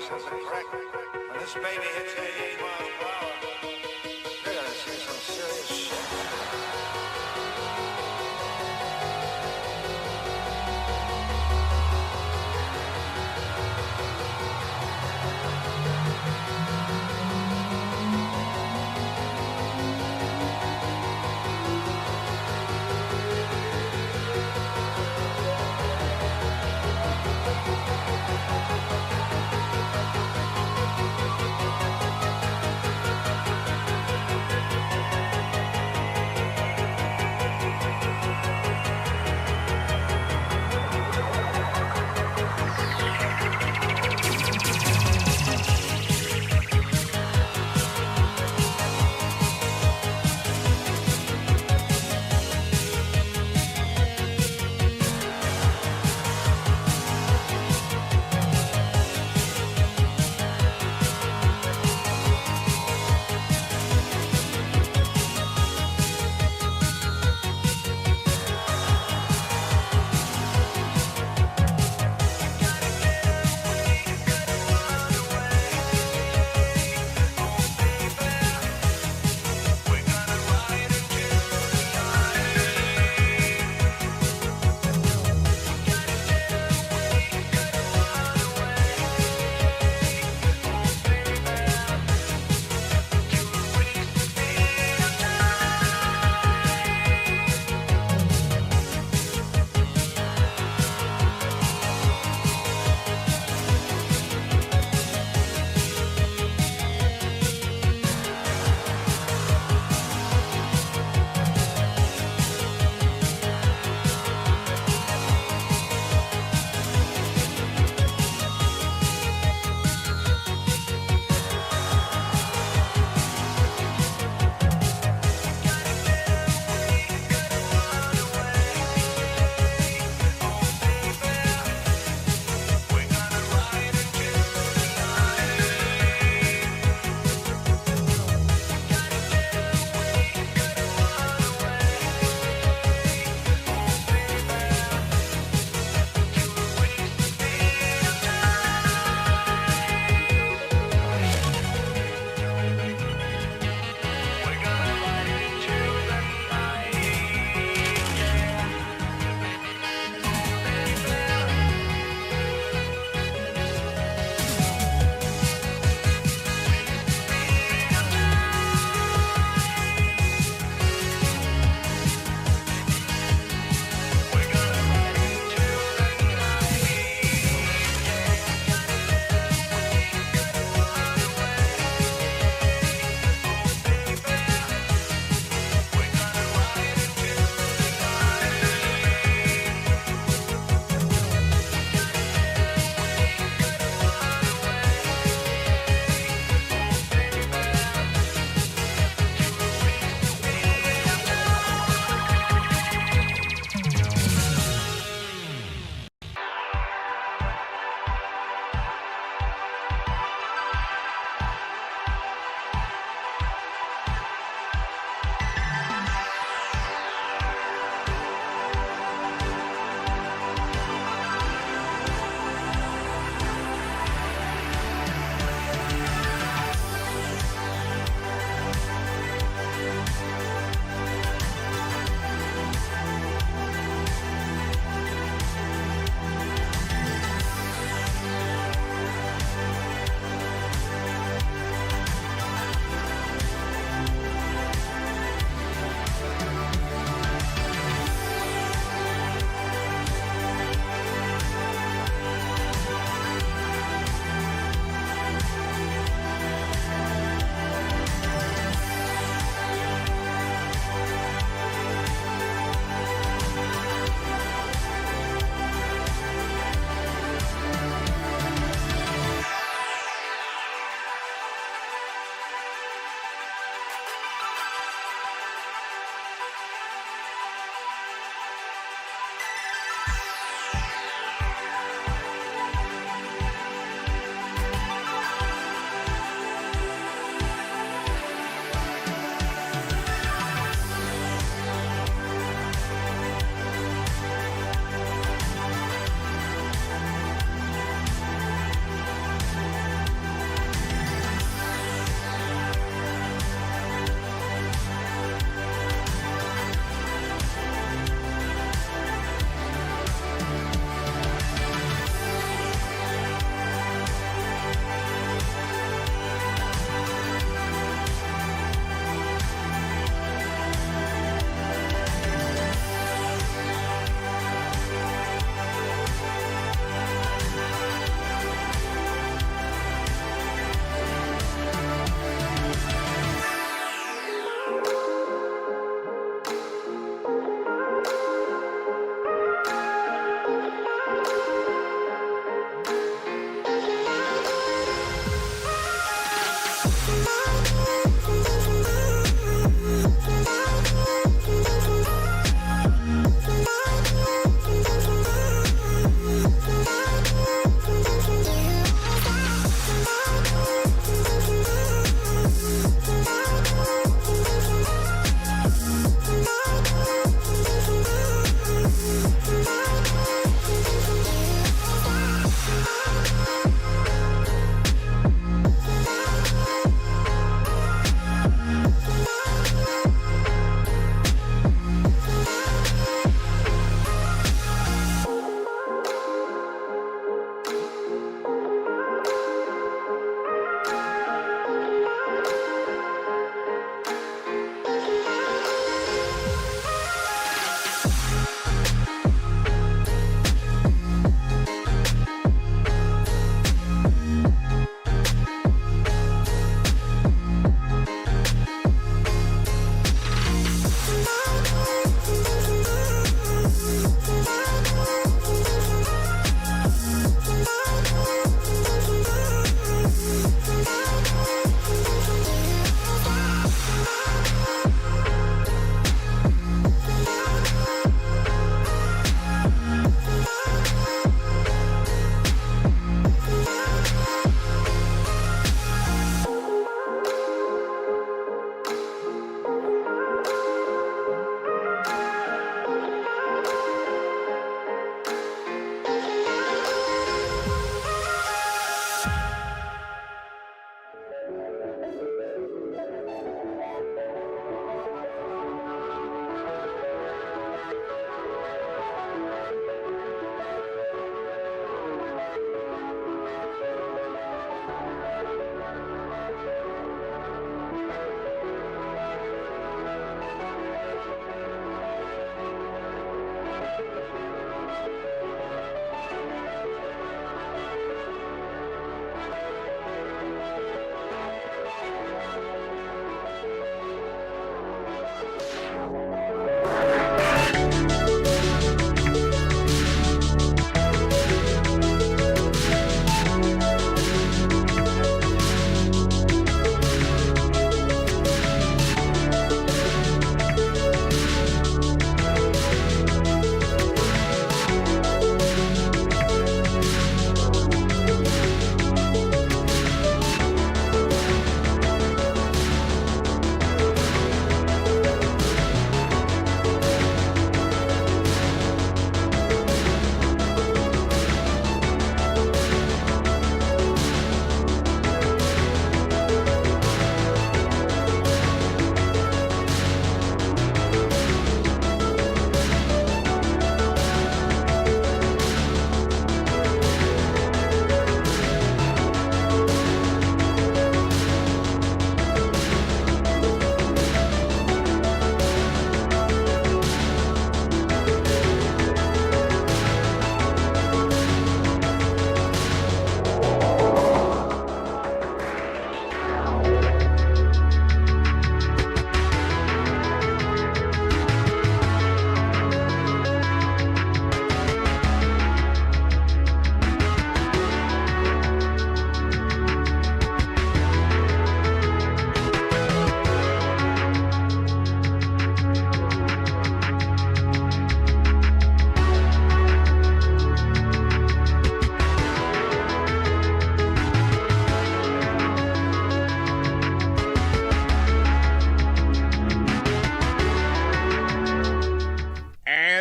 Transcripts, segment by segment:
calculations are correct, when this baby hits 88 miles per hour, you're gonna see some serious shit.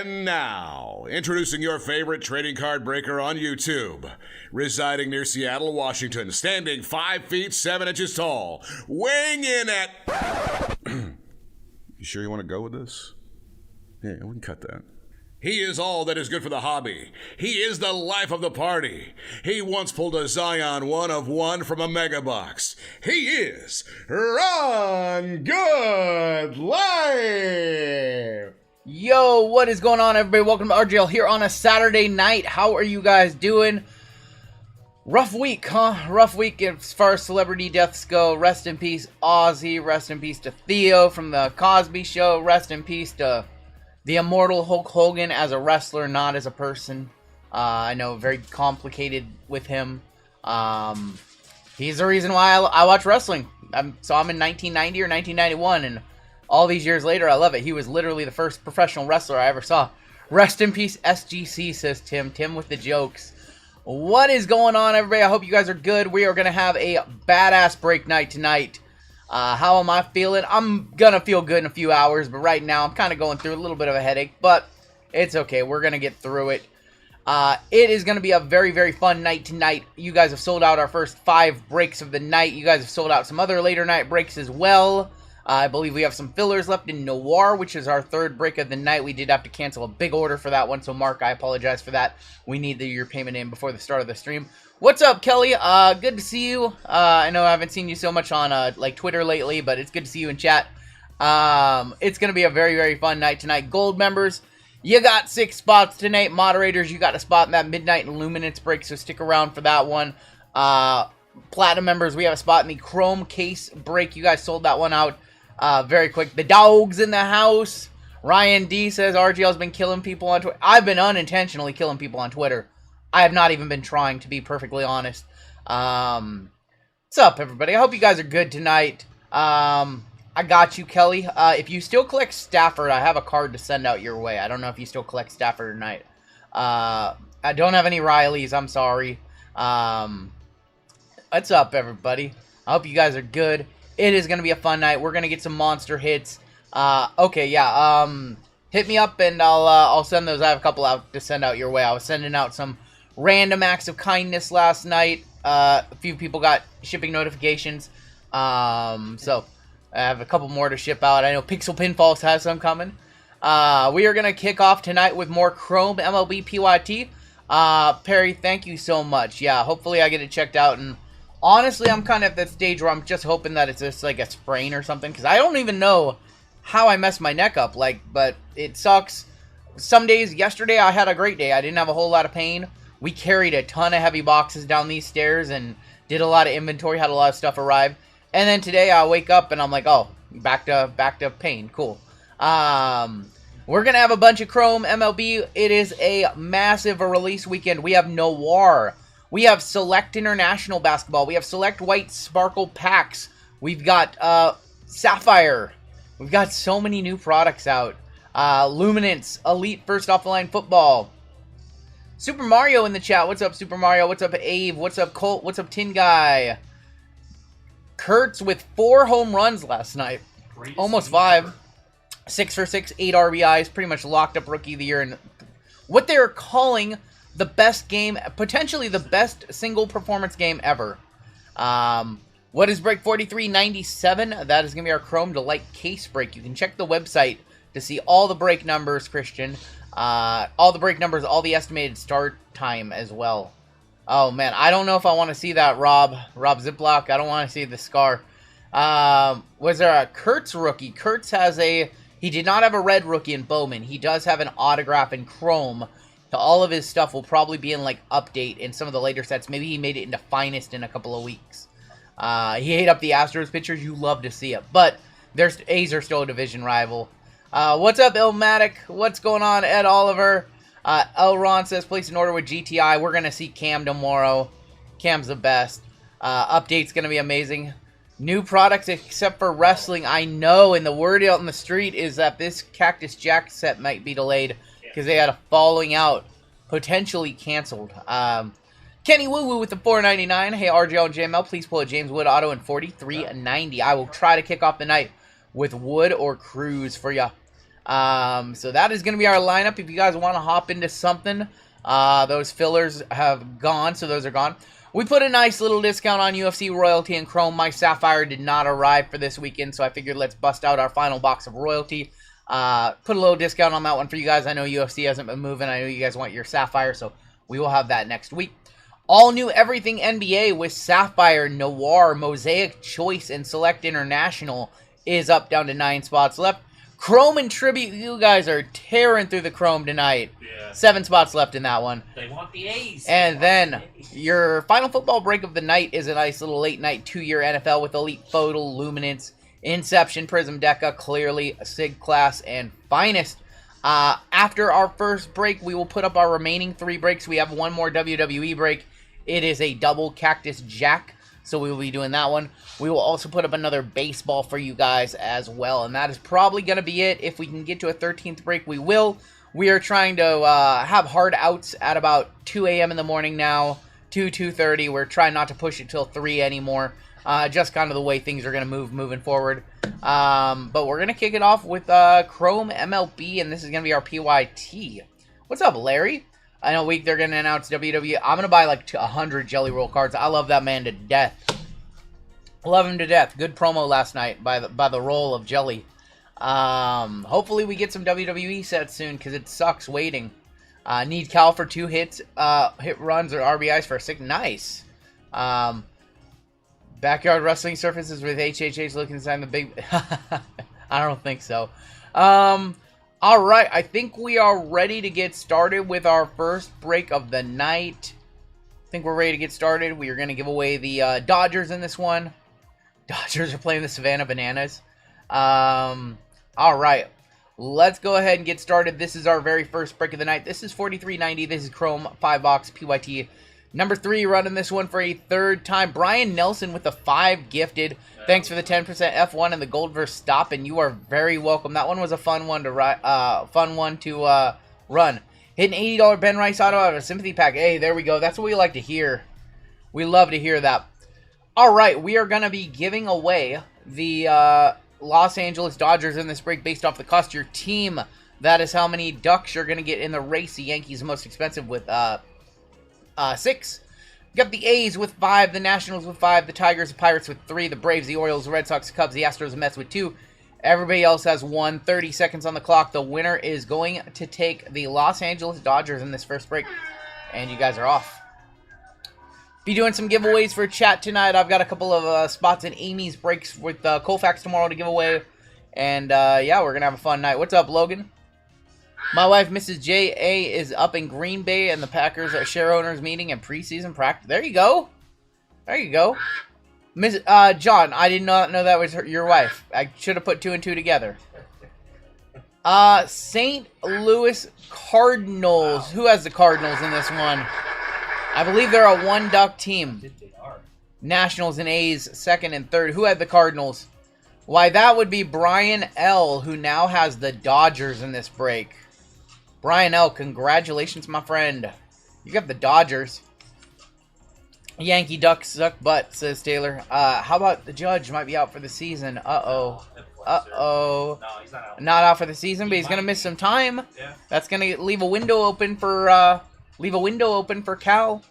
And now, introducing your favorite trading card breaker on YouTube. Residing near Seattle, Washington, standing 5 feet 7 inches tall, weighing in at... You sure you want to go with this? Yeah, we can cut that. He is all that is good for the hobby. He is the life of the party. He once pulled a Zion 1 of 1 from a mega box. He is Rungoodlife. Yo, what is going on, everybody? Welcome to RGL here on a Saturday night. How are you guys doing? Rough week, huh? Rough week as far as celebrity deaths go. Rest in peace, Ozzy. Rest in peace to Theo from the Cosby Show. Rest in peace to the immortal Hulk Hogan as a wrestler, not as a person. I know, very complicated with him. He's the reason why I watch wrestling. Saw him in 1990 or 1991, and all these years later, I love it. He was literally the first professional wrestler I ever saw. Rest in peace, SGC, says Tim. Tim with the jokes. What is going on, everybody? I hope you guys are good. We are going to have a badass break night tonight. How am I feeling? I'm going to feel good in a few hours, but right now I'm kind of going through a little bit of a headache, but it's okay. We're going to get through it. It is going to be a very, very fun night tonight. You guys have sold out our first 5 breaks of the night. You guys have sold out some other later night breaks as well. I believe we have some fillers left in Noir, which is our 3rd break of the night. We did have to cancel a big order for that one, so Mark, I apologize for that. We need your payment in before the start of the stream. What's up, Kelly? Good to see you. I know I haven't seen you so much on like Twitter lately, but it's good to see you in chat. It's going to be a very, very fun night tonight. Gold members, you got 6 spots tonight. Moderators, you got a spot in that Midnight and Luminance break, so stick around for that one. Platinum members, we have a spot in the Chrome case break. You guys sold that one out very quick. The dogs in the house. Ryan D says RGL's been killing people on Twitter. I've been unintentionally killing people on Twitter. I have not even been trying, to be perfectly honest. What's up, everybody? I hope you guys are good tonight. I got you, Kelly. If you still collect Stafford, I have a card to send out your way. I don't know if you still collect Stafford tonight. I don't have any Rileys. I'm sorry. What's up, everybody? I hope you guys are good. It is going to be a fun night. We're going to get some monster hits. Okay, yeah. Hit me up and I'll send those. I have a couple out to send out your way. I was sending out some random acts of kindness last night. A few people got shipping notifications. So I have a couple more to ship out. I know Pixel Pinfalls has some coming. We are going to kick off tonight with more Chrome MLB PYT. Perry, thank you so much. Yeah, hopefully I get it checked out. And honestly, I'm kind of at that stage where I'm just hoping that it's just like a sprain or something. Because I don't even know how I messed my neck up. But it sucks. Some days, yesterday I had a great day. I didn't have a whole lot of pain. We carried a ton of heavy boxes down these stairs and did a lot of inventory, had a lot of stuff arrive. And then today I wake up and I'm like, oh, back to pain. Cool. We're going to have a bunch of Chrome MLB. It is a massive release weekend. We have Noir. We have Select International Basketball. We have Select White Sparkle Packs. We've got Sapphire. We've got so many new products out. Luminance, Elite First Off the Line Football. Super Mario in the chat. What's up, Super Mario? What's up, Ave? What's up, Colt? What's up, Tin Guy? Kurtz with 4 home runs last night. Almost 5. 6 for 6, 8 RBIs. Pretty much locked up Rookie of the Year. And what they're calling the best game, potentially the best single performance game ever. What is break 4397? That is going to be our Chrome Delight case break. You can check the website to see all the break numbers, Christian. All the break numbers, all the estimated start time as well. Oh, man, I don't know if I want to see that, Rob Ziplock. I don't want to see the scar. Was there a Kurtz rookie? Kurtz has he did not have a red rookie in Bowman. He does have an autograph in Chrome. So all of his stuff will probably be in, like, update in some of the later sets. Maybe he made it into finest in a couple of weeks. He ate up the Astros pitchers. You love to see it. But A's are still a division rival. What's up, Ilmatic? What's going on, Ed Oliver? Elron says, place an order with GTI. We're going to see Cam tomorrow. Cam's the best. Update's going to be amazing. New products except for wrestling. I know, and the word out in the street is that this Cactus Jack set might be delayed because they had a falling out. Potentially canceled. Kenny Woo Woo with the $4.99. Hey, RGL and JML, please pull a James Wood auto in $43.90. I will try to kick off the night with Wood or Cruz for you. So that is going to be our lineup. If you guys want to hop into something, those fillers have gone, so those are gone. We put a nice little discount on UFC Royalty and Chrome. My Sapphire did not arrive for this weekend, so I figured let's bust out our final box of Royalty. Put a little discount on that one for you guys. I know UFC hasn't been moving. I know you guys want your Sapphire, so we will have that next week. All new everything NBA with Sapphire, Noir, Mosaic Choice, and Select International is up, down to 9 spots left. Chrome and Tribute, you guys are tearing through the Chrome tonight. Yeah. 7 spots left in that one. They want the A's. And then your final football break of the night is a nice little late night 2-year NFL with Elite FOTL, Luminance, Inception, Prism Deca, Clearly, Sig Class, and Finest. After our first break, we will put up our remaining 3 breaks. We have one more WWE break. It is a double Cactus Jack, so we will be doing that one. We will also put up another baseball for you guys as well, and that is probably going to be it. If we can get to a 13th break, we will. We are trying to have hard outs at about 2 a.m. in the morning now, 2:30. We're trying not to push it till 3 anymore. Just kind of the way things are going to move moving forward. But we're going to kick it off with Chrome MLB, and this is going to be our PYT. What's up, Larry? I know they're going to announce WWE. I'm going to buy like 100 Jelly Roll cards. I love that man to death. Love him to death. Good promo last night by the roll of Jelly. Hopefully we get some WWE sets soon, because it sucks waiting. Need Cal for 2 hit runs or RBIs for a 6. Nice. Backyard wrestling surfaces with HHH looking inside the big... I don't think so. Alright, I think we are ready to get started with our first break of the night. I think we're ready to get started. We are going to give away the Dodgers in this one. Dodgers are playing the Savannah Bananas. Alright, let's go ahead and get started. This is our very first break of the night. This is 43.90. This is Chrome 5-box PYT. Number 3 running this one for a 3rd time. Brian Nelson with the 5 gifted. Thanks for the 10% F1 and the gold verse stop, and you are very welcome. That one was a fun one to run. Hit an $80 Ben Rice auto out of a sympathy pack. Hey, there we go. That's what we like to hear. We love to hear that. All right, we are going to be giving away the Los Angeles Dodgers in this break based off the cost of your team. That is how many ducks you're going to get in the race. The Yankees most expensive with 6. You got the A's with 5, the Nationals with 5, the Tigers, the Pirates with 3, the Braves, the Orioles, the Red Sox, the Cubs, the Astros, the Mets with 2. Everybody else has 1. 30 seconds on the clock. The winner is going to take the Los Angeles Dodgers in this first break. And you guys are off. Be doing some giveaways for chat tonight. I've got a couple of spots in Amy's breaks with Colfax tomorrow to give away. And yeah, we're going to have a fun night. What's up, Logan? My wife, Mrs. J.A., is up in Green Bay, and the Packers are share owners meeting and preseason practice. There you go. There you go. Miss John, I did not know that was your wife. I should have put 2 and 2 together. St. Louis Cardinals. Wow. Who has the Cardinals in this one? I believe they're a 1-duck team. Nationals and A's, 2nd and 3rd. Who had the Cardinals? Why, that would be Brian L., who now has the Dodgers in this break. Brian L., congratulations, my friend. You got the Dodgers. Yankee Ducks suck butt, says Taylor. How about the Judge might be out for the season? Uh-oh. Uh-oh. No, he's not out. Not out for the season, but he's going to miss some time. Yeah. That's going to leave a window open for Cal.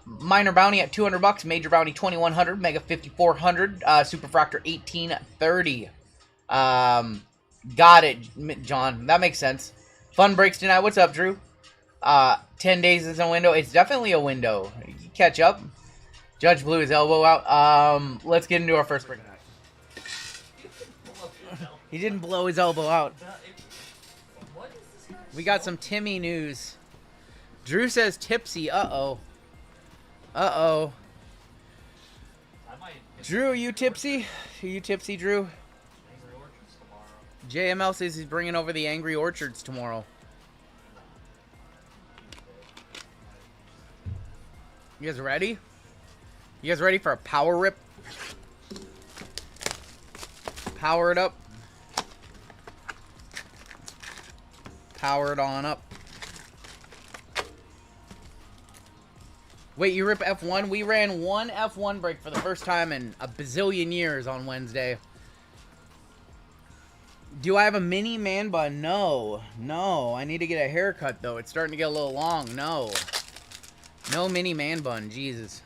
Minor bounty at $200, major bounty $2,100, mega $5,400, super fractor $1,830. Got it, John. That makes sense. Fun breaks tonight. What's up, Drew? 10 days is a window. It's definitely a window. You catch up. Judge blew his elbow out. Let's get into our first break tonight. He didn't blow his elbow out. We got some Timmy news. Drew says tipsy. Uh-oh. Uh-oh. Drew, are you tipsy? Are you tipsy, Drew? JML says he's bringing over the Angry Orchards tomorrow. You guys ready? You guys ready for a power rip? Power it up. Power it on up. Wait, you rip F1? We ran one F1 break for the first time in a bazillion years on Wednesday. Do I have a mini man bun? No. No. I need to get a haircut, though. It's starting to get a little long. No. No mini man bun. Jesus.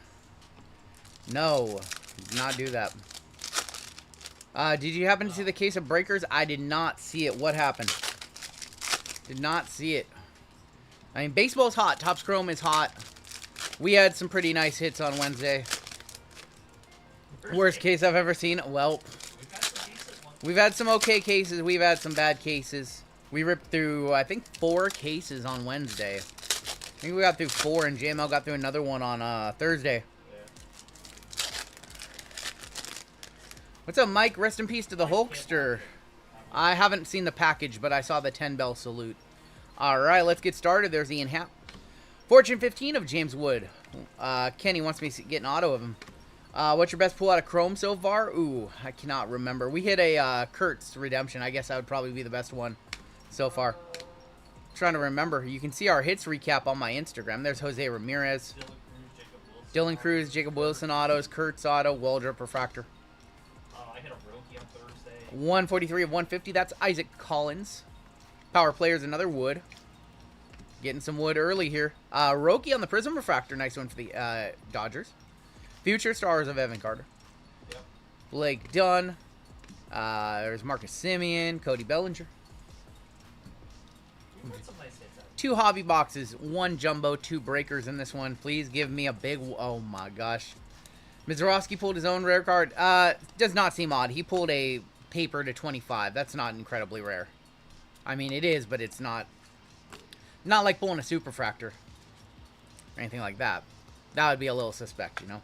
No. Did not do that. Did you happen to see the case of breakers? I did not see it. What happened? Did not see it. I mean, baseball's hot. Topps Chrome is hot. We had some pretty nice hits on Wednesday. Worst case I've ever seen. Well, we've had some okay cases. We've had some bad cases. We ripped through, I think, 4 cases on Wednesday. I think we got through 4, and JML got through another one on Thursday. What's up, Mike? Rest in peace to the Hulkster. I haven't seen the package, but I saw the 10-bell salute. All right, let's get started. There's Ian Happ. Fortune 15 of James Wood. Kenny wants me to get an auto of him. What's your best pull out of Chrome so far? Ooh, I cannot remember. We hit a Kurtz redemption. I guess that would probably be the best one so far. Trying to remember. You can see our hits recap on my Instagram. There's Jose Ramirez, Dylan Cruz, Jacob Wilson autos, Kurtz auto, Waldrop refractor. I hit a rookie on Thursday. 143 of 150. That's Isaac Collins. Power players, another Wood. Getting some Wood early here. Roki on the Prism refractor. Nice one for the Dodgers. Future stars of Evan Carter. Yep. Blake Dunn. There's Marcus Simeon, Cody Bellinger. We had some nice hits out. 2 hobby boxes, 1 jumbo, 2 breakers in this one. Please give me a big... Oh my gosh. Mizorowski pulled his own rare card. Does not seem odd. He pulled a paper to 25. That's not incredibly rare. I mean, it is, but it's not like pulling a superfractor or anything like that. That would be a little suspect, you know.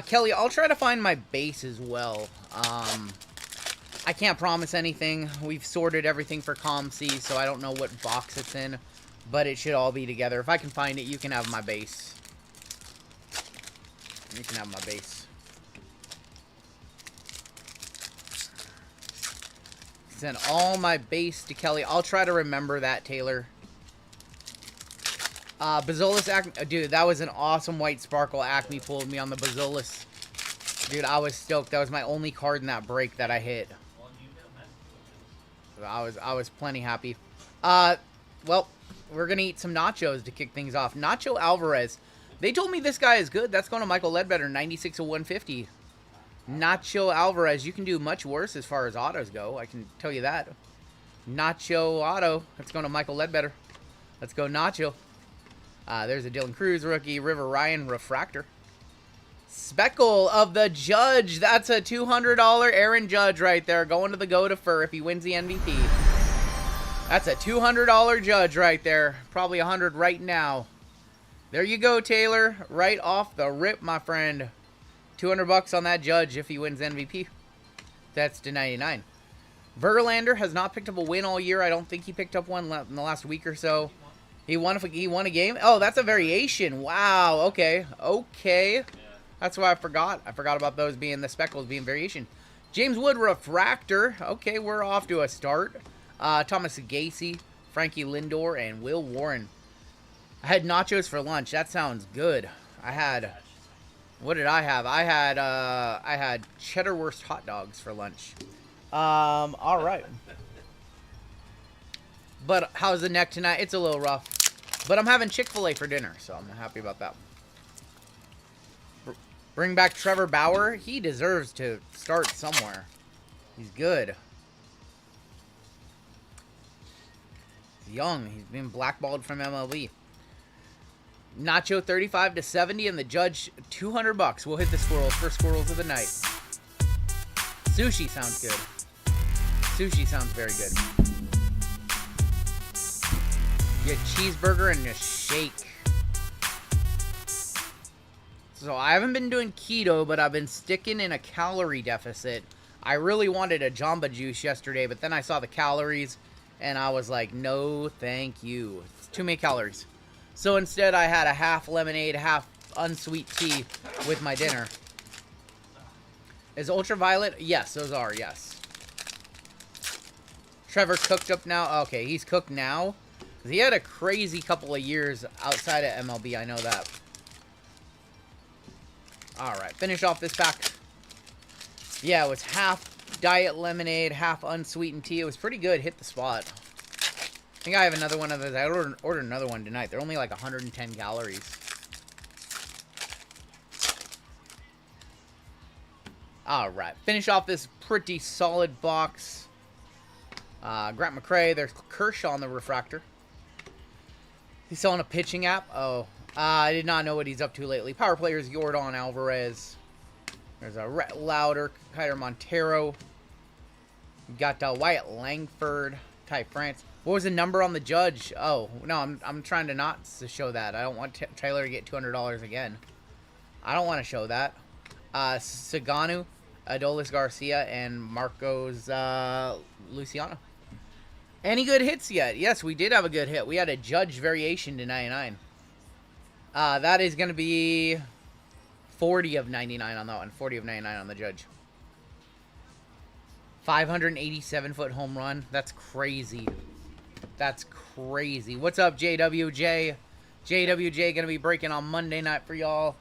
Kelly, I'll try to find my base as well. I can't promise anything. We've sorted everything for ComC, so I don't know what box it's in, but it should all be together. If I can find it, you can have my base. You can have my base. Send all my base to Kelly. I'll try to remember that, Taylor. Bazolis Acme. Dude, that was an awesome white sparkle. Acme pulled me on the Bazolis. Dude, I was stoked. That was my only card in that break that I hit. I was plenty happy. Well, we're going to eat some nachos to kick things off. Nacho Alvarez. They told me this guy is good. That's going to Michael Ledbetter, 96 of 150. Nacho Alvarez, you can do much worse as far as autos go. I can tell you that. Nacho auto. Let's go to Michael Ledbetter. Let's go Nacho. There's a Dylan Cruz rookie. River Ryan refractor. Speckle of the Judge. That's a $200 Aaron Judge right there. Going to the go-to-fur if he wins the MVP. That's a $200 Judge right there. Probably $100 right now. There you go, Taylor. Right off the rip, my friend. $200 on that Judge if he wins MVP. That's to 99. Verlander has not picked up a win all year. I don't think he picked up one in the last week or so. He won a game. Oh, that's a variation. Wow. Okay. Okay. Yeah. That's why I forgot. I forgot about those being the speckles being variation. James Wood refractor. Okay, we're off to a start. Thomas Gacy, Frankie Lindor, and Will Warren. I had nachos for lunch. That sounds good. What did I have? I had cheddar wurst hot dogs for lunch. All right. But how's the neck tonight? It's a little rough. But I'm having Chick-fil-A for dinner, so I'm happy about that. Bring back Trevor Bauer. He deserves to start somewhere. He's good. He's young. He's been blackballed from MLB. Nacho 35 to 70 and the Judge $200. We'll hit the squirrels. First squirrels of the night. Sushi sounds good. Sushi sounds very good. Get cheeseburger and a shake. So I haven't been doing keto, but I've been sticking in a calorie deficit. I really wanted a Jamba Juice yesterday, but then I saw the calories and I was like, no, thank you. It's too many calories. So instead I had a half lemonade, half unsweet tea with my dinner. Is Ultraviolet? Yes, those are, yes. Trevor cooked up now. Okay, he's cooked now. He had a crazy couple of years outside of MLB, I know that. Alright, finish off this pack. Yeah, it was half diet lemonade, half unsweetened tea. It was pretty good. Hit the spot. I think I have another one of those. I ordered another one tonight. They're only like 110 calories. Alright, finish off this pretty solid box. Grant McCray, there's Kershaw on the refractor. He's selling a pitching app. Oh, I did not know what he's up to lately. Power players, Yordan Alvarez. There's a Rhett Lauder, Kyler Montero. We got Wyatt Langford, Ty France. What was the number on the judge? Oh, no, I'm trying to not to show that. I don't want Taylor to get $200 again. I don't want to show that. Saganu, Adolis Garcia, and Marcos Luciano. Any good hits yet? Yes, we did have a good hit. We had a judge variation to 99. That is going to be 40 of 99 on that one. 40 of 99 on the judge. 587-foot home run. That's crazy. That's crazy. What's up, JWJ? JWJ going to be breaking on Monday night for y'all.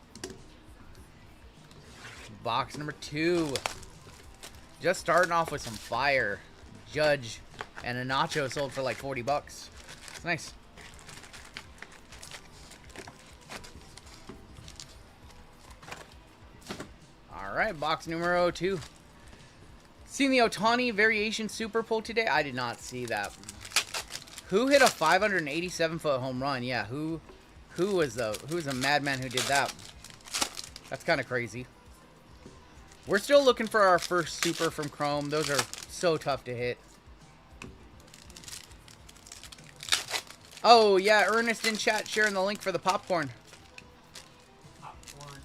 Box number 2. Just starting off with some fire. Judge and a nacho sold for like 40 bucks. It's nice. Alright, box numero 2. Seen the Otani variation super pull today? I did not see that. Who hit a 587-foot home run? Yeah, who was the madman who did that? That's kind of crazy. We're still looking for our first super from Chrome. Those are so tough to hit. Oh, yeah, Ernest in chat sharing the link for the popcorn. Popcorn.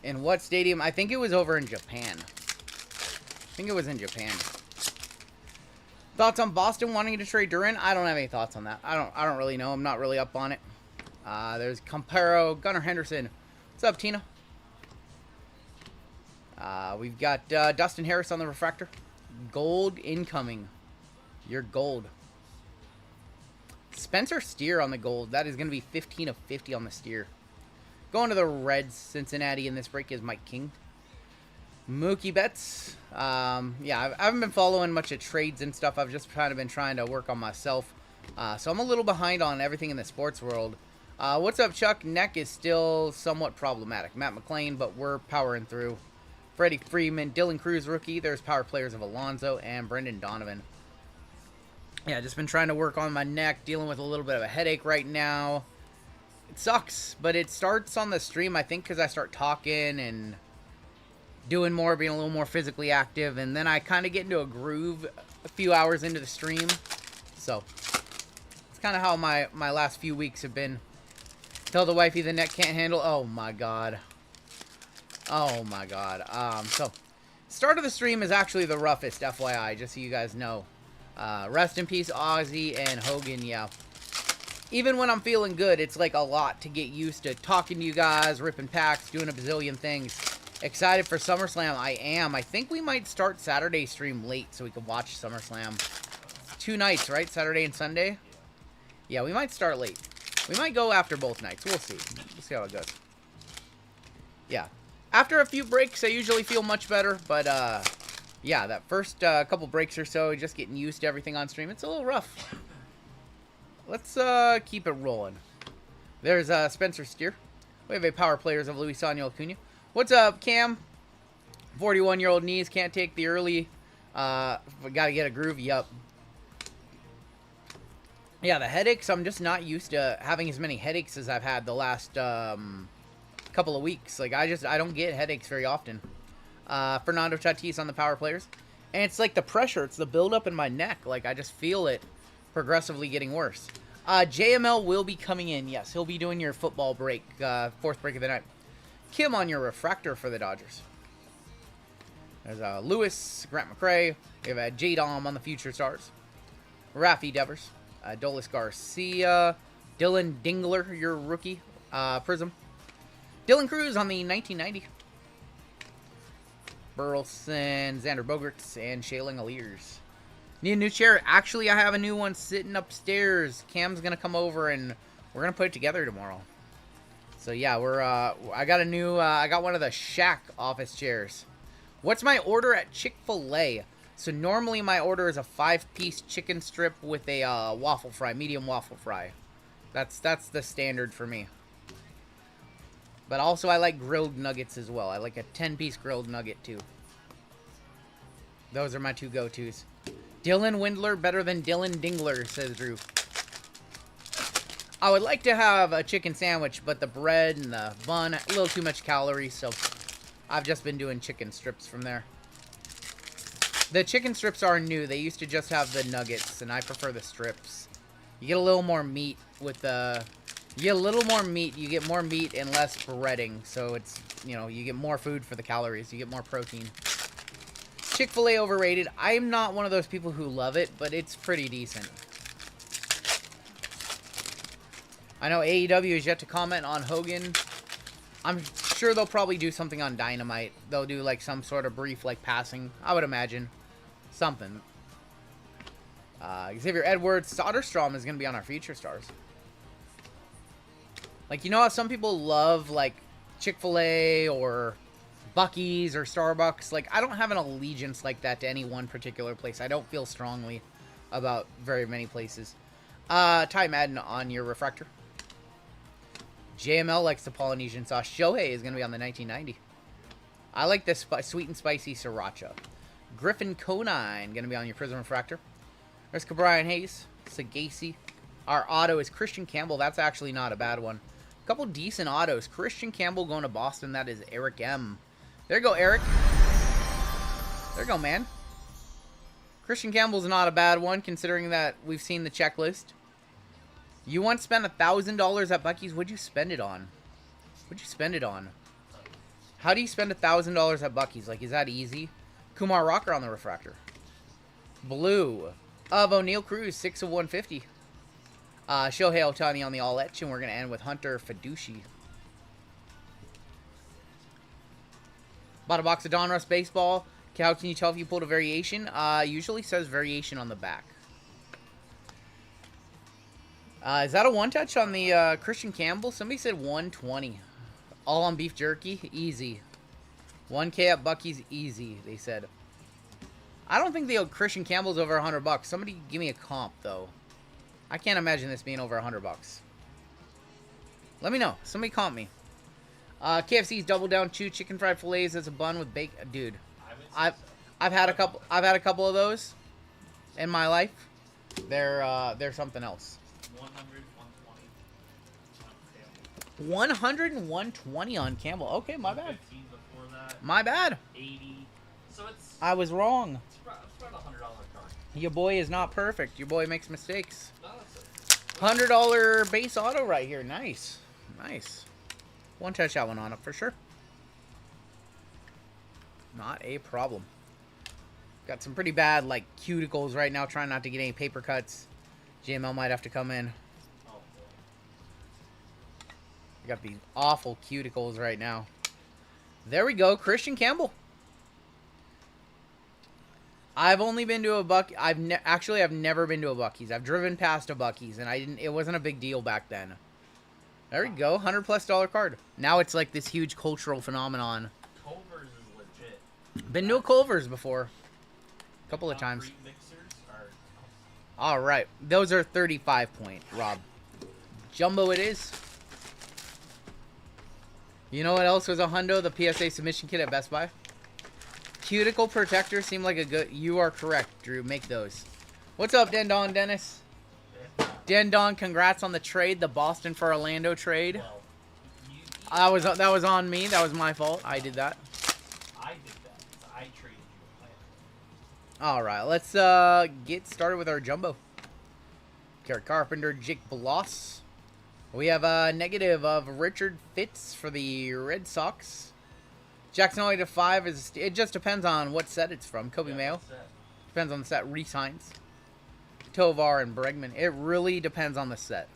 In what stadium? I think it was over in Japan. I think it was in Japan. Thoughts on Boston wanting to trade Duran? I don't have any thoughts on that. I don't really know. I'm not really up on it. There's Campero, Gunnar Henderson. What's up, Tina? We've got Dustin Harris on the refractor. Gold incoming. Your gold. Spencer Steer on the gold. That is going to be 15 of 50 on the Steer. Going to the Reds, Cincinnati in this break is Mike King. Mookie Betts. Yeah, I haven't been following much of trades and stuff. I've just kind of been trying to work on myself. So I'm a little behind on everything in the sports world. What's up, Chuck? Neck is still somewhat problematic. Matt McClain, but we're powering through. Freddie Freeman, Dylan Cruz, rookie. There's power players of Alonso and Brendan Donovan. Yeah, just been trying to work on my neck, dealing with a little bit of a headache right now. It sucks, but it starts on the stream, I think, because I start talking and doing more, being a little more physically active, and then I kind of get into a groove a few hours into the stream. So, it's kind of how my last few weeks have been. Tell the wifey the neck can't handle. Oh, my God. Oh, my God. So, start of the stream is actually the roughest, FYI, just so you guys know. Rest in peace, Ozzy and Hogan, yeah. Even when I'm feeling good, it's like a lot to get used to talking to you guys, ripping packs, doing a bazillion things. Excited for SummerSlam, I am. I think we might start Saturday stream late so we can watch SummerSlam. 2 nights, right? Saturday and Sunday? Yeah, we might start late. We might go after both nights. We'll see. We'll see how it goes. Yeah. After a few breaks, I usually feel much better, but, yeah, that first couple breaks or so, just getting used to everything on stream, it's a little rough. Let's keep it rolling. There's Spencer Steer. We have a power players of Luis Daniel Acuna. What's up, Cam? 41-year-old knees can't take the early. Gotta get a groove. Yup. Yeah, the headaches. I'm just not used to having as many headaches as I've had the last couple of weeks. Like I don't get headaches very often. Fernando Tatis on the power players, and it's like the pressure. It's the buildup in my neck. Like I just feel it progressively getting worse. JML will be coming in. Yes, he'll be doing your football break, 4th break of the night. Kim on your refractor for the Dodgers. There's Lewis, Grant McCray. We have J-Dom on the Future Stars. Raffy Devers, Dolis Garcia, Dylan Dingler, your rookie, Prism. Dylan Cruz on the 1990. Burleson, Xander Bogaerts, and Shailing Alliers. Need a new chair? Actually, I have a new one sitting upstairs. Cam's going to come over, and we're going to put it together tomorrow. So yeah, we're I got a new I got one of the Shaq office chairs. What's my order at Chick-fil-A? So normally my order is a 5-piece chicken strip with a waffle fry, medium waffle fry. That's the standard for me. But also I like grilled nuggets as well. I like a 10-piece grilled nugget too. Those are my two go-tos. Dylan Windler better than Dylan Dingler, says Drew. I would like to have a chicken sandwich, but the bread and the bun, a little too much calories, so I've just been doing chicken strips from there. The chicken strips are new. They used to just have the nuggets, and I prefer the strips. You get a little more meat with the... You get a little more meat. You get more meat and less breading, so it's, you know, you get more food for the calories. You get more protein. Chick-fil-A overrated. I'm not one of those people who love it, but it's pretty decent. I know AEW is yet to comment on Hogan. I'm sure they'll probably do something on Dynamite. They'll do like some sort of brief like passing. I would imagine. Something. Xavier Edwards. Soderstrom is going to be on our Future Stars. Like, you know how some people love like Chick-fil-A or Buc-ee's or Starbucks? Like, I don't have an allegiance like that to any one particular place. I don't feel strongly about very many places. Ty Madden on your refractor. JML likes the Polynesian sauce. Shohei is going to be on the 1990. I like this sweet and spicy sriracha. Griffin Conine going to be on your Prism refractor. There's Brian Hayes. Sagasi. Our auto is Christian Campbell. That's actually not a bad one. A couple decent autos. Christian Campbell going to Boston. That is Eric M. There you go, Eric. There you go, man. Christian Campbell's not a bad one, considering that we've seen the checklist. You once spent $1,000 at Buc-ee's. What'd you spend it on? What'd you spend it on? How do you spend $1,000 at Buc-ee's? Like, is that easy? Kumar Rocker on the refractor. Blue of O'Neal Cruz, 6 of 150. Shohei Ohtani on the all-etch, and we're going to end with Hunter Fiduci. Bought a box of Donruss Baseball. How can you tell if you pulled a variation? Usually says variation on the back. Is that a one-touch on the Christian Campbell? Somebody said 120. All on beef jerky? Easy. 1K at Buc-ee's? Easy, they said. I don't think the Christian Campbell's over $100. Somebody give me a comp, though. I can't imagine this being over $100. Let me know. Somebody comp me. KFC's Double Down Chew Chicken Fried Fillets as a bun with bacon. Dude, I've had a couple. I've had a couple of those in my life. They're something else. 100 and 120 on Campbell. Okay, my bad. My bad. 80. So it's. I was wrong. It's about a $100 card. Your boy is not perfect. Your boy makes mistakes. No, that's it. $100 base auto right here. Nice. Nice. One touch that one on it for sure. Not a problem. Got some pretty bad, like, cuticles right now. Trying not to get any paper cuts. JML might have to come in. Oh, boy. Got these awful cuticles right now. There we go. Christian Campbell. I've only been to a I've never been to a Buc-ee's. I've driven past a Buc-ee's, and it wasn't a big deal back then. There we go. $100+ card. Now it's like this huge cultural phenomenon. Culver's is legit. Been to a Culver's before. A couple of times. Mixers are... All right. Those are 35 point, Rob. Jumbo it is. You know what else was a hundo? The PSA submission kit at Best Buy. Cuticle protector seemed like a good... You are correct, Drew. Make those. What's up, Dendon Dennis? Dendon, congrats on the trade. The Boston for Orlando trade. Well, That was on me. That was my fault. I did that. I did that. I traded you a player. All right. Let's get started with our jumbo. Garrett Carpenter, Jake Bloss. We have a negative of Richard Fitz for the Red Sox. Jackson only to 5 is. It just depends on what set it's from. Kobe Mayo. Depends on the set. Resigns. Tovar and Bregman. It really depends on the set.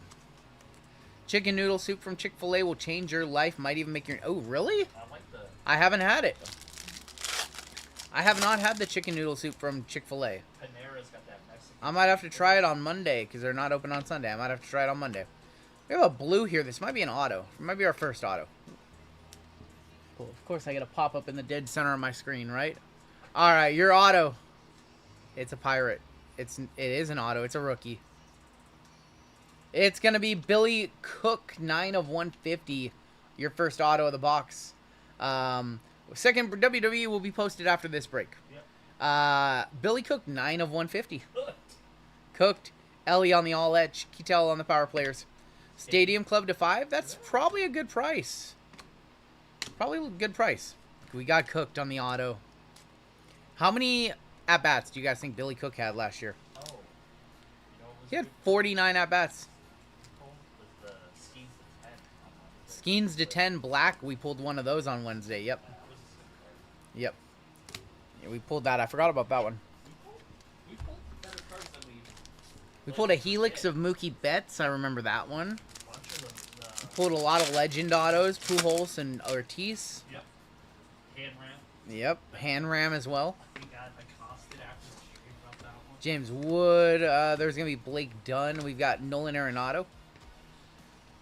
Chicken noodle soup from Chick-fil-A will change your life. Might even make your... Oh, really? I like the... I haven't had it. I have not had the chicken noodle soup from Chick-fil-A. Panera's got that Mexican... I might have to try it on Monday because they're not open on Sunday. I might have to try it on Monday. We have a blue here. This might be an auto. It might be our first auto. Cool. Of course, I got to pop up in the dead center of my screen, right? All right, your auto. It's a pirate. It is an auto. It's a rookie. It's going to be Billy Cook, 9 of 150. Your first auto of the box. Second WWE will be posted after this break. Yep. Billy Cook, 9 of 150. Cooked. Ellie on the all edge. Ketel on the power players. Stadium Club to 5. That's probably a good price. Probably a good price. We got Cooked on the auto. How many at-bats do you guys think Billy Cook had last year? Oh. He had 49 at-bats. Skeens to 10 black. We pulled one of those on Wednesday. Yep. Yep. Yeah, we pulled that. I forgot about that one. We pulled a Helix of Mookie Betts. I remember that one. We pulled a lot of legend autos. Pujols and Ortiz. Yep. Hand ram. Yep. Hand ram as well. We got accosted after the stream about that one. James Wood. There's going to be Blake Dunn. We've got Nolan Arenado.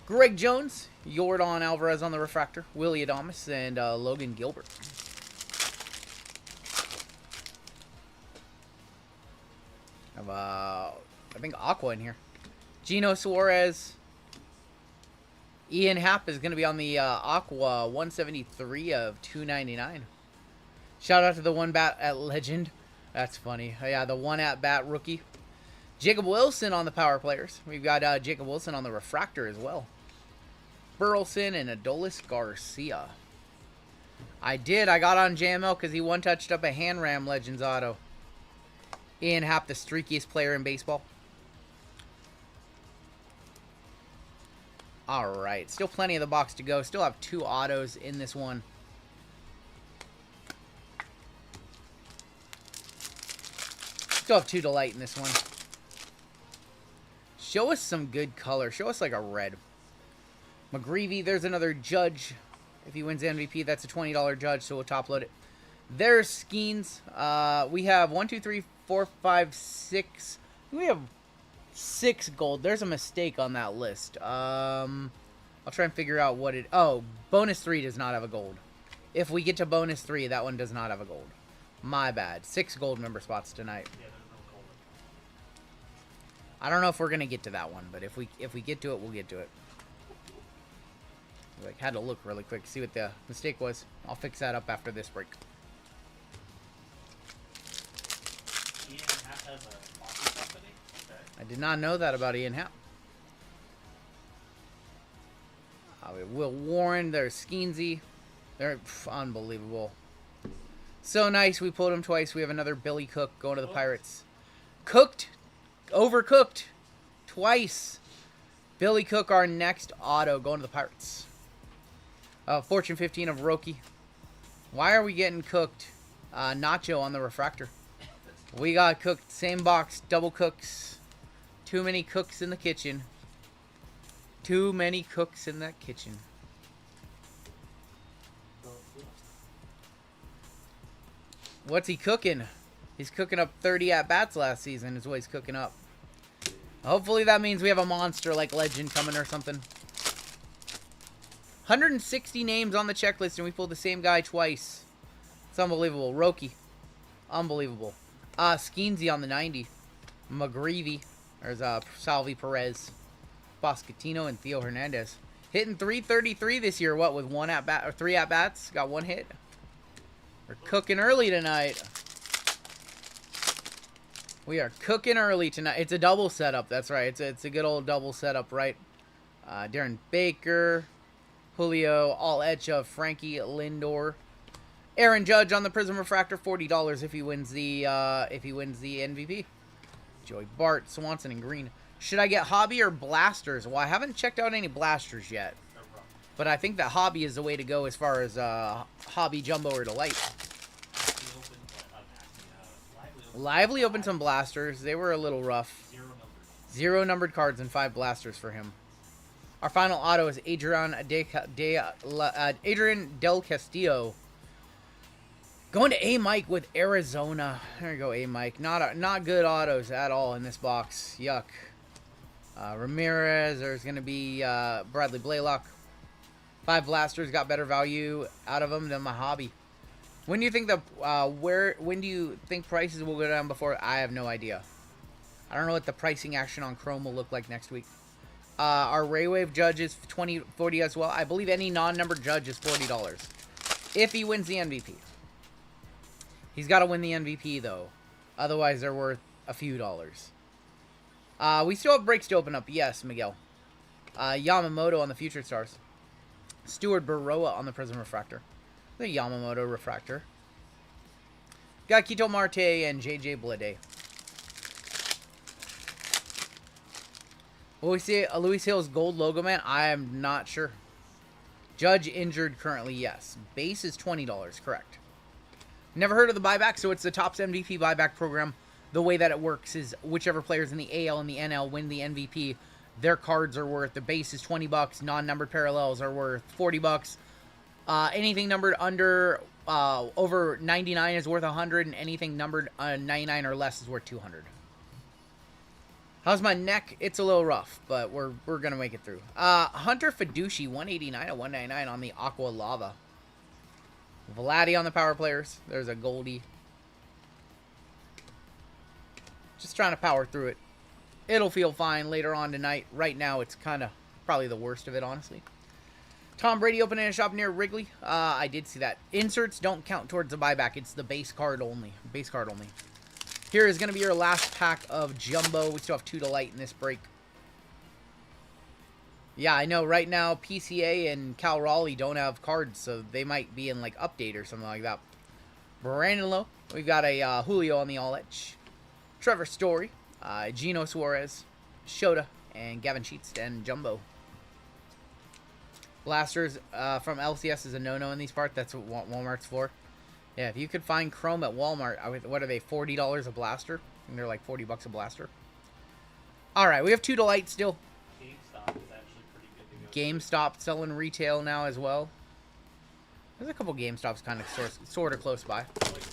Greg Jones. Yordan Alvarez on the refractor. Willie Adames. And Logan Gilbert. Have, I think Aqua in here. Gino Suarez. Ian Happ is going to be on the Aqua 173 of 299. Shout out to the one bat at Legend. That's funny. Yeah, the one at bat rookie. Jacob Wilson on the power players. We've got Jacob Wilson on the refractor as well. Burleson and Adolis Garcia. I got on JML because he one-touched up a hand ram Legends auto. Ian Happ, the streakiest player in baseball. Alright, still plenty of the box to go. Still have 2 autos in this one. Still have 2 to light in this one. Show us some good color. Show us like a red. McGreevy, there's another Judge. If he wins MVP, that's a $20 Judge, so we'll top load it. There's Skeens. We have 1, 2, 3, 4, 5, 6. We have 6 gold. There's a mistake on that list. I'll try and figure out what it... Oh, bonus 3 does not have a gold. If we get to bonus 3, that one does not have a gold. My bad. 6 gold member spots tonight. Yeah, there's no gold. I don't know if we're gonna get to that one, but if we get to it, we'll get to it. Like, had to look really quick, see what the mistake was. I'll fix that up after this break. Ian Happ has a coffee company? Okay. I did not know that about Ian Happ. Will Warren, there's Skeensy. They're unbelievable. So nice, we pulled him twice. We have another Billy Cook going to the Pirates. Cooked, overcooked, twice. Billy Cook, our next auto, going to the Pirates. Fortune 15 of Roki. Why are we getting cooked? Nacho on the refractor. We got cooked, same box, double cooks. Too many cooks in the kitchen. Too many cooks in that kitchen. What's he cooking? He's cooking up 30 at-bats last season is what he's cooking up. Hopefully that means we have a monster like Legend coming or something. 160 names on the checklist, and we pulled the same guy twice. It's unbelievable. Roki. Unbelievable. Skeensy on the 90. McGreevy. There's Salvi Perez. Boscatino and Theo Hernandez. Hitting 333 this year, what, with 1 at-bat, or 3 at-bats? Got 1 hit. We're cooking early tonight. We are cooking early tonight. It's a double setup, that's right. It's a good old double setup, right? Darren Baker. Julio, all etch of Frankie Lindor. Aaron Judge on the Prism Refractor, $40 if he wins the MVP. Joey Bart, Swanson, and Green. Should I get Hobby or Blasters? Well, I haven't checked out any Blasters yet. But I think that Hobby is the way to go as far as Hobby Jumbo or Delight. Lively opened some Blasters. They were a little rough. 0 numbered cards and 5 Blasters for him. Our final auto is Adrian Del Castillo. Going to A Mike with Arizona. There you go, A Mike. Not good autos at all in this box. Yuck. Ramirez, there's going to be Bradley Blaylock. 5 blasters, got better value out of them than my hobby. When do you think when do you think prices will go down before? I have no idea. I don't know what the pricing action on Chrome will look like next week. Our Raywave judge is $40 as well. I believe any non-numbered judge is $40 if he wins the MVP. He's got to win the MVP though, otherwise they're worth a few dollars. We still have breaks to open up. Yes, Miguel. Yamamoto on the Future Stars. Stuart Baroa on the Prism Refractor. The Yamamoto Refractor. Got Kito Marte and JJ Bleday. Will we see a Luis Hill's gold logo, man? I am not sure. Judge injured currently, yes. Base is $20, correct. Never heard of the buyback, so it's the Topps MVP buyback program. The way that it works is whichever players in the AL and the NL win the MVP, their cards are worth, the base is $20, non-numbered parallels are worth $40. Anything numbered under, over 99 is worth 100, and anything numbered 99 or less is worth 200. How's my neck? It's a little rough, but we're gonna make it through. Hunter Fiduci, 189 of 199 on the Aqua Lava. Vladdy on the power players. There's a Goldie. Just trying to power through it. It'll feel fine later on tonight. Right now, it's kind of probably the worst of it, honestly. Tom Brady opening a shop near Wrigley. I did see that. Inserts don't count towards the buyback. It's the base card only. Base card only. Here is going to be your last pack of Jumbo. We still have 2 to light in this break. Yeah, I know right now PCA and Cal Raleigh don't have cards, so they might be in like update or something like that. Brandon Lowe. We've got a Julio on the all-edge. Trevor Story. Gino Suarez. Shota. And Gavin Sheets and Jumbo. Blasters from LCS is a no-no in these parts. That's what Walmart's for. Yeah, if you could find Chrome at Walmart, what are they, $40 a blaster? And they're like $40 a blaster. Alright, we have 2 to light still. GameStop is actually pretty good to go. GameStop selling retail now as well. There's a couple GameStops kind of sort of close by. It's like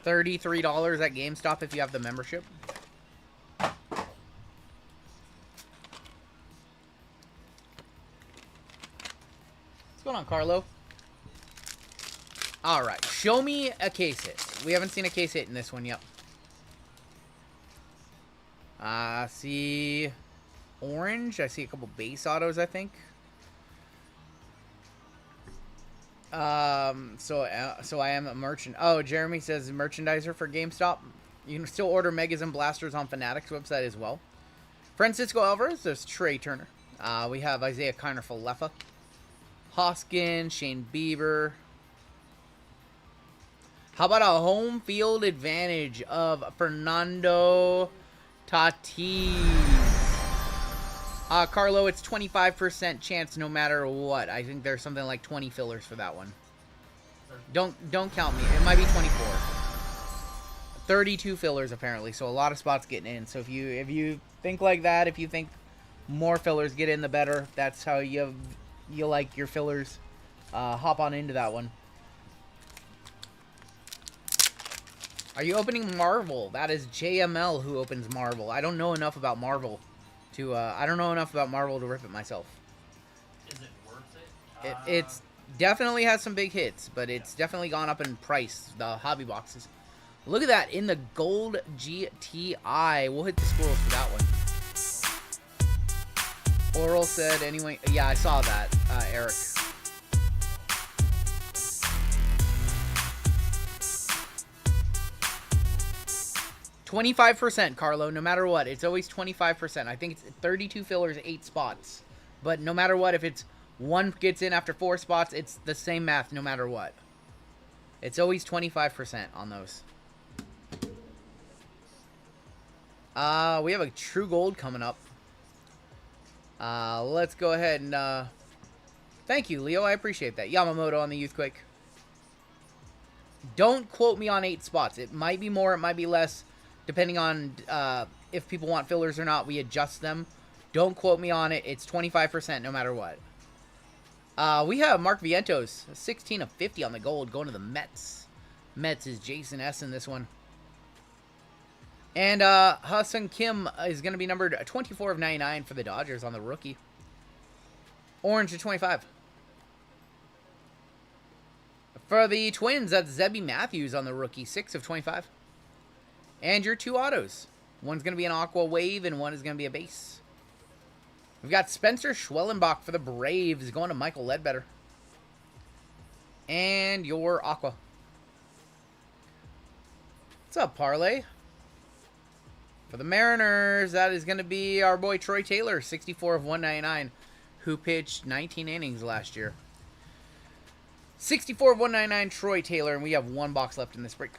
$33 if you have their membership. $33 at GameStop if you have the membership. What's going on, Carlo? Alright, show me a case hit. We haven't seen a case hit in this one yet. I see orange. I see a couple base autos, I think. So I am a merchant. Oh, Jeremy says merchandiser for GameStop. You can still order Megas and Blasters on Fanatics website as well. Francisco Alvarez. There's Trey Turner. We have Isaiah Kiner Falefa. Hoskins, Shane Bieber. How about a home field advantage of Fernando Tatis? Carlo, it's 25% chance no matter what. I think there's something like 20 fillers for that one. Don't count me. It might be 24. 32 fillers apparently, so a lot of spots getting in. So if you think like that, if you think more fillers get in, the better. That's how you like your fillers. Hop on into that one. Are you opening Marvel? That is JML who opens Marvel. I don't know enough about Marvel to rip it myself. Is it worth it? It's definitely has some big hits, but it's definitely gone up in price, the hobby boxes. Look at that in the gold GTI. We'll hit the squirrels for that one. Oral said anyway. Yeah, I saw that, Eric. 25%, Carlo, no matter what. It's always 25%. I think it's 32 fillers, 8 spots. But no matter what, if it's 1 gets in after 4 spots, it's the same math no matter what. It's always 25% on those. We have a True Gold coming up. Let's go ahead and... Thank you, Leo. I appreciate that. Yamamoto on the Youthquake. Don't quote me on 8 spots. It might be more, it might be less. Depending on if people want fillers or not, we adjust them. Don't quote me on it. It's 25% no matter what. We have Mark Vientos, 16 of 50 on the gold, going to the Mets. Mets is Jason S in this one. And Ha-Seong Kim is going to be numbered 24 of 99 for the Dodgers on the rookie. Orange to 25. For the Twins, that's Zebby Matthews on the rookie, 6 of 25. And your 2 autos. One's going to be an Aqua Wave, and one is going to be a base. We've got Spencer Schwellenbach for the Braves, going to Michael Ledbetter. And your Aqua. What's up, Parlay? For the Mariners, that is going to be our boy Troy Taylor, 64 of 199, who pitched 19 innings last year. 64 of 199, Troy Taylor, and we have 1 box left in this break.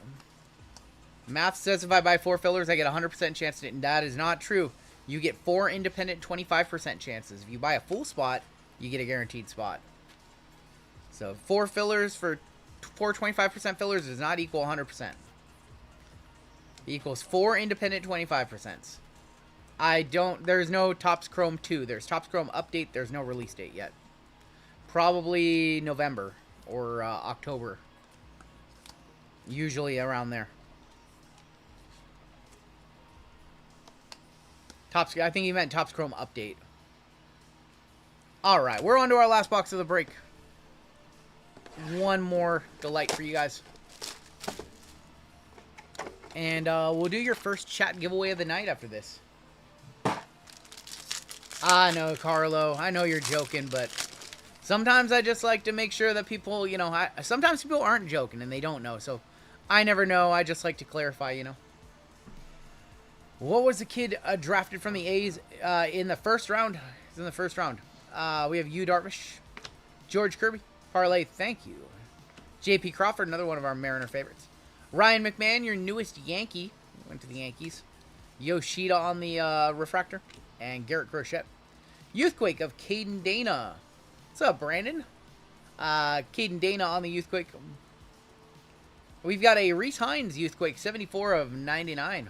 Math says if I buy 4 fillers, I get a 100% chance to, and that is not true. You get 4 independent 25% chances. If you buy a full spot, you get a guaranteed spot. So 4 fillers for 4 25% fillers does not equal 100%. It equals 4 independent 25%. There's no Topps Chrome 2. There's Topps Chrome Update. There's no release date yet. Probably November or October. Usually around there. I think he meant Topps Chrome Update. Alright, we're on to our last box of the break. One more delight for you guys. And we'll do your first chat giveaway of the night after this. I know, Carlo. I know you're joking, but sometimes I just like to make sure that people, you know, sometimes people aren't joking and they don't know. So I never know. I just like to clarify, you know. What was the kid drafted from the A's in the first round? He's in the first round. We have Yu Darvish, George Kirby, Parlay, thank you. J.P. Crawford, another one of our Mariner favorites. Ryan McMahon, your newest Yankee. Went to the Yankees. Yoshida on the refractor. And Garrett Crochet. Youthquake of Caden Dana. What's up, Brandon? Caden Dana on the Youthquake. We've got a Reese Hines Youthquake, 74 of 99.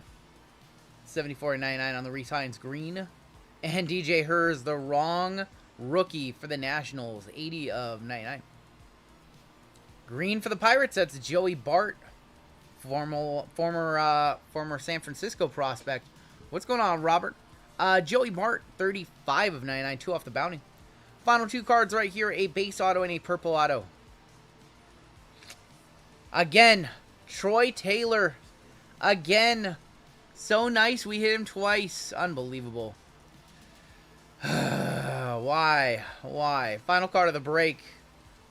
74 of 99 on the Reese Hines green. And DJ Hers, the wrong rookie for the Nationals, 80 of 99. Green for the Pirates, that's Joey Bart. Former San Francisco prospect. What's going on, Robert? Joey Bart, 35 of 99, 2 off the bounty. Final 2 cards right here, a base auto and a purple auto. Again, Troy Taylor. Again. So nice, we hit him twice. Unbelievable. Why? Why? Final card of the break.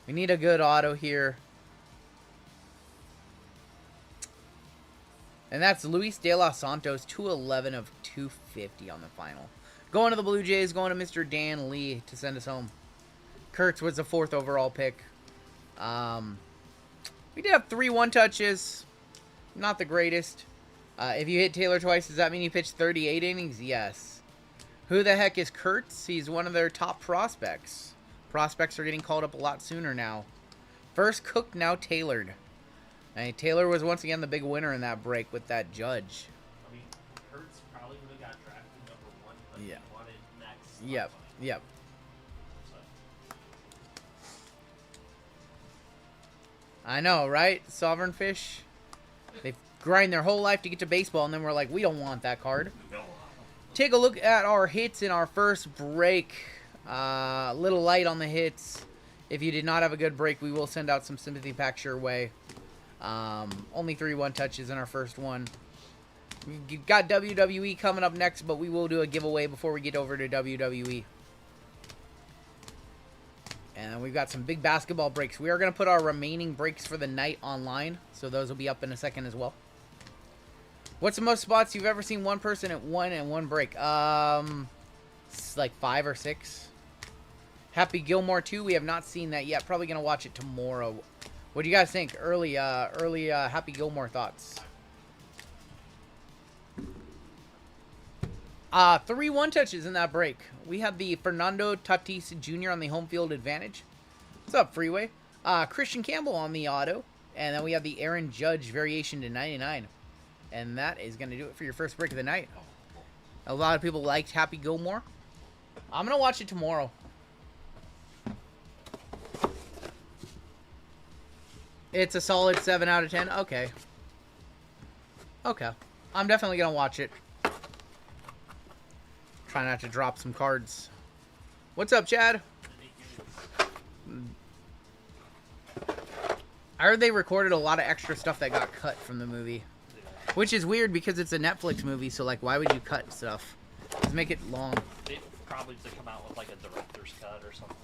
We need a good auto here. And that's Luis De Los Santos, 211 of 250 on the final. Going to the Blue Jays, going to Mr. Dan Lee to send us home. Kurtz was the 4th overall pick. We did have 3 one-touches. Not the greatest. If you hit Taylor twice, does that mean you pitched 38 innings? Yes. Who the heck is Kurtz? He's one of their top prospects. Prospects are getting called up a lot sooner now. First cooked, now tailored. And Taylor was once again the big winner in that break with that Judge. I mean, Kurtz probably would have got drafted #1, but Yeah. he wanted next. Yep, yep. So, I know, right? Sovereign Fish. They grind their whole life to get to baseball, and then we're like, we don't want that card. Take a look at our hits in our first break. Little light on the hits. If you did not have a good break, we will send out some sympathy packs your way. Only 3 one-touches in our first one. We've got WWE coming up next, but we will do a giveaway before we get over to WWE. And we've got some big basketball breaks. We are going to put our remaining breaks for the night online, so those will be up in a second as well. What's the most spots you've ever seen one person at one break? It's like 5 or 6. Happy Gilmore 2, we have not seen that yet. Probably going to watch it tomorrow. What do you guys think? Early Happy Gilmore thoughts. 3 one-touches in that break. We have the Fernando Tatis Jr. on the home field advantage. What's up, Freeway? Christian Campbell on the auto. And then we have the Aaron Judge variation to 99. And that is going to do it for your first break of the night. A lot of people liked Happy Gilmore. I'm going to watch it tomorrow. It's a solid 7 out of 10. Okay. Okay. I'm definitely gonna watch it. Try not to drop some cards. What's up, Chad? I heard they recorded a lot of extra stuff that got cut from the movie. Which is weird because it's a Netflix movie, so like why would you cut stuff? Just make it long. They probably to come out with like a director's cut or something.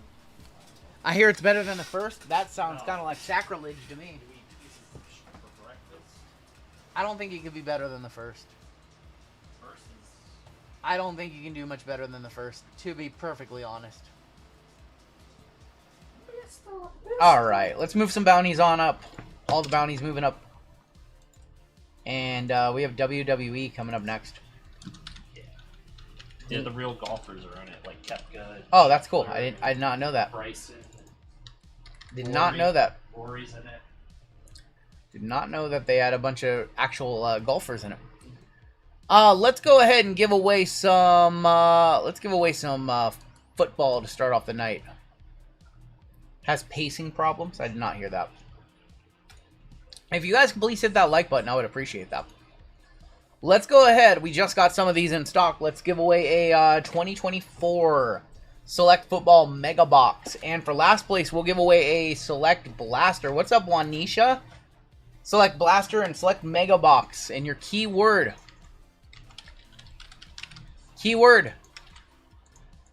I hear it's better than the first. That sounds kind of like sacrilege to me. Do we eat some fish for breakfast? I don't think it could be better than the first. First is I don't think you can do much better than the first, to be perfectly honest. Alright, let's move some bounties on up. All the bounties moving up. And we have WWE coming up next. yeah, the real golfers are in it, like Koepka. Oh, that's cool. I did not know that. Bryson. Did not know that. Rory's in it. Did not know that they had a bunch of actual golfers in it. Let's go ahead and give away some. Let's give away some football to start off the night. Has pacing problems. I did not hear that. If you guys can please hit that like button, I would appreciate that. Let's go ahead. We just got some of these in stock. Let's give away a 2024 Select Football Mega Box. And for last place, we'll give away a Select Blaster. What's up, Juanisha? Select Blaster and Select Mega Box. And your keyword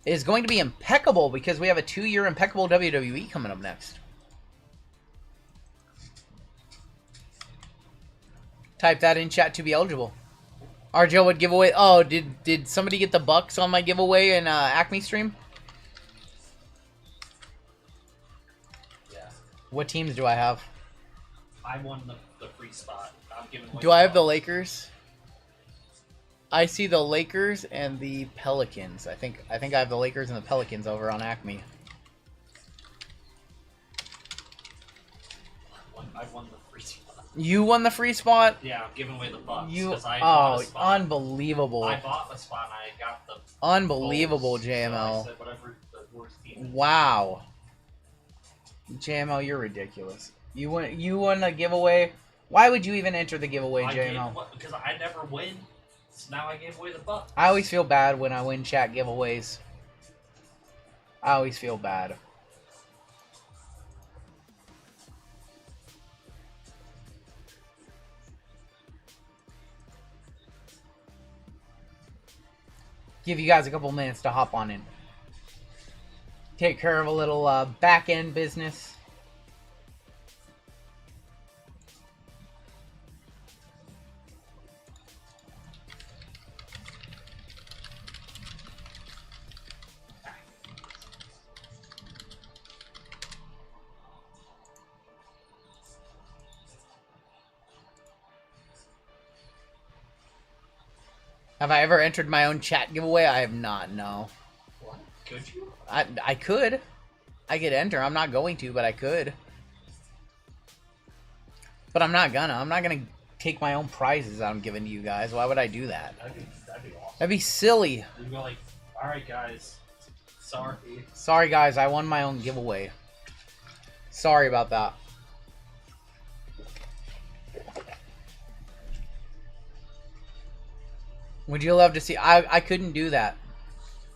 is going to be Impeccable because we have a 2-year Impeccable WWE coming up next. Type that in chat to be eligible. RGL would give away. Oh, did somebody get the bucks on my giveaway in Acme stream? Yeah. What teams do I have? I won the free spot. I'm giving away. Do I have the Lakers? I see the Lakers and the Pelicans. I think I have the Lakers and the Pelicans over on Acme. I won the free spot. You won the free spot? Yeah, I'm giving away the bucks. You I bought a spot. Unbelievable. I bought a spot and I got the Unbelievable, Bulls, JML. So I said whatever the worst team is. Wow. JML, you're ridiculous. You won a giveaway? Why would you even enter the giveaway, JML? Because I never win. So now I gave away the bucks. I always feel bad when I win chat giveaways. I always feel bad. Give you guys a couple minutes to hop on in. Take care of a little back-end business. Have I ever entered my own chat giveaway? I have not, no. What? Could you? I could. I could enter. I'm not going to, but I could. But I'm not gonna. I'm not gonna take my own prizes I'm giving to you guys. Why would I do that? That'd be awesome. That'd be silly. You'd go like, alright guys, sorry. Sorry, guys. I won my own giveaway. Sorry about that. Would you love to see? I couldn't do that.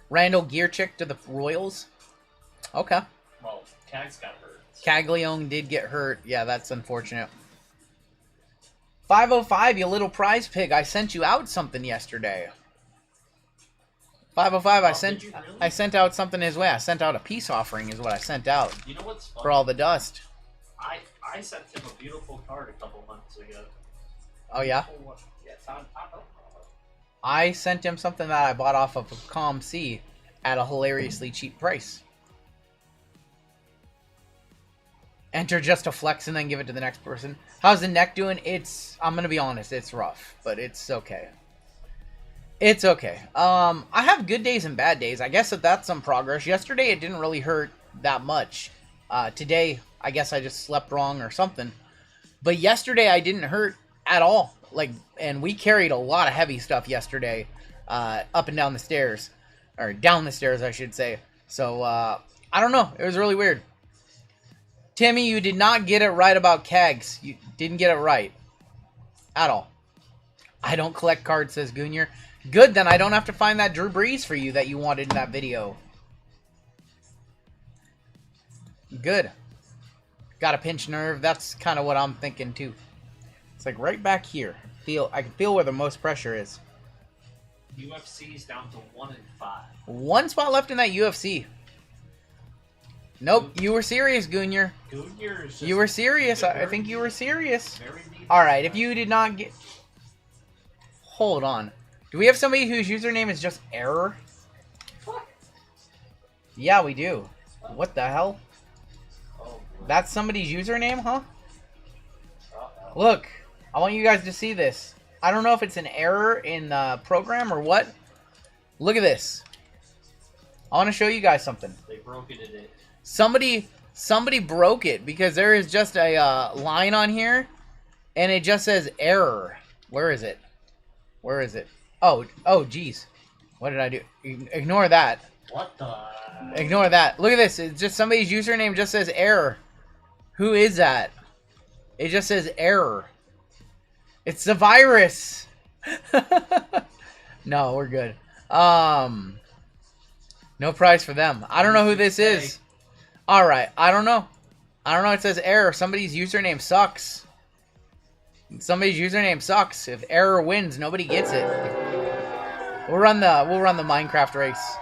Randall Gearchick to the Royals? Okay. Well, Cag's got hurt. So. Caglione did get hurt. Yeah, that's unfortunate. 505, you little prize pig. I sent you out something yesterday. 505, Did you really? I sent out something his way. I sent out a peace offering is what I sent out. You know what's funny? For all the dust. I sent him a beautiful card a couple months ago. Oh, yeah? Yeah, Todd. I sent him something that I bought off of ComC at a hilariously cheap price. Enter just to flex and then give it to the next person. How's the neck doing? I'm going to be honest, it's rough, but it's okay. It's okay. I have good days and bad days. I guess that's some progress. Yesterday, it didn't really hurt that much. Today, I guess I just slept wrong or something. But yesterday, I didn't hurt at all. And we carried a lot of heavy stuff yesterday, up and down the stairs, or down the stairs, I should say. So, I don't know. It was really weird. Timmy, you did not get it right about Cags. You didn't get it right. At all. I don't collect cards, says Goonier. Good, then I don't have to find that Drew Brees for you that you wanted in that video. Good. Got a pinched nerve. That's kind of what I'm thinking too. It's like right back here. I can feel where the most pressure is. UFC's down to 1 and 5. One spot left in that UFC. Nope, you were serious, Goonier. You were serious. I think you were serious. Alright, if you did not get... Hold on. Do we have somebody whose username is just error? Yeah, we do. What the hell? That's somebody's username, huh? Look, I want you guys to see this. I don't know if it's an error in the program or what. Look at this. I want to show you guys something. They broke it in it. Somebody broke it because there is just a line on here, and it just says error. Where is it? Where is it? Oh, geez. What did I do? Ignore that. What the? Ignore that. Look at this. It's just somebody's username just says error. Who is that? It just says error. It's the virus. No, we're good. No prize for them. I don't know who this is. Alright, I don't know. It says error. Somebody's username sucks. Somebody's username sucks. If error wins, nobody gets it. We'll run the Minecraft race.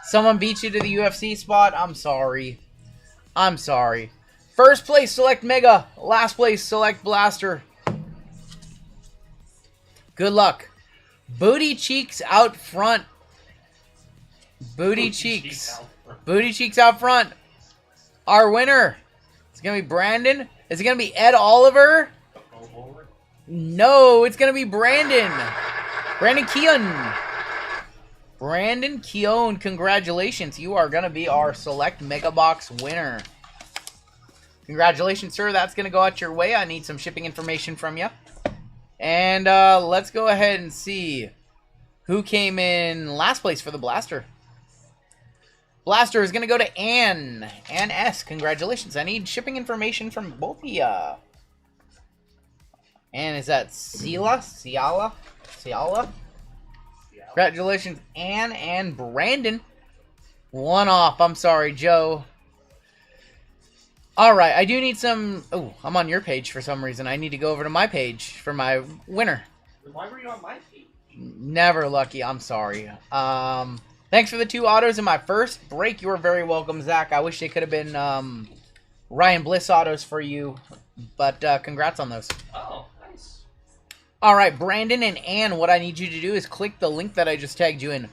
Someone beat you to the UFC spot? I'm sorry. I'm sorry. First place, select Mega. Last place, select Blaster. Good luck. Booty Cheeks out front. Booty Cheeks. Booty Cheeks out front. Our winner. It's going to be Brandon. Is it going to be Ed Oliver? No, it's going to be Brandon. Brandon Keon. Brandon Keown, congratulations. You are going to be our Select Mega Box winner. Congratulations, sir. That's going to go out your way. I need some shipping information from you. And let's go ahead and see who came in last place for the Blaster. Blaster is going to go to Ann. Ann S. Congratulations. I need shipping information from both of ya. And is that Ciala? Congratulations, Ann and Brandon. One off. I'm sorry, Joe. Alright, I do need some... Oh, I'm on your page for some reason. I need to go over to my page for my winner. Why were you on my page? Never lucky. I'm sorry. Thanks for the 2 autos in my first break. You were very welcome, Zach. I wish they could have been Ryan Bliss autos for you. But congrats on those. Oh, nice. Alright, Brandon and Ann, what I need you to do is click the link that I just tagged you in.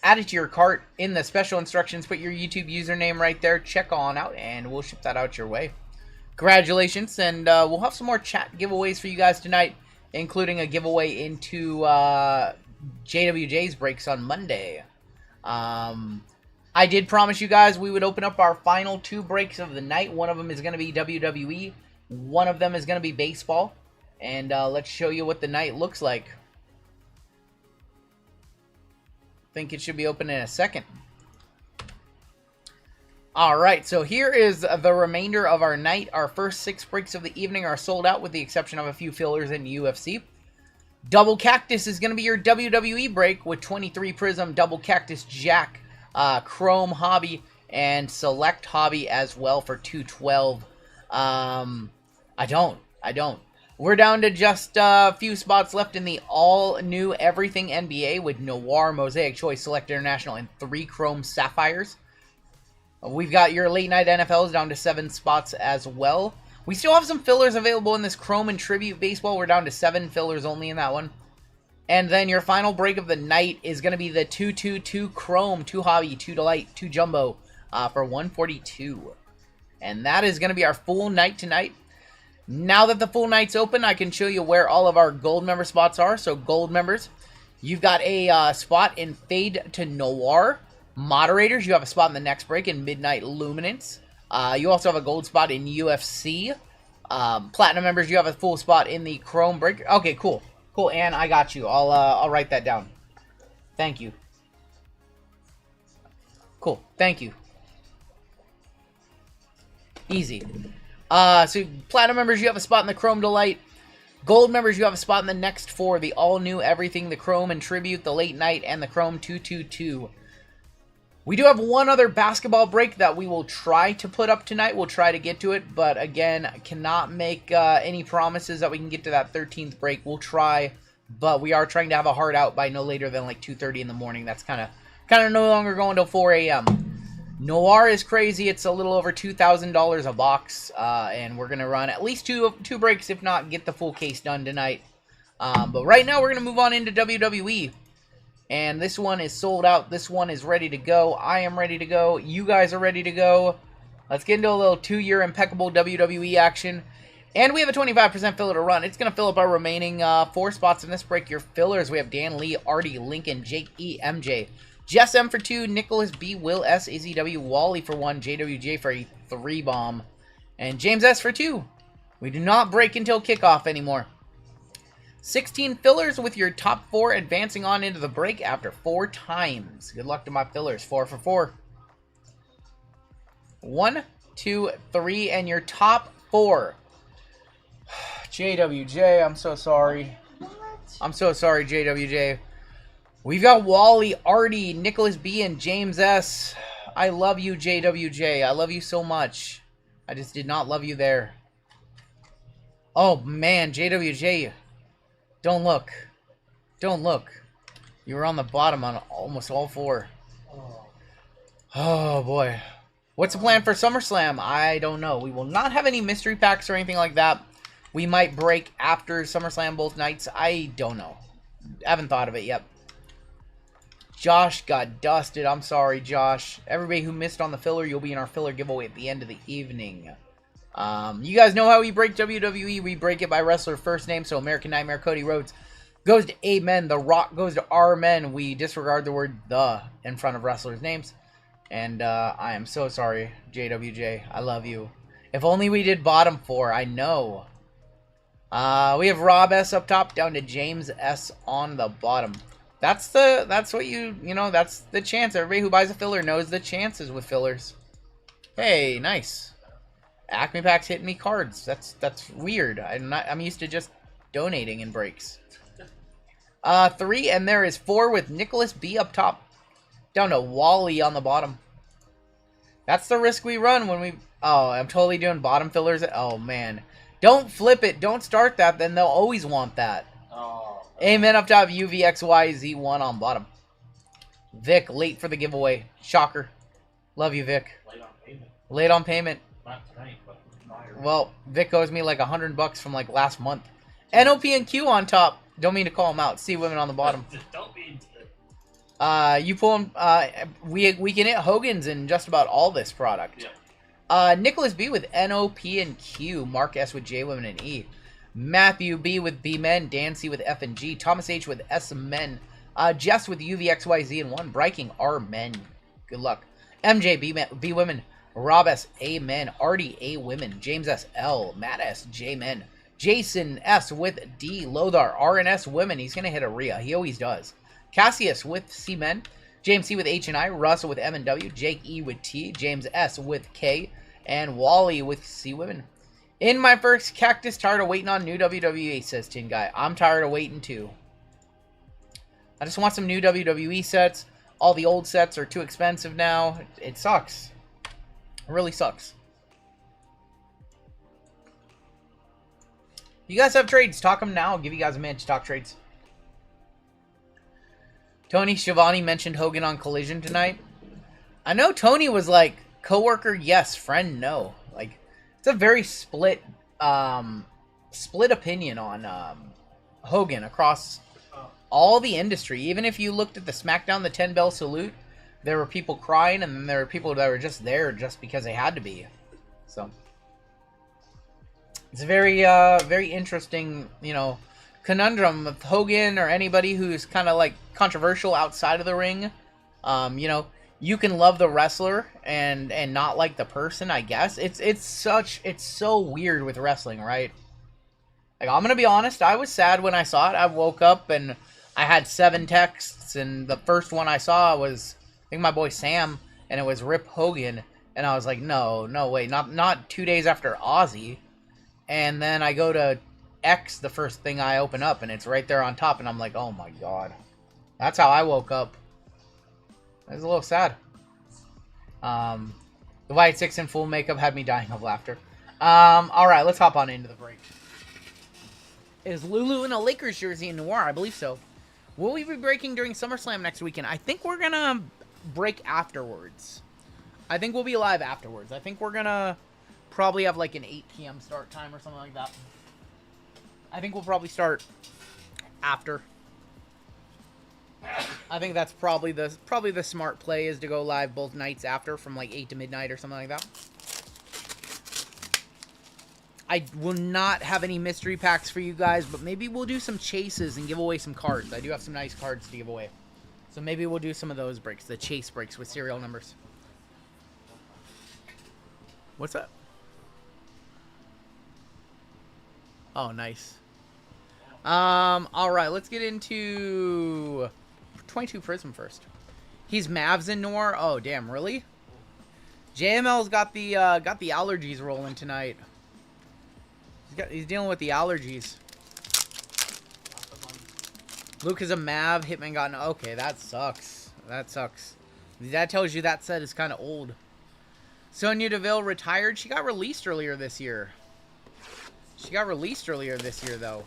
Add it to your cart. In the special instructions, put your YouTube username right there. Check on out, and we'll ship that out your way. Congratulations, and we'll have some more chat giveaways for you guys tonight, including a giveaway into JWJ's breaks on Monday. I did promise you guys we would open up our final 2 breaks of the night. One of them is going to be WWE. One of them is going to be baseball. And let's show you what the night looks like. Think it should be open in a second. Alright, so here is the remainder of our night. Our first 6 breaks of the evening are sold out with the exception of a few fillers in UFC. Double Cactus is going to be your WWE break with 23 Prism, Double Cactus Jack, Chrome Hobby, and Select Hobby as well for 212. I don't. We're down to just a few spots left in the all-new Everything NBA with Noir, Mosaic Choice, Select International, and 3 Chrome Sapphires. We've got your Late Night NFLs down to 7 spots as well. We still have some fillers available in this Chrome and Tribute Baseball. We're down to 7 fillers only in that one. And then your final break of the night is going to be the 222 Chrome, 2 Hobby, 2 Delight, 2 Jumbo for 142. And that is going to be our full night tonight. Now that the full night's open, I can show you where all of our gold member spots are. So gold members, you've got a spot in Fade to Noir. Moderators, you have a spot in the next break in Midnight Luminance. You also have a gold spot in UFC. Platinum members, you have a full spot in the Chrome break. Okay, cool. Cool, Ann, I got you. I'll write that down. Thank you. Cool, thank you. Easy. So Platinum members, you have a spot in the Chrome Delight. Gold members, you have a spot in the next 4. The all-new everything, the Chrome and Tribute, the Late Night, and the Chrome 222. We do have one other basketball break that we will try to put up tonight. We'll try to get to it, but again, cannot make any promises that we can get to that 13th break. We'll try, but we are trying to have a hard out by no later than like 2:30 in the morning. That's kind of no longer going till 4 a.m. Noir is crazy. It's a little over $2,000 a box, and we're gonna run at least two breaks, if not get the full case done tonight. But right now, we're gonna move on into WWE, and this one is sold out. This one is ready to go. I am ready to go. You guys are ready to go. Let's get into a little 2-year impeccable WWE action. And we have a 25% filler to run. It's going to fill up our remaining 4 spots in this break. Your fillers, we have Dan Lee, Artie, Lincoln, Jake E, MJ, Jess M for 2, Nicholas B, Will S, Izzy W, Wally for 1, JWJ for a 3-bomb, and James S for 2. We do not break until kickoff anymore. 16 fillers with your top 4 advancing on into the break after 4 times. Good luck to my fillers. 4 for 4. 1, 2, 3, and your top 4. JWJ, I'm so sorry. I'm so sorry, JWJ. We've got Wally, Artie, Nicholas B, and James S. I love you, JWJ. I love you so much. I just did not love you there. Oh, man, JWJ. Don't look. Don't look. You were on the bottom on almost all 4. Oh, boy. What's the plan for SummerSlam? I don't know. We will not have any mystery packs or anything like that. We might break after SummerSlam both nights. I don't know. Haven't thought of it yet. Josh got dusted. I'm sorry, Josh. Everybody who missed on the filler, you'll be in our filler giveaway at the end of the evening. You guys know how we break WWE. We break it by wrestler first name. So American Nightmare Cody Rhodes goes to Amen. The Rock goes to Amen. We disregard the word the in front of wrestlers' names. And I am so sorry, JWJ. I love you. If only we did bottom 4. I know. We have Rob S up top down to James S on the bottom. That's what you know, that's the chance. Everybody who buys a filler knows the chances with fillers. Hey, nice. Acme Pack's hitting me cards. That's weird. I'm used to just donating in breaks. 3, and there is 4 with Nicholas B up top. Down to Wally on the bottom. That's the risk we run when we... Oh, I'm totally doing bottom fillers. Oh, man. Don't flip it. Don't start that. Then they'll always want that. Oh. Amen up top. UVXYZ1 on bottom. Vic, late for the giveaway. Shocker. Love you, Vic. Late on payment. Late on payment. Not tonight, but tomorrow. Well, Vic owes me like $100 from like last month. NOP and Q on top. Don't mean to call them out. See women on the bottom. Don't mean to. You pull them. We can hit Hogan's in just about all this product. Yeah. Nicholas B with NOP and Q. Mark S with J Women and E. Matthew B with B Men. Dan C with F and G. Thomas H with S Men. Jess with UVXYZ and 1. Briking R Men. Good luck. MJ B Women. Rob S A Men. Artie A Women. James S L. Matt S J Men. Jason S with D. Lothar RNS Women. He's gonna hit a Rhea. He always does. Cassius with C Men. James C with H and I. Russell with M and W. Jake E with T. James S with K. And Wally with C Women. In my first Cactus, tired of waiting on new WWE, says Tin Guy. I'm tired of waiting too. I just want some new WWE sets. All the old sets are too expensive now. It sucks. It really sucks. You guys have trades. Talk them now. I'll give you guys a minute to talk trades. Tony Schiavone mentioned Hogan on Collision tonight. I know Tony was like, coworker, yes. Friend, no. Like, it's a very split opinion on Hogan across all the industry. Even if you looked at the SmackDown, the 10 Bell Salute, there were people crying, and then there were people that were just there just because they had to be. So, it's a very, very interesting, you know, conundrum of Hogan or anybody who's kind of like controversial outside of the ring. You know, you can love the wrestler and not like the person, I guess. It's so weird with wrestling, right? Like, I'm gonna be honest, I was sad when I saw it. I woke up and I had 7 texts, and the first one I saw was, I think, my boy Sam, and it was Rip Hogan, and I was like, no way, not 2 days after Ozzy. And then I go to X the first thing I open up, and it's right there on top, and I'm like, oh my god. That's how I woke up. It was a little sad. The white 6 in full makeup had me dying of laughter. Alright, let's hop on into the break. Is Lulu in a Lakers jersey in Noir? I believe so. Will we be breaking during SummerSlam next weekend? I think we're gonna break afterwards. I think we'll be live afterwards. I think we're gonna probably have like an 8 p.m. start time or something like that. I think we'll probably start after. I think that's probably the smart play, is to go live both nights after, from like 8 to midnight or something like that. I will not have any mystery packs for you guys, but maybe we'll do some chases and give away some cards. I do have some nice cards to give away. So maybe we'll do some of those breaks, the chase breaks with serial numbers. What's that? Oh, nice. Alright, let's get into 22 Prism first. He's Mavs in Noir. Oh, damn, really? JML's got the allergies rolling tonight. He's dealing with the allergies. Luke is a Mav. Hitman got no. Okay, that sucks. That sucks. That tells you that set is kind of old. Sonya Deville retired. She got released earlier this year. She got released earlier this year, though.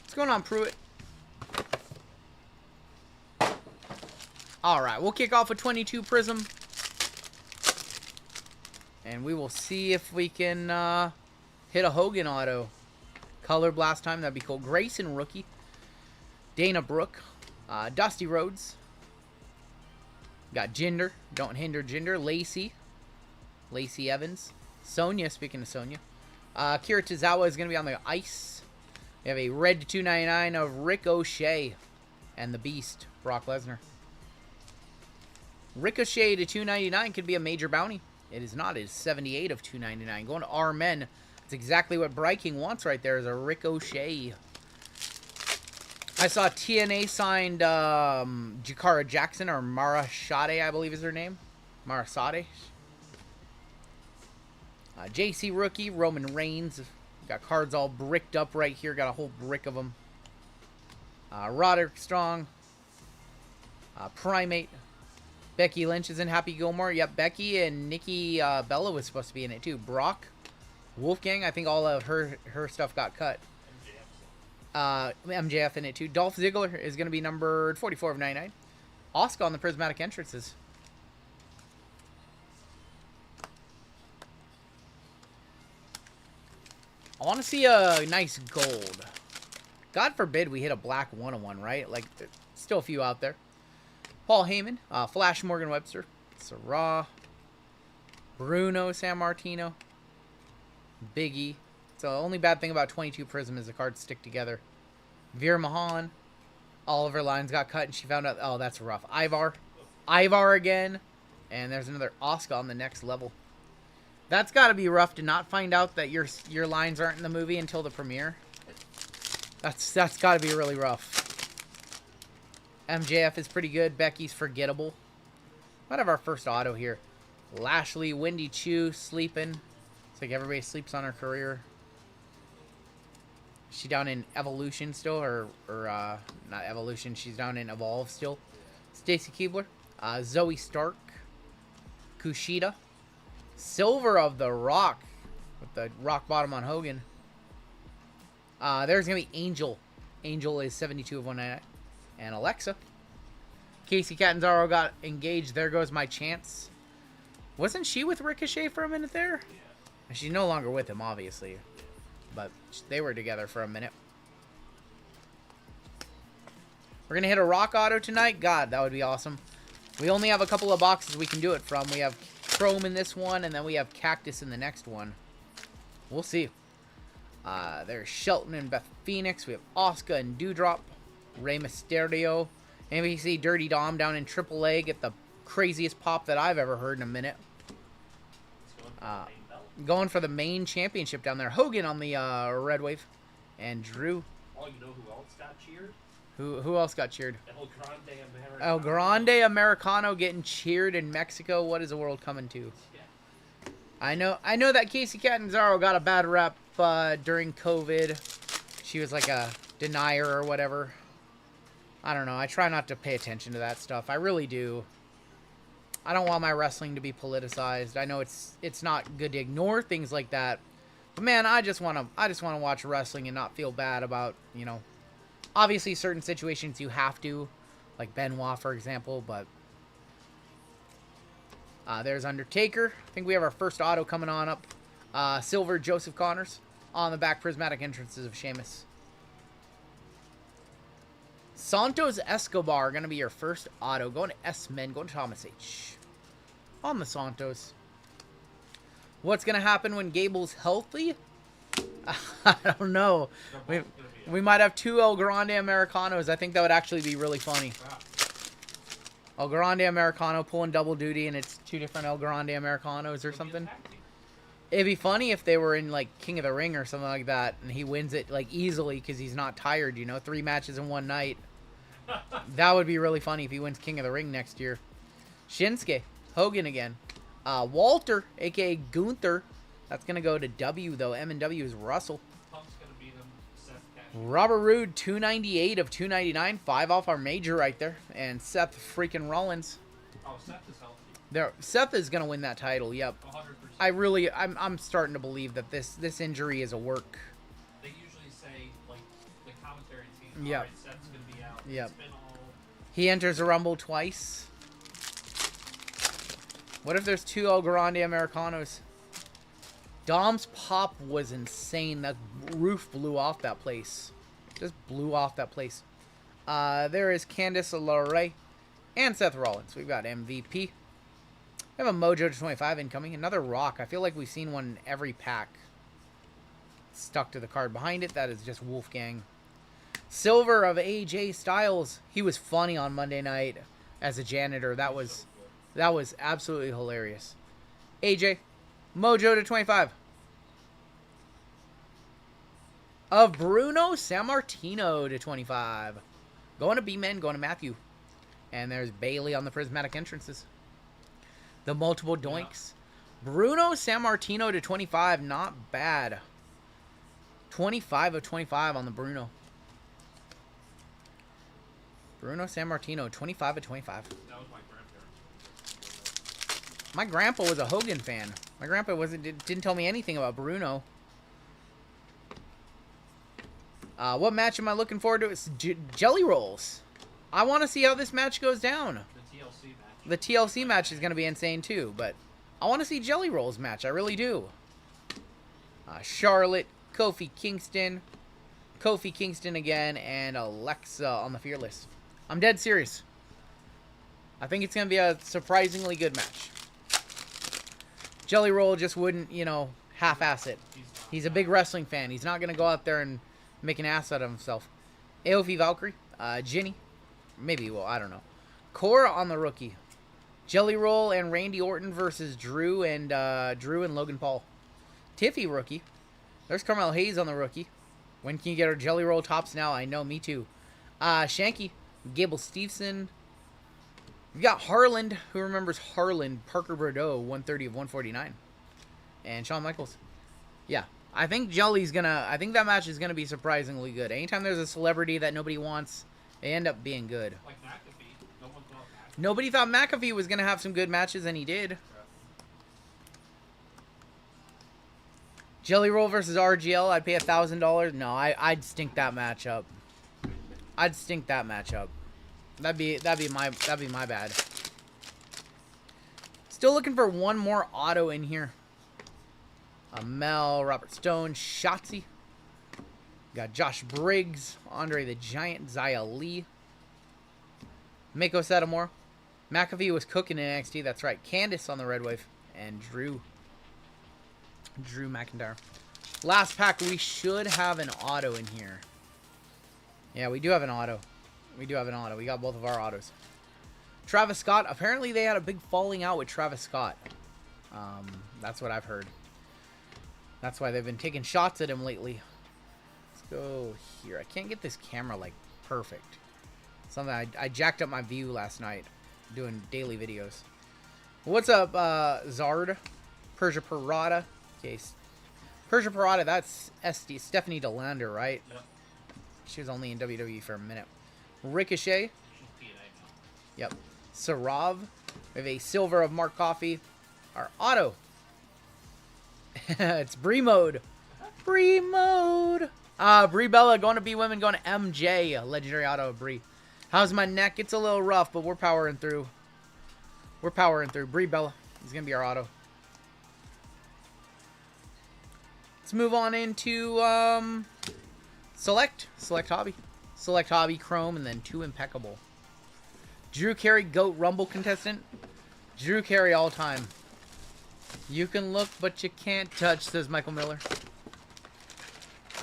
What's going on, Pruitt? Alright, we'll kick off with 22 Prism. And we will see if we can hit a Hogan auto. Color Blast time, that'd be cool. Grayson rookie. Dana Brooke. Dusty Rhodes. Got Jinder. Don't hinder Jinder. Lacey. Lacey Evans. Sonya, speaking of Sonya. Kira Tozawa is going to be on the ice. We have a red to 299 of Ricochet. And the Beast, Brock Lesnar. Ricochet to 299 could be a major bounty. It is not. It is 78 of 299. Going to R Men. That's exactly what Bright King wants right there, is a Ricochet. I saw TNA signed Jakara Jackson, or Mara Shade, I believe is her name. Mara Sade. JC rookie, Roman Reigns. Got cards all bricked up right here. Got a whole brick of them. Roderick Strong. Primate. Becky Lynch is in Happy Gilmore. Yep, Becky and Nikki Bella was supposed to be in it too. Brock. Wolfgang, I think all of her stuff got cut. MJF in it too. Dolph Ziggler is going to be numbered 44 of 99. Oscar on the prismatic entrances. I want to see a nice gold. God forbid we hit a black 101, right? Like, there's still a few out there. Paul Heyman, Flash Morgan Webster, Sarah, Bruno Sammartino, Biggie. So the only bad thing about 22 Prism is the cards stick together. Veer Mahan, all of her lines got cut and she found out, oh, that's rough. Ivar again, and there's another Oscar on the next level. That's got to be rough to not find out that your lines aren't in the movie until the premiere. That's got to be really rough. MJF is pretty good. Becky's forgettable. Might have our first auto here. Lashley, Wendy Chu, sleeping. It's like everybody sleeps on her career. Is she down in Evolution still? Or not Evolution. She's down in Evolve still. Stacy Keibler. Zoe Stark. Kushida. Silver of the Rock. With the rock bottom on Hogan. There's going to be Angel. Angel is 72 of 199. And Alexa. Casey Catanzaro got engaged. There goes my chance. Wasn't she with Ricochet for a minute there? Yeah. She's no longer with him, obviously. But they were together for a minute. We're going to hit a rock auto tonight. God, that would be awesome. We only have a couple of boxes we can do it from. We have Chrome in this one, and then we have Cactus in the next one. We'll see. There's Shelton and Beth Phoenix. We have Oscar and Dewdrop. Rey Mysterio. NBC Dirty Dom down in AAA. Get the craziest pop that I've ever heard in a minute. Going for the main championship down there. Hogan on the Red Wave. And Drew. Oh, you know who else got cheered? Who else got cheered? El Grande Americano. El Grande Americano getting cheered in Mexico. What is the world coming to? Yeah. I know that Casey Catanzaro got a bad rep during COVID. She was like a denier or whatever. I don't know. I try not to pay attention to that stuff. I really do. I don't want my wrestling to be politicized. I know it's not good to ignore things like that. But man, I just want to watch wrestling and not feel bad about, you know, obviously certain situations you have to, like Benoit for example, but there's Undertaker. I think we have our first auto coming on up. Silver Joseph Connors on the back prismatic entrances of Sheamus. Santos Escobar going to be your first auto. Going to S-Men. Going to Thomas H. On the Santos. What's going to happen when Gable's healthy? I don't know. We might have 2 El Grande Americanos. I think that would actually be really funny. El Grande Americano pulling double duty and it's 2 different El Grande Americanos or something. It'd be funny if they were in like King of the Ring or something like that and he wins it like easily because he's not tired, you know, 3 matches in one night. That would be really funny if he wins King of the Ring next year. Shinsuke, Hogan again. Walter, a.k.a. Gunther. That's going to go to W, though. M and W is Russell. Punk's gonna beat him. Seth Cash. Robert Roode, 298 of 299. 5 off our major right there. And Seth freaking Rollins. Oh, Seth is healthy. Seth is going to win that title, yep. 100%. I'm starting to believe that this injury is a work. They usually say, like, the commentary team, Yep. alright, Seth's gonna be out. Yep. It's been all... He enters the Rumble twice. What if there's 2 El Grande Americanos? Dom's pop was insane. That roof blew off that place. Just blew off that place. There is Candice LeRae and Seth Rollins. We've got MVP. We have a Mojo to 25 incoming. Another Rock. I feel like we've seen one in every pack. Stuck to the card behind it. That is just Wolfgang. Silver of AJ Styles. He was funny on Monday night as a janitor. That was absolutely hilarious. AJ, Mojo to 25. Of Bruno Sammartino to 25. Going to B-Men, going to Matthew. And there's Bailey on the prismatic entrances. The multiple doinks. Yeah. Bruno Sammartino to 25, not bad. 25 of 25 on the Bruno. Bruno Sammartino, 25 of 25. That was my grandparents. My grandpa was a Hogan fan. My grandpa didn't tell me anything about Bruno. What match am I looking forward to? It's Jelly Rolls. I want to see how this match goes down. The TLC match. The TLC match is going to be insane too, but I want to see Jelly Rolls match. I really do. Charlotte, Kofi Kingston again, and Alexa on the Fearless. I'm dead serious. I think it's going to be a surprisingly good match. Jelly Roll just wouldn't, you know, half-ass it. He's a big wrestling fan. He's not going to go out there and make an ass out of himself. AOV Valkyrie, Ginny, maybe, well, I don't know. Cora on the rookie. Jelly Roll and Randy Orton versus Drew and Logan Paul. Tiffy rookie. There's Carmel Hayes on the rookie. When can you get our Jelly Roll tops now? I know, me too. Shanky, Gable Steveson. We got Harland. Who remembers Harland? Parker Bordeaux, 130 of 149. And Shawn Michaels. Yeah. I think that match is gonna be surprisingly good. Anytime there's a celebrity that nobody wants, they end up being good. Like McAfee. No one thought McAfee. Nobody thought McAfee was gonna have some good matches, and he did. Yeah. Jelly Roll versus RGL. I'd pay $1,000. No, I'd stink that matchup. That'd be my bad. Still looking for one more auto in here. Mel, Robert Stone, Shotzi. Got Josh Briggs, Andre the Giant, Zia Lee. Mako Satomura. McAfee was cooking in NXT, that's right. Candice on the Red Wave. And Drew McIntyre. Last pack, we should have an auto in here. Yeah, we do have an auto. We got both of our autos. Travis Scott. Apparently they had a big falling out with Travis Scott. That's what I've heard. That's why they've been taking shots at him lately. Let's go here. I can't get this camera, like, perfect. Something I jacked up my view last night doing daily videos. What's up, Zard? Persia Parada. Okay. Persia Parada, that's Stephanie DeLander, right? Yep. She was only in WWE for a minute. Ricochet. She's PNA now. Yep. Sarav. We have a silver of Mark Coffey. Our auto. It's Brie Mode. Brie Mode. Brie Bella going to be women, going to MJ. Legendary auto of Brie. How's my neck? It's a little rough, but we're powering through. We're powering through. Brie Bella is going to be our auto. Let's move on into Select Hobby. Select Hobby Chrome, and then 2 Impeccable. Drew Carey, GOAT Rumble contestant. Drew Carey all time. You can look, but you can't touch, says Michael Miller.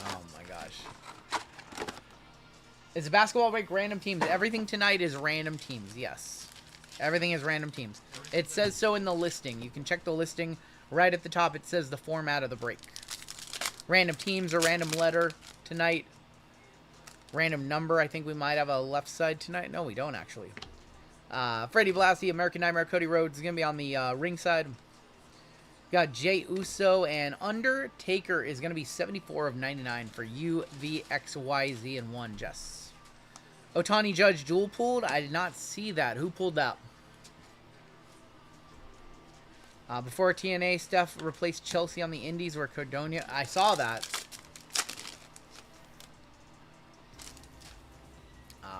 Oh my gosh. It's a basketball break, random teams. Everything tonight is random teams, yes. Everything is random teams. It says so in the listing. You can check the listing right at the top. It says the format of the break. Random teams or random letter tonight. Random number. I think we might have a left side tonight. No, we don't actually. Freddie Blassie, American Nightmare, Cody Rhodes is going to be on the ring side. Got Jey Uso, and Undertaker is going to be 74 of 99 for UVXYZ and 1, Jess. Otani Judge dual pulled. I did not see that. Who pulled that? Before TNA, Steph replaced Chelsea on the Indies where Cordonia. I saw that.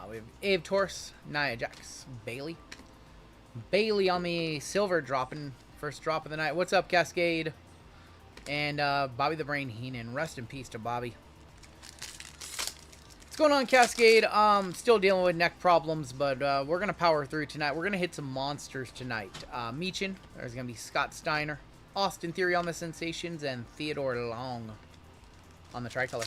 We have Abe Torse, Nia Jax, Bailey. Bailey on the silver dropping. First drop of the night. What's up, Cascade? And Bobby the Brain Heenan. Rest in peace to Bobby. What's going on, Cascade? Still dealing with neck problems, but we're going to power through tonight. We're going to hit some monsters tonight. Meechin. There's going to be Scott Steiner. Austin Theory on the Sensations. And Theodore Long on the tricolor.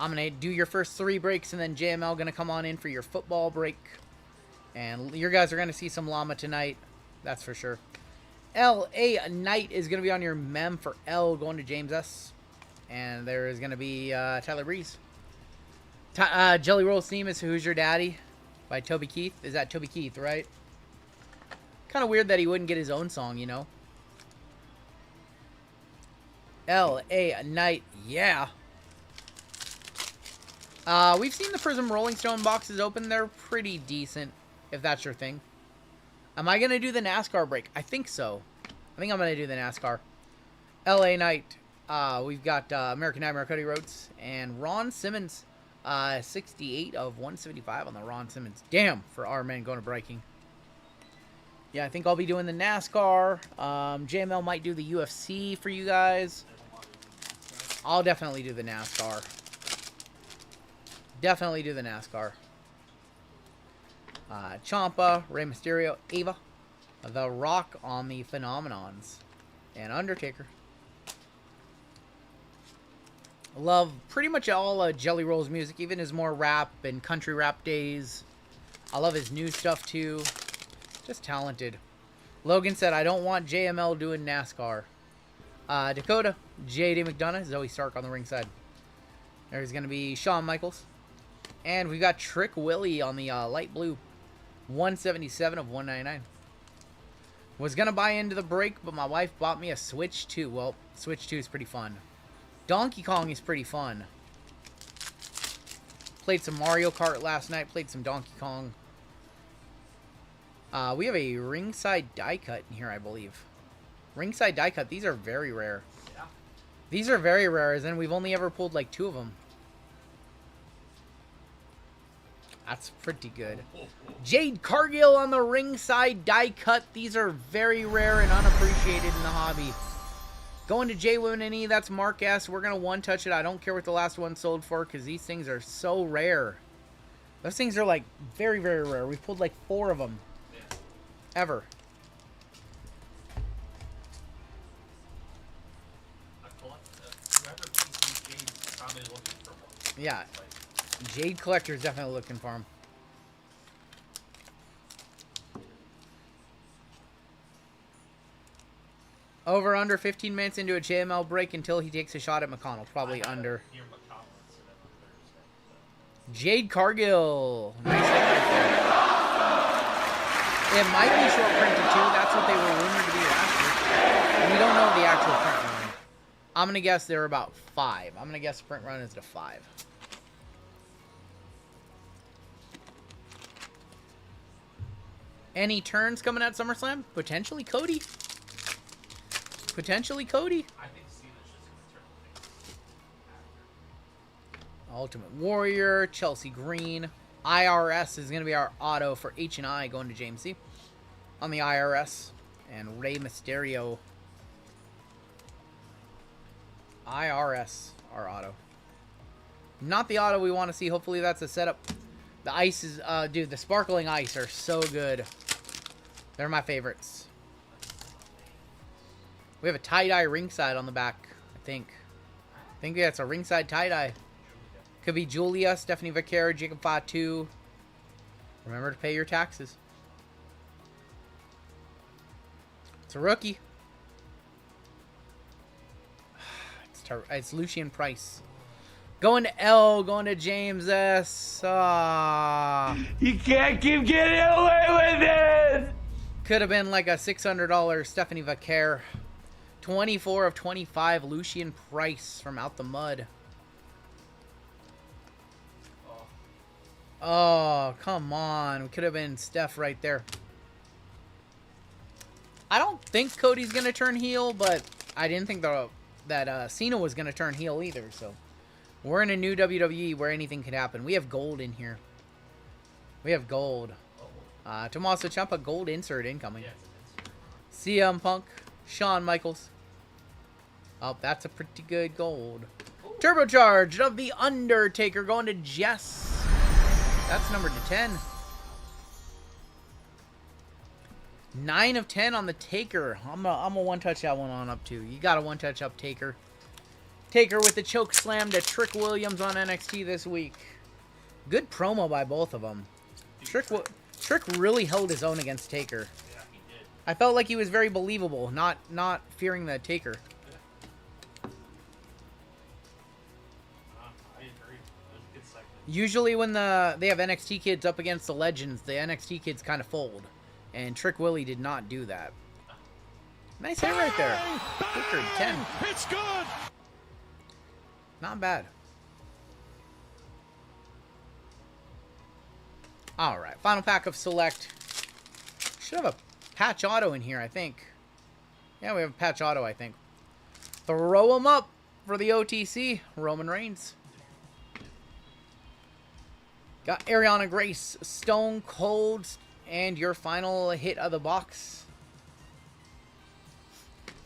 I'm going to do your first 3 breaks, and then JML going to come on in for your football break. And your guys are going to see some llama tonight. That's for sure. L.A. Knight is going to be on your mem for L, going to James S. And there is going to be Tyler Breeze. Jelly Roll Steam is Who's Your Daddy by Toby Keith. Is that Toby Keith, right? Kind of weird that he wouldn't get his own song, you know. L.A. Knight, yeah. We've seen the Prism Rolling Stone boxes open. They're pretty decent, if that's your thing. Am I going to do the NASCAR break? I think so. I think I'm going to do the NASCAR. L.A. Knight. We've got American Nightmare, Cody Rhodes, and Ron Simmons. 68 of 175 on the Ron Simmons. Damn, for our men going to breaking. Yeah, I think I'll be doing the NASCAR. JML might do the UFC for you guys. I'll definitely do the NASCAR. Definitely do the NASCAR. Ciampa, Rey Mysterio, Ava, The Rock on the Phenomenons, and Undertaker. Love pretty much all Jelly Roll's music, even his more rap and country rap days. I love his new stuff too. Just talented. Logan said, I don't want JML doing NASCAR. Dakota, J.D. McDonough, Zoe Stark on the ringside. There's going to be Shawn Michaels. And we've got Trick Willie on the light blue. 177 of 199. Was going to buy into the break, but my wife bought me a Switch 2. Well, Switch 2 is pretty fun. Donkey Kong is pretty fun. Played some Mario Kart last night. Played some Donkey Kong. We have a ringside die cut in here, I believe. Ringside die cut. These are very rare. Yeah. These are very rare, and we've only ever pulled like 2 of them. That's pretty good. Jade Cargill on the ringside die cut. These are very rare and unappreciated in the hobby. Going to J Women and E, that's Mark S. We're going to one-touch it. I don't care what the last one sold for because these things are so rare. Those things are like very, very rare. We've pulled like 4 of them. Yeah. Ever. Whoever keeps these games is probably looking for one. Yeah. Jade Collector is definitely looking for them. Over under 15 minutes into a JML break until he takes a shot at McConnell. Probably under. Here McConnell instead of Thursday. Jade Cargill. Nice hit right there. It might be short printed too. That's what they were rumored to be last year. We don't know the actual print run. I'm gonna guess they're about 5. I'm gonna guess print run is to 5. Any turns coming at SummerSlam? Potentially Cody. Potentially Cody. I think Cena's just gonna turn things after. Ultimate Warrior, Chelsea Green. IRS is going to be our auto for H&I going to James C. On the IRS. And Rey Mysterio. IRS, our auto. Not the auto we want to see. Hopefully that's a setup. The ice is, dude, the sparkling ice are so good. They're my favorites. We have a tie-dye ringside on the back, I think. I think that's a ringside tie-dye. Could be Julia, Stephanie Vaquera, Jacob Fatu. Remember to pay your taxes. It's a rookie. It's Lucian Price. Going to L, going to James S. You can't keep getting away with it! Could have been like a $600 Stephanie Vaquer. 24 of 25, Lucian Price from Out the Mud. Oh, come on. We could have been Steph right there. I don't think Cody's going to turn heel, but I didn't think that Cena was going to turn heel either. So we're in a new WWE where anything could happen. We have gold in here. We have gold. Tommaso Ciampa, gold insert incoming. CM Punk, Shawn Michaels. Oh, that's a pretty good gold. Turbocharged of The Undertaker going to Jess. That's numbered to 10. 9 of 10 on the Taker. I'm a one-touch that one on up too. You got a one-touch up Taker. Taker with the choke slam to Trick Williams on NXT this week. Good promo by both of them. Trick really held his own against Taker. Yeah, he did. I felt like he was very believable, not fearing the Taker. I agree. That was a good segment. Usually when they have NXT kids up against the Legends, the NXT kids kind of fold. And Trick Willie did not do that. Nice hit right there. Taker, 10. It's good. Not bad. Alright, final pack of Select. Should have a patch auto in here, I think. Yeah, we have a patch auto, I think. Throw him up for the OTC. Roman Reigns. Got Ariana Grace, Stone Cold, and your final hit of the box.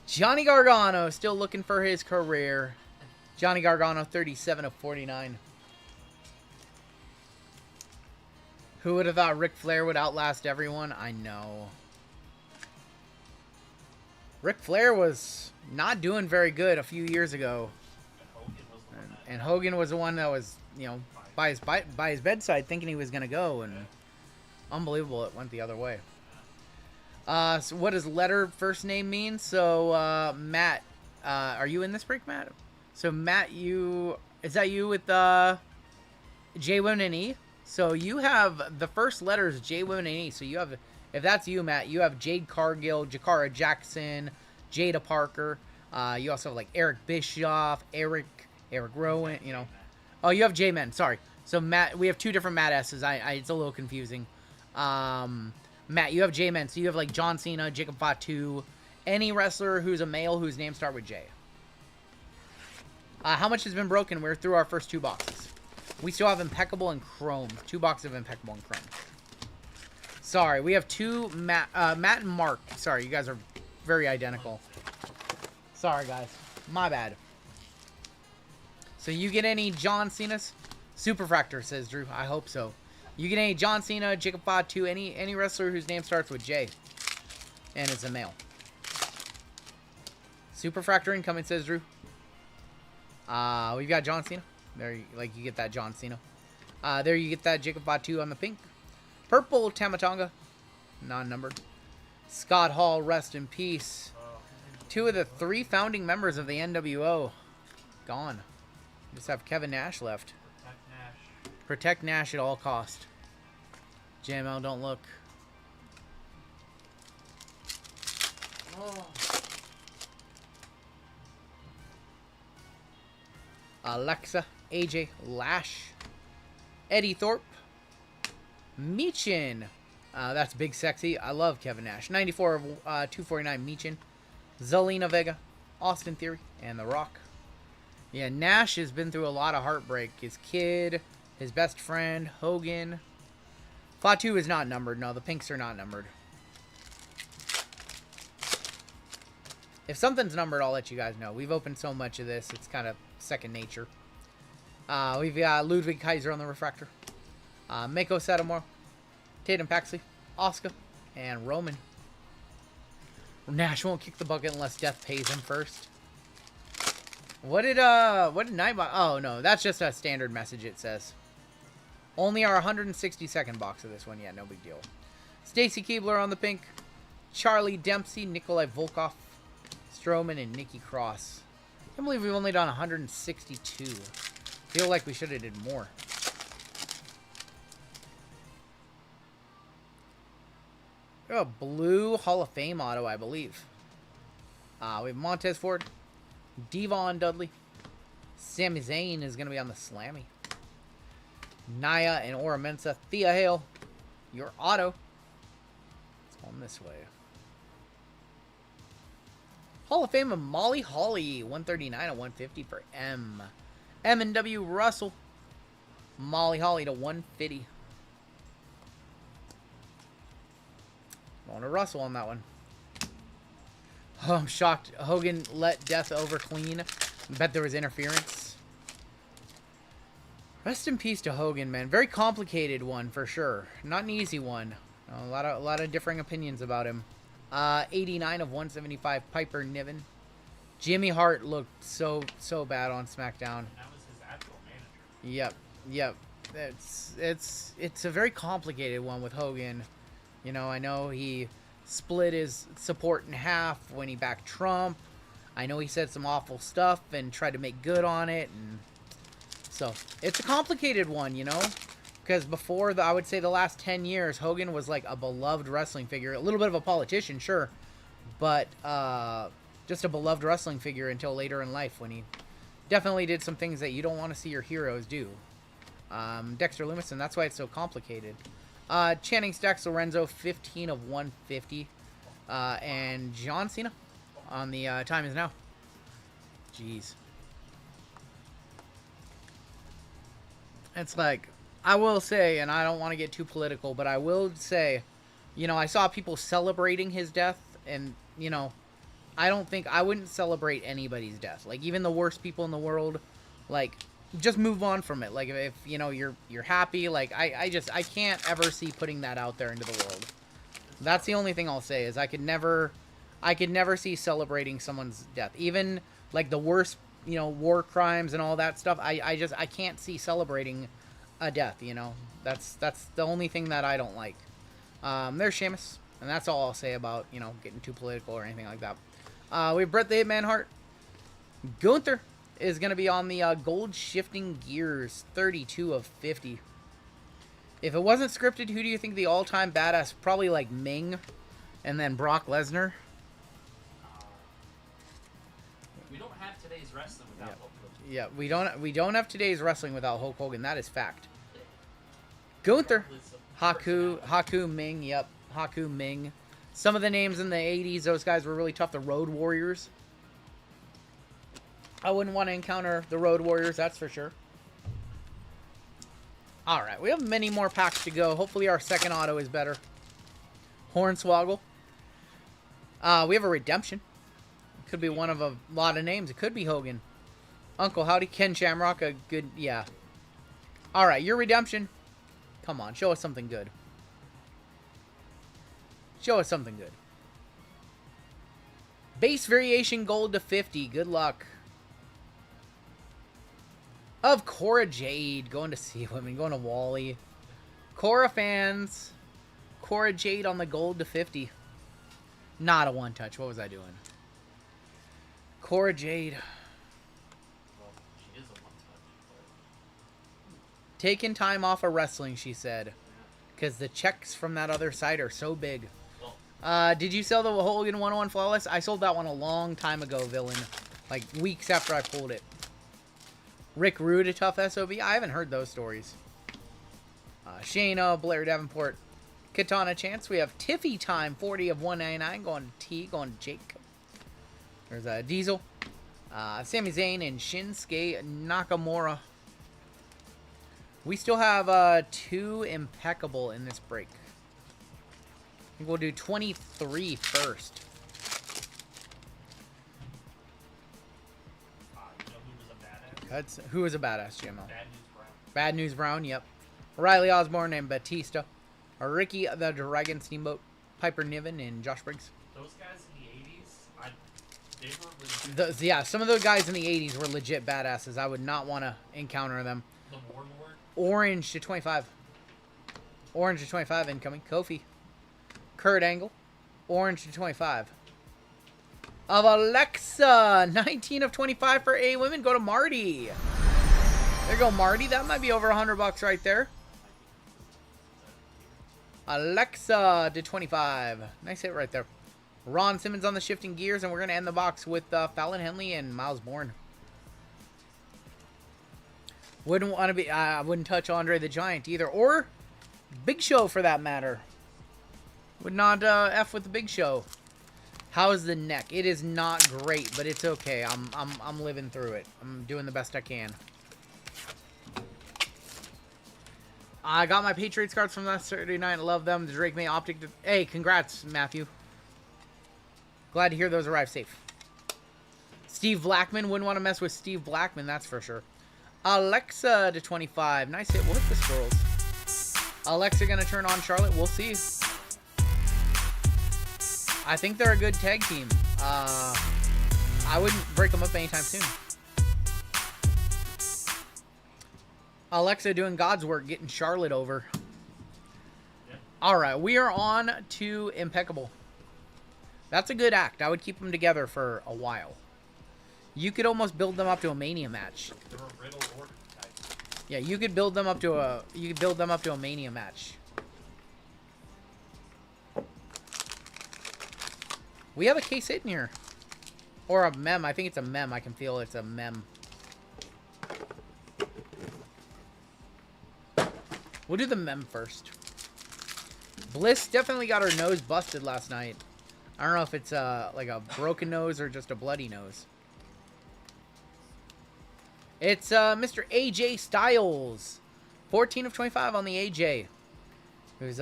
Johnny Gargano, still looking for his career. Johnny Gargano, 37 of 49. Who would have thought Ric Flair would outlast everyone? I know. Ric Flair was not doing very good a few years ago. And Hogan was the one that was, you know, by his bedside thinking he was going to go. And unbelievable, it went the other way. So what does letter first name mean? So, Matt, are you in this break, Matt? So, Matt, is that you with J, Women, and E? So, you have the first letters J, Women, and E. So, you have, if that's you, Matt, you have Jade Cargill, Jakara Jackson, Jada Parker. You also have, like, Eric Bischoff, Eric Rowan, you know. Oh, you have J-Men, sorry. So, Matt, we have two different Matt S's. It's a little confusing. Matt, you have J-Men. So, you have, like, John Cena, Jacob Fatu, any wrestler who's a male whose name start with J. How much has been broken? We're through our first 2 boxes. We still have Impeccable and Chrome. 2 boxes of Impeccable and Chrome. Sorry, we have 2 Matt and Mark. Sorry, you guys are very identical. Sorry, guys. My bad. So you get any John Cena's? Superfractor, says Drew. I hope so. You get any John Cena, Jacob Fatu, any wrestler whose name starts with J. And it's a male. Superfractor incoming, says Drew. We've got John Cena. There, you get that John Cena. There you get that Jacob Fatu on the pink. Purple Tamatonga. Non-numbered. Scott Hall, rest in peace. 2 of the 3 founding members of the NWO. Gone. Just have Kevin Nash left. Protect Nash at all cost. JML, don't look. Alexa, AJ Lash, Eddie Thorpe, Meechin. That's big sexy. I love Kevin Nash. 94 of 249 Meechin. Zelina Vega, Austin Theory, and The Rock. Yeah, Nash has been through a lot of heartbreak. His kid, his best friend, Hogan. Fatu is not numbered. No, the pinks are not numbered. If something's numbered, I'll let you guys know. We've opened so much of this, it's kind of second nature. We've got Ludwig Kaiser on the refractor. Mako Satomura, Tatum Paxley, Oscar, and Roman. Nash won't kick the bucket unless Death pays him first. What did Nightbot? Oh no, that's just a standard message. It says only our 162nd box of this one. Yeah, no big deal. Stacy Keebler on the pink. Charlie Dempsey, Nikolai Volkov, Strowman, and Nikki Cross. I can't believe we've only done 162. Feel like we should have did more. A blue Hall of Fame auto, I believe. We have Montez Ford, Devon Dudley, Sami Zayn is going to be on the Slammy. Naya and Ora Mensa, Thea Hale, your auto. It's on this way. Hall of Fame of Molly Holly, 139 to 150 for M. M&W Russell, Molly Holly to 150. Going to Russell on that one. Oh, I'm shocked. Hogan let Death over clean. Bet there was interference. Rest in peace to Hogan, man. Very complicated one for sure. Not an easy one. A lot of differing opinions about him. 89 of 175. Piper Niven. Jimmy Hart looked so bad on SmackDown. That was his actual manager. Yep. It's a very complicated one with Hogan. You know, I know he split his support in half when he backed Trump. I know he said some awful stuff and tried to make good on it, and so it's a complicated one, you know, because before I would say the last 10 years, Hogan was like a beloved wrestling figure, a little bit of a politician, sure, but just a beloved wrestling figure until later in life when he definitely did some things that you don't want to see your heroes do. Dexter Lumis, and that's why it's so complicated. Channing Stacks Lorenzo, 15 of 150. And John Cena on the Time Is Now. Jeez. It's like, I will say, and I don't want to get too political, but I will say, you know, I saw people celebrating his death, and, you know, I wouldn't celebrate anybody's death. Like, even the worst people in the world, like, just move on from it. Like, if you know, you're happy, like, I can't ever see putting that out there into the world. That's the only thing I'll say, is I could never see celebrating someone's death. Even, like, the worst, you know, war crimes and all that stuff, I can't see celebrating a death, you know. That's the only thing that I don't like. There's Sheamus, and that's all I'll say about, you know, getting too political or anything like that. We have Bret the Hitman Hart. Gunther is going to be on the Gold Shifting Gears, 32 of 50. If it wasn't scripted, who do you think the all-time badass? Probably like Ming, and then Brock Lesnar. We don't have today's wrestling without Hulk Hogan. Yeah, we don't have today's wrestling without Hulk Hogan. That is fact. Gunther, Haku Ming. Yep, Haku Ming. Some of the names in the 80s, those guys were really tough. The Road Warriors. I wouldn't want to encounter the Road Warriors, that's for sure. Alright, we have many more packs to go. Hopefully our second auto is better. Hornswoggle. We have a Redemption. It could be one of a lot of names. It could be Hogan. Uncle Howdy. Ken Shamrock. A good, yeah. Alright, your Redemption. Come on, show us something good. Show us something good. Base Variation Gold to 50. Good luck. Of Cora Jade, going to Sea Women, going to Wally. Cora fans, Cora Jade on the Gold to 50. Not a one-touch. What was I doing? Cora Jade. Well, she is a one-touch. Taking time off of wrestling, she said. Because the checks from that other side are so big. Well, Did you sell the Hogan 101 Flawless? I sold that one a long time ago, Villain. Like, weeks after I pulled it. Rick Rude, a tough SOB? I haven't heard those stories. Shayna, Blair Davenport, Katana Chance. We have Tiffy Time, 40 of 199. Going to T, going to Jake. There's Diesel. Sami Zayn and Shinsuke Nakamura. We still have 2 Impeccable in this break. I think we'll do 23 first. Who was a badass, GML? Bad News Brown, yep. Riley Osborne and Batista. Ricky the Dragon Steamboat. Piper Niven and Josh Briggs. Those guys in the 80s, they were legit. Yeah, some of those guys in the 80s were legit badasses. I would not want to encounter them. The Warlord. Orange to 25. Orange to 25 incoming. Kofi. Kurt Angle. Orange to 25. Of Alexa. 19 of 25 for A women. Go to Marty. There you go, Marty. That might be over $100 right there. Alexa to 25. Nice hit right there. Ron Simmons on the shifting gears, and we're going to end the box with Fallon Henley and Miles Bourne. Wouldn't want to be... I wouldn't touch Andre the Giant either. Or Big Show, for that matter. Would not F with the Big Show. How's the neck? It is not great, but it's okay. I'm living through it. I'm doing the best I can. I got my Patriots cards from last Saturday night. I love them. The Drake May Optic... Hey, congrats, Matthew. Glad to hear those arrived safe. Steve Blackman. Wouldn't want to mess with Steve Blackman, that's for sure. Alexa to 25. Nice hit. We'll hit the squirrels. Alexa going to turn on Charlotte. We'll see. I think they're a good tag team. I wouldn't break them up anytime soon. Alexa doing God's work, getting Charlotte over. Yep. Alright, we are on to Impeccable. That's a good act. I would keep them together for a while. You could almost build them up to a Mania match. They're a Riddle Orton type. Yeah, you could build them up to a Mania match. We have a case hit in here. Or a mem. I think it's a mem. I can feel it's a mem. We'll do the mem first. Bliss definitely got her nose busted last night. I don't know if it's like a broken nose or just a bloody nose. It's Mr. AJ Styles. 14 of 25 on the AJ. Who's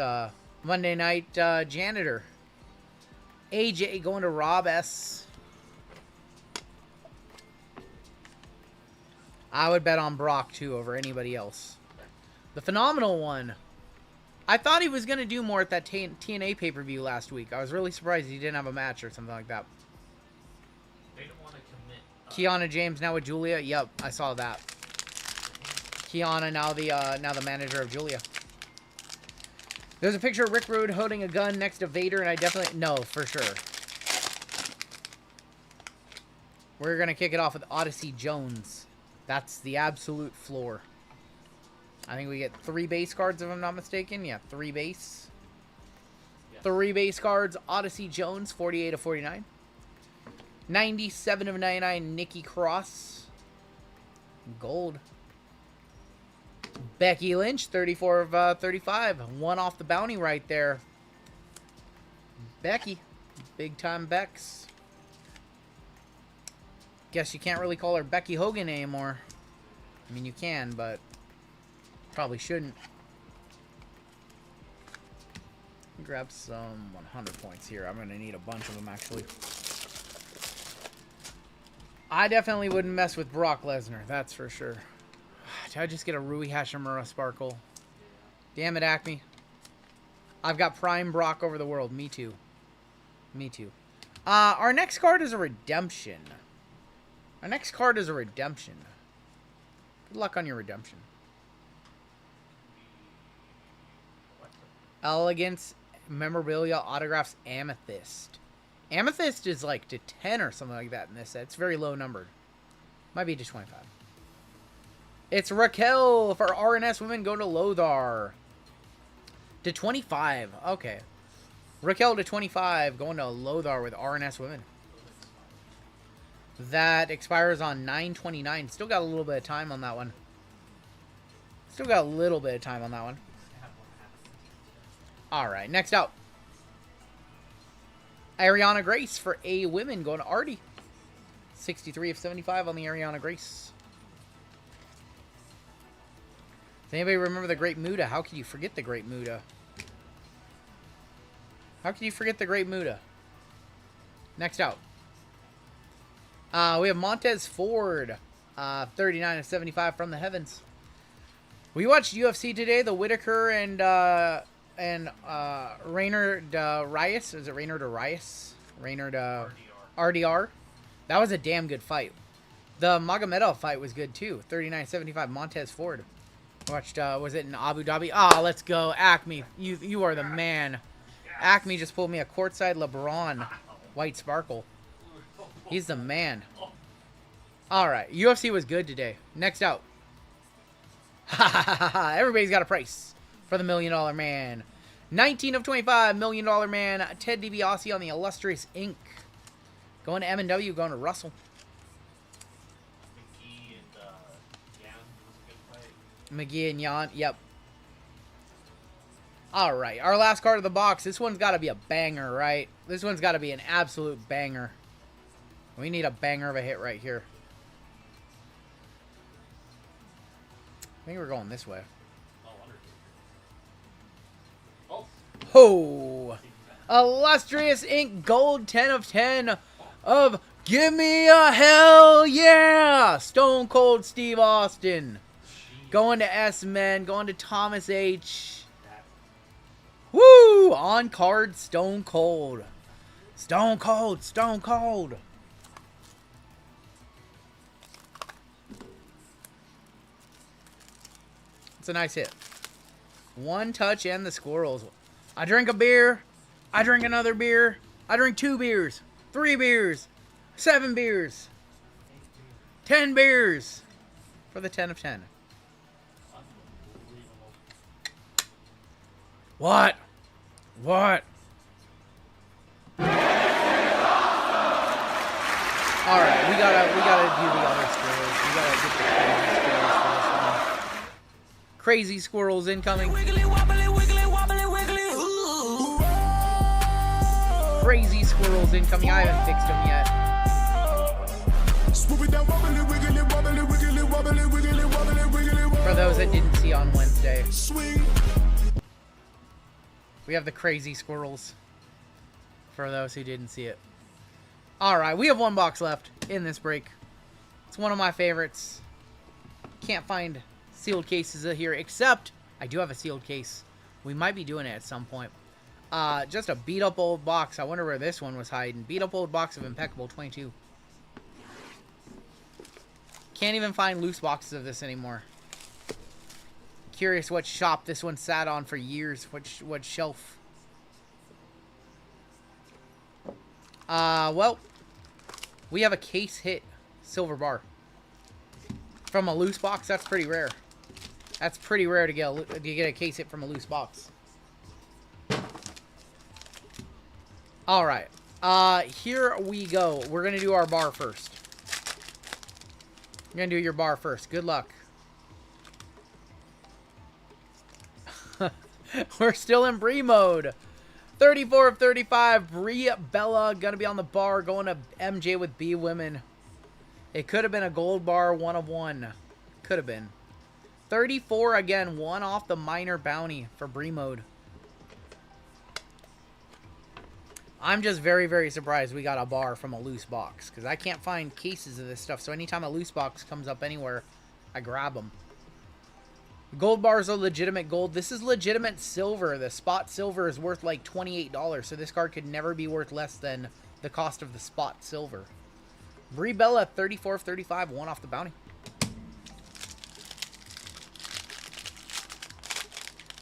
Monday Night Janitor. AJ going to Rob S. I would bet on Brock, too, over anybody else. The Phenomenal One. I thought he was going to do more at that TNA pay-per-view last week. I was really surprised he didn't have a match or something like that. They don't want to commit. Kiana James now with Julia. Yep, I saw that. Kiana now the manager of Julia. There's a picture of Rick Rude holding a gun next to Vader, and I definitely... No, for sure. We're going to kick it off with Odyssey Jones. That's the absolute floor. I think we get 3 base cards, if I'm not mistaken. Yeah, 3 base. Yeah. 3 base cards. Odyssey Jones, 48 of 49. 97 of 99, Nikki Cross. Gold. Becky Lynch, 34 of 35. 1 off the bounty right there. Becky. Big time Bex. Guess you can't really call her Becky Hogan anymore. I mean, you can, but... probably shouldn't. Grab some 100 points here. I'm going to need a bunch of them, actually. I definitely wouldn't mess with Brock Lesnar. That's for sure. Did I just get a Rui Hashimura Sparkle? Damn it, Acme. I've got Prime Brock over the world. Me too. Me too. Our next card is a redemption. Our next card is a redemption. Good luck on your redemption. Elegance, memorabilia, autographs, amethyst. Amethyst is like to 10 or something like that in this set. It's very low numbered. Might be to 25. It's Raquel for RNS women. Go to Lothar. To 25. Okay. Raquel to 25, going to Lothar with RNS Women. That expires on 9/29. Still got a little bit of time on that one. Still got a little bit of time on that one. Alright, next out. Ariana Grace for A Women, going to Artie. 63 of 75 on the Ariana Grace. Does anybody remember the Great Muda? How could you forget the Great Muda? How could you forget the Great Muda? Next out. We have Montez Ford. 39 of 75 from the Heavens. We watched UFC today. The Whitaker and Rainer Darius. Is it Rainer Darius? Rainer RDR. That was a damn good fight. The Magomedov fight was good too. 39-75 Montez Ford. Watched, was it in Abu Dhabi? Ah, let's go. Acme, you are the man. Acme just pulled me a courtside LeBron white sparkle. He's the man. Alright, UFC was good today. Next out. Everybody's got a price for the $1 Million Man. 19 of 25 $1 Million Man. Ted DiBiase on the Illustrious Inc. Going to M&W, going to Russell. McGee and Jan, yep. Alright, our last card of the box. This one's got to be a banger, right? This one's got to be an absolute banger. We need a banger of a hit right here. I think we're going this way. Oh! Illustrious Ink Gold 10 of 10 of Give Me a Hell Yeah! Stone Cold Steve Austin. Going to S-Men. Going to Thomas H. Woo! On card Stone Cold. Stone Cold. Stone Cold. It's a nice hit. One touch and the squirrels. I drink a beer. I drink another beer. I drink 2 beers. 3 beers. 7 beers. 10 beers. For the 10 of 10. What? What? Alright, we gotta do the other squirrels. We gotta get the crazy squirrels for this one. Crazy squirrels incoming. Crazy squirrels incoming. I haven't fixed them yet. For those that didn't see on Wednesday. We have the crazy squirrels. For those who didn't see it. Alright, we have 1 box left in this break. It's one of my favorites. Can't find sealed cases here, except I do have a sealed case. We might be doing it at some point. Just a beat up old box. I wonder where this one was hiding. Beat up old box of Impeccable 22. Can't even find loose boxes of this anymore. Curious what shop this one sat on for years. What shelf. Well, we have a case hit silver bar. From a loose box, that's pretty rare. That's pretty rare to get a case hit from a loose box. Alright. Here we go. We're going to do our bar first. You're going to do your bar first. Good luck. We're still in Bree mode. 34 of 35. Brie Bella going to be on the bar. Going to MJ with B Women. It could have been a gold bar 1 of 1. Could have been. 34 again. 1 off the minor bounty for Bree mode. I'm just very, very surprised we got a bar from a loose box. Because I can't find cases of this stuff. So anytime a loose box comes up anywhere, I grab them. Gold bars are legitimate gold. This is legitimate silver. The spot silver is worth like $28. So this card could never be worth less than the cost of the spot silver. Brie Bella, 34 of 35. 1 off the bounty.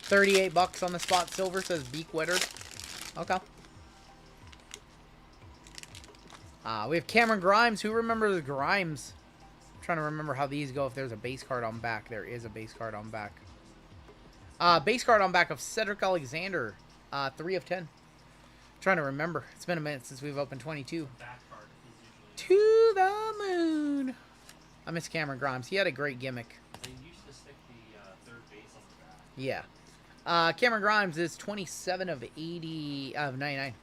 38 bucks on the spot silver, says Beak Wetter. Okay. We have Cameron Grimes. Who remembers Grimes? I'm trying to remember how these go. If there's a base card on back. There is a base card on back. Base card on back of Cedric Alexander. 3 of 10. Trying to remember. It's been a minute since we've opened 22. Back card is usually. To the moon. I miss Cameron Grimes. He had a great gimmick. They used to stick the third base on the back. Yeah. Cameron Grimes is 27 of 80 of 99.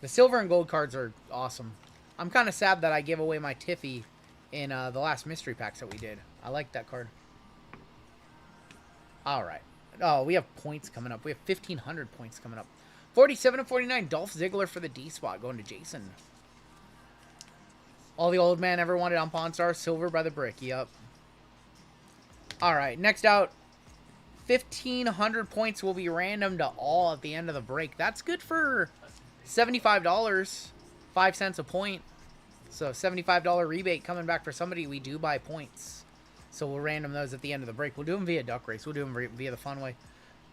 The silver and gold cards are awesome. I'm kind of sad that I gave away my Tiffy in the last mystery packs that we did. I like that card. All right. Oh, we have points coming up. We have 1,500 points coming up. 47 of 49. Dolph Ziggler for the D spot going to Jason. All the old man ever wanted on Pawn Star. Silver by the brick. Yep. All right. Next out. 1,500 points will be random to all at the end of the break. That's good for $75. 5 cents a point. So $75 rebate coming back for somebody we do buy points. So we'll random those at the end of the break. We'll do them via Duck Race. We'll do them via the fun way.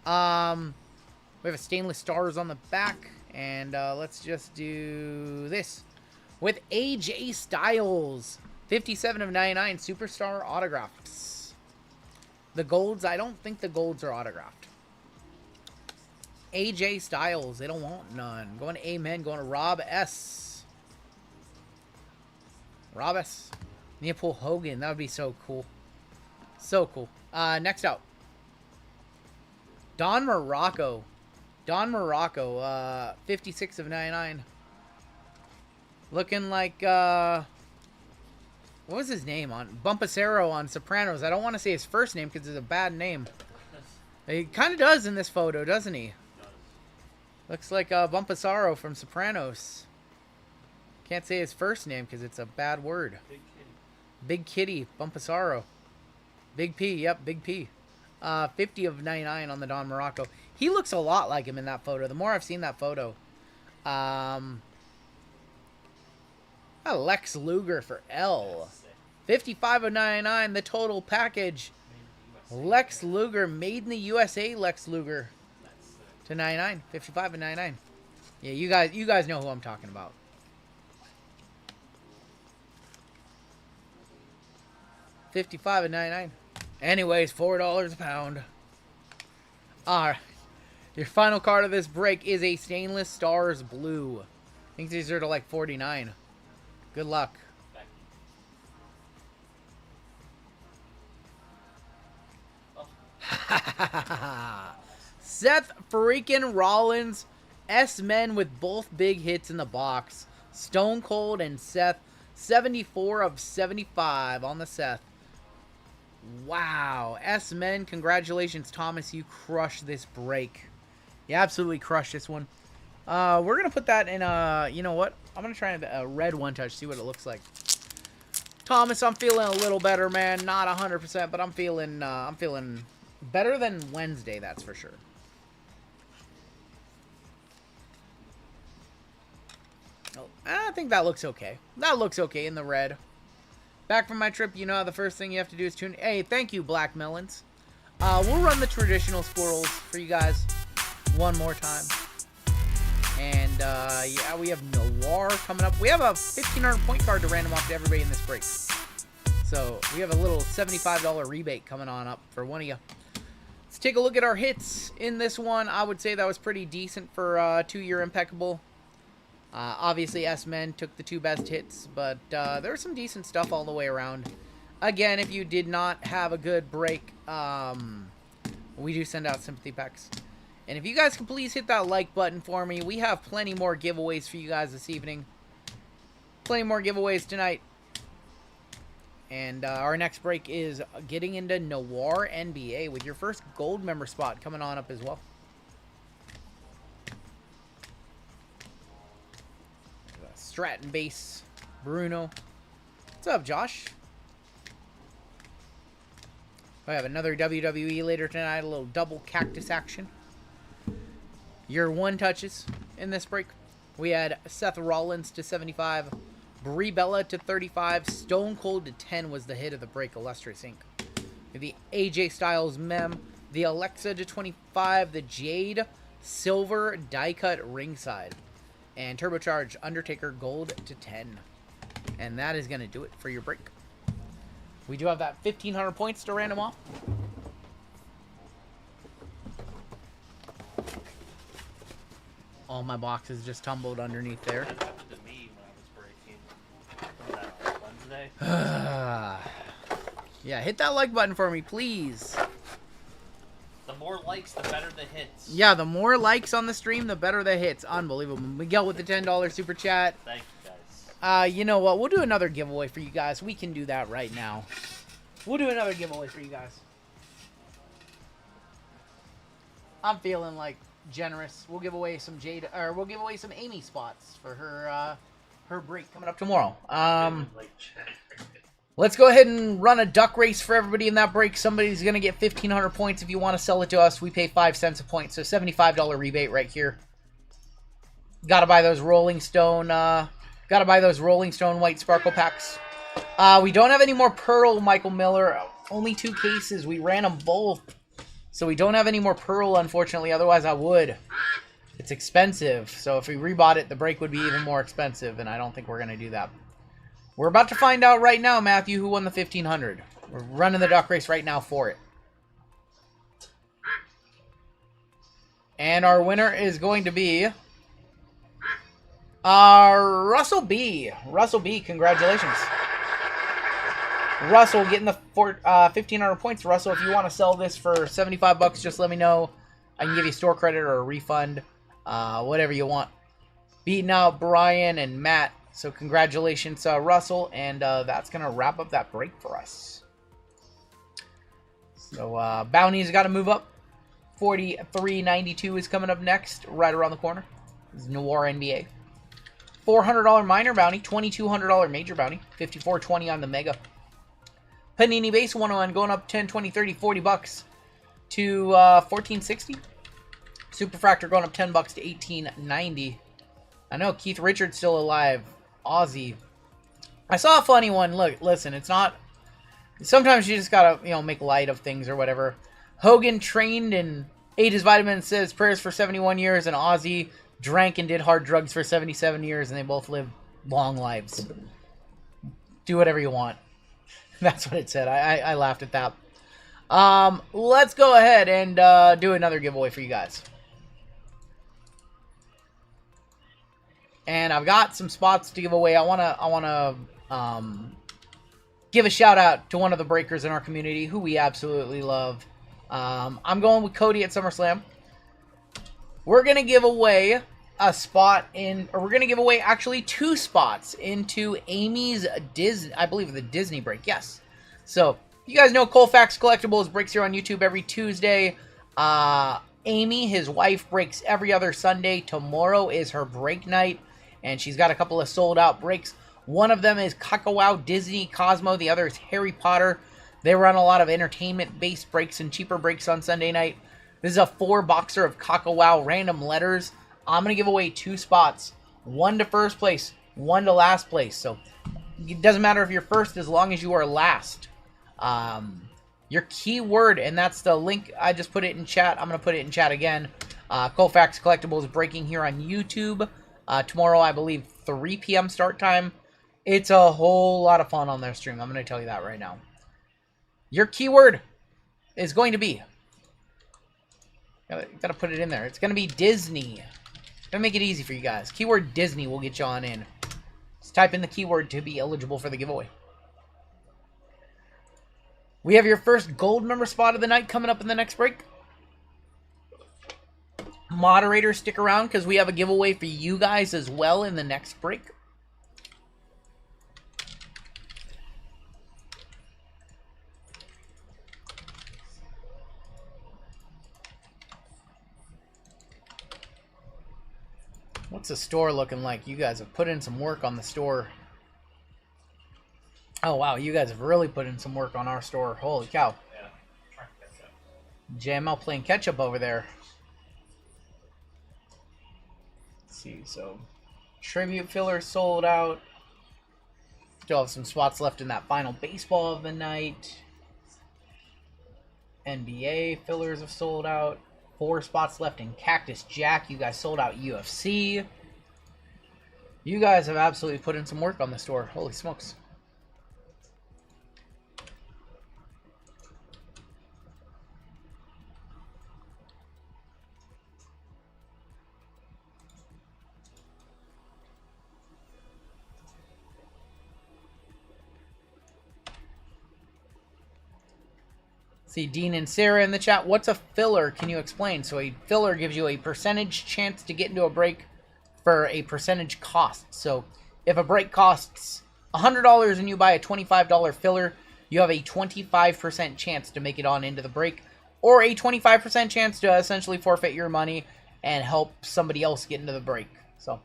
We have a stainless stars on the back. And let's just do this. With AJ Styles. 57 of 99 superstar autographs. The golds, I don't think the golds are autographed. AJ Styles, they don't want none. Going to Amen, going to Rob S. Rob S. Neopol Hogan, that would be so cool. So cool. Next out. Don Morocco. Don Morocco, 56 of 99. Looking like, what was his name on? Bumpacero on Sopranos. I don't want to say his first name because it's a bad name. He kind of does in this photo, doesn't he? Looks like Bumpacero from Sopranos. Can't say his first name because it's a bad word. Big Kitty, Bumpacero. Big P, yep, Big P. 50 of 99 on the Don Morocco. He looks a lot like him in that photo. The more I've seen that photo. Lex Luger for L. 55 of 99, the total package. Lex Luger, made in the USA Lex Luger. To 99. 55 of 99. Yeah, you guys know who I'm talking about. $55 of 99. Anyways, $4 a pound. Alright. Your final card of this break is a Stainless Stars Blue. I think these are to like 49. Good luck. Seth freaking Rollins. S-Men with both big hits in the box. Stone Cold and Seth. 74 of 75 on the Seth. Wow. S-Men, congratulations, Thomas. You crushed this break. You absolutely crushed this one. We're going to put that in you know what? I'm going to try a red one touch, see what it looks like. Thomas, I'm feeling a little better, man. Not 100%, but I'm feeling better than Wednesday, that's for sure. Oh, I think that looks okay. That looks okay in the red. Back from my trip, you know, the first thing you have to do is tune. Hey, thank you, Black Melons. We'll run the traditional squirrels for you guys one more time. And, yeah, we have Noir coming up. We have a 1,500 point card to random off to everybody in this break. So, we have a little $75 rebate coming on up for one of you. Let's take a look at our hits in this one. I would say that was pretty decent for 2-year Impeccable. Obviously, S-Men took the 2 best hits, but there was some decent stuff all the way around. Again, if you did not have a good break, we do send out sympathy packs. And if you guys can please hit that like button for me, we have plenty more giveaways for you guys this evening. Plenty more giveaways tonight. And our next break is getting into Noir NBA with your first gold member spot coming on up as well. Stratton base, Bruno. What's up, Josh? I have another WWE later tonight, a little double cactus action. Your one touches in this break. We had Seth Rollins to 75, Brie Bella to 35, Stone Cold to 10 was the hit of the break, Illustrious Inc. The AJ Styles mem, the Alexa to 25, the Jade Silver die cut ringside. And Turbocharged Undertaker Gold to 10. And that is going to do it for your break. We do have that 1,500 points to random off. All my boxes just tumbled underneath there. That happened to me when I was breaking. Was that Wednesday? Yeah, hit that like button for me, please. The more likes, the better the hits. Yeah, the more likes on the stream, the better the hits. Unbelievable. Miguel with the $10 super chat. Thank you, guys. You know what? We'll do another giveaway for you guys. We can do that right now. We'll do another giveaway for you guys. I'm feeling like generous. We'll give away some we'll give away some Amy spots for her break coming up tomorrow. Let's go ahead and run a duck race for everybody in that break. Somebody's going to get 1,500 points. If you want to sell it to us, we pay 5 cents a point. So $75 rebate right here. Gotta buy those Rolling Stone white sparkle packs. We don't have any more Pearl, Michael Miller. Only 2 cases. We ran them both. So we don't have any more Pearl, unfortunately. Otherwise, I would. It's expensive. So if we rebought it, the break would be even more expensive. And I don't think we're going to do that. We're about to find out right now, Matthew, who won the 1,500. We're running the duck race right now for it. And our winner is going to be Russell B. Russell B, congratulations. Russell getting the 1,500 points. Russell, if you want to sell this for $75, just let me know. I can give you store credit or a refund, whatever you want. Beating out Brian and Matt. So congratulations, Russell, and that's going to wrap up that break for us. So Bounty's got to move up. 43.92 is coming up next, right around the corner. This is Noir NBA. $400 minor bounty, $2,200 major bounty, $54.20 on the mega. Panini base 101 going up 10, 20, 30, $40 to $14.60. Superfractor going up $10 to $18.90. I know Keith Richards still alive. Aussie. I saw a funny one. Look, listen, it's not... Sometimes you just gotta, make light of things or whatever. Hogan trained and ate his vitamins, says prayers for 71 years, and Aussie drank and did hard drugs for 77 years, and they both lived long lives. Do whatever you want. That's what it said. I laughed at that. Let's go ahead and do another giveaway for you guys. And I've got some spots to give away. I wanna give a shout out to one of the breakers in our community who we absolutely love. I'm going with Cody at SummerSlam. We're gonna give away a spot we're gonna give away actually 2 spots into Amy's Disney, I believe the Disney break. Yes. So you guys know Colfax Collectibles breaks here on YouTube every Tuesday. Amy, his wife, breaks every other Sunday. Tomorrow is her break night. And she's got a couple of sold-out breaks. One of them is Kakao Disney Cosmo. The other is Harry Potter. They run a lot of entertainment-based breaks and cheaper breaks on Sunday night. This is a 4-boxer of Kakao random letters. I'm going to give away 2 spots. 1 to first place, 1 to last place. So it doesn't matter if you're first as long as you are last. Your keyword, and that's the link. I just put it in chat. I'm going to put it in chat again. Colfax Collectibles breaking here on YouTube. Tomorrow, I believe, 3 p.m. start time. It's a whole lot of fun on their stream. I'm going to tell you that right now. Your keyword is going to be... Gotta put it in there. It's going to be Disney. Gonna make it easy for you guys. Keyword Disney will get you on in. Just type in the keyword to be eligible for the giveaway. We have your first gold member spot of the night coming up in the next break. Moderator, stick around because we have a giveaway for you guys as well in the next break. What's the store looking like? You guys have put in some work on the store. Oh, wow. You guys have really put in some work on our store. Holy cow. Yeah, trying to catch up. JML playing catch-up over there. Let's see, so tribute filler sold out. Still have some spots left in that final baseball of the night. NBA fillers have sold out. 4 spots left in Cactus Jack. You guys sold out UFC. You guys have absolutely put in some work on the store. Holy smokes. See Dean and Sarah in the chat. What's a filler? Can you explain? So a filler gives you a percentage chance to get into a break for a percentage cost. So if a break costs $100 and you buy a $25 filler, you have a 25% chance to make it on into the break, or a 25% chance to essentially forfeit your money and help somebody else get into the break. So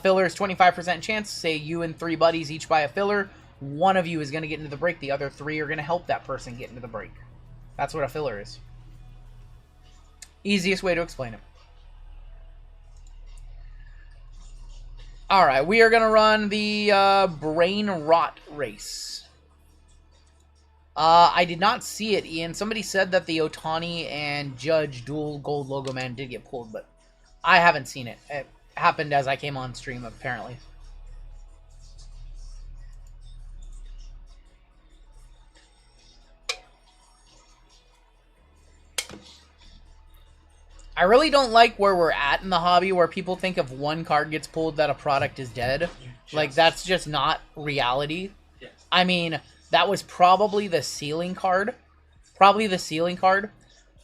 filler is 25% chance. Say you and 3 buddies each buy a filler. One of you is going to get into the break. The other 3 are going to help that person get into the break. That's what a filler is. Easiest way to explain it. Alright, we are going to run the Brain Rot race. I did not see it, Ian. Somebody said that the Otani and Judge dual gold logo man did get pulled, but I haven't seen it. It happened as I came on stream, apparently. I really don't like where we're at in the hobby, where people think if one card gets pulled that a product is dead. Like, that's just not reality. Yes. I mean, that was probably the ceiling card.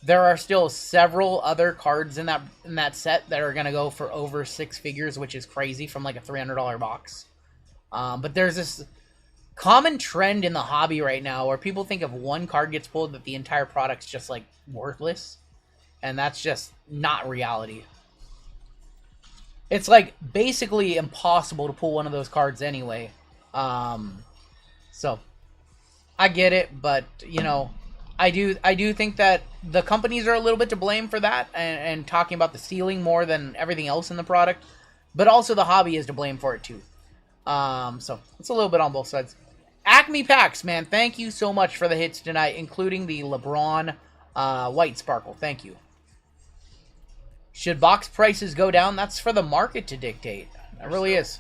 There are still several other cards in that set that are going to go for over 6 figures, which is crazy, from like a $300 box. But there's this common trend in the hobby right now where people think if one card gets pulled that the entire product's just like worthless. And that's just not reality. It's like basically impossible to pull one of those cards anyway. So I get it, but you know, I do think that the companies are a little bit to blame for that, and talking about the ceiling more than everything else in the product. But also the hobby is to blame for it too. So it's a little bit on both sides. Acme Packs, man, thank you so much for the hits tonight, including the LeBron White Sparkle. Thank you. Should box prices go down? That's for the market to dictate. It really is.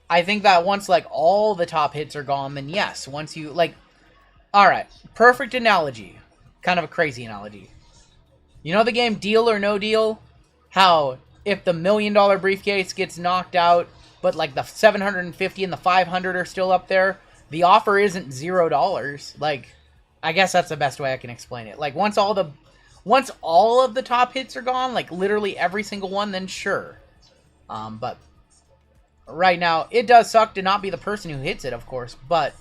I think that once, like, all the top hits are gone, then yes. Once you, like... Alright. Perfect analogy. Kind of a crazy analogy. You know the game Deal or No Deal? How, if the $1 million briefcase gets knocked out, but, like, the 750 and the 500 are still up there, the offer isn't $0. Like, I guess that's the best way I can explain it. Like, once all of the top hits are gone, like literally every single one, then sure. But right now, it does suck to not be the person who hits it, of course. But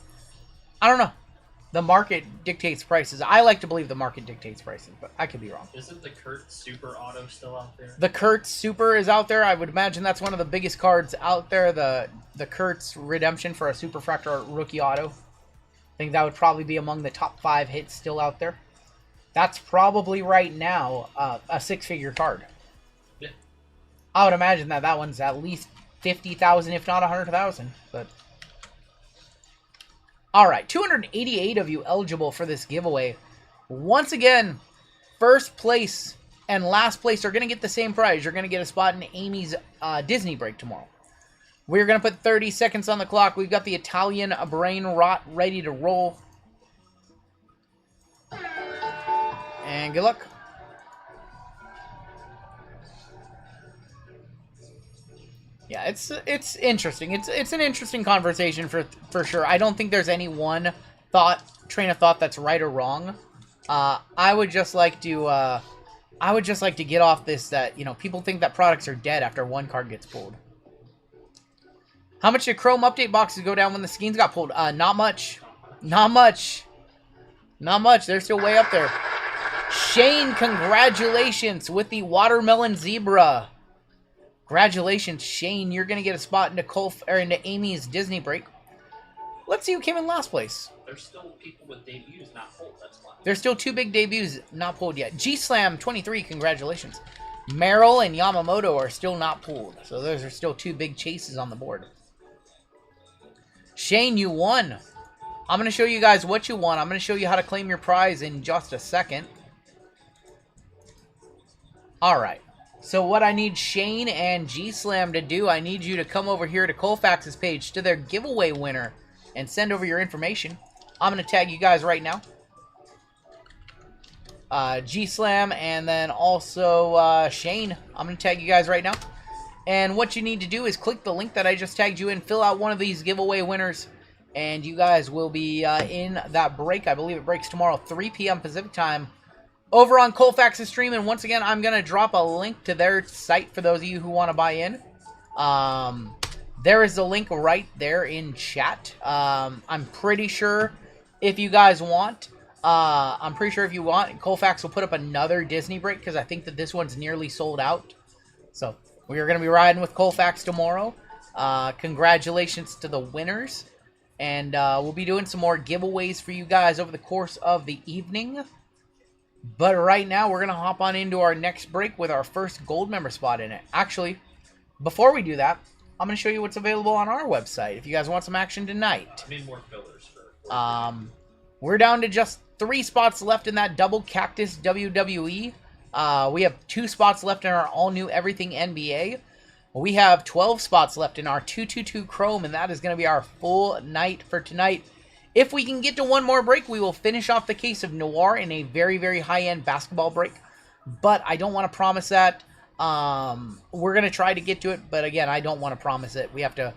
I don't know. The market dictates prices. I like to believe the market dictates prices, but I could be wrong. Isn't the Kurt Super Auto still out there? The Kurt Super is out there. I would imagine that's one of the biggest cards out there. The Kurt's Redemption for a Superfractor Rookie Auto. I think that would probably be among the top 5 hits still out there. That's probably right now a 6-figure card. Yeah. I would imagine that one's at least 50,000, if not 100,000. But all right, 288 of you eligible for this giveaway. Once again, first place and last place are going to get the same prize. You're going to get a spot in Amy's Disney break tomorrow. We're going to put 30 seconds on the clock. We've got the Italian Brain Rot ready to roll. And good luck. Yeah, it's interesting. It's an interesting conversation for sure. I don't think there's any one train of thought that's right or wrong. I would just like to get off this that, you know, people think that products are dead after one card gets pulled. How much did Chrome update boxes go down when the skins got pulled? Not much. Not much. Not much. They're still way up there. Shane, congratulations with the Watermelon Zebra. Congratulations, Shane. You're going to get a spot into Amy's Disney break. Let's see who came in last place. There's still people with debuts not pulled. That's fine. There's still 2 big debuts not pulled yet. G-Slam 23, congratulations. Merrill and Yamamoto are still not pulled. So those are still 2 big chases on the board. Shane, you won. I'm going to show you guys what you won. I'm going to show you how to claim your prize in just a second. Alright, so what I need Shane and G-Slam to do, I need you to come over here to Colfax's page to their giveaway winner and send over your information. I'm going to tag you guys right now. G-Slam and then also Shane. I'm going to tag you guys right now. And what you need to do is click the link that I just tagged you in, fill out one of these giveaway winners, and you guys will be in that break. I believe it breaks tomorrow, 3 p.m. Pacific time, over on Colfax's stream. And once again, I'm going to drop a link to their site for those of you who want to buy in. There is the link right there in chat. I'm pretty sure if you guys want, Colfax will put up another Disney break, because I think that this one's nearly sold out. So we are going to be riding with Colfax tomorrow. Congratulations to the winners. And we'll be doing some more giveaways for you guys over the course of the evening. But right now, we're going to hop on into our next break with our first gold member spot in it. Actually, before we do that, I'm going to show you what's available on our website if you guys want some action tonight. I need more fillers for We're down to just 3 spots left in that double Cactus WWE. We have 2 spots left in our all-new Everything NBA. We have 12 spots left in our 222 Chrome, and that is going to be our full night for tonight. If we can get to one more break, we will finish off the case of Noir in a very, very high-end basketball break. But I don't want to promise that. We're going to try to get to it, but again, I don't want to promise it. We have to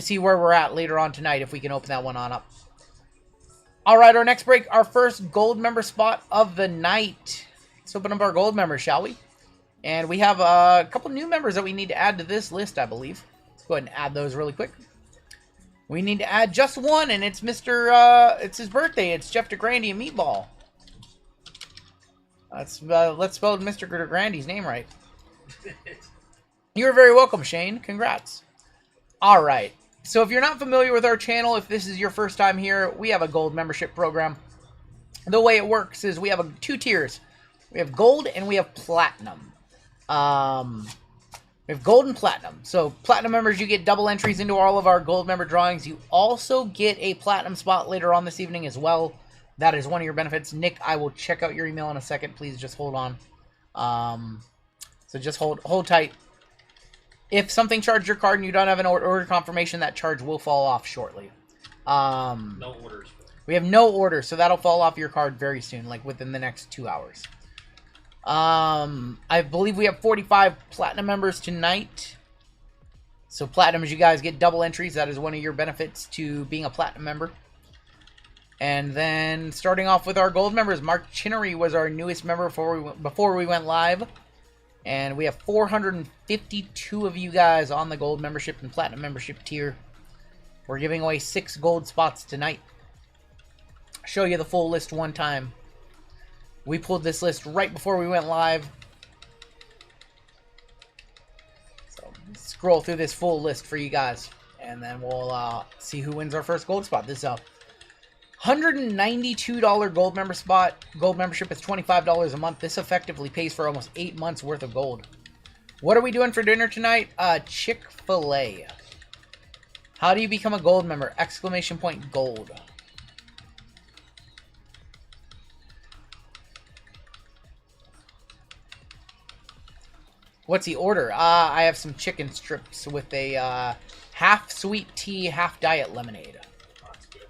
see where we're at later on tonight if we can open that one on up. All right, our next break, our first gold member spot of the night. Let's open up our gold members, shall we? And we have a couple new members that we need to add to this list, I believe. Let's go ahead and add those really quick. We need to add just one, and it's it's his birthday. It's Jeff DeGrandy and Meatball. Let's spell Mr. DeGrandy's name right. You're very welcome, Shane. Congrats. All right. So if you're not familiar with our channel, if this is your first time here, we have a gold membership program. The way it works is we have 2 tiers. We have gold and we have platinum. We have gold and platinum. So platinum members, you get double entries into all of our gold member drawings. You also get a platinum spot later on this evening as well. That is one of your benefits. Nick, I will check out your email in a second. Please just hold on. So just hold tight. If something charged your card and you don't have an order confirmation, that charge will fall off shortly. no orders. We have no orders, so that'll fall off your card very soon, like within the next 2 hours. I believe we have 45 platinum members tonight. So platinum, you guys get double entries. That is one of your benefits to being a platinum member. And then starting off with our gold members, Mark Chinnery was our newest member before we went live. And we have 452 of you guys on the gold membership and platinum membership tier. We're giving away 6 gold spots tonight. Show you the full list one time. We pulled this list right before we went live. So scroll through this full list for you guys. And then we'll see who wins our first gold spot. This is a $192 gold member spot. Gold membership is $25 a month. This effectively pays for almost 8 months worth of gold. What are we doing for dinner tonight? Chick-fil-A. How do you become a gold member? Exclamation point gold. What's the order? I have some chicken strips with a half sweet tea, half diet lemonade. That's good.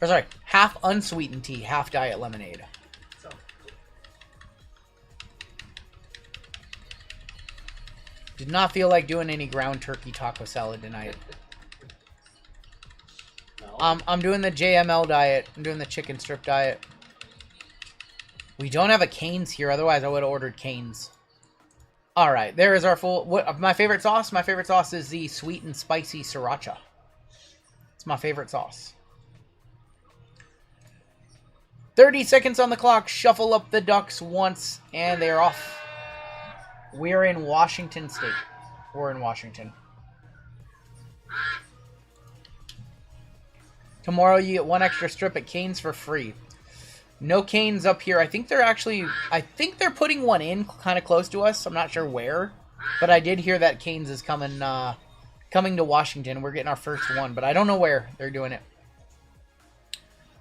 Or sorry, half unsweetened tea, half diet lemonade. Sounds good. Did not feel like doing any ground turkey taco salad tonight. No. I'm doing the JML diet. I'm doing the chicken strip diet. We don't have a Cane's here, otherwise I would have ordered Cane's. All right, there is our full. My favorite sauce? My favorite sauce is the sweet and spicy sriracha. It's my favorite sauce. 30 seconds on the clock. Shuffle up the ducks once, and they're off. We're in Washington State. We're in Washington. Tomorrow you get 1 extra strip at Cane's for free. No Cane's up here. I think they're putting one in kind of close to us. I'm not sure where, but I did hear that Cane's is coming to Washington. We're getting our first one, but I don't know where they're doing it.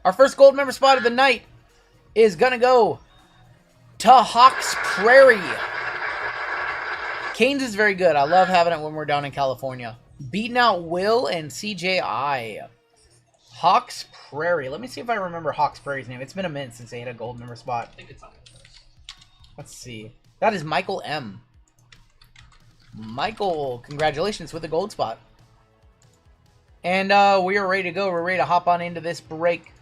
Our first gold member spot of the night is gonna go to Hawks Prairie. Cane's is very good. I love having it when we're down in California. Beating out Will and CJI. Hawks Prairie. Let me see if I remember Hawks Prairie's name. It's been a minute since they had a gold member spot. I think it's on the list. Let's see. That is Michael M. Michael, congratulations with the gold spot. And we are ready to go. We're ready to hop on into this break.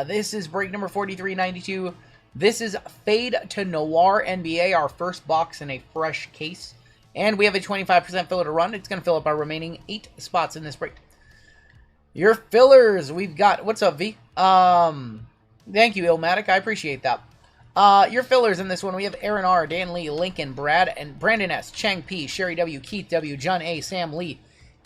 This is break number 4392. This is Fade to Noir NBA, our first box in a fresh case. And we have a 25% filler to run. It's going to fill up our remaining 8 spots in this break. Your fillers, we've got... What's up, V? Thank you, Illmatic. I appreciate that. Your fillers in this one, we have Aaron R., Dan Lee, Lincoln, Brad, and Brandon S., Chang P., Sherry W., Keith W., John A., Sam Lee,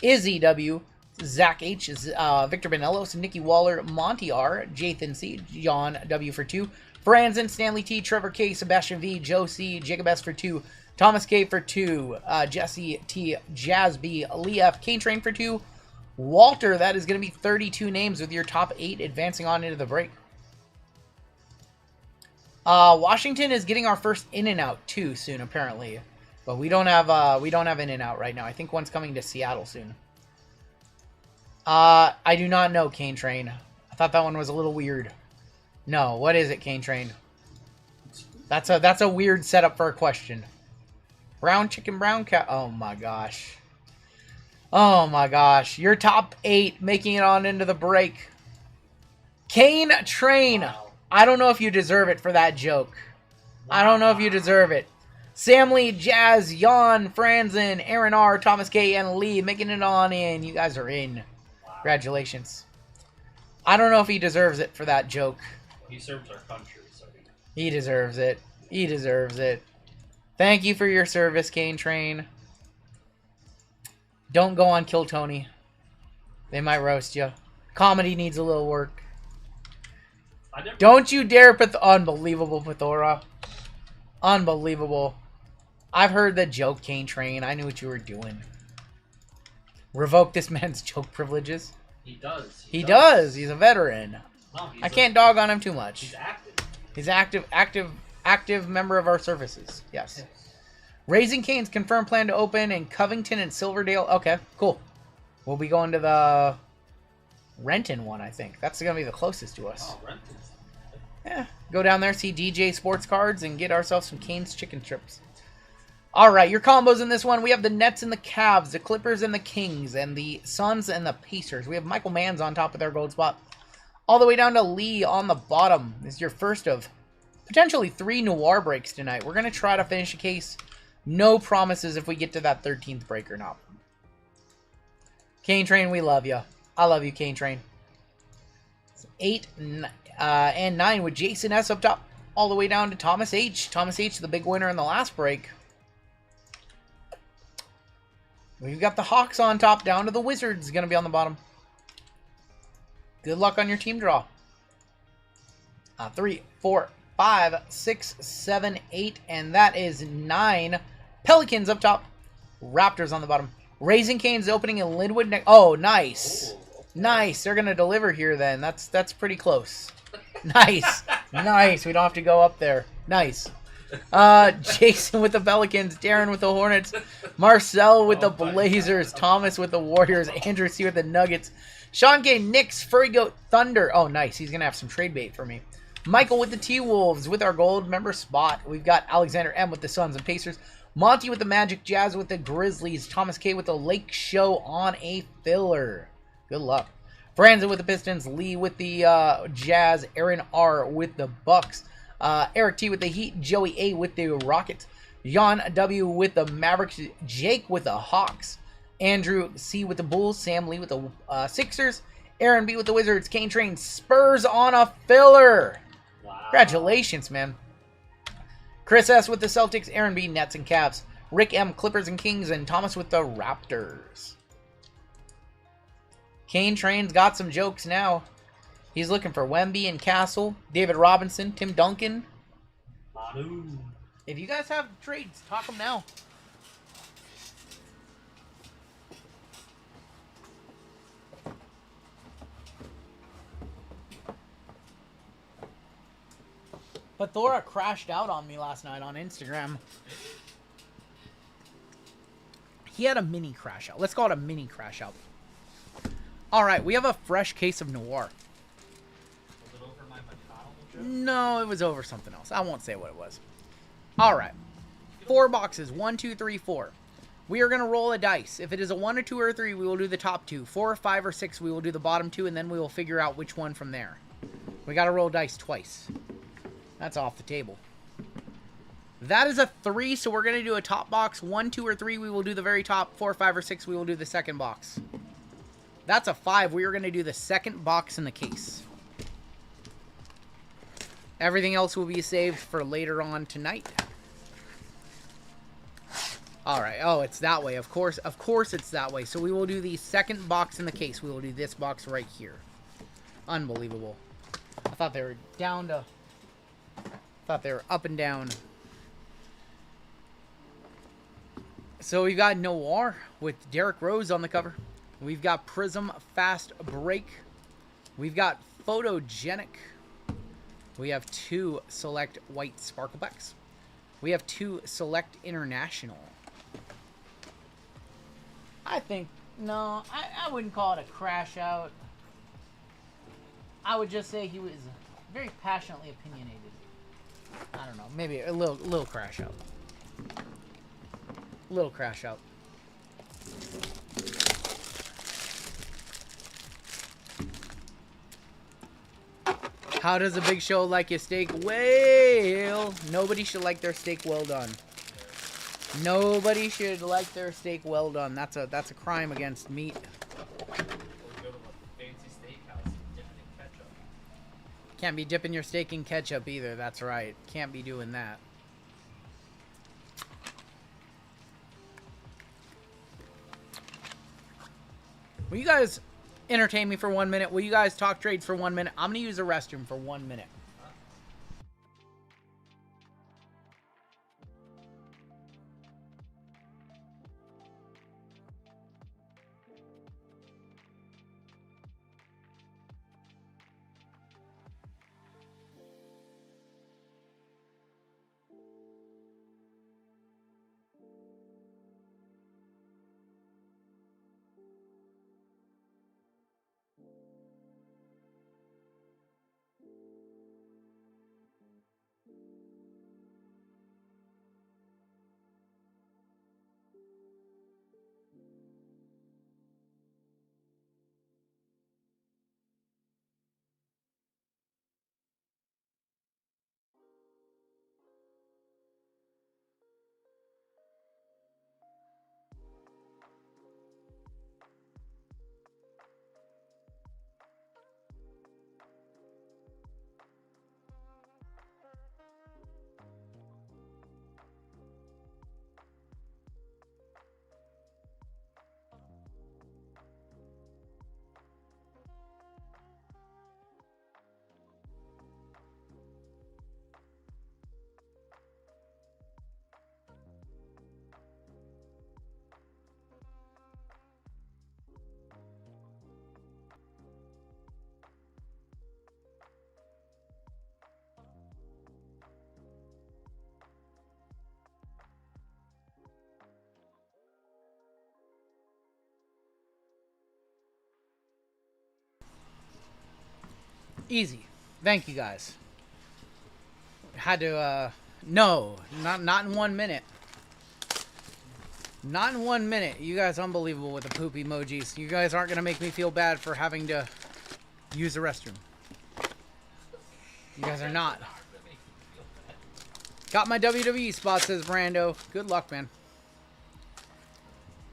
Izzy W., Zach H., Victor Benelos, Nikki Waller, Monty R., Jathan C., John W. for 2, Franzen, Stanley T., Trevor K., Sebastian V., Joe C., Jacob S. for 2, Thomas K. for 2, Jesse T., Jazz B., Lee F., Kane Train for 2, Walter. That is going to be 32 names with your top 8 advancing on into the break. Washington is getting our first In-N-Out too soon, apparently, but we don't have In-N-Out right now. I think one's coming to Seattle soon. I do not know, Kane Train. I thought that one was a little weird. No, what is it, Kane Train? That's a weird setup for a question. Brown chicken, brown cat. Oh my gosh. Oh my gosh. Your top 8 making it on into the break. Kane Train. Wow. I don't know if you deserve it for that joke. Wow. I don't know if you deserve it. Sam Lee, Jazz, Jan, Franzen, Aaron R., Thomas K., and Lee making it on in. You guys are in. Wow. Congratulations. I don't know if he deserves it for that joke. He serves our country, so he deserves it. He deserves it. Thank you for your service, Kane Train. Don't go on Kill Tony. They might roast you. Comedy needs a little work. Don't you dare unbelievable, Pathora. Unbelievable. I've heard the joke, Kane Train. I knew what you were doing. Revoke this man's joke privileges. He does. He does. He's a veteran. No, I can't dog on him too much. He's active. He's active member of our services. Yes. Raising Cane's confirmed plan to open in Covington and Silverdale. Okay, cool. We'll be going to the Renton one, I think. That's going to be the closest to us. Oh, Renton. Yeah, go down there, see DJ Sports Cards, and get ourselves some Cane's chicken strips. All right, your combos in this one. We have the Nets and the Cavs, the Clippers and the Kings, and the Suns and the Pacers. We have Michael Manns on top with our gold spot. All the way down to Lee on the bottom. This is your first of potentially 3 Noir breaks tonight. We're going to try to finish a case. No promises if we get to that 13th break or not. Kane Train, we love you. I love you, Kane Train. 8 and 9 with Jason S up top. All the way down to Thomas H. Thomas H, the big winner in the last break. We've got the Hawks on top, down to the Wizards. Going to be on the bottom. Good luck on your team draw. 3, 4, 5, 6, 7, 8, and that is 9. Pelicans up top. Raptors on the bottom. Raising Cane's opening in Linwood. Oh, nice. Nice. They're going to deliver here then. That's pretty close. Nice. Nice. We don't have to go up there. Nice. Jason with the Pelicans. Darren with the Hornets. Marcel with the Blazers. Thomas with the Warriors. Andrew C with the Nuggets. Sean K. Knicks. Furry Goat Thunder. Oh, nice. He's going to have some trade bait for me. Michael with the T-Wolves with our gold member spot. We've got Alexander M with the Suns and Pacers. Monty with the Magic, Jazz with the Grizzlies. Thomas K with the Lake Show on a filler. Good luck. Franzen with the Pistons. Lee with the Jazz. Aaron R with the Bucks. Eric T with the Heat. Joey A with the Rockets. Jan W with the Mavericks. Jake with the Hawks. Andrew C with the Bulls. Sam Lee with the Sixers. Aaron B with the Wizards. Kane Train Spurs on a filler. Wow. Congratulations, man. Chris S with the Celtics. Aaron B Nets and Cavs. Rick M Clippers and Kings. And Thomas with the Raptors. Kane Train's got some jokes now. He's looking for Wemby and Castle. David Robinson. Tim Duncan. Manu. If you guys have trades, talk them now. But Thora crashed out on me last night on Instagram. He had a mini crash out. Let's call it a mini crash out. Alright, we have a fresh case of Noir. Was it over my McDonald's joke? No, it was over something else. I won't say what it was. Alright. 4 boxes. 1, 2, 3, 4. We are going to roll a dice. If it is a 1, a 2, or a 3, we will do the top 2. 4, 5, or 6, we will do the bottom 2, and then we will figure out which one from there. We got to roll dice twice. That's off the table. That is a 3, so we're going to do a top box. 1, 2, or 3, we will do the very top. 4, 5, or 6, we will do the second box. That's a 5. We are going to do the second box in the case. Everything else will be saved for later on tonight. Alright, oh, it's that way. Of course it's that way. So we will do the second box in the case. We will do this box right here. Unbelievable. I thought they were down to... I thought they were up and down. So we've got Noir with Derrick Rose on the cover. We've got Prism Fast Break. We've got Photogenic. We have 2 Select White Sparkle Packs. We have 2 Select International. I think, no, I wouldn't call it a crash out. I would just say he was very passionately opinionated. I don't know, maybe a little crash out. Little crash out. How does a big show like your steak? Well, nobody should like their steak well done. Nobody should like their steak well done. That's a crime against meat. Can't be dipping your steak in ketchup either. That's right. Can't be doing that. Will you guys entertain me for 1 minute? Will you guys talk trades for 1 minute? I'm going to use the restroom for 1 minute. Easy. Thank you guys. Had to, no, not in 1 minute. Not in 1 minute. You guys unbelievable with the poop emojis. You guys aren't going to make me feel bad for having to use the restroom. You guys are not. Got my WWE spot, says Brando. Good luck, man.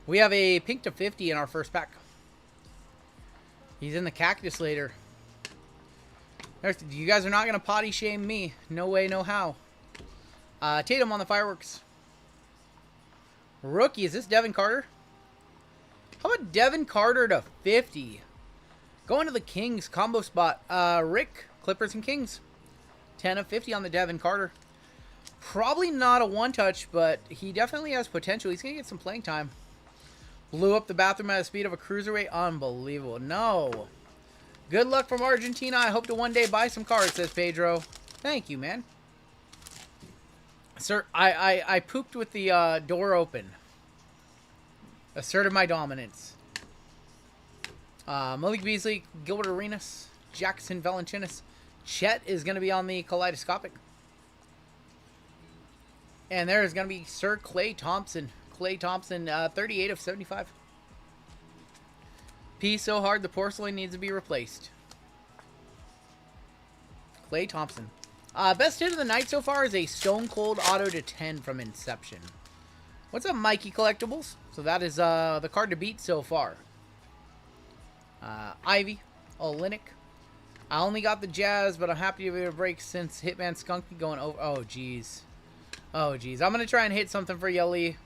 We have a pink to 50 in our first pack. He's in the Cactus later. You guys are not going to potty shame me. No way, no how. Tatum on the fireworks. Rookie, is this Devin Carter? How about Devin Carter to 50? Going to the Kings combo spot. Rick, Clippers and Kings. 10 of 50 on the Devin Carter. Probably not a one-touch, but he definitely has potential. He's going to get some playing time. Blew up the bathroom at the speed of a cruiserweight. Unbelievable. No. Good luck from Argentina. I hope to one day buy some cards, says Pedro. Thank you, man. Sir, I pooped with the door open. Asserted my dominance. Malik Beasley, Gilbert Arenas, Jackson Valanciunas. Chet is going to be on the Kaleidoscopic. And there is going to be Sir Klay Thompson. Klay Thompson, 38 of 75. P so hard the porcelain needs to be replaced. Klay Thompson. Best hit of the night so far is a Stone Cold Auto to 10 from Inception. What's up, Mikey Collectibles? So that is the card to beat so far. Ivy, Olenek. I only got the Jazz, but I'm happy to be able to break since Hitman Skunky going over. Oh, jeez. Oh, jeez. I'm going to try and hit something for Yelly.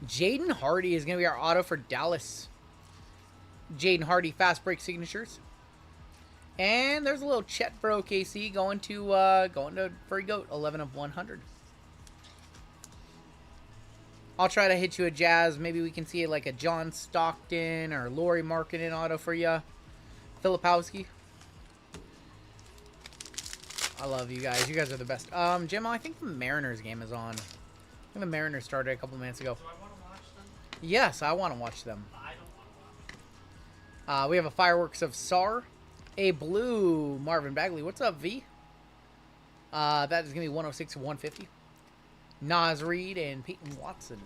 Jaden Hardy is going to be our auto for Dallas. Jaden Hardy fast break signatures. And there's a little Chet Bro KC going to Furry Goat, 11 of 100. I'll try to hit you a Jazz. Maybe we can see like a John Stockton or Laurie Markkinen auto for you. Filipowski. I love you guys. You guys are the best. Jim, I think the Mariners game is on. I think the Mariners started a couple minutes ago. Do I want to watch them? Yes, I want to watch them. I don't want to watch them. We have a Fireworks of Sar. A blue Marvin Bagley. What's up, V? That is going to be 106 to 150. Nas Reed and Peyton Watson.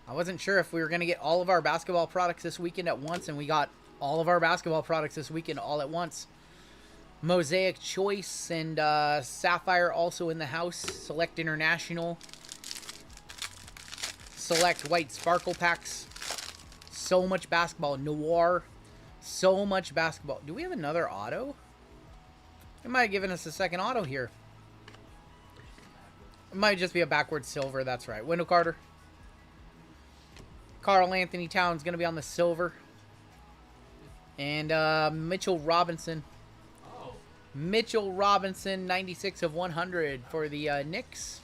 I wasn't sure if we were going to get all of our basketball products this weekend at once, and we got all of our basketball products this weekend all at once. Mosaic Choice and Sapphire also in the house. Select International. Select White Sparkle Packs. So much basketball. Noir. So much basketball. Do we have another auto? It might have given us a second auto here. It might just be a backwards silver. That's right. Wendell Carter. Karl Anthony Towns going to be on the silver. And Mitchell Robinson. Oh. Mitchell Robinson, 96 of 100 for the Knicks.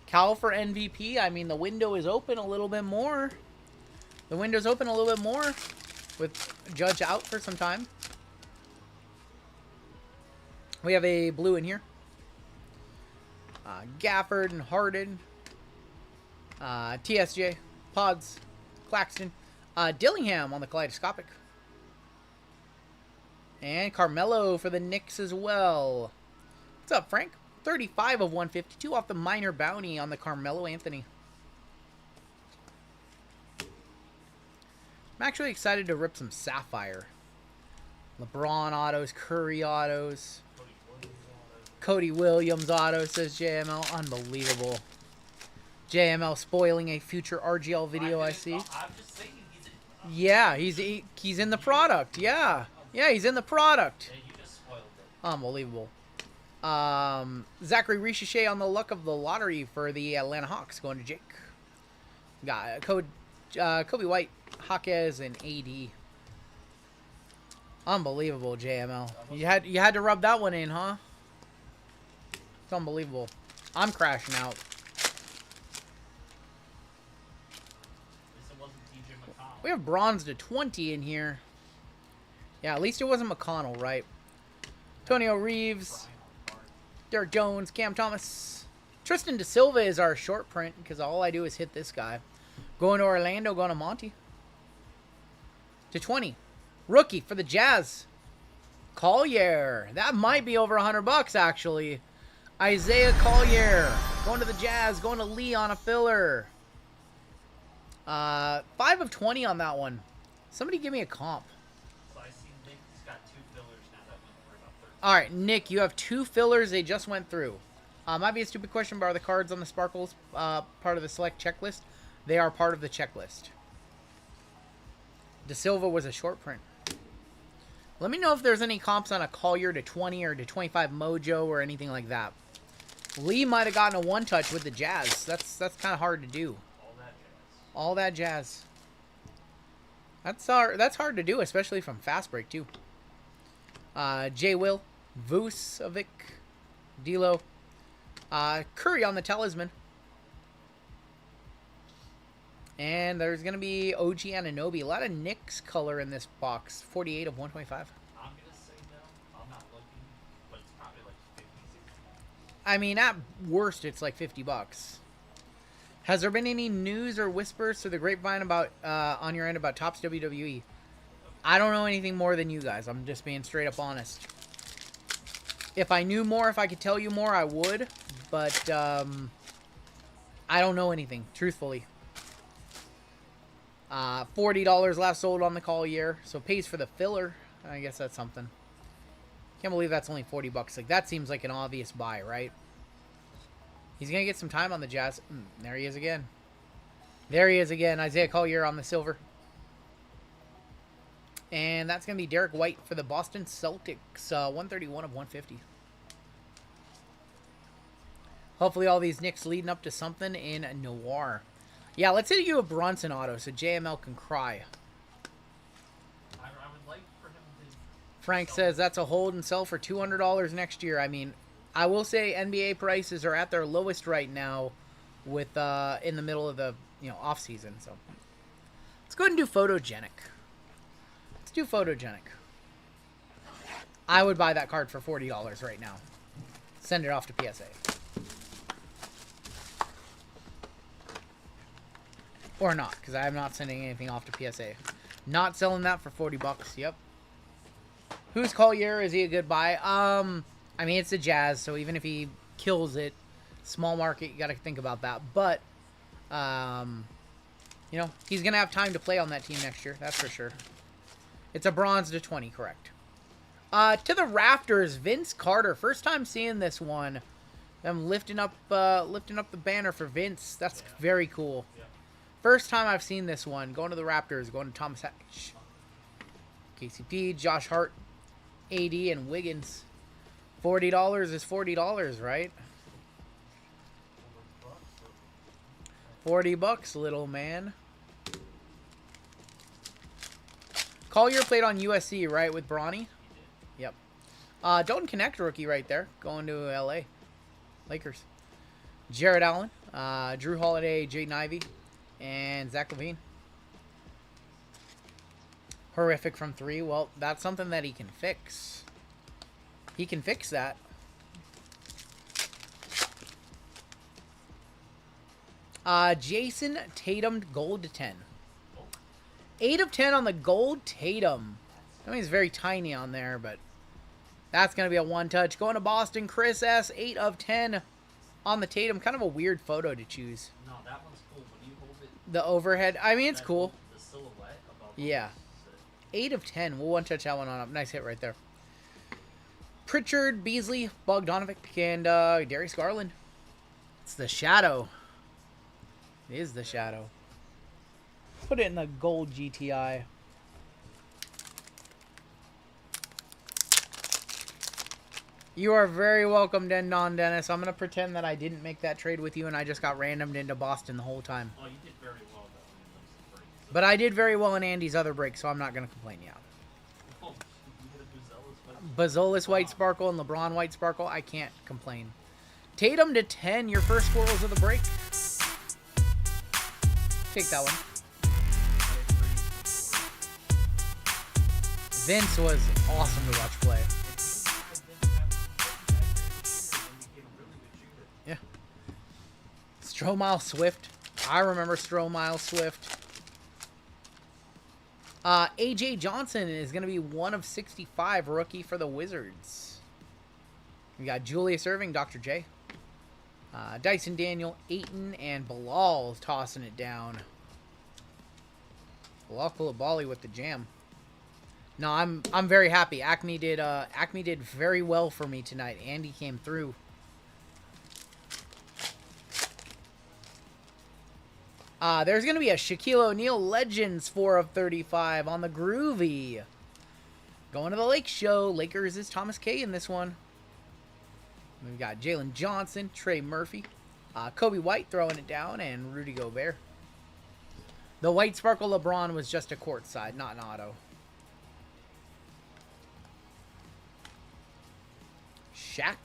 Cal for MVP. I mean, the window is open a little bit more. The window's open a little bit more with Judge out for some time. We have a blue in here. Gafford and Harden. TSJ. Pods. Claxton. Dillingham on the kaleidoscopic. And Carmelo for the Knicks as well. What's up, Frank? 35 of 152 off the minor bounty on the Carmelo Anthony. I'm actually excited to rip some Sapphire. LeBron autos, Curry autos. Cody Williams auto, says JML. Unbelievable. JML spoiling a future RGL video, I see. I'm just saying he's in the product. Yeah, he's in the product. Yeah. Yeah, he's in the product. Yeah, you just spoiled it. Unbelievable. Zachary Richichet on the luck of the lottery for the Atlanta Hawks, going to Jake. Got Kobe White, Hawkes, and AD. Unbelievable, JML. You had to rub that one in, huh? It's unbelievable. I'm crashing out. At least it wasn't DJ McConnell. We have bronze to 20 in here. Yeah, at least it wasn't McConnell, right? Antonio Reeves, Derek Jones, Cam Thomas. Tristan Da Silva is our short print because all I do is hit this guy. Going to Orlando, going to Monty. To 20. Rookie for the Jazz. Collier. That might be over $100 actually. Isaiah Collier. Going to the Jazz. Going to Lee on a filler. 5 of 20 on that one. Somebody give me a comp. So I see Nick's got 2 fillers now that went for about 30. Alright, Nick, you have 2 fillers. They just went through. Might be a stupid question, but are the cards on the Sparkles part of the select checklist? They are part of the checklist. Da Silva was a short print. Let me know if there's any comps on a Collier to 20 or to 25 Mojo or anything like that. Lee might have gotten a one-touch with the Jazz. That's kind of hard to do. All that jazz. All that Jazz. That's hard to do, especially from Fast Break, too. J. Will. Vucevic. D'Lo. Curry on the Talisman. And there's going to be OG Anunoby. A lot of Knicks color in this box. 48 of 125. I'm going to say no. I'm not looking. But it's probably like 50, 60. I mean, at worst, it's like $50. Has there been any news or whispers to the grapevine about on your end about Topps WWE? I don't know anything more than you guys. I'm just being straight up honest. If I knew more, if I could tell you more, I would. But I don't know anything, truthfully. $40 last sold on the call year, so pays for the filler. I guess that's something. Can't believe that's only 40 bucks. Like, that seems like an obvious buy, right? He's gonna get some time on the Jazz. There he is again. There he is again. Isaiah Collier on the silver. And that's gonna be Derek White for the Boston Celtics. 131 of 150. Hopefully all these Knicks leading up to something in Noir. Yeah, let's hit you a Bronson auto so JML can cry. I would like for him to... Frank says that's a hold and sell for $200 next year. I mean, I will say NBA prices are at their lowest right now with in the middle of the off season. So let's go ahead and do Photogenic. Let's do Photogenic. I would buy that card for $40 right now. Send it off to PSA. Or not, because I'm not sending anything off to PSA. Not selling that for 40 bucks. Yep. Who's Collier? Is he a good buy? I mean, it's the Jazz, so even if he kills it, small market, you got to think about that. But, he's going to have time to play on that team next year. That's for sure. It's a bronze to 20, correct. To the rafters, Vince Carter. First time seeing this one. I'm lifting up the banner for Vince. That's very cool. Yeah. First time I've seen this one. Going to the Raptors. Going to Thomas Hatch. KCP, Josh Hart, AD, and Wiggins. $40 is $40, right? 40 bucks, little man. Collier played on USC, right, with Bronny? Yep. Don't Connect rookie right there. Going to LA. Lakers. Jared Allen, Drew Holiday, Jaden Ivey, and Zach LaVine. Horrific from 3. Well, that's something that he can fix. He can fix that. Jason Tatum, gold to 10. 8 of 10 on the gold Tatum. I mean, it's very tiny on there, but that's going to be a one-touch. Going to Boston, Chris S. 8 of 10 on the Tatum. Kind of a weird photo to choose. No, that one's cool. When you hold it... The overhead. I mean, it's cool. The silhouette above Yeah. 8 of 10. We'll one-touch that one on up. Nice hit right there. Pritchard, Beasley, Bogdanovic, and Darius Garland. It's the Shadow. It is the Shadow. Put it in the gold GTI. You are very welcome, Don Dennis. I'm going to pretend that I didn't make that trade with you and I just got randomed into Boston the whole time. Oh, you did very well, though, in those breaks. But I did very well in Andy's other break, so I'm not going to complain yet. Oh, you hit a Bazolis White Sparkle and LeBron White Sparkle. I can't complain. Tatum to 10. Your first squirrels of the break. Take that one. Vince was awesome to watch play. Yeah. Stromile Swift. I remember Stromile Swift. AJ Johnson is going to be 1 of 65 rookie for the Wizards. We got Julius Erving, Dr. J. Dyson Daniel, Ayton, and Bilal tossing it down. Bilal Coulibaly with the jam. No, I'm very happy. Acme did very well for me tonight. Andy came through. There's going to be a Shaquille O'Neal Legends 4 of 35 on the Groovy. Going to the Lake Show. Lakers is Thomas K in this one. We've got Jalen Johnson, Trey Murphy, Kobe White throwing it down, and Rudy Gobert. The White Sparkle LeBron was just a courtside, not an auto. Shaq.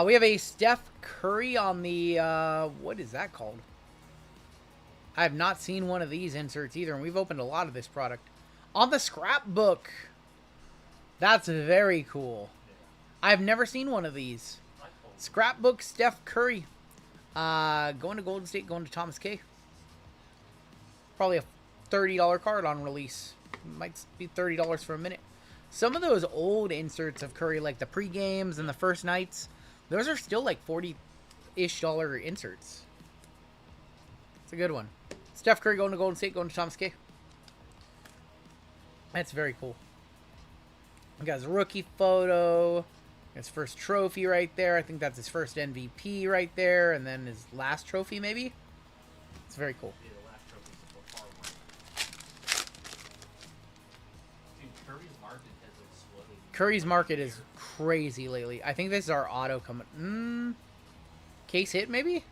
We have a Steph Curry on the, what is that called? I have not seen one of these inserts either, and we've opened a lot of this product. On the scrapbook. That's very cool. I've never seen one of these. Scrapbook Steph Curry. Going to Golden State, going to Thomas K. Probably a $30 card on release. Might be $30 for a minute. Some of those old inserts of Curry, like the pre-games and the first nights, those are still like $40-ish inserts. It's a good one. Steph Curry going to Golden State, going to Thomas K. That's very cool. We got his rookie photo. His first trophy right there. I think that's his first MVP right there. And then his last trophy, maybe? It's very cool. Yeah, the last trophy is so far away. Dude, Curry's market has exploded. Curry's market is crazy lately. I think this is our auto coming. Case hit, maybe?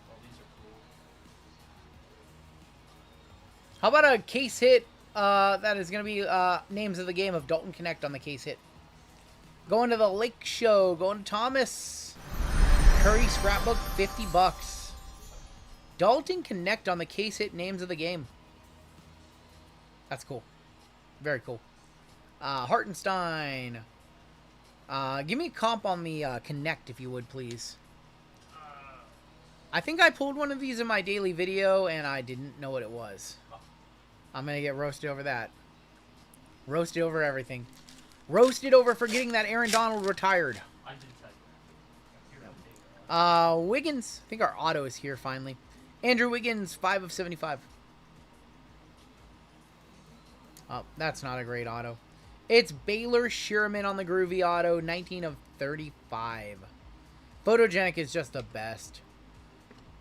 All these are cool. How about a case hit that is going to be names of the game of Dalton Connect on the case hit? Going to the Lake Show. Going to Thomas. Curry scrapbook, $50. Dalton Connect on the case hit names of the game. That's cool. Very cool. Hartenstein. Give me a comp on the Connect, if you would, please. I think I pulled one of these in my daily video, and I didn't know what it was. I'm going to get roasted over that. Roasted over everything. Roasted over for getting that Aaron Donald retired. I did tell you that. Wiggins. I think our auto is here finally. Andrew Wiggins, 5 of 75. Oh, that's not a great auto. It's Baylor Sherman on the groovy auto, 19 of 35. Photogenic is just the best.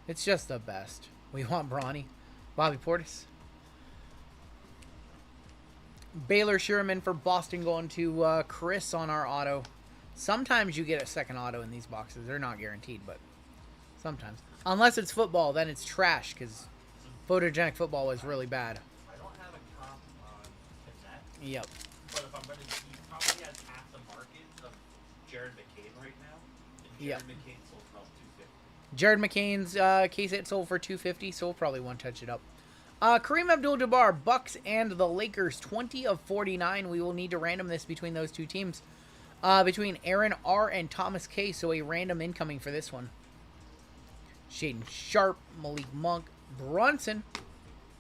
It's just the best. We want Bronny. Bobby Portis. Baylor Sherman for Boston going to Chris on our auto. Sometimes you get a second auto in these boxes. They're not guaranteed, but sometimes. Unless it's football, then it's trash because Photogenic football is really bad. I don't have a comp on Connect. Yep. But if I'm going to, he probably has half the market of Jared McCain right now. And Yep. Jared McCain sold for about $250. Jared McCain's case hit sold for $250, so we'll probably one touch it up. Kareem Abdul-Jabbar, Bucks and the Lakers, 20 of 49. We will need to random this between those two teams. Between Aaron R. and Thomas K. So a random incoming for this one. Shaden Sharp, Malik Monk, Brunson,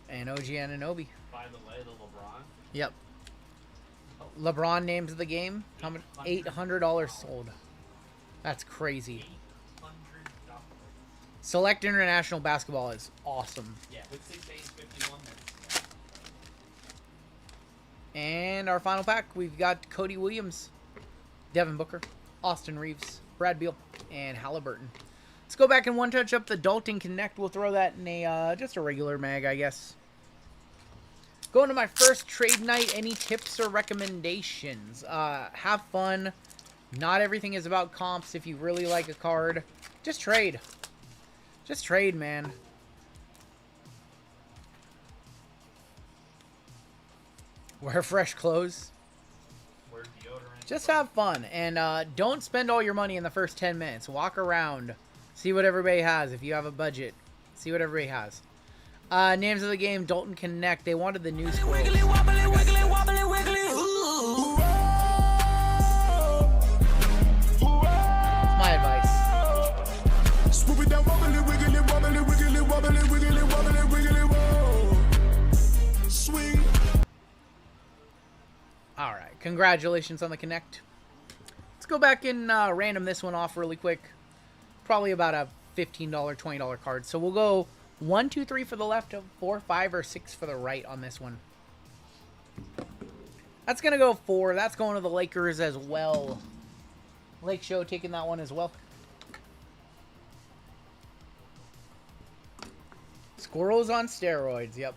and OG Anunoby. By the way, the LeBron. Yep. LeBron names of the game. How much? $800 sold. That's crazy. $800. Select International Basketball is awesome. Yeah, with 6 days, 51 minutes. And our final pack, we've got Cody Williams, Devin Booker, Austin Reeves, Brad Beal, and Halliburton. Let's go back and one touch up the Dalton Connect. We'll throw that in a just a regular mag, I guess. Going to my first trade night. Any tips or recommendations? Have fun. Not everything is about comps. If you really like a card, just trade. Just trade, man. Wear fresh clothes. Wear deodorant. Just have fun. And don't spend all your money in the first 10 minutes. Walk around. See what everybody has. If you have a budget, see what everybody has. Names of the game, Dalton Connect. They wanted the new squirrels. Wiggly, wobbly, wiggly, wobbly, wiggly. Ooh. That's my advice. Swoop it down, wobbly, wiggly, wobbly, wiggly, wobbly, wiggly, wobbly, wiggly, whoa. Swing. All right. Congratulations on the Connect. Let's go back and random this one off really quick. Probably about a $15, $20 card. So we'll go 1, 2, 3 for the left, 4, 5, or 6 for the right on this one. That's going to go 4. That's going to the Lakers as well. Lake Show taking that one as well. Squirrels on steroids, yep.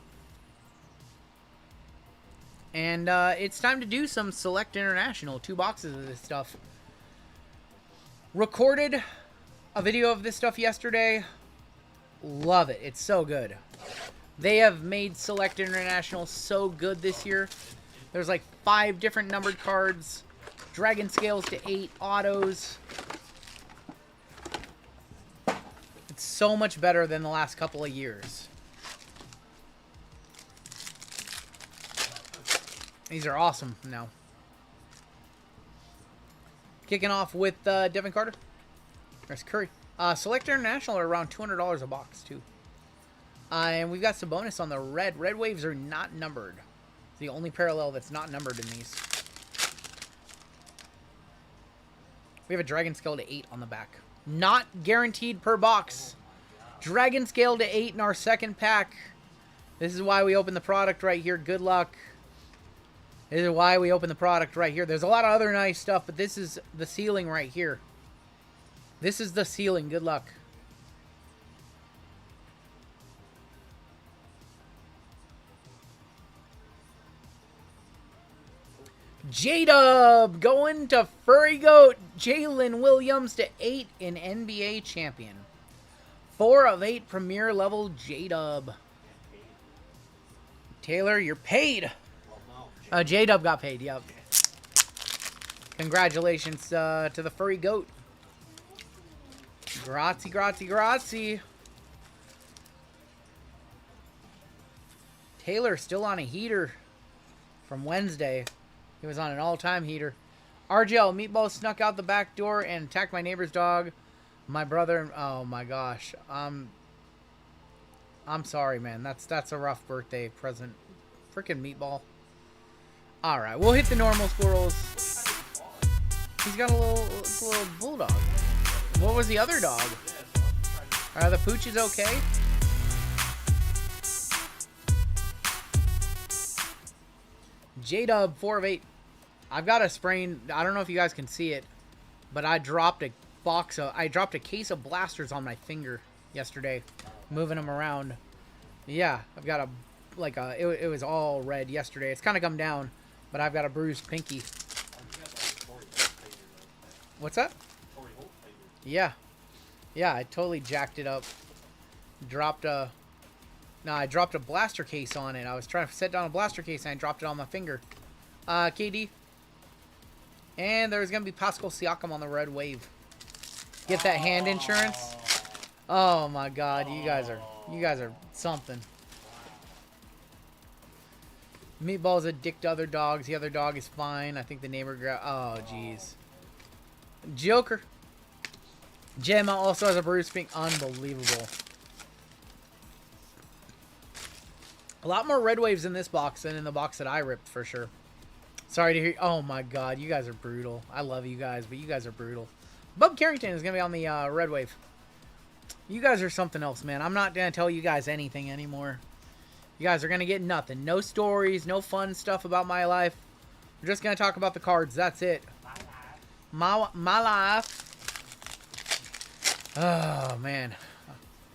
And it's time to do some Select International. 2 boxes of this stuff. Recorded a video of this stuff yesterday. Love it. It's so good. They have made Select International so good this year. There's like 5 different numbered cards. Dragon scales to 8 autos. It's so much better than the last couple of years. These are awesome now. Kicking off with Devin Carter. There's Curry. Select International are around $200 a box, too. And we've got some bonus on the red. Red waves are not numbered. It's the only parallel that's not numbered in these. We have a dragon scale to 8 on the back. Not guaranteed per box. Dragon scale to 8 in our second pack. This is why we open the product right here. Good luck. This is why we open the product right here. There's a lot of other nice stuff, but this is the ceiling right here. This is the ceiling. Good luck. J-Dub going to Furry Goat. Jalen Williams to 8 in NBA champion. 4 of 8 premier level J-Dub. Taylor, you're paid. J-Dub got paid, yep. Congratulations to the Furry Goat. Grazie, grazie, grazie. Taylor still on a heater from Wednesday. He was on an all-time heater. RGL, Meatball snuck out the back door and attacked my neighbor's dog. My brother, oh my gosh. I'm sorry, man. That's a rough birthday present. Freaking Meatball. Alright, we'll hit the normal squirrels. He's got a little bulldog. What was the other dog? Are the pooches okay? J-Dub, 4 of 8. I've got a sprain. I don't know if you guys can see it, but I dropped a case of blasters on my finger yesterday, moving them around. Yeah, I've got it was all red yesterday. It's kind of come down, but I've got a bruised pinky. What's that? Yeah. Yeah, I totally jacked it up. I dropped a blaster case on it. I was trying to set down a blaster case and I dropped it on my finger. KD. And there's going to be Pascal Siakam on the red wave. Get that hand insurance. Oh my god, you guys are something. Meatball's a dick to other dogs. The other dog is fine. I think the neighbor oh jeez. Joker. Gemma also has a bruise pink. Unbelievable. A lot more red waves in this box than in the box that I ripped, for sure. Sorry to hear. Oh my god, you guys are brutal. I love you guys, but you guys are brutal. Bub Carrington is going to be on the red wave. You guys are something else, man. I'm not going to tell you guys anything anymore. You guys are going to get nothing. No stories, no fun stuff about my life. We're just going to talk about the cards. That's it. My life. Oh, man.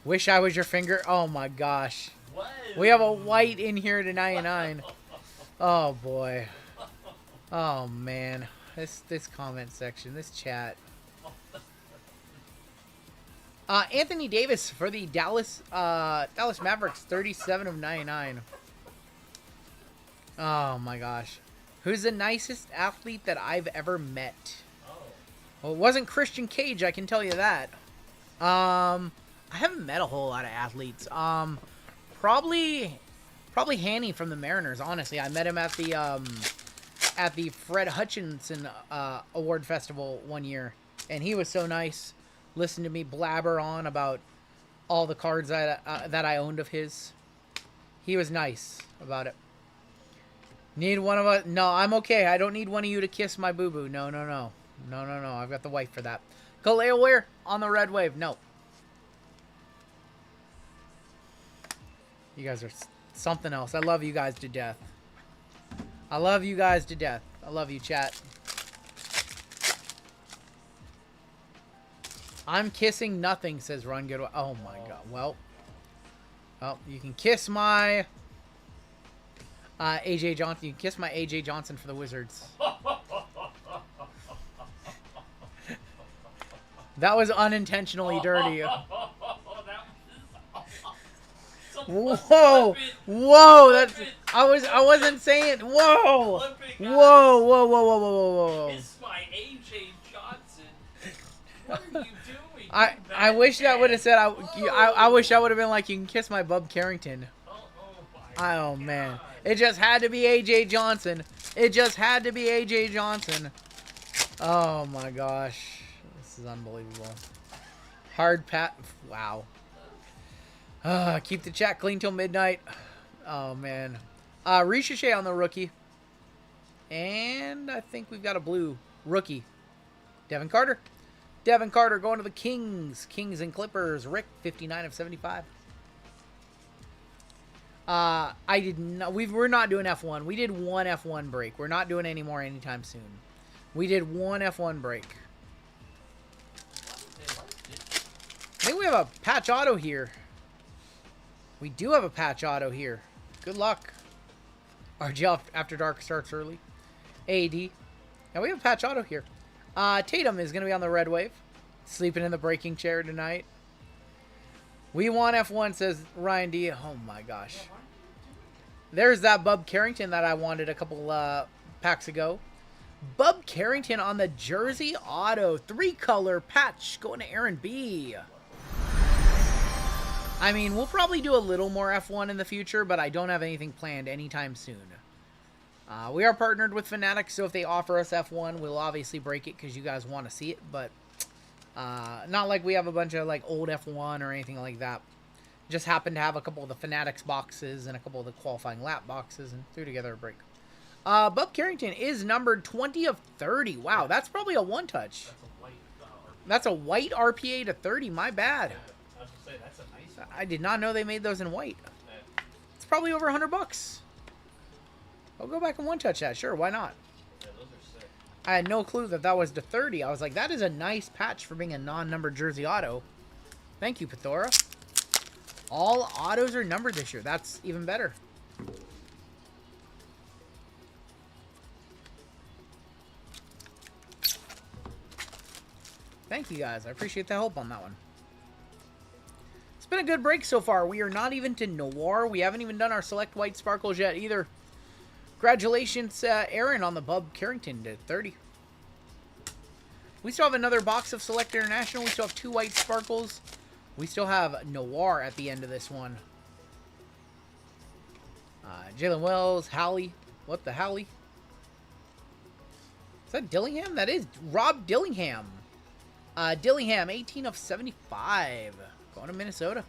Wish I was your finger. Oh, my gosh. What? We have a white in here to 99. Oh, boy. Oh, man. This comment section, this chat. Anthony Davis for the Dallas Mavericks, 37 of 99. Oh, my gosh. Who's the nicest athlete that I've ever met? Well, it wasn't Christian Cage, I can tell you that. I haven't met a whole lot of athletes. Probably Hanny from the Mariners, honestly. I met him at the Fred Hutchinson Award Festival one year, and he was so nice. Listened to me blabber on about all the cards that I owned of his. He was nice about it. Need one of us? No, I'm okay. I don't need one of you to kiss my boo-boo. No. I've got the wife for that. Kaleo Ware on the red wave. No. You guys are something else. I love you guys to death. I love you guys to death. I love you, chat. I'm kissing nothing, says Rungoodlife. Oh my god. Well, you can kiss my AJ Johnson. You can kiss my AJ Johnson for the Wizards. That was unintentionally dirty. Whoa! That's I wasn't saying. Whoa! Whoa! Kiss my AJ Johnson. What are you doing? I wish that would have said I wish I would have been like, you can kiss my Bub Carrington. Oh man, it just had to be AJ Johnson. It just had to be AJ Johnson. Oh my gosh, this is unbelievable. Hard pat. Wow. Keep the chat clean till midnight. Oh, man. Ricochet on the rookie. And I think we've got a blue rookie. Devin Carter. Devin Carter going to the Kings. Kings and Clippers. Rick, 59 of 75. We're not doing F1. We did one F1 break. We're not doing any more anytime soon. We did one F1 break. I think we have a patch auto here. We do have a patch auto here. Good luck. RGL After Dark starts early. AD. Now we have a patch auto here. Tatum is going to be on the red wave. Sleeping in the breaking chair tonight. We want F1, says Ryan D. Oh my gosh. There's that Bub Carrington that I wanted a couple packs ago. Bub Carrington on the jersey auto. 3-color patch going to Aaron B. I mean, we'll probably do a little more F1 in the future, but I don't have anything planned anytime soon. We are partnered with Fanatics, so if they offer us F1, we'll obviously break it because you guys want to see it, but not like we have a bunch of like old F1 or anything like that. Just happened to have a couple of the Fanatics boxes and a couple of the qualifying lap boxes and threw together a break. Bub Carrington is numbered 20 of 30. Wow, that's probably a one-touch. That's a white RPA to 30. My bad. I was gonna say, that's a nice one. I did not know they made those in white. It's probably over $100. I'll go back and one-touch that. Sure, why not? Yeah, those are sick. I had no clue that that was to 30. I was like, that is a nice patch for being a non-numbered jersey auto. Thank you, Pithora. All autos are numbered this year. That's even better. Thank you, guys. I appreciate the help on that one. It's been a good break so far. We are not even to Noir. We haven't even done our Select White Sparkles yet either. Congratulations, Aaron, on the Bub Carrington to 30. We still have another box of Select International. We still have 2 white sparkles. We still have Noir at the end of this one. Jalen Wells, Halley. What the Halley? Is that Dillingham? That is Rob Dillingham. Dillingham, 18 of 75. Going to Minnesota.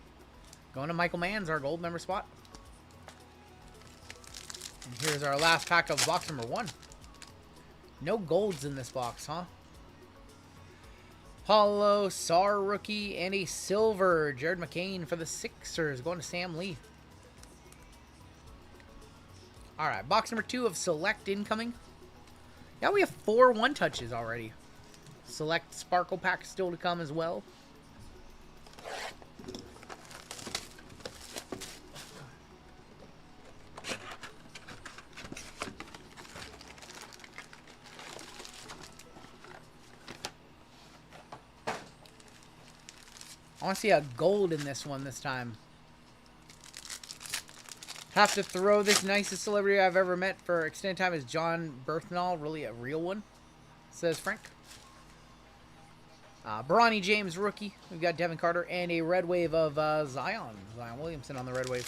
Going to Michael Manns, our gold member spot. And here's our last pack of box number 1. No golds in this box, huh? Paulo, Sar rookie, and a silver. Jared McCain for the Sixers. Going to Sam Lee. Alright, box number 2 of Select incoming. Yeah, we have 4 one-touches already. Select Sparkle pack still to come as well. I want to see a gold in this one this time. Have to throw this nicest celebrity I've ever met for extended time is John Berthnall. Really a real one, says Frank. Bronny James rookie. We've got Devin Carter and a red wave of Zion Williamson on the red wave.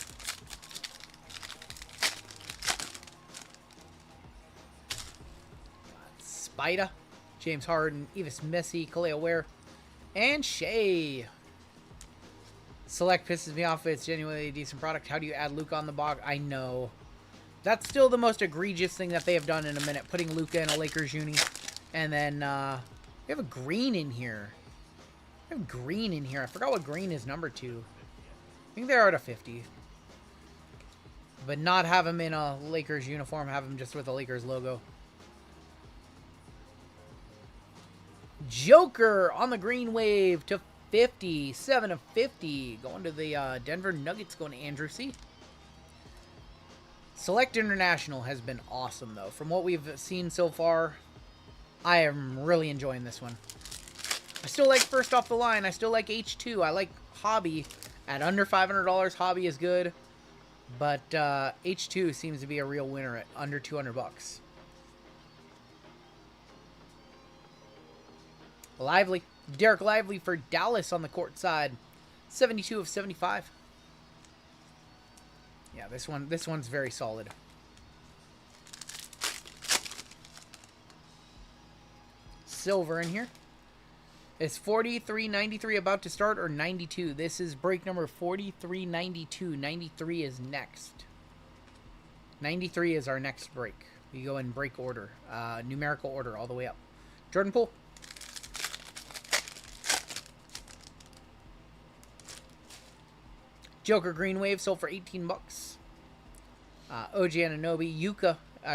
Spida, James Harden, Evis Messi, Kaleo Ware, and Shea. Select pisses me off. It's genuinely a decent product. How do you add Luka on the box? I know. That's still the most egregious thing that they have done in a minute. Putting Luka in a Lakers uni. And then, we have a green in here. We have green in here. I forgot what green is number 2. I think they're at a 50. But not have him in a Lakers uniform. Have him just with a Lakers logo. Joker on the green wave to 50. 7 of 50. Going to the Denver Nuggets. Going to Andrew C. Select International has been awesome, though. From what we've seen so far, I am really enjoying this one. I still like First Off the Line. I still like H2. I like Hobby. At under $500, Hobby is good. But H2 seems to be a real winner at under $200. Lively. Derek Lively for Dallas on the court side. 72 of 75. Yeah, this one's very solid. Silver in here. Is 43.93 about to start or 92? This is break number 43.92. 93 is next. 93 is our next break. We go in break order. Numerical order all the way up. Jordan Poole. Joker Green Wave sold for 18 bucks. OG Ananobi.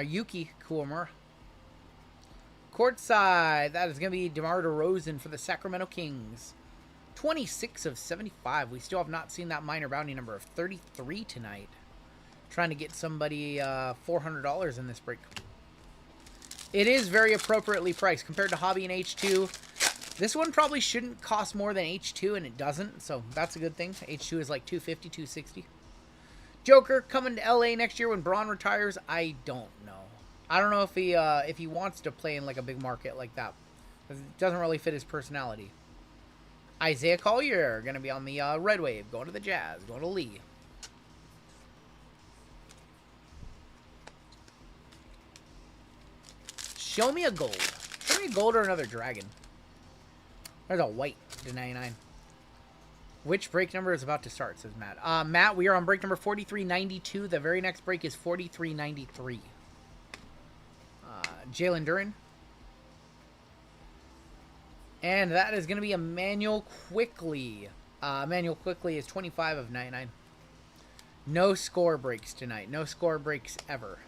Yuki Kuwamura. Courtside, that is going to be DeMar DeRozan for the Sacramento Kings. 26 of 75. We still have not seen that minor bounty number of 33 tonight. Trying to get somebody $400 in this break. It is very appropriately priced compared to Hobby and H2. This one probably shouldn't cost more than H2, and it doesn't, so that's a good thing. H2 is like $250, $260. Joker coming to LA next year when Braun retires. I don't know. I don't know if he wants to play in like a big market like that. It doesn't really fit his personality. Isaiah Collier gonna be on the Red Wave, going to the Jazz, going to Lee. Show me a gold. Show me a gold or another dragon. There's a white to 99. Which break number is about to start, says Matt. Matt, we are on break number 43.92. The very next break is 43.93. Jalen Duren. And that is going to be Emmanuel Quickly. Emmanuel Quickly is 25 of 99. No score breaks tonight. No score breaks ever.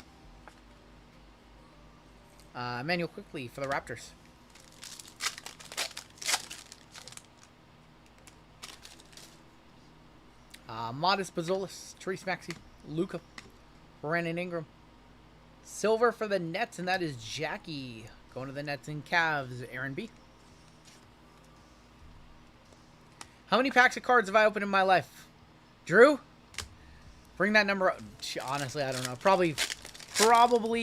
Emmanuel Quickly for the Raptors. Modest Bazolis, Therese Maxey, Luka, Brandon Ingram. Silver for the Nets, and that is Jackie. Going to the Nets and Cavs, Aaron B. How many packs of cards have I opened in my life? Drew? Bring that number up. Honestly, I don't know. Probably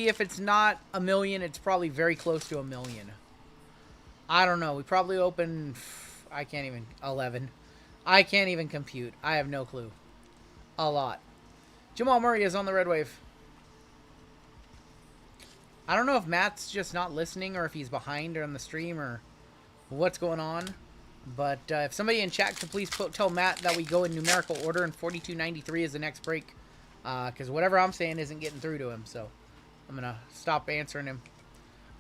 if it's not a million, it's probably very close to a million. I don't know. We probably opened, I can't even, 11. I can't even compute. I have no clue. A lot. Jamal Murray is on the Red Wave. I don't know if Matt's just not listening or if he's behind on the stream or what's going on. But if somebody in chat could please tell Matt that we go in numerical order and 42.93 is the next break. Because whatever I'm saying isn't getting through to him. So I'm going to stop answering him.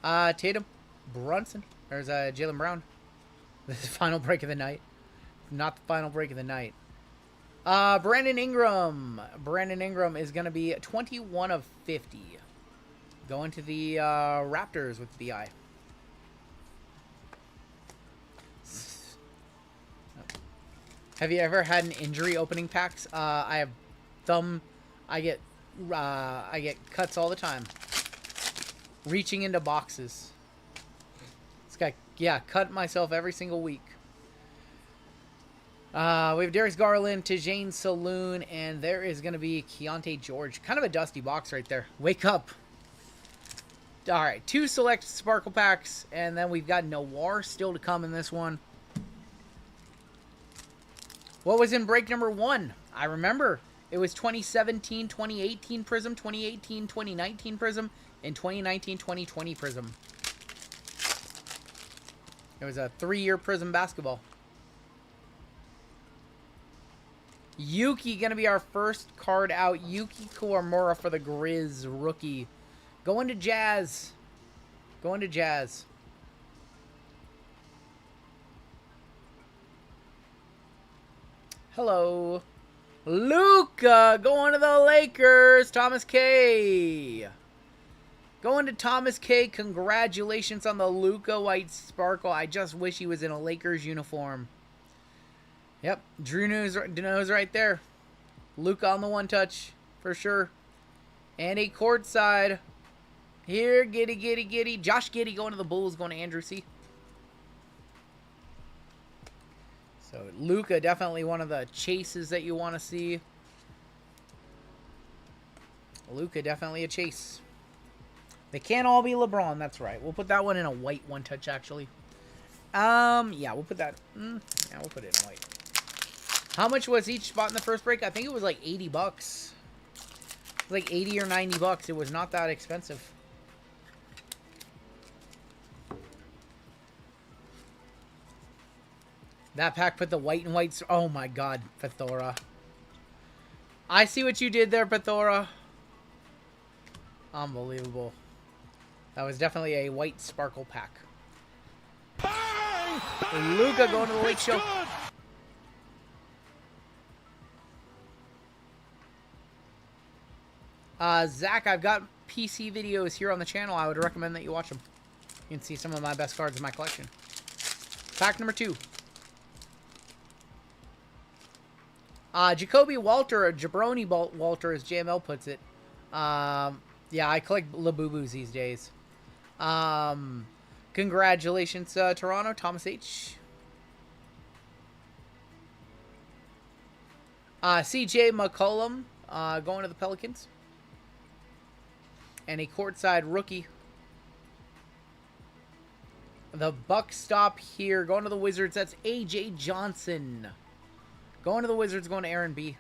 Tatum. Brunson. There's Jaylen Brown. This is the final break of the night. Not the final break of the night. Brandon Ingram. Brandon Ingram is going to be 21 of 50. Going to the Raptors with BI. Have you ever had an injury opening packs? I have thumb. I get cuts all the time. Reaching into boxes. This guy, yeah, cut myself every single week. We have Darius Garland, Tijane Saloon, and there is going to be Keontae George. Kind of a dusty box right there. Wake up. All right, 2 select Sparkle packs, and then we've got Noir still to come in this one. What was in break number 1? I remember. It was 2017, 2018 Prism, 2018, 2019 Prism, and 2019, 2020 Prism. It was a 3-year Prism basketball. Yuki going to be our first card out. Yuki Kuwamura for the Grizz rookie. Going to Jazz. Going to Jazz. Hello. Luka going to the Lakers. Thomas K. Going to Thomas K. Congratulations on the Luka White Sparkle. I just wish he was in a Lakers uniform. Yep. Drew knows right there. Luka on the one touch for sure. And a courtside. Here, Giddy. Josh Giddey going to the Bulls, going to Andrew C. So, Luka, definitely one of the chases that you want to see. Luka, definitely a chase. They can't all be LeBron, that's right. We'll put that one in a white one touch, actually. Yeah, we'll put that. Yeah, we'll put it in white. How much was each spot in the first break? I think it was like 80 bucks. Like 80 or 90 bucks. It was not that expensive. That pack put the white and white... Oh, my God, Pathora. I see what you did there, Pathora. Unbelievable. That was definitely a white sparkle pack. Bang! Luca going to the late show. Zach, I've got PC videos here on the channel. I would recommend that you watch them. You can see some of my best cards in my collection. Pack number 2. Jacoby Walter, or Jabroni Walter, as JML puts it. Yeah, I collect Labubus these days. Congratulations, Toronto, Thomas H. CJ McCollum, going to the Pelicans. And a courtside rookie. The buck stop here, going to the Wizards. That's AJ Johnson. Going to the Wizards, going to Aaron B.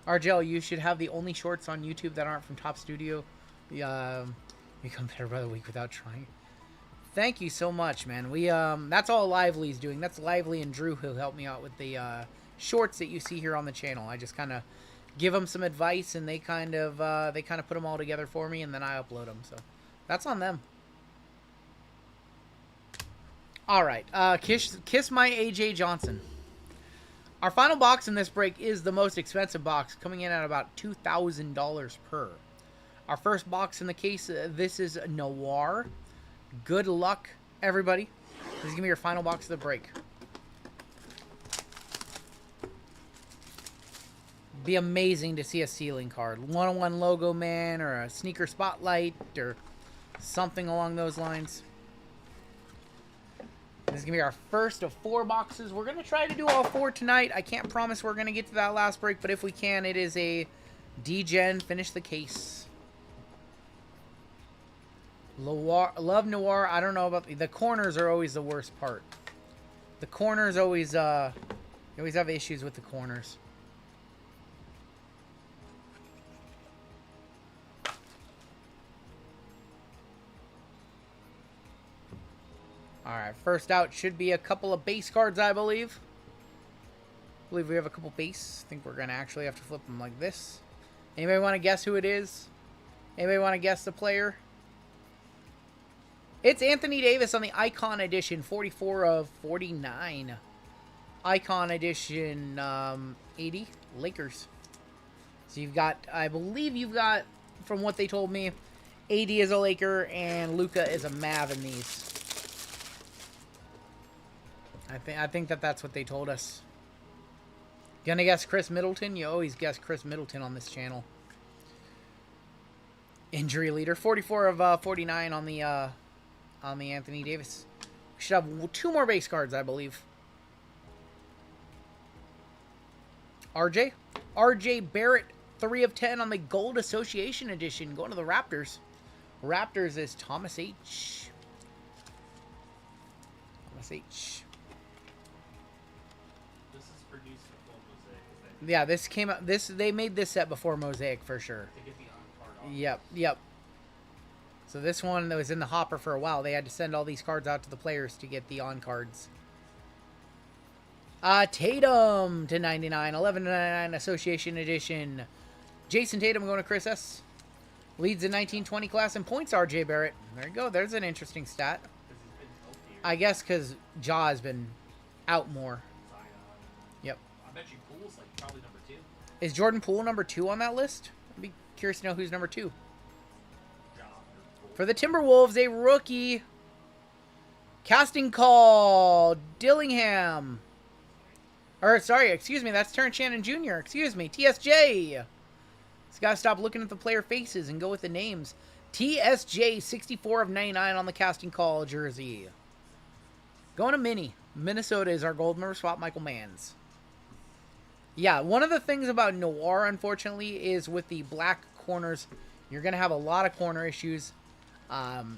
RGL, you should have the only shorts on YouTube that aren't from Top Studio. Become better by the week without trying. Thank you so much, man. That's all Lively's doing. That's Lively and Drew who helped me out with the shorts that you see here on the channel. I just kind of give them some advice, and they kind of put them all together for me, and then I upload them. So that's on them. All right, kiss my AJ Johnson. Our final box in this break is the most expensive box, coming in at about $2,000 per. Our first box in the case, this is Noir. Good luck, everybody. This is going to be your final box of the break. Be amazing to see a ceiling card. 101 Logo Man, or a Sneaker Spotlight, or something along those lines. This is going to be our first of 4 boxes. We're going to try to do all 4 tonight. I can't promise we're going to get to that last break, but if we can, it is a D-Gen. Finish the case. Love Noir. I don't know about... The corners are always the worst part. The corners always... you always have issues with the corners. Alright, first out should be a couple of base cards, I believe. I believe we have a couple base. I think we're going to actually have to flip them like this. Anybody want to guess who it is? Anybody want to guess the player? It's Anthony Davis on the Icon Edition, 44 of 49. Icon Edition 80, Lakers. So you've got, I believe you've got, from what they told me, AD is a Laker and Luka is a Mav in these. I think that's what they told us. Gonna guess Chris Middleton? You always guess Chris Middleton on this channel. Injury leader, 44 of 49 on the Anthony Davis. We should have 2 more base cards, I believe. RJ Barrett, 3 of 10 on the Gold Association Edition, going to the Raptors. Raptors is Thomas H. Thomas H. Yeah, this came out. They made this set before Mosaic for sure. Yep. So this one that was in the hopper for a while. They had to send all these cards out to the players to get the on cards. Tatum to 99, 11 to 99 Association Edition. Jason Tatum going to Chris S. Leads the 1920 class in points. RJ Barrett. There you go. There's an interesting stat. I guess because Ja has been out more. Yep. I bet you Poole's like probably number 2. Is Jordan Poole number 2 on that list? I'd be curious to know who's number 2. For the Timberwolves, a rookie. Casting call. Dillingham. Or, sorry, excuse me. That's Terrence Shannon Jr. Excuse me. TSJ. Just got to stop looking at the player faces and go with the names. TSJ, 64 of 99 on the casting call jersey. Going to Mini. Minnesota is our gold member spot, Michael Manns. Yeah, one of the things about Noir, unfortunately, is with the black corners, you're going to have a lot of corner issues.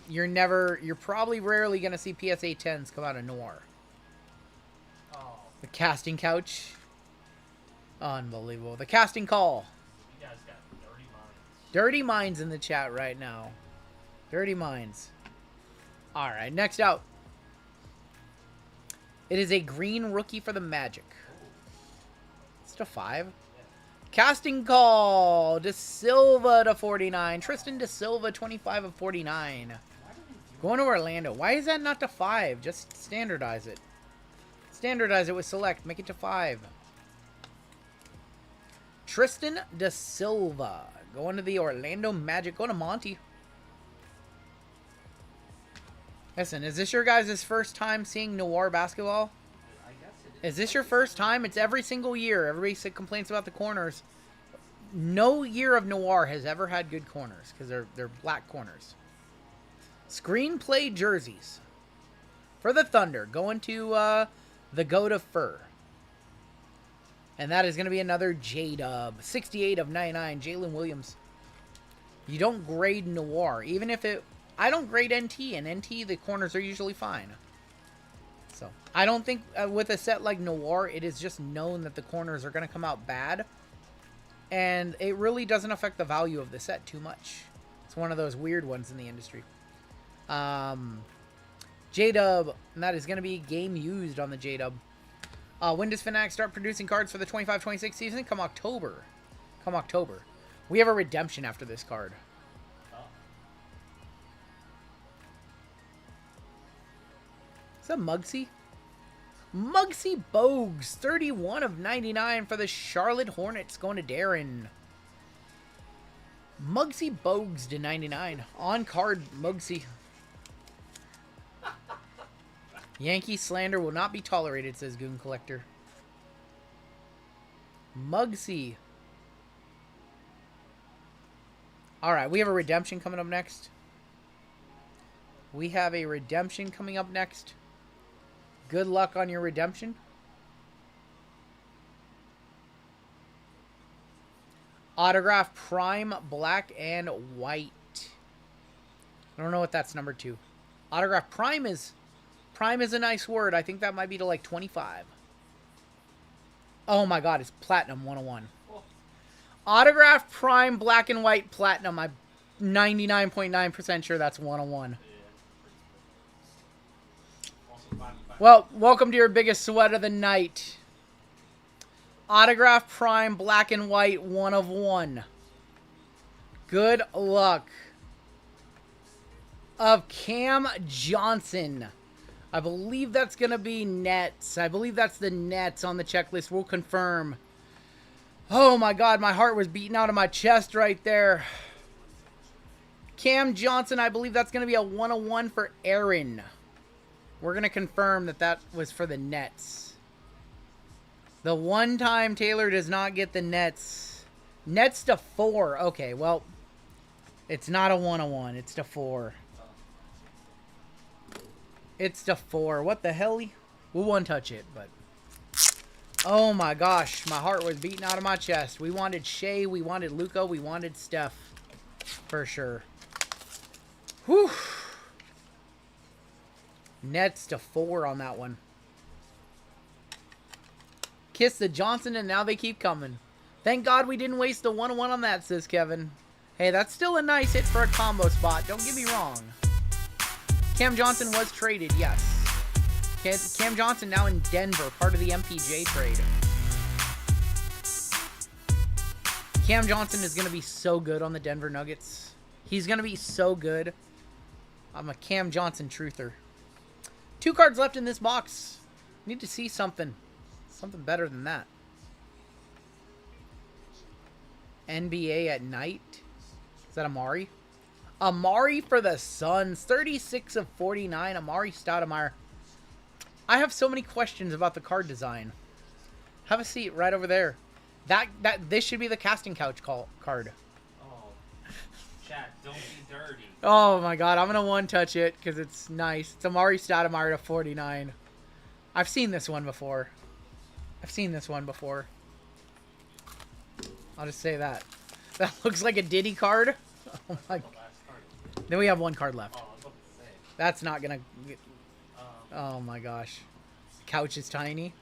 You're probably rarely going to see PSA 10s come out of Noir. Oh, The casting couch. Unbelievable. The casting call. you guys got dirty minds. Dirty minds in the chat right now. Dirty minds. All right, next out. It is a green rookie for the Magic. It's to 5. Casting call. De Silva to 49. Tristan De Silva, 25 of 49. Going to Orlando. Why is that not to 5? Just standardize it. Standardize it with select. Make it to 5. Tristan De Silva. Going to the Orlando Magic. Going to Monty. Listen, is this your guys' first time seeing Noir basketball? Is this your first time? It's every single year. Everybody complains about the corners. No year of Noir has ever had good corners because they're black corners. Screenplay jerseys for the Thunder. Going to the Goat of Fur. And that is going to be another J-Dub. 68 of 99. Jalen Williams. You don't grade Noir. Even if it... I don't grade NT. And NT, the corners are usually fine. So, I don't think with a set like Noir, it is just known that the corners are going to come out bad. And it really doesn't affect the value of the set too much. It's one of those weird ones in the industry. J-Dub, and that is going to be game used on the J-Dub. When does Fnatic start producing cards for the 25-26 season? Come October. Come October. We have a redemption after this card. Is that Muggsy? Muggsy Bogues, 31 of 99 for the Charlotte Hornets, going to Darren. Muggsy Bogues to 99. On card, Muggsy. Yankee slander will not be tolerated, says Goon Collector. Muggsy. Alright, we have a redemption coming up next. We have a redemption coming up next. Good luck on your redemption. Autograph Prime Black and White. I don't know what that's number 2. Autograph Prime is a nice word. I think that might be to like 25. Oh my god, it's Platinum 101. Autograph Prime Black and White Platinum. I'm 99.9% sure that's 101. Well, welcome to your biggest sweat of the night. Autograph Prime Black and White 1 of 1. Good luck. Of Cam Johnson. I believe that's going to be Nets. I believe that's the Nets on the checklist. We'll confirm. Oh my god, my heart was beating out of my chest right there. Cam Johnson, I believe that's going to be a 101 for Aaron. We're going to confirm that that was for the Nets. The one time Taylor does not get the Nets. Nets to 4. Okay, well, it's not a 101. It's to 4. It's to 4. What the hell? We'll one-touch it, but... Oh my gosh, my heart was beating out of my chest. We wanted Shea, we wanted Luka, we wanted Steph. For sure. Whew. Nets to 4 on that one. Kiss the Johnson, and now they keep coming. Thank God we didn't waste the 101 on that, says Kevin. Hey, that's still a nice hit for a combo spot. Don't get me wrong. Cam Johnson was traded, yes. Cam Johnson now in Denver, part of the MPJ trade. Cam Johnson is going to be so good on the Denver Nuggets. He's going to be so good. I'm a Cam Johnson truther. 2 cards left in this box. Need to see something. Something better than that. NBA at night. Is that Amari? Amari for the Suns. 36 of 49. Amari Stoudemire. I have so many questions about the card design. Have a seat right over there. This should be the casting couch card. Oh, chat, don't be dirty. Oh my god, I'm gonna one-touch it because it's nice. It's Amari Stoudemire to 49. I've seen this one before. I'll just say that. That looks like a Diddy card. Oh my. Then we have 1 card left. Oh, I was about to say. That's not gonna get... Oh my gosh. Couch is tiny.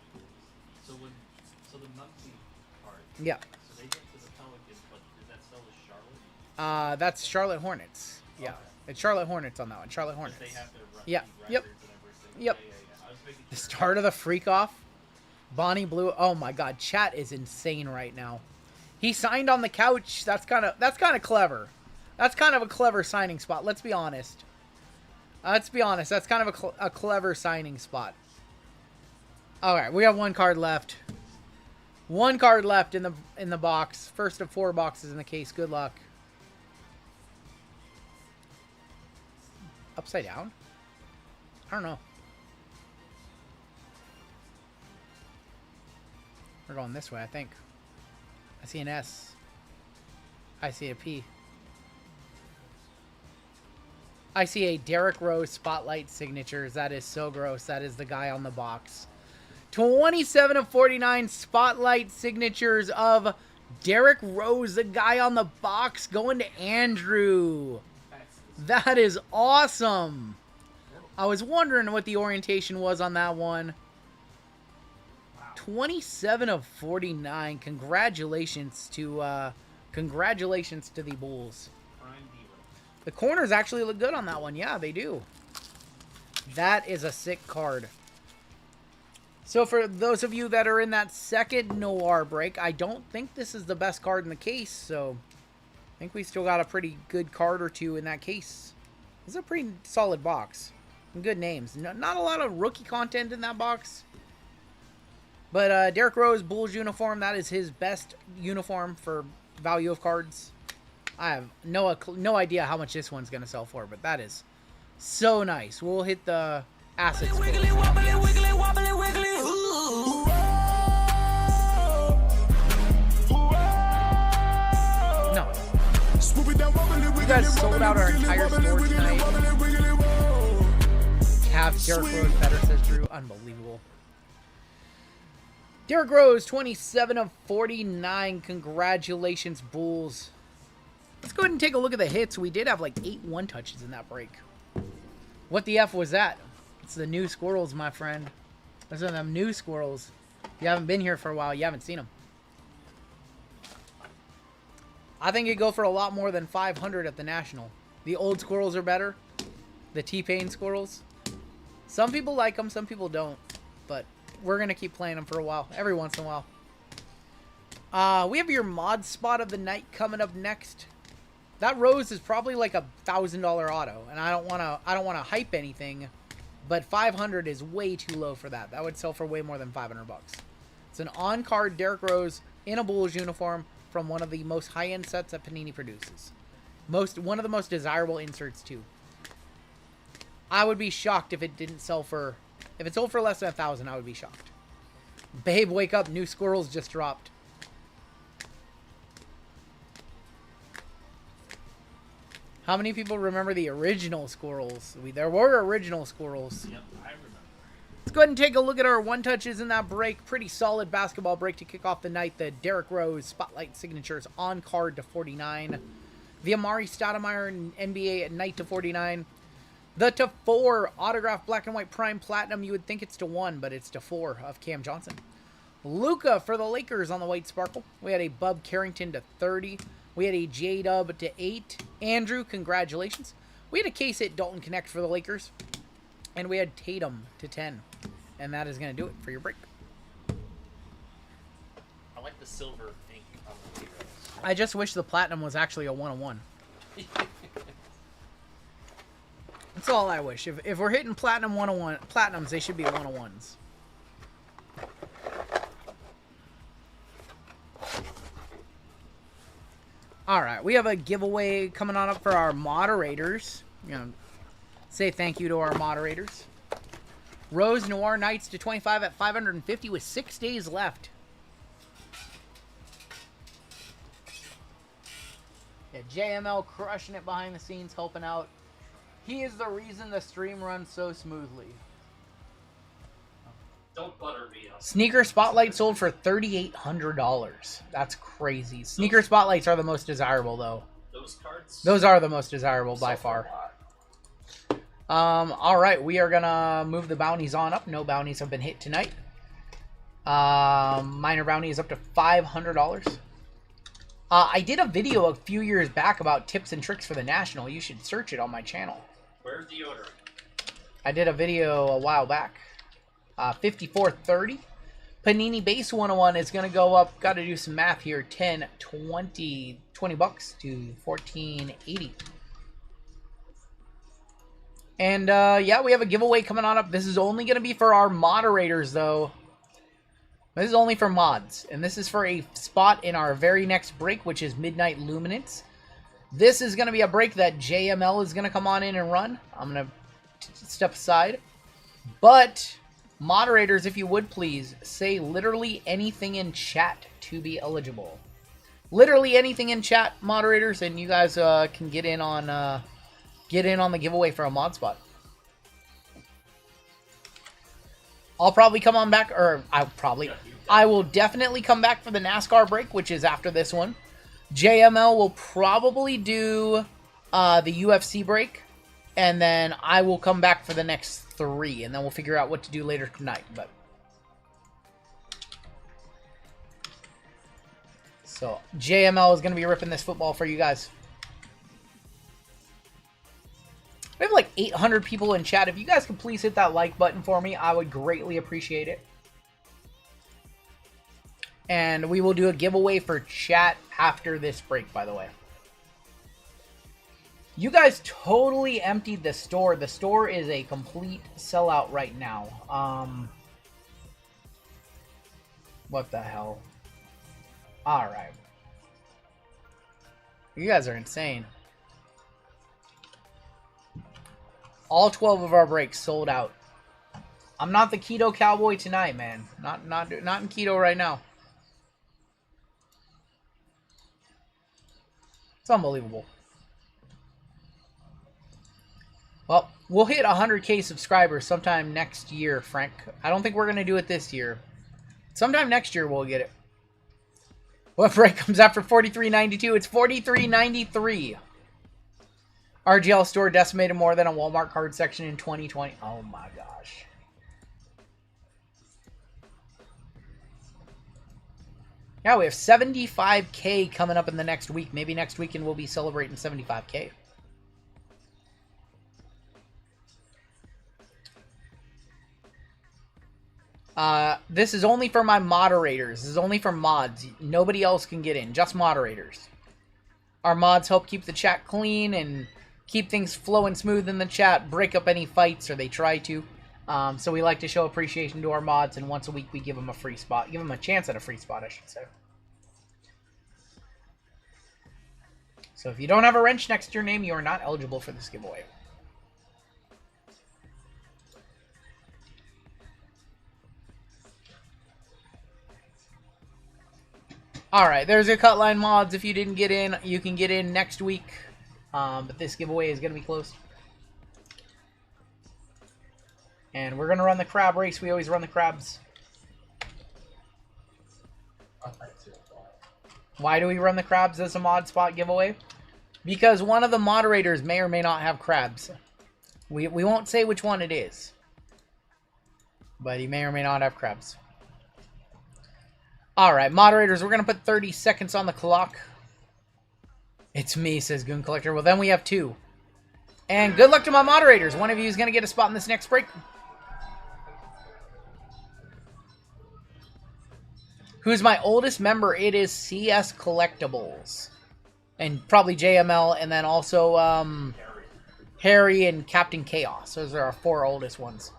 So the monthly card. Yeah. So they get to the Pelicans, but is that still with Charlotte? That's Charlotte Hornets. Yeah. Okay. It's Charlotte Hornets on that one. Charlotte Hornets. They have their Yeah. records Yep. and everything. Yep. Yeah. I was The start of the freak off. Bonnie Blue. Oh my God, chat is insane right now. He signed on the couch. That's kind of clever. That's kind of a clever signing spot. Let's be honest. Let's be honest. That's kind of a clever signing spot. All right, we have one card left. One card left in the box. First of 4 boxes in the case. Good luck. Upside down? I don't know. We're going this way, I think. I see an S. I see a P. I see a Derrick Rose Spotlight Signatures. That is so gross. That is the guy on the box. 27 of 49 Spotlight Signatures of Derrick Rose, the guy on the box, going to Andrew. That is awesome. I was wondering what the orientation was on that one. 27 of 49. Congratulations to the Bulls. The corners actually look good on that one. Yeah, they do. That is a sick card. So for those of you that are in that second Noir break, I don't think this is the best card in the case, so I think we still got a pretty good card or two in that case. This is a pretty solid box. Some good names. Not a lot of rookie content in that box. But Derrick Rose, Bulls uniform, that is his best uniform for value of cards. I have no idea how much this one's going to sell for, but that is so nice. We'll hit the assets. No. You guys sold out our entire store tonight. Cavs, Derrick Rose better, says Drew. Unbelievable. Derrick Rose, 27 of 49. Congratulations, Bulls. Let's go ahead and take a look at the hits. We did have like 8 one-touches in that break. What the F was that? It's the new squirrels, my friend. Those are them new squirrels. You haven't been here for a while. You haven't seen them. I think you'd go for a lot more than 500 at the National. The old squirrels are better. The T-Pain squirrels. Some people like them, some people don't. But we're going to keep playing them for a while. Every once in a while. We have your mod spot of the night coming up next. That Rose is probably like a $1,000 auto, and I don't want to hype anything, but 500 is way too low for that. That would sell for way more than 500 bucks. It's an on-card Derrick Rose in a Bulls uniform from one of the most high-end sets that Panini produces. One of the most desirable inserts too. I would be shocked if it didn't sell for, if it sold for less than 1,000. I would be shocked. Babe, wake up! New squirrels just dropped. How many people remember the original squirrels? There were original squirrels. Yep, I remember. Let's go ahead and take a look at our one-touches in that break. Pretty solid basketball break to kick off the night. The Derrick Rose Spotlight Signatures on card to 49. The Amari Stoudemire NBA at night to 49. The to 4 autograph black and white prime platinum. You would think it's to 1, but it's to 4 of Cam Johnson. Luka for the Lakers on the white sparkle. We had a Bub Carrington to 30. We had a J-Dub to 8. Andrew, congratulations. We had a case hit Dalton Connect for the Lakers. And we had Tatum to 10. And that is going to do it for your break. I like the silver ink on the heroes. I just wish the platinum was actually a 1-on-1. That's all I wish. If we're hitting platinum 1-on-1, platinums, they should be 1-on-1s. All right, we have a giveaway coming on up for our moderators. Say thank you to our moderators. Rose Noir Knights to 25 at 550 with 6 days left. Yeah, JML crushing it behind the scenes, helping out. He is the reason the stream runs so smoothly. Don't butter me up. Sneaker Spotlight sold for $3,800. That's crazy. Sneaker Spotlights are the most desirable, though. Those cards? Those are the most desirable by far. All right, we are gonna move the bounties on up. No bounties have been hit tonight. Minor bounty is up to $500. I did a video a few years back about tips and tricks for the National. You should search it on my channel. Where's deodorant? I did a video a while back. 54.30. Panini Base 101 is going to go up, got to do some math here, 10, 20 bucks to 14.80. And yeah, we have a giveaway coming on up. This is only going to be for our moderators, though. This is only for mods, and this is for a spot in our very next break, which is Midnight Luminance. This is going to be a break that JML is going to come on in and run. I'm going to step aside. But, moderators, if you would please, say literally anything in chat to be eligible. Literally anything in chat, moderators, and you guys can get in on the giveaway for a mod spot. I'll probably come on back, or I will definitely come back for the NASCAR break, which is after this one. JML will probably do the UFC break, and then I will come back for the next 3, and then we'll figure out what to do later tonight. But so JML is going to be ripping this football for you guys. We have like 800 people in chat. If you guys could please hit that like button for me, I would greatly appreciate it. And we will do a giveaway for chat after this break, by the way. You guys totally emptied the store. The store is a complete sellout right now. What the hell? Alright. You guys are insane. All 12 of our breaks sold out. I'm not the keto cowboy tonight, man. Not in keto right now. It's unbelievable. Well, we'll hit 100K subscribers sometime next year, Frank. I don't think we're going to do it this year. Sometime next year we'll get it. What break comes after 43.92? It's 43.93. RGL store decimated more than a Walmart card section in 2020. Oh my gosh. Yeah, we have 75K coming up in the next week. Maybe next weekend we'll be celebrating 75K. This is only for my moderators. This is only for mods. Nobody else can get in. Just moderators. Our mods help keep the chat clean and keep things flowing smooth in the chat, break up any fights, or they try to. So we like to show appreciation to our mods, and once a week we give them a free spot. Give them a chance at a free spot, I should say. So if you don't have a wrench next to your name, you are not eligible for this giveaway. Alright, there's your cut line mods. If you didn't get in, you can get in next week. But this giveaway is going to be closed. And we're going to run the crab race. We always run the crabs. Why do we run the crabs as a mod spot giveaway? Because one of the moderators may or may not have crabs. We won't say which one it is. But he may or may not have crabs. Alright, moderators, we're going to put 30 seconds on the clock. It's me, says Goon Collector. Well, then we have 2. And good luck to my moderators. One of you is going to get a spot in this next break. Who's my oldest member? It is CS Collectibles. And probably JML, and then also Harry and Captain Chaos. Those are our 4 oldest ones.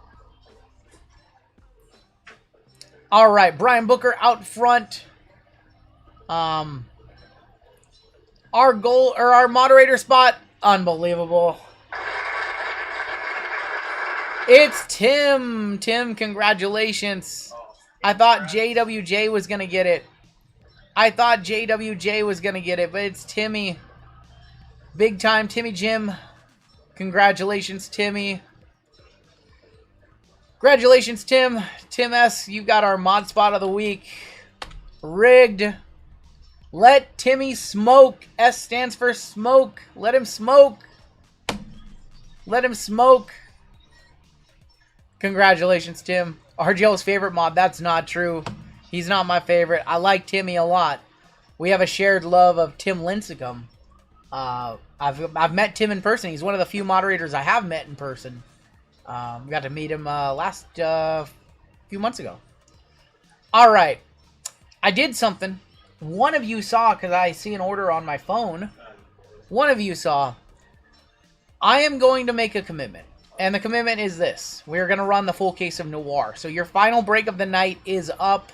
All right, Brian Booker out front. Our goal, or our moderator spot, unbelievable. It's Tim. Tim, congratulations. I thought JWJ was going to get it. I thought JWJ was going to get it, but it's Timmy. Big time Timmy Jim. Congratulations, Timmy. Congratulations, Tim. Tim S., you got our mod spot of the week. Rigged. Let Timmy smoke. S stands for smoke. Let him smoke. Let him smoke. Congratulations, Tim. RGL's favorite mod. That's not true. He's not my favorite. I like Timmy a lot. We have a shared love of Tim Lincecum. I've met Tim in person. He's one of the few moderators I have met in person. We got to meet him last few months ago. All right. I did something. One of you saw, because I see an order on my phone. One of you saw. I am going to make a commitment. And the commitment is this. We're going to run the full case of Noir. So your final break of the night is up.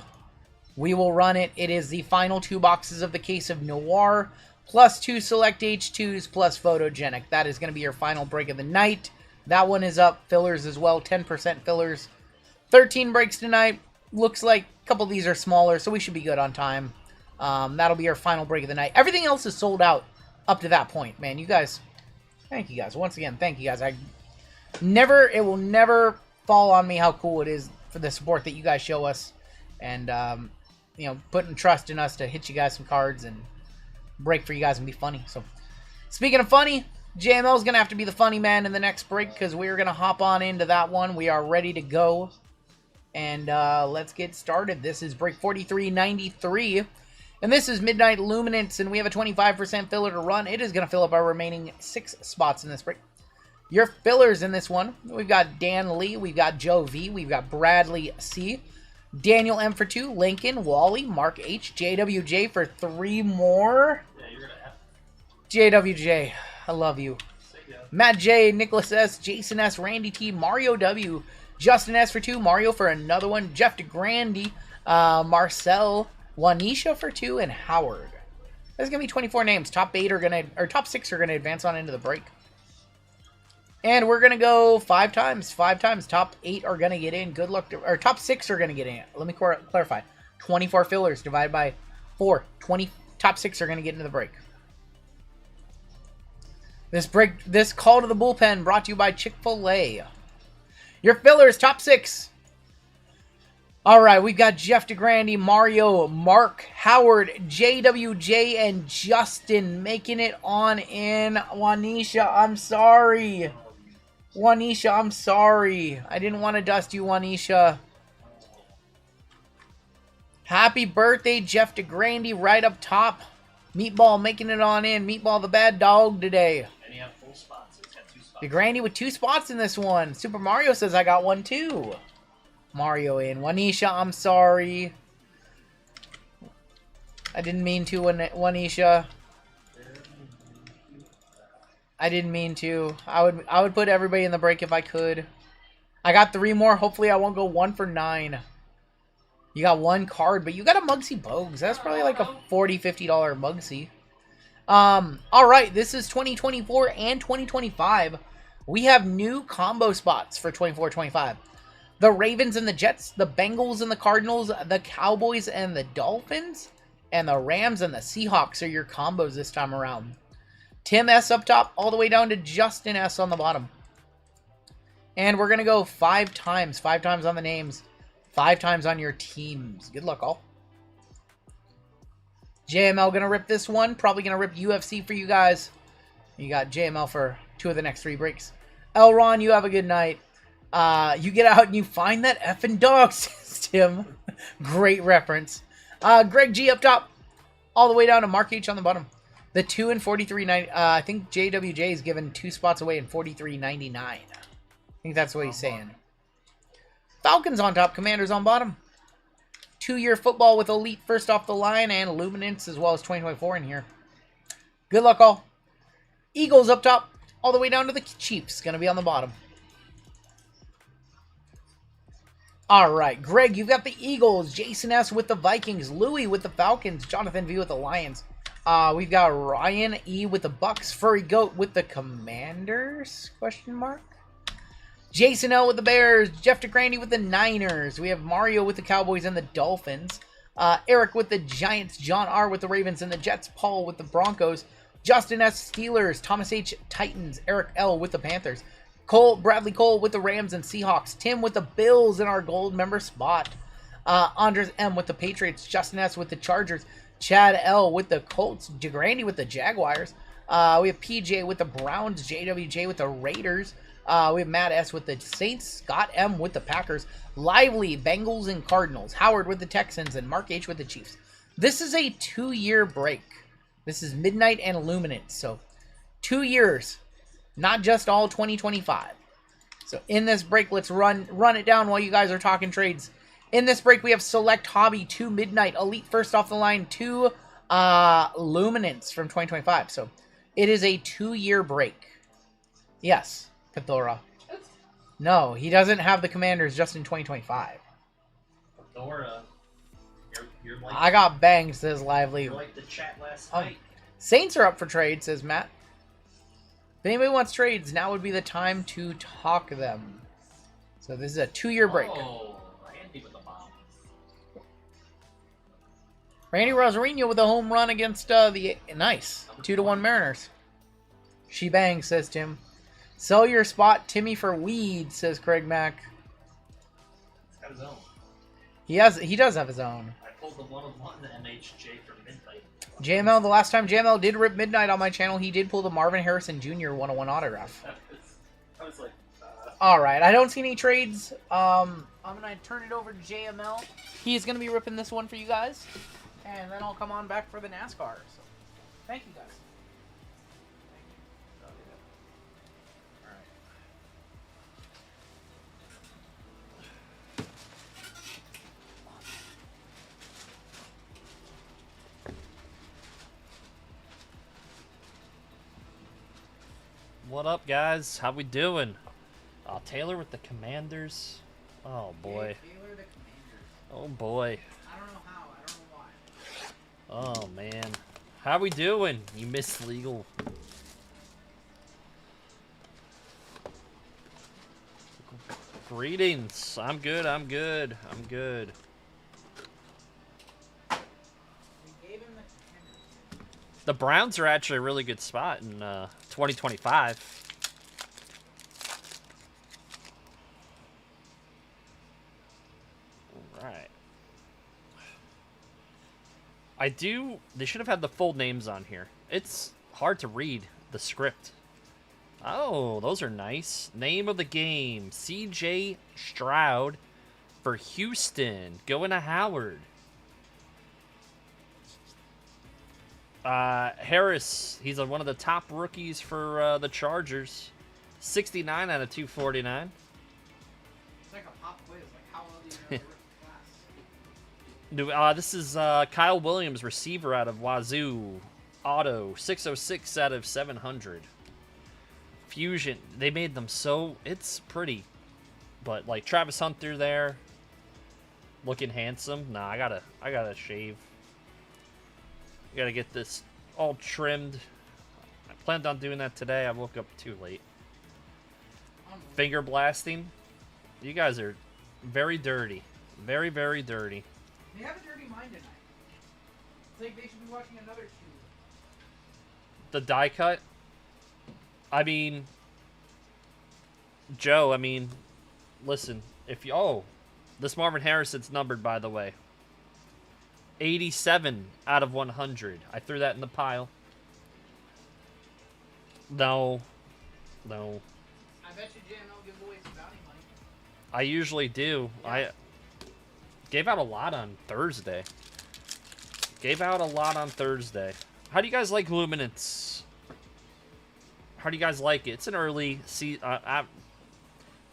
We will run it. It is the final 2 boxes of the case of Noir, plus 2 select H2s, plus Photogenic. That is going to be your final break of the night. That one is up. Fillers as well. 10% fillers. 13 breaks tonight. Looks like a couple of these are smaller, so we should be good on time. That'll be our final break of the night. Everything else is sold out up to that point, man. You guys, thank you guys. Once again, thank you guys. It will never fall on me how cool it is for the support that you guys show us. And, you know, putting trust in us to hit you guys some cards and break for you guys and be funny. So, speaking of funny, JML is going to have to be the funny man in the next break because we're going to hop on into that one. We are ready to go. And let's get started. This is break 4393. And this is Midnight Luminance, and we have a 25% filler to run. It is going to fill up our remaining 6 spots in this break. Your fillers in this one, we've got Dan Lee, we've got Joe V, we've got Bradley C, Daniel M for 2, Lincoln, Wally, Mark H, JWJ for 3 more. Yeah, you're gonna have JWJ, I love you. Matt J, Nicholas S, Jason S, Randy T, Mario W, Justin S for 2, Mario for another one, Jeff DeGrandy, Marcel, Wanisha for 2, and Howard. There's gonna be 24 names. Top 6 are gonna advance on into the break. And we're gonna go 5 times. 5 times. Top 8 are gonna get in. Good luck. Or top 6 are gonna get in. Let me clarify. 24 fillers divided by 4. Top 6 are gonna get into the break. This call to the bullpen brought to you by Chick-fil-A. Your fillers, top 6. All right, we've got Jeff DeGrandy, Mario, Mark, Howard, JWJ, and Justin making it on in. Wanisha, I'm sorry. Wanisha, I'm sorry. I didn't want to dust you, Wanisha. Happy birthday, Jeff DeGrandy, right up top. Meatball making it on in. Meatball the bad dog today. and you have full spots. It's got 2 spots. DeGrandy with 2 spots in this one. Super Mario says I got 1 too. Mario in. Wanisha, I'm sorry. I didn't mean to, Wanisha. I didn't mean to. I would put everybody in the break if I could. I got 3 more. Hopefully I won't go 1 for 9. You got 1 card, but you got a Muggsy Bogues. That's probably like a $40, $50 Muggsy. Alright, this is 2024 and 2025. We have new combo spots for 24-25. The Ravens and the Jets, the Bengals and the Cardinals, the Cowboys and the Dolphins, and the Rams and the Seahawks are your combos this time around. Tim S up top, all the way down to Justin S on the bottom. And we're going to go 5 times. 5 times on the names. 5 times on your teams. Good luck, all. JML going to rip this one. Probably going to rip UFC for you guys. You got JML for 2 of the next 3 breaks. Elron, you have a good night. You get out and you find that effing dog, says Tim. Great reference. Greg G up top. All the way down to Mark H on the bottom. The 2 and 43.90. I think JWJ is given 2 spots away in 43.99. I think that's what he's saying. Falcons on top. Commanders on bottom. 2-year football with Elite first off the line and Luminance as well as 2024 in here. Good luck, all. Eagles up top. All the way down to the Chiefs. Going to be on the bottom. Alright, Greg, you've got the Eagles. Jason S with the Vikings. Louie with the Falcons. Jonathan V with the Lions. We've got Ryan E with the Bucks. Furry Goat with the Commanders? Question mark. Jason L with the Bears. Jeff DeGrandy with the Niners. We have Mario with the Cowboys and the Dolphins. Eric with the Giants. John R with the Ravens and the Jets. Paul with the Broncos. Justin S Steelers. Thomas H Titans. Eric L with the Panthers. Bradley Cole with the Rams and Seahawks. Tim with the Bills in our gold member spot. Andres M with the Patriots. Justin S with the Chargers. Chad L with the Colts. DeGrandy with the Jaguars. We have PJ with the Browns. JWJ with the Raiders. We have Matt S with the Saints. Scott M with the Packers. Lively, Bengals and Cardinals. Howard with the Texans. And Mark H with the Chiefs. This is a 2-year break. This is Midnight and Luminance. So, 2 years. Not just all 2025. So in this break, let's run it down while you guys are talking trades. In this break, we have Select Hobby 2 Midnight Elite first off the line 2 Luminance from 2025. So it is a 2-year break. Yes, Kathora. No, he doesn't have the Commanders just in 2025. Dora, you're like, I got banged, says Lively. you're like the chat last night. Saints are up for trade, says Matt. If anybody wants trades, now would be the time to talk them. So this is a 2-year break. Oh, Randy with the bomb. Randy Rosarino with a home run against the nice 2-1 Mariners. She bangs, says Tim. Sell your spot, Timmy, for weed, says Craig Mack. He's got his own. He does have his own. I pulled the 101 MHJ for midnight. JML, the last time JML did rip Midnight on my channel, he did pull the Marvin Harrison Jr. 101 autograph. I was like, Alright, I don't see any trades. I'm going to turn it over to JML. He's going to be ripping this one for you guys. And then I'll come on back for the NASCAR. So, thank you guys. What up, guys? How we doing? Taylor with the Commanders. Oh boy. Taylor the Commanders. Oh boy. I don't know how. I don't know why. Oh man. How we doing? You missed legal. Greetings. I'm good. I'm good. I'm good. We gave him the Commanders. The Browns are actually a really good spot in 2025. Alright. They should have had the full names on here. It's hard to read the script. Oh, those are nice. Name of the game, CJ Stroud for Houston. Going to Howard. Harris, he's one of the top rookies for the Chargers. 69 out of 249. It's like a pop quiz. Like, how well do you know the rookie class? This is Kyle Williams, receiver out of Wazoo. Auto, 606 out of 700. Fusion, they made them so, it's pretty. But, like, Travis Hunter there, looking handsome. Nah, I gotta shave. I gotta get this all trimmed. I planned on doing that today. I woke up too late. Finger blasting. You guys are very dirty. Very, very dirty. They have a dirty mind tonight. It's like they should be watching another shoe. The die cut? I mean, Joe, listen, if you, this Marvin Harrison's numbered, by the way. 87 out of 100. I threw that in the pile. No. I bet you JML gives away some bounty money. I usually do. Yeah. I gave out a lot on Thursday. How do you guys like Luminance? How do you guys like it? It's an early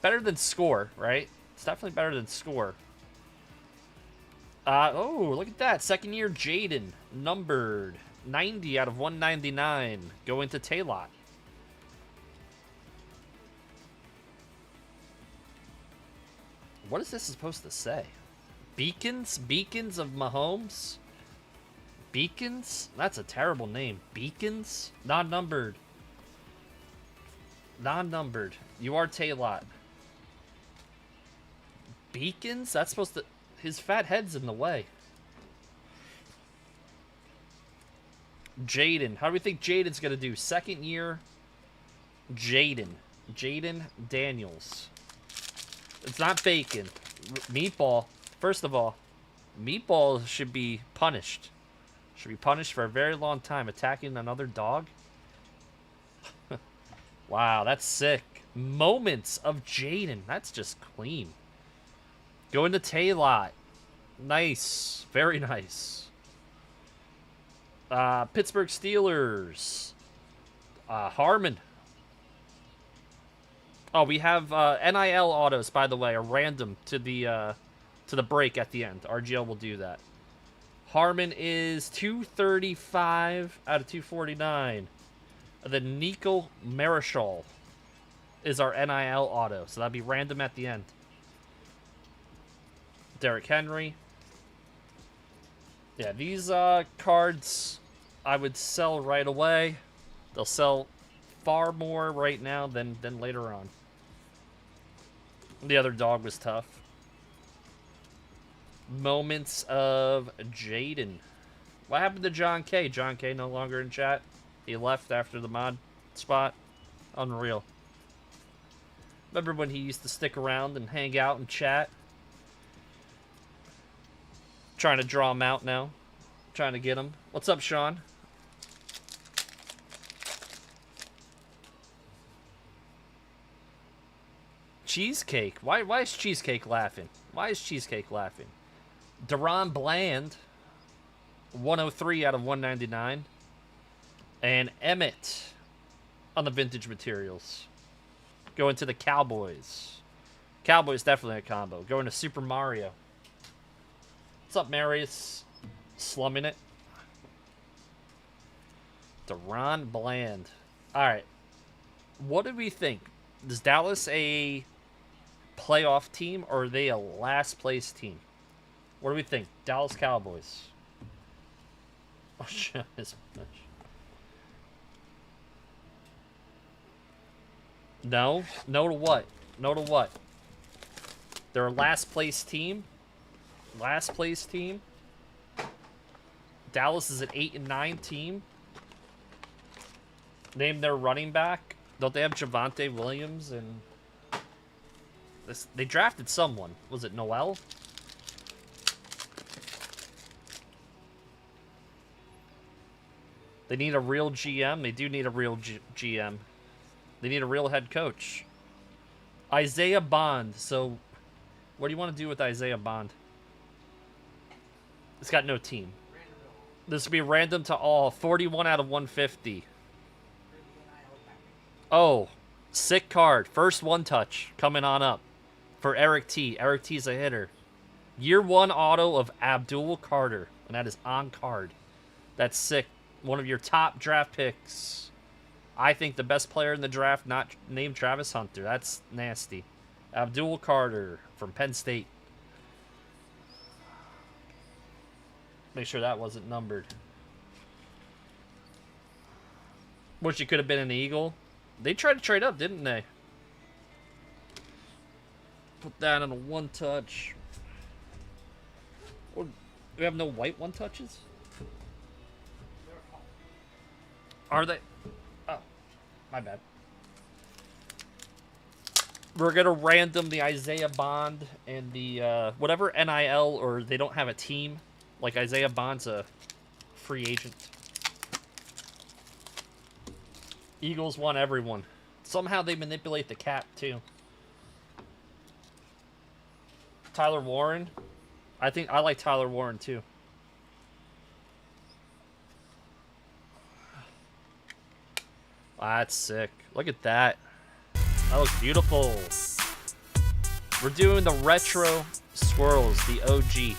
better than Score, right? It's definitely better than Score. Oh, look at that. Second year Jaden, numbered 90 out of 199, going to Taylor. What is this supposed to say? Beacons of Mahomes? Beacons? That's a terrible name. Beacons? Non-numbered. You are Taylor. Beacons? That's supposed to... His fat head's in the way. Jaden. How do we think Jaden's going to do? Second year Jaden. Jaden Daniels. It's not bacon. Meatball. First of all, Meatball should be punished. Should be punished for a very long time. Attacking another dog? Wow, that's sick. Moments of Jaden. That's just clean. Going to Taylor. Nice. Very nice. Pittsburgh Steelers. Harmon. Oh, we have NIL autos, by the way, are random to the to the break at the end. RGL will do that. Harmon is 235 out of 249. The Nico Marichal is our NIL auto, so that'd be random at the end. Derrick Henry. Yeah, these cards I would sell right away. They'll sell far more right now than later on. The other dog was tough. Moments of Jaden. What happened to John K? John K no longer in chat. He left after the mod spot. Unreal. Remember when he used to stick around and hang out and chat? Trying to draw him out now. Trying to get him. What's up, Sean? Cheesecake. Why is Cheesecake laughing? Why is Cheesecake laughing? Deron Bland, 103 out of 199. And Emmett on the vintage materials. Going to the Cowboys. Cowboys definitely a combo. Going to Super Mario. What's up, Marius? Slumming it. Deron Bland. Alright. What do we think? Is Dallas a playoff team or are they a last place team? What do we think? Dallas Cowboys. Oh, shit. No? No to what? No to what? They're a last place team? Last place team? Dallas is an 8-9 team. Name their running back. Don't they have Javonte Williams and this? They drafted someone. Was it Noel? They need a real GM. They do need a real GM. They need a real head coach. Isaiah Bond. So, what do you want to do with Isaiah Bond? It's got no team. This would be random to all. 41 out of 150. Oh, sick card. First one touch coming on up for Eric T. Eric T's a hitter. Year 1 auto of Abdul Carter. And that is on card. That's sick. One of your top draft picks. I think the best player in the draft, not named Travis Hunter. That's nasty. Abdul Carter from Penn State. Make sure that wasn't numbered. Wish he could have been an Eagle. They tried to trade up, didn't they? Put that on a one touch. Or, we have no white one touches? Are they? Oh, my bad. We're going to random the Isaiah Bond and the whatever NIL, or they don't have a team. Like Isaiah Bond's a free agent. Eagles want everyone. Somehow they manipulate the cap too. Tyler Warren. I think I like Tyler Warren too. Wow, that's sick. Look at that. That looks beautiful. We're doing the retro swirls, the OG.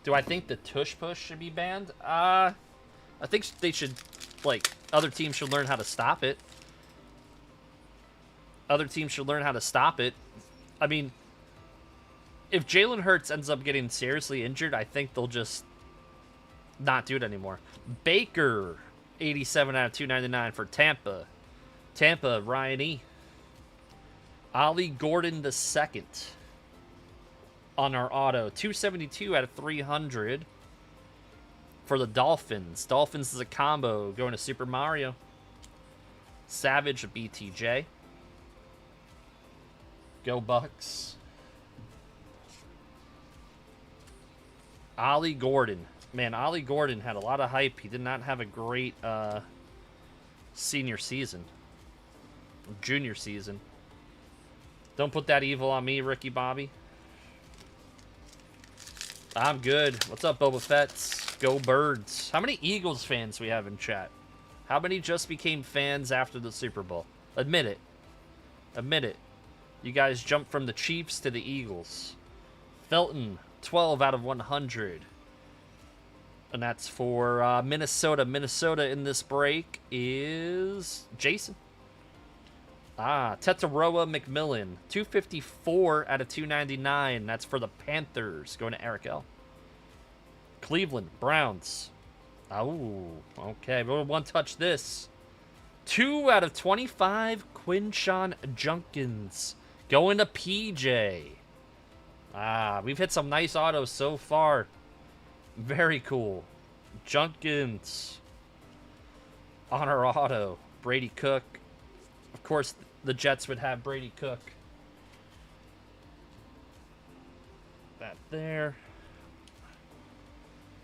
Do I think the tush push should be banned? I think they should, like, other teams should learn how to stop it. Other teams should learn how to stop it. I mean, if Jalen Hurts ends up getting seriously injured, I think they'll just not do it anymore. Baker, 87 out of 299 for Tampa. Tampa, Ryan E. Ollie Gordon II on our auto. 272 out of 300 for the Dolphins. Dolphins is a combo going to Super Mario. Savage, a BTJ. Go Bucks. Ollie Gordon. Man, Ollie Gordon had a lot of hype. He did not have a great senior season. Junior season. Don't put that evil on me, Ricky Bobby. I'm good. What's up, Boba Fett's? Go Birds. How many Eagles fans we have in chat? How many just became fans after the Super Bowl? Admit it. Admit it. You guys jumped from the Chiefs to the Eagles. Felton, 12 out of 100. And that's for Minnesota. Minnesota in this break is Jason. Tetaroa McMillan, 254 out of 299. That's for the Panthers, going to Eric L. Cleveland Browns. Oh, okay. We'll one-touch this. 2 out of 25, Quinshon Junkins, going to PJ. We've hit some nice autos so far. Very cool. Junkins on our auto. Brady Cook. Of course, the Jets would have Brady Cook. That there.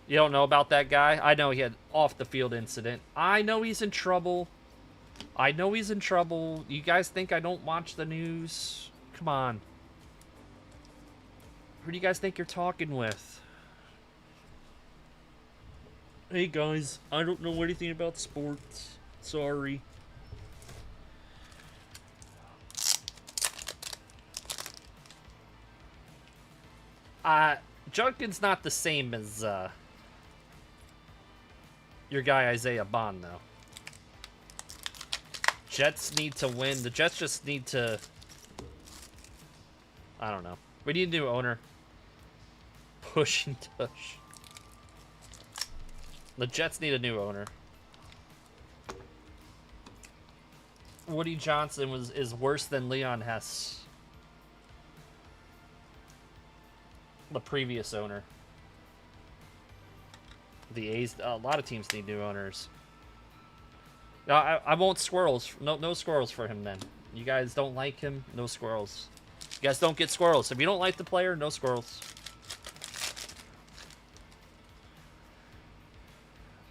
You don't know about that guy? I know he had off-the-field incident. I know he's in trouble. I know he's in trouble. You guys think I don't watch the news? Come on. Who do you guys think you're talking with? Hey guys, I don't know anything about sports. Sorry. Junkins not the same as your guy Isaiah Bond, though. Jets need to win. The Jets just need to... I don't know. We need a new owner. Push and tush. The Jets need a new owner. Woody Johnson is worse than Leon Hess. The previous owner. The A's, a lot of teams need new owners. I won't squirrels. No squirrels for him then. You guys don't like him, no squirrels. You guys don't get squirrels. If you don't like the player, no squirrels.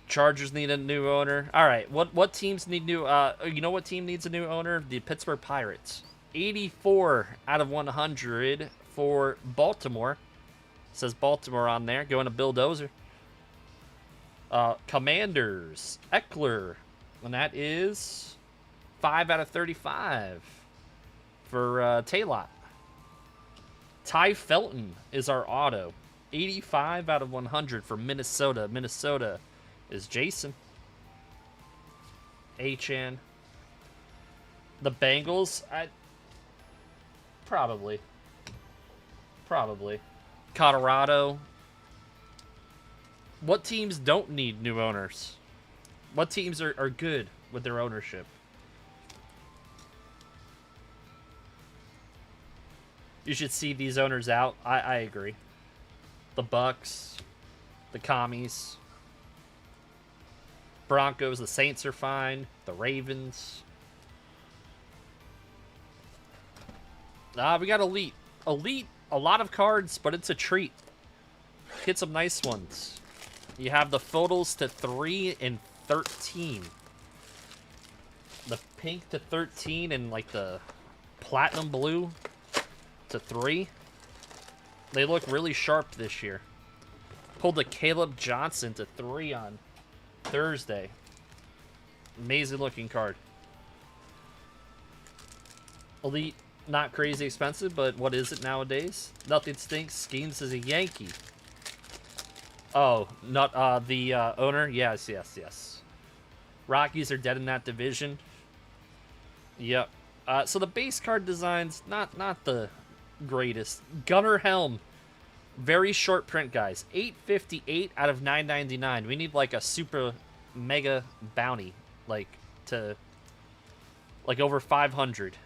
Chargers need a new owner. All right, what teams need new? You know what team needs a new owner? The Pittsburgh Pirates. 84 out of 100 for Baltimore. Says Baltimore on there. Going to Bill Dozer. Commanders. Eckler. And that is 5 out of 35 for Taylor. Ty Felton is our auto. 85 out of 100 for Minnesota. Minnesota is Jason. Achan. The Bengals, probably. Colorado. What teams don't need new owners? What teams are good with their ownership? You should see these owners out. I agree. The Bucks, the Commies, Broncos, the Saints are fine. The Ravens. We got Elite. Elite, a lot of cards, but it's a treat. Get some nice ones. You have the photos to 3 and 13. The pink to 13 and like the platinum blue to 3. They look really sharp this year. Pulled a Caleb Johnson to 3 on Thursday. Amazing looking card. Elite, not crazy expensive, but what is it nowadays? Nothing stinks. Skeens is a Yankee. Oh, not the owner? Yes. Rockies are dead in that division. Yep. So the base card designs, not the greatest. Gunnar Helm. Very short print, guys. 858 out of 999. We need like a super mega bounty, like over 500.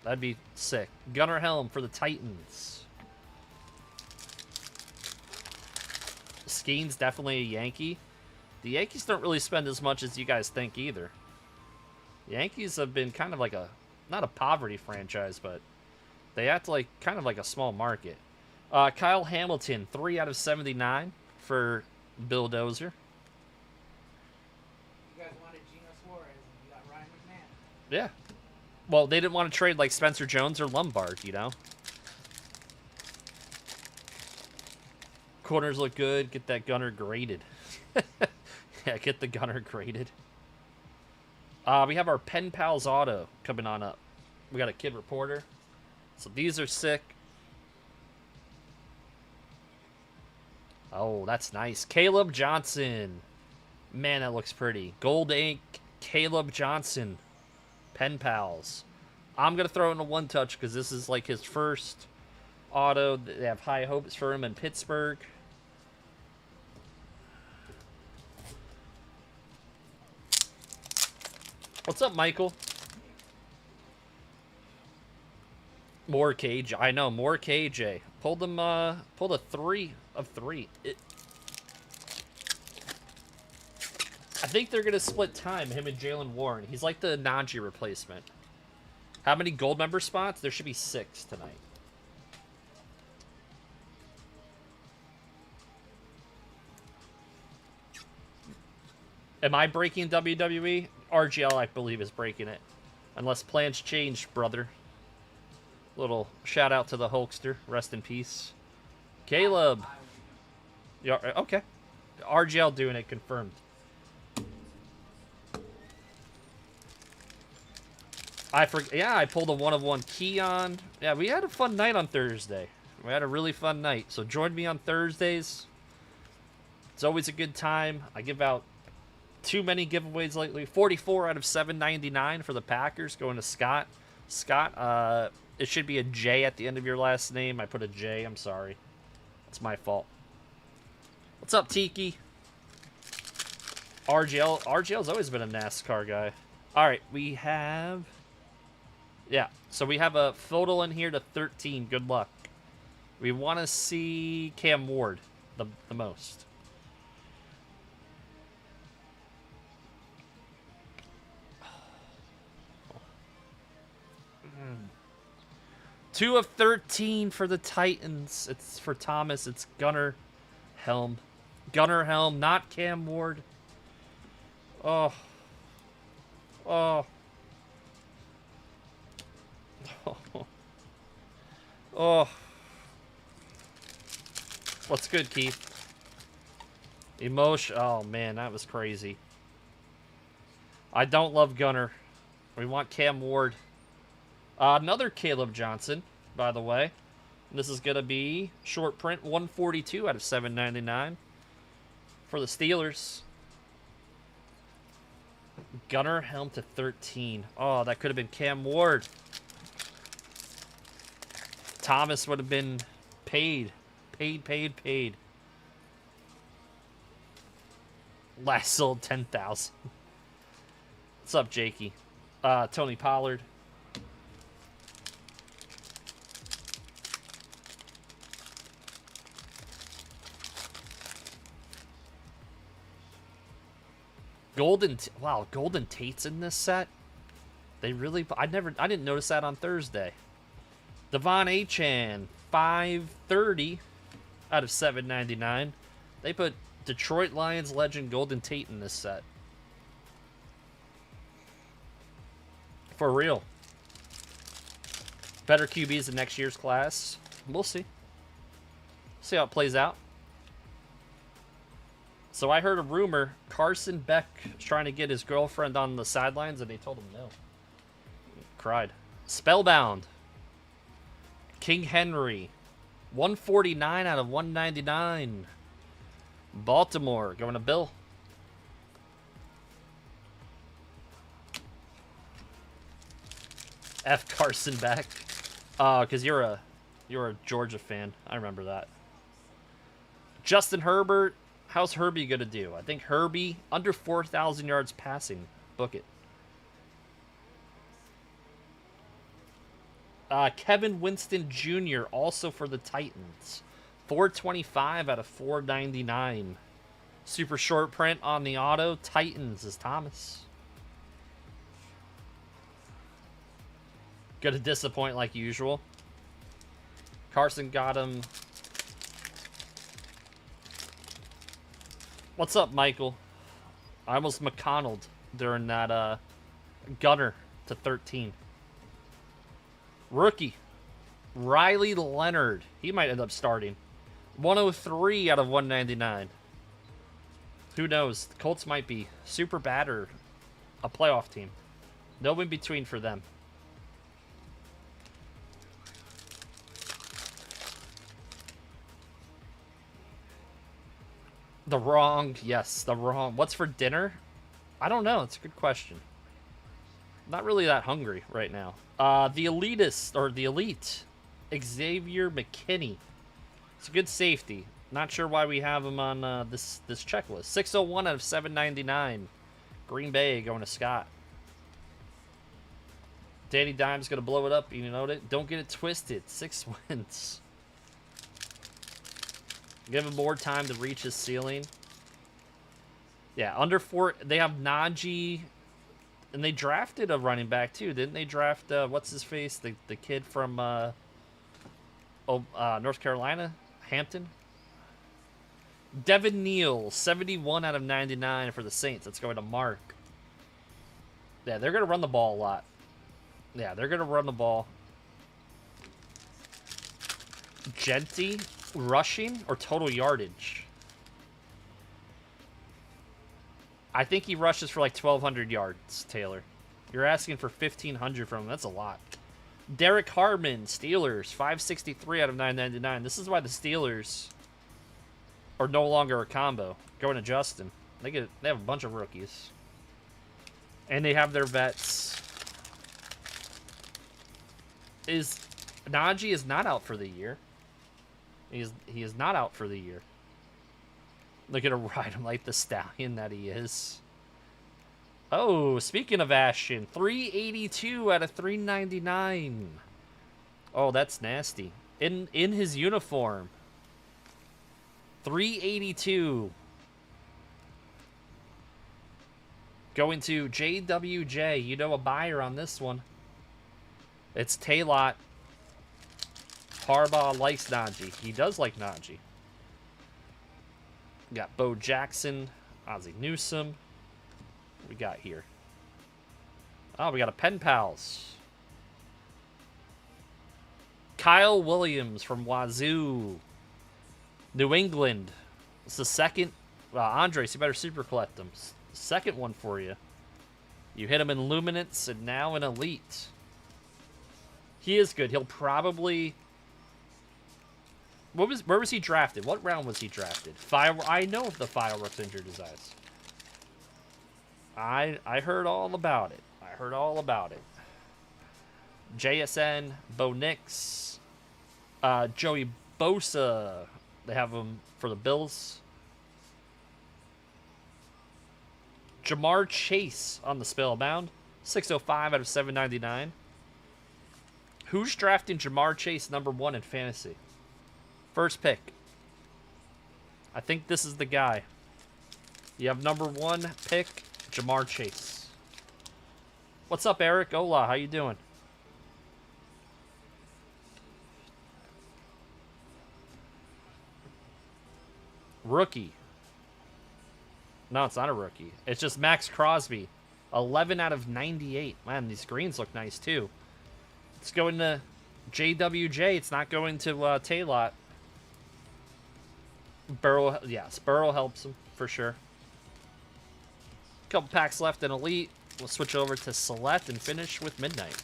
That'd be sick. Gunnar Helm for the Titans. Skeen's definitely a Yankee. The Yankees don't really spend as much as you guys think either. The Yankees have been kind of like not a poverty franchise, but they act like kind of like a small market. Kyle Hamilton, 3 out of 79 for Bill Dozer. You guys wanted Geno Suarez, and you got Ryan McMahon. Yeah. Well, they didn't want to trade like Spencer Jones or Lombard, you know? Corners look good. Get that Gunner graded. Yeah, get the Gunner graded. We have our Pen Pals auto coming on up. We got a Kid Reporter. So these are sick. Oh, that's nice. Caleb Johnson. Man, that looks pretty. Gold ink, Caleb Johnson. Pen Pals. I'm going to throw in a one touch because this is like his first auto. They have high hopes for him in Pittsburgh. What's up, Michael? More KJ. I know, more KJ. Pulled a 3 of 3. I think they're going to split time, him and Jalen Warren. He's like the Najee replacement. How many gold member spots? There should be 6 tonight. Am I breaking WWE? RGL, I believe, is breaking it. Unless plans change, brother. Little shout out to the Hulkster. Rest in peace. Caleb. Yeah, okay. RGL doing it, confirmed. Yeah, I pulled a 1 of 1 Keon. Yeah, we had a fun night on Thursday. We had a really fun night. So join me on Thursdays. It's always a good time. I give out too many giveaways lately. 44 out of 799 for the Packers going to Scott. Scott, it should be a J at the end of your last name. I put a J. I'm sorry. It's my fault. What's up, Tiki? RGL's always been a NASCAR guy. All right, we have... Yeah, so we have a FOTL in here to 13. Good luck. We want to see Cam Ward the most. Two of 13 for the Titans. It's for Thomas. It's Gunnar Helm. Gunnar Helm, not Cam Ward. Oh. Oh. Oh. Oh. What's good, Keith? Emotion. Oh, man, that was crazy. I don't love Gunnar. We want Cam Ward. Another Caleb Johnson, by the way. This is going to be short print, 142 out of 799 for the Steelers. Gunnar Helm to 13. Oh, that could have been Cam Ward. Thomas would have been paid. Paid. Last sold 10,000. What's up, Jakey? Tony Pollard. Golden Tate's in this set. They really, I didn't notice that on Thursday. Devon Achan, 530 out of 799. They put Detroit Lions legend Golden Tate in this set. For real. Better QBs in next year's class. We'll see. See how it plays out. So I heard a rumor Carson Beck was trying to get his girlfriend on the sidelines, and they told him no. Cried. Spellbound. King Henry. 149 out of 199. Baltimore going to Bill. F Carson Beck. Because you're a Georgia fan. I remember that. Justin Herbert. How's Herbie going to do? I think Herbie, under 4,000 yards passing. Book it. Kevin Winston Jr., also for the Titans. 425 out of 499. Super short print on the auto. Titans is Thomas. Gonna disappoint like usual. Carson got him. What's up, Michael? I almost McConnelled during that Gunner to 13. Rookie. Riley Leonard. He might end up starting. 103 out of 199. Who knows? The Colts might be super battered a playoff team. No in between for them. Yes, the wrong. What's for dinner? I don't know. It's a good question. Not really that hungry right now. The elitist, or the elite, Xavier McKinney. It's a good safety. Not sure why we have him on this checklist. 601 out of 799. Green Bay going to Scott. Danny Dimes going to blow it up. You know it. Don't get it twisted. 6 wins. Give him more time to reach his ceiling. Yeah, under 4. They have Najee. And they drafted a running back, too. Didn't they draft, what's his face? The kid from North Carolina? Hampton? Devin Neal, 71 out of 99 for the Saints. That's going to Mark. Yeah, they're going to run the ball a lot. Yeah, they're going to run the ball. Genty, rushing or total yardage? I think he rushes for like 1,200 yards, Taylor. You're asking for 1,500 from him. That's a lot. Derek Harmon, Steelers, 563 out of 999. This is why the Steelers are no longer a combo. Going to Justin. They have a bunch of rookies. And they have their vets. Najee is not out for the year. He is not out for the year. They're going to ride him like the stallion that he is. Oh, speaking of Ashton, 382 out of 399. Oh, that's nasty. In his uniform. 382. Going to JWJ. You know a buyer on this one. It's Taylor. Harbaugh likes Najee. He does like Najee. We got Bo Jackson, Ozzie Newsome. What we got here? Oh, we got a Pen Pals. Kyle Williams from Wazoo. New England. It's the second. Andres, you better super collect them. Second one for you. You hit him in Luminance and now in Elite. He is good. He'll probably... Where was he drafted? What round was he drafted? I know if the Fireworks injured his eyes. I heard all about it. I heard all about it. JSN, Bo Nix, Joey Bosa. They have him for the Bills. Jamar Chase on the Spellbound. 605 out of 799. Who's drafting Jamar Chase #1 in fantasy? First pick. I think this is the guy. You have #1 pick, Jamar Chase. What's up, Eric? Hola, how you doing? Rookie. No, it's not a rookie. It's just Max Crosby. 11 out of 98. Man, these greens look nice, too. It's going to JWJ. It's not going to Taylor. Burrow, yes, Burrow helps him, for sure. Couple packs left in Elite. We'll switch over to Select and finish with Midnight.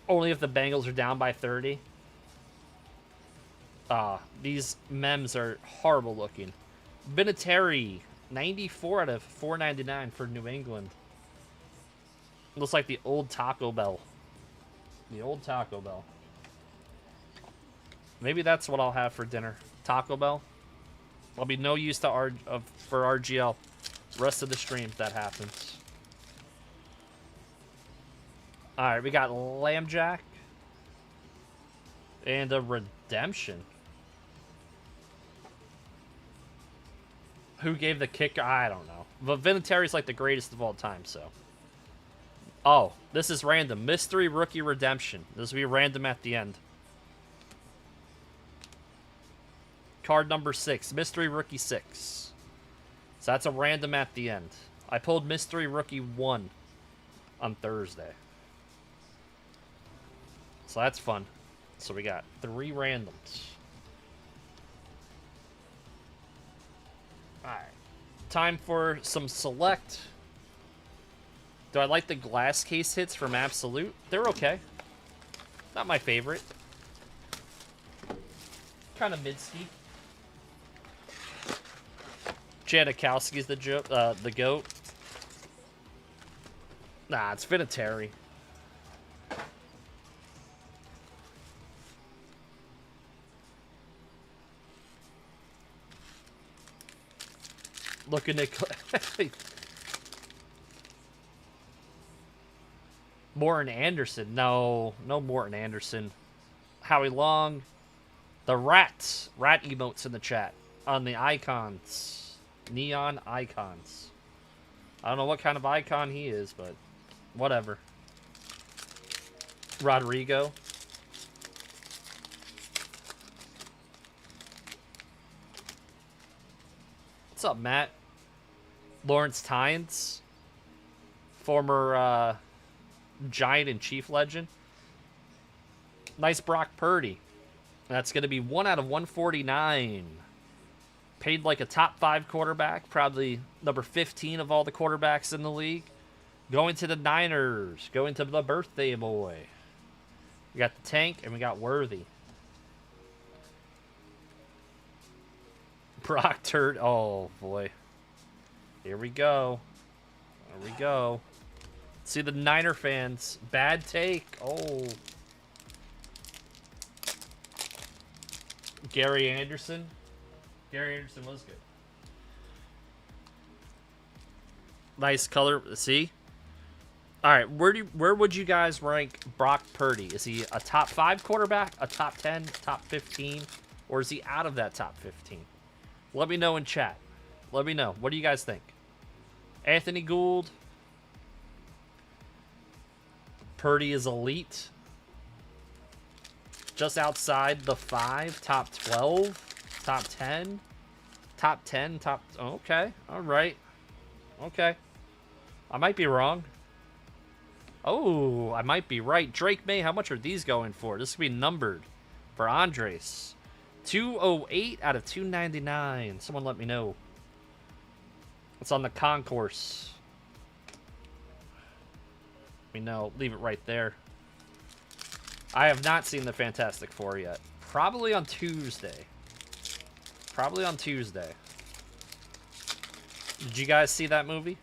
Only if the Bengals are down by 30. These memes are horrible looking. Vinatieri, 94 out of 499 for New England. Looks like the old Taco Bell. The old Taco Bell. Maybe that's what I'll have for dinner. Taco Bell. I'll be no use to for RGL. Rest of the stream if that happens. Alright, we got Lambjack. And a redemption. Who gave the kicker? I don't know. But Vinatieri's like the greatest of all time, so. Oh, this is random. Mystery Rookie Redemption. This will be random at the end. Card number 6. Mystery Rookie 6. So that's a random at the end. I pulled Mystery Rookie 1 on Thursday. So that's fun. So we got 3 randoms. Alright. Time for some select. Do I like the glass case hits from Absolute? They're okay. Not my favorite. Kind of mid-ski. Janikowski's the GOAT. Nah, it's Vinatieri. Looking at Morton Anderson. No Morton Anderson. Howie Long. The Rat emotes in the chat on the icons. Neon icons. I don't know what kind of icon he is, but whatever. Rodrigo. What's up, Matt? Lawrence Tynes. Former Giant and Chief legend. Nice Brock Purdy. That's going to be 1 out of 149. Paid like a top 5 quarterback. Probably number 15 of all the quarterbacks in the league. Going to the Niners. Going to the birthday boy. We got the Tank and we got Worthy. Brock Turd. Oh, boy. Here we go. There we go. See the Niner fans. Bad take. Oh. Gary Anderson. Gary Anderson was good. Nice color. See? All right. Where would you guys rank Brock Purdy? Is he a top 5 quarterback, a top 10, top 15, or is he out of that top 15? Let me know in chat. Let me know. What do you guys think? Anthony Gould. Purdy is elite. Just outside the 5, top 12, top 10, top 10, top... Okay, all right. Okay. I might be wrong. Oh, I might be right. Drake May, how much are these going for? This could be numbered for Andres. 208 out of 299. Someone let me know. It's on the concourse. Let me know. Leave it right there. I have not seen the Fantastic Four yet. Probably on Tuesday. Probably on Tuesday. Did you guys see that movie?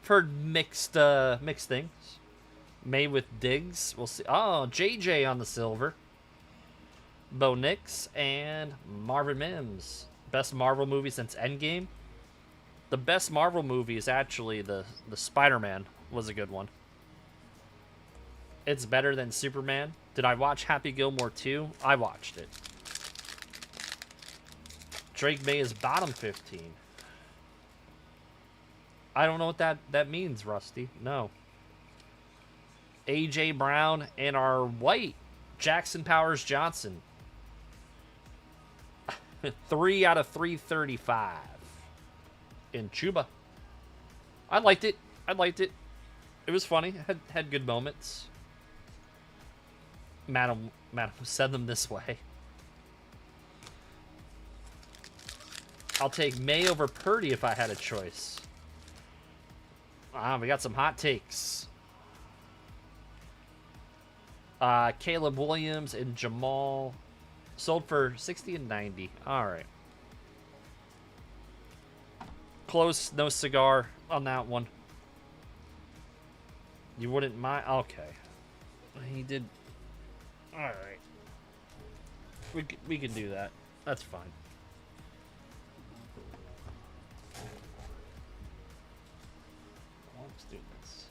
I've heard mixed things. May with Diggs. We'll see. Oh, JJ on the silver. Bo Nix and Marvin Mims. Best Marvel movie since Endgame. The best Marvel movie is actually the Spider-Man was a good one. It's better than Superman. Did I watch Happy Gilmore 2? I watched it. Drake May is bottom 15. I don't know what that means, Rusty. No. A.J. Brown and our white Jackson Powers Johnson. 3 out of 335 in Chuba. I liked it. It was funny. Had good moments. Madam send them this way. I'll take May over Purdy if I had a choice. We got some hot takes. Caleb Williams and Jamal sold for 60 and 90. All right. Close, no cigar on that one. You wouldn't mind? Okay. He did. All right. We can do that. That's fine. Let's do this.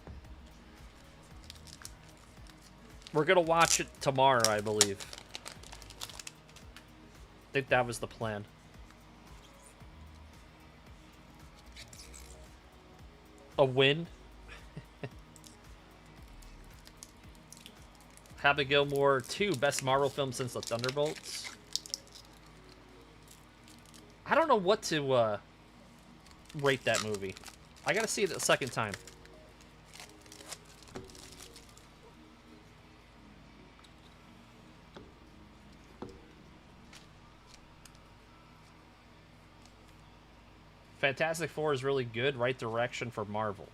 We're gonna watch it tomorrow, I believe. I think that was the plan. A win. Happy Gilmore 2, best Marvel film since the Thunderbolts. I don't know what to rate that movie. I gotta see it a second time. Fantastic Four is really good. Right direction for Marvel.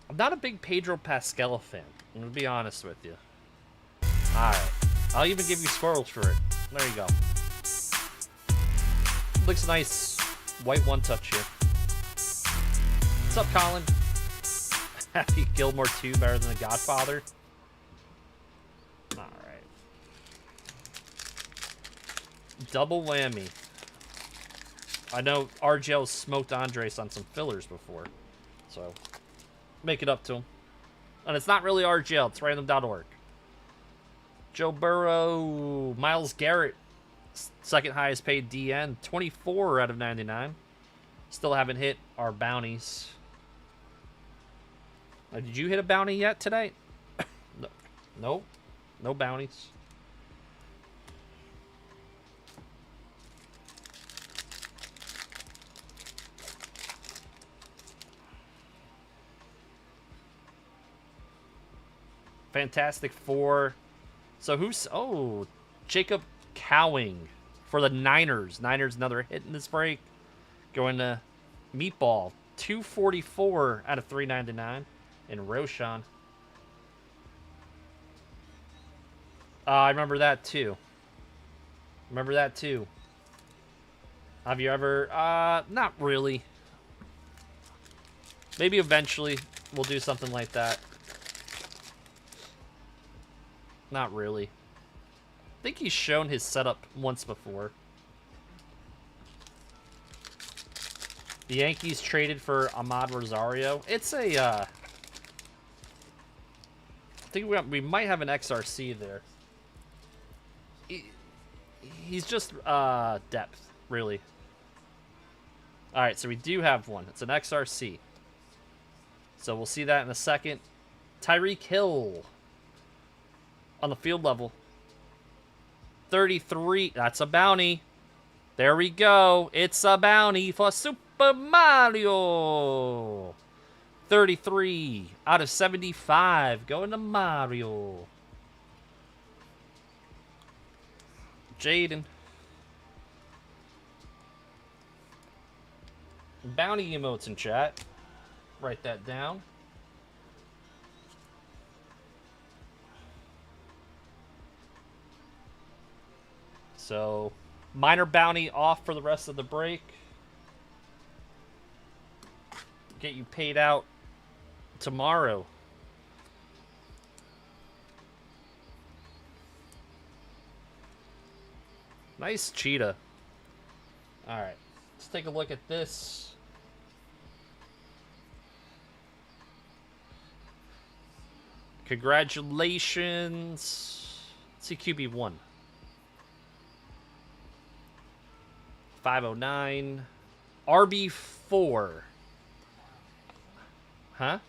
I'm not a big Pedro Pascal fan. I'm going to be honest with you. Alright. I'll even give you squirrels for it. There you go. Looks nice. White one-touch here. What's up, Colin? Happy Gilmore 2 better than The Godfather? Alright. Double whammy. I know RGL smoked Andres on some fillers before. So, make it up to him. And it's not really RGL, it's random.org. Joe Burrow, Myles Garrett, second highest paid DN, 24 out of 99. Still haven't hit our bounties. Did you hit a bounty yet today? No. Nope. No bounties. Fantastic Four. So who's... Oh, Jacob Cowing for the Niners. Niners another hit in this break. Going to Meatball. 244 out of 399. And Roshan. I remember that too. Remember that too. Have you ever... not really. Maybe eventually we'll do something like that. Not really. I think he's shown his setup once before. The Yankees traded for Ahmad Rosario. It's a, I think we might have an XRC there. He's just, depth, really. Alright, so we do have one. It's an XRC. So we'll see that in a second. Tyreek Hill. On the field level. 33. That's a bounty. There we go. It's a bounty for Super Mario. 33 out of 75. Going to Mario. Jaden. Bounty emotes in chat. Write that down. So, minor bounty off for the rest of the break. Get you paid out tomorrow. Nice cheetah. Alright, let's take a look at this. Congratulations. Let's see QB1. 509. RB4. Huh?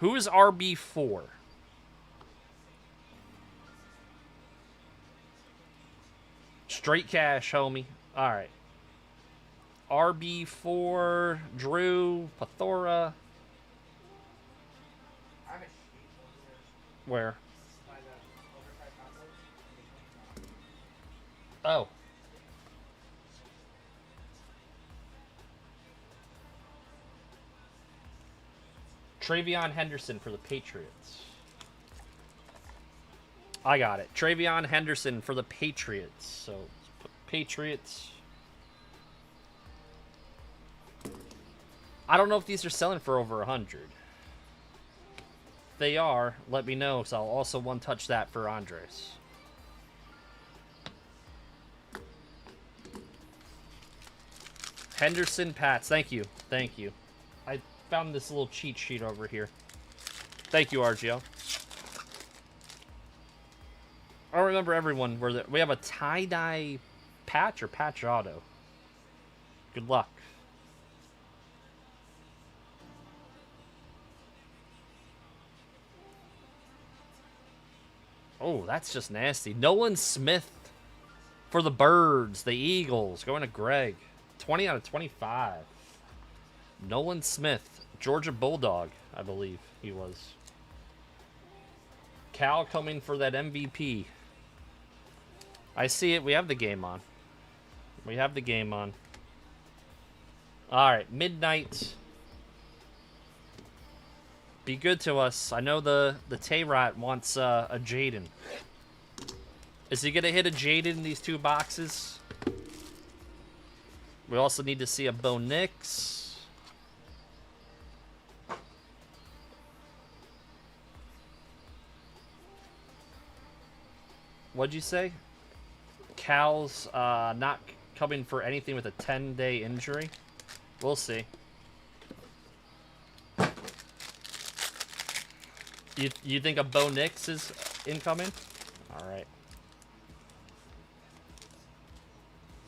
Who is RB4? Straight cash, homie. Alright. RB4, Drew, Pathora. Where? Oh. Travion Henderson for the Patriots. I got it. Travion Henderson for the Patriots. So, let's put Patriots. I don't know if these are selling for over 100. If they are, let me know, because I'll also one-touch that for Andres. Henderson Pats. Thank you. Thank you. I found this little cheat sheet over here. Thank you, RGL. I don't remember everyone. We have a tie-dye patch or patch auto. Good luck. Oh, that's just nasty. Nolan Smith for the Birds, the Eagles, going to Greg. 20 out of 25. Nolan Smith, Georgia Bulldog, I believe he was. Cal coming for that MVP. I see it. We have the game on. We have the game on. All right, midnight. Be good to us. I know the Tay-Rat wants a Jaden. Is he gonna hit a Jaden in these two boxes? We also need to see a Bo Nix. What'd you say? Cal's not coming for anything with a 10-day injury. We'll see. You think a Bo Nix is incoming? All right.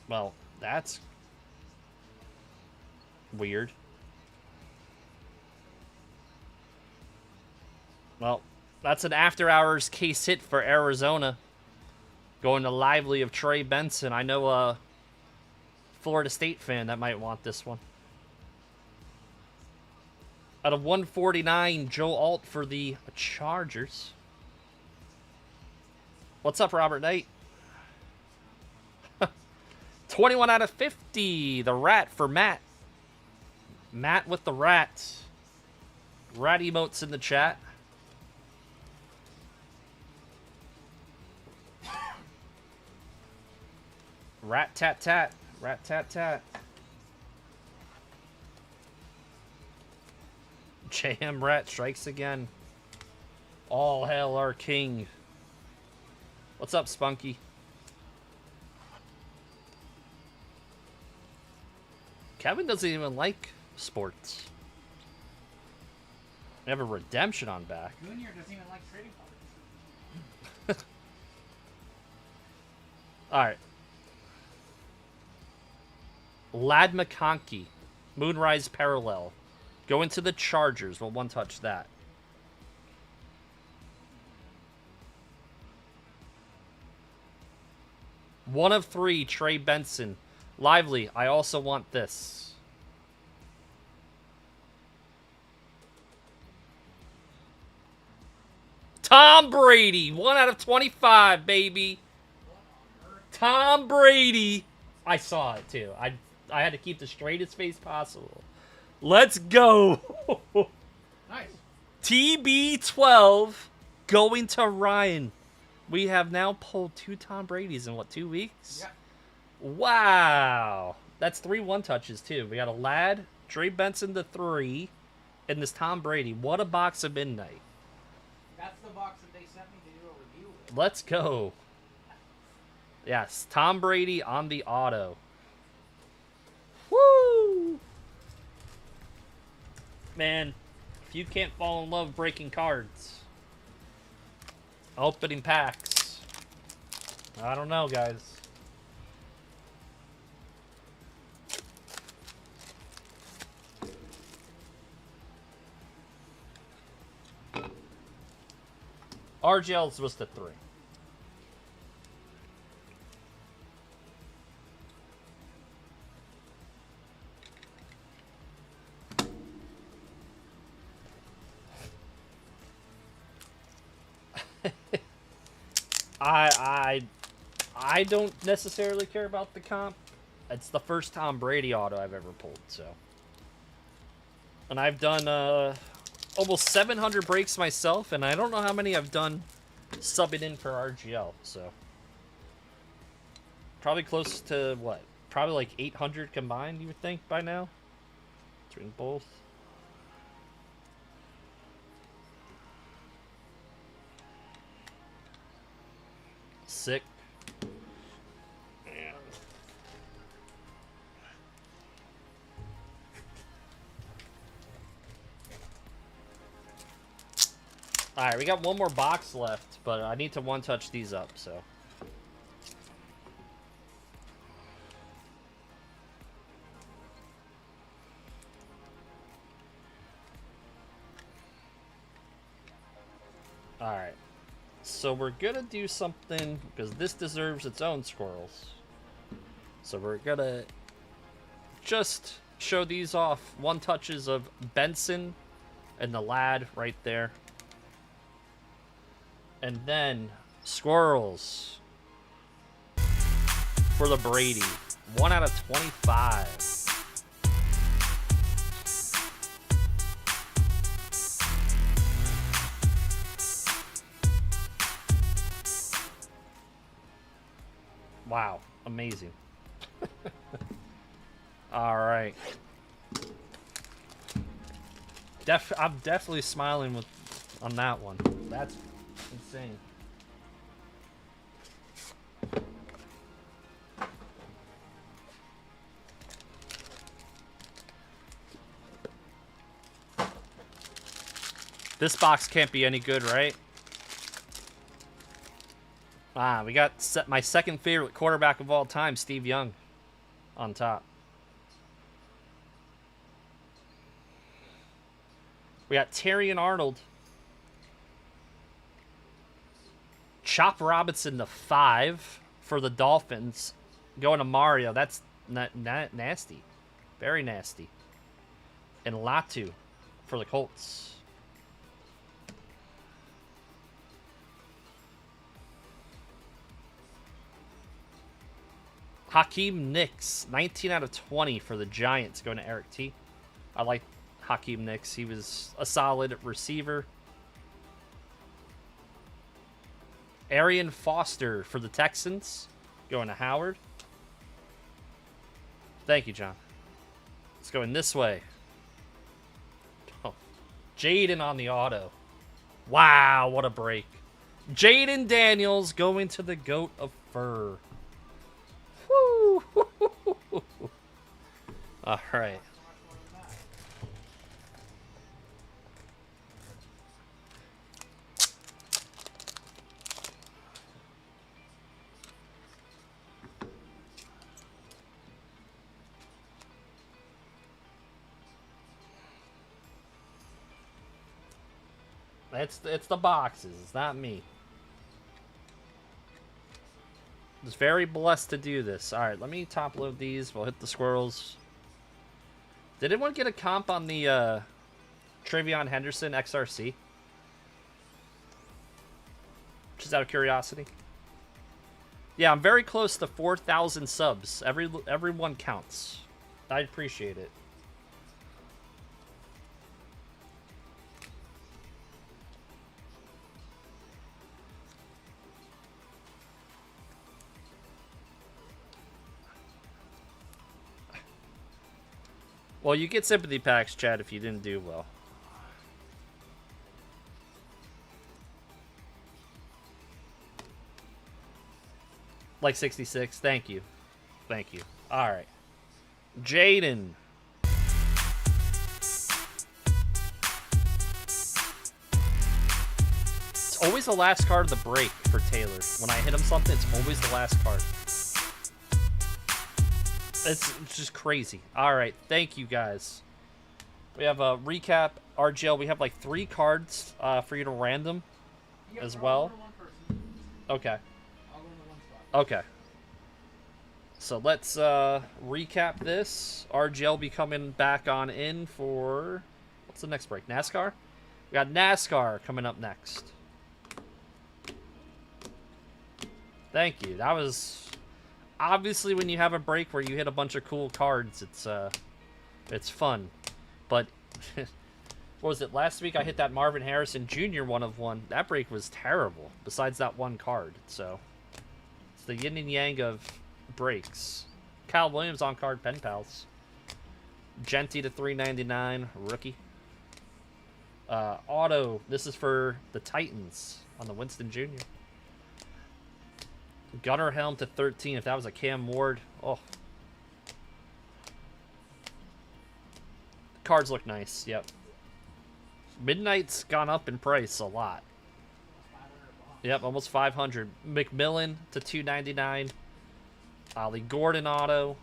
Well, that's weird. Well, that's an after-hours case hit for Arizona. Going to Lively of Trey Benson. I know a Florida State fan that might want this one. Out of 149, Joe Alt for the Chargers. What's up, Robert Knight? 21 out of 50. The Rat for Matt. Matt with the Rat. Rat emotes in the chat. Rat tat tat. Rat tat tat. JM Rat strikes again. All hail our king. What's up, Spunky? Kevin doesn't even like sports. We have a redemption on back. Junior doesn't even like trading cards. Alright. Lad McConkey. Moonrise Parallel. Go into the Chargers. We'll one-touch that. One of 3, Trey Benson. Lively, I also want this. Tom Brady. 1 out of 25, baby. Tom Brady. I saw it, too. I had to keep the straightest face possible. Let's go. Nice. TB12 going to Ryan. We have now pulled 2 Tom Brady's in, what, 2 weeks? Yeah. Wow. That's 3 one-touches, too. We got a Lad, Trey Benson to 3, and this Tom Brady. What a box of midnight. That's the box that they sent me to do a review with. Let's go. Yes, Tom Brady on the auto. Woo! Man, if you can't fall in love breaking cards, opening packs, I don't know, guys. RGL's was the 3. I don't necessarily care about the comp. It's the first Tom Brady auto I've ever pulled, so. And I've done almost 700 breaks myself, and I don't know how many I've done subbing in for RGL, so. Probably close to, what? Probably like 800 combined, you would think, by now? Between both. Sick. Alright, we got one more box left, but I need to one-touch these up, so. Alright. So we're gonna do something, because this deserves its own squirrels. So we're gonna just show these off. One touches of Benson and the Lad right there. And then squirrels for the Brady. 1 out of 25. Wow, amazing. All right. I'm definitely smiling on that one. That's insane. This box can't be any good, right? Ah, we got my second favorite quarterback of all time, Steve Young, on top. We got Terry and Arnold. Chop Robinson the 5 for the Dolphins. Going to Mario. That's nasty. Very nasty. And Latu for the Colts. Hakeem Nicks, 19 out of 20 for the Giants, going to Eric T. I like Hakeem Nicks. He was a solid receiver. Arian Foster for the Texans, going to Howard. Thank you, John. It's going this way. Oh, Jaden on the auto. Wow, what a break. Jaden Daniels going to the Goat of Fur. Woo! All right. It's the boxes. It's not me. Just very blessed to do this. All right, let me top load these. We'll hit the squirrels. Did anyone get a comp on the Travion Henderson XRC? Just out of curiosity. Yeah, I'm very close to 4,000 subs. Everyone counts. I appreciate it. Well, you get sympathy packs, Chad, if you didn't do well. Like 66. Thank you. Thank you. All right. Jaden. It's always the last card of the break for Taylor. When I hit him something, it's always the last card. It's just crazy. All right, thank you guys. We have a recap RGL. We have like 3 cards for you to random as well. Okay. Okay. So let's recap this. RGL be coming back on in for what's the next break? NASCAR. We got NASCAR coming up next. Thank you. That was. Obviously, when you have a break where you hit a bunch of cool cards, it's fun. But what was it? Last week I hit that Marvin Harrison Jr. 1/1. That break was terrible. Besides that one card, so it's the yin and yang of breaks. Kyle Williams on card pen pals. Genty to 399 rookie. Auto. This is for the Titans on the Winston Jr. Gunnar Helm to 13. If that was a Cam Ward. Oh. Cards look nice. Yep. Midnight's gone up in price a lot. Yep, almost 500. McMillan to 299. Ollie Gordon auto.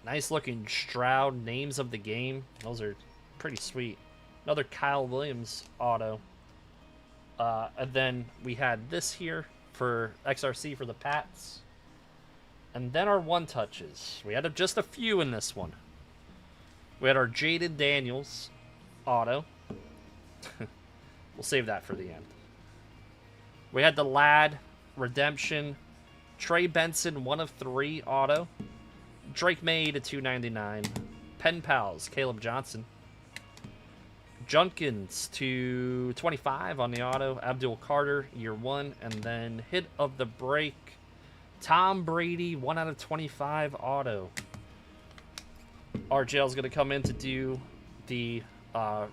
Nice looking Stroud. Names of the game. Those are pretty sweet. Another Kyle Williams auto. And then we had this here for XRC for the Pats. And then our one touches. We had just a few in this one. We had our Jaden Daniels auto. We'll save that for the end. We had the Lad Redemption Trey Benson, 1 of 3 auto. Drake May to 299. Pen Pals, Caleb Johnson. Junkins to 25 on the auto. Abdul Carter, year 1. And then hit of the break, Tom Brady, 1 out of 25 auto. RGL is going to come in to do the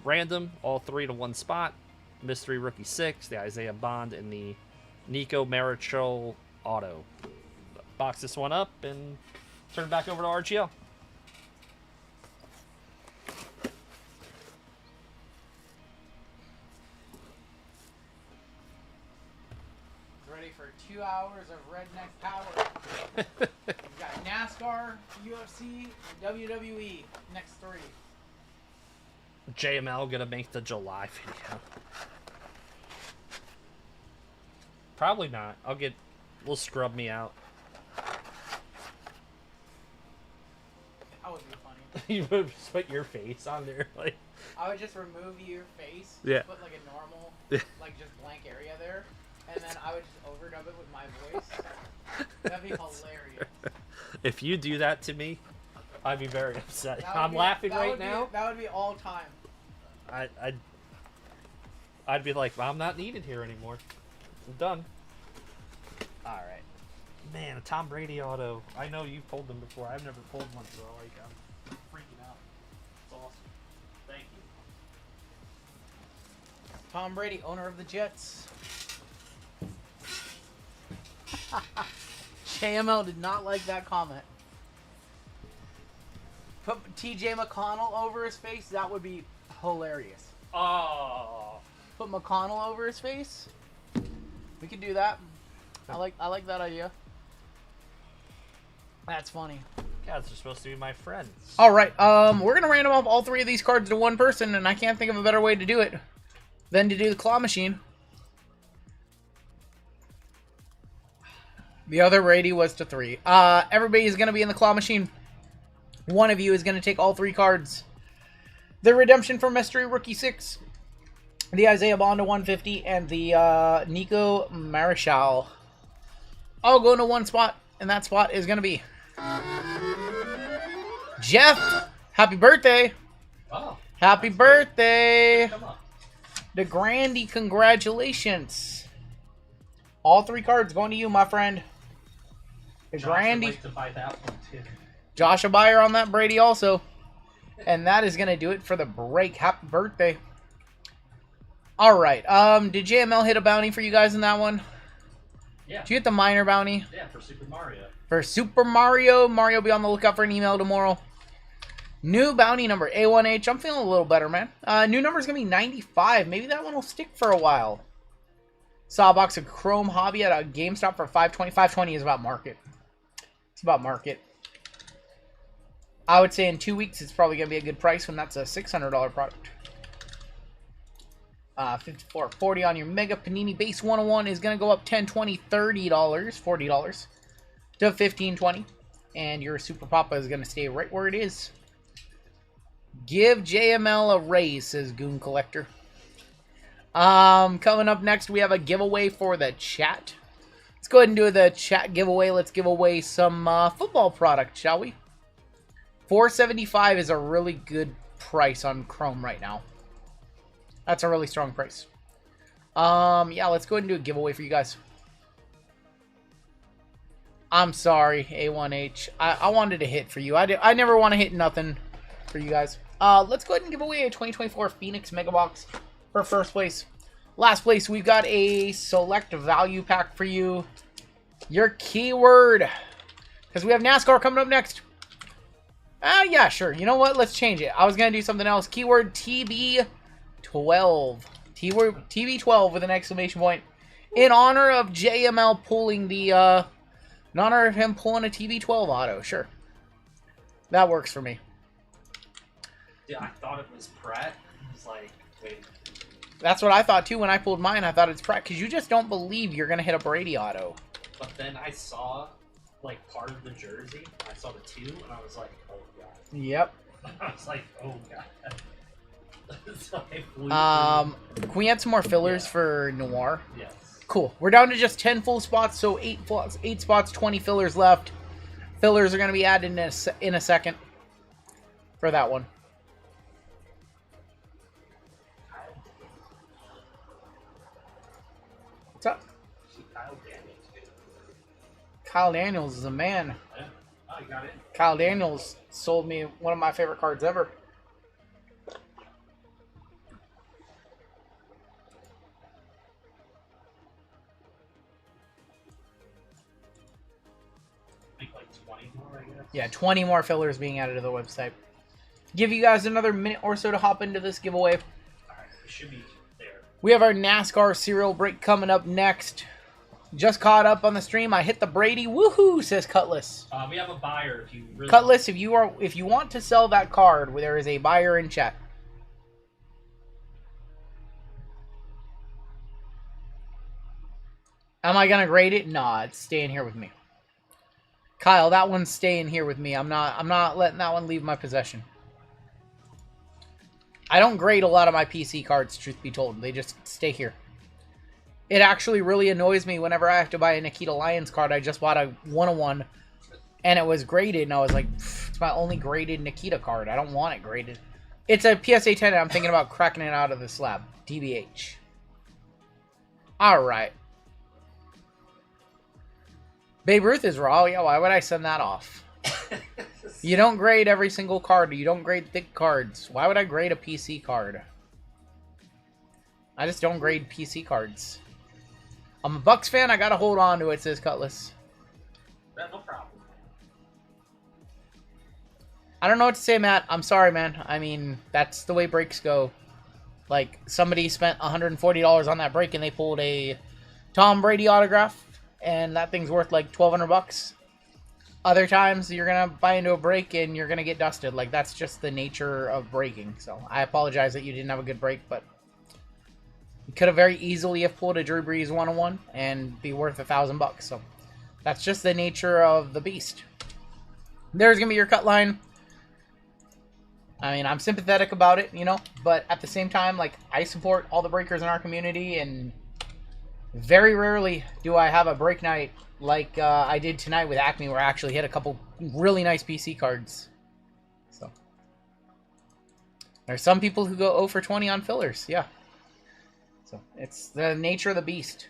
random, all 3 to 1 spot. Mystery Rookie 6, the Isaiah Bond, and the Nico Marichal auto. Box this one up and turn it back over to RGL. Ready for 2 hours of redneck power. We've got NASCAR, UFC, and WWE. Next 3. JML gonna make the July video. Probably not. We'll scrub me out. That would be funny. You would just put your face on there, like. I would just remove your face. Yeah. Put like a normal, like just blank area there, and then I would just overdub it with my voice. That'd be hilarious. If you do that to me, I'd be very upset. That would I'm be- laughing that right would be- now. That would be all time. I'd be like, I'm not needed here anymore. I'm done. All right, man. A Tom Brady auto. I know you've pulled them before. I've never pulled one, so like I'm freaking out. It's awesome. Thank you. Tom Brady, owner of the Jets. JML did not like that comment. Put TJ McConnell over his face. That would be hilarious. Oh. Put McConnell over his face. We could do that. I like that idea. That's funny. Guys are supposed to be my friends. All right. We're gonna random off all 3 of these cards to one person, and I can't think of a better way to do it than to do the claw machine. The other rating was to 3. Everybody is gonna be in the claw machine. One of you is gonna take all 3 cards. The redemption for Mystery Rookie 6, the Isaiah Bond to 150, and the Nico Marichal. All go into one spot, and that spot is gonna be Jeff. Happy birthday! Oh. Happy birthday! Come on. The Grandy, congratulations! All 3 cards going to you, my friend. The Josh would Grandy. like to buy that one too. Josh a buyer on that Brady also. And that is going to do it for the break. Happy birthday. Alright, did JML hit a bounty for you guys in that one? Yeah. Did you hit the minor bounty? Yeah, for Super Mario. For Super Mario, Mario be on the lookout for an email tomorrow. New bounty number, A1H. I'm feeling a little better, man. New number is going to be 95. Maybe that one will stick for a while. Saw a box of Chrome Hobby at a GameStop for $5.20. $5.20 is about market. It's about market. I would say in 2 weeks it's probably going to be a good price when that's a $600 product. $54.40 on your Mega Panini Base 101 is going to go up $10, $20, $30, $40 to $15.20. And your Super Papa is going to stay right where it is. Give JML a raise, says Goon Collector. Coming up next, we have a giveaway for the chat. Let's go ahead and do the chat giveaway. Let's give away some football product, shall we? $4.75 is a really good price on Chrome right now. That's a really strong price. Yeah, let's go ahead and do a giveaway for you guys. I'm sorry, A1H. I wanted to hit for you. I never want to hit nothing for you guys. Let's go ahead and give away a 2024 Phoenix Mega Box for first place. Last place, we've got a select value pack for you. Your keyword, because we have NASCAR coming up next. Yeah, sure. You know what? Let's change it. I was going to do something else. Keyword TB12. TB12 with an exclamation point. In honor of JML pulling the, in honor of him pulling a TB12 auto. Sure. That works for me. Yeah, I thought it was Pratt. I was like, wait. That's what I thought too when I pulled mine. I thought it's Pratt because you just don't believe you're going to hit a Brady auto. But then I saw, like, part of the jersey. I saw the 2, and I was like, oh, God. Yep. I was like, oh, God. So I flew Can we add some more fillers for Noir? Yes. Cool. We're down to just 10 full spots, so 8 spots, 20 fillers left. Fillers are going to be added in a second for that one. What's up? Kyle Daniels is a man. Oh, you got it. Kyle Daniels sold me one of my favorite cards ever. I think like 20 more, I guess. Yeah, 20 more fillers being added to the website. Give you guys another minute or so to hop into this giveaway. Alright, it should be there. We have our NASCAR serial break coming up next. Just caught up on the stream. I hit the Brady. Woohoo, says Cutlass. We have a buyer if you really Cutlass, if you want to sell that card, there is a buyer in chat. Am I gonna grade it? Nah, it's staying here with me. Kyle, that one's staying here with me. I'm not letting that one leave my possession. I don't grade a lot of my PC cards, truth be told. They just stay here. It actually really annoys me whenever I have to buy a Nikita Lyons card. I just bought a 101 and it was graded, and I was like, it's my only graded Nikita card. I don't want it graded. It's a PSA 10, and I'm thinking about cracking it out of the slab. DBH. Alright. Babe Ruth is raw. Yeah, why would I send that off? You don't grade every single card. You don't grade thick cards. Why would I grade a PC card? I just don't grade PC cards. I'm a Bucks fan. I gotta hold on to it, says Cutlass. no problem. I don't know what to say, Matt. I'm sorry, man. I mean, that's the way breaks go. Like, somebody spent $140 on that break and they pulled a Tom Brady autograph, and that thing's worth like $1,200. Other times, you're gonna buy into a break and you're gonna get dusted. Like, that's just the nature of breaking. So, I apologize that you didn't have a good break, but you could have very easily have pulled a Drew Brees 101 and be worth $1,000. So, that's just the nature of the beast. There's gonna be your cut line. I mean, I'm sympathetic about it, you know, but at the same time, like, I support all the breakers in our community, and very rarely do I have a break night like I did tonight with Acme, where I actually hit a couple really nice PC cards. So, there's some people who go 0 for 20 on fillers, yeah. So, it's the nature of the beast.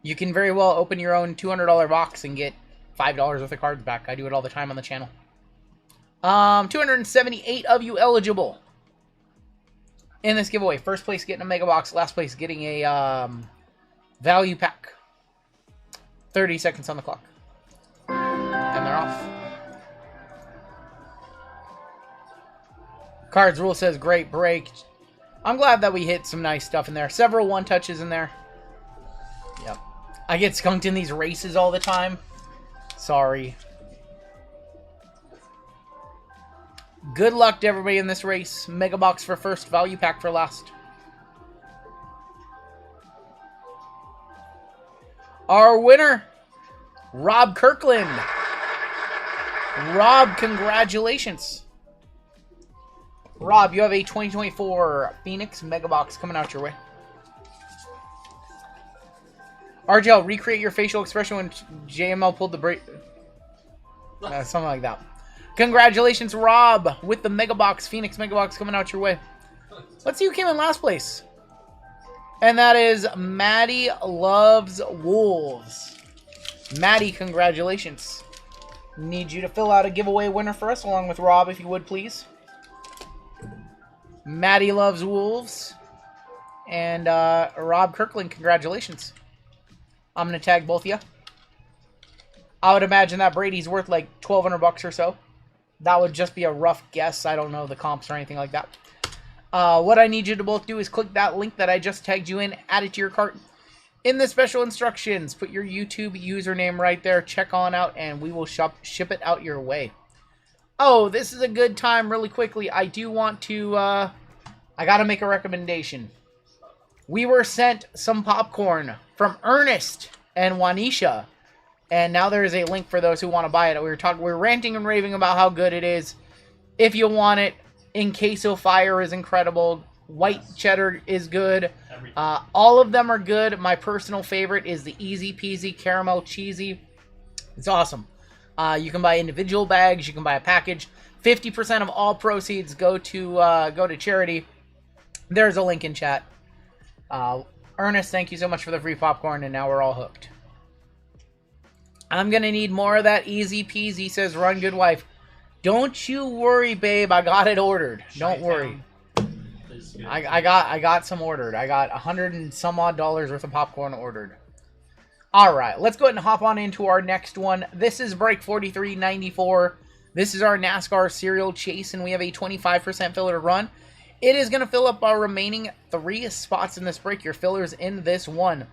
You can very well open your own $200 box and get $5 worth of cards back. I do it all the time on the channel. 278 of you eligible in this giveaway. First place getting a mega box. Last place getting a value pack. 30 seconds on the clock. And they're off. Cards Rule says great break. I'm glad that we hit some nice stuff in there. Several one touches in there. Yep. I get skunked in these races all the time. Sorry. Good luck to everybody in this race. Mega box for first, value pack for last. Our winner, Rob Kirkland. Rob, congratulations. Rob, you have a 2024 Phoenix Mega Box coming out your way. RGL, recreate your facial expression when JML pulled the break. Something like that. Congratulations, Rob, with the Mega Box, Phoenix Mega Box coming out your way. Let's see who came in last place. And that is Maddie Loves Wolves. Maddie, congratulations. Need you to fill out a giveaway winner for us, along with Rob, if you would, please. Maddie Loves Wolves. And Rob Kirkland, congratulations. I'm going to tag both of you. I would imagine that Brady's worth like $1,200 or so. That would just be a rough guess. I don't know the comps or anything like that. What I need you to both do is click that link that I just tagged you in, add it to your cart. In the special instructions, put your YouTube username right there, check on out, and we will ship it out your way. Oh, this is a good time really quickly. I do want to, I gotta make a recommendation. We were sent some popcorn from Ernest and Wanisha. And now there is a link for those who want to buy it. We're ranting and raving about how good it is. If you want it, In Case of Fire is incredible. White cheddar is good. Everything. All of them are good. My personal favorite is the Easy Peasy Caramel Cheesy. It's awesome. You can buy individual bags. You can buy a package. 50% of all proceeds go to charity. There's a link in chat. Ernest, thank you so much for the free popcorn, and now we're all hooked. I'm gonna need more of that Easy Peasy, says Rungoodlife. Don't you worry, babe. I got it ordered. Don't worry. I got some ordered. I got $100 and some odd worth of popcorn ordered. All right, let's go ahead and hop on into our next one. This is break 4394. This is our NASCAR serial chase, and we have a 25% filler to run. It is going to fill up our remaining 3 spots in this break. Your fillers in this one.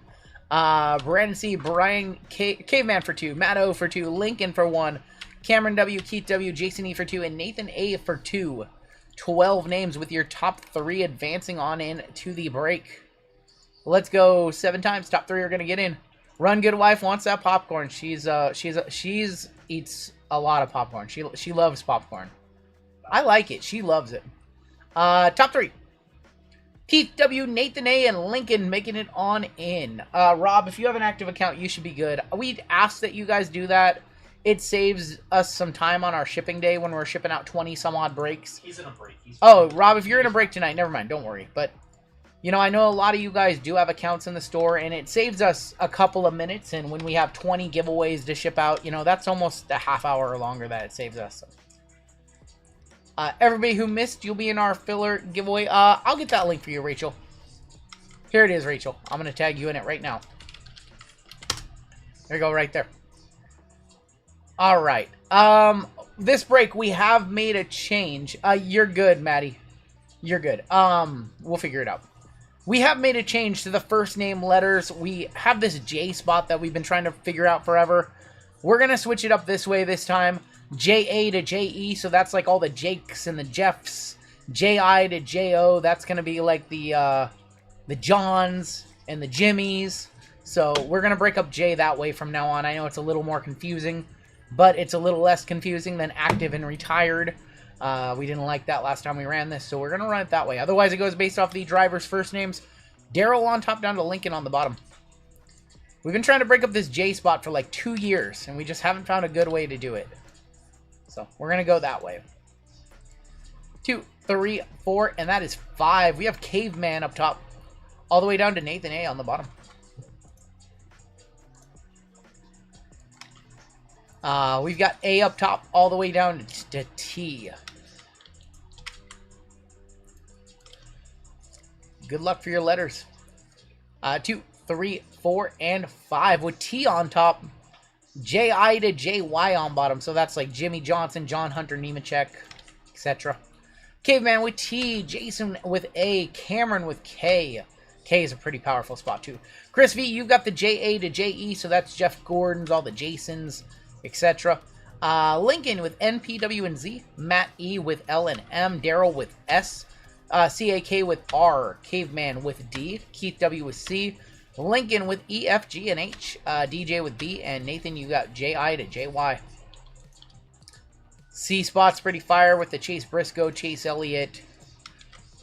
Brandon C, Brian Caveman for 2, Matt O for 2, Lincoln for 1, Cameron W, Keith W, Jason E for 2, and Nathan A for 2. 12 names with your top 3 advancing on in to the break. Let's go 7 times. Top 3 are going to get in. Rungoodlife wants that popcorn. She's eats a lot of popcorn. She loves popcorn. I like it. She loves it. Top 3. Keith W, Nathan A, and Lincoln making it on in. Rob, if you have an active account, you should be good. We'd ask that you guys do that. It saves us some time on our shipping day when we're shipping out 20 some odd breaks. He's in a break. Oh, Rob, if you're in a break tonight, never mind. Don't worry. But, you know, I know a lot of you guys do have accounts in the store, and it saves us a couple of minutes. And when we have 20 giveaways to ship out, you know, that's almost a half hour or longer that it saves us. Everybody who missed, you'll be in our filler giveaway. I'll get that link for you, Rachel. Here it is, Rachel. I'm going to tag you in it right now. There you go, right there. All right. This break, we have made a change. You're good, Maddie. You're good. We'll figure it out. We have made a change to the first name letters. We have this J spot that we've been trying to figure out forever. We're going to switch it up this way this time. J-A to J-E, so that's like all the Jakes and the Jeffs. J-I to J-O, that's going to be like the Johns and the Jimmies. So we're going to break up J that way from now on. I know it's a little more confusing, but it's a little less confusing than active and retired. We didn't like that last time we ran this, so we're going to run it that way. Otherwise, it goes based off the driver's first names. Daryl on top down to Lincoln on the bottom. We've been trying to break up this J spot for like 2 years, and we just haven't found a good way to do it. So we're going to go that way. 2, 3, 4, and that is 5. We have Caveman up top, all the way down to Nathan A on the bottom. We've got A up top, all the way down to T. Good luck for your letters. 2, 3, 4, and 5 with T on top. J-I to J-Y on bottom. So that's like Jimmy Johnson, John Hunter, Nemechek, etc. Caveman with T. Jason with A. Cameron with K. K is a pretty powerful spot too. Chris V, you've got the J-A to J-E. So that's Jeff Gordon's, all the Jasons, etc. Lincoln with N, P, W, and Z. Matt E with L and M. Daryl with S. C-A-K with R. Caveman with D. Keith W with C. Lincoln with E, F, G, and H. DJ with B. And Nathan, you got J-I to J-Y. C spot's pretty fire with the Chase Briscoe, Chase Elliott,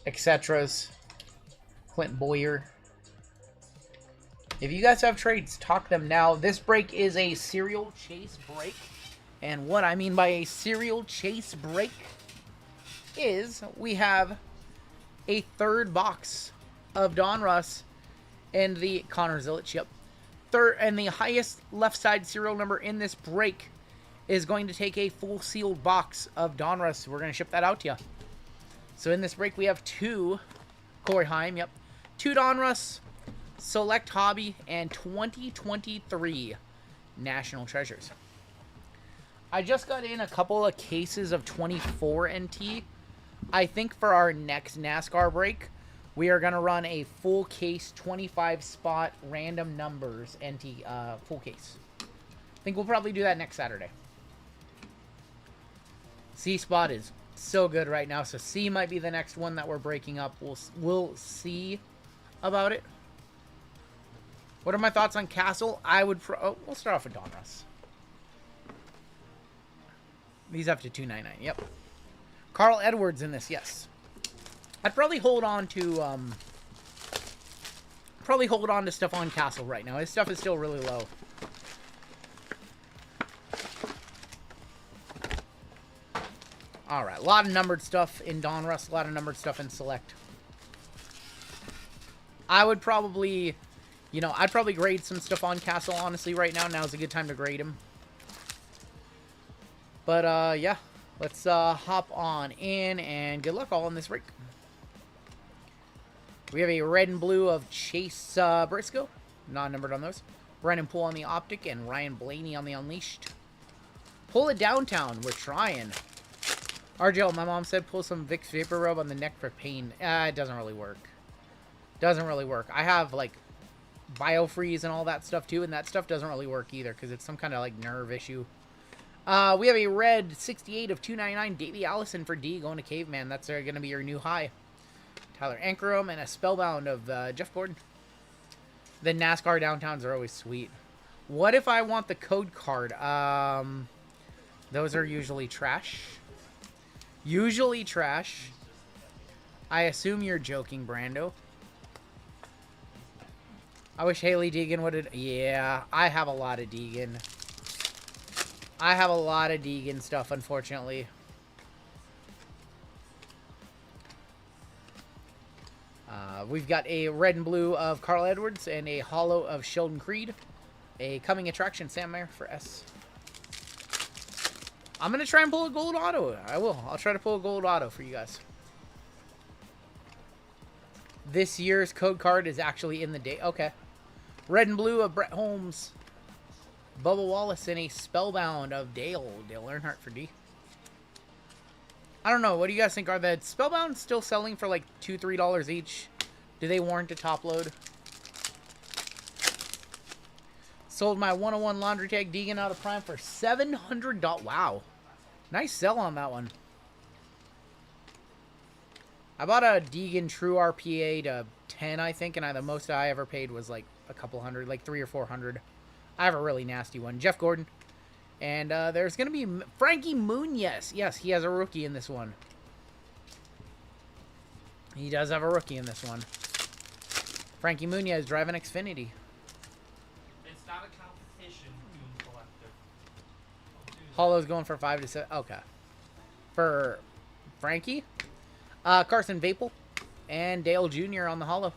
etc's. Clint Boyer. If you guys have trades, talk them now. This break is a serial chase break. And what I mean by a serial chase break is we have a 3rd box of Don Russ and the Connor Zilic, yep. Third, and the highest left side serial number in this break is going to take a full sealed box of Donruss. We're going to ship that out to you. So in this break, we have 2 Corey Haim, yep. 2 Donruss, Select Hobby, and 2023 National Treasures. I just got in a couple of cases of 24 NT. I think for our next NASCAR break, we are going to run a full case 25 spot random numbers NT full case. I think we'll probably do that next Saturday. C spot is so good right now, so C might be the next one that we're breaking up. We'll see about it. What are my thoughts on Castle? We'll start off with Donruss. These up to $2.99. Yep. Carl Edwards in this, yes. I'd probably hold on to Stephon Castle right now. His stuff is still really low. All right, a lot of numbered stuff in Donruss, a lot of numbered stuff in Select. I would probably, you know, I'd probably grade some Stephon Castle, honestly, right now. Now's a good time to grade him. But, yeah, let's hop on in, and good luck all in this break. We have a red and blue of Chase Briscoe, non-numbered on those. Brennan Poole on the Optic, and Ryan Blaney on the Unleashed. Pull it downtown, we're trying. RGL, my mom said pull some Vicks Vapor Rub on the neck for pain. It doesn't really work. Doesn't really work. I have, like, Biofreeze and all that stuff, too, and that stuff doesn't really work either, because it's some kind of, like, nerve issue. We have a red 68 of 299, Davey Allison for D, going to Caveman. That's going to be your new high. Tyler Ankrum, and a Spellbound of Jeff Gordon. The NASCAR downtowns are always sweet. What if I want the code card? Those are usually trash. Usually trash. I assume you're joking, Brando. I wish Haley Deegan would have... Yeah, I have a lot of Deegan. I have a lot of Deegan stuff, unfortunately. We've got a red and blue of Carl Edwards and a hollow of Sheldon Creed. A coming attraction, Sam Mayer for S. I'm going to try and pull a gold auto. I will. I'll try to pull a gold auto for you guys. This year's code card is actually in the day. Okay. Red and blue of Brett Holmes. Bubba Wallace and a Spellbound of Dale Earnhardt for D. I don't know. What do you guys think? Are the Spellbound still selling for like $2, $3 each? Do they warrant a top load? Sold my 101 laundry tag Deegan out of Prime for $700. Wow. Nice sell on that one. I bought a Deegan True RPA to 10, I think, and the most I ever paid was like a couple hundred, like 300 or 400. I have a really nasty one. Jeff Gordon. And there's going to be Frankie Muniz. Yes, he has a rookie in this one. He does have a rookie in this one. Frankie Muniz driving Xfinity. It's not a competition, Doom Collector. Hollow's going for 5 to 7. Okay. For Frankie. Carson Vapel. And Dale Jr. on the Hollow.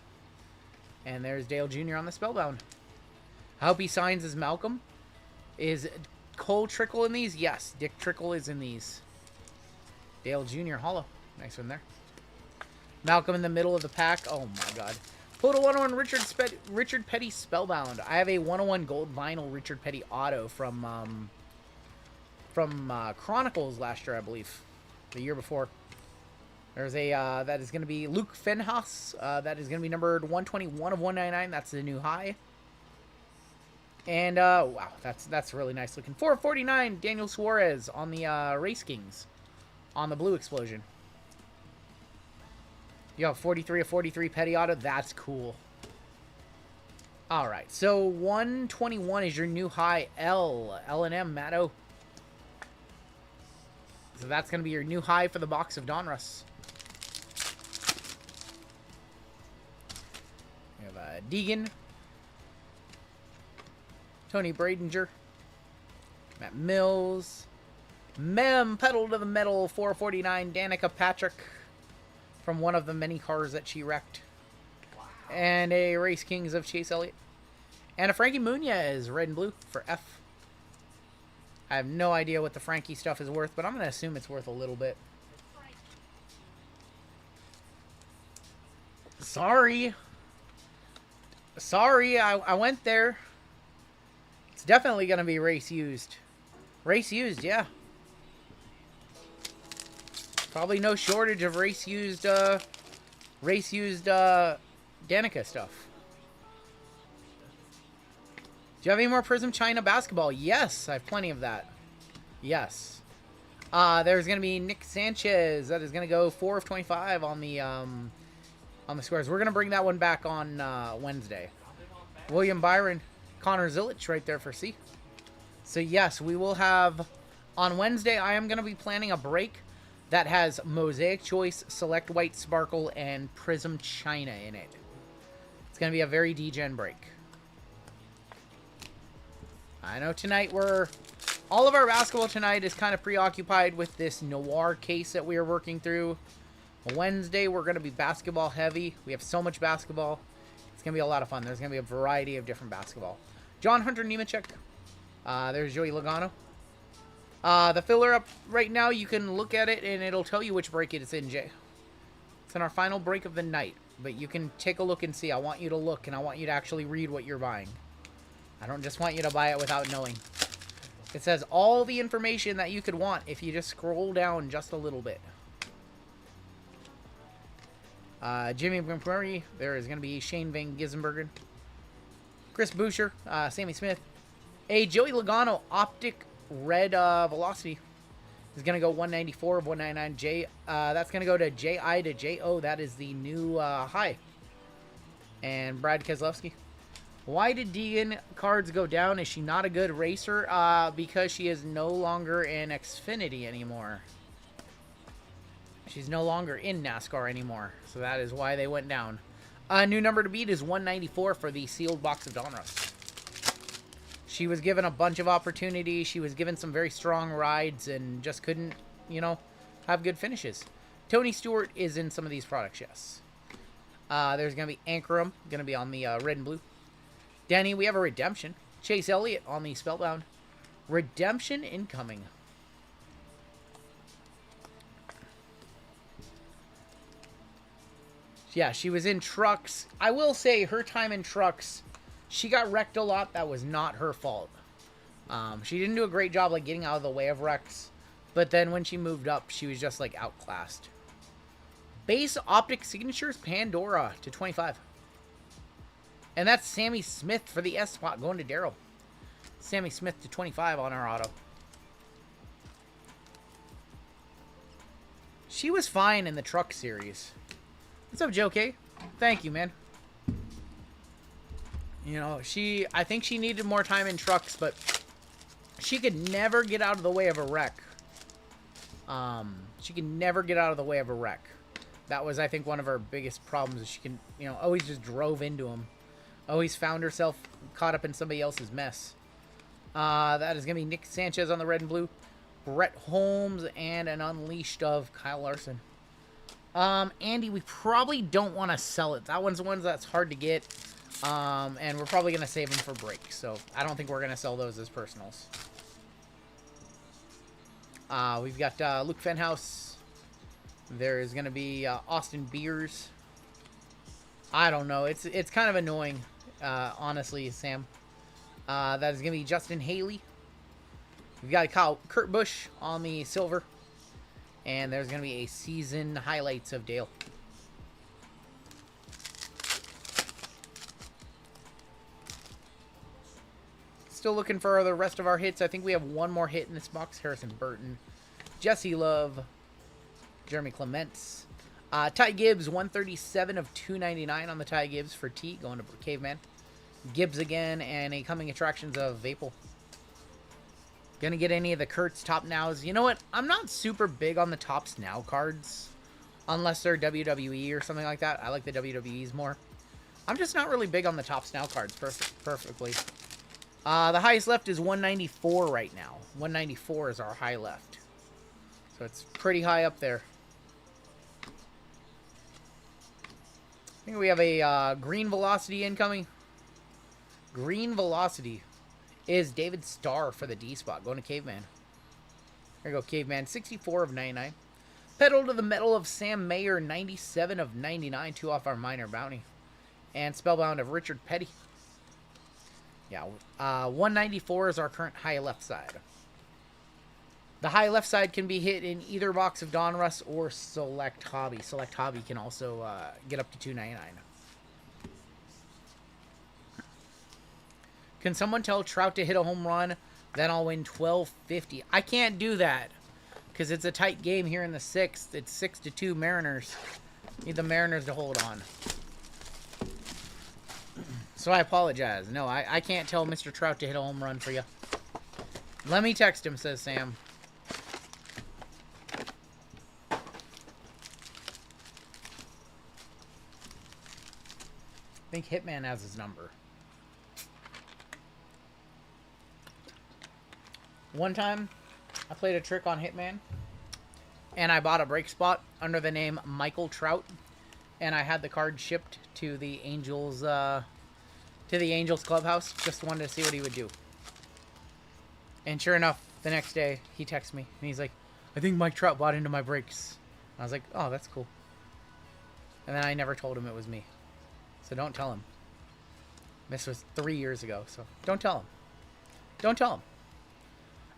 And there's Dale Jr. on the Spellbound. I hope he signs as Malcolm. Is Cole Trickle in these? Yes. Dick Trickle is in these. Dale Jr. Hollow. Nice one there. Malcolm in the middle of the pack. Oh my god. Pulled a 101 Richard Petty Spellbound. I have a 101 gold vinyl Richard Petty auto from Chronicles last year, I believe. The year before. There's a, that is going to be Luke Fenhaus. That is going to be numbered 121 of 199. That's the new high. And, wow, that's really nice looking. 449, Daniel Suarez on the, Race Kings. On the Blue Explosion. You have 43 of 43 Petty auto. That's cool. Alright, so 121 is your new high. L&M, Matto. So that's going to be your new high for the box of Donruss. We have Deegan. Tony Bradinger. Matt Mills. Mem, pedal to the metal, 449, Danica Patrick. From one of the many cars that she wrecked. Wow. And a Race Kings of Chase Elliott. And a Frankie Muniz, red and blue, for F. I have no idea what the Frankie stuff is worth, but I'm going to assume it's worth a little bit. Sorry. Sorry, I went there. It's definitely going to be race used. Race used, yeah. Probably no shortage of race used Danica stuff. Do you have any more Prism China basketball? Yes, I have plenty of that. Yes. There's gonna be Nick Sanchez. That is gonna go 4 of 25 on the squares. We're gonna bring that one back on Wednesday. William Byron, Connor Zilich right there for C. So yes, we will have on Wednesday. I am gonna be planning a break. that has Mosaic Choice, Select White Sparkle, and Prism China in it. It's going to be a very degen break. I know tonight all of our basketball tonight is kind of preoccupied with this Noir case that we are working through. Wednesday, we're going to be basketball heavy. We have so much basketball. It's going to be a lot of fun. There's going to be a variety of different basketball. John Hunter Nemechek. There's Joey Logano. The filler up right now, you can look at it and it'll tell you which break it's in, Jay. It's in our final break of the night. But you can take a look and see. I want you to look and I want you to actually read what you're buying. I don't just want you to buy it without knowing. It says all the information that you could want if you just scroll down just a little bit. Jimmy Murray. There is going to be Shane Van Gisbergen. Chris Boucher. Sammy Smith. A Joey Logano Optic Red Velocity is going to go 194 of 199. That's going to go to J.I. to J.O. That is the new high. And Brad Keselowski. Why did Deegan cards go down? Is she not a good racer? Because she is no longer in Xfinity anymore. She's no longer in NASCAR anymore. So that is why they went down. New number to beat is 194 for the sealed box of Donruss. She was given a bunch of opportunities. She was given some very strong rides and just couldn't, have good finishes. Tony Stewart is in some of these products, yes. There's going to be Ankarum, going to be on the red and blue. Danny, we have a redemption. Chase Elliott on the Spellbound. Redemption incoming. Yeah, she was in trucks. I will say her time in trucks, she got wrecked a lot. That was not her fault. She didn't do a great job getting out of the way of wrecks. But then when she moved up, she was just outclassed. Base Optic Signatures Pandora to 25. And that's Sammy Smith for the S spot going to Daryl. Sammy Smith to 25 on our auto. She was fine in the truck series. What's up, Joe K? Thank you, man. I think she needed more time in trucks, but she could never get out of the way of a wreck. She could never get out of the way of a wreck. That was, I think, one of her biggest problems. Is she can, always just drove into him. Always found herself caught up in somebody else's mess. That is going to be Nick Sanchez on the red and blue. Brett Holmes and an Unleashed of Kyle Larson. Andy, we probably don't want to sell it. That one's the one that's hard to get. And we're probably going to save them for break. So I don't think we're going to sell those as personals. We've got Luke Fenhouse. There is going to be Austin Beers. I don't know. It's kind of annoying, honestly, Sam. That is going to be Justin Haley. We've got Kurt Busch on the silver. And there's going to be a season highlights of Dale. Still looking for the rest of our hits. I think we have one more hit in this box. Harrison Burton. Jesse Love. Jeremy Clements. Ty Gibbs, 137 of 299 on the Ty Gibbs for T, going to Caveman. Gibbs again, and a coming attractions of Vapel. Gonna get any of the Kurtz top nows. You know what? I'm not super big on the tops now cards. Unless they're WWE or something like that. I like the WWEs more. I'm just not really big on the tops now cards perfectly. The highest left is 194 right now. 194 is our high left. So it's pretty high up there. I think we have a green velocity incoming. Green velocity is David Starr for the D spot. Going to Caveman. There you go, Caveman. 64 of 99. Pedal to the Metal of Sam Mayer. 97 of 99. 2 off our minor bounty. And Spellbound of Richard Petty. Yeah, 194 is our current high left side. The high left side can be hit in either box of Donruss or Select Hobby. Select Hobby can also get up to 299. Can someone tell Trout to hit a home run? Then I'll win $12.50. I can't do that because it's a tight game here in the 6th. It's 6-2 Mariners. Need the Mariners to hold on. So I apologize. No, I can't tell Mr. Trout to hit a home run for you. Let me text him, says Sam. I think Hitman has his number. One time, I played a trick on Hitman, and I bought a break spot under the name Michael Trout, and I had the card shipped to the Angels clubhouse. Just wanted to see what he would do. And sure enough, the next day he texts me and he's like, "I think Mike Trout bought into my breaks." I was like, "Oh, that's cool." And then I never told him it was me, so don't tell him. This was 3 years ago, so don't tell him. Don't tell him.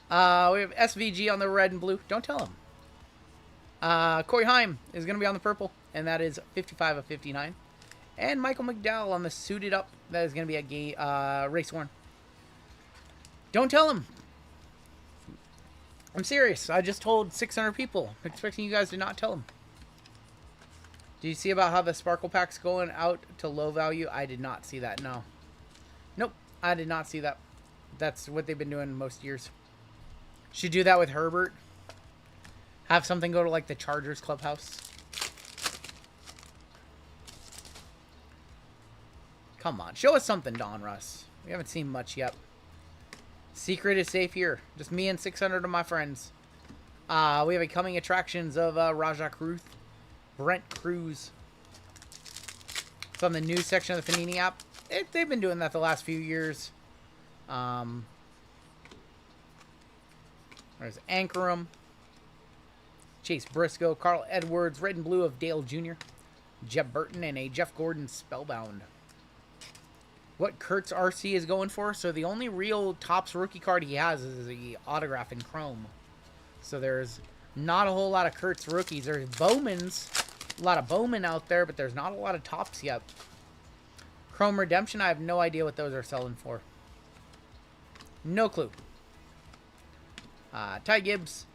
We have SVG on the red and blue. Don't tell him. Corey Haim is going to be on the purple, and that is 55 of 59. And Michael McDowell on the suited up. That is going to be a race worn. Don't tell him. I'm serious. I just told 600 people. I'm expecting you guys to not tell him. Did you see about how the Sparkle Pack's going out to low value? I did not see that, no. Nope, I did not see that. That's what they've been doing most years. Should do that with Herbert. Have something go to, like, the Chargers clubhouse. Come on, show us something, Don Russ. We haven't seen much yet. Secret is safe here. Just me and 600 of my friends. We have a coming attractions of Raja Cruz. Brent Cruz. It's on the news section of the Panini app. They've been doing that the last few years. There's Ankarum. Chase Briscoe. Carl Edwards. Red and blue of Dale Jr. Jeff Burton and a Jeff Gordon Spellbound. What Kurtz RC is going for. So the only real Topps rookie card he has is the autograph in Chrome. So there's not a whole lot of Kurtz rookies. There's Bowman's. A lot of Bowman out there, but there's not a lot of Topps yet. Chrome Redemption, I have no idea what those are selling for. No clue. Ty Gibbs.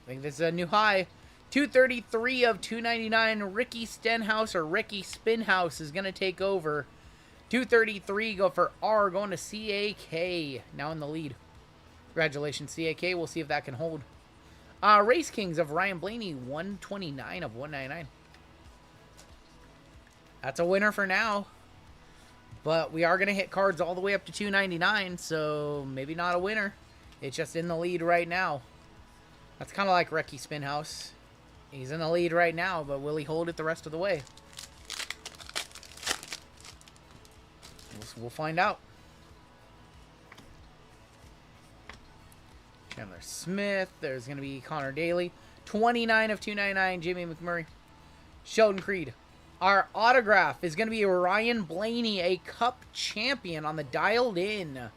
I think this is a new high. 233 of 299. Ricky Stenhouse or Ricky Spinhouse is going to take over. 233 go for R, going to CAK. Now in the lead. Congratulations, CAK. We'll see if that can hold. Race Kings of Ryan Blaney. 129 of 199. That's a winner for now. But we are going to hit cards all the way up to 299, so maybe not a winner. It's just in the lead right now. That's kind of like Ricky Spinhouse. He's in the lead right now, but will he hold it the rest of the way? We'll find out. Chandler Smith. There's going to be Connor Daly. 29 of 299, Jimmy McMurray. Sheldon Creed. Our autograph is going to be Ryan Blaney, a Cup champion on the Dialed In.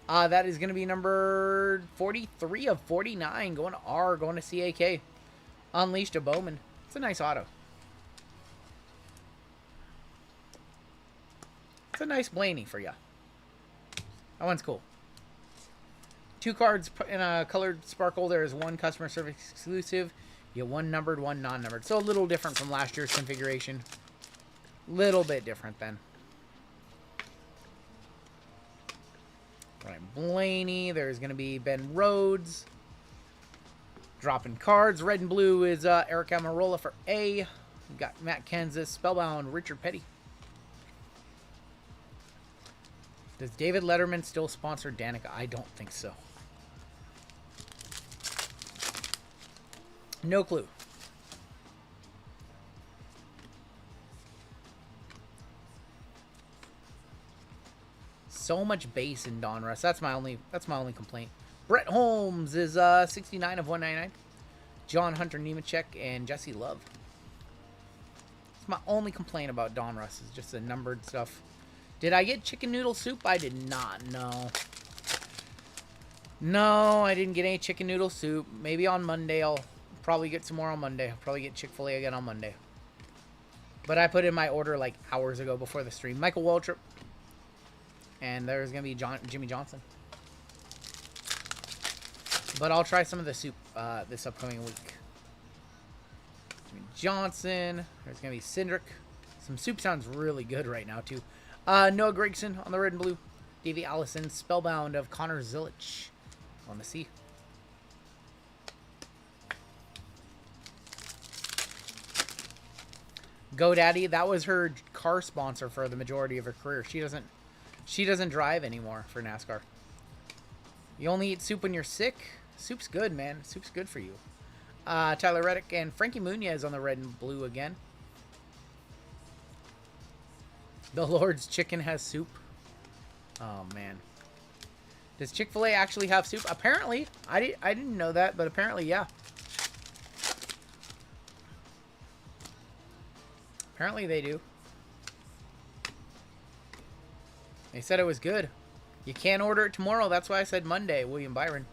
That is going to be number 43 of 49. Going to R, going to CAK. Unleashed a Bowman. It's a nice auto. It's a nice Blaney for you. That one's cool. 2 cards in a colored sparkle. There is 1 customer service exclusive. You get 1 numbered, 1 non-numbered. So a little different from last year's configuration. Little bit different then. Ryan Blaney. There's going to be Ben Rhodes. Dropping cards. Red and blue is Eric Amarola for A. We've got Matt Kansas, Spellbound, Richard Petty. Does David Letterman still sponsor Danica? I don't think so. No clue. So much base in Donruss. That's my only complaint. Brett Holmes is 69 of 199. John Hunter Nemechek and Jesse Love. It's my only complaint about Donruss is just the numbered stuff. Did I get chicken noodle soup? I did not. No. No, I didn't get any chicken noodle soup. Maybe on Monday. I'll probably get some more on Monday. I'll probably get Chick-fil-A again on Monday. But I put in my order like hours ago before the stream. Michael Waltrip. And there's going to be Jimmy Johnson. But I'll try some of the soup this upcoming week. Jimmy Johnson. There's going to be Cindric. Some soup sounds really good right now, too. Noah Gregson on the red and blue. Davey Allison, Spellbound of Connor Zilich on the C. GoDaddy, that was her car sponsor for the majority of her career. She doesn't drive anymore for NASCAR. You only eat soup when you're sick. Soup's good, man. Soup's good for you. Tyler Reddick and Frankie Muniz on the red and blue again. The Lord's Chicken has soup. Oh, man. Does Chick-fil-A actually have soup? Apparently. I didn't know that, but apparently, yeah. Apparently they do. They said it was good. You can't order it tomorrow. That's why I said Monday. William Byron.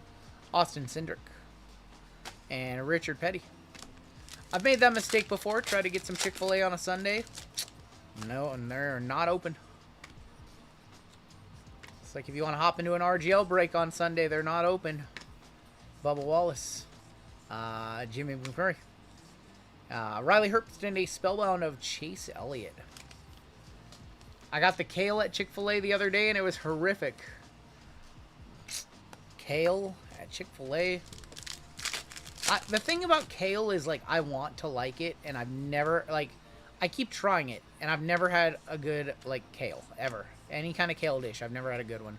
Austin Cindric. And Richard Petty. I've made that mistake before. Try to get some Chick-fil-A on a Sunday. No, and they're not open. It's like if you want to hop into an RGL break on Sunday, they're not open. Bubba Wallace. Jimmy McMurray. Riley Herbst and a spellbound of Chase Elliott. I got the kale at Chick-fil-A the other day, and it was horrific. Kale at Chick-fil-A. The thing about kale is, like, I want to like it, and I've never, like, I keep trying it, and I've never had a good, like, kale, ever. Any kind of kale dish, I've never had a good one.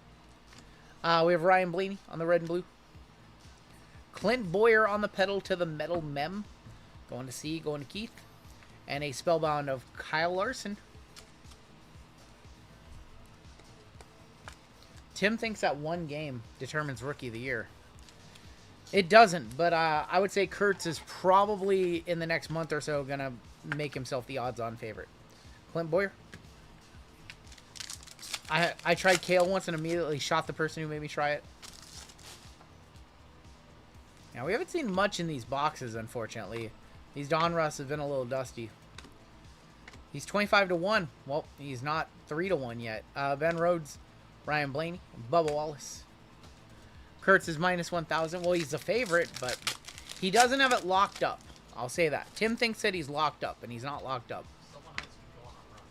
We have Ryan Blaney on the red and blue. Clint Boyer on the pedal to the metal mem. Going to C, going to Keith. And a spellbound of Kyle Larson. Tim thinks that one game determines Rookie of the Year. It doesn't, but I would say Kurtz is probably, in the next month or so, going to make himself the odds-on favorite. Clint Boyer. I tried kale once and immediately shot the person who made me try it. Now, we haven't seen much in these boxes, unfortunately. These Donruss have been a little dusty. He's 25-1. Well, he's not 3-1 yet. Ben Rhodes, Ryan Blaney, Bubba Wallace. Kurtz is minus 1,000. Well, he's the favorite, but he doesn't have it locked up. I'll say that. Tim thinks that he's locked up, and he's not locked up. Someone else can go on a run.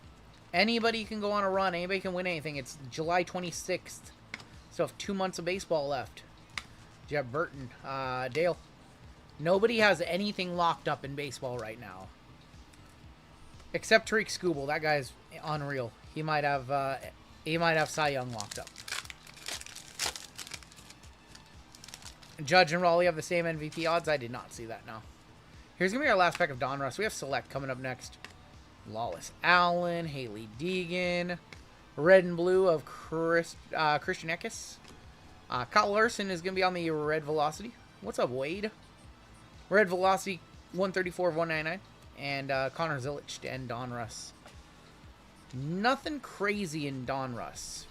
Anybody can go on a run. Anybody can win anything. It's July 26th. So, 2 months of baseball left. Jeff Burton, Dale. Nobody has anything locked up in baseball right now. Except Tariq Skubal. That guy's unreal. He might have Cy Young locked up. Judge and Raleigh have the same MVP odds. I did not see that now. Here's going to be our last pack of Donruss. We have Select coming up next. Lawless Allen, Haley Deegan, red and blue of Christian Eckes. Kyle Larson is going to be on the red velocity. What's up, Wade? Red velocity 134 of 199. And Connor Zilic and Donruss. Nothing crazy in Donruss.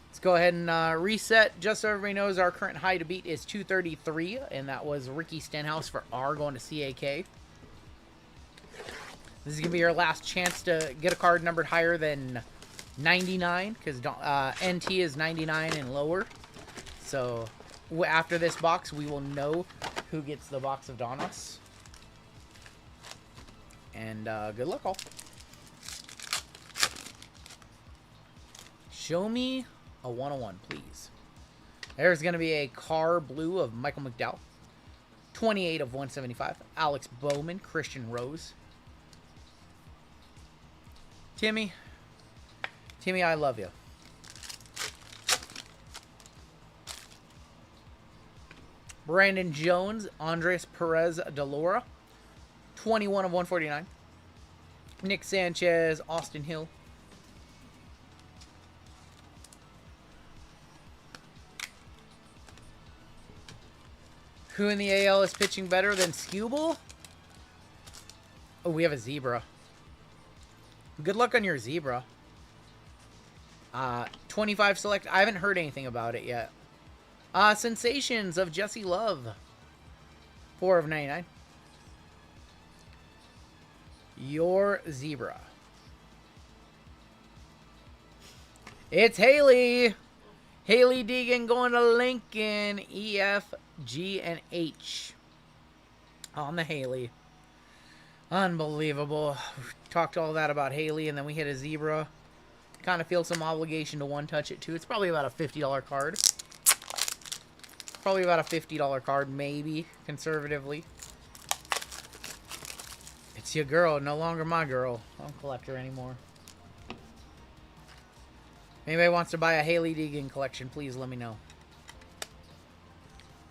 Let's go ahead and reset. Just so everybody knows, our current high to beat is 233, and that was Ricky Stenhouse for R going to CAK. This is going to be your last chance to get a card numbered higher than 99, because NT is 99 and lower. So after this box, we will know who gets the box of Donruss. And good luck, all. Show me a 101, please. There's going to be a car blue of Michael McDowell. 28 of 175. Alex Bowman, Christian Rose. Timmy, I love you. Brandon Jones, Andres Perez de Laura. 21 of 149. Nick Sanchez, Austin Hill. Who in the AL is pitching better than Skubal? Oh, we have a zebra. Good luck on your zebra. 25 select. I haven't heard anything about it yet. Sensations of Jesse Love. 4 of 99. Your zebra. It's Haley. Haley Deegan going to Lincoln. E, F, G, and H. On the Haley. Unbelievable. We talked all that about Haley, and then we hit a zebra. Kind of feel some obligation to one-touch it, too. It's probably about a $50 card. Probably about a $50 card, maybe, conservatively. It's your girl, no longer my girl. I don't collect her anymore. If anybody wants to buy a Haley Deegan collection, please let me know.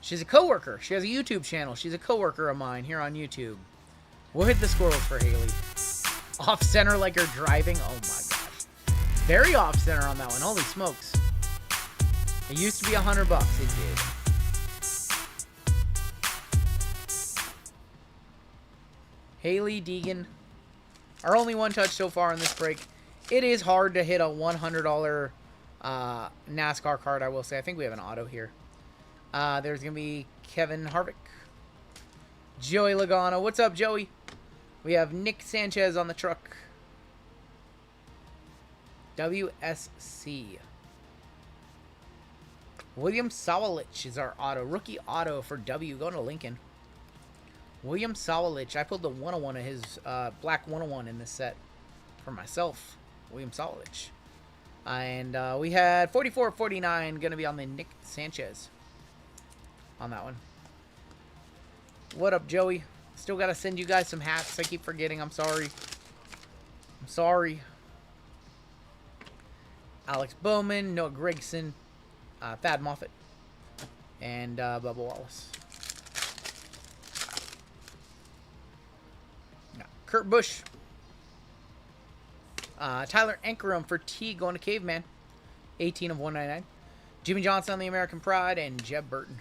She's a coworker. She has a YouTube channel. She's a coworker of mine here on YouTube. We'll hit the squirrels for Haley. Off center like you're driving. Oh my gosh. Very off center on that one. Holy smokes. It used to be $100. It did. Haley Deegan. Our only one touch so far in this break. It is hard to hit a $100 NASCAR card, I will say. I think we have an auto here. There's going to be Kevin Harvick. Joey Logano. What's up, Joey? We have Nick Sanchez on the truck. WSC. William Sawalich is our auto. Rookie auto for W. Going to Lincoln. William Sawalich. I pulled the 101 of his black 101 in this set for myself. William Sawalich. And we had 44-49 going to be on the Nick Sanchez. On that one. What up, Joey? Still got to send you guys some hats. I keep forgetting. I'm sorry. I'm sorry. Alex Bowman, Noah Gregson, Thad Moffitt, and Bubba Wallace. Kurt Busch. Tyler Ankrum for T going to Caveman. 18 of 199. Jimmy Johnson on the American Pride, and Jeb Burton.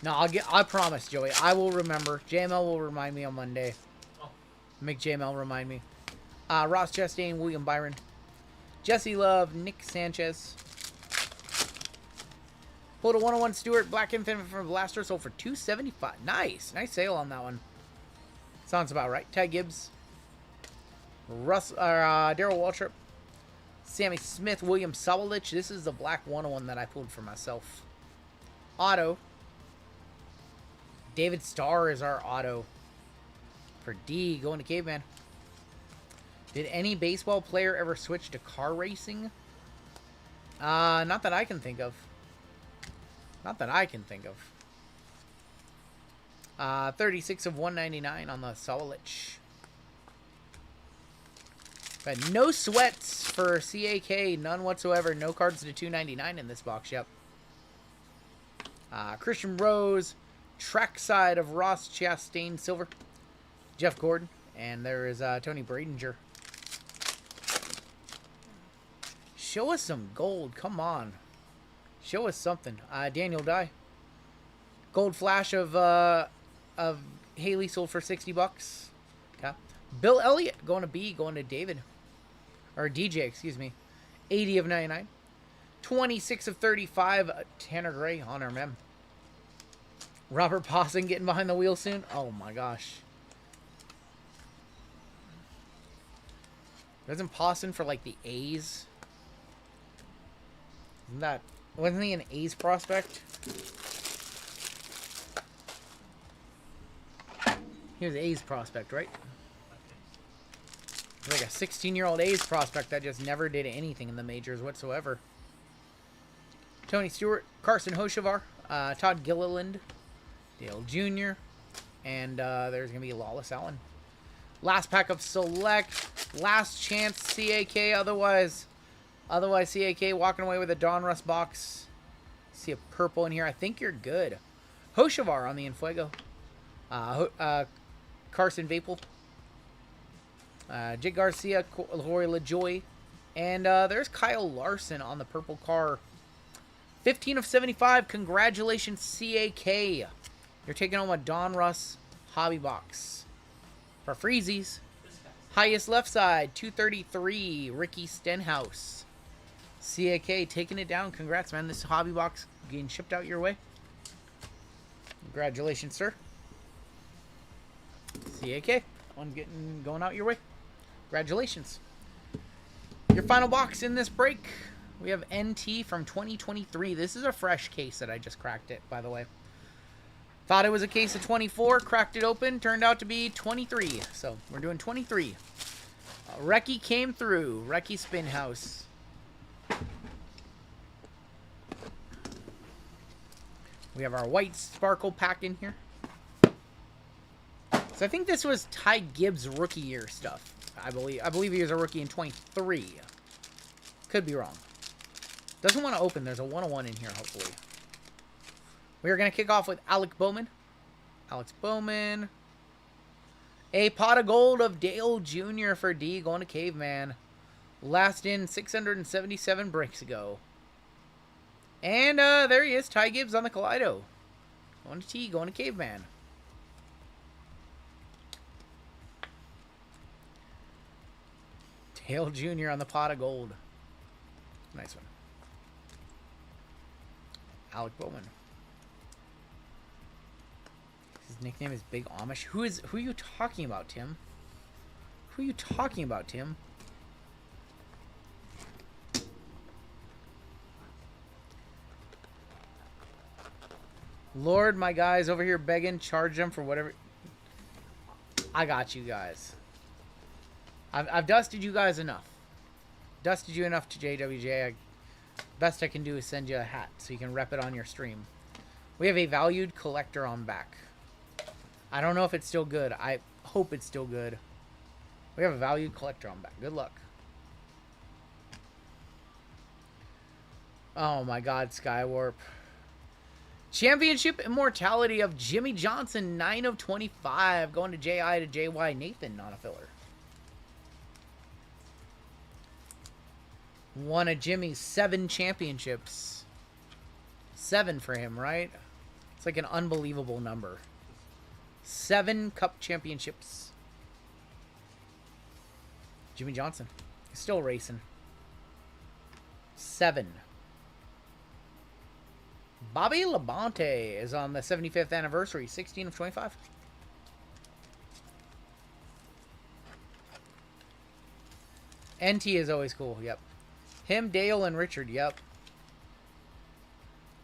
No, I promise, Joey. I will remember. JML will remind me on Monday. Make JML remind me. Ross Chastain, William Byron. Jesse Love, Nick Sanchez. Pulled a 101 Stewart, Black Infinite from Blaster, sold for $275. Nice. Nice sale on that one. Sounds about right. Ty Gibbs. Darryl Waltrip. Sammy Smith, William Sawalich. This is the black 101 that I pulled for myself. Auto. David Starr is our auto. For D, going to Caveman. Did any baseball player ever switch to car racing? Not that I can think of. Not that I can think of. 36 of 199 on the Sawalich. But no sweats for CAK. None whatsoever. No cards to 299 in this box. Yep. Christian Rose. Trackside of Ross Chastain Silver. Jeff Gordon. And there is Tony Bradinger. Show us some gold. Come on. Show us something. Daniel Dye. Gold flash of Haley sold for $60. Okay. Bill Elliott going to B, going to David. Or DJ, excuse me. 80 of 99. 26 of 35. Tanner Gray on our mem. Robert Posson getting behind the wheel soon. Oh my gosh. Wasn't Posson for like the A's? Wasn't he an A's prospect? He was an A's prospect, right? Like a 16-year-old A's prospect that just never did anything in the majors whatsoever. Tony Stewart, Carson Hochevar, Todd Gilliland, Dale Jr., and there's going to be Lawless Allen. Last pack of Select. Last chance CAK. Otherwise CAK walking away with a Donruss box. See a purple in here. I think you're good. Hochevar on the Infuego. Carson Vapel. Jake Garcia, Corey LaJoy. And there's Kyle Larson on the purple car. 15 of 75. Congratulations, CAK. You're taking home a Donruss hobby box. For Freezies. Highest left side, 233, Ricky Stenhouse. CAK taking it down. Congrats, man. This hobby box getting shipped out your way. Congratulations, sir. CAK, one going out your way. Congratulations. Your final box in this break, we have NT from 2023. This is a fresh case that I just cracked it, by the way. Thought it was a case of 24, cracked it open, turned out to be 23. So we're doing 23. Reki came through. Reki Spinhouse. We have our white sparkle pack in here. So I think this was Ty Gibbs' rookie year stuff. I believe he was a rookie in 23. Could be wrong. Doesn't want to open. There's a 101 in here, hopefully. We are going to kick off with Alec Bowman. Alex Bowman. A pot of gold of Dale Jr. for D going to Caveman. Last in 677 breaks ago. And there he is, Ty Gibbs on the Kaleido. Going to T, going to Caveman. Dale Jr. on the pot of gold. Nice one. Alec Bowman. His nickname is Big Amish. Who are you talking about, Tim? Who are you talking about, Tim? Lord, my guys over here begging, charge them for whatever. I got you guys. I've dusted you guys enough. Dusted you enough to JWJ. Best I can do is send you a hat so you can rep it on your stream. We have a valued collector on back. I don't know if it's still good. I hope it's still good. We have a valued collector on back. Good luck. Oh my God, Skywarp. Championship Immortality of Jimmy Johnson, 9 of 25. Going to JI to JY Nathan on a filler. One of Jimmy's 7 championships. 7 for him, right? It's like an unbelievable number. 7 cup championships. Jimmy Johnson. He's still racing. 7. Bobby Labonte is on the 75th anniversary. 16 of 25. NT is always cool. Yep. Him, Dale, and Richard. Yep.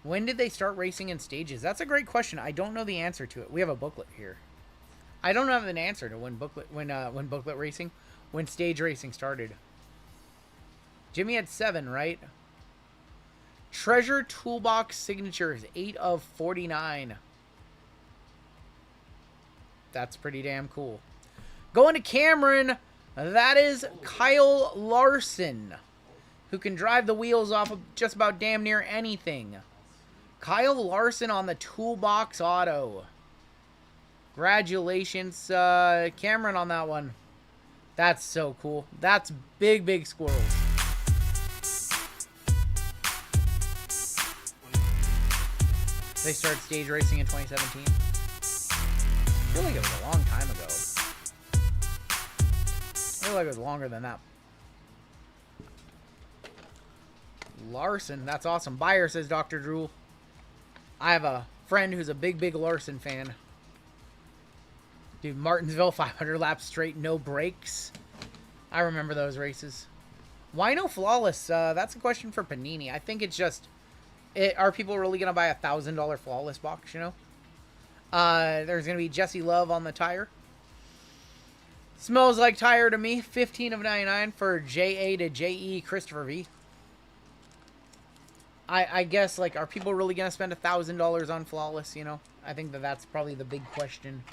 When did they start racing in stages? That's a great question. I don't know the answer to it. We have a booklet here. I don't have an answer to when booklet racing, when stage racing started. Jimmy had 7, right? Treasure Toolbox Signatures, 8 of 49. That's pretty damn cool. Going to Cameron, that is Kyle Larson, who can drive the wheels off of just about damn near anything. Kyle Larson on the Toolbox Auto. Congratulations, Cameron, on that one. That's so cool. That's big, big squirrels. They started stage racing in 2017. I feel like it was a long time ago. I feel like it was longer than that. Larson, that's awesome. Buyer, says Dr. Drool. I have a friend who's a big, big Larson fan. Dude, Martinsville, 500 laps straight, no brakes. I remember those races. Why no flawless? That's a question for Panini. I think it's just... are people really going to buy a $1,000 flawless box, you know? There's going to be Jesse Love on the tire. Smells like tire to me. 15 of 99 for JA to JE Christopher V. I guess, like, are people really going to spend $1,000 on flawless, you know? I think that's probably the big question.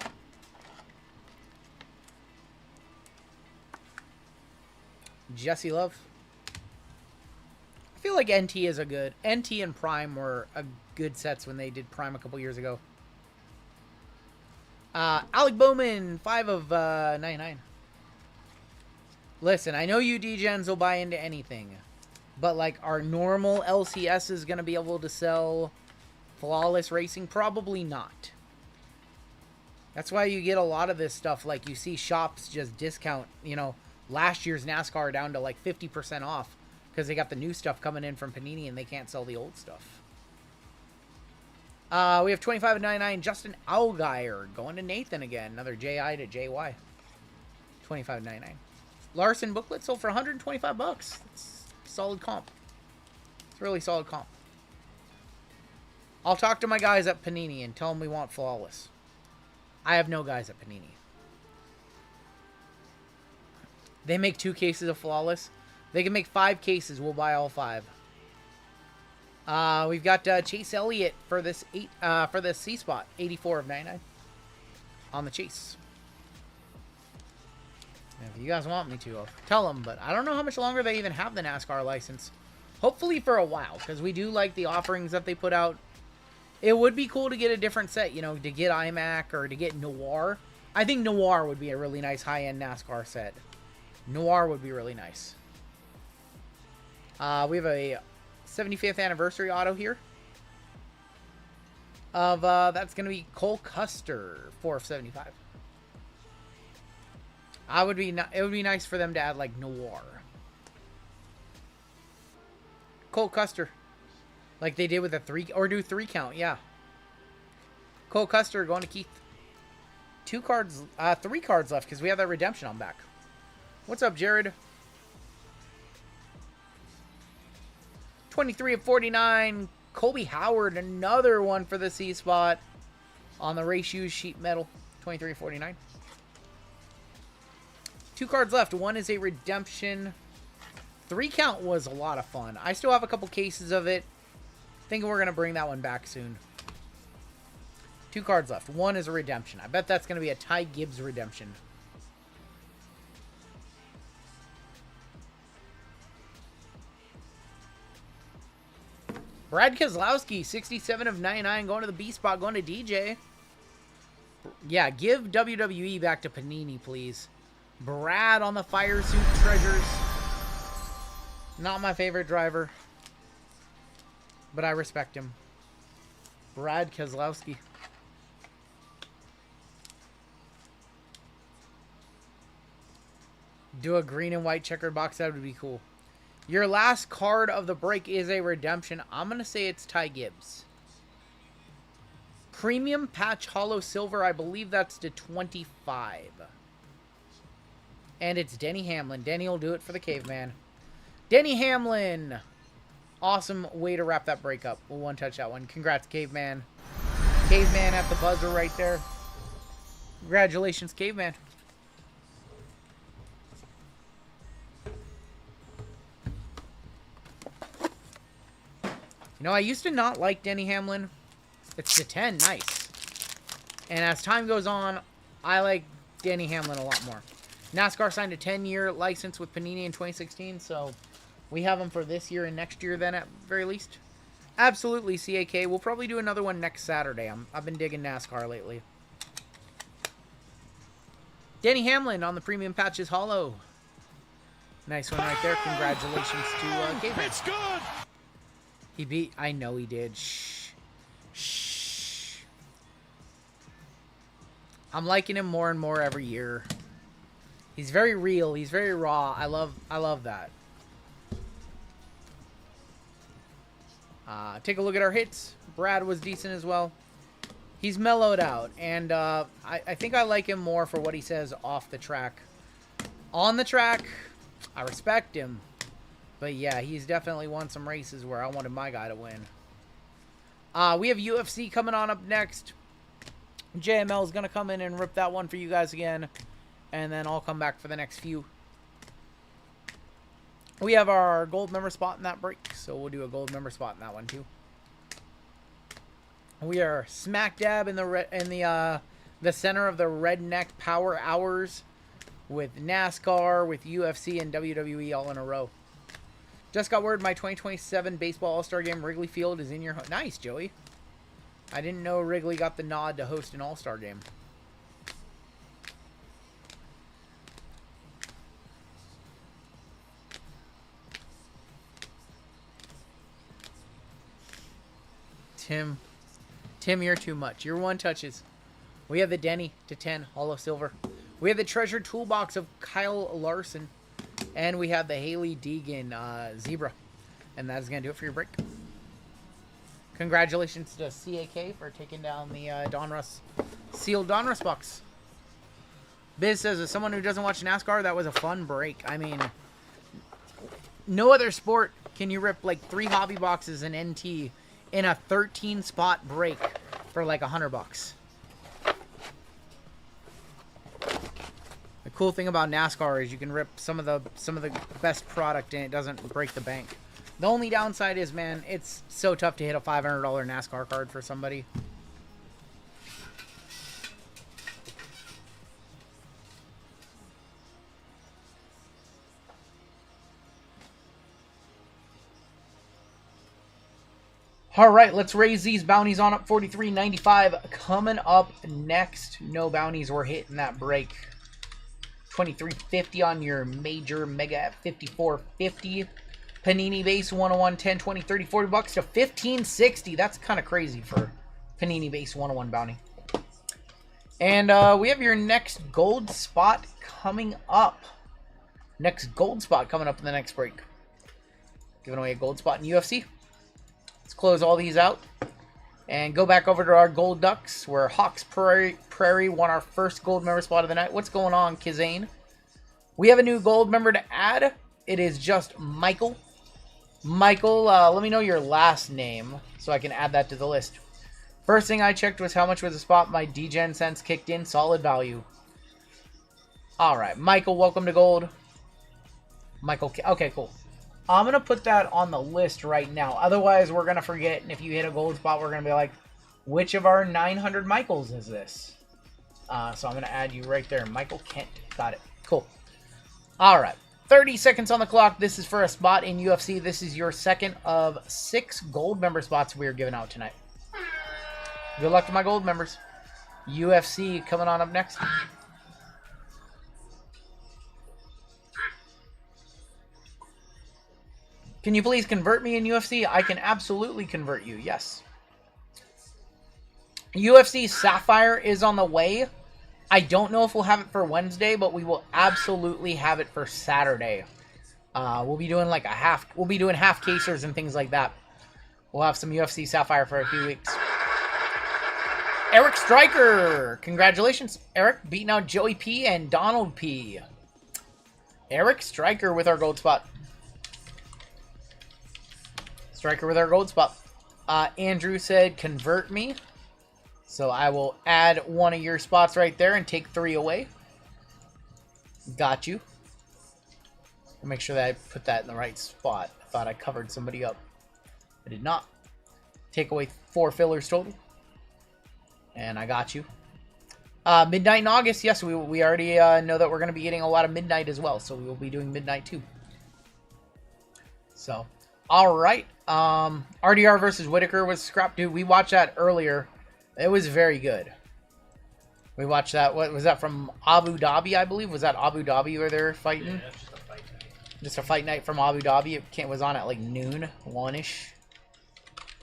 Jesse Love. I feel like NT is a good... NT and Prime were a good sets when they did Prime a couple years ago. Alec Bowman, 5 of 99. Listen, I know you D-Gens will buy into anything. But, like, are normal LCSs going to be able to sell flawless racing? Probably not. That's why you get a lot of this stuff. Like, you see shops just discount, you know, last year's NASCAR down to, like, 50% off. Because they got the new stuff coming in from Panini and they can't sell the old stuff. We have 25 of 99. Justin Allgaier going to Nathan again. Another JI to JY. 25 of 99. Larson booklet sold for $125. That's solid comp. It's really solid comp. I'll talk to my guys at Panini and tell them we want flawless. I have no guys at Panini. They make 2 cases of flawless. They can make 5 cases. We'll buy all 5. We've got Chase Elliott for this for the C spot, 84 of 99 on the Chase. If you guys want me to, I'll tell them, but I don't know how much longer they even have the NASCAR license. Hopefully for a while, because we do like the offerings that they put out. It would be cool to get a different set, you know, to get iMac or to get Noir. I think Noir would be a really nice high-end NASCAR set. Noir would be really nice. We have a 75th anniversary auto here. Of that's going to be Cole Custer, 4 of 75. It would be nice for them to add like Noir. Cole Custer. Like they did with a 3 or do 3 count, yeah. Cole Custer going to Keith. 3 cards left because we have that redemption on back. What's up, Jared? 23 of 49. Colby Howard, another one for the C spot on the race shoes sheet metal. 23 of 49. 2 cards left. One is a redemption. 3 count was a lot of fun. I still have a couple cases of it. Thinking we're going to bring that one back soon. 2 cards left. One is a redemption. I bet that's going to be a Ty Gibbs redemption. Brad Keselowski, 67 of 99, going to the B spot, going to DJ. Yeah, give WWE back to Panini, please. Brad on the Fire Suit Treasures. Not my favorite driver, but I respect him. Brad Keselowski. Do a green and white checkered box. That would be cool. Your last card of the break is a redemption. I'm going to say it's Ty Gibbs. Premium patch hollow silver. I believe that's to 25. And it's Denny Hamlin. Denny will do it for the caveman. Denny Hamlin. Awesome way to wrap that break up. We'll one-touch that one. Congrats, caveman. Caveman at the buzzer right there. Congratulations, caveman. You know, I used to not like Denny Hamlin. It's the 10, nice. And as time goes on, I like Denny Hamlin a lot more. NASCAR signed a 10-year license with Panini in 2016, so we have him for this year and next year then at very least. Absolutely, CAK. We'll probably do another one next Saturday. I've been digging NASCAR lately. Denny Hamlin on the premium patches hollow. Nice one right there. Congratulations to Caveman. It's good. He beat... I know he did. Shh. Shh. I'm liking him more and more every year. He's very real. He's very raw. I love that. Take a look at our hits. Brad was decent as well. He's mellowed out. And I think I like him more for what he says off the track. On the track, I respect him. But yeah, he's definitely won some races where I wanted my guy to win. We have UFC coming on up next. JML is going to come in and rip that one for you guys again. And then I'll come back for the next few. We have our gold member spot in that break. So we'll do a gold member spot in that one too. We are smack dab in the center of the Redneck Power Hours. With NASCAR, with UFC, and WWE all in a row. Just got word my 2027 baseball all-star game, Wrigley Field, is in your home. Nice, Joey. I didn't know Wrigley got the nod to host an all-star game. Tim, you're too much. You're one touches. We have the Denny to 10, hollow silver. We have the treasure toolbox of Kyle Larson. And we have the Haley Deegan Zebra. And that is going to do it for your break. Congratulations to CAK for taking down the Donruss sealed Donruss box. Biz says, as someone who doesn't watch NASCAR, that was a fun break. I mean, no other sport can you rip like 3 hobby boxes and NT in a 13-spot break for like $100. The cool thing about NASCAR is you can rip some of the best product and it doesn't break the bank. The only downside is, man, it's so tough to hit a $500 NASCAR card for somebody. All right, let's raise these bounties on up. $43.95 coming up next. No bounties. We're hitting that break. $23.50 on your major mega at $54.50. Panini base 101, 10, 20, 30, 40 bucks to $15.60. That's kind of crazy for Panini base 101 bounty. And we have your next gold spot coming up. Next gold spot coming up in the next break. Giving away a gold spot in UFC. Let's close all these out and go back over to our gold ducks where Hawks Prairie won our first gold member spot of the night. What's going on, Kizane? We have a new gold member to add. It is just Michael. Michael, let me know your last name so I can add that to the list. First thing I checked was how much was the spot. My DGen sense kicked in. Solid value. All right, Michael, welcome to gold. Michael, okay, cool. I'm going to put that on the list right now. Otherwise, we're going to forget. And if you hit a gold spot, we're going to be like, which of our 900 Michaels is this? So I'm going to add you right there. Michael Kent. Got it. Cool. All right. 30 seconds on the clock. This is for a spot in UFC. This is your second of 6 gold member spots we are giving out tonight. Good luck to my gold members. UFC coming on up next. Can you please convert me in UFC? I can absolutely convert you, yes. UFC Sapphire is on the way. I don't know if we'll have it for Wednesday, but we will absolutely have it for Saturday. We'll be doing like we'll be doing half casers and things like that. We'll have some UFC Sapphire for a few weeks. Eric Stryker. Congratulations, Eric, beating out Joey P and Donald P. Eric Stryker with our gold spot. Striker with our gold spot. Andrew said, convert me. So I will add one of your spots right there and take 3 away. Got you. I'll make sure that I put that in the right spot. I thought I covered somebody up. I did not. Take away 4 fillers total. And I got you. Midnight in August. Yes, we already know that we're going to be getting a lot of midnight as well. So we will be doing midnight too. So, all right. RDR versus Whitaker was scrap. Dude, we watched that earlier. It was very good. We watched that. What was that from Abu Dhabi, I believe? Was that Abu Dhabi where they're fighting? Yeah, that's just a fight night. Just a fight night from Abu Dhabi. It was on at like noon, 1-ish.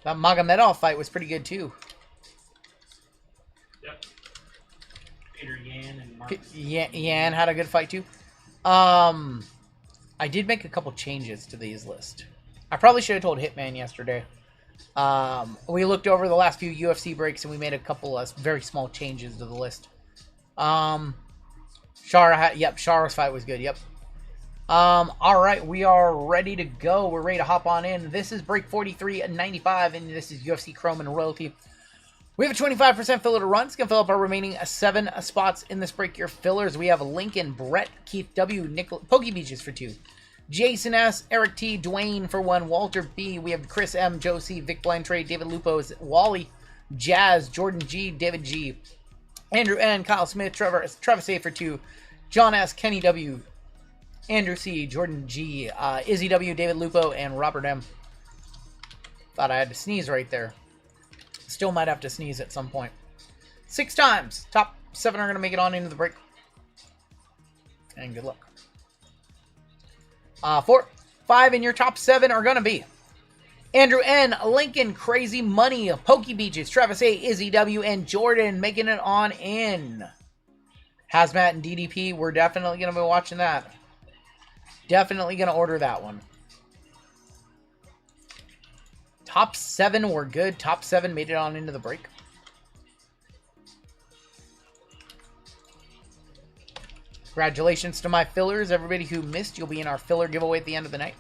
That Magomedov fight was pretty good too. Yep. Peter Yan and Mark. Yan had a good fight too. I did make a couple changes to these lists. I probably should have told Hitman yesterday. We looked over the last few UFC breaks and we made a couple of very small changes to the list. Shara's fight was good. Yep. All right, we are ready to go. We're ready to hop on in. This is break 43.95, and this is UFC Chrome and Royalty. We have a 25% filler to run. It's going to fill up our remaining 7 spots in this break. Your fillers, we have Lincoln, Brett, Keith W, Pokey Beaches for 2. Jason S, Eric T, Dwayne for 1, Walter B, we have Chris M, Josie, Vic Blantrey, David Lupos, Wally, Jazz, Jordan G, David G, Andrew N, Kyle Smith, Travis A for 2, John S, Kenny W, Andrew C, Jordan G, Izzy W, David Lupo, and Robert M. Thought I had to sneeze right there. Still might have to sneeze at some point. 6 times. Top 7 are going to make it on into the break. And good luck. 4, 5 in your top 7 are going to be Andrew N, Lincoln, Crazy Money, Pokey Beaches, Travis A, Izzy W, and Jordan making it on in. Hazmat and DDP, we're definitely going to be watching that. Definitely going to order that one. Top 7 were good. Top 7 made it on into the break. Congratulations to my fillers. Everybody who missed, you'll be in our filler giveaway at the end of the night.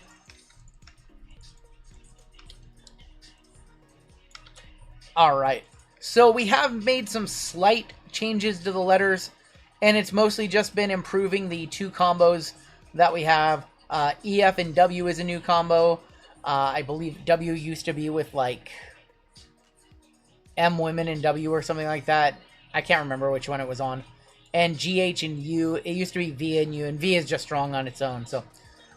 All right. So we have made some slight changes to the letters, and it's mostly just been improving the 2 combos that we have. EF and W is a new combo. I believe W used to be with like M Women and W or something like that. I can't remember which one it was on. And GH and U, it used to be V and U, and V is just strong on its own. So,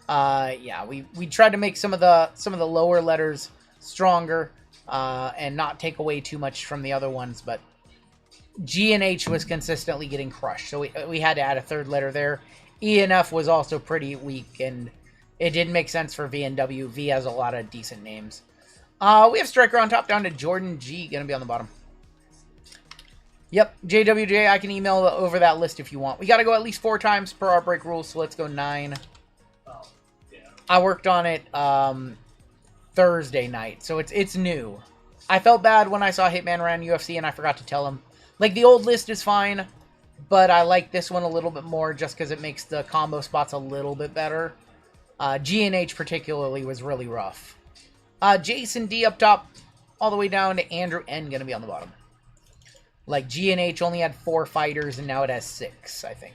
yeah, we tried to make some of the lower letters stronger and not take away too much from the other ones. But G and H was consistently getting crushed, so we had to add a third letter there. E and F was also pretty weak, and it didn't make sense for V and W. V has a lot of decent names. We have Striker on top down to Jordan G, going to be on the bottom. Yep, JWJ, I can email over that list if you want. We got to go at least 4 times per our break rules, so let's go 9. Oh, yeah. I worked on it Thursday night, so it's new. I felt bad when I saw Hitman ran UFC and I forgot to tell him. Like, the old list is fine, but I like this one a little bit more just because it makes the combo spots a little bit better. G and H particularly was really rough. Jason D up top, all the way down to Andrew N going to be on the bottom. Like, G and H only had 4 fighters, and now it has 6, I think.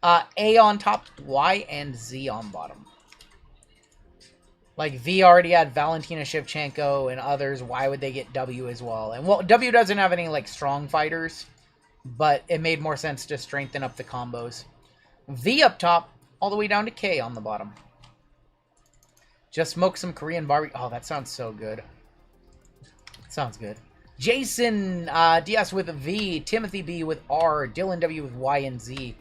A on top, Y and Z on bottom. Like, V already had Valentina Shevchenko and others. Why would they get W as well? And, well, W doesn't have any, like, strong fighters, but it made more sense to strengthen up the combos. V up top, all the way down to K on the bottom. Just smoke some Korean barbecue. Oh, that sounds so good. Sounds good. Jason DS with a V, Timothy B with R, Dylan W with Y and Z,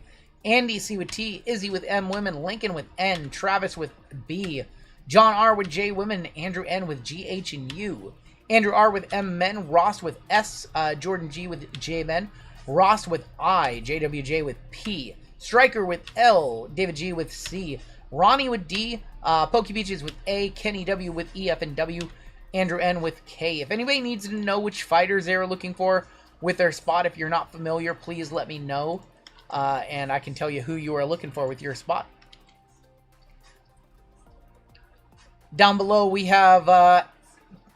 Andy C with T, Izzy with M Women, Lincoln with N, Travis with B, John R with J Women, Andrew N with G, H, and U, Andrew R with M Men, Ross with S, Jordan G with J Men, Ross with I, JWJ with P, Striker with L, David G with C, Ronnie with D, Pokey Beaches with A, Kenny W with E, F, and W, Andrew N with K. If anybody needs to know which fighters they are looking for with their spot, if you're not familiar, please let me know. And I can tell you who you are looking for with your spot. Down below, we have,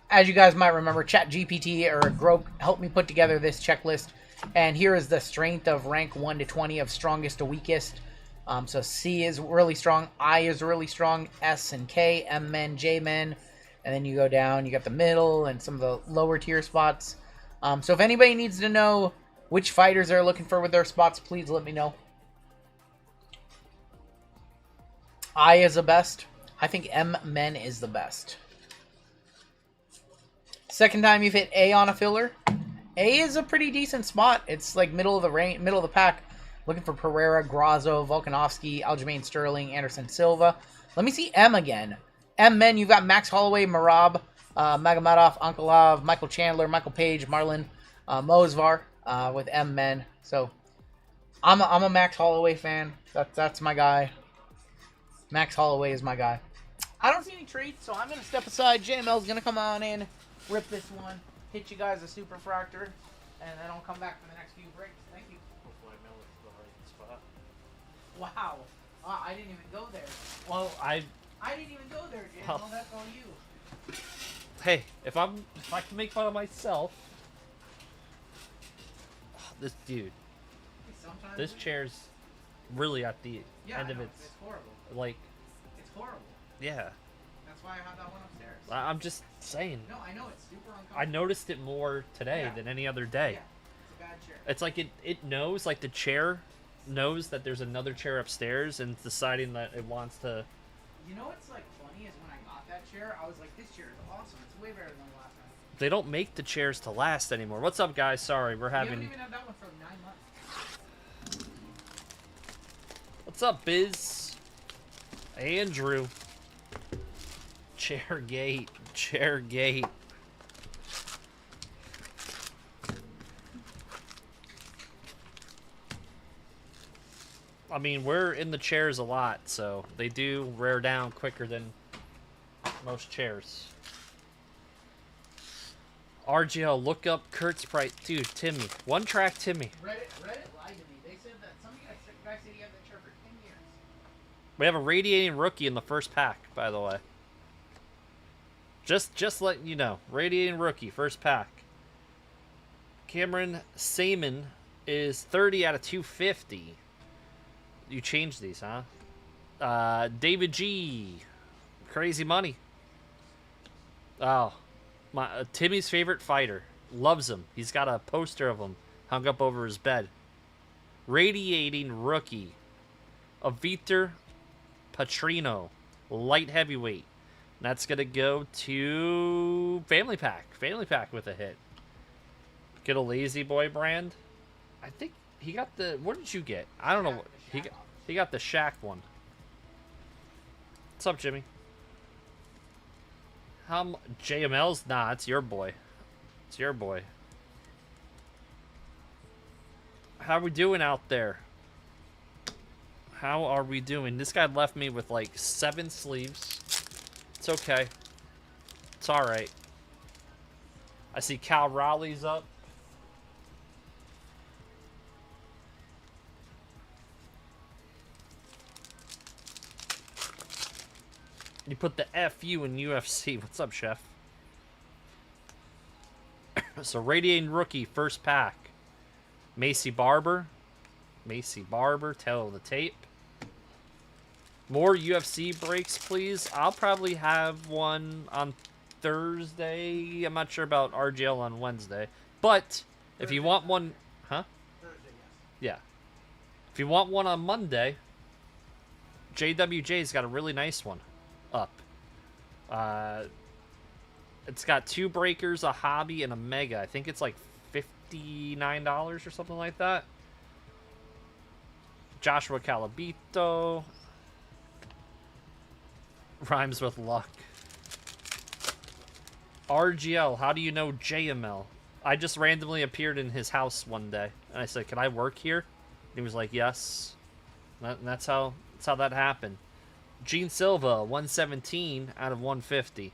as you guys might remember, ChatGPT or Grok helped me put together this checklist. And here is the strength of rank 1 to 20 of strongest to weakest. So C is really strong, I is really strong, S and K, M men, J men. And then you go down, you got the middle and some of the lower tier spots. So if anybody needs to know which fighters they're looking for with their spots, please let me know. I is the best. I think M men is the best. Second time you've hit A on a filler. A is a pretty decent spot. It's like middle of the pack. Looking for Pereira, Grazo, Volkanovski, Aljamain Sterling, Anderson Silva. Let me see M again. M men, you've got Max Holloway, Marab, Magomedov, Ankalov, Michael Chandler, Michael Page, Marlon, Mosvar with M men. So I'm a Max Holloway fan. That's my guy. Max Holloway is my guy. I don't see any trades, so I'm gonna step aside. JML's gonna come on in, rip this one, hit you guys a super fractor, and then I'll come back for the next few breaks. Thank you. Hopefully I know it's the right spot. Wow. I didn't even go there. Well, I didn't even go there, Jim. Oh. Well, that's all you. hey, if I can make fun of myself, this dude, Sometimes this chair's really at the end of it's horrible. like, It's horrible. yeah. That's why I have that one upstairs. I'm just saying. No, I know it's super uncomfortable. I noticed it more today Yeah. than any other day. Yeah, it's a bad chair. It's like it knows, like the chair knows that there's another chair upstairs and it's deciding that it wants to. You know what's like funny is when I got that chair, I was like, this chair is awesome. It's way better than the last time. They don't make the chairs to last anymore. What's up, guys? Sorry, we're You don't having. even have that one for 9 months. What's up, Biz? Andrew. Chairgate. Chairgate. I mean, we're in the chairs a lot, so they do wear down quicker than most chairs. RGL, look up Kurt's price. Dude, Timmy. One track Timmy. Reddit lied to me. They said that some guy said he had that chair for 10 years. We have a radiating rookie in the first pack, by the way. Just letting you know. Radiating rookie, first pack. Cameron Saman is 30 out of 250. You changed these, huh? David G. Crazy money. Oh, Timmy's favorite fighter. Loves him. He's got a poster of him hung up over his bed. Radiating rookie. Vitor Petrino. Light heavyweight. And that's going to go to Family Pack. Family Pack with a hit. Get a Lazy Boy brand. I think he got the... What did you get? I don't know. What, he got the Shaq one. What's up, Jimmy? JML's? Nah, it's your boy. It's your boy. How are we doing out there? How are we doing? This guy left me with like 7 sleeves. It's okay. It's alright. I see Cal Raleigh's up. You put the FU in UFC. What's up, Chef? So, Radiating Rookie, first pack. Macy Barber. Macy Barber, tail of the tape. More UFC breaks, please. I'll probably have one on Thursday. I'm not sure about RGL on Wednesday. But, if you want one... Huh? Thursday, yes. Yeah. If you want one on Monday, JWJ's got a really nice one up. It's got 2 breakers, a hobby, and a mega. I think it's like $59 or something like that. Joshua Calabito. Rhymes with luck. RGL, how do you know JML? I just randomly appeared in his house one day, and I said, "Can I work here?" And he was like, "Yes." And that's how that happened. Gene Silva, 117 out of 150.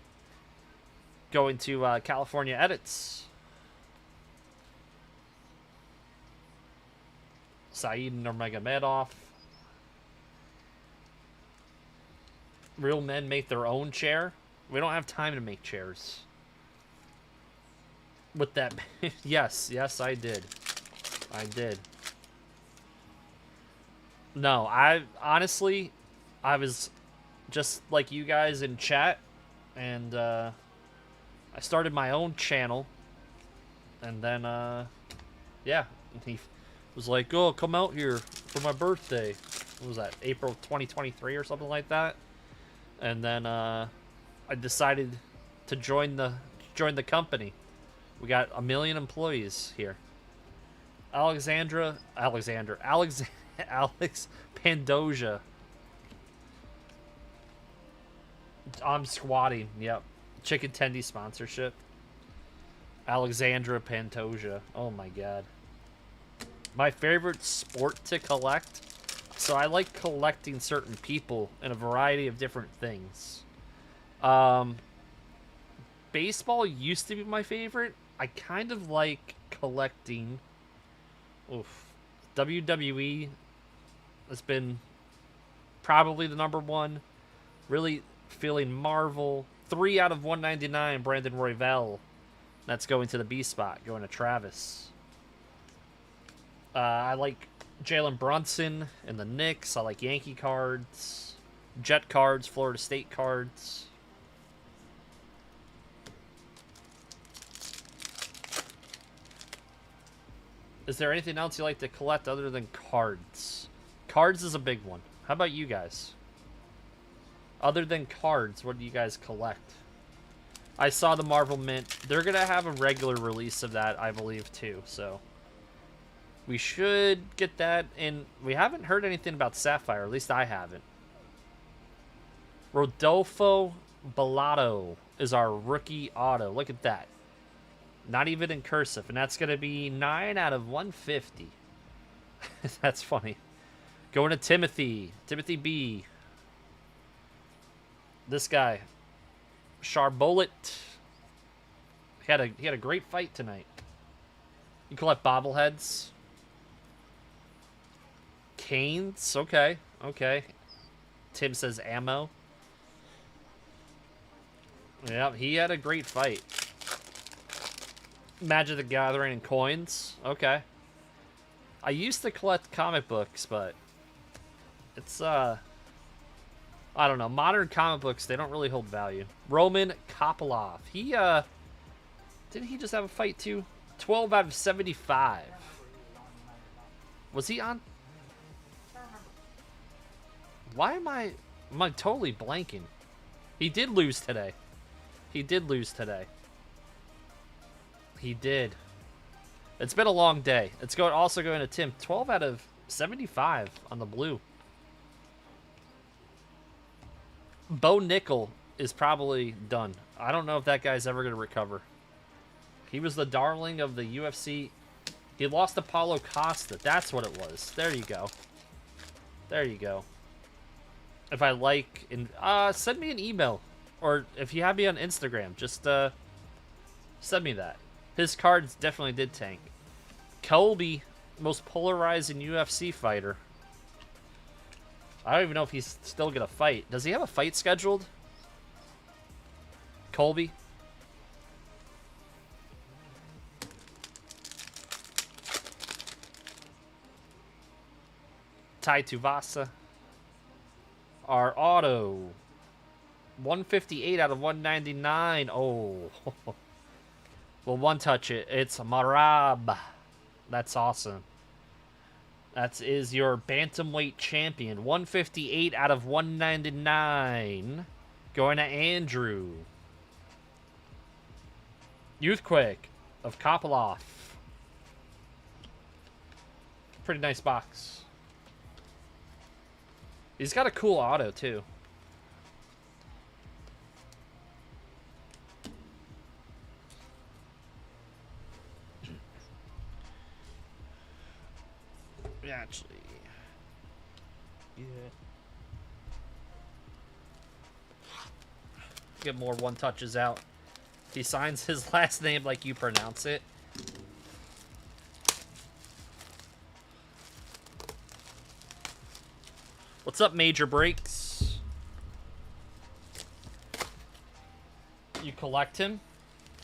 Going to California Edits. Saeed Nurmagomedov. Real men make their own chair. We don't have time to make chairs. With that, yes, I did. I did. No, I honestly, I was just like you guys in chat, and I started my own channel, and then yeah, he was like, "Oh, come out here for my birthday." What was that, April 2023 or something like that? And then I decided to join the company. We got 1 million employees here. Alex Pandoja. I'm squatting. Yep. Chicken Tendy sponsorship. Alexandra Pantoja. Oh my god. My favorite sport to collect. So I like collecting certain people in a variety of different things. Baseball used to be my favorite. I kind of like collecting. WWE has been probably the #1. Really feeling Marvel. 3 out of 199, Brandon Royval. That's going to the B spot, going to Travis. I like Jalen Brunson and the Knicks. I like Yankee cards. Jet cards, Florida State cards. Is there anything else you like to collect other than cards? Cards is a big one. How about you guys? Other than cards, what do you guys collect? I saw the Marvel Mint. They're going to have a regular release of that, I believe, too. So we should get that. And we haven't heard anything about Sapphire. At least I haven't. Rodolfo Bellato is our rookie auto. Look at that. Not even in cursive. And that's going to be 9 out of 150. That's funny. Going to Timothy. Timothy B. This guy. Charbolet. He had a great fight tonight. You collect bobbleheads. Canes. Okay. Okay. Tim says ammo. Yeah, he had a great fight. Magic the Gathering and coins. Okay. I used to collect comic books, but it's a I don't know. Modern comic books, they don't really hold value. Roman Kopylov. He, didn't he just have a fight too? 12 out of 75. Was he on? Why am I totally blanking? He did lose today. He did lose today. He did. It's been a long day. It's also going to Tim. 12 out of 75 on the blue. Bo Nickel is probably done. I don't know if that guy's ever going to recover. He was the darling of the UFC. He lost to Paulo Costa. That's what it was. There you go. There you go. If I like, send me an email. Or if you have me on Instagram, just send me that. His cards definitely did tank. Colby, most polarizing UFC fighter. I don't even know if he's still going to fight. Does he have a fight scheduled? Colby? Tai Tuvasa. Our auto. 158 out of 199. Oh. Well, one touch it. It's Marab. That's awesome. That is your bantamweight champion. 158 out of 199. Going to Andrew. Youthquake of Kopylov. Pretty nice box. He's got a cool auto, too. Actually, yeah. Get more one touches out. He signs his last name like you pronounce it. What's up, Major Breaks? You collect him?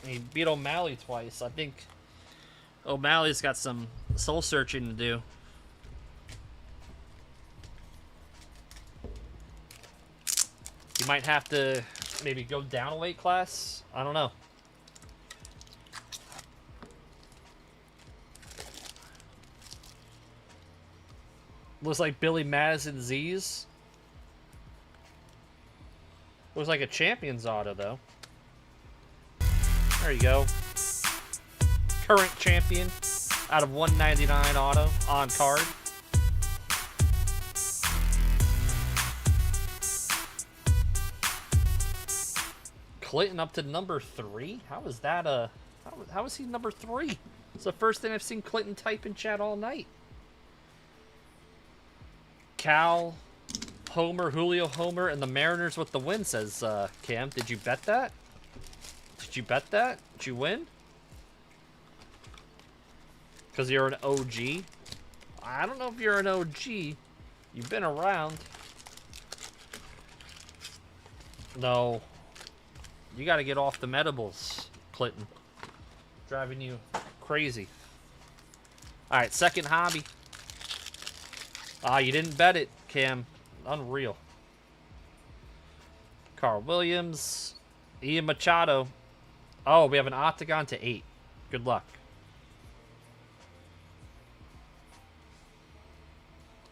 He beat O'Malley twice. I think O'Malley's got some soul searching to do. You might have to maybe go down a weight class. I don't know. Looks like Billy Madison Z's. Looks like a Champions auto, though. There you go. Current champion out of 199 auto on card. Clinton up to number 3? How is that how is he number 3? It's the first thing I've seen Clinton type in chat all night. Cal, Homer, Julio Homer, and the Mariners with the win, says Cam. Did you bet that? Did you bet that? Did you win? Because you're an OG? I don't know if you're an OG. You've been around. No. You got to get off the medibles, Clinton. Driving you crazy. All right, second hobby. Ah, you didn't bet it, Cam. Unreal. Carl Williams. Ian Machado. Oh, we have an octagon to 8. Good luck.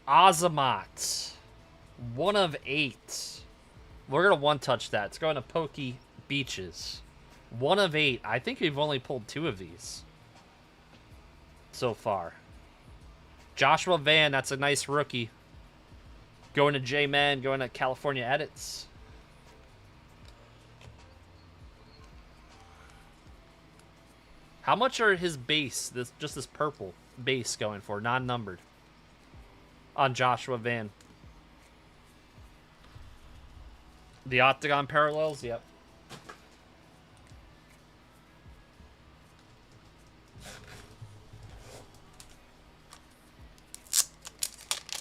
Azamat. 1 of 8. We're going to one-touch that. It's going to Pokey Beaches. 1 of 8. I think we've only pulled 2 of these so far. Joshua Van, that's a nice rookie. Going to J-Man, going to California Edits. How much are his base, just this purple base going for, non-numbered? On Joshua Van. The Octagon parallels, yep.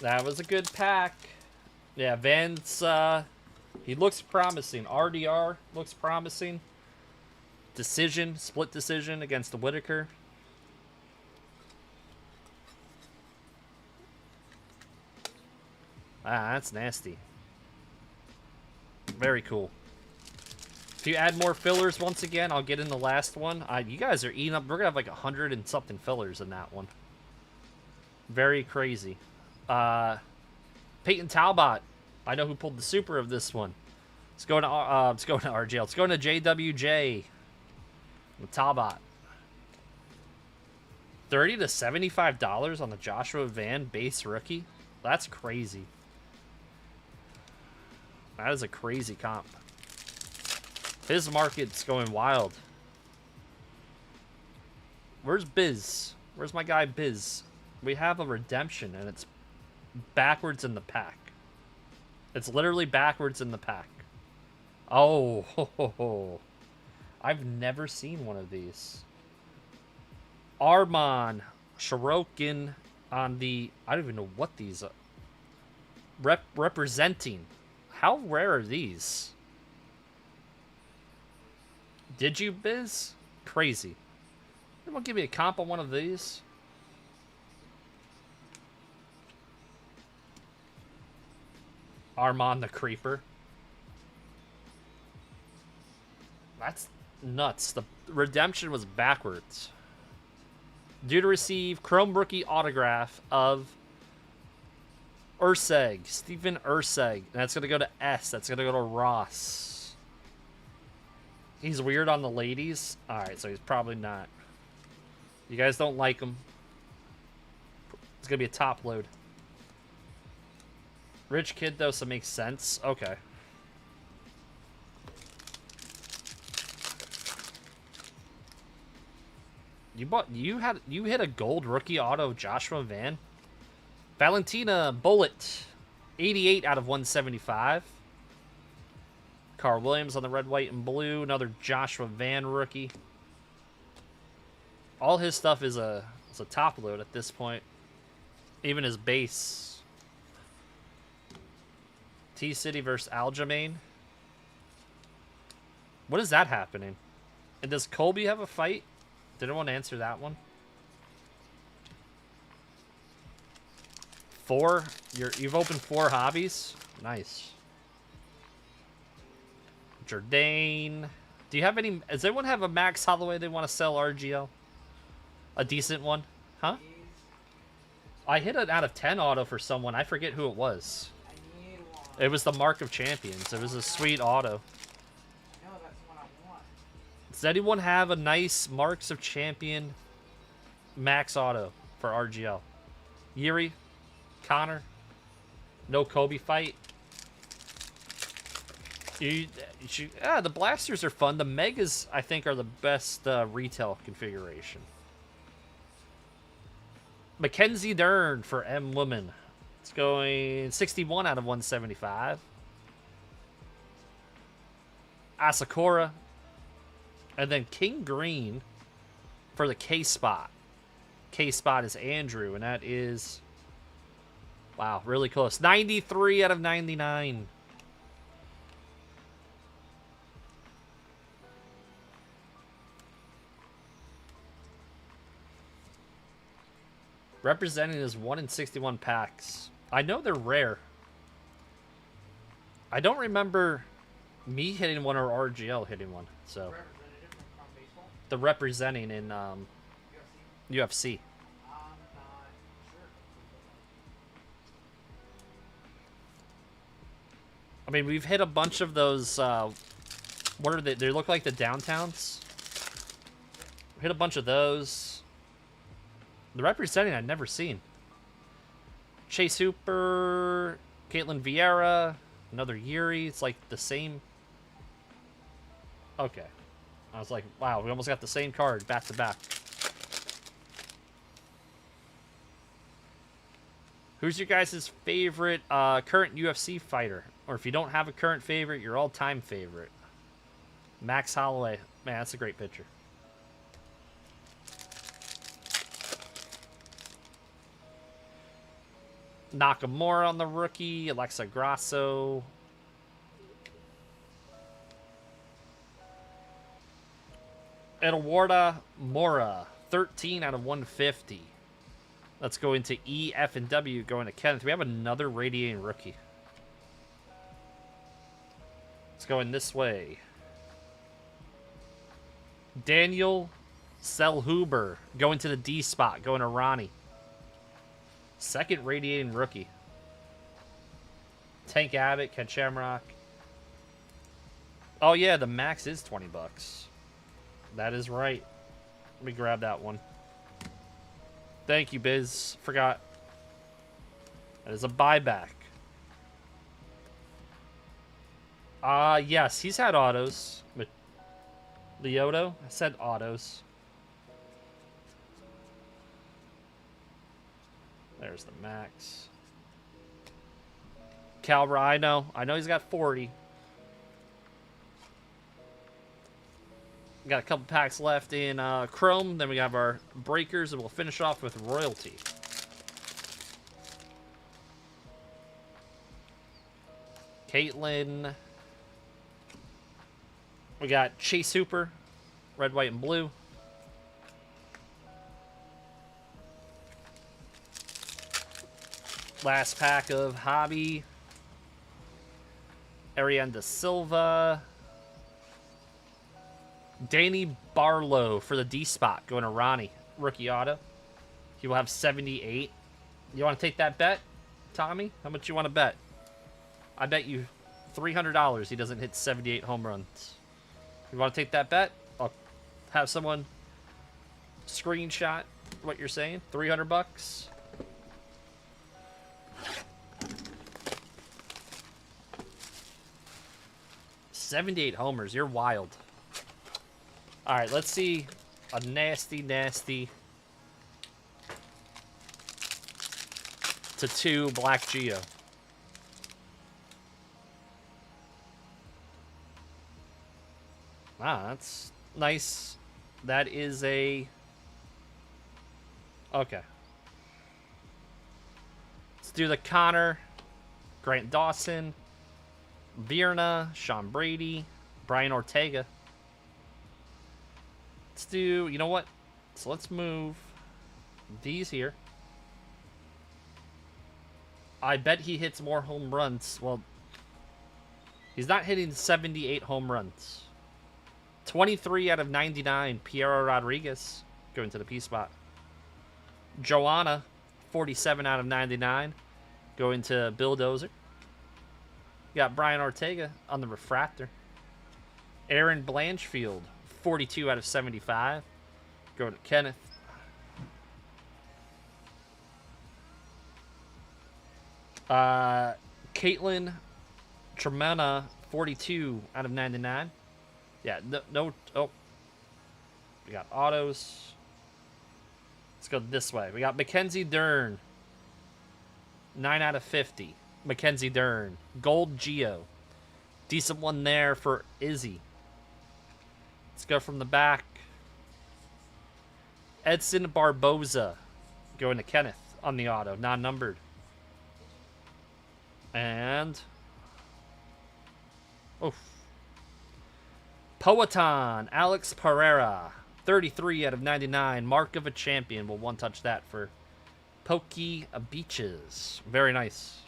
That was a good pack. Yeah, Van's, he looks promising. RDR looks promising. Decision, split decision against the Whitaker. Ah, that's nasty. Very cool. If you add more fillers once again, I'll get in the last one. You guys are eating up. We're going to have like 100 and something fillers in that one. Very crazy. Peyton Talbot. I know who pulled the super of this one. Let's go to RGL. Let's go to JWJ. With Talbot. $30 to $75 on the Joshua Van base rookie. That's crazy. That is a crazy comp. His market's going wild. Where's Biz? Where's my guy Biz? We have a redemption, and it's backwards in the pack. It's literally backwards in the pack. Oh, ho, ho, ho. I've never seen one of these. Armon Shirokin on the... I don't even know what these are. Representing. How rare are these? Did you, Biz? Crazy. Anyone give me a comp on one of these? Armon the Creeper. That's nuts. The redemption was backwards. Due to receive Chrome rookie autograph of Urseg. Stephen Urseg. That's going to go to S. That's going to go to Ross. He's weird on the ladies. Alright, so he's probably not. You guys don't like him. It's going to be a top load. Rich kid, though, so it makes sense. Okay. You hit a gold rookie auto Joshua Van. Valentina Bullet. 88 out of 175. Carl Williams on the red, white, and blue. Another Joshua Van rookie. All his stuff is a top load at this point. Even his base. T-City versus Aljamain. What is that happening? And does Colby have a fight? Did anyone answer that one? 4? You've opened 4 hobbies? Nice. Jourdain. Do you have any... Does anyone have a Max Holloway they want to sell RGL? A decent one? Huh? I hit an out of 10 auto for someone. I forget who it was. It was the Mark of Champions. It was a sweet auto. Does anyone have a nice Marks of Champion Max auto for RGL? Yuri? Connor? No Kobe fight? The blasters are fun. The Megas, I think, are the best retail configuration. Mackenzie Dern for M. Woman. It's going 61 out of 175. Asakura. And then King Green for the K-Spot. K-Spot is Andrew, and that is... Wow, really close. 93 out of 99. Representing is 1 in 61 packs. I know they're rare. I don't remember me hitting one or RGL hitting one. So the representing in UFC. I mean, we've hit a bunch of those. What are they? They look like the downtowns. We hit a bunch of those. The representing I've never seen. Chase Hooper, Caitlin Vieira, another Yuri. It's like the same. Okay. I was like, wow, we almost got the same card back to back. Who's your guys' favorite current UFC fighter? Or if you don't have a current favorite, your all-time favorite. Max Holloway. Man, that's a great picture. Nakamura on the rookie. Alexa Grasso. Eduarda Mora. 13 out of 150. Let's go into E, F, and W. Going to Kenneth. We have another radiating rookie. It's going this way. Daniel Selhuber going to the D spot, going to Ronnie. Second radiating rookie. Tank Abbott, Ken Shamrock. Oh yeah, the max is $20. That is right. Let me grab that one. Thank you, Biz. Forgot. That is a buyback. Yes, he's had autos. Leoto? I said autos. There's the max. Calra, I know he's got 40. Got a couple packs left in Chrome. Then we have our breakers, and we'll finish off with royalty. Caitlin. We got Chase Hooper, red, white, and blue. Last pack of Hobby. Ariane Da Silva. Danny Barlow for the D spot, going to Ronnie. Rookie auto. He will have 78. You want to take that bet, Tommy? How much you want to bet? I bet you $300 he doesn't hit 78 home runs. You want to take that bet? I'll have someone screenshot what you're saying. 300 bucks. $78 homers. You're wild. All right, let's see a nasty to 2 Black Geo. Wow, that's nice. That is a... Okay. Let's do the Connor, Grant Dawson, Vierna, Sean Brady, Brian Ortega. Let's do... You know what? So let's move these here. I bet he hits more home runs. Well, he's not hitting 78 home runs. 23 out of 99, Piero Rodriguez going to the P spot. Joanna, 47 out of 99, going to Bill Dozer. Got Brian Ortega on the refractor. Aaron Blanchfield, 42 out of 75, going to Kenneth. Caitlin Tremena, 42 out of 99. Yeah, no, oh. We got autos. Let's go this way. We got Mackenzie Dern. 9 out of 50. Mackenzie Dern. Gold Geo. Decent one there for Izzy. Let's go from the back. Edson Barboza. Going to Kenneth on the auto. Non-numbered. And... Oof. Poetan, Alex Pereira, 33 out of 99, mark of a champion. We'll one-touch that for Pokey Beaches. Very nice.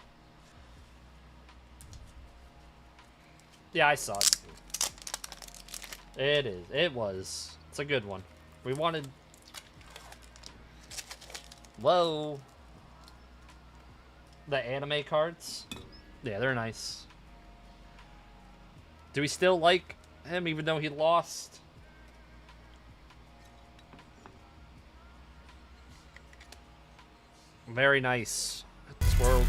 Yeah, I saw it. It is. It was. It's a good one. We wanted... Whoa. The anime cards? Yeah, they're nice. Do we still like... him even though he lost? Very nice. Swirls.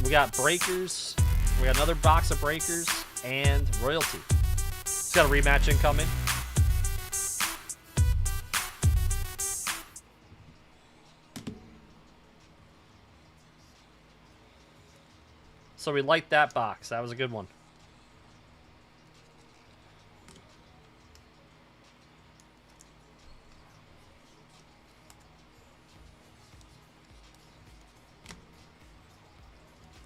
We got breakers. We got another box of breakers and royalty. It's got a rematch incoming. So we liked that box. That was a good one.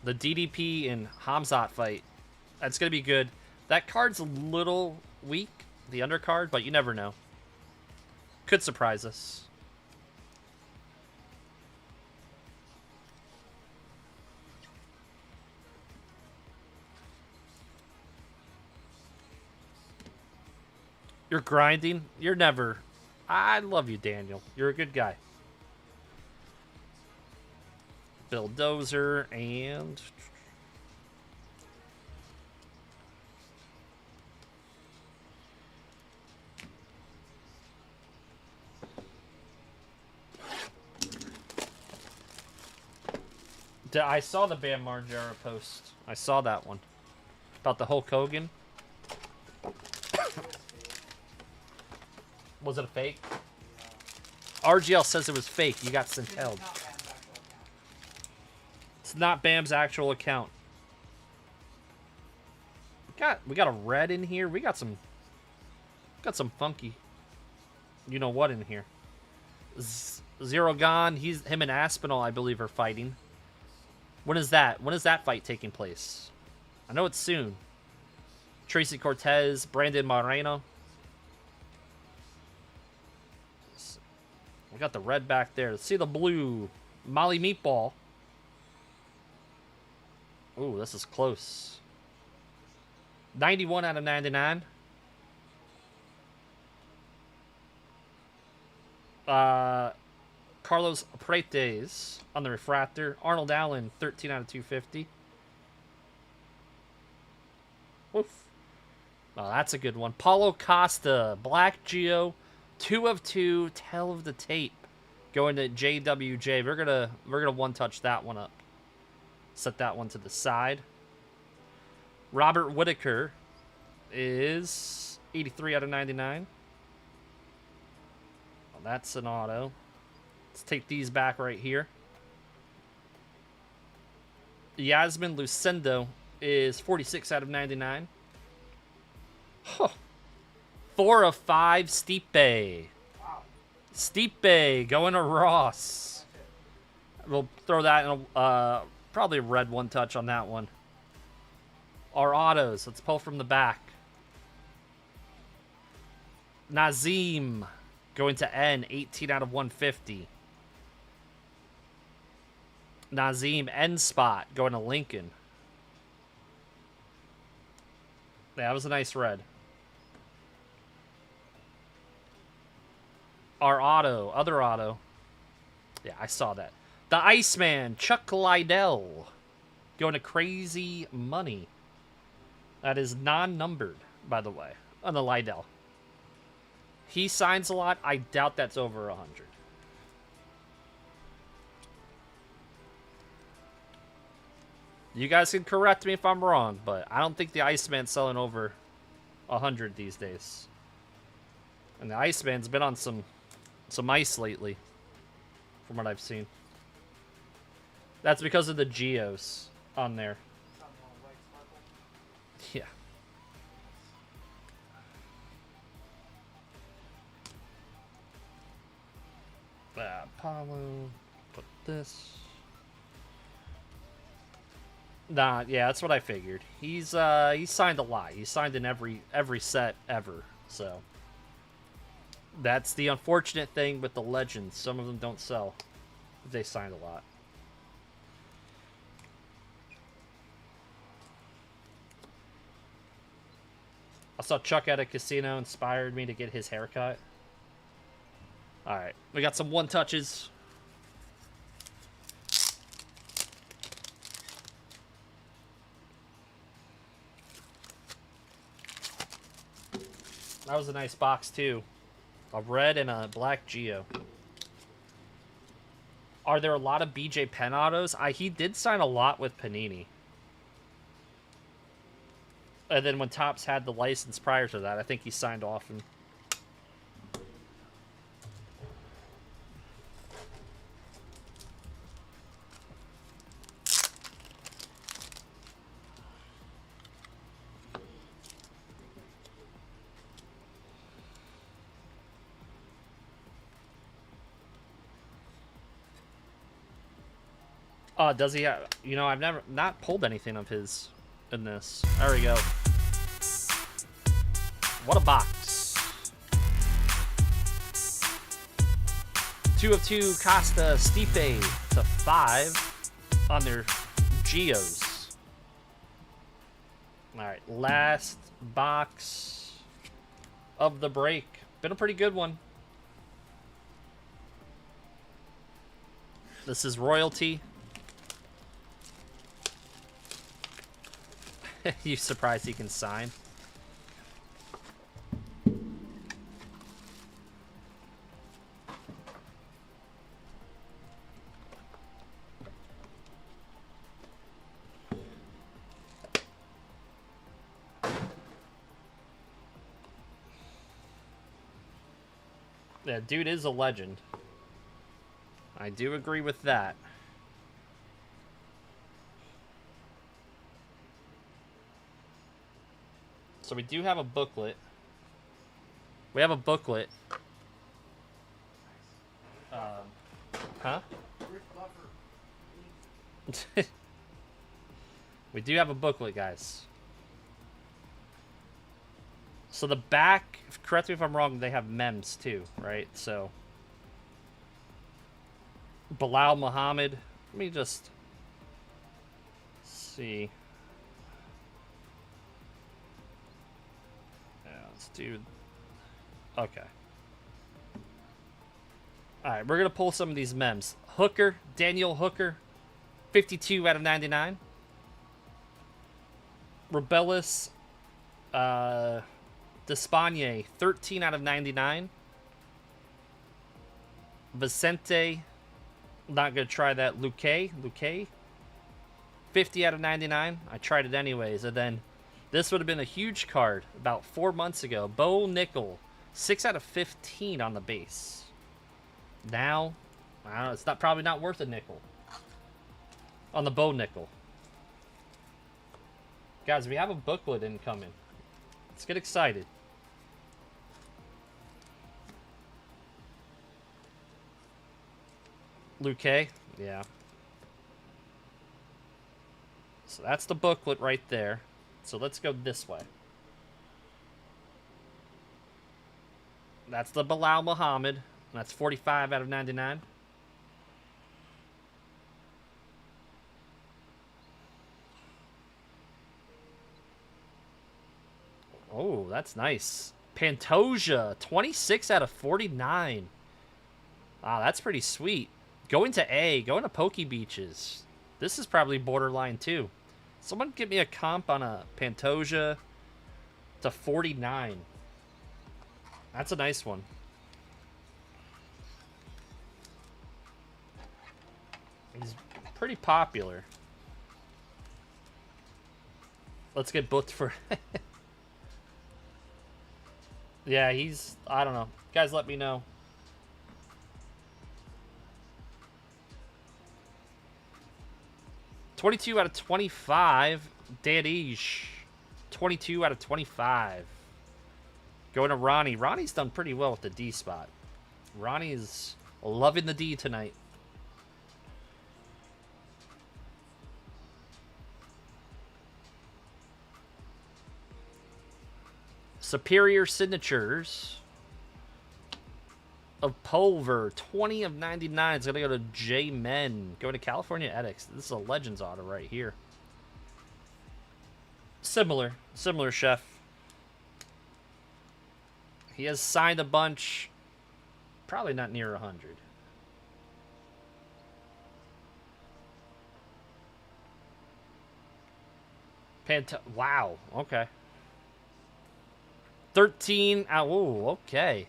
The DDP and Hamzat fight. That's going to be good. That card's a little weak, the undercard, but you never know. Could surprise us. You're grinding. You're never. I love you, Daniel. You're a good guy. Bill Dozer and I saw the Bam Margera post. I saw that one about the Hulk Hogan. Was it a fake? RGL says it was fake. You got sent held. It's not Bam's actual account. We got a red in here. We got some funky. You know what in here? Zero Gone. Him and Aspinall, I believe, are fighting. When is that? When is that fight taking place? I know it's soon. Tracy Cortez, Brandon Moreno. We got the red back there. Let's see the blue. Molly Meatball. Ooh, this is close. 91 out of 99. Carlos Paredes on the refractor. Arnold Allen, 13 out of 250. Woof. Oh, that's a good one. Paulo Costa, Black Geo, 2 of 2, tail of the tape. Going to JWJ. We're gonna one-touch that one up. Set that one to the side. Robert Whitaker is 83 out of 99. Well, that's an auto. Let's take these back right here. Yasmin Lucendo is 46 out of 99. Huh. 4 of 5, Stipe. Stipe going to Ross. We'll throw that in probably a red one-touch on that one. Our autos. Let's pull from the back. Nazim going to N, 18 out of 150. Nazim N spot going to Lincoln. Yeah, that was a nice red. Our auto, other auto. Yeah, I saw that. The Iceman, Chuck Liddell, going to Crazy Money. That is non-numbered, by the way, on the Liddell. He signs a lot. I doubt that's over 100. You guys can correct me if I'm wrong, but I don't think the Iceman's selling over 100 these days. And the Iceman's been on some ice lately, from what I've seen. That's because of the Geos on there. Yeah. Apollo, put this. Nah, yeah, that's what I figured. He's signed a lot. He's signed in every set ever. So that's the unfortunate thing with the Legends. Some of them don't sell. They signed a lot. I saw Chuck at a casino, inspired me to get his haircut. Alright, we got some one-touches. That was a nice box, too. A red and a black Geo. Are there a lot of BJ Penn autos? He did sign a lot with Panini. And then when Topps had the license prior to that, I think he signed often. Does he have... You know, I've never... Not pulled anything of his in this. There we go. What a box. 2 of 2, Costa, Stipe to 5 on their Geos. Alright, last box. of the break. Been a pretty good one. This is royalty. You surprised he can sign? Yeah, dude is a legend. I do agree with that. So we do have a booklet. We have a booklet. Huh? We do have a booklet, guys. So the back, correct me if I'm wrong, they have memes too, right? So Bilal Muhammad. Let me just see. Yeah, let's do. Okay. All right, we're gonna pull some of these memes. Hooker, Daniel Hooker, 52 out of 99. Rebellis, Despagne, 13 out of 99. Vicente, not gonna try that. Luque, 50 out of 99. I tried it anyways, and then this would have been a huge card about 4 months ago. Bo Nickel, 6 out of 15 on the base. Now, I don't know, it's not probably not worth a nickel on the Bo Nickel. Guys, we have a booklet incoming. Let's get excited. Luque, yeah. So that's the booklet right there. So let's go this way. That's the Bilal Muhammad. That's 45 out of 99. Oh, that's nice. Pantoja, 26 out of 49. Wow, that's pretty sweet. Going to A, going to Pokey Beaches. This is probably borderline too. Someone give me a comp on a Pantoja to 49. That's a nice one. He's pretty popular. Let's get booked for... Yeah, he's... I don't know. Guys, let me know. $22 out of 25. Dadish. 22 out of 25. Going to Ronnie. Ronnie's done pretty well with the D spot. Ronnie's loving the D tonight. Superior Signatures of Pulver, 20 of 99. It's going to go to J Men. Going to California Edix. This is a Legends auto right here. Similar, Chef. He has signed a bunch. Probably not near 100. Wow, okay. 13 out. Oh, okay.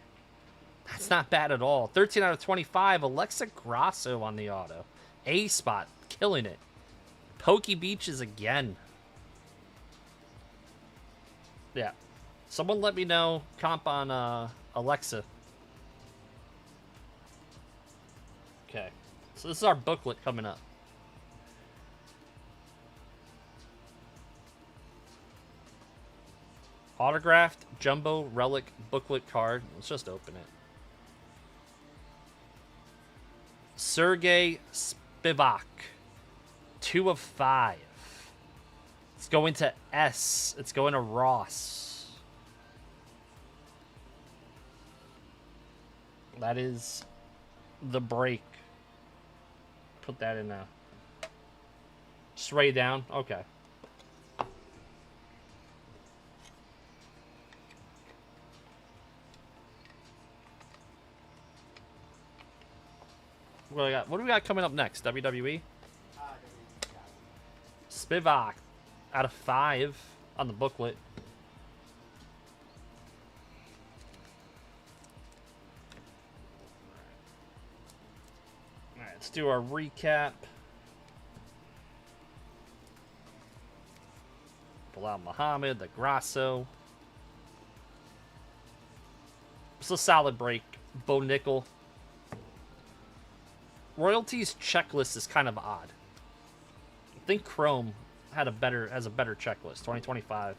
That's not bad at all. 13 out of 25. Alexa Grasso on the auto. A spot. Killing it. Pokey Beaches again. Yeah. Someone let me know. Comp on Alexa. Okay. So this is our booklet coming up. Autographed Jumbo Relic booklet card. Let's just open it. Sergey Spivak. 2 of 5. It's going to S. It's going to Ross. That is the break. Put that in now. Straight down. Okay. What do we got coming up next? WWE? Spivak out of 5 on the booklet. All right, let's do our recap. Bilal Muhammad, the Grasso. It's a solid break. Bo Nickel. Royalties checklist is kind of odd. I think Chrome has a better checklist. 2025.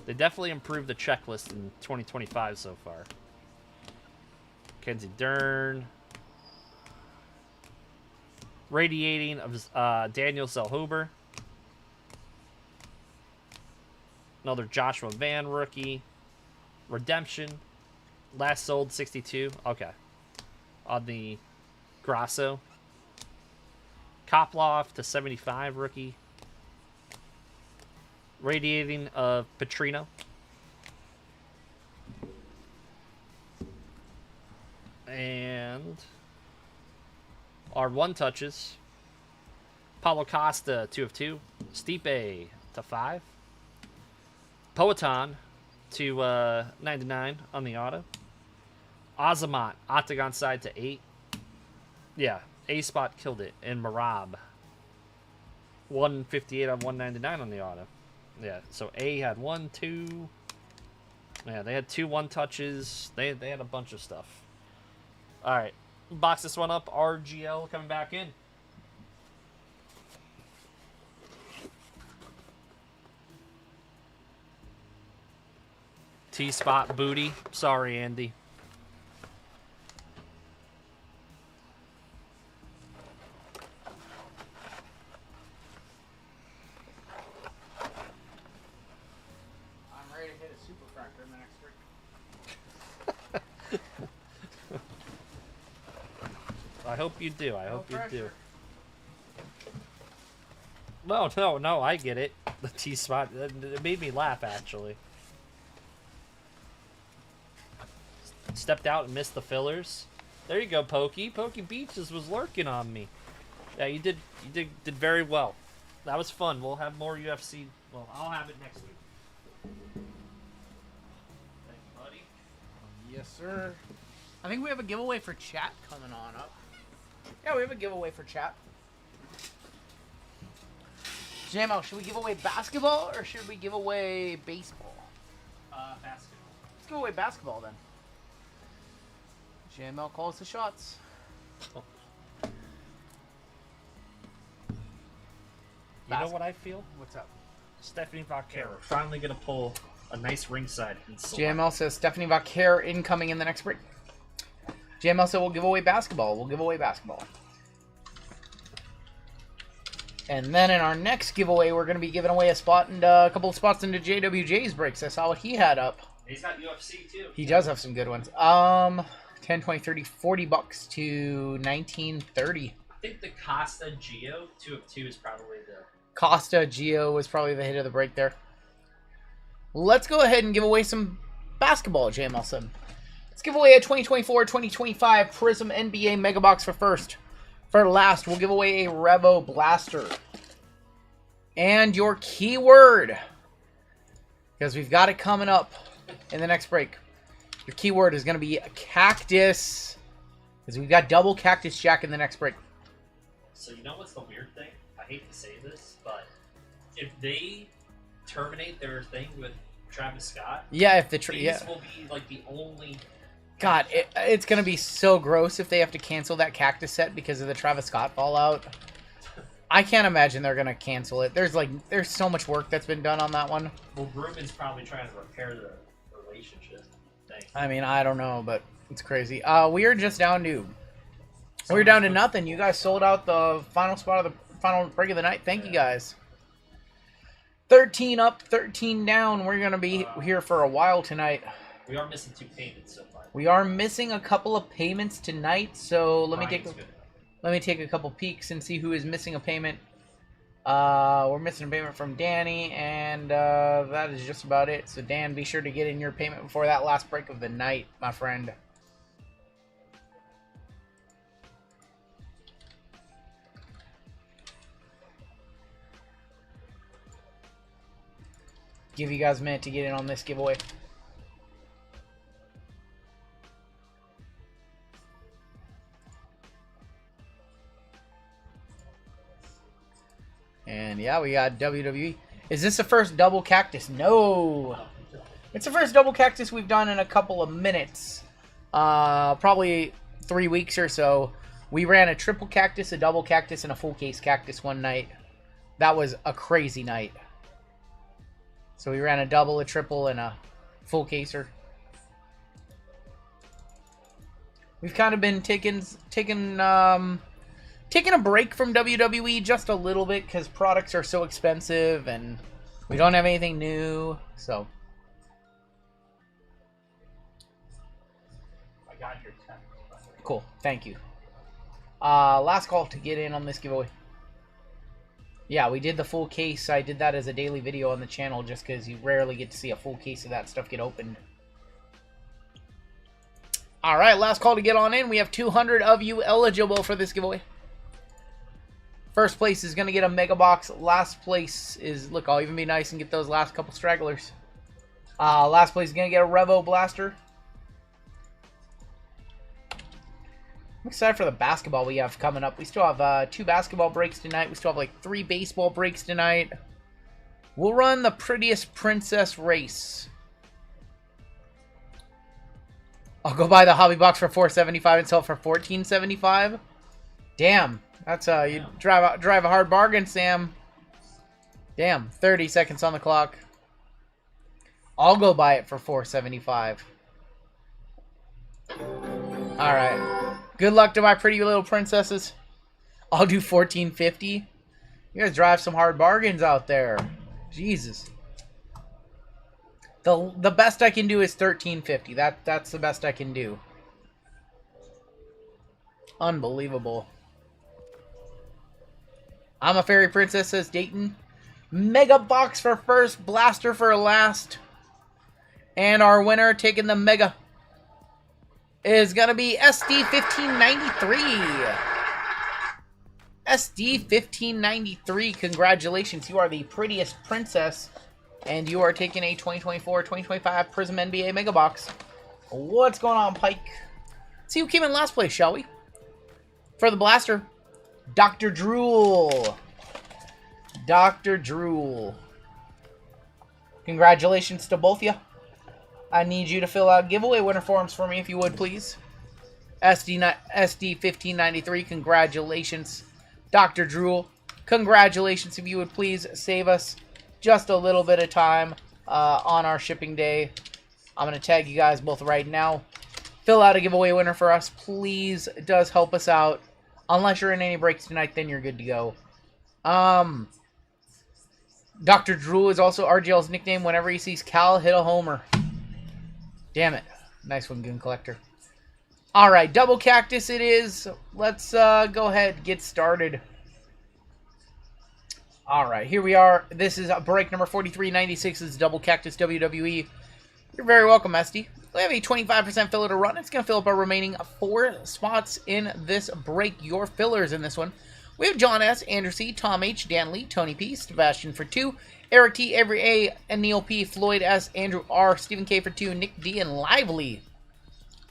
They definitely improved the checklist in 2025 so far. Kenzie Dern. Radiating of Daniel Zellhuber. Another Joshua Van rookie. Redemption. Last sold 62. Okay. On the Grasso. Koploff to 75 rookie. Radiating of Petrino. And our one touches. Paulo Costa 2 of 2. Stipe to 5. Poetan to 99 on the auto. Azamat, Octagon side to 8. Yeah, A-Spot killed it. And Marab. 158 on 199 on the auto. Yeah, so A had 1, 2. Yeah, they had 2 one-touches. They had a bunch of stuff. All right, box this one up. RGL coming back in. T-Spot booty. Sorry, Andy. I'm ready to hit a super fractor in the next week. I hope you do. I hope you do. pressure. No, I get it. The T-Spot, it made me laugh, actually. Stepped out and missed the fillers. There you go, Pokey. Pokey Beaches was lurking on me. Yeah, you did very well. That was fun. We'll have more UFC. Well, I'll have it next week. Thank you, buddy. Yes, sir. I think we have a giveaway for chat coming on up. Yeah, we have a giveaway for chat. JML, should we give away basketball or should we give away baseball? Basketball. Let's give away basketball then. JML calls the shots. You know what I feel? What's up? Stephanie Vaquero finally gonna pull a nice ringside. JML says Stephanie Vaquer incoming in the next break. JML said we'll give away basketball. We'll give away basketball. And then in our next giveaway, we're going to be giving away a spot and a couple of spots into JWJ's breaks. I saw what he had up. He's got UFC too. He does have some good ones. 10, 20, 30, 40 bucks to 1930. I think the Costa Geo 2 of 2 is probably the Costa Geo was probably the hit of the break there. Let's go ahead and give away some basketball, JML said. Let's give away a 2024-2025 Prism NBA Mega Box for first. For last, we'll give away a Revo Blaster. And your keyword, because we've got it coming up in the next break. Your keyword is going to be Cactus, because we've got double Cactus Jack in the next break. So you know what's the weird thing? I hate to say this, but if they terminate their thing with Travis Scott, yeah, if the these will be like the only. God, it's going to be so gross if they have to cancel that Cactus set because of the Travis Scott fallout. I can't imagine they're going to cancel it. There's so much work that's been done on that one. Well, Grumman's probably trying to repair the relationship. I mean, I don't know, but it's crazy. We are just down to... We're down to nothing. You guys sold out the final spot of the final break of the night. Thank you guys. 13 up, 13 down. We're going to be here for a while tonight. We are missing 2 payments so far. We are missing a couple of payments tonight, so let me take a couple peeks and see who is missing a payment. We're missing a payment from Danny, and that is just about it. So Dan, be sure to get in your payment before that last break of the night, my friend. give you guys a minute to get in on this giveaway. And yeah, we got WWE. Is this the first double cactus? No. It's the first double cactus we've done in a couple of minutes. Probably 3 weeks or so. We ran a triple cactus, a double cactus, and a full case cactus one night. That was a crazy night. So we ran a double, a triple, and a full caser. We've kind of been taking a break from WWE just a little bit because products are so expensive and we don't have anything new. So I got your text. cool. Thank you. Last call to get in on this giveaway. Yeah, we did the full case. I did that as a daily video on the channel just because you rarely get to see a full case of that stuff get opened. Alright, last call to get on in. We have 200 of you eligible for this giveaway. First place is going to get a mega box. Last place is... Look, I'll even be nice and get those last couple stragglers. Last place is going to get a Revo Blaster. I'm excited for the basketball we have coming up. We still have 2 basketball breaks tonight. We still have like 3 baseball breaks tonight. We'll run the Prettiest Princess race. I'll go buy the hobby box for $4.75 and sell it for $14.75. Damn, that's you drive a hard bargain, Sam. Damn, 30 seconds on the clock. I'll go buy it for $4.75. All right. Good luck to my pretty little princesses. I'll do $14.50. You guys drive some hard bargains out there. Jesus. The best I can do is $13.50. That's the best I can do. Unbelievable. I'm a fairy princess, says Dayton. Mega box for first, blaster for last. And our winner taking the mega is going to be SD1593. SD1593, congratulations. You are the prettiest princess. And you are taking a 2024-2025 Prism NBA Mega Box. What's going on, Pike? Let's see who came in last place, shall we? For the blaster, Dr. Drool. Dr. Drool. Congratulations to both of you. I need you to fill out giveaway winner forms for me, if you would, please. SD1593, congratulations. Dr. Drool, congratulations. If you would please save us just a little bit of time on our shipping day. I'm going to tag you guys both right now. Fill out a giveaway winner for us, please. It does help us out. Unless you're in any breaks tonight, then you're good to go. Dr. Drool is also RGL's nickname. Whenever he sees Cal hit a homer. Damn it. Nice one, Goon Collector. Alright, double cactus it is. Let's go ahead and get started. Alright, here we are. This is break number 4396. It's double Cactus WWE. You're very welcome, SD. We have a 25% filler to run. It's going to fill up our remaining 4 spots in this break. Your fillers in this one. We have John S., Andrew C., Tom H., Dan Lee, Tony P., Sebastian for 2, Eric T., Avery A., and Neil P., Floyd S., Andrew R., Stephen K. for 2, Nick D., and Lively.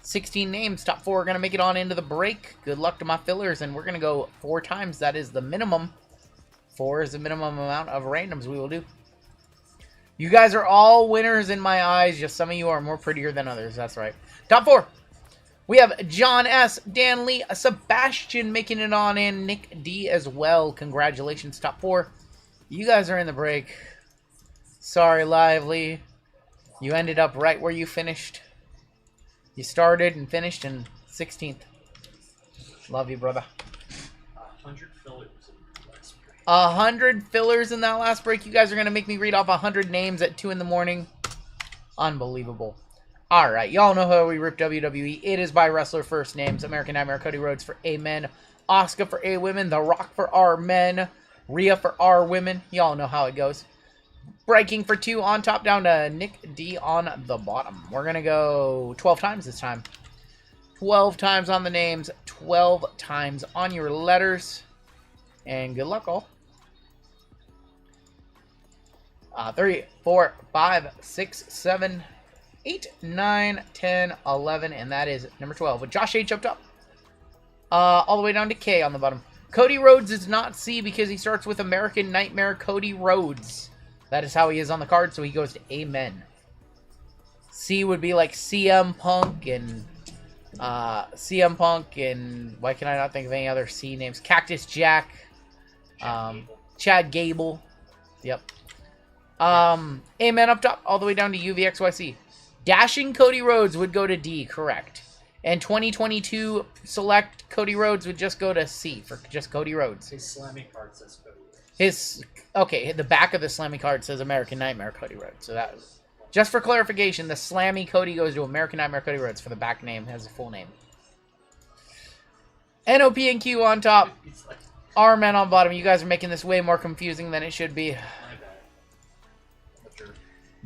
16 names. Top 4 are going to make it on into the break. Good luck to my fillers, and we're going to go 4 times. That is the minimum. 4 is the minimum amount of randoms we will do. You guys are all winners in my eyes. Just some of you are more prettier than others. That's right. Top 4. We have John S., Dan Lee, Sebastian making it on in, Nick D. as well. Congratulations, top 4. You guys are in the break. Sorry, Lively. You ended up right where you finished. You started and finished in 16th. Love you, brother. 100 fillers in the last break. 100 fillers in that last break. You guys are going to make me read off 100 names at 2 in the morning. Unbelievable. Alright, y'all know how we rip WWE. It is by wrestler first names. American Nightmare Cody Rhodes for A men. Asuka for A women. The Rock for R men. Rhea for R women. Y'all know how it goes. Breaking for 2 on top down to Nick D on the bottom. We're going to go 12 times this time. 12 times on the names. 12 times on your letters. And good luck, all. 3, 4, 5, 6, 7, 8, 9, 10, 11, and that is number 12 with Josh H up top. All the way down to K on the bottom. Cody Rhodes is not C because he starts with American Nightmare Cody Rhodes. That is how he is on the card, so he goes to Amen. C would be like CM Punk and why can I not think of any other C names? Cactus Jack, Chad Gable. Yep. Amen up top, all the way down to UVXYC. Dashing Cody Rhodes would go to D, correct. And 2022 select Cody Rhodes would just go to C for just Cody Rhodes. His slamming card says Cody Rhodes. The back of the slammy card says American Nightmare Cody Rhodes. So that, just for clarification, the slammy Cody goes to American Nightmare Cody Rhodes for the back name, has a full name. NOP and Q on top, R-Men on bottom. You guys are making this way more confusing than it should be.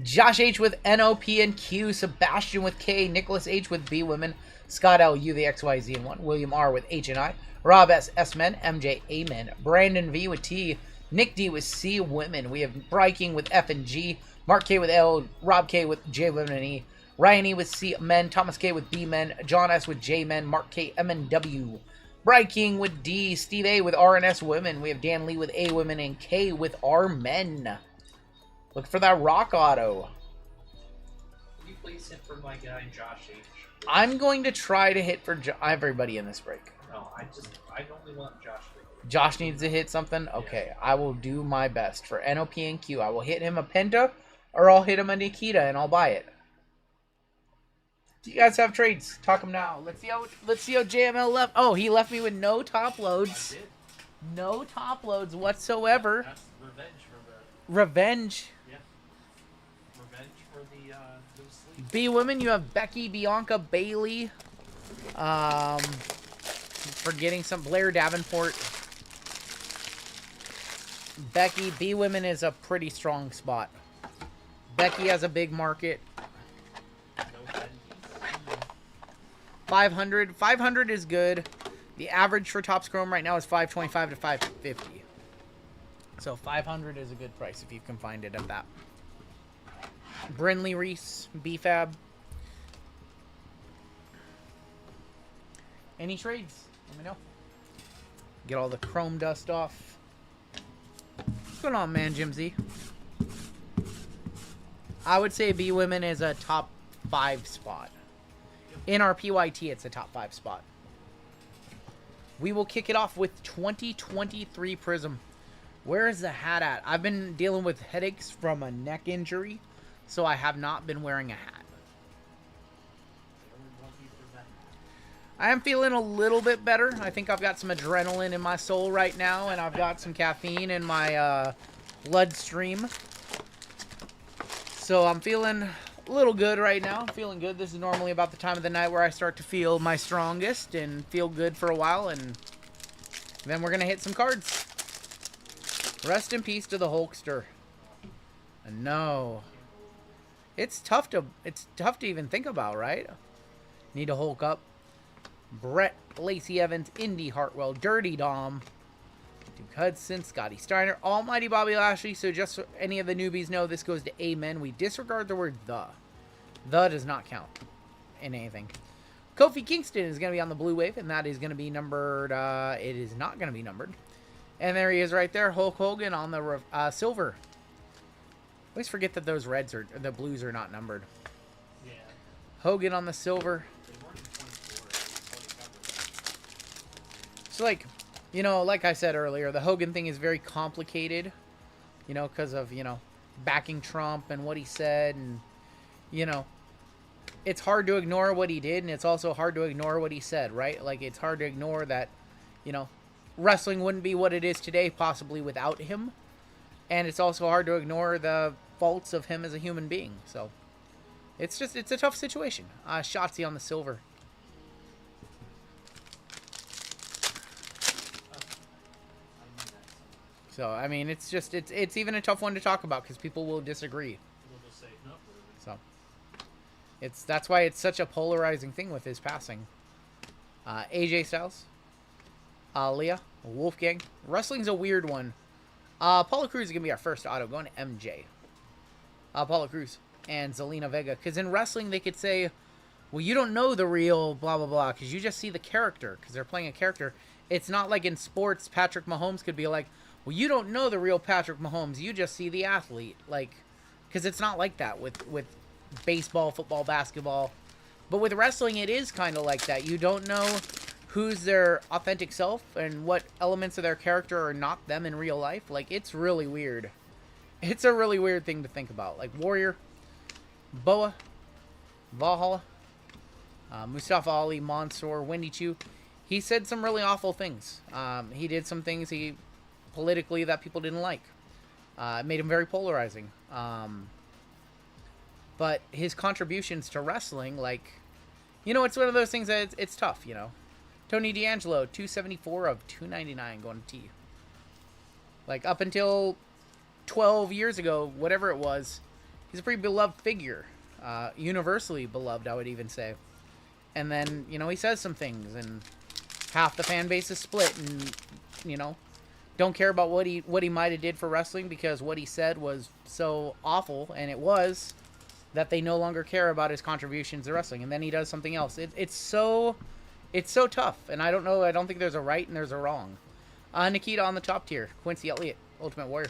Josh H with NOP and Q, Sebastian with K, Nicholas H with B Women, Scott L U the XYZ and 1, William R with H and I, Rob S Men, MJ Amen, Brandon V with T, Nick D with C Women. We have Bryking with F and G, Mark K with L, Rob K with J Women and E, Ryan E with C Men, Thomas K with B Men, John S with J Men, Mark K M and W, Bryking with D, Steve A with R and S Women. We have Dan Lee with A Women and K with R Men. Look for that rock auto. Can you please hit for my guy Josh H? I'm going to try to hit for everybody in this break. No, I only want Josh to hit. Josh needs to hit something? Okay, I will do my best. For NOP and Q, I will hit him a Penta, or I'll hit him a Nikita, and I'll buy it. Do you guys have trades? Talk them now. Let's see how JML left. Oh, he left me with no top loads. I did. No top loads whatsoever. That's revenge for the... Revenge. Yeah. Revenge for the loose sleeve. B Women, you have Becky, Bianca, Bailey. Forgetting some. Blair Davenport. Becky, B Women is a pretty strong spot. Becky has a big market. No Ben. 500. 500 is good. The average for Topps Chrome right now is 525 to 550. So 500 is a good price if you can find it at that. Brinley Reese, BFAB. Any trades? Let me know. Get all the chrome dust off. What's going on, man, Jim Z? I would say B Women is a top 5 spot. In our PYT, it's a top 5 spot. We will kick it off with 2023 Prism. Where is the hat at? I've been dealing with headaches from a neck injury, so I have not been wearing a hat. I am feeling a little bit better. I think I've got some adrenaline in my soul right now, and I've got some caffeine in my bloodstream. So I'm feeling a little good right now. I'm feeling good. This is normally about the time of the night where I start to feel my strongest and feel good for a while, and then we're going to hit some cards. Rest in peace to the Hulkster. No. It's tough to even think about, right? Need to Hulk up. Brett, Lacey Evans, Indy Hartwell, Dirty Dom, Duke Hudson, Scotty Steiner, Almighty Bobby Lashley. So just so any of the newbies know, this goes to Amen. We disregard the word the. The does not count in anything. Kofi Kingston is going to be on the blue wave, and that is going to be numbered. It is not going to be numbered. And there he is right there, Hulk Hogan on the silver. I always forget that those reds are, the blues are not numbered. Yeah. Hogan on the silver. They weren't 24. So, like, you know, like I said earlier, the Hogan thing is very complicated, you know, because of, you know, backing Trump and what he said. And, you know, it's hard to ignore what he did, and it's also hard to ignore what he said, right? Like, it's hard to ignore that, you know, wrestling wouldn't be what it is today, possibly without him. And it's also hard to ignore the faults of him as a human being. So, it's just, it's a tough situation. Shotzi on the silver. So, I mean, it's just, it's even a tough one to talk about because people will disagree. We'll just say no. So, that's why it's such a polarizing thing with his passing. AJ Styles. Leah. Wolfgang. Wrestling's a weird one. Apollo Crews is going to be our first auto. Going to MJ. Apollo Crews and Zelina Vega. Because in wrestling, they could say, well, you don't know the real blah, blah, blah, because you just see the character, because they're playing a character. It's not like in sports, Patrick Mahomes could be like, well, you don't know the real Patrick Mahomes, you just see the athlete. Like, because it's not like that with baseball, football, basketball. But with wrestling, it is kind of like that. You don't know who's their authentic self and what elements of their character are not them in real life. Like, it's really weird. It's a really weird thing to think about. Like, Warrior, Boa, Valhalla, Mustafa Ali, Mansoor, Wendy Chu. He said some really awful things. He did some things politically that people didn't like. It made him very polarizing. But his contributions to wrestling, like, you know, it's one of those things that it's tough, you know. Tony D'Angelo, 274 of 299 going to T. Like, up until 12 years ago, whatever it was, he's a pretty beloved figure. Universally beloved, I would even say. And then, you know, he says some things, and half the fan base is split, and, you know, don't care about what he might have did for wrestling, because what he said was so awful, and it was, that they no longer care about his contributions to wrestling. And then he does something else. It's so tough, and I don't think there's a right and there's a wrong. Nikita on the top tier. Quincy Elliott, Ultimate Warrior.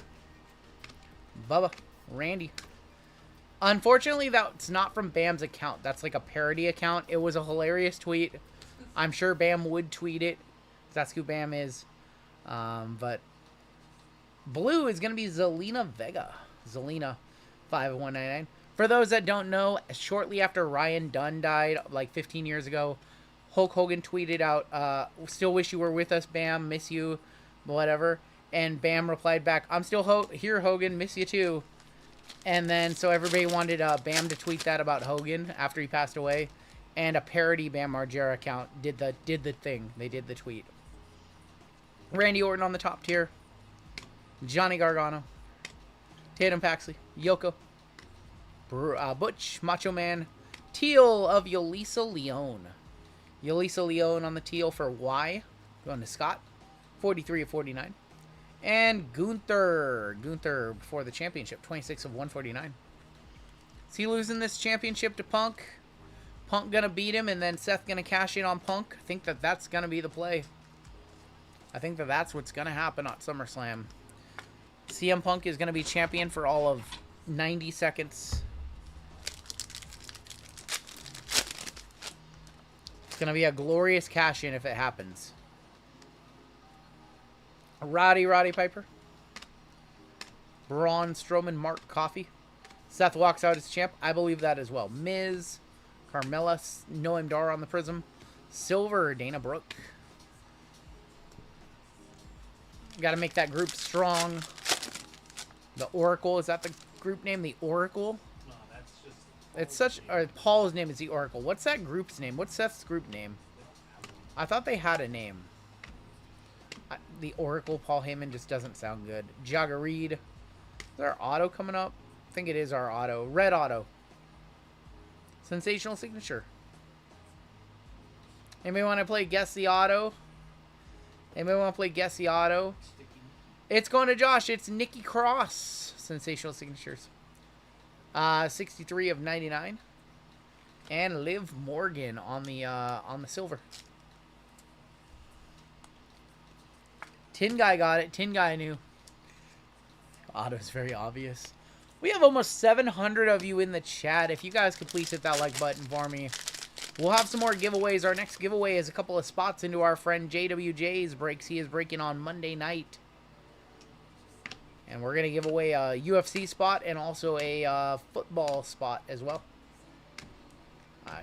Bubba, Randy. Unfortunately, that's not from Bam's account. That's like a parody account. It was a hilarious tweet. I'm sure Bam would tweet it. That's who Bam is. But blue is going to be Zelina Vega. Zelina, 5/199. For those that don't know, shortly after Ryan Dunn died, like 15 years ago, Hulk Hogan tweeted out, still wish you were with us, Bam, miss you, whatever. And Bam replied back, I'm still here, Hogan, miss you too. And then, so everybody wanted Bam to tweet that about Hogan after he passed away. And a parody Bam Margera account did the thing. They did the tweet. Randy Orton on the top tier. Johnny Gargano. Tatum Paxley. Yoko. Butch, Macho Man, teal of Yulisa Leone. Yulisa Leone on the teal for Y. Going to Scott, 43 of 49. And Gunther before the championship, 26 of 149. Is he losing this championship to Punk? Punk going to beat him, and then Seth going to cash in on Punk? I think that's going to be the play. I think that's what's going to happen at SummerSlam. CM Punk is going to be champion for all of 90 seconds. It's going to be a glorious cash-in if it happens. Roddy Piper. Braun Strowman, Mark Coffey. Seth walks out as champ. I believe that as well. Miz, Carmella, Noam Dar on the Prism. Silver, Dana Brooke. Got to make that group strong. The Oracle, is that the group name? The Oracle? No, that's just. It's such. Or Paul's name is the Oracle. What's that group's name? What's Seth's group name? I thought they had a name. The Oracle, Paul Heyman just doesn't sound good. Jagger Reed. Is our auto coming up? I think it is our auto. Red auto. Sensational signature. Anybody want to play Guess the Auto? Anybody want to play Guess the Auto? It's going to Josh. It's Nikki Cross. Sensational signatures. 63 of 99. And Liv Morgan on the silver. Tin Guy got it. Tin Guy knew. Auto's very obvious. We have almost 700 of you in the chat. If you guys could please hit that like button for me. We'll have some more giveaways. Our next giveaway is a couple of spots into our friend JWJ's breaks. He is breaking on Monday night. And we're going to give away a UFC spot and also a football spot as well.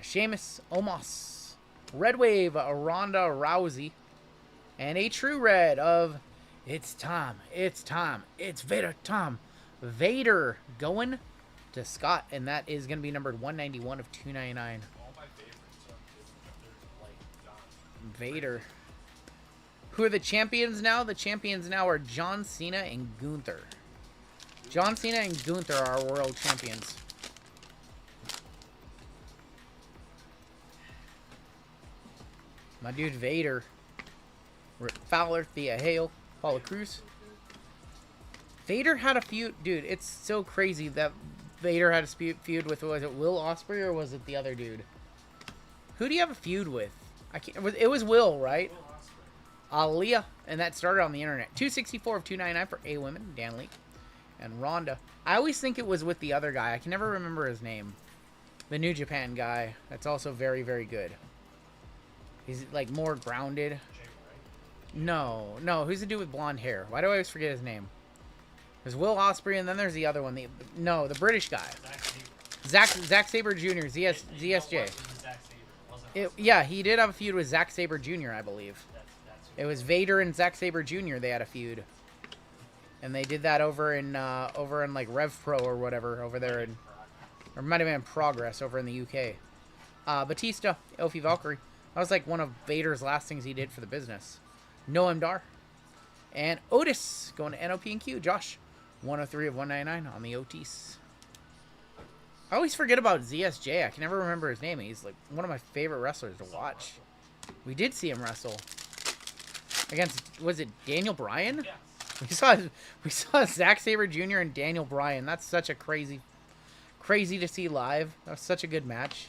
Sheamus, Omos, Red Wave, Ronda Rousey, and a true red of It's Vader time. Vader going to Scott, and that is going to be numbered 191 of 299. All my favorites are like John. Vader. Who are the champions now? The champions now are John Cena and Gunther. John Cena and Gunther are our world champions. My dude Vader. Fowler, Thea Hale, Paula Cruz. Vader had a few... Dude, it's so crazy that Vader had a feud with, was it Will Ospreay or was it the other dude? Who do you have a feud with? I can't. It was Will, right? Aaliyah, and that started on the internet. 264 of 299 for A Women, Dan Leak, and Ronda. I always think it was with the other guy. I can never remember his name. The New Japan guy. That's also very, very good. He's like more grounded. No, who's the dude with blonde hair? Why do I always forget his name? There's Will Ospreay, and then there's the other one. The British guy. Zack Sabre Jr. ZSJ. Yeah, he did have a feud with Zack Sabre Jr., I believe. It was Vader and Zack Sabre Jr. They had a feud, and they did that over in like Rev Pro or whatever over there, or might have been Progress over in the UK. Batista, Elfie Valkyrie. That was like one of Vader's last things he did for the business. Noam Dar. And Otis going to NOP and Q. Josh, 103 of 199 on the Otis. I always forget about ZSJ. I can never remember his name. He's like one of my favorite wrestlers to watch. We did see him wrestle against, was it Daniel Bryan? Yeah. We saw Zack Sabre Jr. and Daniel Bryan. That's such a crazy to see live. That was such a good match.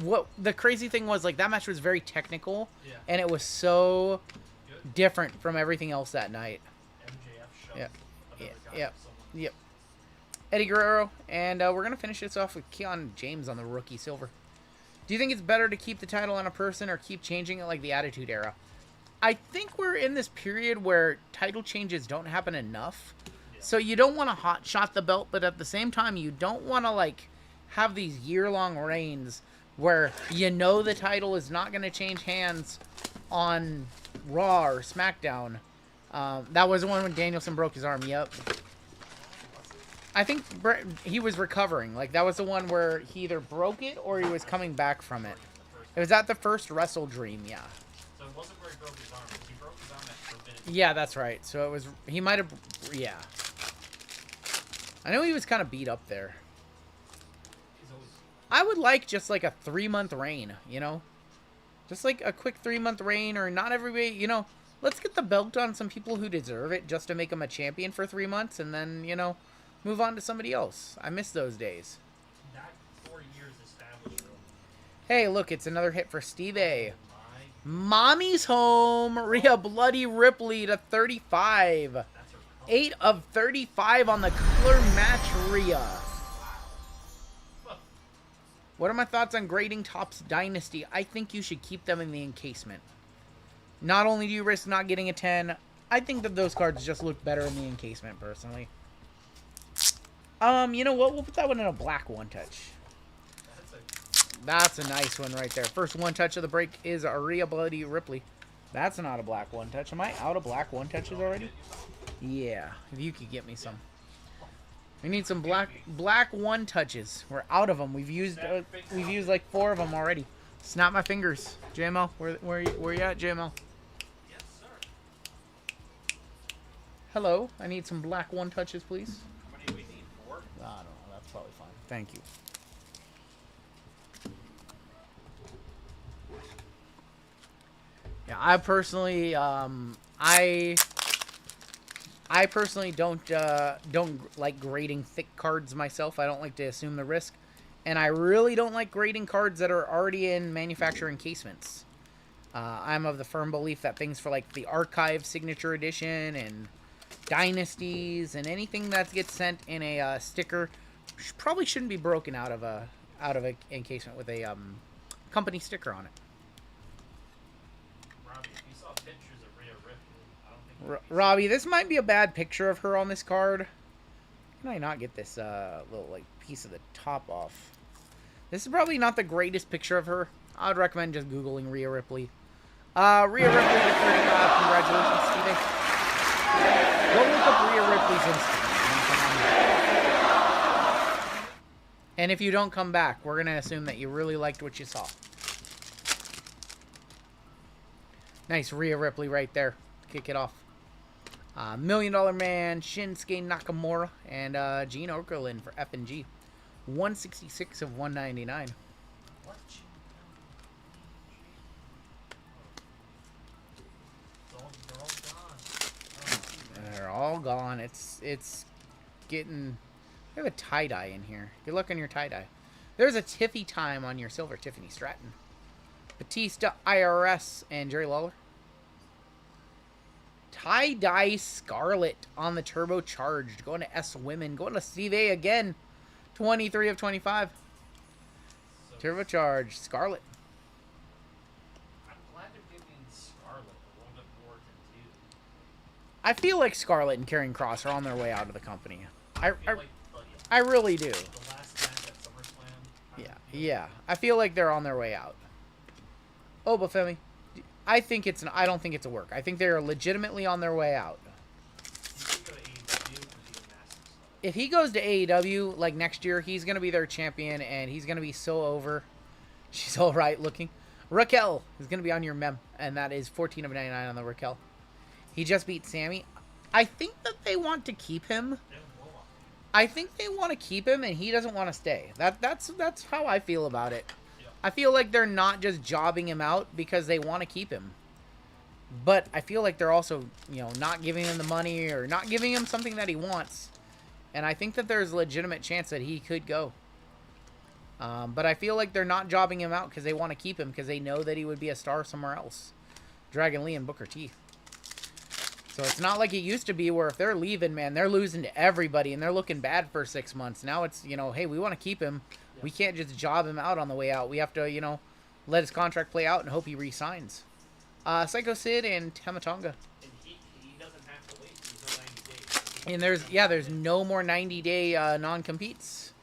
What the crazy thing was, like, that match was very technical, and it was so different from everything else that night. Yep. Eddie Guerrero, and we're gonna finish this off with Keon James on the rookie silver. Do you think it's better to keep the title on a person or keep changing it like the Attitude Era? I think we're in this period where title changes don't happen enough, so you don't want to hot shot the belt, but at the same time you don't want to like have these year-long reigns where you know the title is not going to change hands on Raw or SmackDown. That was the one when Danielson broke his arm. Yep. I think he was recovering. Like, that was the one where he either broke it or he was coming back from it. It was at the first Wrestle Dream, yeah. So it wasn't where he broke his arm. He broke his arm at Forbidden. Yeah, that's right. So it was, he might have, yeah. I know he was kind of beat up there. I would like just like a 3-month reign, you know? Just like a quick 3-month reign, or not everybody, you know, let's get the belt on some people who deserve it just to make them a champion for 3 months and then, you know, move on to somebody else. I miss those days. Not 4 years established. Hey, look, it's another hit for Steve A. Mommy's home. Rhea Bloody Ripley to 35. 8 of 35 on the color match Rhea. What are my thoughts on grading Topps Dynasty? I think you should keep them in the encasement. Not only do you risk not getting a 10, I think that those cards just look better in the encasement, personally. You know what? We'll put that one in a black one-touch. That's a nice one right there. First one-touch of the break is Rhea Bloody Ripley. That's not a black one-touch. Am I out of black one-touches already? Yeah, if you could get me some. We need some black one-touches. We're out of them. We've used like 4 of them already. Snap my fingers. JML, where you at, JML? Yes, sir. Hello, I need some black one-touches, please. How many do we need? 4? I don't know. That's probably fine. Thank you. Yeah, I personally, I personally don't like grading thick cards myself. I don't like to assume the risk. And I really don't like grading cards that are already in manufacturer encasements. I'm of the firm belief that things for like the Archive Signature Edition and Dynasties and anything that gets sent in a sticker probably shouldn't be broken out of a encasement with a company sticker on it. Robbie, if you saw pictures of Rhea Ripley, I don't think Robbie, this might be a bad picture of her on this card. Can I not get this little like piece of the top off? This is probably not the greatest picture of her. I would recommend just Googling Rhea Ripley. Rhea Ripley to 35. Congratulations, Stevie. Go look up Rhea Ripley's Instagram. And if you don't come back, we're going to assume that you really liked what you saw. Nice Rhea Ripley right there. Kick it off. $1 Million Man, Shinsuke Nakamura, and Gene Okerlund for F&G. 166 of 199. what? They're all gone. They're all gone. It's getting We have a tie-dye in here. Good luck on your tie-dye. There's a Tiffy time on your silver, Tiffany Stratton. Batista, IRS, and Jerry Lawler. Tie-dye Scarlet on the turbocharged. Going to S Women. Going to Steve A again. 23 of 25. Turbocharged Scarlet. I'm glad they're giving Scarlet a little bit more to do. I feel like Scarlet and Karrion Kross are on their way out of the company. I Like, really do. the last match at SummerSlam. Yeah. I feel like they're on their way out. Oh, Bafemi. I don't think it's a work. I think they're legitimately on their way out. If he goes to AEW, like next year, he's going to be their champion, and he's going to be so over. She's all right looking. Raquel is going to be on your mem, and that is 14 of 99 on the Raquel. He just beat Sammy. I think that they want to keep him. I think they want to keep him, and he doesn't want to stay. That's how I feel about it. I feel like they're not just jobbing him out because they want to keep him. But I feel like they're also, not giving him the money or not giving him something that he wants. And I think that there's a legitimate chance that he could go. But I feel like they're not jobbing him out because they want to keep him because they know that he would be a star somewhere else. Dragon Lee and Booker T. So it's not like it used to be where if they're leaving, man, they're losing to everybody and they're looking bad for 6 months. Now it's, hey, we want to keep him. We can't just job him out on the way out. We have to, let his contract play out and hope he re-signs. Psycho Sid and Tamatonga. And he doesn't have to wait until 90 days. And there's no more 90-day non-competes.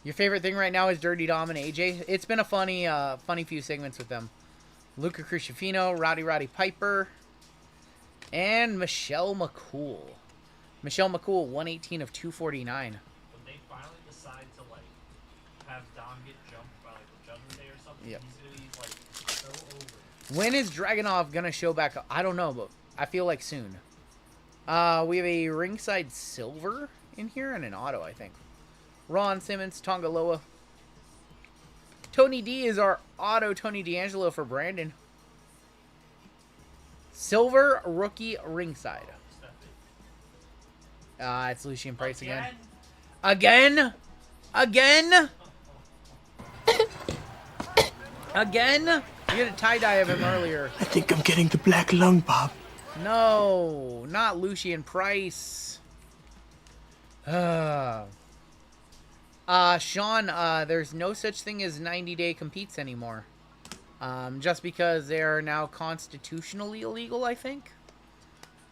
Your favorite thing right now is Dirty Dom and AJ. It's been a funny few segments with them. Luca Crucifino, Roddy Piper, and Michelle McCool. Michelle McCool, 118 of 249. When they finally decide to have Dom get jumped by the Judgment Day or something, Yep. he's gonna be so over. When is Dragunov gonna show back up? I don't know, but I feel like soon. We have a ringside silver in here and an auto, I think. Ron Simmons, Tonga Loa. Tony D is our auto Tony D'Angelo for Brandon. Silver rookie ringside. It's Lucian Price again. Again? Again? You had a tie-dye of him earlier. I think I'm getting the black lung, Bob. No, not Lucian Price. Sean, there's no such thing as 90-day competes anymore. Just because they are now constitutionally illegal, I think.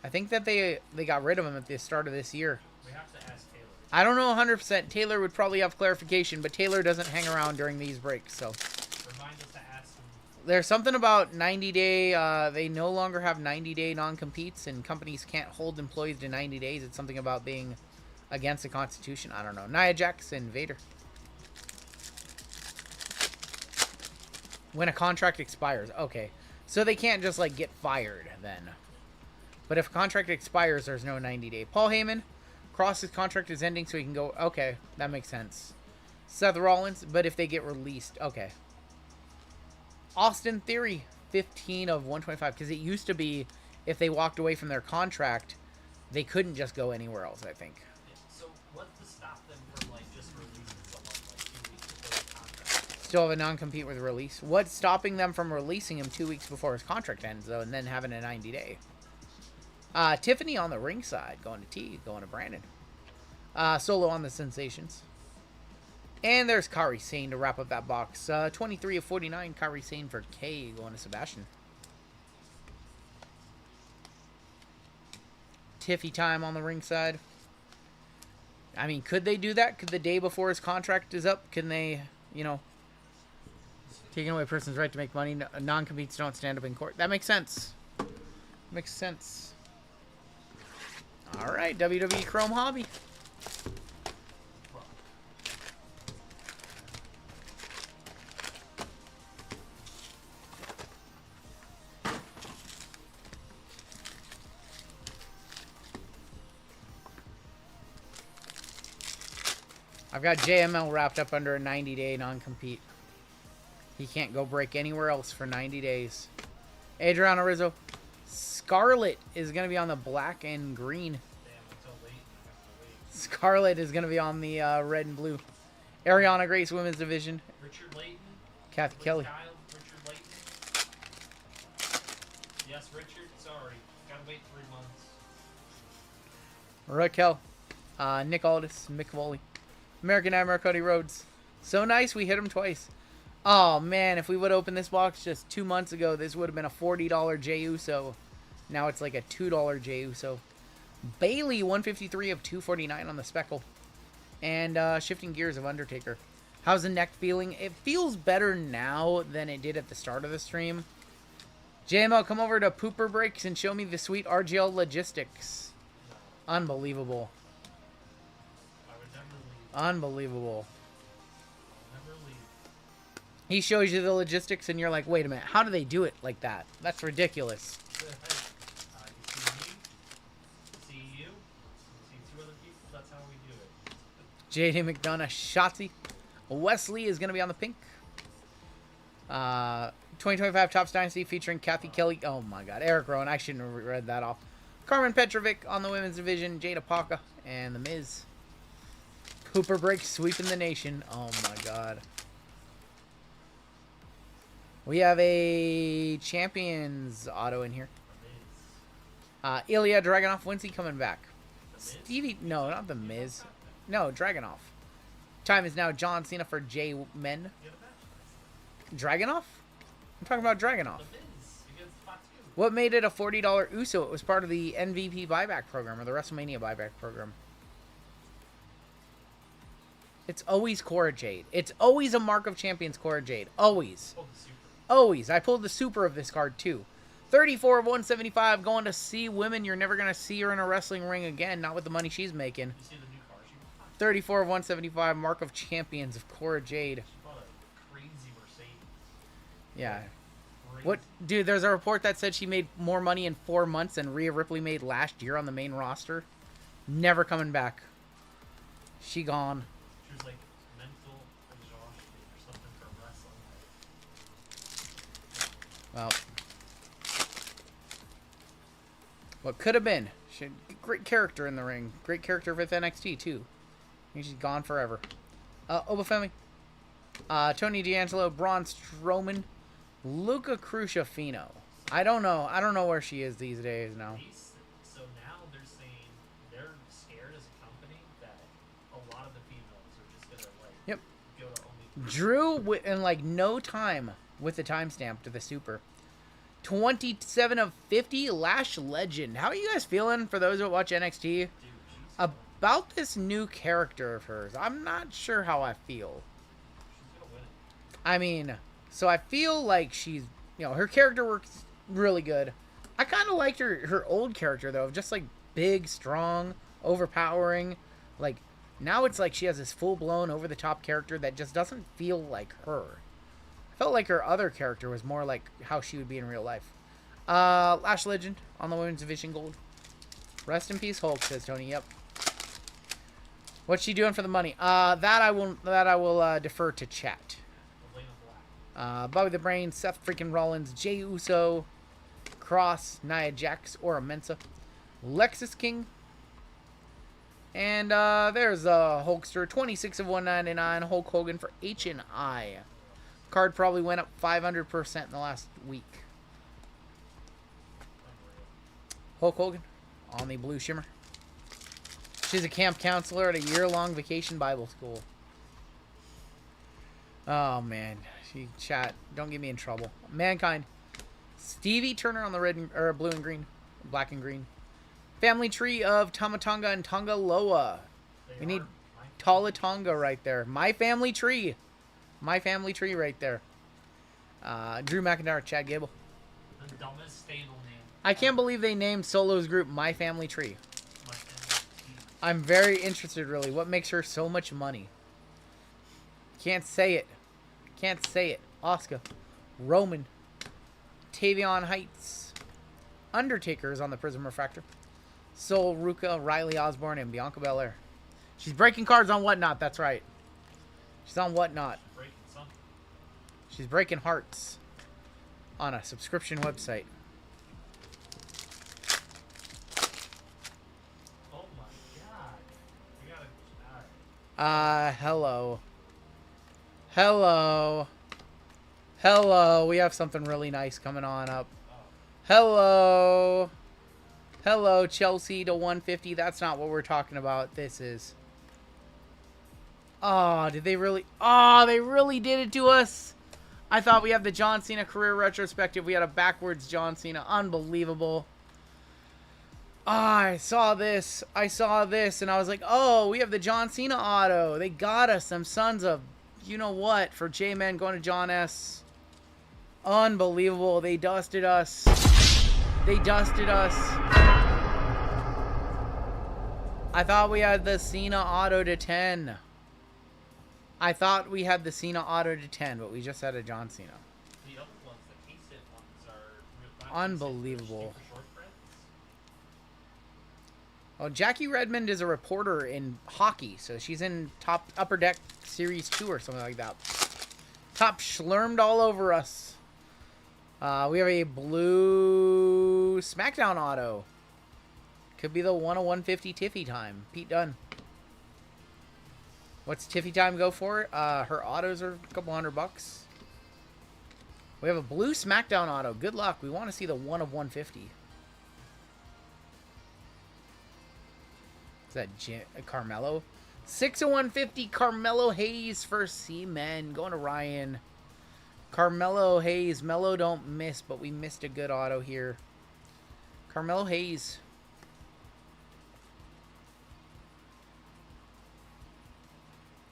I think that they got rid of them at the start of this year. We have to ask Taylor. I don't know 100%. Taylor would probably have clarification, but Taylor doesn't hang around during these breaks, so. Remind us to ask him. There's something about 90-day, they no longer have 90-day non-competes, and companies can't hold employees to 90 days. It's something about being against the Constitution. I don't know. Nia Jax and Vader. When a contract expires. Okay. So they can't just, get fired then. But if a contract expires, there's no 90-day. Paul Heyman, Cross's contract is ending, so he can go. Okay, that makes sense. Seth Rollins, but if they get released. Okay. Austin Theory, 15 of 125. Because it used to be, if they walked away from their contract, they couldn't just go anywhere else, I think. Yeah, so what's to stop them from just releasing someone 2 weeks before the contract? Still have a non-compete with release. What's stopping them from releasing him 2 weeks before his contract ends, though, and then having a 90-day? Tiffany on the ringside, going to T, going to Brandon. Solo on the Sensations. And there's Kari Sane to wrap up that box. 23 of 49, Kari Sane for K, going to Sebastian. Tiffy time on the ringside. I mean, could they do that? Could the day before his contract is up, can they, taking away a person's right to make money? Non-competes don't stand up in court. That makes sense. Makes sense. All right, WWE Chrome Hobby. I've got JML wrapped up under a 90-day non-compete. He can't go break anywhere else for 90 days. Adriano Rizzo. Scarlet is going to be on the black and green. Damn, until late. I have to Scarlett is going to be on the red and blue. Ariana Grace, women's division. Richard Layton. Kathy Liz Kelly. Kyle, Richard Layton. Yes, Richard. Sorry. Gotta wait 3 months. Raquel. Nick Aldis. Mick Foley. American Nightmare, Cody Rhodes. So nice, we hit him twice. Oh, man, if we would open this box just 2 months ago, this would have been a $40 Jey Uso. Now it's like a $2 Jey Uso. Bailey, 153 of 249 on the speckle. And shifting gears of Undertaker. How's the neck feeling? It feels better now than it did at the start of the stream. JML, come over to Pooper Breaks and show me the sweet RGL logistics. Unbelievable. I would never leave. Unbelievable. Never leave. He shows you the logistics and you're like, wait a minute, how do they do it like that? That's ridiculous. You see me, see you, see 2 other people. That's how we do it. JD McDonough, Shotzi. Wesley is going to be on the pink. 2025 Topps Dynasty featuring Kathy Kelly. Oh my god, Eric Rowan. I shouldn't have read that off. Carmen Petrovic on the women's division. Jada Paca and The Miz. Cooper Break sweeping the nation. Oh my god. We have a Champions auto in here. Ilya Dragunov. When's he coming back? Stevie. No, not The Miz. No, Dragunov. Time is now John Cena for J Men. Dragunov? I'm talking about Dragunov. What made it a $40 Uso? It was part of the MVP buyback program or the WrestleMania buyback program. It's always Cora Jade. It's always a Mark of Champions Cora Jade. Always. Always. I pulled the super of this card too. 34 of 175 going to see women. You're never going to see her in a wrestling ring again. Not with the money she's making. 34 of 175 Mark of Champions of Cora Jade. Yeah. What, dude, there's a report that said she made more money in 4 months than Rhea Ripley made last year on the main roster. Never coming back. She gone. She was like mental exhaustion or something from wrestling. Well, what could have been. She had great character in the ring. Great character with NXT too. She's gone forever. Obafemi. Tony D'Angelo, Braun Strowman, Luca Crucifino. I don't know. I don't know where she is these days now. So now they're saying they're scared as a company that a lot of the females are just gonna go to only. Drew in like no time with the timestamp to the super. 27 of 50 Lash Legend. How are you guys feeling for those that watch NXT? About this new character of hers? I'm not sure how I feel. I mean, so I feel like she's, her character works really good. I kind of liked her old character, though, just like big, strong, overpowering. Like, now it's like she has this full-blown, over-the-top character that just doesn't feel like her. I felt like her other character was more like how she would be in real life. Lash Legend on the women's division gold. Rest in peace, Hulk, says Tony. Yep. What's she doing for the money? That I will defer to chat. Bobby the Brain, Seth freaking Rollins, Jey Uso, Cross, Nia Jax, Ora Mensa, Lexus King, and there's a Hulkster, 26 of 199, Hulk Hogan for H&I. Card probably went up 500% in the last week. Hulk Hogan on the blue shimmer. She's a camp counselor at a year-long vacation Bible school. Oh, man. Chat, don't get me in trouble. Mankind. Stevie Turner on the red and, blue and green. Black and green. Family tree of Tamatonga and Tongaloa. We need Talatonga right there. My family tree. My family tree right there. Drew McIntyre, Chad Gable. The dumbest stable name. I can't believe they named Solo's group My Family Tree. I'm very interested, really. What makes her so much money? Can't say it. Can't say it. Oscar. Roman. Tavion Heights. Undertaker is on the Prism Refractor. Sol Ruka, Riley Osborne, and Bianca Belair. She's breaking cards on Whatnot, that's right. She's on Whatnot. She's breaking hearts on a subscription website. Oh my god. We got Hello. Hello. Hello. We have something really nice coming on up. Hello. Hello, Chelsea to 150. That's not what we're talking about. This is. Oh, did they really? Oh, they really did it to us. I thought we had the John Cena career retrospective. We had a backwards John Cena. Unbelievable. Oh, I saw this, and I was like, oh, we have the John Cena auto. They got us, them sons of, you know what, for J-Man going to John S. Unbelievable. They dusted us. They dusted us. I thought we had the Cena auto to 10. I thought we had the Cena auto to 10, but we just had a John Cena. The other ones, the case hit ones, are Unbelievable. short prints. Oh, Jackie Redmond is a reporter in hockey, so she's in Upper Deck Series 2 or something like that. Top schlurmed all over us. We have a blue SmackDown auto. Could be the 1 of 150 Tiffy time. Pete Dunne. What's Tiffy time go for? Her autos are a couple $100. We have a blue SmackDown auto. Good luck. We want to see the 1 of 150. Is that Carmelo? 6 of 150 Carmelo Hayes for C-Men. Going to Ryan. Carmelo Hayes. Melo don't miss, but we missed a good auto here. Carmelo Hayes.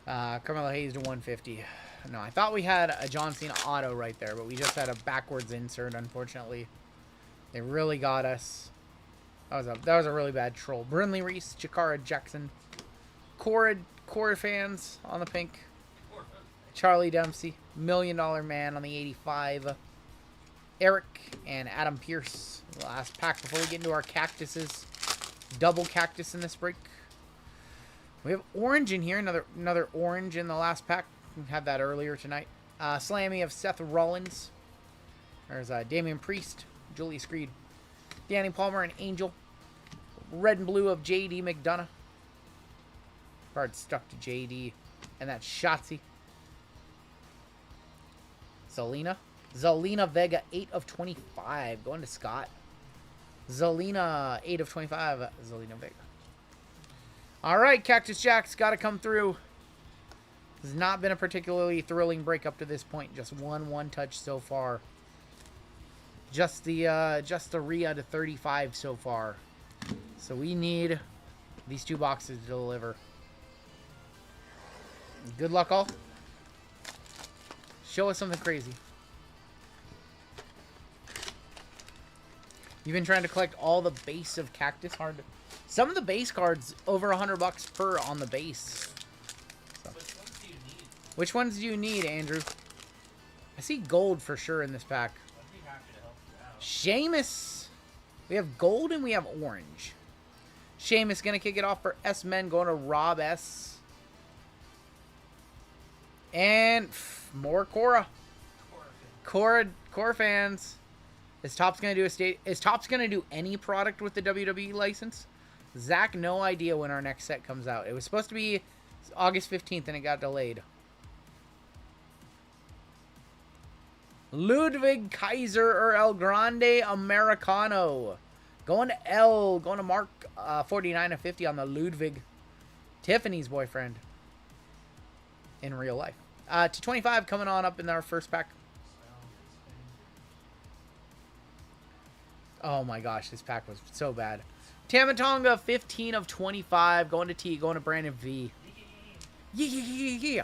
Carmelo Hayes to 150. No, I thought we had a John Cena auto right there, but we just had a backwards insert, unfortunately. They really got us. That was a really bad troll. Brinley Reese, Jakara Jackson. Cora fans on the pink. Charlie Dempsey. $1 Million Man on the 85. Eric and Adam Pierce. Last pack before we get into our cactuses. Double cactus in this break. We have orange in here. Another orange in the last pack. We had that earlier tonight. Slammy of Seth Rollins. There's Damian Priest. Julius Creed. Danny Palmer and Angel. Red and blue of J.D. McDonough. Card stuck to J.D. And that's Shotzi. Zelina Vega, 8 of 25. Going to Scott. Zelina, 8 of 25. Zelina Vega. All right, Cactus Jacks, got to come through. This has not been a particularly thrilling break up to this point. Just one touch so far. Just the Rhea to 35 so far. So we need these 2 boxes to deliver. Good luck, all. Show us something crazy. You've been trying to collect all the base of Cactus. Hard to... Some of the base cards over $100 per on the base. So. Which ones do you need? Which ones do you need, Andrew? I see gold for sure in this pack. I'd be happy to help you out. Sheamus. We have gold and we have orange. Sheamus going to kick it off for S-Men. Going to Rob S. And more Cora. Cora fans. Is Topps going to do Is Topps going to do any product with the WWE license? Zach, no idea when our next set comes out. It was supposed to be August 15th and it got delayed. Ludwig Kaiser or El Grande Americano. Going to L. Going to Mark 49 of 50 on the Ludwig. Tiffany's boyfriend. In real life. To 25 coming on up in our first pack. Oh my gosh, this pack was so bad. Tamatonga, 15 of 25. Going to T. Going to Brandon V. Yeah.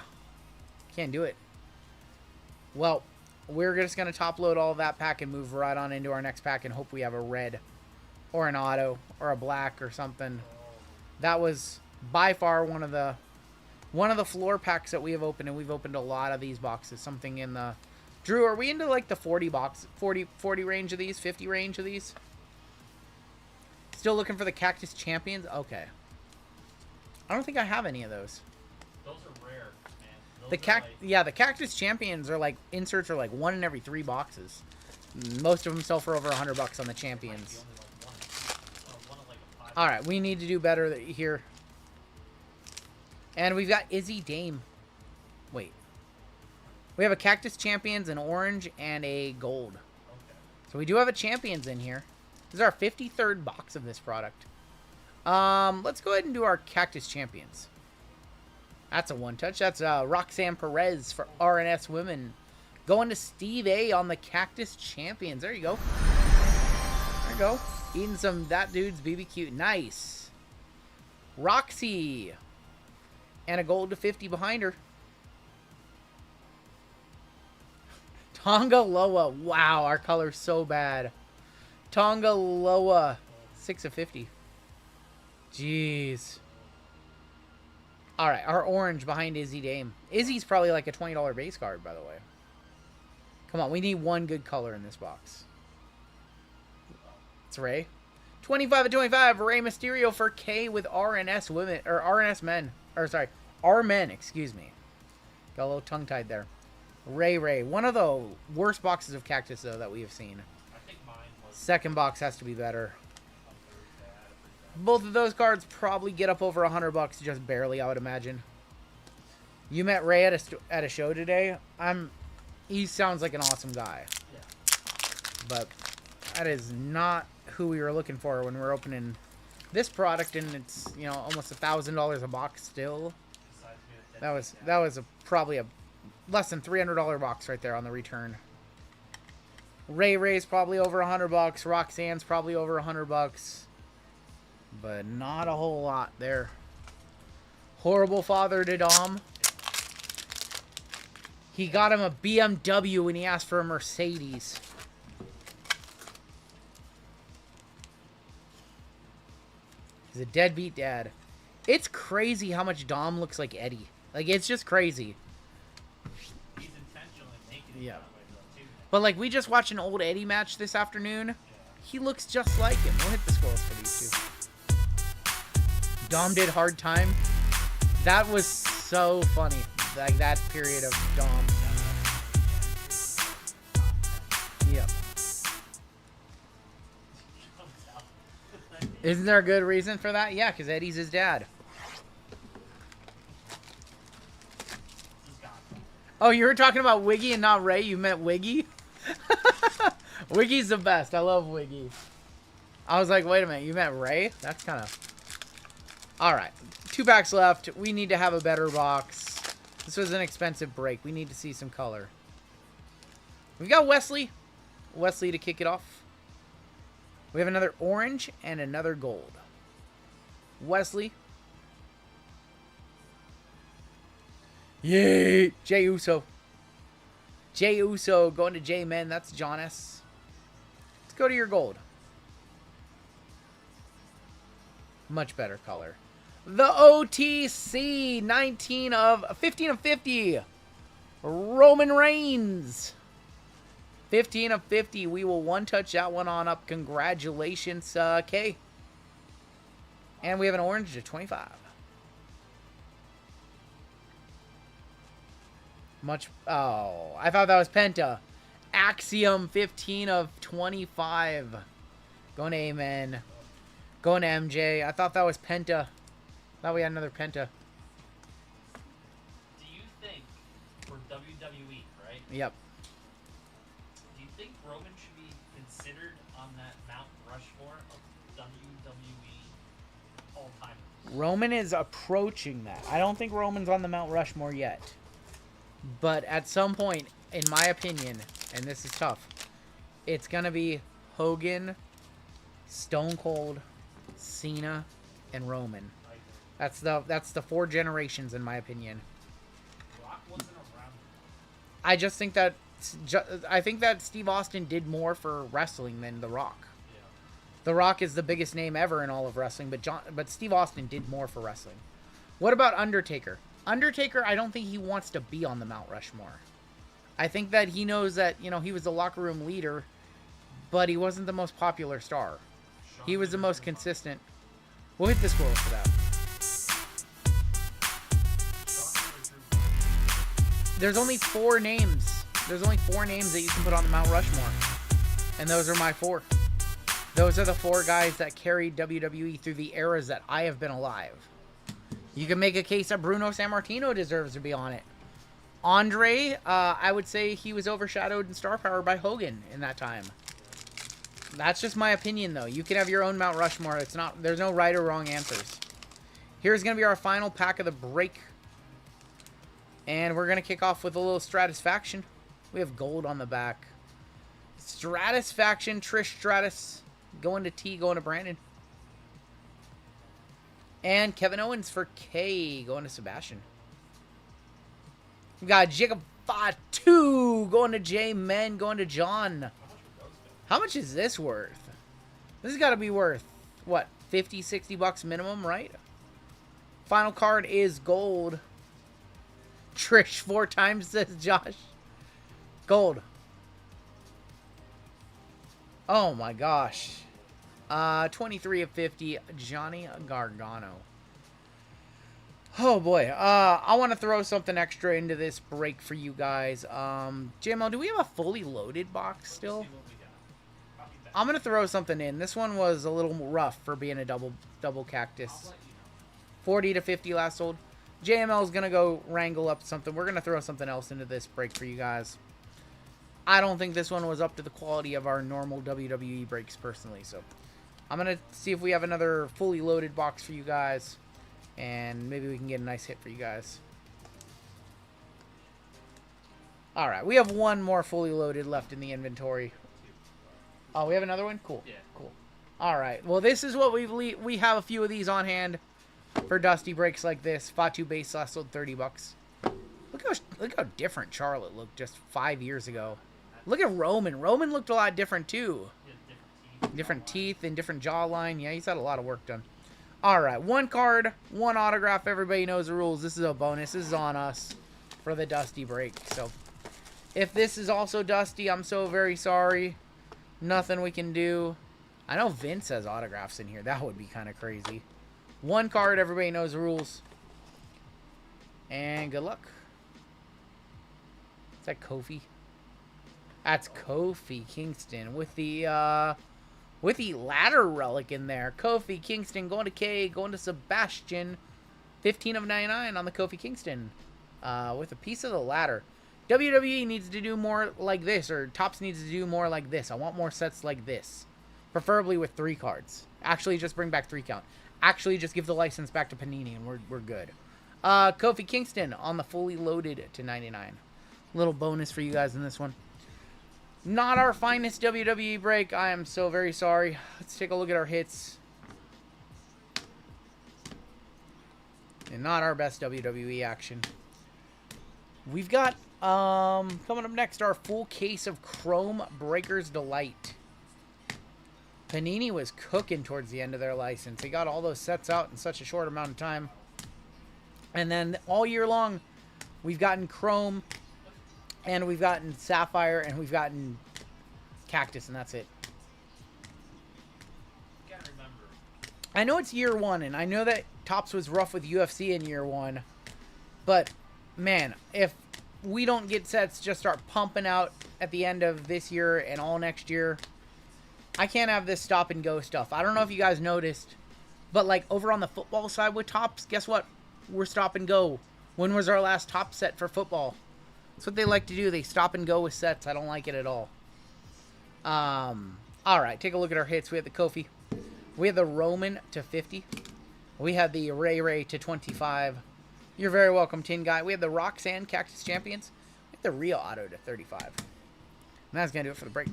Can't do it. Well, we're just going to top load all of that pack and move right on into our next pack and hope we have a red or an auto or a black or something. That was by far one of the floor packs that we have opened, and we've opened a lot of these boxes. Something in the... Drew, are we into like the 40 range of these? 50 range of these? Still looking for the Cactus Champions? Okay. I don't think I have any of those. Those are rare, man. The Cactus Champions are like, inserts are like 1 in every 3 boxes. Most of them sell for over $100 on the Champions. Alright, we need to do better here. And we've got Izzy Dame. Wait. We have a Cactus Champions, an orange, and a gold. So we do have a Champions in here. This is our 53rd box of this product. Let's go ahead and do our Cactus Champions. That's a one-touch. That's Roxanne Perez for RNS Women. Going to Steve A on the Cactus Champions. There you go. There you go. Eating some That Dude's BBQ. Nice. Roxy. And a gold to 50 behind her. Tonga Loa. Wow, our color's so bad. Tonga Loa. 6 of 50. Jeez. Alright, our orange behind Izzy Dame. Izzy's probably like a $20 base card, by the way. Come on, we need one good color in this box. It's Ray. 25 of 25, Rey Mysterio for K with RNS Women, or RNS Men. Or, sorry, R Men, excuse me. Got a little tongue-tied there. Ray. One of the worst boxes of Cactus, though, that we have seen. I think mine was Second box has to be better. Both of those cards probably get up over $100, just barely, I would imagine. You met Ray at a show today. He sounds like an awesome guy. yeah. But that is not who we were looking for when we were opening this product, and it's, you know, almost $1,000 a box still. Besides me with That was probably a less than $300 box right there on the return. Ray's probably over $100. Roxanne's probably over $100, but not a whole lot there. Horrible father to Dom. He got him a BMW when he asked for a Mercedes. He's a deadbeat dad. It's crazy how much Dom looks like Eddie. Like, it's just crazy. He's intentionally making it Yeah. that way, though, too. But, like, we just watched an old Eddie match this afternoon. He looks just like him. We'll hit the scrolls for these two. Dom did Hard Time. That was so funny. Like, that period of Dom. Yep. Isn't there a good reason for that? Yeah, because Eddie's his dad. Oh, you were talking about Wiggy and not Ray? You meant Wiggy? Wiggy's the best. I love Wiggy. I was like, wait a minute. You meant Ray? That's kind of... Alright. 2 packs left. We need to have a better box. This was an expensive break. We need to see some color. We've got Wesley. Wesley to kick it off. We have another orange and another gold. Wesley. Yay! Jay Uso. Jay Uso going to J-Men. That's John S. Let's go to your gold. Much better color. The OTC 15 of 50. Roman Reigns. 15 of 50. We will one-touch that one on up. Congratulations, K. And we have an orange to 25. Oh, I thought that was Penta. Axiom 15 of 25. Going to Amen. Going to MJ. I thought that was Penta. Thought we had another Penta. Do you think, for WWE, right? Yep. Do you think Roman should be considered on that Mount Rushmore of WWE all-timers? Roman is approaching that. I don't think Roman's on the Mount Rushmore yet. But at some point, in my opinion, and this is tough, it's going to be Hogan, Stone Cold, Cena, and Roman. That's the 4 generations, in my opinion. Rock wasn't around. I just think that I think that Steve Austin did more for wrestling than The Rock. Yeah. The Rock is the biggest name ever in all of wrestling, but Steve Austin did more for wrestling. What about Undertaker? Undertaker, I don't think he wants to be on the Mount Rushmore. I think that he knows that, you know, he was the locker room leader, but he wasn't the most popular star. He was the most consistent. We'll hit the score for that. There's only 4 names. There's only 4 names that you can put on the Mount Rushmore. And those are my 4. Those are the 4 guys that carried WWE through the eras that I have been alive. You can make a case that Bruno Sammartino deserves to be on it. Andre, I would say he was overshadowed in star power by Hogan in that time. That's just my opinion, though. You can have your own Mount Rushmore. It's not. There's no right or wrong answers. Here's going to be our final pack of the break. And we're going to kick off with a little Stratisfaction. We have gold on the back. Stratisfaction, Trish Stratus. Going to T, going to Brandon. And Kevin Owens for K, going to Sebastian. We got Jacob Fatu going to J Men, going to John. How much is this worth? This has got to be worth, what, 50, 60 bucks minimum, right? Final card is gold. Trish 4 times, says Josh. Gold. Oh my gosh. 23 of 50, Johnny Gargano. Oh boy. I want to throw something extra into this break for you guys. JML, do we have a fully loaded box still? I'm going to throw something in. This one was a little rough for being a double Cactus. 40 to 50 last sold. JML is going to go wrangle up something. We're going to throw something else into this break for you guys. I don't think this one was up to the quality of our normal WWE breaks personally. So I'm going to see if we have another fully loaded box for you guys. And maybe we can get a nice hit for you guys. Alright, we have one more fully loaded left in the inventory. Oh, we have another one? Cool. Yeah. Cool. Alright, well this is what we have a few of these on hand for dusty breaks like this. Fatu base last sold 30 bucks. Look how different Charlotte looked just 5 years ago. Look at Roman. Roman looked a lot different too. Different teeth and different jawline. Yeah, he's had a lot of work done. Alright, one card, one autograph. Everybody knows the rules. This is a bonus. This is on us for the dusty break. So, if this is also dusty, I'm so very sorry. Nothing we can do. I know Vince has autographs in here. That would be kind of crazy. One card. Everybody knows the rules. And good luck. Is that Kofi? That's Kofi Kingston with the ladder relic in there. Kofi Kingston going to K, going to Sebastian. 15 of 99 on the Kofi Kingston. With a piece of the ladder. WWE needs to do more like this, or Topps needs to do more like this. I want more sets like this. Preferably with 3 cards. Actually, just bring back 3 count. Actually, just give the license back to Panini and we're good. Kofi Kingston on the fully loaded to 99. Little bonus for you guys in this one. Not our finest WWE break. I am so very sorry. Let's take a look at our hits. And not our best WWE action. We've got, coming up next, our full case of Chrome Breakers Delight. Panini was cooking towards the end of their license. They got all those sets out in such a short amount of time. And then all year long, we've gotten Chrome, and we've gotten Sapphire, and we've gotten Cactus, and that's it. Can't remember. I know it's year 1, and I know that Topps was rough with UFC in year 1. But, man, if we don't get sets just start pumping out at the end of this year and all next year, I can't have this stop and go stuff. I don't know if you guys noticed, but like over on the football side with Topps, guess what? We're stop and go. When was our last top set for football? That's what they like to do. They stop and go with sets. I don't like it at all. Alright, take a look at our hits. We have the Kofi. We have the Roman to 50. We have the Ray to 25. You're very welcome, Tin Guy. We have the Roxanne Cactus Champions. We have the Rio Auto to 35. And that's going to do it for the break.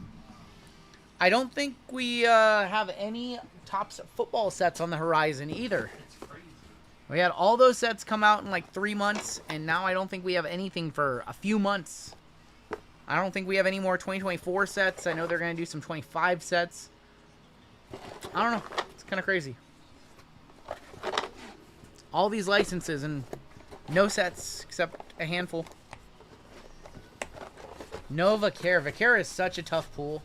I don't think we have any Topps football sets on the horizon either. We had all those sets come out in like 3 months, and now I don't think we have anything for a few months. I don't think we have any more 2024 sets. I know they're going to do some 25 sets. I don't know. It's kind of crazy. All these licenses and no sets except a handful. No Vaquer. Vaquer is such a tough pool.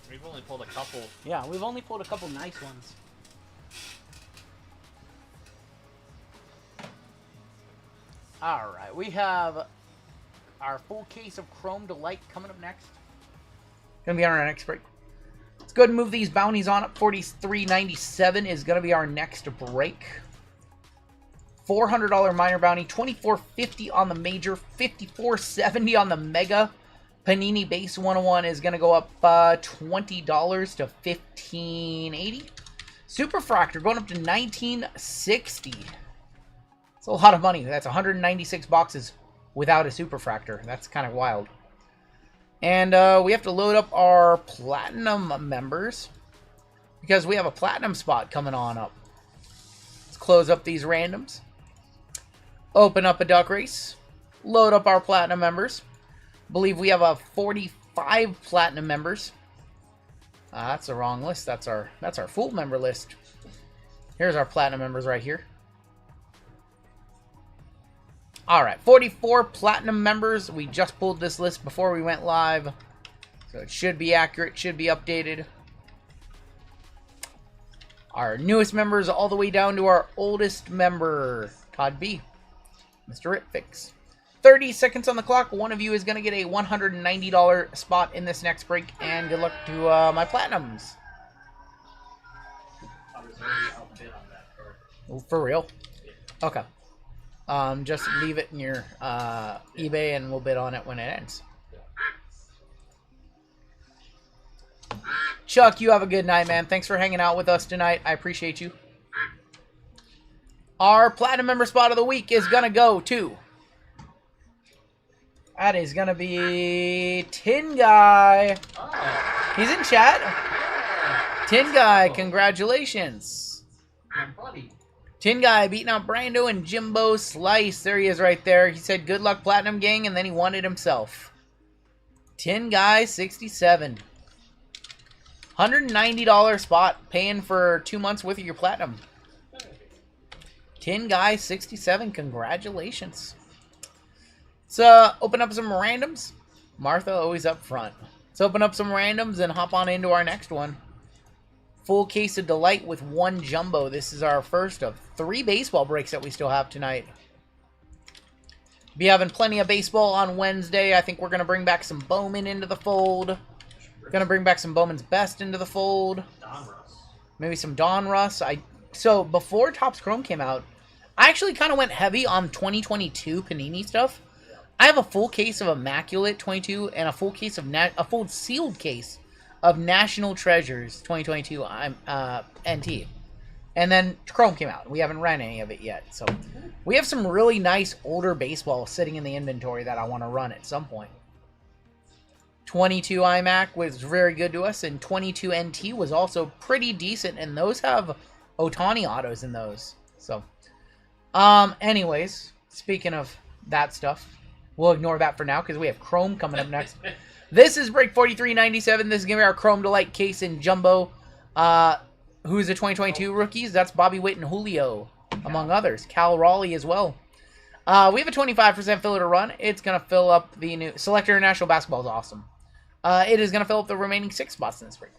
We've only pulled a couple. Yeah, we've only pulled a couple nice ones. Alright, we have our full case of Chrome Delight coming up next. Gonna be on our next break. Let's go ahead and move these bounties on up. $43.97 is gonna be our next break. $400 minor bounty, $24.50 on the major, $54.70 on the mega. Panini base 101 is going to go up $20 to $15.80. Superfractor going up to $19.60. It's a lot of money. That's 196 boxes without a Superfractor. That's kind of wild. And we have to load up our Platinum members because we have a Platinum spot coming on up. Let's close up these randoms. Open up a duck race. Load up our Platinum members. Believe we have a 45 Platinum members. That's the wrong list. That's our full member list. Here's our Platinum members right here. Alright, 44 Platinum members. We just pulled this list before we went live. So it should be accurate, should be updated. Our newest members all the way down to our oldest member, Todd B. Mr. Ritfix. 30 seconds on the clock. One of you is going to get a $190 spot in this next break. And good luck to my Platinums. I'll bid on that card. Oh, for real? Okay. Just leave it in your eBay and we'll bid on it when it ends. Chuck, you have a good night, man. Thanks for hanging out with us tonight. I appreciate you. Our Platinum member spot of the week is going to go to... That is going to be Tin Guy. He's in chat. Tin Guy, congratulations. My buddy. Tin Guy beating out Brando and Jimbo Slice. There he is right there. He said, good luck, Platinum Gang, and then he won it himself. Tin Guy 67. $190 spot, paying for 2 months worth of your Platinum. Tin Guy 67, congratulations. Let's open up some randoms. Martha always up front. Let's open up some randoms and hop on into our next one. Full case of Delight with 1 jumbo. This is our first of 3 baseball breaks that we still have tonight. Be having plenty of baseball on Wednesday. I think we're going to bring back some Bowman into the fold. Going to bring back some Bowman's Best into the fold. Donruss. Maybe some Donruss. So before Topps Chrome came out, I actually kind of went heavy on 2022 Panini stuff. I have a full case of Immaculate 22 and a full case of a full sealed case of National Treasures 2022 NT. And then Chrome came out. We haven't ran any of it yet. So we have some really nice older baseball sitting in the inventory that I want to run at some point. 22 iMac was very good to us, and 22 NT was also pretty decent, and those have Ohtani autos in those. So, anyways, speaking of that stuff, we'll ignore that for now because we have Chrome coming up next. This is break 4397. This is going to be our Chrome Delight case in Jumbo. Who's the 2022 rookies? That's Bobby Witt and Julio, among others. Cal Raleigh as well. We have a 25% filler to run. It's going to fill up the new... Select International Basketball is awesome. It is going to fill up the remaining 6 spots in this break.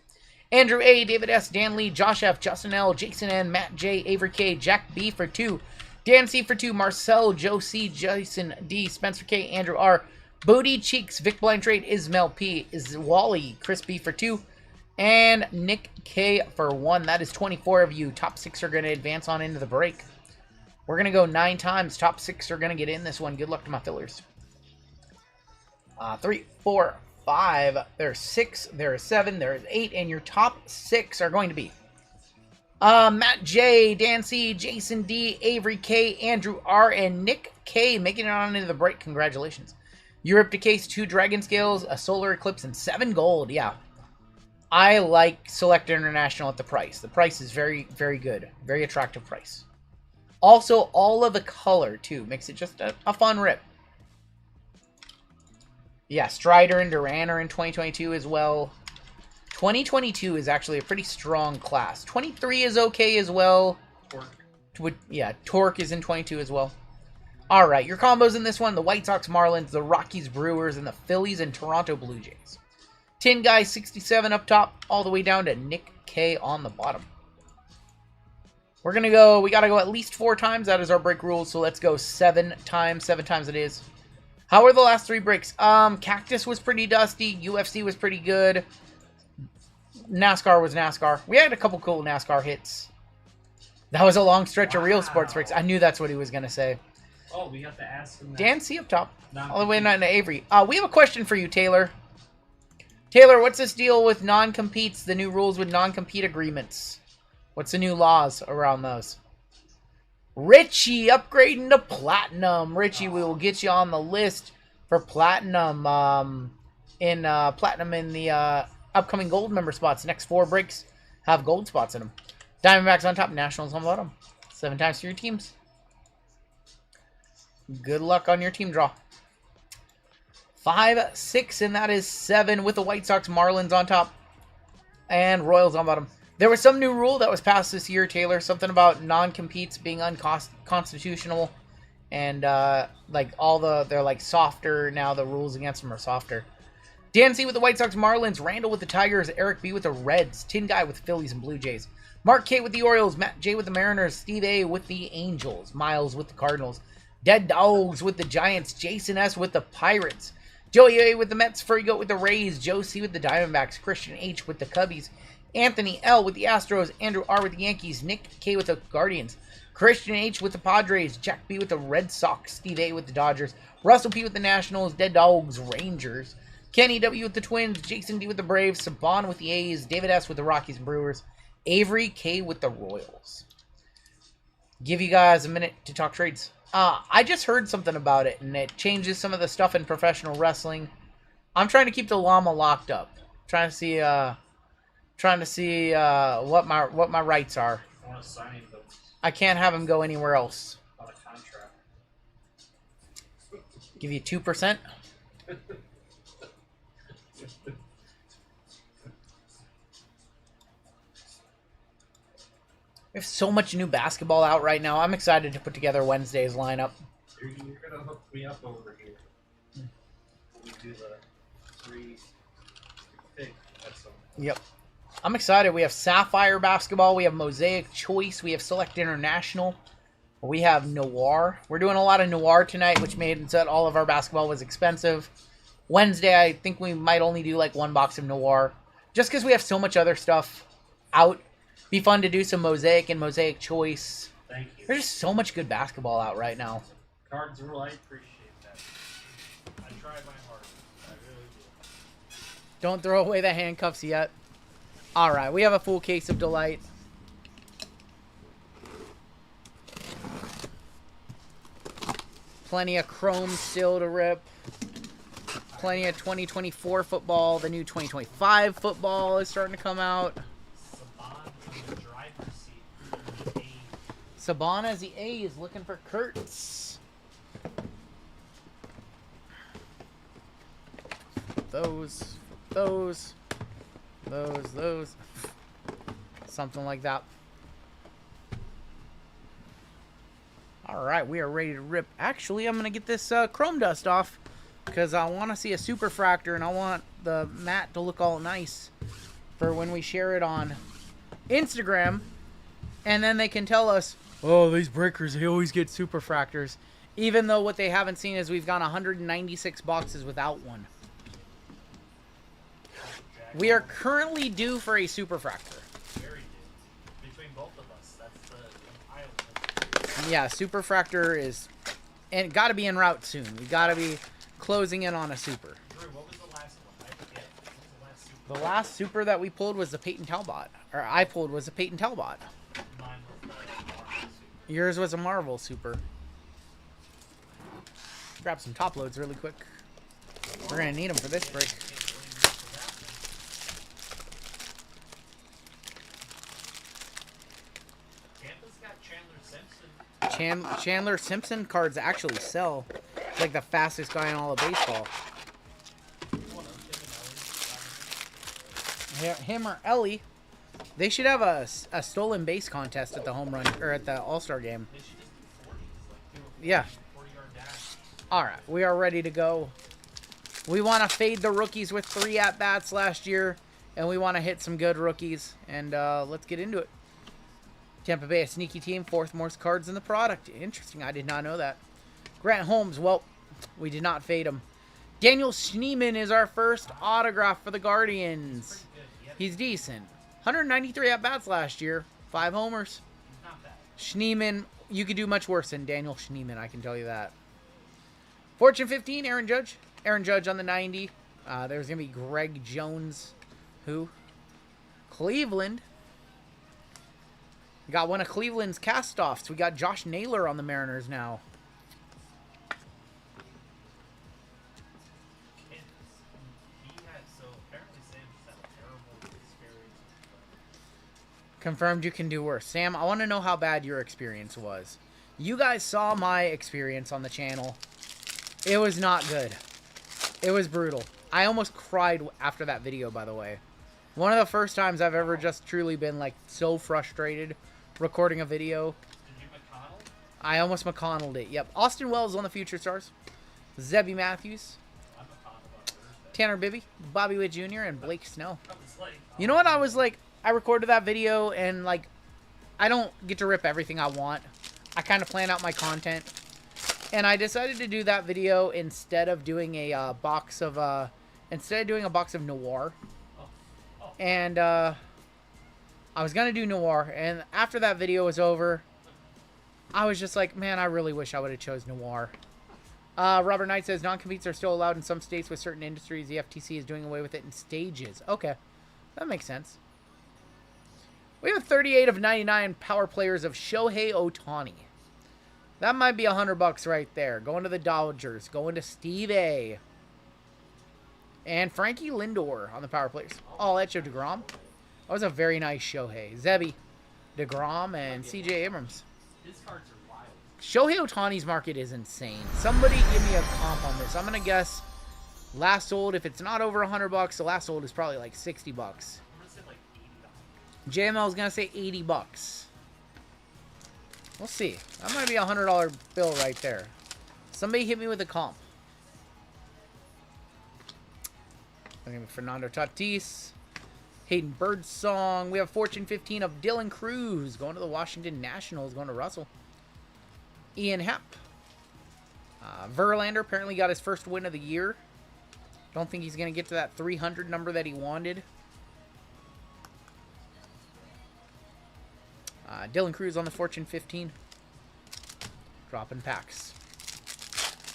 Andrew A., David S., Dan Lee, Josh F., Justin L., Jason N., Matt J., Avery K., Jack B. for 2, Dan C. for 2, Marcel, Joe C., Jason D., Spencer K., Andrew R., Booty Cheeks, Vic Blind Trade, Ismail P., is Wally, Chris B. for 2, and Nick K. for 1. That is 24 of you. Top 6 are going to advance on into the break. We're going to go 9 times. Top 6 are going to get in this one. Good luck to my fillers. 3, 4, 5, there's 6, there's 7, there's 8, and your top 6 are going to be Matt J, Dan C, Jason D, Avery K, Andrew R, and Nick K making it on into the break. Congratulations. You ripped a case, 2 Dragon Scales, a Solar Eclipse, and 7 gold. Yeah. I like Select International at the price. The price is very, very good. Very attractive price. Also, all of the color, too, makes it just a fun rip. Yeah, Strider and Duran are in 2022 as well. 2022 is actually a pretty strong class. 23 is okay as well. Yeah, Torque is in 22 as well. All right, your combos in this one, the White Sox Marlins, the Rockies Brewers, and the Phillies and Toronto Blue Jays. Tin Guy 67 up top, all the way down to Nick K on the bottom. We're going to go, we got to go at least 4 times. That is our break rule, so let's go 7 times. 7 times it is. How were the last 3 breaks? Cactus was pretty dusty. UFC was pretty good. Nascar was Nascar. We had a couple cool Nascar hits. That was a long stretch of real sports freaks. I knew that's what he was going to say. Oh, we have to ask him that. Dan C up top. Non-compete. All the way down to Avery. We have a question for you, Taylor. Taylor, what's this deal with non-competes, the new rules with non-compete agreements? What's the new laws around those? Richie upgrading to platinum. Richie, we will get you on the list for platinum in the upcoming gold member spots. Next 4 breaks have gold spots in them. Diamondbacks on top, Nationals on bottom. 7 times for your teams. Good luck on your team draw. 5, 6, and that is 7 with the White Sox, Marlins on top, and Royals on bottom. There was some new rule that was passed this year, Taylor. Something about non-competes being unconstitutional, and they're like softer now. The rules against them are softer. Dan C with the White Sox, Marlins, Randall with the Tigers, Eric B with the Reds, Tin Guy with the Phillies and Blue Jays, Mark K with the Orioles, Matt J with the Mariners, Steve A with the Angels, Miles with the Cardinals, Dead Dogs with the Giants, Jason S with the Pirates, Joey A with the Mets, Furry Goat with the Rays, Joe C with the Diamondbacks, Christian H with the Cubbies, Anthony L with the Astros, Andrew R with the Yankees, Nick K with the Guardians, Christian H with the Padres, Jack B with the Red Sox, Steve A with the Dodgers, Russell P with the Nationals, Dead Dogs, Rangers, Kenny W with the Twins, Jason D with the Braves, Saban with the A's, David S with the Rockies and Brewers, Avery K with the Royals. Give you guys a minute to talk trades. I just heard something about it, and it changes some of the stuff in professional wrestling. I'm trying to keep the llama locked up. Trying to see what my rights are. I want to sign him, but I can't have him go anywhere else. on a contract. Give you 2%. We have so much new basketball out right now. I'm excited to put together Wednesday's lineup. You're gonna hook me up over here. When we do the 3 pick. That's all. Yep. I'm excited. We have Sapphire basketball. We have Mosaic Choice. We have Select International. We have Noir. We're doing a lot of Noir tonight, which made it so that all of our basketball was expensive. Wednesday, I think we might only do like 1 box of Noir. Just because we have so much other stuff out. Be fun to do some Mosaic and Mosaic Choice. Thank you. There's just so much good basketball out right now. Cards rule, I appreciate that. I try my hardest. I really do. Don't throw away the handcuffs yet. All right, we have a full case of Delight. Plenty of Chrome still to rip. Plenty of 2024 football. The new 2025 football is starting to come out. Saban in the driver's seat. Saban as the A is looking for Kurtz. Those. Something like that. All right, we are ready to rip. Actually, I'm going to get this chrome dust off because I want to see a superfractor and I want the mat to look all nice for when we share it on Instagram. And then they can tell us, oh, these breakers, they always get superfractors. Even though what they haven't seen is we've gone 196 boxes without one. We are currently due for a superfractor. Very good. Between both of us, that's the island. Yeah, superfractor is, and got to be en route soon. We got to be closing in on a super. Drew, what was the last one? I forget. What was the last super? The last super that we pulled was the Peyton Talbot, or I pulled was the Peyton Talbot. Mine was the Marvel super. Yours was a Marvel super. Grab some top loads really quick. We're gonna need them for this break. Tampa's got Chandler Simpson. Chandler Simpson cards actually sell. It's like the fastest guy in all of baseball. Him or Ellie, they should have a stolen base contest at the home run or at the All-Star game. They should just do 40s, like do a Yeah. 40-yard dash. All right, we are ready to go. We want to fade the rookies with 3 at-bats last year, and we want to hit some good rookies. And let's get into it. Tampa Bay, a sneaky team, 4th most cards in the product. Interesting, I did not know that. Grant Holmes, well, we did not fade him. Daniel Schneemann is our first autograph for the Guardians. He's decent. 193 at-bats last year, 5 homers. Not bad. Schneeman, you could do much worse than Daniel Schneeman, I can tell you that. Fortune 15, Aaron Judge. Aaron Judge on the 90. There's going to be Greg Jones. Who? Cleveland. We got one of Cleveland's cast-offs. We got Josh Naylor on the Mariners now. Confirmed you can do worse. Sam, I want to know how bad your experience was. You guys saw my experience on the channel. It was not good. It was brutal. I almost cried after that video, by the way. One of the first times I've ever just truly been, like, so frustrated recording a video. Did you McConnell? I almost McConnelled it. Yep. Austin Wells on the Future Stars. Zebby Matthews. I'm McConnell on Thursday. Tanner Bibby. Bobby Witt Jr. and Blake Snow. I was like, You know what? I was like, I recorded that video and, like, I don't get to rip everything I want. I kind of plan out my content. And I decided to do that video instead of doing a box of Noir. And I was going to do Noir. And after that video was over, I was just like, man, I really wish I would have chose Noir. Robert Knight says non-competes are still allowed in some states with certain industries. The FTC is doing away with it in stages. Okay, that makes sense. We have 38 of 99 power players of Shohei Ohtani. That might be $100 right there. Going to the Dodgers. Going to Steve A. And Frankie Lindor on the power players. Oh, that's DeGrom. That was a very nice Shohei. Zebby, DeGrom, and CJ Abrams. his cards are wild. Shohei Ohtani's market is insane. Somebody give me a comp on this. I'm going to guess last sold, if it's not over $100, the last sold is probably like $60. I'm gonna say like $80. JML is going to say $80. We'll see. That might be a $100 bill right there. Somebody hit me with a comp. Fernando Tatis. Hayden Birdsong. We have Fortune 15 of Dylan Cruz going to the Washington Nationals, going to Russell. Ian Happ. Verlander apparently got his first win of the year. Don't think he's going to get to that 300 number that he wanted. Dylan Cruz on the Fortune 15. Dropping packs.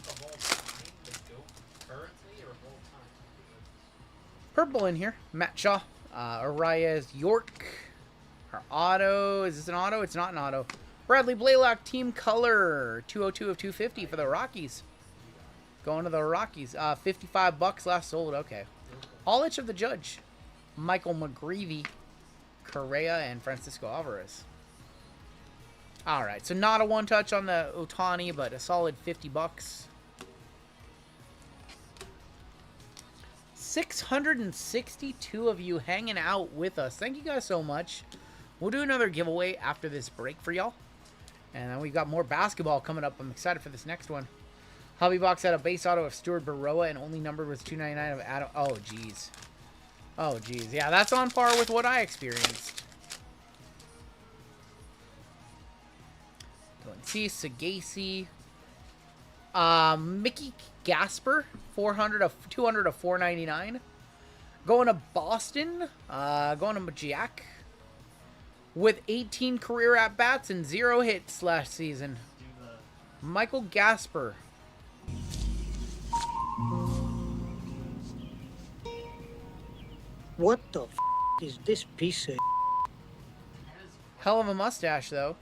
Of all time, the GOAT currently or of all time? Purple in here. Matt Shaw. Arias York. Our auto. Is this an auto? It's not an auto. Bradley Blaylock, team color. 202 of 250 for the Rockies. Going to the Rockies. $55 last sold. Okay. All itch of the Judge. Michael McGreevy. Correa and Francisco Alvarez. Alright, so not a one-touch on the Ohtani, but a solid $50. 662 of you hanging out with us. Thank you guys so much. We'll do another giveaway after this break for y'all. And then we've got more basketball coming up. I'm excited for this next one. Hobby Box had a base auto of Stuart Baroa and only number was 299 of Adam. Oh, jeez. Oh, jeez. Yeah, that's on par with what I experienced. See Sagasi, Mickey Gasper, 200 of 499. Going to Boston, going to Jack with 18 career at bats and 0 hits last season. Michael Gasper. What the f is this piece of? Hell of a mustache though.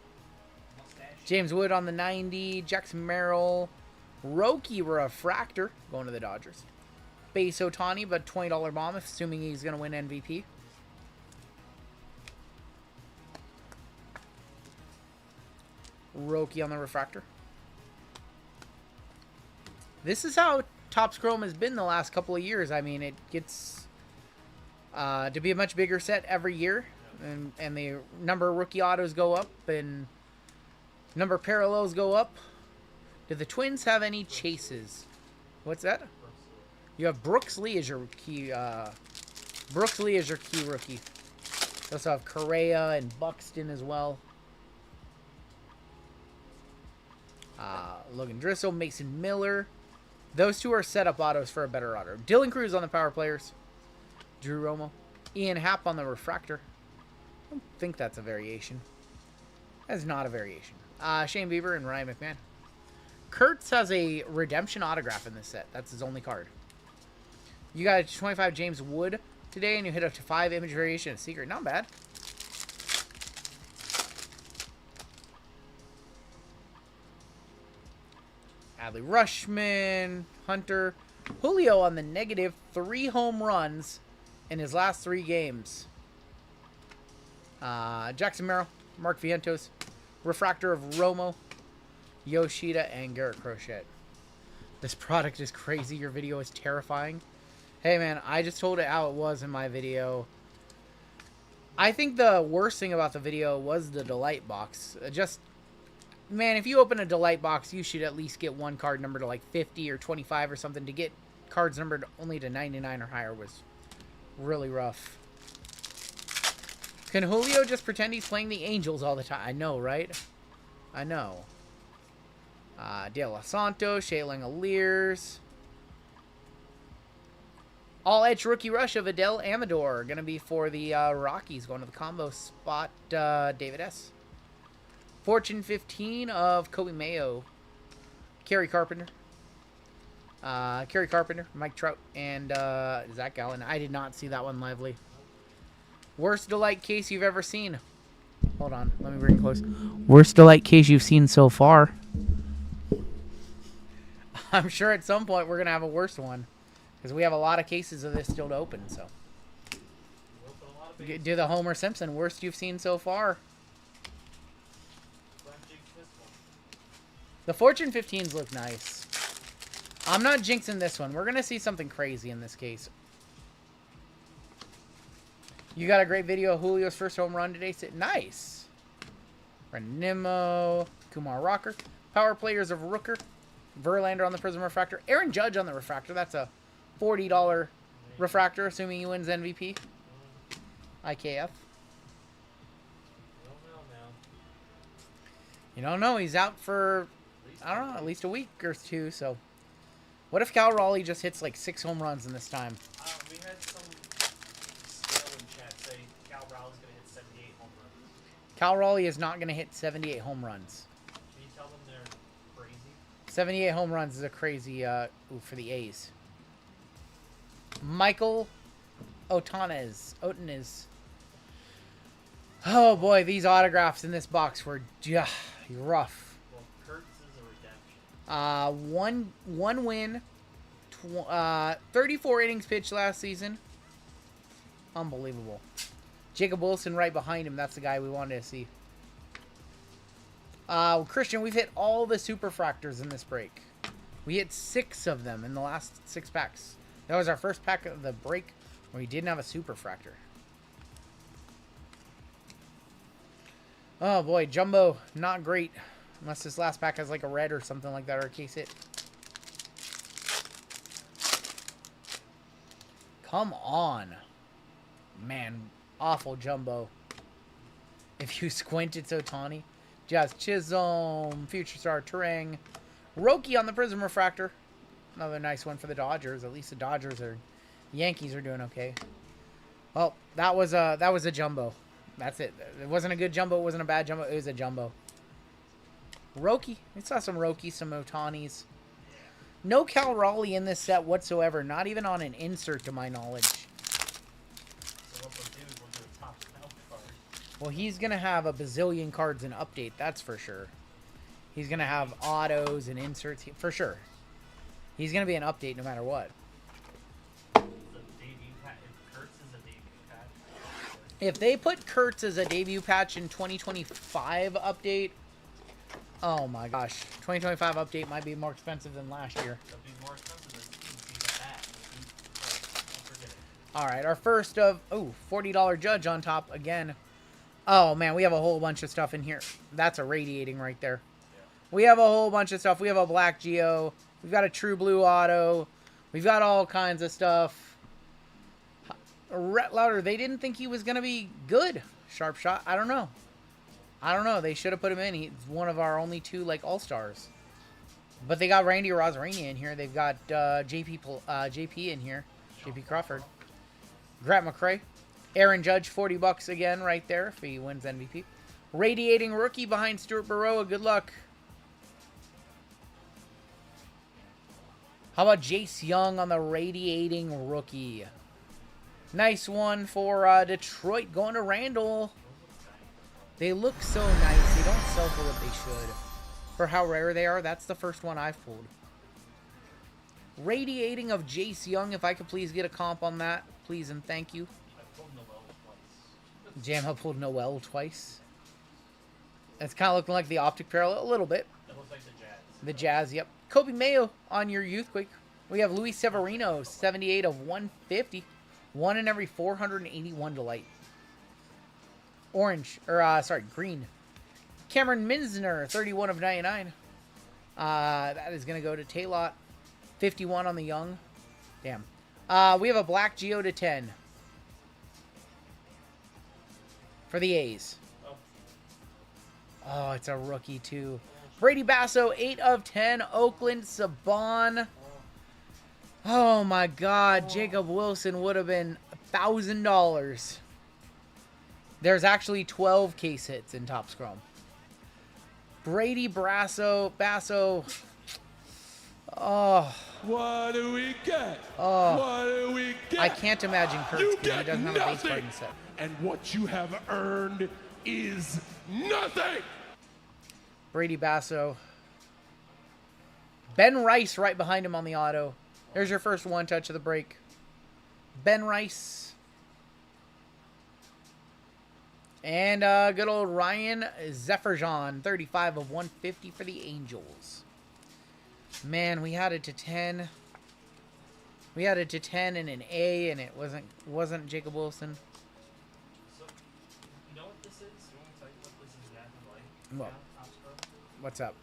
James Wood on the 90. Jackson Merrill. Roki Refractor. Going to the Dodgers. Base Ohtani, but $20 bomb, assuming he's going to win MVP. Roki on the Refractor. This is how Topps Chrome has been the last couple of years. I mean, it gets to be a much bigger set every year. And the number of rookie autos go up, and number of parallels go up. Do the Twins have any chases? What's that? You have Brooks Lee as your key. Brooks Lee as your key rookie. You also have Correa and Buxton as well. Logan Driscoll, Mason Miller. Those two are setup autos for a better auto. Dylan Cruz on the power players. Drew Romo. Ian Happ on the refractor. I don't think that's a variation. That's not a variation. Shane Bieber and Ryan McMahon. Kurtz has a redemption autograph in this set. That's his only card. You got a 25 James Wood today, and you hit up to 5 image variation of Secret. Not bad. Adley Rushman, Hunter. Julio on the negative 3 home runs in his last 3 games. Jackson Merrill, Mark Vientos, Refractor of Romo, Yoshida, and Garrett Crochet. This product is crazy. Your video is terrifying. Hey, man, I just told it how it was in my video. I think the worst thing about the video was the Delight box. Man, if you open a Delight box, you should at least get one card numbered to like 50 or 25 or something. To get cards numbered only to 99 or higher was really rough. Can Julio just pretend he's playing the Angels all the time? I know, right? I know. De Los Santos, Shea Langoliers. All-edge rookie rush of Adele Amador. Going to be for the Rockies. Going to the combo spot, David S. Fortune 15 of Kobe Mayo. Kerry Carpenter. Mike Trout, and Zach Gallen. I did not see that one lively. Worst Delight case you've ever seen. Hold on, let me bring it close. Worst Delight case you've seen so far. I'm sure at some point we're going to have a worse one. Because we have a lot of cases of this still to open, so. Do the Homer Simpson. Worst you've seen so far. The Fortune 15s look nice. I'm not jinxing this one. We're going to see something crazy in this case. You got a great video of Julio's first home run today. Nice. Renimo. Kumar Rocker. Power players of Rooker. Verlander on the Prism Refractor. Aaron Judge on the Refractor. That's a $40 Refractor, assuming he wins MVP. IKF. You don't know. He's out for, I don't know, at least a week or two. So, what if Cal Raleigh just hits like 6 home runs in this time? We had some skill in chat say Cal Raleigh's going to hit 78 home runs. Cal Raleigh is not going to hit 78 home runs. Can you tell them they're crazy? 78 home runs is a crazy for the A's. Michael Otanez. Oh boy, these autographs in this box were rough. Well, Kurtz is a redemption. One win, 34 innings pitched last season. Unbelievable. Jacob Wilson right behind him. That's the guy we wanted to see. Christian, we've hit all the Superfractors in this break. We hit 6 of them in the last 6 packs. That was our first pack of the break where we didn't have a Superfractor. Oh boy, Jumbo, not great. Unless this last pack has like a red or something like that, or a case hit. Come on. Man, awful Jumbo. If you squint, it's Ohtani. Jazz Chisholm, Future Star Terang. Roki on the Prism Refractor. Another nice one for the Dodgers. At least the Yankees are doing okay. Well, that was a Jumbo. That's it. It wasn't a good Jumbo. It wasn't a bad Jumbo. It was a Jumbo. Roki. We saw some Roki, some Otanis. No Cal Raleigh in this set whatsoever. Not even on an insert, to my knowledge. So what we'll do is we'll do a top out card. Well, he's going to have a bazillion cards in update. That's for sure. He's going to have autos and inserts. For sure. He's going to be an update no matter what. If they put Kurtz as a debut patch in 2025 update, oh my gosh. 2025 update might be more expensive than last year. It'll be more expensive than the bat. Don't forget it. Alright, our first of, $40 Judge on top again. Oh man, we have a whole bunch of stuff in here. That's irradiating right there. Yeah. We have a whole bunch of stuff. We have a Black Geo. We've got a True Blue Auto. We've got all kinds of stuff. Rhett Lauder, they didn't think he was going to be good. Sharp shot. I don't know. They should have put him in. He's one of our only 2, like, all-stars. But they got Randy Rosarania in here. They've got JP in here. JP Crawford. Grant McCray. Aaron Judge, $40 again right there if he wins MVP. Radiating rookie behind Stuart Baroa. Good luck. How about Jace Young on the radiating rookie? Nice one for Detroit going to Randall. They look so nice. They don't sell for what they should. For how rare they are, that's the first one I've pulled. Radiating of Jace Young. If I could please get a comp on that. Please and thank you. Jam I pulled Noel twice. It's kind of looking like the optic parallel a little bit. That looks like the Jazz. The Jazz, yep. Kobe Mayo on your Youthquake. We have Luis Severino, 78 of 150. 1 in every 481 delight. Orange, or green. Cameron Minsner, 31 of 99. That is going to go to Taylor. 51 on the Young. Damn. We have a black Geo to 10. For the A's. Oh, it's a rookie, too. Brady Basso, 8 of 10. Oakland, Saban. Oh, my God. Jacob Wilson would have been $1,000. There's actually 12 case hits in Topps Chrome. Brady Basso. Oh. What do we get? Oh. What do we get? I can't imagine Kurtz You because he get doesn't have a base nothing. card set. And what you have earned is nothing. Brady Basso. Ben Rice right behind him on the auto. There's your first one touch of the break. Ben Rice. And good old Ryan Zephyrjan, 35 of 150 for the Angels. Man, we had it to 10. We had it to 10 and an A, and it wasn't Jacob Wilson. So, you know what this is? You want to tell you what this is exactly like? What? Yeah, Topps Pro? What's up?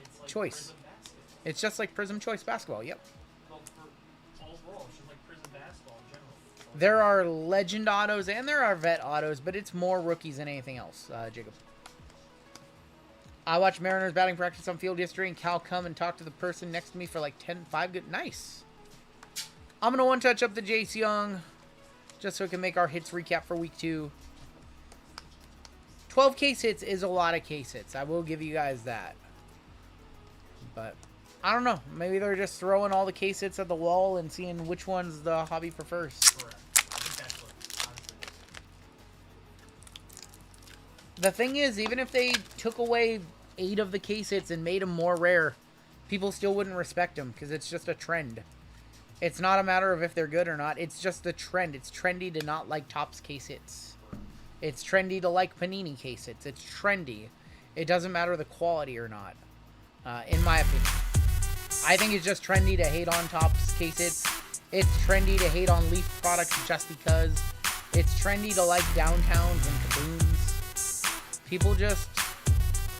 It's like Choice. Prism Basketball. It's just like Prism Choice Basketball, yep. Well, for overall, it's just like Prism Basketball in general. There are legend autos and there are vet autos, but it's more rookies than anything else, Jacob. I watched Mariners batting practice on field yesterday, and Cal come and talk to the person next to me for like 5 good. Nice. I'm going to one-touch up the Jace Young, just so we can make our hits recap for week 2. 12 case hits is a lot of case hits. I will give you guys that. But I don't know. Maybe they're just throwing all the case hits at the wall and seeing which ones the hobby prefers. Correct. I think that's what honestly is. The thing is, even if they took away 8 of the case hits and made them more rare, people still wouldn't respect them because it's just a trend. It's not a matter of if they're good or not. It's just a trend. It's trendy to not like Topps case hits. It's trendy to like Panini case hits. It's trendy. It doesn't matter the quality or not, in my opinion. I think it's just trendy to hate on Topps case hits. It's trendy to hate on Leaf products just because. It's trendy to like downtowns and kaboons. People just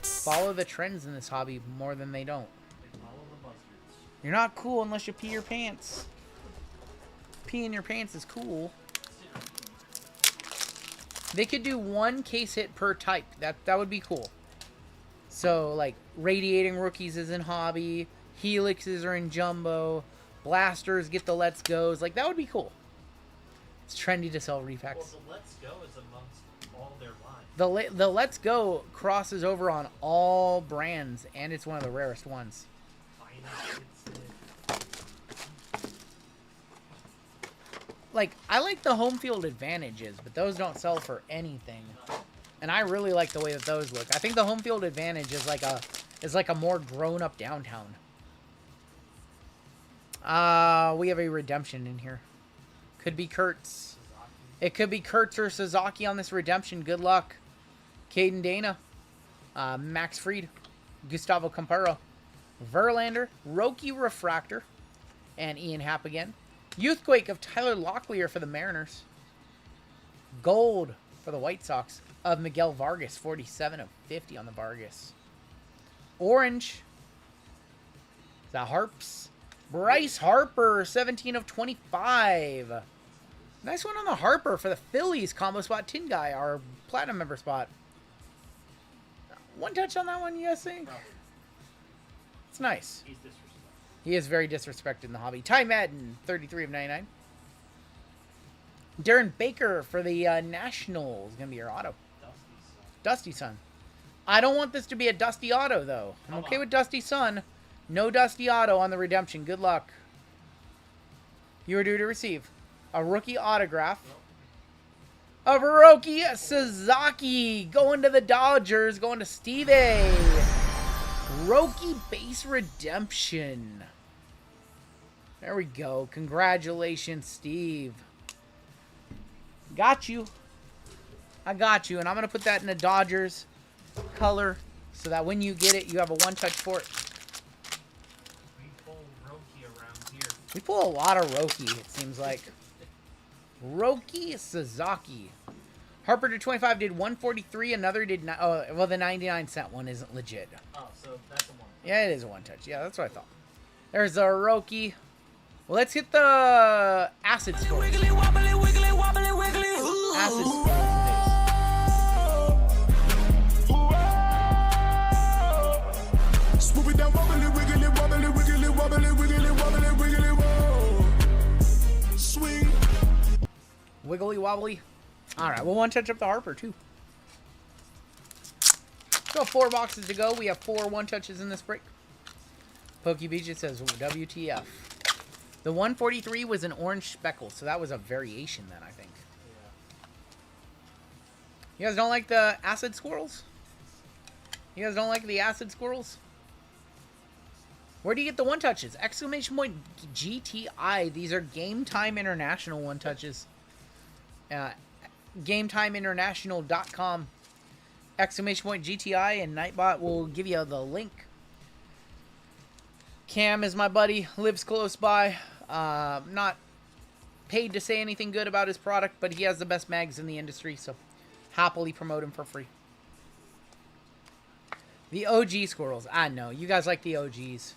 follow the trends in this hobby more than they don't. They follow the buzzards. You're not cool unless you pee your pants. Peeing your pants is cool. They could do 1 case hit per type. That would be cool. So, like, Radiating Rookies is in Hobby. Helixes are in Jumbo. Blasters get the Let's Goes. Like, that would be cool. It's trendy to sell repacks. Well, the Let's Go is amongst all their lines. The Let's Go crosses over on all brands, and it's one of the rarest ones. Like, I like the home field advantages, but those don't sell for anything. And I really like the way that those look. I think the home field advantage is like a more grown-up downtown. We have a redemption in here. Could be Kurtz. It could be Kurtz or Sasaki on this redemption. Good luck. Caden Dana. Max Fried. Gustavo Campero. Verlander. Roki Refractor. And Ian Happ again. Youthquake of Tyler Locklear for the Mariners. Gold for the White Sox of Miguel Vargas. 47 of 50 on the Vargas. Orange. The Harps. Bryce Harper. 17 of 25. Nice one on the Harper for the Phillies combo spot. Tin Guy, our platinum member spot. One touch on that one, you think? It's nice. He's disrespectful. He is very disrespected in the hobby. Ty Madden, 33 of 99. Darren Baker for the Nationals. Going to be your auto. Dusty Sun. I don't want this to be a Dusty Auto, though. I'm okay with Dusty Sun. No Dusty Auto on the redemption. Good luck. You are due to receive a rookie autograph of Hiroki Sasaki. Going to the Dodgers. Going to Steve A. Rookie base redemption. There we go. Congratulations, Steve. Got you. I got you. And I'm going to put that in the Dodgers color so that when you get it, you have a one-touch for it. We pull Roki around here. We pull a lot of Roki, it seems like. Roki Sasaki. Harper to 25 did 143. Another did not. Oh, well, the 99-cent one isn't legit. Oh, so that's a one. Yeah, it is a one-touch. Yeah, that's what I thought. There's a Roki. Well, let's hit the acid score. Acid score. Swoop it down, wobbly, wiggly, wobbly, wiggly, wobbly, wiggly, wobbly, wiggly, whoa. Swing. Wiggly wobbly. All right, we'll one-touch up the Harper, too. So 4 boxes to go. We have 4 one-touches in this break. Pokey Beach, it says WTF. The 143 was an orange speckle, so that was a variation then, I think. You guys don't like the acid squirrels? You guys don't like the acid squirrels? Where do you get the one-touches? Exclamation point GTI. These are Game Time International one-touches. GameTimeInternational.com. Exclamation point GTI, and Nightbot will give you the link. Cam is my buddy, lives close by. Not paid to say anything good about his product, but he has the best mags in the industry, so happily promote him for free. The OG squirrels. I know. You guys like the OGs.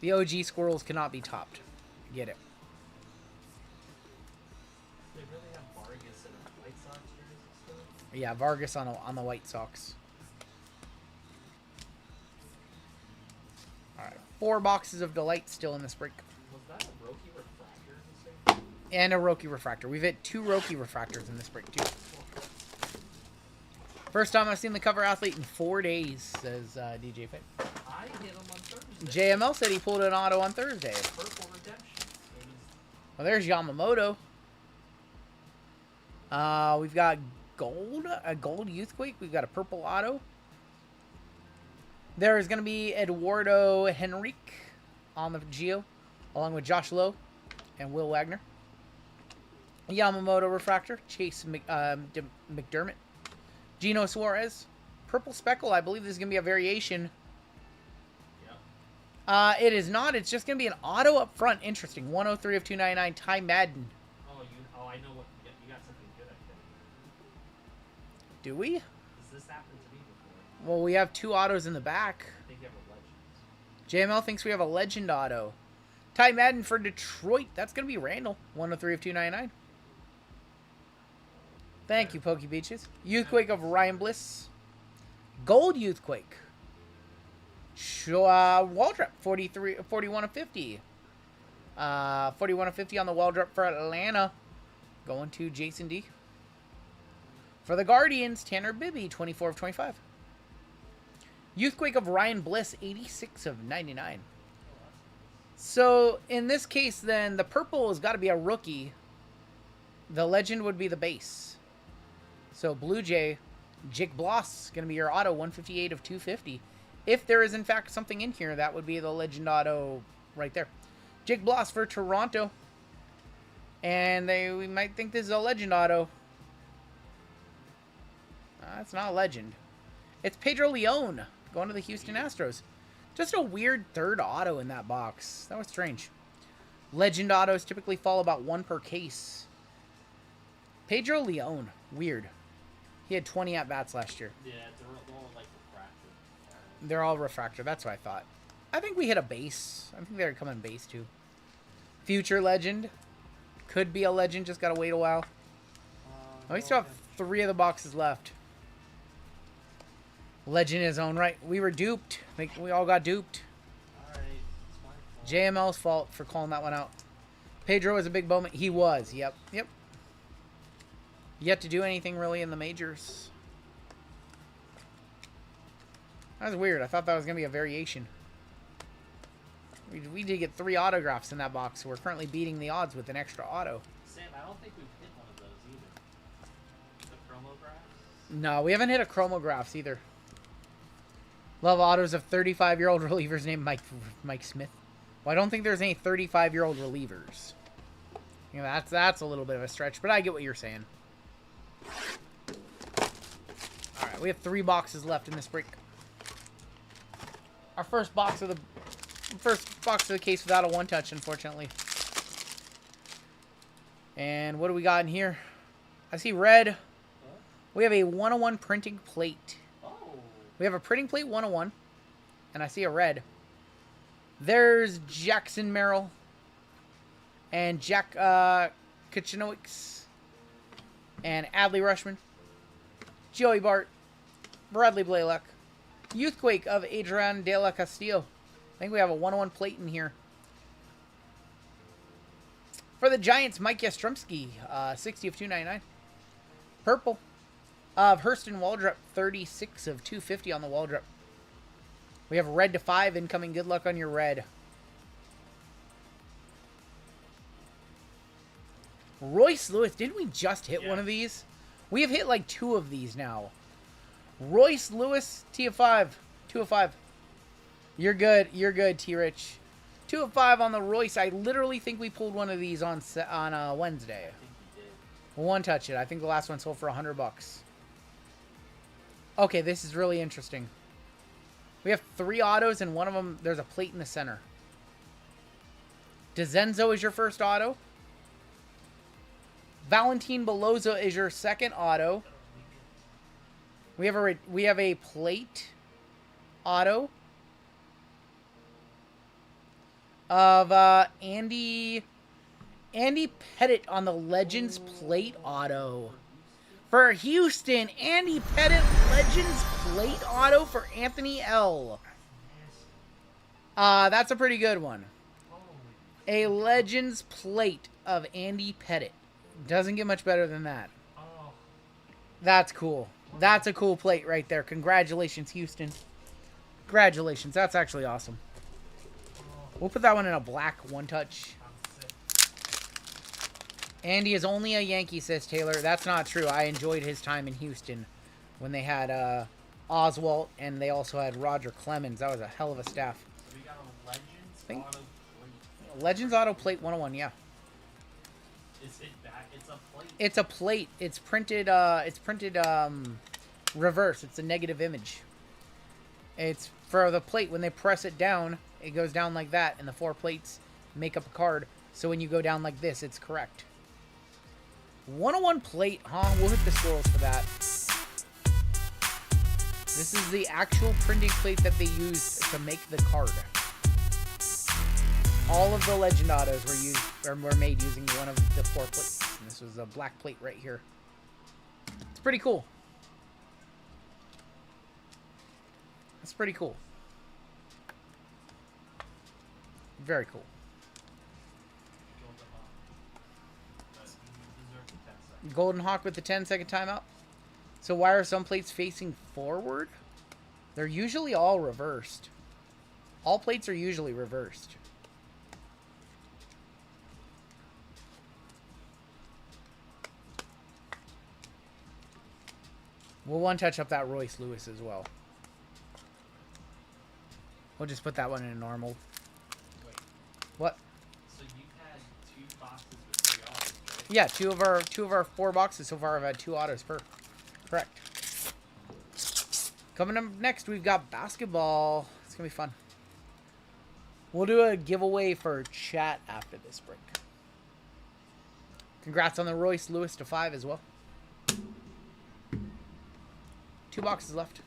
The OG squirrels cannot be topped. Get it. They really have Vargas and a White Sox jersey still? Yeah, Vargas on the White Sox. All right, 4 boxes of Delight still in this break. Was that a Roki refractor? And a Roki refractor. We've hit 2 Roki refractors in this break, too. First time I've seen the cover athlete in 4 days, says DJ Pitt. I hit him on Thursday. JML said he pulled an auto on Thursday. Purple redemption. Well, there's Yamamoto. We've got gold, a gold Youthquake. We've got a purple auto. There is going to be Eduardo Henrique on the Geo, along with Josh Lowe and Will Wagner. Yamamoto refractor, Chase McDermott. Gino Suarez. Purple speckle. I believe this is going to be a variation. Yep. It is not. It's just going to be an auto up front. Interesting. 103 of 299. Ty Madden. I know what. You got something good, I think. Do we? Does this happen to me before? Well, we have 2 autos in the back. I think you have a legend. JML thinks we have a legend auto. Ty Madden for Detroit. That's going to be Randall. 103 of 299. Thank you, Pokey Beaches. Youthquake of Ryan Bliss. Gold Youthquake. Waldrop, 41 of 50. 41 of 50 on the Waldrop for Atlanta. Going to Jason D. For the Guardians, Tanner Bibby, 24 of 25. Youthquake of Ryan Bliss, 86 of 99. So, in this case, then, the purple has got to be a rookie. The legend would be the base. So, Blue Jay, Jake Bloss, going to be your auto, 158 of 250. If there is, in fact, something in here, that would be the legend auto right there. Jake Bloss for Toronto. And we might think this is a legend auto. It's not a legend. It's Pedro Leon going to the Houston Astros. Just a weird 3rd auto in that box. That was strange. Legend autos typically fall about 1 per case. Pedro Leon. Weird. He had 20 at-bats last year. Yeah, they're all like refractor. They're all refractor. That's what I thought. I think we hit a base. I think they're coming base, too. Future legend. Could be a legend. Just got to wait a while. We still have 3 of the boxes left. Legend in his own right. We were duped. We all got duped. Alright, it's my fault. JML's fault for calling that one out. Pedro was a big Bowman. He was. Yep. Yet to do anything really in the majors. That was weird. I thought that was going to be a variation. We did get 3 autographs in that box. So we're currently beating the odds with an extra auto. Sam, I don't think we've hit one of those either. The chromographs? No, we haven't hit a chromographs either. Love autos of 35-year-old relievers named Mike Smith. Well, I don't think there's any 35-year-old relievers. You know, that's a little bit of a stretch, but I get what you're saying. All right, we have 3 boxes left in this break. Our first box of the case without a 1-touch, unfortunately. And what do we got in here? I see red. We have a 101 printing plate. Oh. We have a printing plate 101, and I see a red. There's Jackson Merrill and Jack Kachinowicz and Adley Rushman, Joey Bart, Bradley Blaylock, Youthquake of Adrian De La Castillo. I think we have a 101 plate in here. For the Giants, Mike Yastrzemski, 60 of 299. Purple of Hurston Waldrop, 36 of 250 on the Waldrop. We have red to 5 incoming. Good luck on your red. Royce Lewis. Didn't we just hit one of these? We have hit like 2 of these now. Royce Lewis, T of 5. 2 of 5. You're good. You're good, T-Rich. 2 of 5 on the Royce. I literally think we pulled one of these on Wednesday. I think you did. We'll 1-touch it. I think the last one sold for $100. Okay, this is really interesting. We have 3 autos, and one of them, there's a plate in the center. DeZenzo is your first auto. Valentin Beloza is your second auto. We have a plate auto of Andy Pettit on the Legends plate auto. For Houston, Andy Pettit Legends plate auto for Anthony L. That's a pretty good one. A Legends plate of Andy Pettit. Doesn't get much better than that. That's cool. That's a cool plate right there. Congratulations, Houston. Congratulations. That's actually awesome. We'll put that one in a black 1-touch. Andy is only a Yankee, says Taylor. That's not true. I enjoyed his time in Houston when they had Oswalt and they also had Roger Clemens. That was a hell of a staff. So we got a Legends auto plate. Legends auto plate 101, yeah. Is it back? It's a plate. It's a plate. It's printed reverse. It's a negative image. It's for the plate. When they press it down, it goes down like that, and the 4 plates make up a card. So when you go down like this, it's correct. 101 plate, huh? We'll hit the squirrels for that. This is the actual printing plate that they used to make the card. All of the Legend autos were made using one of the 4 plates. And this was a black plate right here. It's pretty cool. That's pretty cool. Very cool. Golden Hawk with the 10-second timeout. So why are some plates facing forward? They're usually all reversed. All plates are usually reversed. We'll 1-touch up that Royce Lewis as well. We'll just put that one in a normal. Wait. What? So you had 2 boxes with 3 autos, right? Yeah, two of our 4 boxes so far have had 2 autos per. Correct. Coming up next, we've got basketball. It's gonna be fun. We'll do a giveaway for chat after this break. Congrats on the Royce Lewis to 5 as well. 2 boxes left.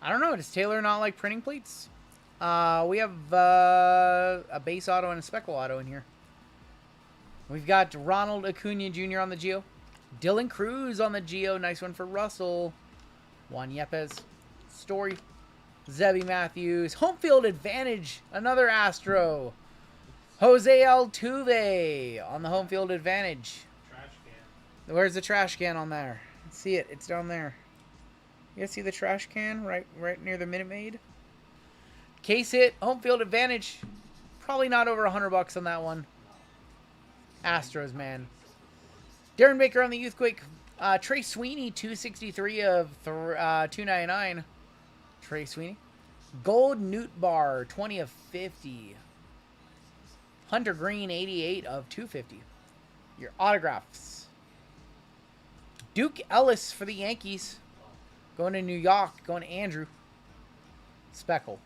I don't know. Does Taylor not like printing plates? We have a base auto and a speckle auto in here. We've got Ronald Acuna Jr. on the Geo. Dylan Cruz on the Geo. Nice one for Russell. Juan Yepes. Story. Zebby Matthews. Home field advantage. Another Astro. Jose Altuve on the home field advantage. Trash can. Where's the trash can on there? See it. It's down there. You guys see the trash can right near the Minute Maid? Case hit. Home field advantage. Probably not over $100 on that one. Astros, man. Darren Baker on the Youthquake. Trey Sweeney, 263 of 299. Trey Sweeney. Gold Newt Bar, 20 of 50. Hunter Green, 88 of 250. Your autographs. Duke Ellis for the Yankees. Going to New York. Going to Andrew. Speckle.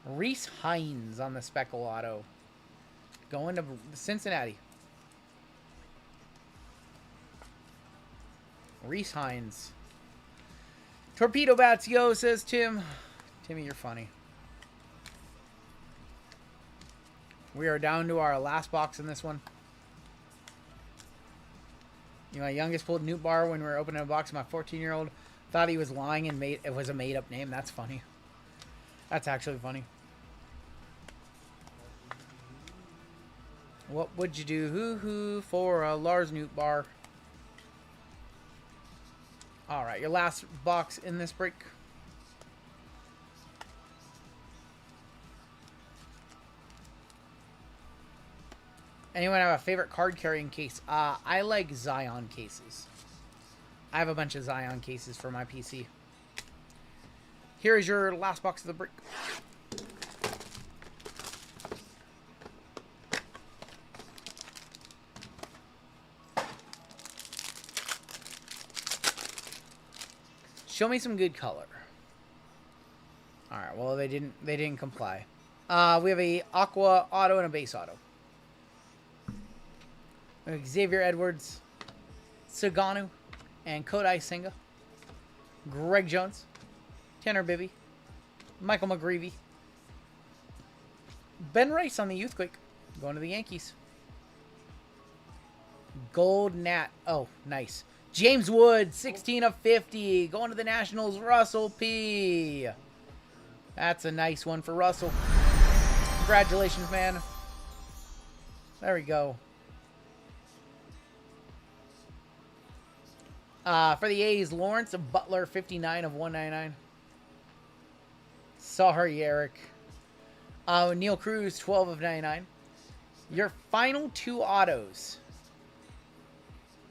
Reese Hines on the Speckle auto. Going to Cincinnati. Reese Hines. Torpedo Bats, yo, says Tim. Timmy, you're funny. We are down to our last box in this one. You know, my youngest pulled Newt Bar when we were opening a box. My 14-year-old thought he was lying and it was a made-up name. That's funny. That's actually funny. What would you do, hoo-hoo, for a Lars Newt Bar? All right, your last box in this break. Anyone have a favorite card carrying case? I like Zion cases. I have a bunch of Zion cases for my PC. Here is your last box of the break. Show me some good color. All right. Well, they didn't comply. We have a Aqua auto and a base auto. Xavier Edwards, Saganu, and Kodai Senga. Greg Jones, Tanner Bibby, Michael McGreevy, Ben Rice on the Youthquake, going to the Yankees. Gold Nat. Oh, nice. James Wood, 16 of 50. Going to the Nationals, Russell P. That's a nice one for Russell. Congratulations, man. There we go. For the A's, Lawrence Butler, 59 of 199. Sorry, Eric. Neil Cruz, 12 of 99. Your final two autos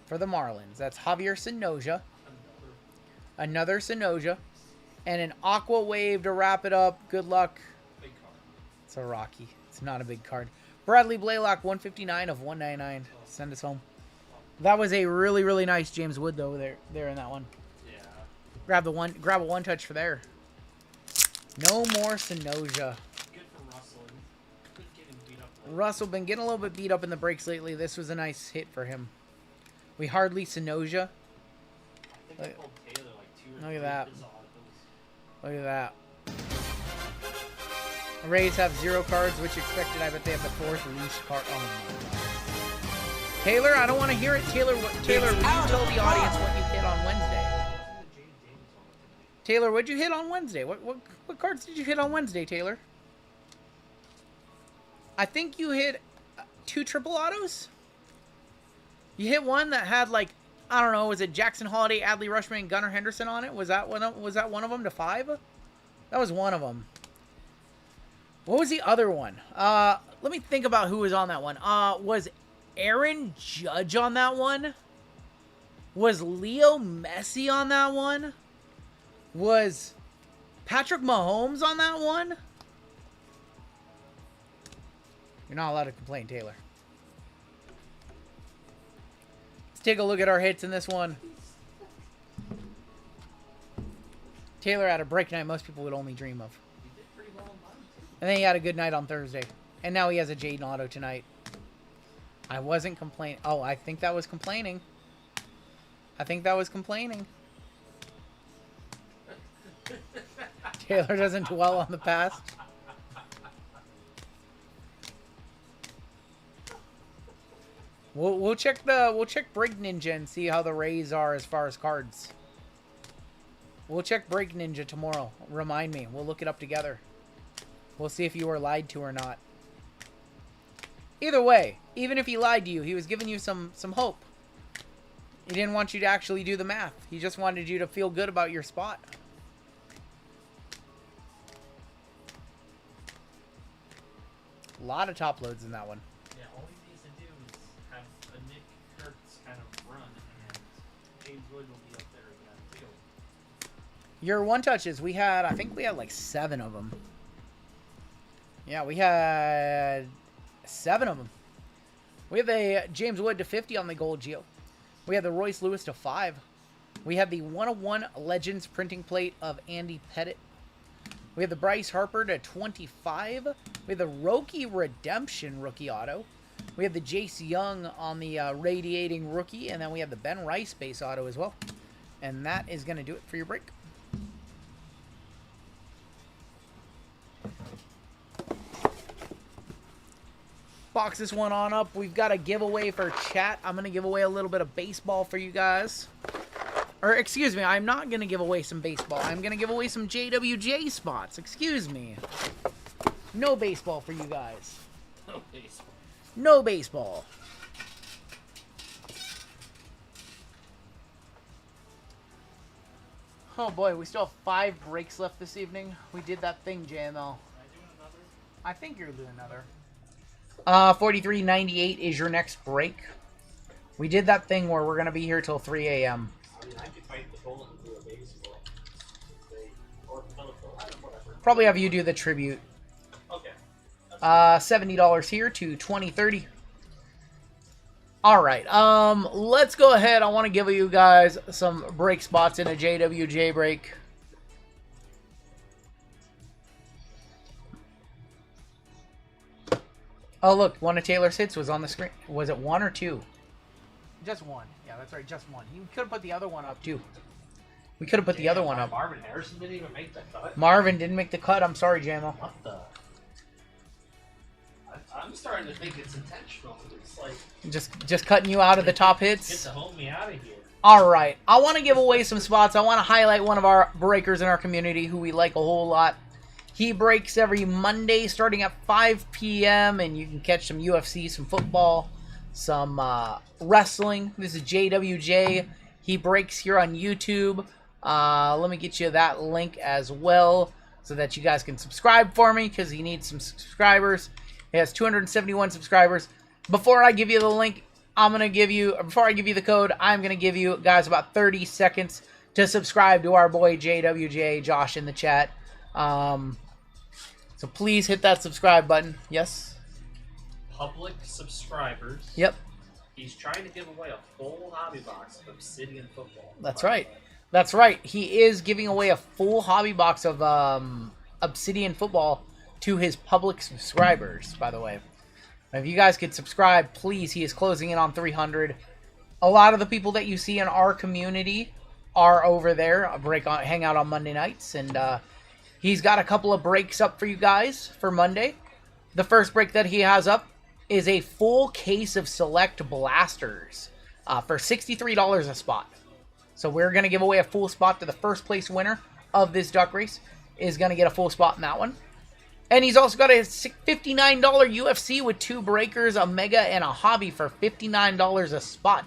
for the Marlins. That's Javier Sonoja. Another Sonoja. And an Aqua Wave to wrap it up. Good luck. Big card. It's a Rocky. It's not a big card. Bradley Blaylock, 159 of 199. Send us home. That was a really, really nice James Wood, though, there in that one. Yeah. Grab a one touch for there. No more Sonoja. Good for Russell. He's getting beat up. Russell been getting a little bit beat up in the breaks lately. This was a nice hit for him. We hardly Sonoja. I think I pulled Taylor like 2 or 3 Look at that. of his autos. Look at that. The Rays have 0 cards, which expected. I bet they have the 4th least card. Oh my god. Taylor, I don't want to hear it. Taylor, will you tell the audience what you hit on Wednesday? Taylor, what'd you hit on Wednesday? What cards did you hit on Wednesday, Taylor? I think you hit 2 triple autos. You hit one that had like, I don't know, was it Jackson Holiday, Adley Rutschman, and Gunnar Henderson on it? Was that one of them to 5? That was one of them. What was the other one? Let me think about who was on that one. Was Aaron Judge on that one? Was Leo Messi on that one? Was Patrick Mahomes on that one? You're not allowed to complain, Taylor. Let's take a look at our hits in this one. Taylor had a break night most people would only dream of. And then he had a good night on Thursday. And now he has a Jaden auto tonight. I wasn't complaining. Oh, I think that was complaining. Taylor doesn't dwell on the past. We'll check Break Ninja and see how the Rays are as far as cards. We'll check Break Ninja tomorrow. Remind me. We'll look it up together. We'll see if you were lied to or not. Either way, even if he lied to you, he was giving you some hope. He didn't want you to actually do the math. He just wanted you to feel good about your spot. A lot of top loads in that one. Yeah, all he needs to do is have a Nick Kurtz kind of run, and James Wood will be up there again, too. Your one touches, I think we had like 7 of them. Yeah, we had 7 of them. We have a James Wood to 50 on the gold Geo. We have the Royce Lewis to 5. We have the 101 Legends printing plate of Andy Pettit. We have the Bryce Harper to 25. We have the Roki Redemption rookie auto. We have the Jace Young on the radiating rookie. And then we have the Ben Rice base auto as well. And that is going to do it for your break. Box this one on up. We've got a giveaway for chat. I'm going to give away a little bit of baseball for you guys. Or, excuse me, I'm not going to give away some baseball. I'm going to give away some JWJ spots. Excuse me. No baseball for you guys. No baseball. No baseball. Oh boy, we still have 5 breaks left this evening. We did that thing, JML. Am I doing another? I think you're doing another. 43.98 is your next break. We did that thing where we're going to be here till 3 a.m. I mean, I could fight the bullet and do a baseball. Or telephone. I don't know, whatever. Probably have you do the tribute. Okay. $70 here to 2030. All right. Let's go ahead. I want to give you guys some break spots in a JWJ break. Oh, look, one of Taylor's hits was on the screen. Was it 1 or 2? Just 1. Yeah, that's right, just 1. You could have put the other one up, too. We could have put the other one up. Marvin Harrison didn't even make that cut. Marvin didn't make the cut. I'm sorry, JMO. What the? I'm starting to think it's intentional. It's like Just cutting you out of the top get hits. to hold me out of here. All right. I want to give away some spots. I want to highlight one of our breakers in our community who we like a whole lot. He breaks every Monday starting at 5 p.m. and you can catch some UFC, some football, some wrestling. This is JWJ. He breaks here on YouTube. Let me get you that link as well so that you guys can subscribe for me because he needs some subscribers. He has 271 subscribers. Before I give you the link, before I give you the code, I'm going to give you guys about 30 seconds to subscribe to our boy JWJ, Josh in the chat. So please hit that subscribe button. Yes? Public subscribers. Yep. He's trying to give away a full hobby box of Obsidian football. That's right. That's right. He is giving away a full hobby box of Obsidian football to his public subscribers, by the way. If you guys could subscribe, please. He is closing in on 300. A lot of the people that you see in our community are over there. Hang out on Monday nights, and he's got a couple of breaks up for you guys for Monday. The first break that he has up is a full case of select blasters for $63 a spot. So we're going to give away a full spot to the first place winner of this duck race. Is going to get a full spot in that one. And he's also got a $59 UFC with 2 breakers, a mega, and a hobby for $59 a spot.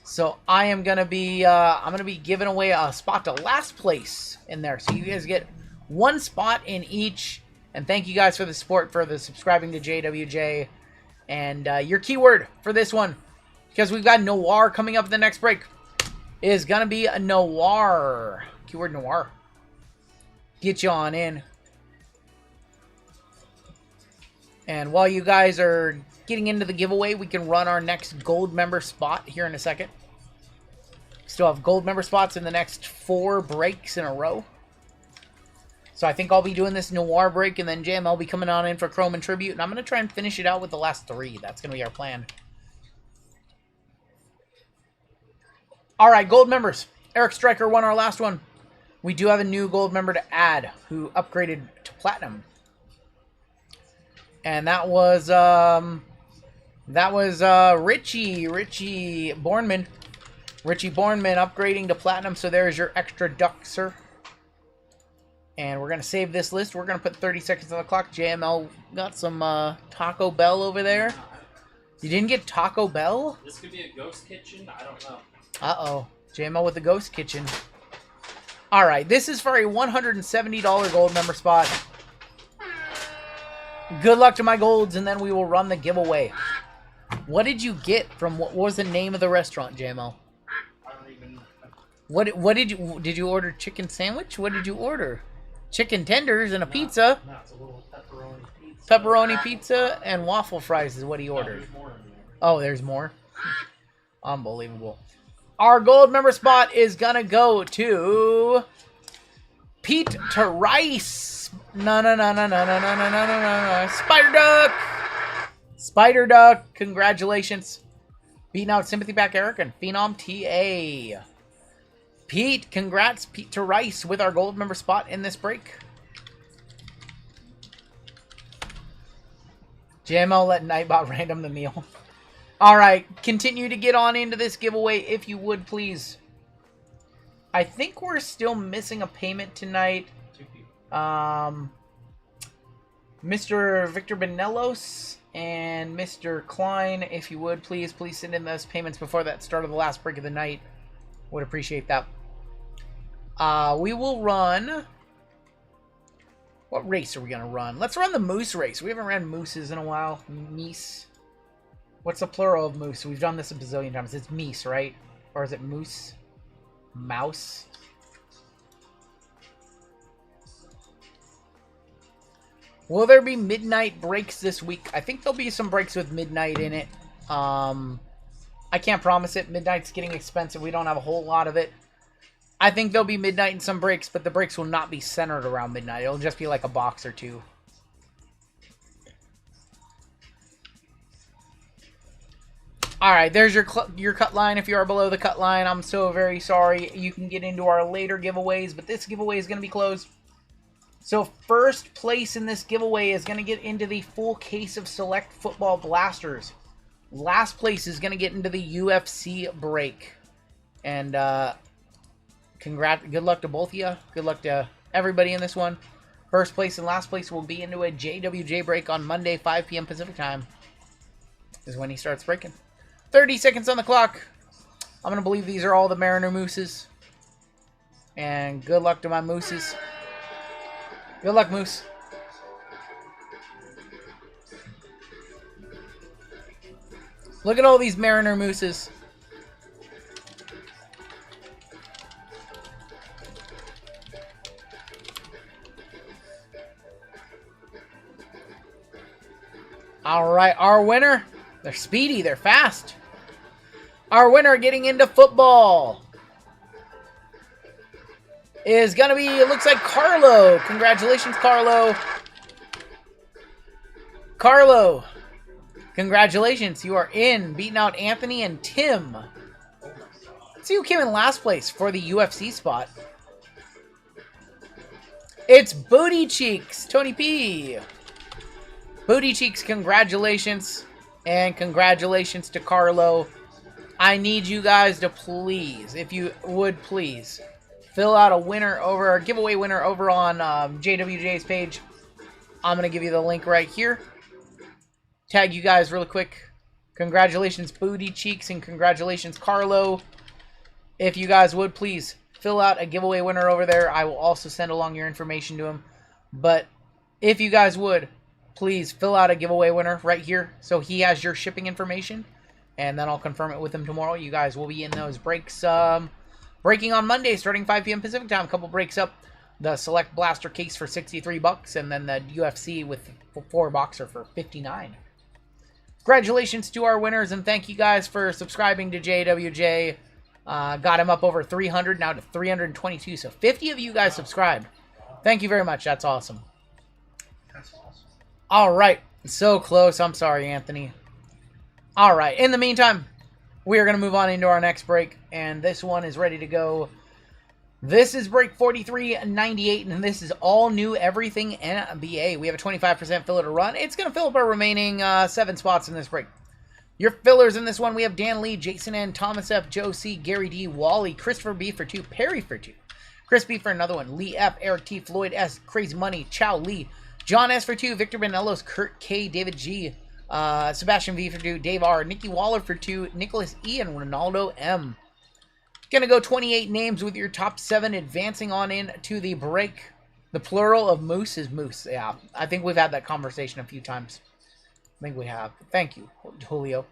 So I am going to be giving away a spot to last place in there. So you guys get 1 spot in each. And thank you guys for the support, for the subscribing to JWJ. And your keyword for this one, because we've got Noir coming up in the next break, is going to be a Noir. Keyword Noir. Get you on in. And while you guys are getting into the giveaway, we can run our next gold member spot here in a second. Still have gold member spots in the next 4 breaks in a row. So I think I'll be doing this Noir break, and then JML will be coming on in for Chrome and Tribute. And I'm going to try and finish it out with the last 3. That's going to be our plan. All right, gold members. Eric Stryker won our last one. We do have a new gold member to add who upgraded to platinum. And that was Richie Bornman. Richie Bornman upgrading to platinum. So there's your extra duck, sir. And we're going to save this list. We're going to put 30 seconds on the clock. JML got some Taco Bell over there. You didn't get Taco Bell? This could be a ghost kitchen. I don't know. Uh-oh. JML with the ghost kitchen. All right. This is for a $170 gold member spot. Good luck to my golds, and then we will run the giveaway. What did you get from, what was the name of the restaurant, JML? I don't even... What did you order chicken sandwich? What did you order? Chicken tenders and a pizza. No, it's a little pepperoni pizza. Pepperoni pizza and waffle fries is what he ordered. There's more in there. Oh, there's more? Unbelievable. Our gold member spot is gonna go to Pete to Rice. No. Spider Duck. Spider Duck. Congratulations. Beating out Sympathy Back Eric and Phenom TA. Pete, congrats, Pete to Rice, with our gold member spot in this break. JML let Nightbot random the meal. Alright, continue to get on into this giveaway if you would, please. I think we're still missing a payment tonight. Mr. Victor Benelos and Mr. Klein, if you would, please send in those payments before that start of the last break of the night. Would appreciate that. We will run... What race are we going to run? Let's run the moose race. We haven't ran mooses in a while. Meese. What's the plural of moose? We've done this a bazillion times. It's meese, right? Or is it moose? Mouse? Will there be midnight breaks this week? I think there'll be some breaks with midnight in it. I can't promise it. Midnight's getting expensive. We don't have a whole lot of it. I think there'll be midnight in some breaks, but the breaks will not be centered around midnight. It'll just be like a box or two. Alright, there's your cut line. If you are below the cut line, I'm so very sorry. You can get into our later giveaways, but this giveaway is going to be closed. So first place in this giveaway is going to get into the full case of Select Football Blasters. Last place is going to get into the UFC break. And good luck to both of you. Good luck to everybody in this one. First place and last place will be into a JWJ break on Monday, 5 p.m. Pacific time. Is when he starts breaking. 30 seconds on the clock. I'm going to believe these are all the Mariner Mooses. And good luck to my Mooses. Good luck, Moose. Look at all these Mariner Mooses. Alright, our winner. They're speedy, they're fast. Our winner getting into football is going to be, it looks like, Carlo. Congratulations, Carlo. Carlo, congratulations. You are in, beating out Anthony and Tim. Let's see who came in last place for the UFC spot. It's Booty Cheeks, Tony P. Booty Cheeks, congratulations. And congratulations to Carlo. I need you guys to please, if you would please, fill out a giveaway winner over on JWJ's page. I'm going to give you the link right here. Tag you guys really quick. Congratulations, Booty Cheeks, and congratulations, Carlo. If you guys would please fill out a giveaway winner over there. I will also send along your information to him. But if you guys would, please fill out a giveaway winner right here so he has your shipping information. And then I'll confirm it with him tomorrow. You guys will be in those breaks. Breaking on Monday starting 5 p.m. Pacific time. A couple breaks up. The Select Blaster case for $63. And then the UFC with 4 boxer for $59. Congratulations to our winners. And thank you guys for subscribing to JWJ. Got him up over 300. Now to 322. So 50 of you guys subscribed. Thank you very much. That's awesome. All right. So close. I'm sorry, Anthony. All right. In the meantime, we are going to move on into our next break. And this one is ready to go. This is break 4398. And this is all new everything NBA. We have a 25% filler to run. It's going to fill up our remaining 7 spots in this break. Your fillers in this one, we have Dan Lee, Jason N, Thomas F, Joe C, Gary D, Wally, Christopher B for 2, Perry for 2, Chris B for another one. Lee F, Eric T, Floyd S, Crazy Money, Chow Lee, John S for 2, Victor Benelos, Kurt K, David G, Sebastian V for 2, Dave R, Nikki Waller for 2, Nicholas E, and Ronaldo M. Gonna go 28 names with your top 7, advancing on in to the break. The plural of moose is moose. Yeah, I think we've had that conversation a few times. I think we have. Thank you, Julio.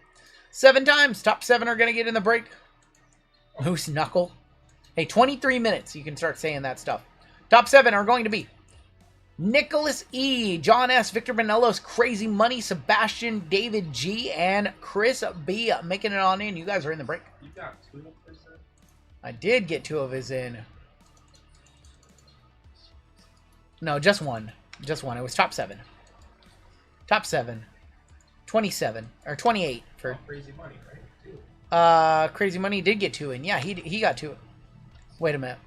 7 times. Top 7 are gonna get in the break. Moose Knuckle. Hey, 23 minutes. You can start saying that stuff. Top 7 are going to be Nicholas E, John S, Victor Benelos, Crazy Money, Sebastian, David G, and Chris B. Making it on in. You guys are in the break. You got 2 of his in? I did get 2 of his in. No, just 1. Just 1. It was top 7. Top 7. 27. Or 28 for... Crazy Money, right? 2. Crazy Money did get 2 in. Yeah, he got 2. Wait a minute.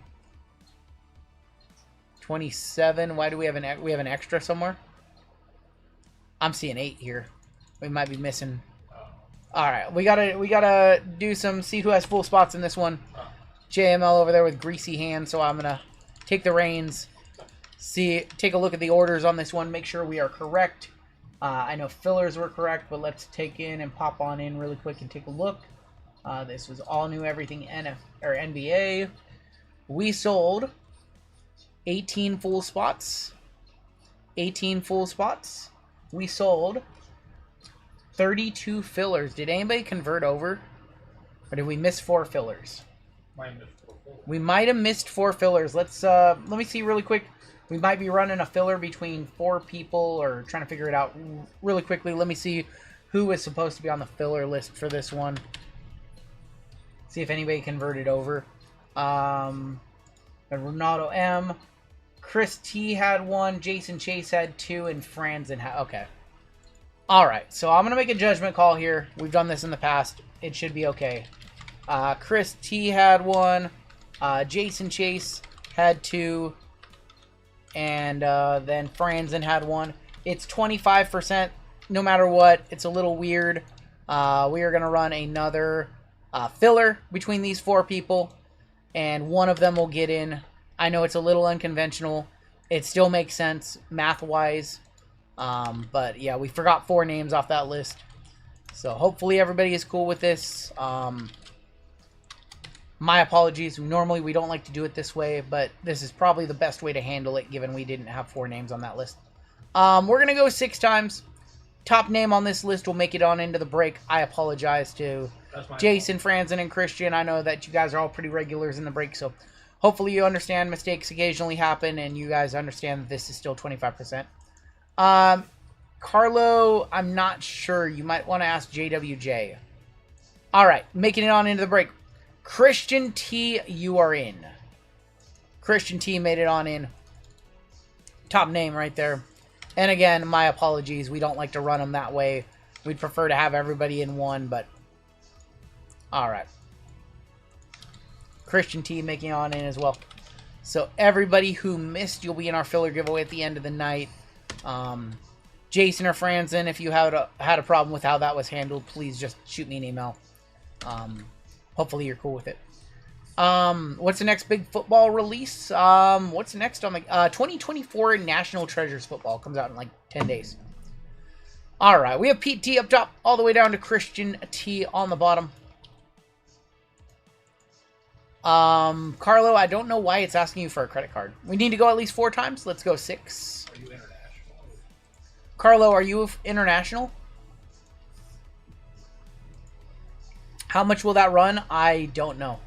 27. Why do we have an extra somewhere? I'm seeing 8 here. We might be missing. All right, we gotta do some, see who has full spots in this one. JML over there with greasy hands, so I'm gonna take the reins. Take a look at the orders on this one. Make sure we are correct. I know fillers were correct, but let's take in and pop on in really quick and take a look. This was all new everything NBA. We sold 18 full spots. 18 full spots. We sold 32 fillers. Did anybody convert over? Or did we miss 4 fillers? We might have missed 4 fillers. Let me see really quick. We might be running a filler between 4 people or trying to figure it out really quickly. Let me see who is supposed to be on the filler list for this one. See if anybody converted over. Ronaldo M. Chris T had 1. Jason Chase had 2. And Franzen had... Okay. Alright, so I'm going to make a judgment call here. We've done this in the past. It should be okay. Chris T had 1. Jason Chase had 2. And then Franzen had 1. It's 25%. No matter what, it's a little weird. We are going to run another filler between these 4 people. And one of them will get in. I know it's a little unconventional. It still makes sense math-wise. But yeah, we forgot 4 names off that list. So hopefully everybody is cool with this. My apologies. Normally we don't like to do it this way, but this is probably the best way to handle it given we didn't have 4 names on that list. We're going to go 6 times. Top name on this list will make it on into the break. I apologize to Jason, Franzen, and Christian. I know that you guys are all pretty regulars in the break, so hopefully you understand mistakes occasionally happen and you guys understand that this is still 25%. Carlo, I'm not sure. You might want to ask JWJ. All right, making it on into the break. Christian T, you are in. Christian T made it on in. Top name right there. And again, my apologies. We don't like to run them that way. We'd prefer to have everybody in one, but... Alright. Christian T making it on in as well. So everybody who missed, you'll be in our filler giveaway at the end of the night. Jason or Franzen, if you had a problem with how that was handled, please just shoot me an email. Hopefully you're cool with it. What's the next big football release? What's next on the 2024 National Treasures football comes out in like 10 days. All right, we have Pete T up top, all the way down to Christian T on the bottom. Carlo, I don't know why it's asking you for a credit card. We need to go at least 4 times. Let's go 6. Are you international? Carlo, are you international? How much will that run? I don't know.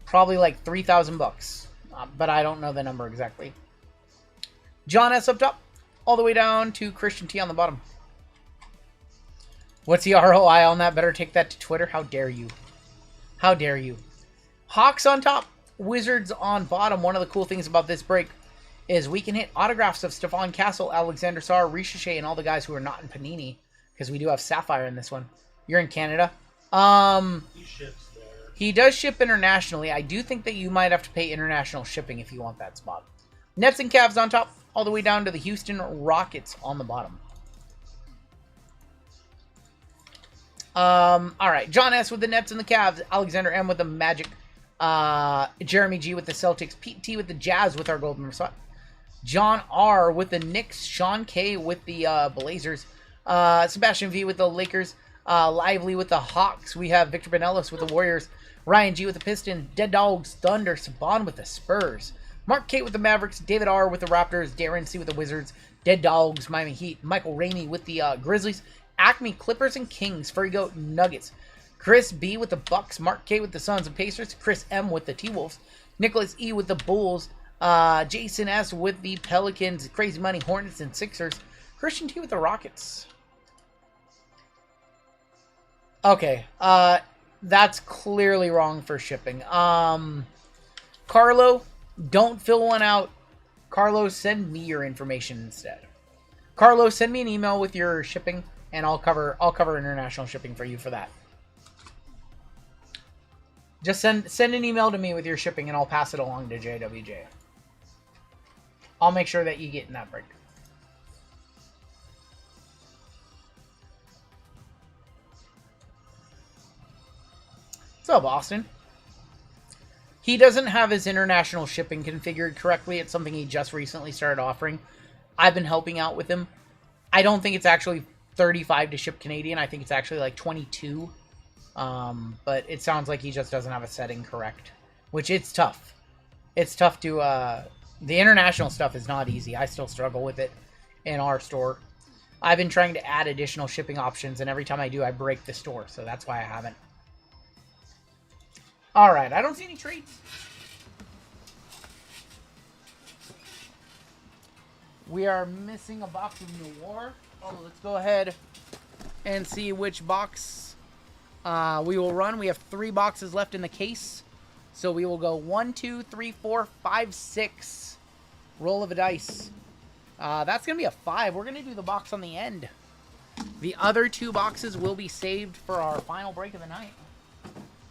Probably like $3,000, but I don't know the number exactly. John S up top, all the way down to Christian T on the bottom. What's the ROI on that? Better take that to Twitter. How dare you? How dare you? Hawks on top, Wizards on bottom. One of the cool things about this break is we can hit autographs of Stephon Castle, Alexander Sarr, Ricochet, and all the guys who are not in Panini, because we do have Sapphire in this one. You're in Canada. He ships there. He does ship internationally. I do think that you might have to pay international shipping if you want that spot. Nets and Cavs on top, all the way down to the Houston Rockets on the bottom. All right, John S with the Nets and the Cavs, Alexander M with the Magic, Jeremy G with the Celtics. Pete T with the Jazz with our gold member spot. John R with the Knicks. Sean K with the Blazers. Sebastian V with the Lakers. Lively with the Hawks. We have Victor Benellis with the Warriors. Ryan G with the Pistons. Dead Dogs Thunder. Saban with the Spurs. Mark K with the Mavericks. David R with the Raptors. Darren C with the Wizards. Dead Dogs Miami Heat. Michael Ramey with the Grizzlies. Acme Clippers and Kings. Furry Goat Nuggets. Chris B with the Bucks. Mark K with the Suns and Pacers. Chris M with the T-Wolves. Nicholas E with the Bulls. Jason S with the Pelicans. Crazy Money Hornets and Sixers. Christian T with the Rockets. Okay, that's clearly wrong for shipping. Carlo, don't fill one out. Carlo, send me your information instead. Carlo, send me an email with your shipping, and I'll cover international shipping for you for that. Just send an email to me with your shipping, and I'll pass it along to JWJ. I'll make sure that you get in that break. What's up, Austin? He doesn't have his international shipping configured correctly. It's something he just recently started offering. I've been helping out with him. I don't think it's actually 35 to ship Canadian. I think it's actually like 22. But it sounds like he just doesn't have a setting correct, which it's tough. It's tough to, the international stuff is not easy. I still struggle with it in our store. I've been trying to add additional shipping options, and every time I do, I break the store, so that's why I haven't. Alright, I don't see any trades. We are missing a box of Noir. Oh, let's go ahead and see which box we will run. We have 3 boxes left in the case. So we will go 1, 2, 3, 4, 5, 6. Roll of a dice. That's going to be a 5. We're going to do the box on the end. The other 2 boxes will be saved for our final break of the night,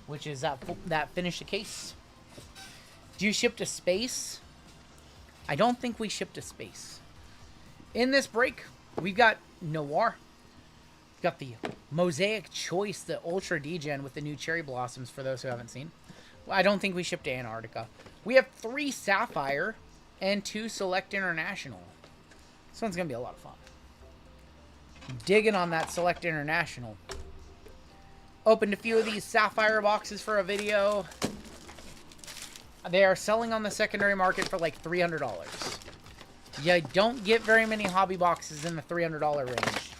which is that finish the case. Do you ship to space? I don't think we ship to space. In this break, we've got Noir. We've got the Mosaic Choice, the Ultra Degen with the new cherry blossoms for those who haven't seen. I don't think we ship to Antarctica. We have 3 Sapphire and 2 Select International. This one's going to be a lot of fun. Digging on that Select International. Opened a few of these Sapphire boxes for a video. They are selling on the secondary market for like $300. You don't get very many hobby boxes in the $300 range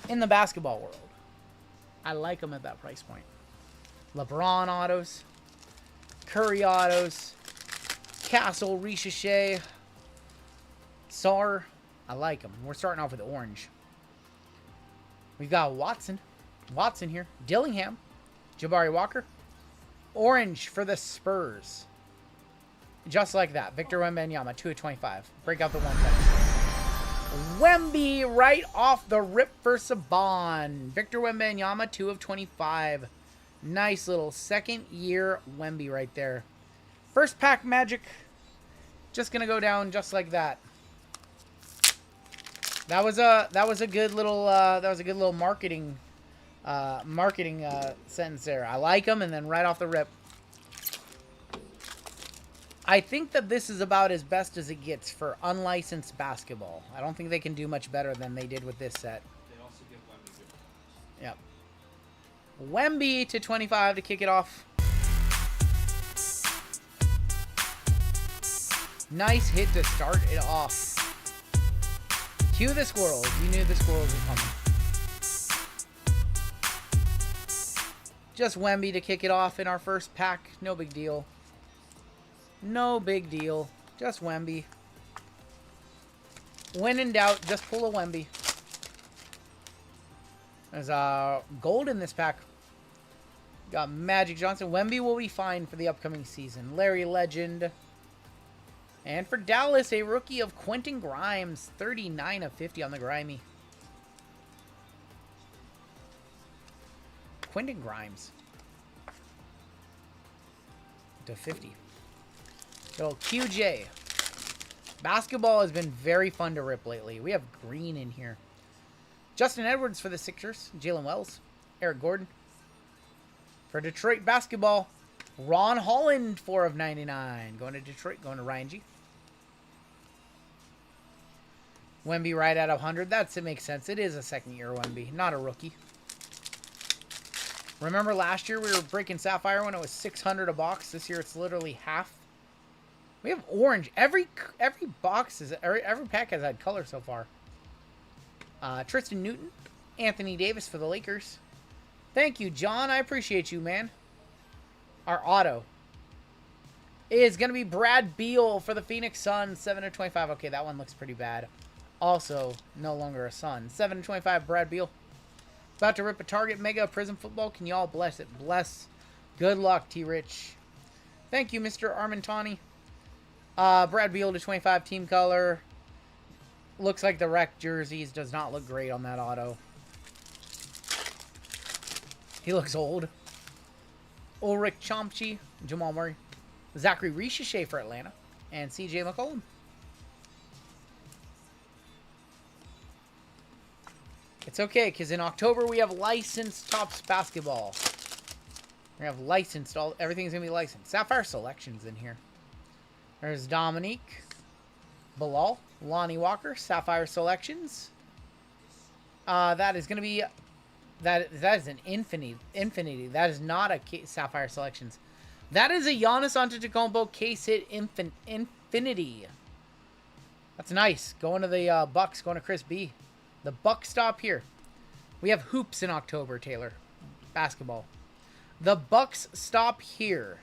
in the basketball world. I like them at that price point. LeBron autos. Curry autos. Castle, Ricochet. Sar. I like them. We're starting off with orange. We've got Watson. Watson here. Dillingham. Jabari Walker. Orange for the Spurs. Just like that. Victor Wembanyama, 2 of 25. Break out the 1 Wemby right off the rip for Saban. Victor Wembanyama, 2 of 25. Nice little second year Wemby right there. First pack Magic. Just gonna go down just like that. That was a good little marketing sentence there. I like them, and then right off the rip. I think that this is about as best as it gets for unlicensed basketball. I don't think they can do much better than they did with this set. They also give Wemby good. Yep. Wemby to 25 to kick it off. Nice hit to start it off. Cue the squirrels. You knew the squirrels were coming. Just Wemby to kick it off in our first pack. No big deal. No big deal. Just Wemby. When in doubt, just pull a Wemby. There's gold in this pack. Got Magic Johnson. Wemby will be fine for the upcoming season. Larry Legend. And for Dallas, a rookie of Quentin Grimes. 39 of 50 on the Grimy. Quentin Grimes. To 50. So QJ. Basketball has been very fun to rip lately. We have green in here. Justin Edwards for the Sixers. Jalen Wells. Eric Gordon. For Detroit basketball, Ron Holland, 4 of 99. Going to Detroit, going to Ryan G. Wemby right at 100. It makes sense. It is a second-year Wemby, not a rookie. Remember last year we were breaking Sapphire when it was 600 a box? This year it's literally half. We have orange. Every box is every pack has had color so far. Tristan Newton, Anthony Davis for the Lakers. Thank you, John. I appreciate you, man. Our auto is going to be Brad Beal for the Phoenix Suns, 7 of 25. Okay, that one looks pretty bad. Also, no longer a Sun. 7 of 25, Brad Beal. About to rip a Target Mega Prism Football. Can y'all bless it? Bless. Good luck, T-Rich. Thank you, Mr. Armentani. Brad Beal to 25, team color. Looks like the wrecked jerseys. Does not look great on that auto. He looks old. Ulrich Chomchi, Jamal Murray. Zachary Richeche for Atlanta. And CJ McCollum. It's okay, because in October we have licensed Topps basketball. We have licensed, everything's going to be licensed. Sapphire Selections in here. There's Dominique. Bilal. Lonnie Walker. Sapphire Selections. That is going to be... That is an infinity. That is not a Sapphire Selections. That is a Giannis Antetokounmpo case hit infinity. That's nice. Going to the Bucks. Going to Chris B. The Bucks stop here. We have hoops in October, Taylor. Basketball. The Bucks stop here.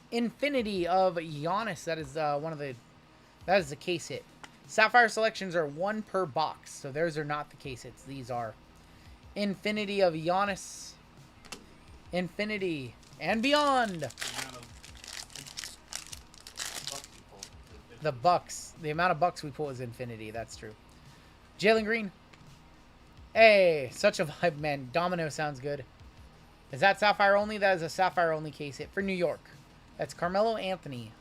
Infinity of Giannis. That is that is the case hit. Sapphire Selections are 1 per box. So theirs are not the case hits. These are Infinity of Giannis. Infinity and beyond. The Bucks. The amount of bucks we pull is infinity. That's true. Jalen Green. Hey, such a vibe, man. Domino sounds good. Is that Sapphire only? That is a Sapphire only case hit for New York. That's Carmelo Anthony.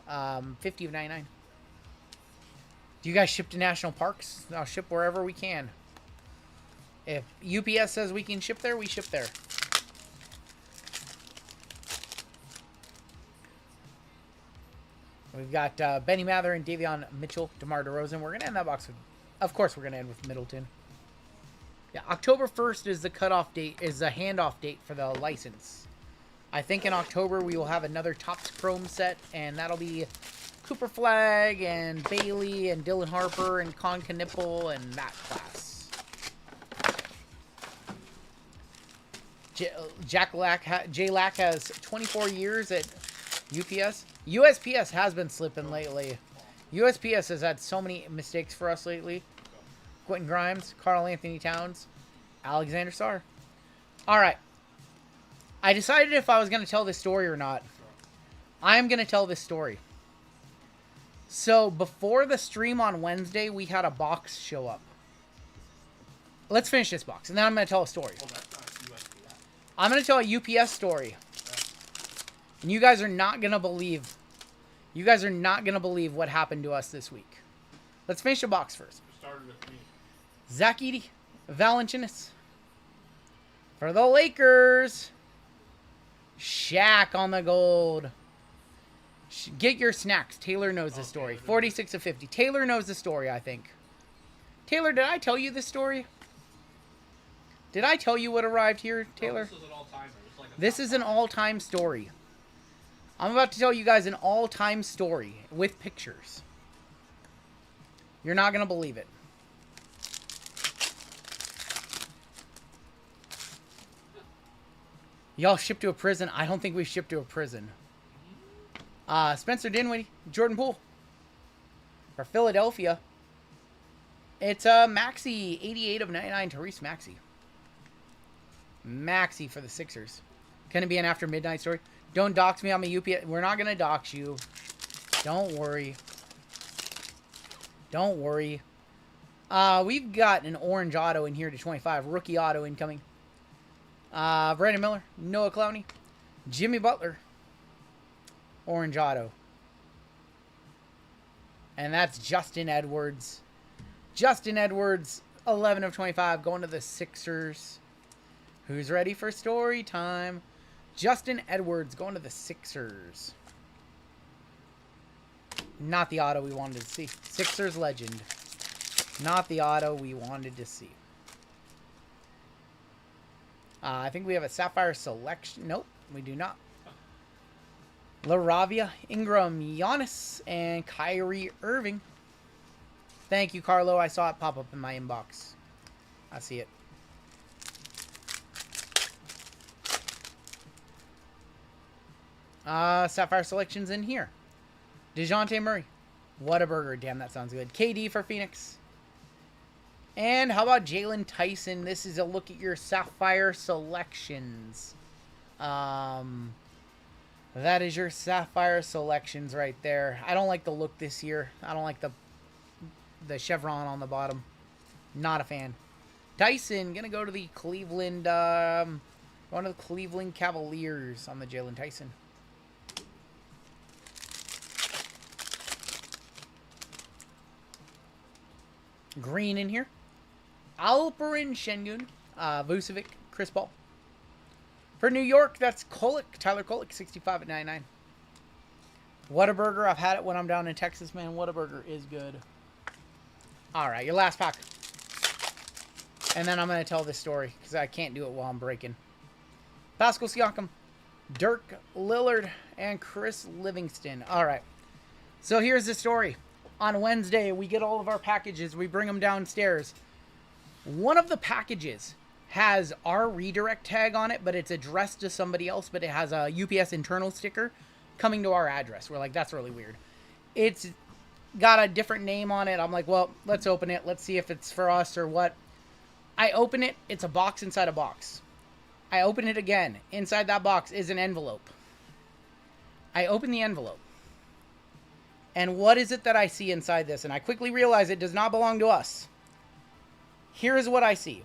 50 of 99. Do you guys ship to national parks? I'll ship wherever we can. If UPS says we can ship there, we ship there. We've got Benny Mather and Davion Mitchell, DeMar DeRozan. We're going to end that box with, of course, we're going to end with Middleton. Yeah, October 1st is the cutoff date, is the handoff date for the license. I think in October we will have another Topps Chrome set, and that'll be Cooper Flag and Bailey and Dylan Harper and Con Knipple and that class. J Lack has 24 years at UPS. USPS has been slipping lately. USPS has had so many mistakes for us lately. Quentin Grimes, Karl Anthony Towns, Alexander Sarr. Alright. I decided if I was going to tell this story or not. I am going to tell this story. So, before the stream on Wednesday, we had a box show up. Let's finish this box, and then I'm going to tell a story. I'm going to tell a UPS story. And you guys are not going to believe. You guys are not going to believe what happened to us this week. Let's finish the box first. Started with me. Zach Edey, Valanciunas. For the Lakers. Shaq on the gold. Get your snacks. Taylor knows the story. 46 of 50. Taylor knows the story, I think. Taylor, did I tell you this story? Did I tell you what arrived here, Taylor? This is an all-timer. This is an all-time story. I'm about to tell you guys an all-time story with pictures. You're not going to believe it. Y'all shipped to a prison? I don't think we've shipped to a prison. Spencer Dinwiddie, Jordan Poole. For Philadelphia. It's Maxey, 88 of 99, Therese Maxey. Maxey for the Sixers. Can it be an after midnight story? Don't dox me on my UPS. We're not going to dox you. Don't worry. Don't worry. We've got an orange auto in here to 25. Rookie auto incoming. Brandon Miller. Noah Clowney. Jimmy Butler. Orange auto. And that's Justin Edwards. Justin Edwards, 11 of 25. Going to the Sixers. Who's ready for story time? Justin Edwards going to the Sixers. Not the auto we wanted to see. Sixers legend. Not the auto we wanted to see. I think we have a Sapphire selection. Nope, we do not. LaRavia, Ingram, Giannis, and Kyrie Irving. Thank you, Carlo. I saw it pop up in my inbox. I see it. Sapphire selections in here. DeJounte Murray. What a burger. Damn, that sounds good. KD for Phoenix. And how about Jalen Tyson? This is a look at your Sapphire selections. That is your Sapphire selections right there. I don't like the look this year. I don't like the chevron on the bottom. Not a fan. Tyson, gonna go to the Cleveland, one of the Cleveland Cavaliers on the Jalen Tyson. Green in here. Alperen Şengün, Vucevic, Chris Paul. For New York, that's Kolek, Tyler Kolek, 65 at 99. Whataburger, I've had it when I'm down in Texas, man. Whataburger is good. All right, your last pack. And then I'm going to tell this story because I can't do it while I'm breaking. Pascal Siakam, Dirk Lillard, and Chris Livingston. All right. So here's the story. On Wednesday, we get all of our packages. We bring them downstairs. One of the packages has our redirect tag on it, but it's addressed to somebody else, but it has a UPS internal sticker coming to our address. We're like, that's really weird. It's got a different name on it. I'm like, well, let's open it. Let's see if it's for us or what. I open it. It's a box inside a box. I open it again. Inside that box is an envelope. I open the envelope. And what is it that I see inside this? And I quickly realize it does not belong to us. Here is what I see.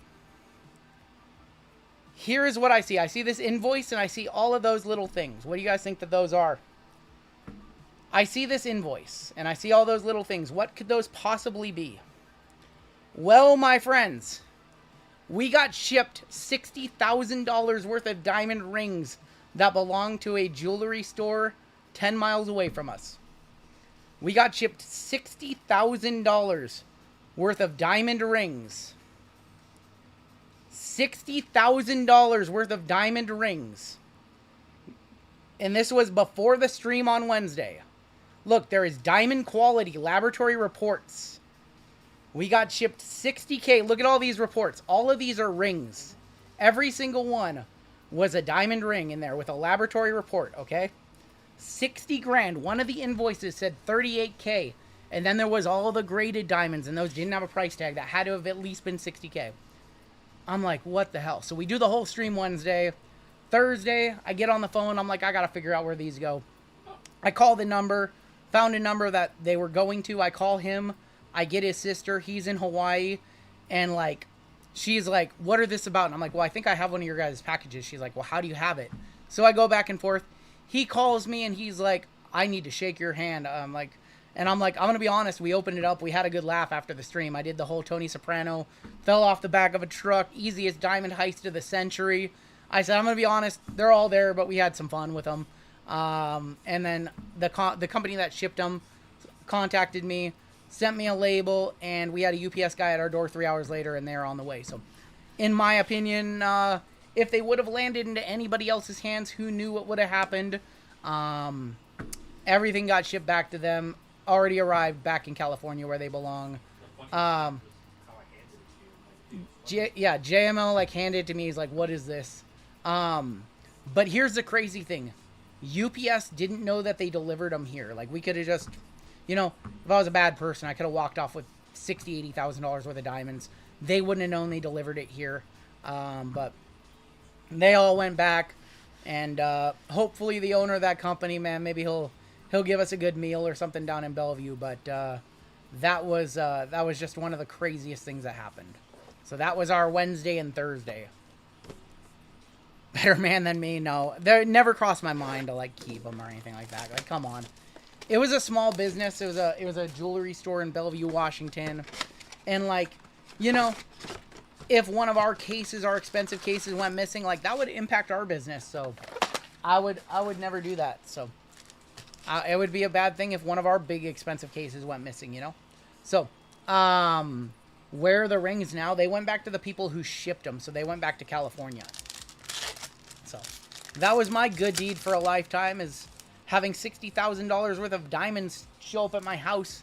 Here is what I see. I see this invoice and I see all of those little things. What do you guys think that those are? I see this invoice and I see all those little things. What could those possibly be? Well, my friends, we got shipped $60,000 worth of diamond rings that belong to a jewelry store 10 miles away from us. We got shipped $60,000 worth of diamond rings. $60,000 worth of diamond rings. And this was before the stream on Wednesday. Look, there is diamond quality laboratory reports. We got shipped 60K. Look at all these reports. All of these are rings. Every single one was a diamond ring in there with a laboratory report, okay? 60 grand. One of the invoices said 38K. And then there was all the graded diamonds, and those didn't have a price tag. That had to have at least been 60K. I'm like, what the hell? So we do the whole stream Wednesday. Thursday, I get on the phone. I'm like, I got to figure out where these go. I call the number. Found a number that they were going to. I call him. I get his sister. He's in Hawaii. And, like, she's like, what are this about? And I'm like, well, I think I have one of your guys' packages. She's like, well, how do you have it? So I go back and forth. He calls me, and he's like, I need to shake your hand. I'm like, I'm going to be honest. We opened it up. We had a good laugh after the stream. I did the whole Tony Soprano, fell off the back of a truck, easiest diamond heist of the century. I said, I'm going to be honest. They're all there, but we had some fun with them. And then the company that shipped them contacted me, sent me a label, and we had a UPS guy at our door 3 hours later, and they're on the way. So, in my opinion, if they would have landed into anybody else's hands, who knew what would have happened? Everything got shipped back to them. Already arrived back in California where they belong. JML like handed it to me. He's like, what is this? But here's the crazy thing. UPS didn't know that they delivered them here. Like, we could have just, if I was a bad person, I could have walked off with $60,000, $80,000 worth of diamonds. They wouldn't have known they delivered it here. But they all went back, and hopefully the owner of that company, man, maybe he'll give us a good meal or something down in Bellevue. But that was just one of the craziest things that happened. So that was our Wednesday and Thursday. Better man than me? No. They never crossed my mind to, like, keep them or anything like that. Like, come on. It was a small business. It was a jewelry store in Bellevue, Washington. And, like, if one of our cases, our expensive cases, went missing, like, that would impact our business. So I would never do that. So it would be a bad thing if one of our big expensive cases went missing, you know? So, where are the rings now? They went back to the people who shipped them. So they went back to California. So that was my good deed for a lifetime, is having $60,000 worth of diamonds show up at my house,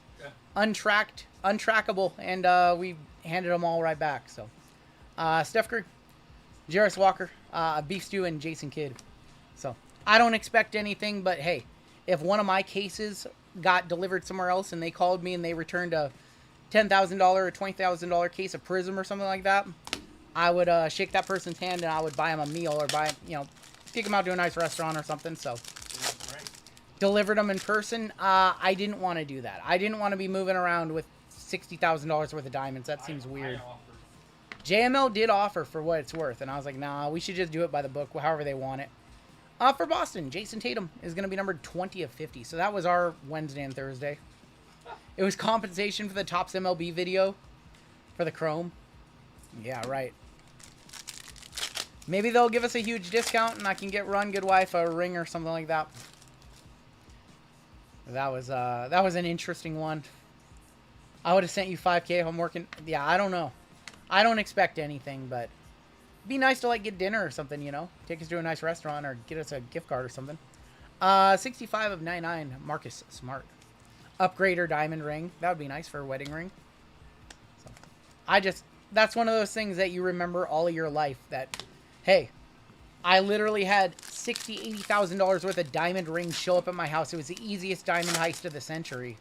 untrackable, and we handed them all right back. So, Steph Curry, Jarris Walker, Beef Stew, and Jason Kidd. So, I don't expect anything, but hey, if one of my cases got delivered somewhere else and they called me and they returned a $10,000 or $20,000 case of Prism or something like that, I would shake that person's hand and I would buy them a meal or take them out to a nice restaurant or something. So, delivered them in person. I didn't want to do that. I didn't want to be moving around with $60,000 worth of diamonds. That seems weird. JML did offer for what it's worth, and I was like, nah, we should just do it by the book, however they want it. For Boston, Jason Tatum is going to be numbered 20 of 50. So that was our Wednesday and Thursday. It was compensation for the Topps MLB video for the Chrome. Yeah, right. Maybe they'll give us a huge discount and I can get Rungoodlife a ring or something like that. That was an interesting one. I would have sent you 5K if I'm working. Yeah, I don't know. I don't expect anything, but it'd be nice to like get dinner or something, you know? Take us to a nice restaurant or get us a gift card or something. 65 of 99, Marcus Smart. Upgrader diamond ring. That would be nice for a wedding ring. So, that's one of those things that you remember all of your life that, hey, I literally had $60,000, $80,000 worth of diamond rings show up at my house. It was the easiest diamond heist of the century.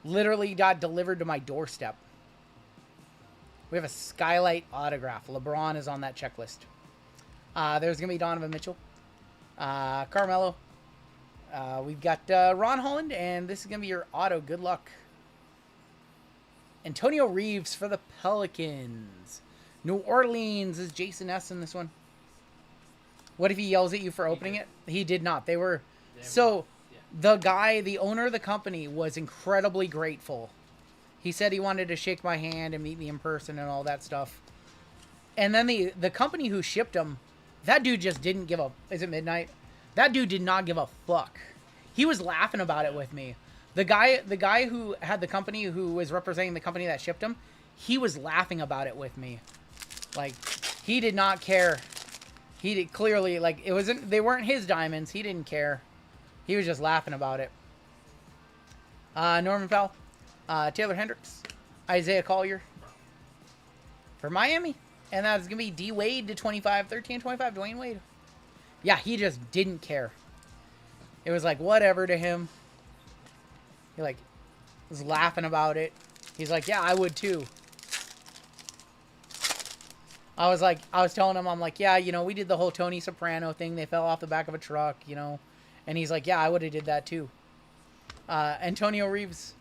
Literally got delivered to my doorstep. We have a Skylight autograph. LeBron is on that checklist. There's going to be Donovan Mitchell. Carmelo. We've got Ron Holland, and this is going to be your auto. Good luck. Antonio Reeves for the Pelicans. New Orleans is Jason S. in this one. What if he yells at you for opening it? He did not. They were... So, the owner of the company was incredibly grateful. He said he wanted to shake my hand and meet me in person and all that stuff. And then the company who shipped him, that dude just didn't give a... Is it midnight? That dude did not give a fuck. He was laughing about it with me. The guy who had the company, who was representing the company that shipped him, he was laughing about it with me. Like, he did not care. He did clearly, like, it wasn't... They weren't his diamonds. He didn't care. He was just laughing about it. Norman Powell. Taylor Hendricks, Isaiah Collier for Miami. And that's going to be D. Wade to 25, 13-25, Dwayne Wade. Yeah, he just didn't care. It was like, whatever to him. He, like, was laughing about it. He's like, yeah, I would too. I was telling him, I'm like, yeah, you know, we did the whole Tony Soprano thing. They fell off the back of a truck, you know. And he's like, yeah, I would have did that too. Antonio Reeves.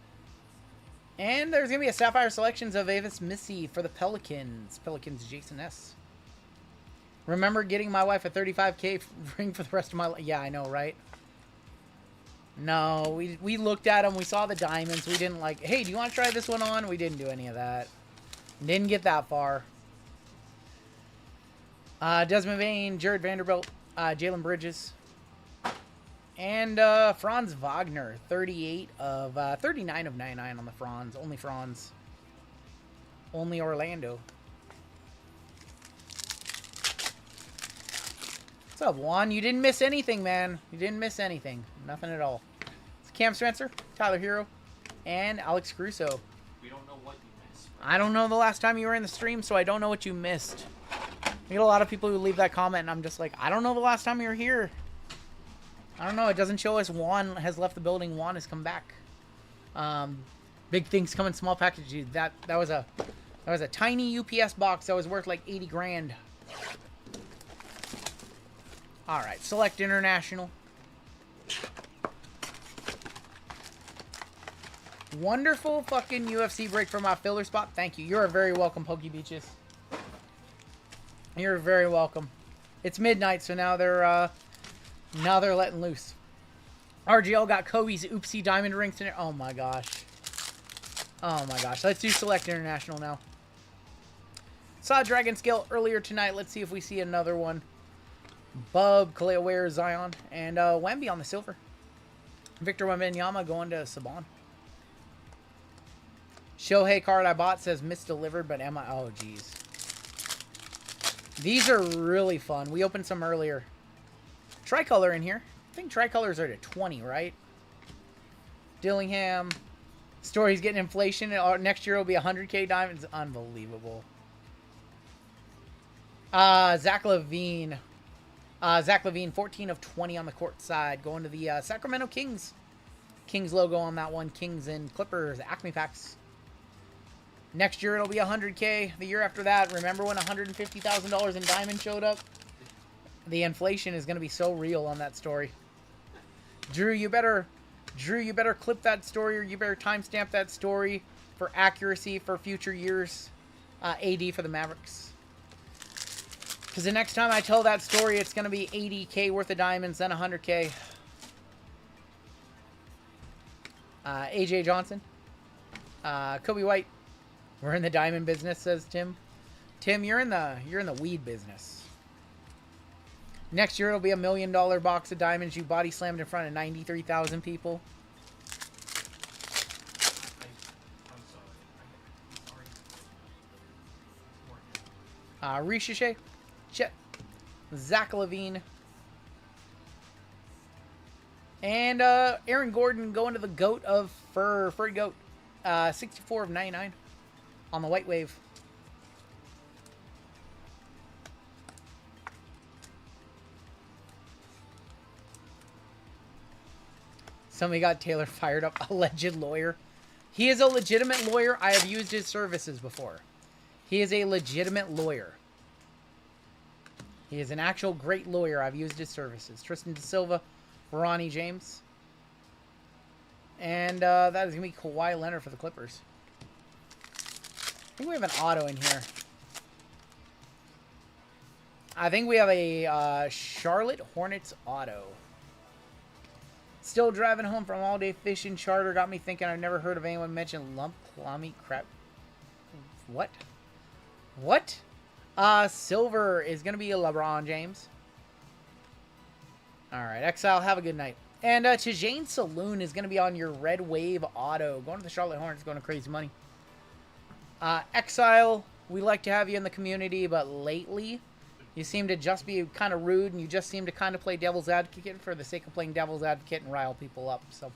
And there's going to be a Sapphire Selections of Avis Missy for the Pelicans. Pelicans, Jason S. Remember getting my wife a 35K ring for the rest of my life? Yeah, I know, right? No, we looked at them. We saw the diamonds. We didn't like, hey, do you want to try this one on? We didn't do any of that. Didn't get that far. Desmond Bain, Jared Vanderbilt, Jalen Bridges. And Franz Wagner, 38 of 39 of 99 on the Franz. Only Franz. Only Orlando. What's up, Juan? You didn't miss anything, man. You didn't miss anything. Nothing at all. It's Cam Spencer, Tyler Hero, and Alex Crusoe. We don't know what you missed. I don't know the last time you were in the stream, so I don't know what you missed. I get a lot of people who leave that comment, and I'm just like, I don't know the last time you were here. I don't know. It doesn't show us Juan has left the building. Juan has come back. Big things come in small packages. Dude, that was a tiny UPS box that was worth like 80 grand. All right, select international. Wonderful fucking UFC break for my filler spot. Thank you. You're very welcome, Pokey Beaches. You're very welcome. It's midnight, so now they're letting loose. RGL got Kobe's oopsie diamond rings in it. Oh my gosh. Oh my gosh. Let's do select international now. Saw Dragon Scale earlier tonight. Let's see if we see another one. Bub, Kaleo Ware, Zion, and Wemby on the silver. Victor Wembanyama going to Saban. Shohei card I bought says misdelivered, but am I? Oh, geez. These are really fun. We opened some earlier. Tricolor in here. I think tricolors are to 20, right? Dillingham. Story's getting inflation. Next year will be 100K diamonds. Unbelievable. Zach Levine. Zach Levine, 14 of 20 on the court side. Going to the Sacramento Kings. Kings logo on that one. Kings and Clippers. Acme packs. Next year it'll be 100K. The year after that, remember when $150,000 in diamond showed up? The inflation is going to be so real on that story. Drew, you better clip that story, or you better timestamp that story for accuracy for future years. AD for the Mavericks. Because the next time I tell that story, it's going to be 80K worth of diamonds, then 100K. AJ Johnson. Kobe White. We're in the diamond business, says Tim. Tim, you're in the weed business. Next year it'll be $1 million box of diamonds you body slammed in front of 93,000 people. Rishishe, Chet, Zach Levine, and Aaron Gordon going to the GOAT of Furry Goat. 64 of 99 on the white wave. Somebody got Taylor fired up. Alleged lawyer. He is a legitimate lawyer. I have used his services before. He is a legitimate lawyer. He is an actual great lawyer. I've used his services. Tristan Da Silva, Ronnie James. And that is going to be Kawhi Leonard for the Clippers. I think we have an auto in here. I think we have a Charlotte Hornets auto. Still driving home from all day fishing charter. Got me thinking I've never heard of anyone mention lump clammy crap. What? What? Silver is going to be a LeBron James. Alright, Exile, have a good night. And Tijane Saloon is going to be on your Red Wave auto. Going to the Charlotte Hornets, going to crazy money. Exile, we like to have you in the community, but lately you seem to just be kind of rude, and you just seem to kind of play devil's advocate for the sake of playing devil's advocate and rile people up. So,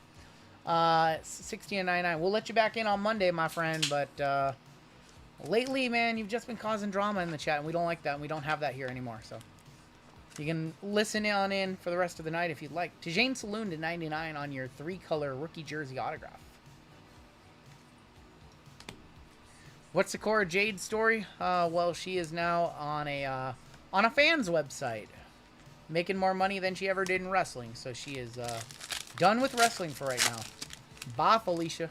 60 and 99. We'll let you back in on Monday, my friend, but lately, man, you've just been causing drama in the chat, and we don't like that, and we don't have that here anymore. So, you can listen on in for the rest of the night if you'd like. Tijane Saloon to 99 on your 3-color rookie jersey autograph. What's the Cora Jade story? Well, she is now on a fan's website, making more money than she ever did in wrestling. So she is done with wrestling for right now. Bye, Felicia.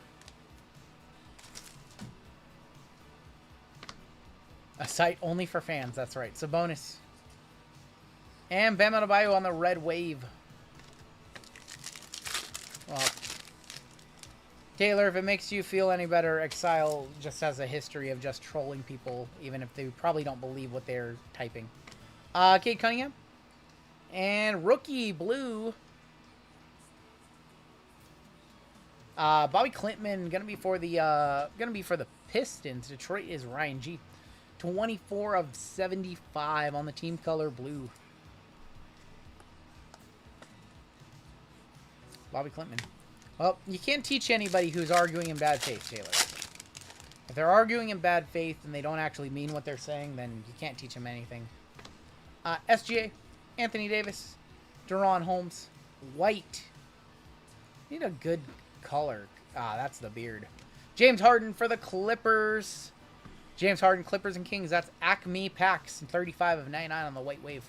A site only for fans. That's right. Sabonis. And Bam Adebayo on the Red Wave. Well, Taylor, if it makes you feel any better, Exile just has a history of just trolling people, even if they probably don't believe what they're typing. Kate Cunningham. And rookie blue. Bobby Clintman gonna be for the Pistons. Detroit is Ryan G. 24 of 75 on the team color blue. Bobby Clintman. Well, you can't teach anybody who's arguing in bad faith, Taylor. If they're arguing in bad faith and they don't actually mean what they're saying, then you can't teach them anything. SGA, Anthony Davis, Deron Holmes, white. Need a good color. That's the beard. James Harden for the Clippers. James Harden, Clippers and Kings. That's Acme Packs, 35 of 99 on the white wave.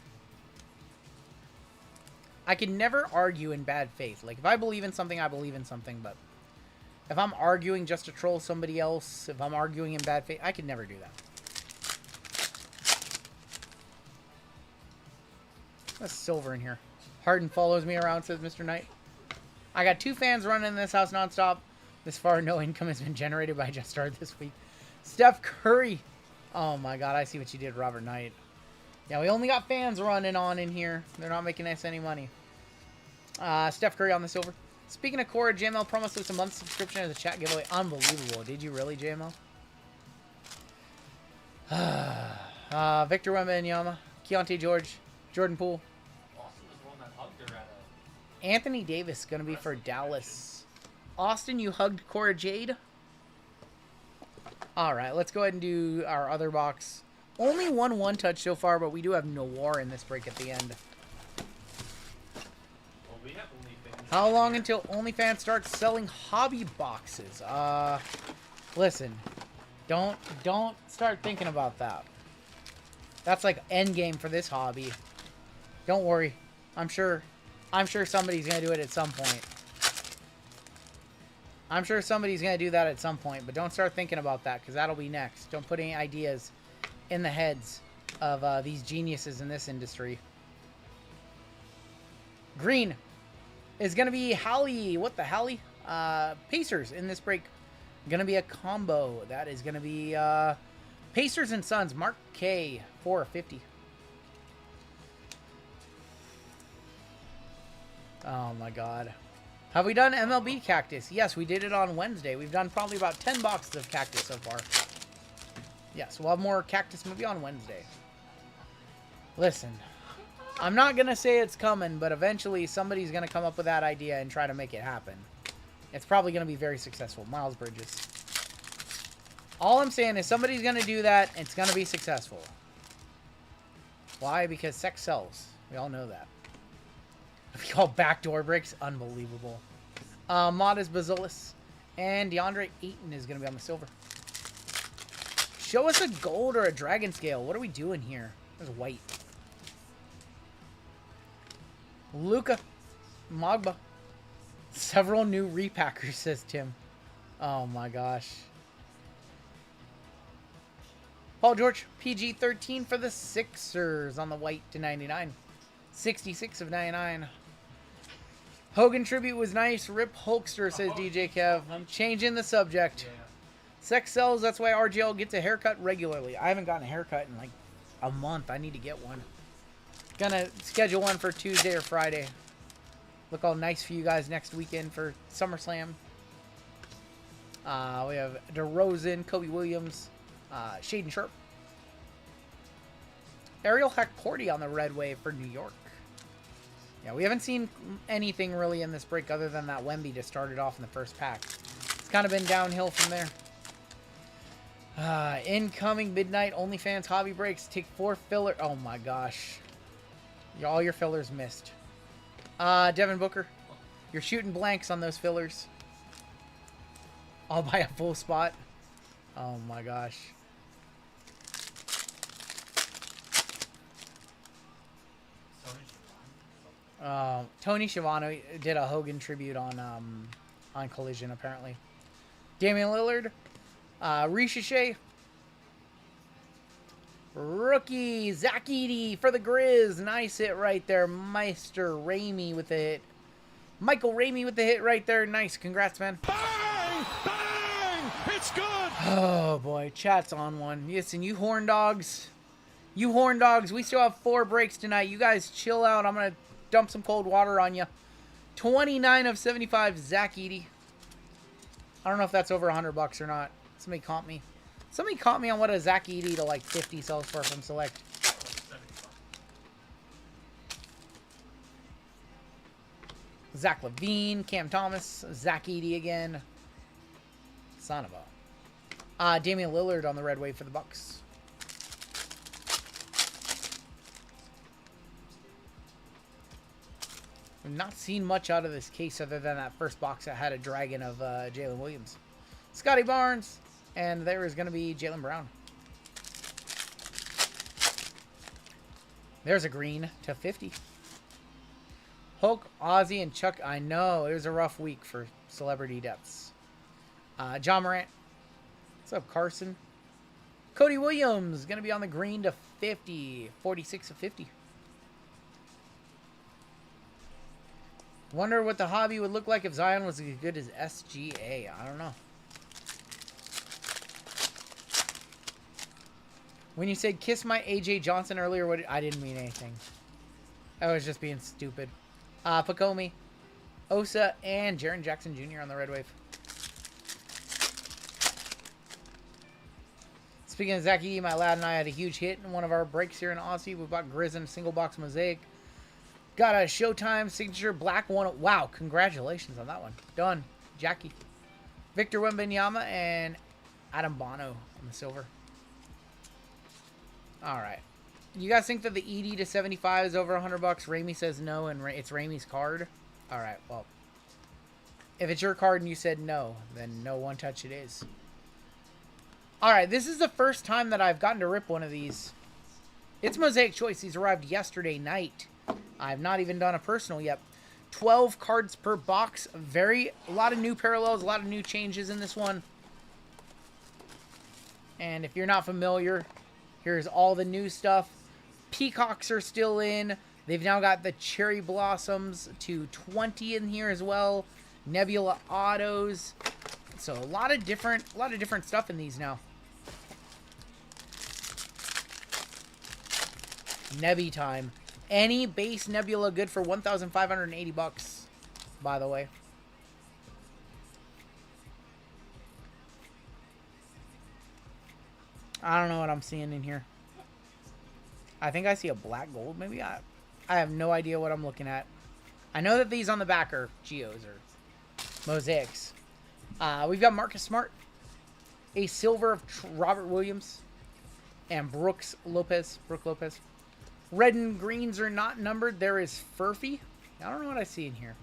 I can never argue in bad faith. Like, if I believe in something, I believe in something. But if I'm arguing just to troll somebody else, if I'm arguing in bad faith, I could never do that. That's silver in here. Harden follows me around, says Mr. Knight. I got 2 fans running in this house nonstop. This far, no income has been generated, but I just started this week. Steph Curry. Oh, my God. I see what you did, Robert Knight. Yeah, we only got fans running on in here. They're not making us any money. Steph Curry on the silver. Speaking of core, JML promised us a month subscription as a chat giveaway. Unbelievable. Did you really, JML? Victor Wembanyama, Keontae George, Jordan Poole. Austin was the one that hugged her at a... Anthony Davis going to be for Dallas. Austin, you hugged Cora Jade? Alright, let's go ahead and do our other box. Only one touch so far, but we do have Noir in this break at the end. Well, we have OnlyFans. How long until OnlyFans starts selling hobby boxes? Listen. Don't start thinking about that. That's like end game for this hobby. Don't worry. I'm sure somebody's gonna do it at some point. I'm sure somebody's gonna do that at some point, but don't start thinking about that, because that'll be next. Don't put any ideas in the heads of these geniuses in this industry. Green is gonna be Hallie. What the Hallie? Pacers in this break. Gonna be a combo. That is gonna be Pacers and Suns. Mark K. 450. Oh my god. Have we done MLB Cactus? Yes, we did it on Wednesday. We've done probably about 10 boxes of Cactus so far. Yes, we'll have more Cactus maybe on Wednesday. Listen, I'm not gonna say it's coming, but eventually somebody's gonna come up with that idea and try to make it happen. It's probably going to be very successful. Miles Bridges. All I'm saying is somebody's going to do that, and it's going to be successful. Why? Because sex sells. We all know that. We call backdoor bricks. Unbelievable. Modest Basilis. And DeAndre Ayton is going to be on the silver. Show us a gold or a dragon scale. What are we doing here? There's white. Luka. Magba. Several new repackers, says Tim. Oh my gosh. Paul George, PG-13 for the Sixers on the white to 99. 66 of 99. Hogan tribute was nice. Rip Hulkster, says DJ Kev. I'm changing the subject. Yeah. Sex sells, that's why RGL gets a haircut regularly. I haven't gotten a haircut in like a month. I need to get one. Gonna schedule one for Tuesday or Friday. Look all nice for you guys next weekend for SummerSlam. We have DeRozan, Kobe Williams, Shaden Sharp. Ariel Hackporty on the red wave for New York. Yeah, we haven't seen anything really in this break other than that Wemby to start it off in the first pack. It's kind of been downhill from there. Incoming midnight OnlyFans hobby breaks. Take 4 filler. Oh my gosh. All your fillers missed. Devin Booker, you're shooting blanks on those fillers. All by a full spot. Oh my gosh. Tony Schiavone did a Hogan tribute on Collision apparently. Damian Lillard, Ricochet, rookie Zach Edey for the Grizz. Nice hit right there. Meister Ramey with the hit. Michael Ramey with the hit right there. Nice. Congrats, man. Bang! Bang! It's good! Oh, boy. Chat's on one. Listen, you horn dogs. You horn dogs. We still have 4 breaks tonight. You guys chill out. I'm going to dump some cold water on you. 29 of 75, Zach Edey. I don't know if that's over $100 or not. Somebody comp me. Somebody caught me on what a Zach Edey to like 50 sells for from Select. Zach Levine, Cam Thomas, Zach Edey again. Son of a. Damian Lillard on the red wave for the Bucks. We've not seen much out of this case other than that first box that had a dragon of Jalen Williams. Scotty Barnes. And there is going to be Jaylen Brown. There's a green to 50. Hulk, Ozzy, and Chuck. I know, it was a rough week for celebrity deaths. John Morant. What's up, Carson? Cody Williams going to be on the green to 50. 46 of 50. Wonder what the hobby would look like if Zion was as good as SGA. I don't know. When you said kiss my AJ Johnson earlier, I didn't mean anything. I was just being stupid. Pacomi, Osa, and Jaren Jackson Jr. on the Red Wave. Speaking of Zachy, my lad and I had a huge hit in one of our breaks here in Aussie. We bought Grizz in a single box mosaic. Got a Showtime signature black one. Wow, congratulations on that one. Done. Jackie. Victor Wembanyama and Adam Bono on the silver. Alright. You guys think that the ED to 75 is over $100? Ramey says no, and it's Ramey's card. Alright, well. If it's your card and you said no, then no one touch it is. Alright, this is the first time that I've gotten to rip one of these. It's Mosaic Choice. These arrived yesterday night. I've not even done a personal yet. 12 cards per box. A lot of new parallels, a lot of new changes in this one. And if you're not familiar, here's all the new stuff. Peacocks are still in. They've now got the Cherry Blossoms to 20 in here as well. Nebula Autos. So a lot of different stuff in these now. Nebby time. Any base Nebula good for $1,580, by the way. I don't know what I'm seeing in here. I think I see a black gold, maybe. I have no idea what I'm looking at. I know that these on the back are Geos or Mosaics. We've got Marcus Smart, a silver of Robert Williams, and Brooke Lopez. Red and greens are not numbered. There is Furphy. I don't know what I see in here.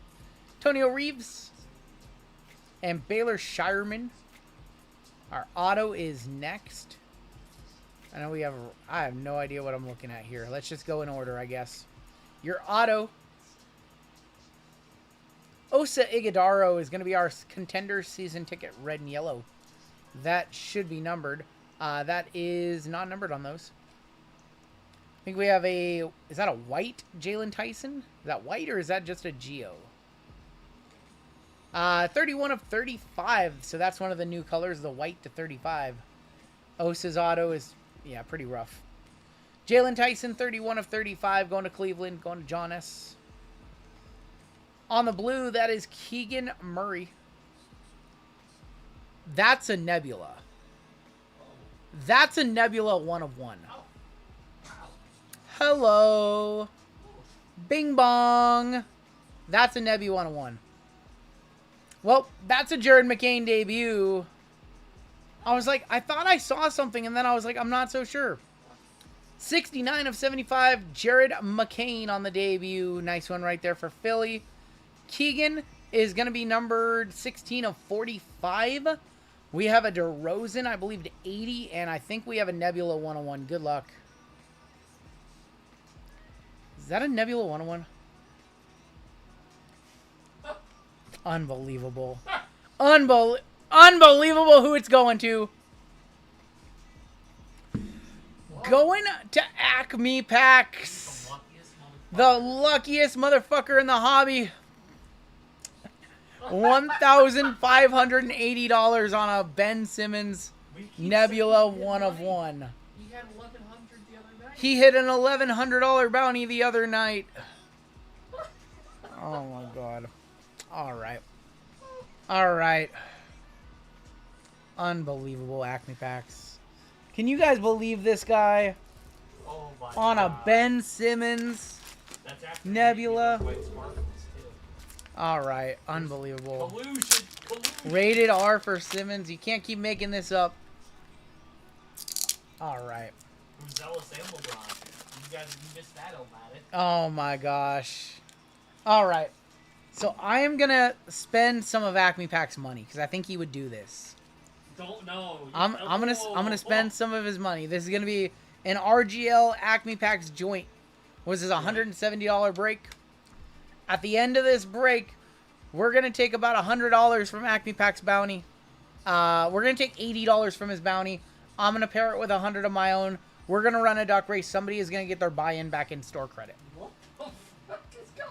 Tonio Reeves and Baylor Shireman. Our auto is next. I know I have no idea what I'm looking at here. Let's just go in order, I guess. Your auto. Osa Iguodaro is going to be our contender season ticket, red and yellow. That should be numbered. That is not numbered on those. I think we have is that a white Jalen Tyson? Is that white or is that just a Geo? 31 of 35. So that's one of the new colors, the white to 35. Osa's auto is, yeah, pretty rough. Jalen Tyson, 31 of 35, going to Cleveland, going to John S. On the blue, that is Keegan Murray. That's a Nebula. That's a Nebula 1 of 1. Hello. Bing bong. That's a Nebby 1 of 1. Well, that's a Jared McCain debut. I was like, I thought I saw something, and then I was like, I'm not so sure. 69 of 75, Jared McCain on the debut. Nice one right there for Philly. Keegan is going to be numbered 16 of 45. We have a DeRozan, I believe, to 80, and I think we have a Nebula 101. Good luck. Is that a Nebula 101? Unbelievable. Unbelievable who it's going to. Going to Acme Packs. The luckiest motherfucker in the hobby. $1,580 on a Ben Simmons Nebula 1 of 1. He had 1,100 the other night. He hit an $1,100 bounty the other night. Oh my god. Alright. Alright. Unbelievable Acme Packs. Can you guys believe this guy? Oh my On God. a Ben Simmons That's after Nebula. white sparkles, too. Alright. Unbelievable. Collusion. Rated R for Simmons. You can't keep making this up. Alright. From Zealous and LeBron. You missed that, Omatic. Oh my gosh. Alright. So I am going to spend some of Acme Pac's money because I think he would do this. Don't know. I'm gonna spend some of his money. This is gonna be an RGL Acme Packs joint. Was this $170 break? At the end of this break, we're gonna take about $100 from Acme Packs bounty. We're gonna take $80 from his bounty. I'm gonna pair it with 100 of my own. We're gonna run a duck race. Somebody is gonna get their buy-in back in store credit.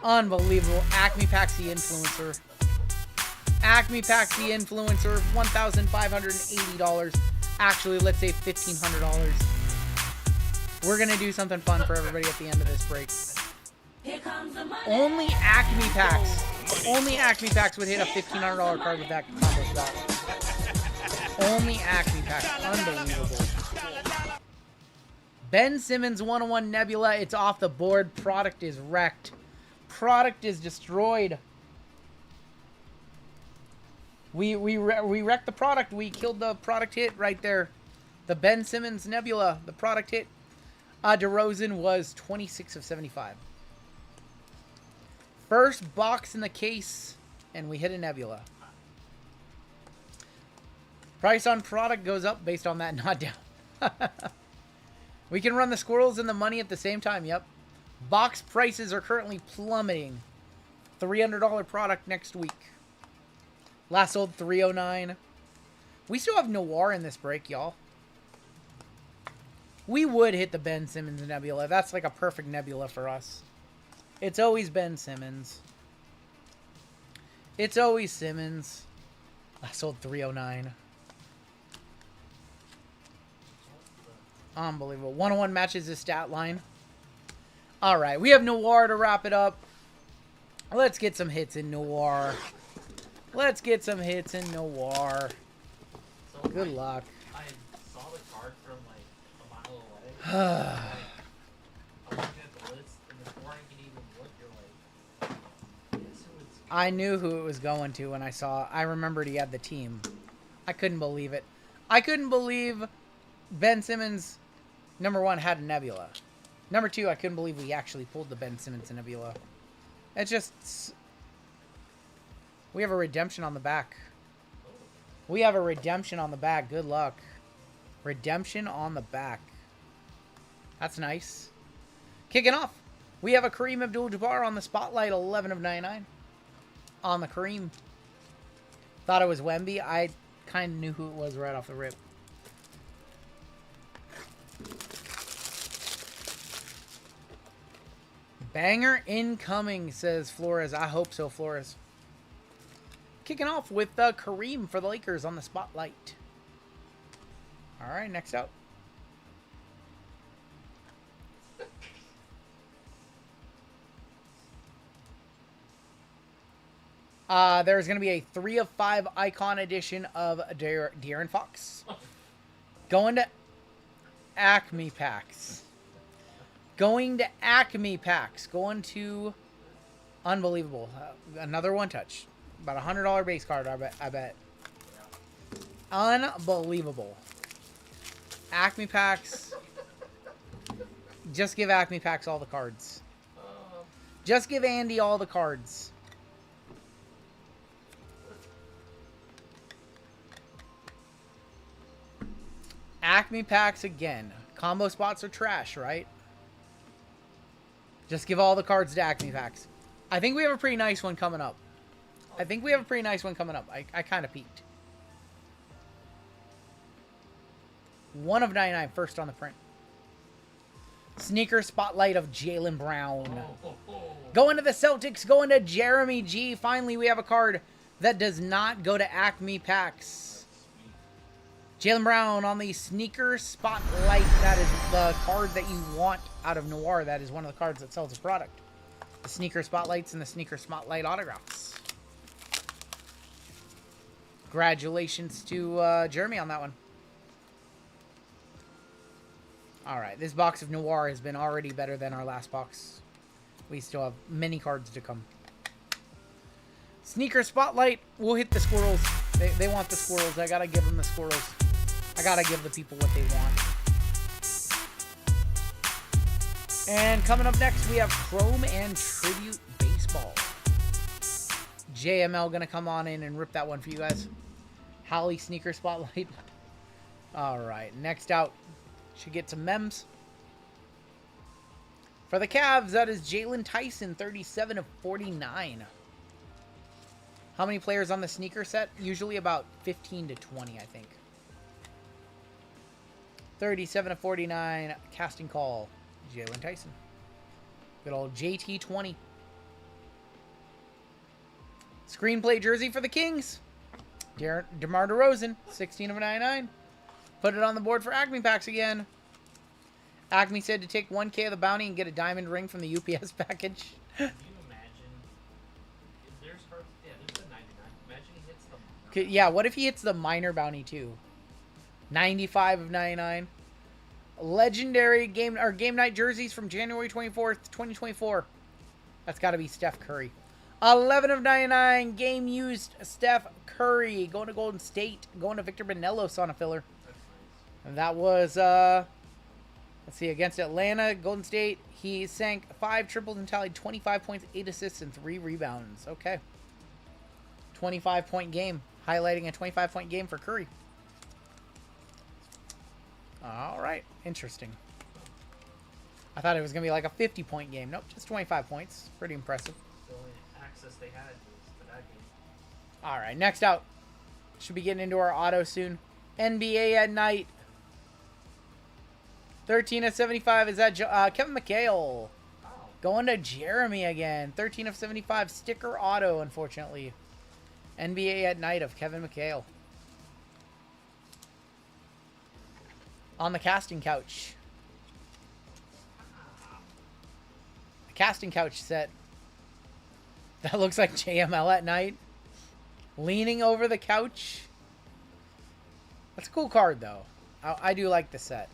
Unbelievable. Acme Packs the influencer. Acme Packs the influencer, $1,580. Actually, let's say $1,500. We're going to do something fun for everybody at the end of this break. Only Acme packs. Only Acme packs would hit a $1,500 card with that combo spot. Only Acme packs. Unbelievable. Ben Simmons 101 Nebula. It's off the board. Product is wrecked. Product is destroyed. We wrecked the product. We killed the product hit right there. The Ben Simmons Nebula. The product hit. DeRozan was 26 of 75. First box in the case, and we hit a Nebula. Price on product goes up based on that, not down. We can run the squirrels and the money at the same time, yep. Box prices are currently plummeting. $300 product next week. Last sold $309. We still have Noir in this break, y'all. We would hit the Ben Simmons Nebula. That's like a perfect Nebula for us. It's always Ben Simmons. It's always Simmons. Last sold $309. Unbelievable. 101 matches his stat line. Alright, we have Noir to wrap it up. Let's get some hits in Noir. Let's get some hits in Noir. So, Good luck. I saw the card from like a mile away. I'm looking at the list, and before I can even look, you're like, guess who it's I knew who it was going to when I remembered he had the team. I couldn't believe it. I couldn't believe Ben Simmons, number one, had a Nebula. Number two, I couldn't believe we actually pulled the Ben Simmons Nebula. It's just... We have a redemption on the back. We have a redemption on the back. Good luck. Redemption on the back. That's nice. Kicking off. We have a Kareem Abdul-Jabbar on the spotlight. 11 of 99. On the Kareem. Thought it was Wemby. I kind of knew who it was right off the rip. Banger incoming, says Flores. I hope so, Flores. Kicking off with Kareem for the Lakers on the spotlight. All right, next up. There's going to be a 3 of 5 icon edition of De'Aaron Fox. Going to Acme packs. Going to Acme packs. Going to... Unbelievable. Another one touch. About $100 base card, I bet. Unbelievable. Acme packs. Just give Acme packs all the cards. Just give Andy all the cards. Acme packs again. Combo spots are trash, right? Just give all the cards to Acme packs. I think we have a pretty nice one coming up. I kind of peeked. 1 of 99, first on the print. Sneaker spotlight of Jaylen Brown. Going to the Celtics, going to Jeremy G. Finally, we have a card that does not go to Acme packs. Jaylen Brown on the sneaker spotlight. That is the card that you want out of Noir. That is one of the cards that sells a product. The sneaker spotlights and the sneaker spotlight autographs. Congratulations to Jeremy on that one. Alright, this box of Noir has been already better than our last box. We still have many cards to come. Sneaker spotlight. We'll hit the squirrels. They want the squirrels. I gotta give them the squirrels. I gotta give the people what they want. And coming up next, we have Chrome and Tribute Baseball. JML gonna come on in and rip that one for you guys. Holly sneaker spotlight. Alright, next out. Should get some mems. For the Cavs, that is Jalen Tyson, 37 of 49. How many players on the sneaker set? Usually about 15 to 20, I think. 37 of 49, casting call, Jalen Tyson. Good old JT20. Screenplay jersey for the Kings. DeMar DeRozan, 16 of 99. Put it on the board for Acme packs again. Acme said to take 1K of the bounty and get a diamond ring from the UPS package. Can you imagine? There's cards. Yeah, there's a 99. Imagine he hits the minor. Yeah, what if he hits the minor bounty too? 95 of 99. Legendary game night jerseys from January 24th, 2024. That's got to be Steph Curry. 11 of 99 game used Steph Curry going to Golden State, going to Victor Benelos on a filler. That's nice. And that was let's see, against Atlanta, Golden State, he sank 5 triples and tallied 25 points, 8 assists and 3 rebounds. Okay. 25-point game, highlighting a 25-point game for Curry. All right, interesting. I thought it was going to be like a 50-point game. Nope, just 25 points. Pretty impressive. The only access they had was to that game. All right, next out. Should be getting into our auto soon. NBA at night. 13 of 75 is that Kevin McHale. Oh. Going to Jeremy again. 13 of 75 sticker auto, unfortunately. NBA at night of Kevin McHale. On the casting couch. The casting couch set. That looks like JML at night. Leaning over the couch. That's a cool card, though. I do like the set.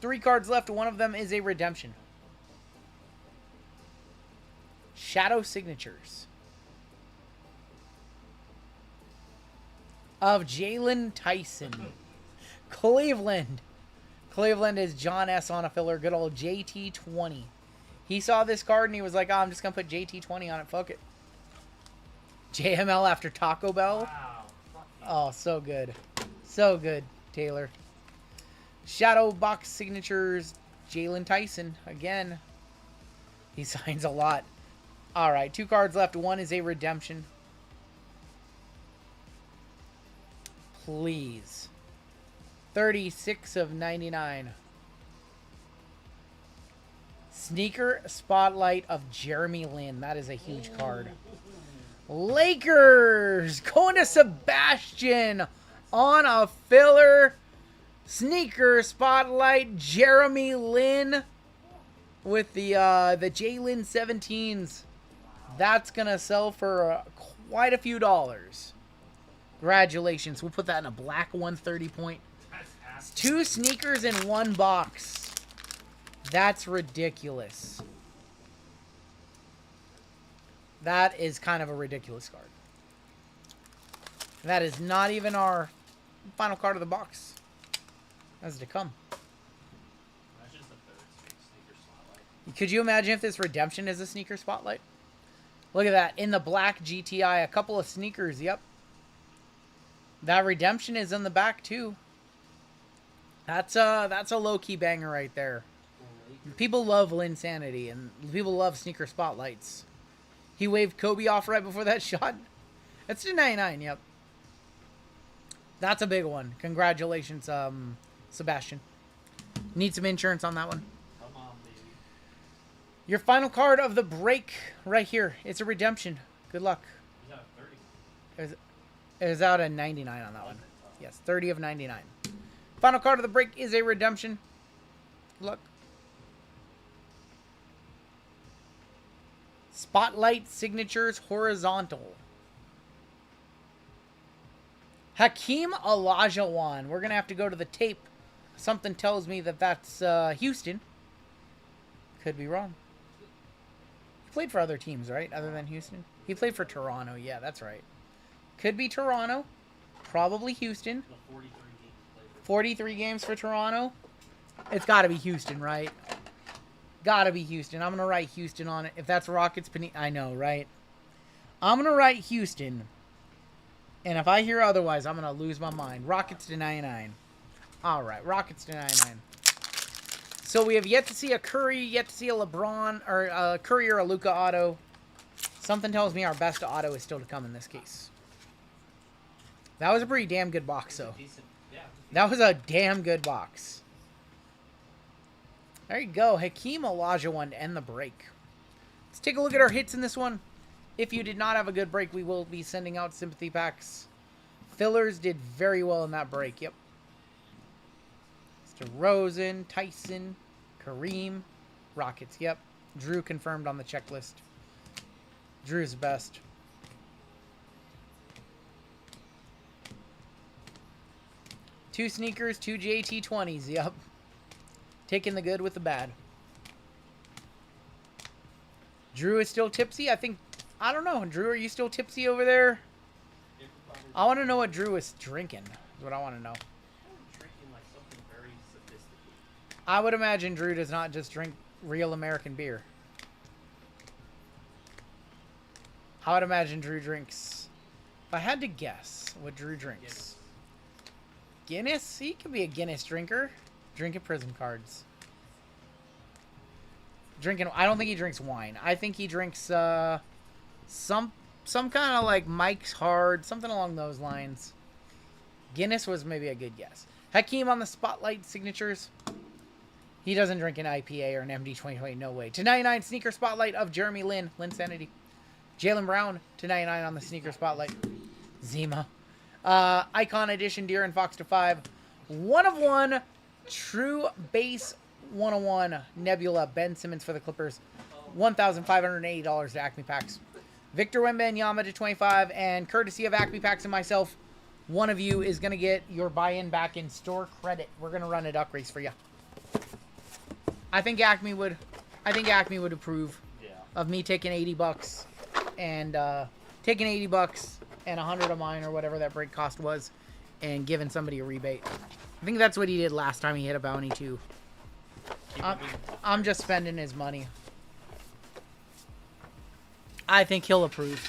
3 cards left. One of them is a redemption. Shadow Signatures. Of Jalen Tyson. Cleveland. Cleveland is John S. on a filler. Good old JT20. He saw this card and he was like, oh, I'm just going to put JT20 on it. Fuck it. JML after Taco Bell. Wow. Fuck you. Oh, so good. So good, Taylor. Shadow Box Signatures. Jalen Tyson. Again. He signs a lot. All right, 2 cards left. One is a redemption. Please. 36 of 99. Sneaker Spotlight of Jeremy Lin. That is a huge card. Lakers going to Sebastian on a filler. Sneaker Spotlight Jeremy Lin with the Jalen 17s. That's going to sell for quite a few dollars. Congratulations. We'll put that in a black 130 point. It's 2 sneakers in 1 box. That's ridiculous. That is kind of a ridiculous card. That is not even our final card of the box. That's to come. That's just the third sneaker spotlight. Could you imagine if this redemption is a sneaker spotlight? Look at that. In the black GTI, a couple of sneakers. Yep. That redemption is in the back too. That's a low-key banger right there. People love Linsanity, and people love sneaker spotlights. He waved Kobe off right before that shot. That's to 99, yep. That's a big one. Congratulations, Sebastian. Need some insurance on that one. Come on, baby. Your final card of the break right here. It's a redemption. Good luck. He's at 30. It was out at 99 on that one. Yes, 30 of 99. Final card of the break is a redemption. Good luck. Spotlight Signatures Horizontal. Hakeem Olajuwon. We're going to have to go to the tape. Something tells me that that's Houston. Could be wrong. He played for other teams, right? Other than Houston? He played for Toronto. Yeah, that's right. Could be Toronto. Probably Houston. The 43 games played for 43 games for Toronto. It's got to be Houston, right? Got to be Houston. I'm going to write Houston on it. If that's Rockets, I know, right? I'm going to write Houston. And if I hear otherwise, I'm going to lose my mind. Rockets to 99. All right, Rockets to 99. So we have yet to see a Curry, yet to see a LeBron, or a Curry or a Luka auto. Something tells me our best auto is still to come in this case. That was a pretty damn good box, though. decent. Yeah. That was a damn good box. There you go. Hakeem Olajuwon to end the break. Let's take a look at our hits in this one. If you did not have a good break, we will be sending out sympathy packs. Fillers did very well in that break. Yep. Let's DeRozan, Tyson, Kareem, Rockets. Yep. Drew confirmed on the checklist. Drew's best. Two sneakers, two JT20s. Yep. Taking the good with the bad. Drew is still tipsy. I don't know. Drew, are you still tipsy over there? I want to know what Drew is drinking. Is what I want to know. Drinking like something very sophisticated. I would imagine Drew does not just drink real American beer. I would imagine Drew drinks... If I had to guess what Drew drinks... Guinness? He could be a Guinness drinker. Drinking prison cards. I don't think he drinks wine. I think he drinks some kind of like Mike's Hard, something along those lines. Guinness was maybe a good guess. Hakeem on the Spotlight signatures. He doesn't drink an IPA or an MD 2020, no way. To 99 sneaker Spotlight of Jeremy Lin Sanity. Jaylen Brown to 99 on the sneaker Spotlight. Zima. Icon Edition De'Aaron Fox to 5. 1 of 1 True Base 101 Nebula Ben Simmons for the Clippers. $1,580 to Acme Packs. Victor Wembanyama to 25. And courtesy of Acme Packs and myself, one of you is going to get your buy-in back in store credit. We're going to run a duck race for you. I think Acme would approve of me taking $80 and taking $80 and 100 of mine or whatever that break cost was and giving somebody a rebate. I think that's what he did last time he hit a bounty too. I'm just spending his money. I think he'll approve.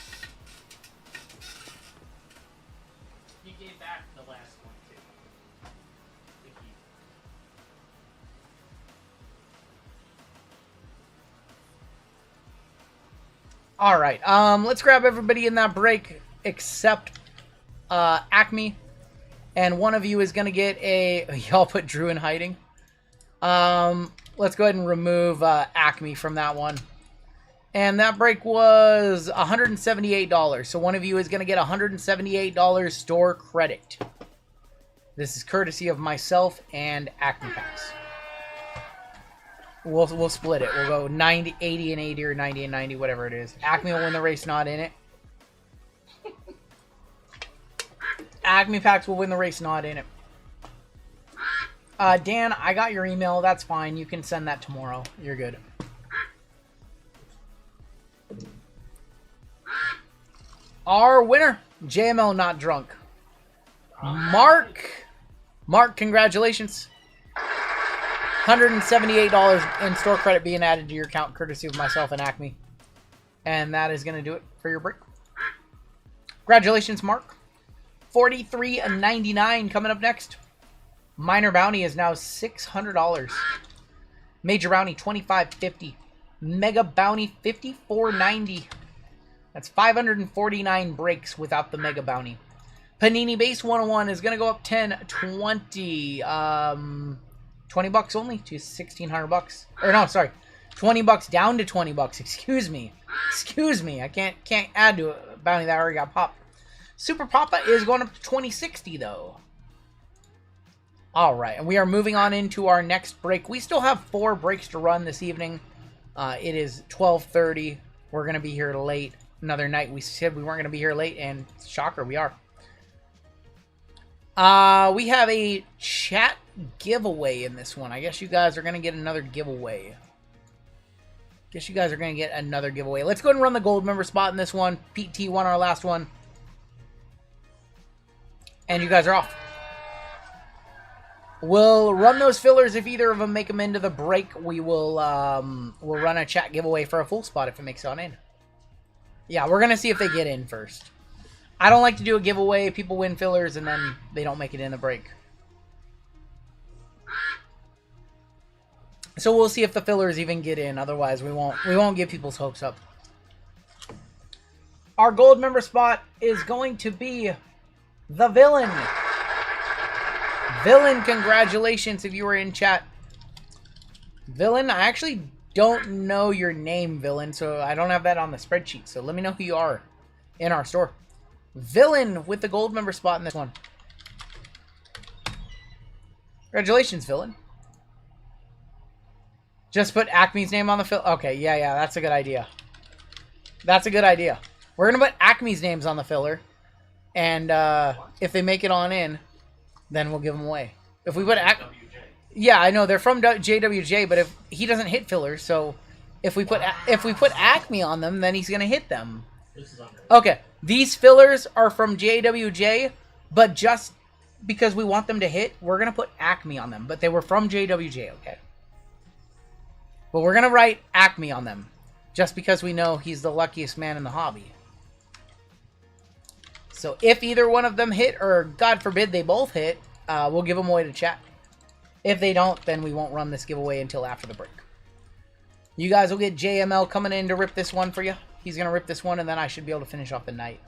He gave back the last one too. All right. Let's grab everybody in that break except Acme. And one of you is going to get a... Y'all put Drew in hiding. Let's go ahead and remove Acme from that one. And that break was $178. So one of you is going to get $178 store credit. This is courtesy of myself and Acme Packs. We'll split it. We'll go 90, 80 and 80 or 90 and 90, whatever it is. Acme will win the race, not in it. Acme Packs will win the race, not in it. Dan, I got your email. That's fine. You can send that tomorrow. You're good. Our winner, JML Not Drunk. Mark, congratulations. $178 in store credit being added to your account, courtesy of myself and Acme. And that is going to do it for your break. Congratulations, Mark. $43.99 coming up next. Minor bounty is now $600. Major bounty $25.50. Mega bounty $54.90. That's 549 breaks without the mega bounty. Panini base 101 is going to go up 10, 20. 20 bucks only to $1,600. Or no, sorry. 20 bucks down to 20 bucks. Excuse me. I can't add to a bounty that already got popped. Super Papa is going up to 2060 though. All right, and we are moving on into our next break. We still have 4 breaks to run this evening. It is 12:30. We're going to be here late. Another night we said we weren't going to be here late, and shocker, we are. We have a chat giveaway in this one. I guess you guys are going to get another giveaway. Let's go ahead and run the gold member spot in this one. PT won our last one. And you guys are off. We'll run those fillers. If either of them make them into the break, we'll run a chat giveaway for a full spot if it makes it on in. Yeah, we're going to see if they get in first. I don't like to do a giveaway. People win fillers and then they don't make it in the break. So we'll see if the fillers even get in. Otherwise, we won't get people's hopes up. Our gold member spot is going to be the Villain. Villain, congratulations if you were in chat. Villain, I actually don't know your name, Villain, so I don't have that on the spreadsheet. So let me know who you are in our store. Villain with the gold member spot in this one. Congratulations, villain. Just put Acme's name on the filler. Okay, yeah, that's a good idea. That's a good idea. We're going to put Acme's names on the filler. And if they make it on in, then we'll give them away. If we put yeah, I know they're from JWJ, but if he doesn't hit fillers, so if we put Acme on them, then he's gonna hit them. Okay, these fillers are from JWJ, but just because we want them to hit, we're gonna put Acme on them. But they were from JWJ, okay? But we're gonna write Acme on them, just because we know he's the luckiest man in the hobby. So if either one of them hit, or God forbid they both hit, we'll give them away to chat. If they don't, then we won't run this giveaway until after the break. You guys will get JML coming in to rip this one for you. He's going to rip this one, and then I should be able to finish off the night.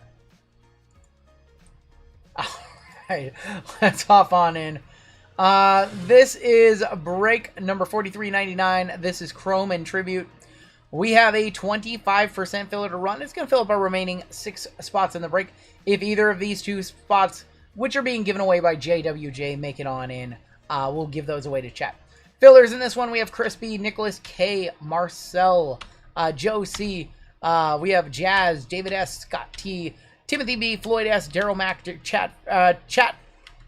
Alright, let's hop on in. This is break number 4399. This is Chrome and Tribute. We have a 25% filler to run. It's going to fill up our remaining 6 spots in the break. If either of these 2 spots, which are being given away by JWJ, make it on in, we'll give those away to chat. Fillers in this one, we have Crispy, Nicholas K, Marcel, Joe C. We have Jazz, David S, Scott T, Timothy B, Floyd S, Daryl Mack, chat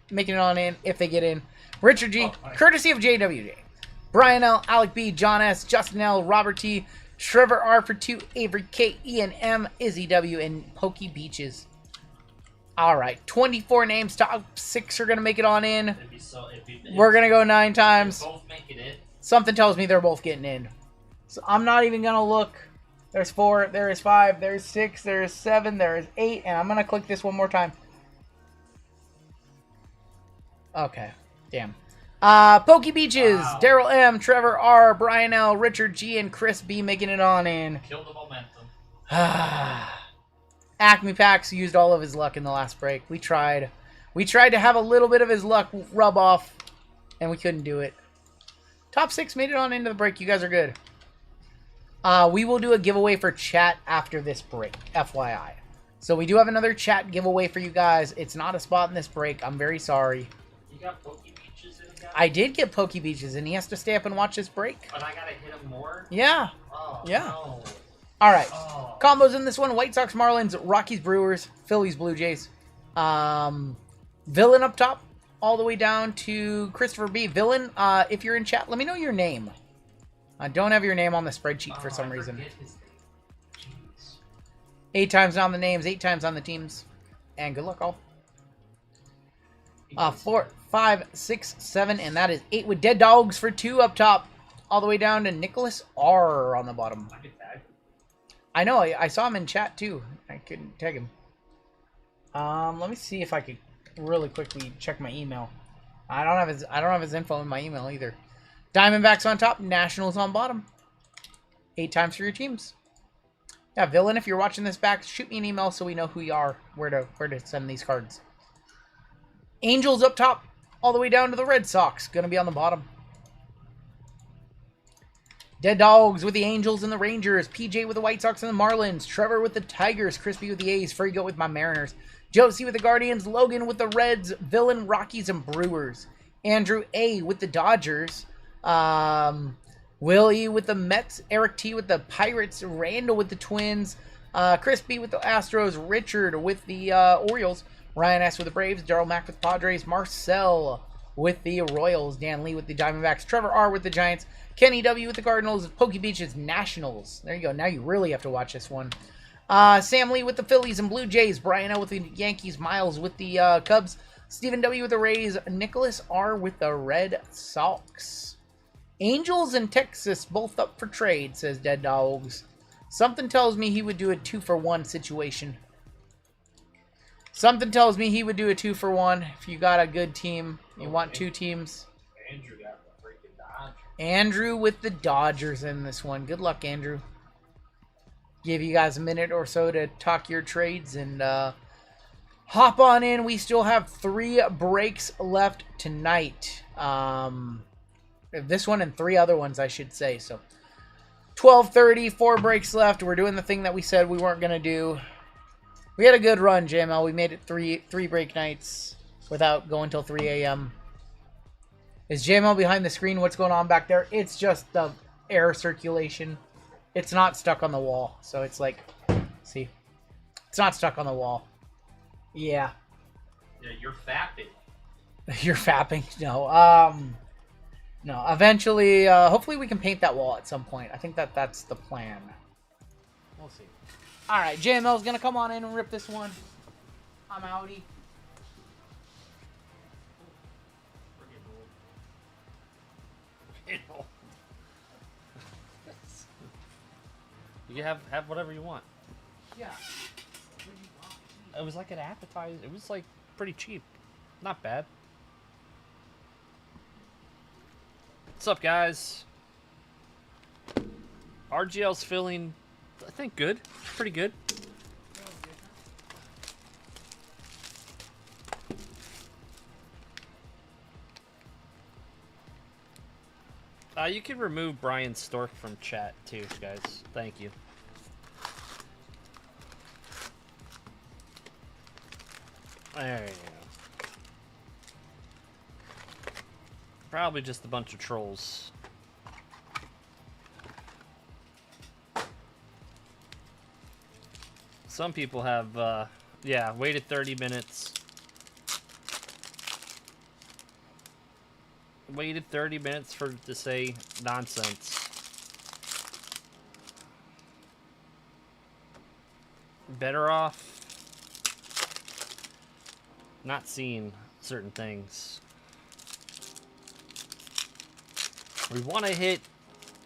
making it on in if they get in. Richard G, courtesy of JWJ. Brian L, Alec B, John S, Justin L, Robert T, Trevor R for 2, Avery K, Ian M, Izzy W, and Pokey Beaches. Alright, 24 names. Top 6 are going to make it on in. We're going to go 9 times. Both making it. Something tells me they're both getting in. So I'm not even going to look. There's 4, there is 5, there's 6, there is 7, there is 8, and I'm going to click this one more time. Okay, damn. Pokey Beaches, wow. Daryl M, Trevor R, Brian L, Richard G, and Chris B making it on in. Kill the momentum. Acme Packs used all of his luck in the last break. We tried. We tried to have a little bit of his luck rub off, and we couldn't do it. Top 6 made it on into the break. You guys are good. We will do a giveaway for chat after this break, FYI. So we do have another chat giveaway for you guys. It's not a spot in this break. I'm very sorry. You got Pokey Beaches in again? I did get Pokey Beaches, and he has to stay up and watch this break. But I gotta hit him more? Yeah. Oh, yeah. No. All right. Oh. Combos in this one. White Sox, Marlins, Rockies, Brewers, Phillies, Blue Jays. Villain up top all the way down to Christopher B. Villain, if you're in chat, let me know your name. I don't have your name on the spreadsheet for some reason. 8 times on the names, 8 times on the teams. And good luck, all. 4, 5, 6, 7, and that is 8 with Dead Dogs for 2 up top. All the way down to Nicholas R on the bottom. I know, I saw him in chat too. I couldn't tag him. Let me see if I could really quickly check my email. I don't have his info in my email either. Diamondbacks on top, Nationals on bottom. 8 times for your teams. Yeah, Villain, if you're watching this back, shoot me an email so we know who you are, where to send these cards. Angels up top, all the way down to the Red Sox. Gonna be on the bottom. Dead Dogs with the Angels and the Rangers. PJ with the White Sox and the Marlins. Trevor with the Tigers. Crispy with the A's. Frigo with my Mariners. Josie with the Guardians. Logan with the Reds. Villain, Rockies, and Brewers. Andrew A with the Dodgers. Willie with the Mets. Eric T with the Pirates. Randall with the Twins. Chris B with the Astros. Richard with the Orioles. Ryan S with the Braves. Daryl Mack with Padres. Marcel with the Royals. Dan Lee with the Diamondbacks. Trevor R with the Giants. Kenny W with the Cardinals. Pokey Beaches Nationals. There you go. Now you really have to watch this one. Sam Lee with the Phillies and Blue Jays. Brian L with the Yankees. Miles with the Cubs. Stephen W with the Rays. Nicholas R with the Red Sox. Angels and Texas both up for trade, says Dead Dogs. Something tells me he would do a 2-for-1 situation. Something tells me he would do a 2-for-1. If you got a good team, you want 2 teams. Andrew got the freaking Dodgers. Andrew with the Dodgers in this one. Good luck, Andrew. Give you guys a minute or so to talk your trades and hop on in. We still have 3 breaks left tonight. This one and 3 other ones, I should say. So 12:30, 4 breaks left. We're doing the thing that we said we weren't going to do. We had a good run, JML. We made it 3 break nights without going till 3 a.m. Is JML behind the screen? What's going on back there? It's just the air circulation. It's not stuck on the wall. So it's like, see? It's not stuck on the wall. Yeah. Yeah, you're fapping. You're fapping? No. No. Eventually, hopefully we can paint that wall at some point. I think that's the plan. We'll see. All right, JML's going to come on in and rip this one. I'm outie. You can have whatever you want. Yeah. It was like an appetizer. It was like pretty cheap. Not bad. What's up, guys? RGL's feeling, I think, good. Pretty good. You can remove Brian Stork from chat too, guys. Thank you. There you go. Probably just a bunch of trolls. Some people have, yeah, waited 30 minutes. Waited 30 minutes to say nonsense. Better off not seeing certain things. We want to hit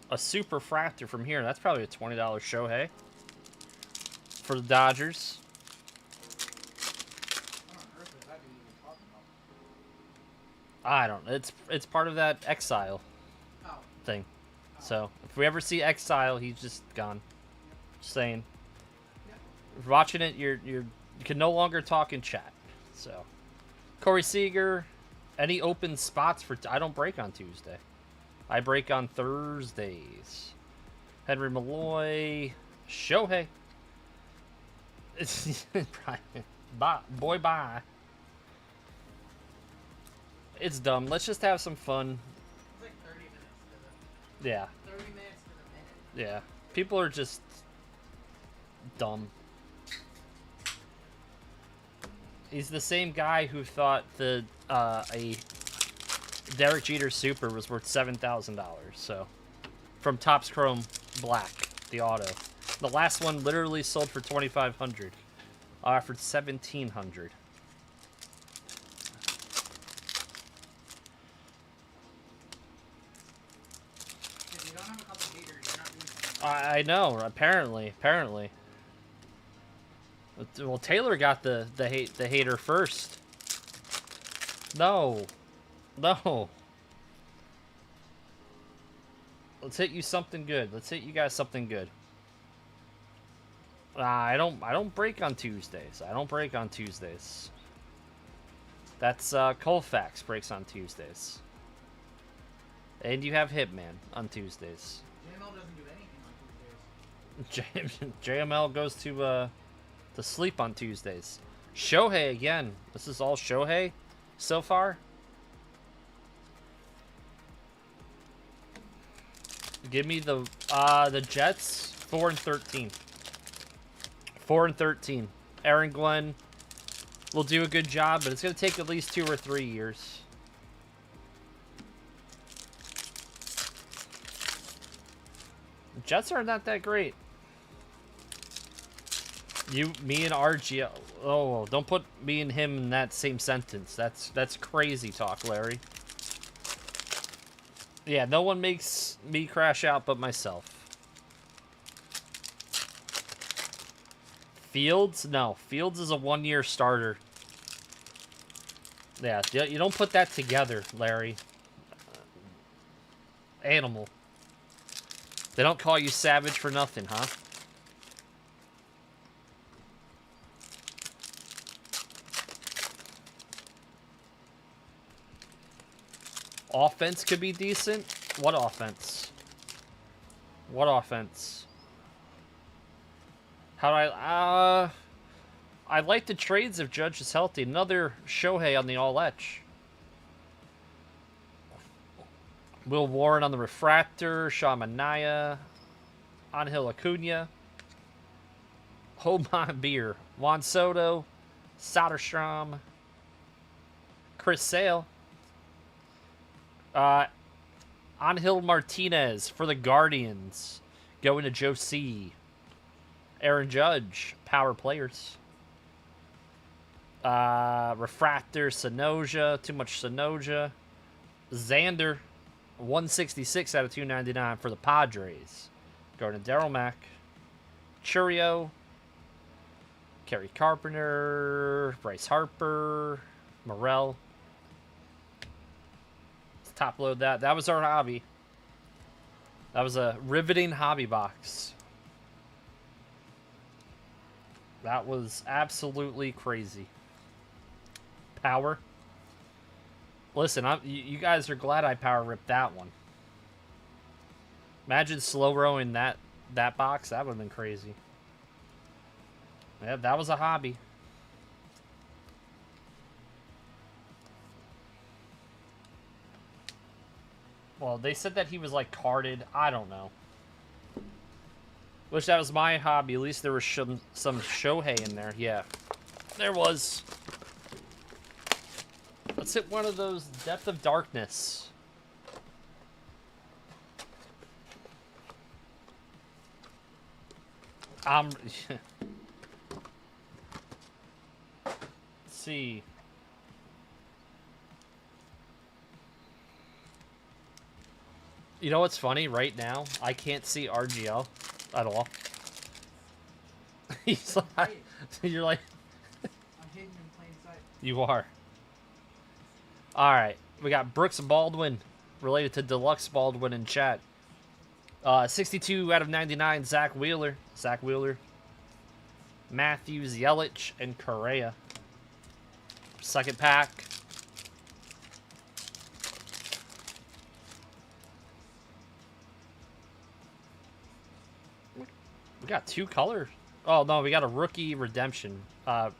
a super fractor from here. That's probably a $20 Shohei for the Dodgers. I don't know. It's part of that Exile thing. So if we ever see Exile, he's just gone. Just saying. If you're watching it, you can no longer talk in chat. So Corey Seager, any open spots for? I don't break on Tuesday. I break on Thursdays. Henry Malloy, Shohei. Bye, boy, bye. It's dumb. Let's just have some fun. It's like 30 minutes to the... Yeah. 30 minutes to the minute. Yeah. People are just dumb. He's the same guy who thought the a Derek Jeter Super was worth $7,000. So, from Topps Chrome Black, the auto. The last one literally sold for $2,500. I offered $1,700. I know. Apparently. Well, Taylor got the hater first. No. Let's hit you something good. Let's hit you guys something good. I don't break on Tuesdays. That's Colfax breaks on Tuesdays. And you have Hitman on Tuesdays. JML doesn't do anything on Tuesdays. JML goes to sleep on Tuesdays. Shohei again. This is all Shohei so far. Give me the Jets 4-13. 4-13. Aaron Glenn will do a good job, but it's going to take at least 2 or 3 years. Jets are not that great. Me and RGL. Oh, don't put me and him in that same sentence. That's crazy talk, Larry. Yeah, no one makes me crash out but myself. Fields? No. Fields is a 1-year starter. Yeah, you don't put that together, Larry. Animal. They don't call you savage for nothing, huh? Offense could be decent. What offense? What offense? How do I like the trades if Judge is healthy. Another Shohei on the all-etch. Will Warren on the refractor. Shamanaya. Angel Acuna. Hoban Beer. Juan Soto. Soderstrom. Chris Sale. Angel Martinez for the Guardians. Going to Joe C. Aaron Judge. Power players. Refractor. Sonoja. Too much Sonoja. Xander. 166 out of 299 for the Padres. Going to Darryl Mack. Churio. Kerry Carpenter. Bryce Harper. Morel. Let's top load that. That was our hobby. That was a riveting hobby box. That was absolutely crazy. Power. Listen, you guys are glad I power ripped that one. Imagine slow rowing that box. That would have been crazy. Yeah, that was a hobby. Well, they said that he was like carded. I don't know. Wish that was my hobby. At least there was some Shohei in there. Yeah, there was. Let's hit one of those Depth of Darkness. Let's see. You know what's funny? Right now, I can't see RGL at all. He's like, you're like, I'm hidden in plain sight. you are. All right, we got Brooks Baldwin, related to Deluxe Baldwin in chat. 62 out of 99, Zach Wheeler. Matthews, Yelich, and Correa. Second pack. We got two colors. Oh, no, we got a rookie redemption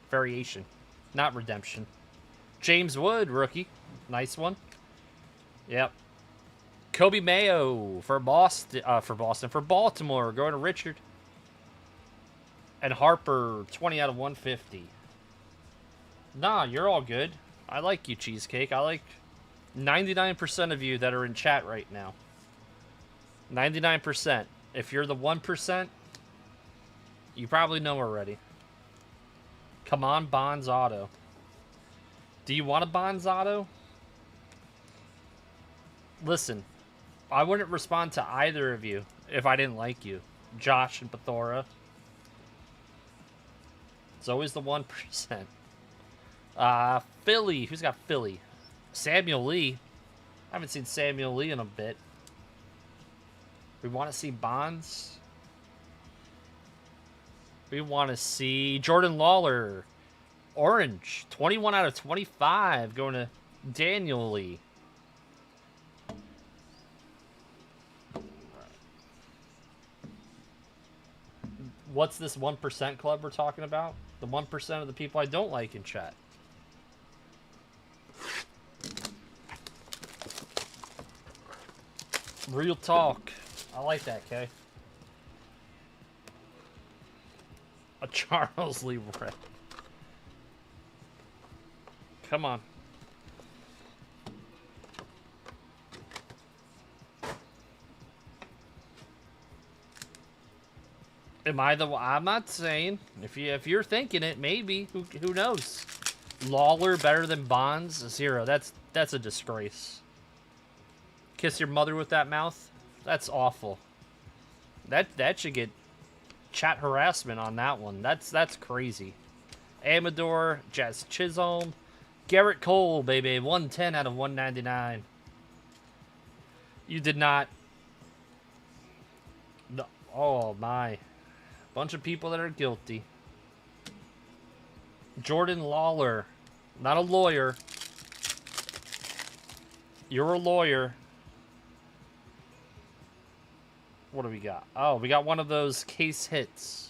variation. Not redemption. James Wood, rookie. Nice one. Yep. Kobe Mayo for for Baltimore, going to Richard. And Harper, 20 out of 150. Nah, you're all good. I like you, Cheesecake. I like 99% of you that are in chat right now. 99%. If you're the 1%, you probably know already. Come on, Bonds Auto. Do you want a Bonds Auto? Listen, I wouldn't respond to either of you if I didn't like you. Josh and Pathora. It's always the 1%. Philly. Who's got Philly? Samuel Lee. I haven't seen Samuel Lee in a bit. We want to see Bonds. We want to see Jordan Lawler. Orange. 21 out of 25. Going to Daniel Lee. What's this 1% club we're talking about? The 1% of the people I don't like in chat. Real talk. I like that, Kay. A Charles Lee Red. Come on. Am I the one? I'm not saying. If you're thinking it, maybe. Who knows? Lawler better than Bonds? 0. That's a disgrace. Kiss your mother with that mouth? That's awful. That should get chat harassment on that one. That's crazy. Amador, Jazz Chisholm, Garrett Cole, baby, 110 out of 199. You did not. No. Oh my. Bunch of people that are guilty. Jordan Lawler, not a lawyer. You're a lawyer. What do we got? Oh, we got one of those case hits.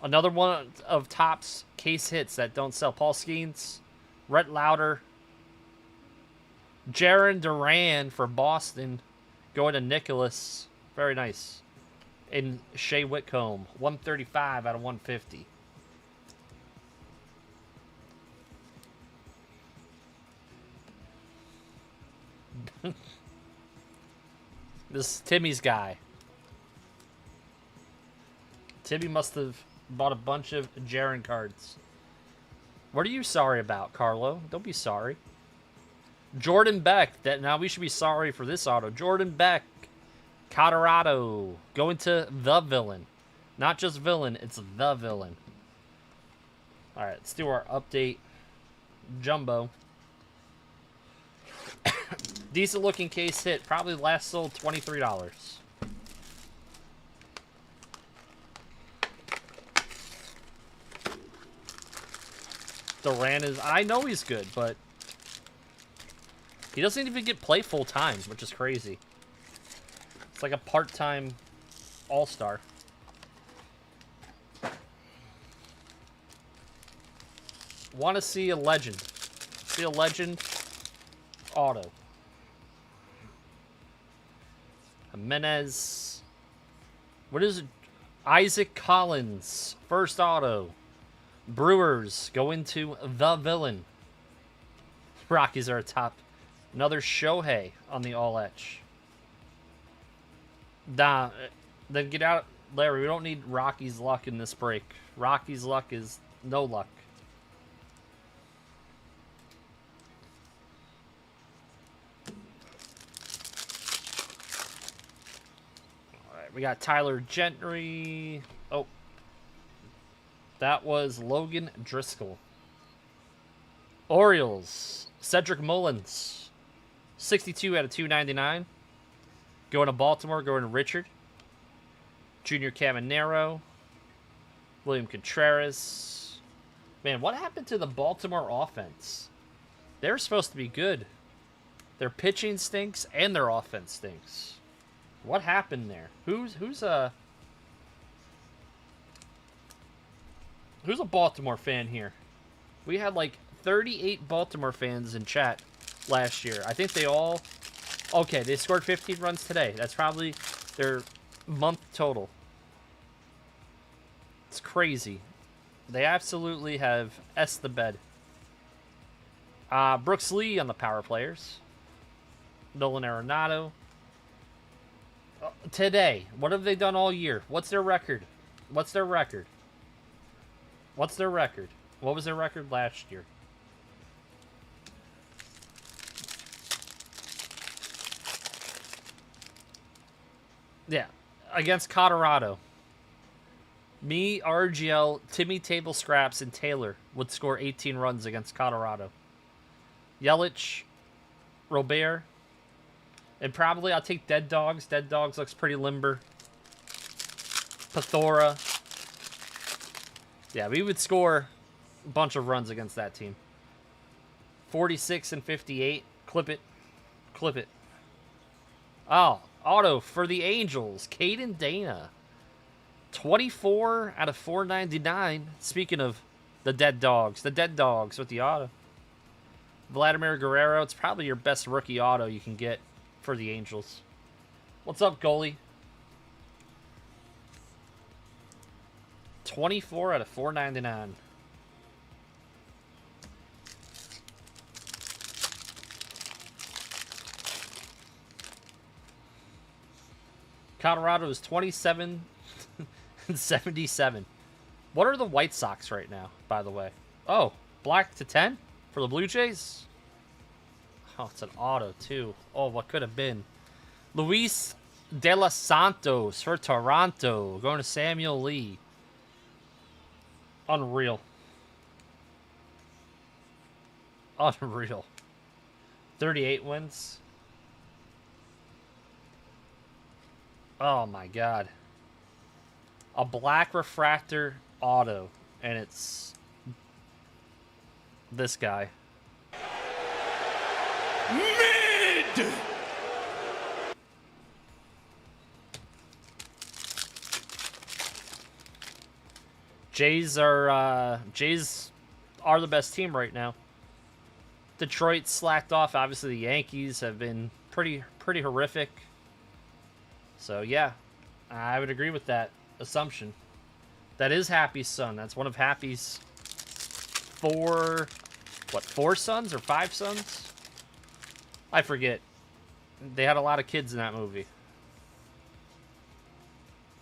Another one of Topps case hits that don't sell. Paul Skeens, Rhett Lauder, Jaron Duran for Boston. Going to Nicholas. Very nice. And Shea Whitcomb. 135 out of 150. This is Timmy's guy. Timmy must have bought a bunch of Jaron cards. What are you sorry about, Carlo? Don't be sorry. Jordan Beck. Now we should be sorry for this auto. Jordan Beck. Colorado. Going to the villain. Not just villain, it's the villain. Alright, let's do our update. Jumbo. Decent looking case hit. Probably last sold $23. Duran is... I know he's good, but... he doesn't even get play full time, which is crazy. It's like a part-time all-star. Want to see a legend. See a legend auto. Jimenez. What is it? Isaac Collins. First auto. Brewers go into the villain. Rockies are atop. Another Shohei on the all-etch. Nah, then get out. Larry, we don't need Rocky's luck in this break. Rocky's luck is no luck. We got Tyler Gentry. Oh. That was Logan Driscoll. Orioles. Cedric Mullins. 62 out of 299. Going to Baltimore. Going to Richard. Junior Caminero. William Contreras. Man, what happened to the Baltimore offense? They're supposed to be good. Their pitching stinks and their offense stinks. What happened there? Who's a Baltimore fan here? We had like 38 Baltimore fans in chat last year. I think they all... okay, they scored 15 runs today. That's probably their month total. It's crazy. They absolutely have S the bed. Brooks Lee on the power players. Nolan Arenado. Today, what have they done all year? What's their record? What's their record? What's their record? What was their record last year? Yeah, against Colorado. Me, RGL, Timmy Table Scraps, and Taylor would score 18 runs against Colorado. Yelich, Robert, and probably I'll take Dead Dogs. Dead Dogs looks pretty limber. Pathora. Yeah, we would score a bunch of runs against that team. 46 and 58. Clip it. Clip it. Oh, auto for the Angels. Caden Dana. 24 out of 499. Speaking of the Dead Dogs. The Dead Dogs with the auto. Vladimir Guerrero. It's probably your best rookie auto you can get for the Angels. What's up, goalie? 24 out of 499. Colorado is 27 and 77. What are the White Sox right now, by the way? Oh, black to 10 for the Blue Jays? Oh, it's an auto, too. Oh, what could have been? Luis De Los Santos for Toronto. Going to Samuel Lee. Unreal. Unreal. 38 wins. Oh, my God. A black refractor auto. And it's this guy. Mid! Jays are the best team right now. Detroit slacked off. Obviously, the Yankees have been pretty horrific. So, yeah, I would agree with that assumption. That is Happy's son. That's one of Happy's four sons or 5 sons? I forget. They had a lot of kids in that movie.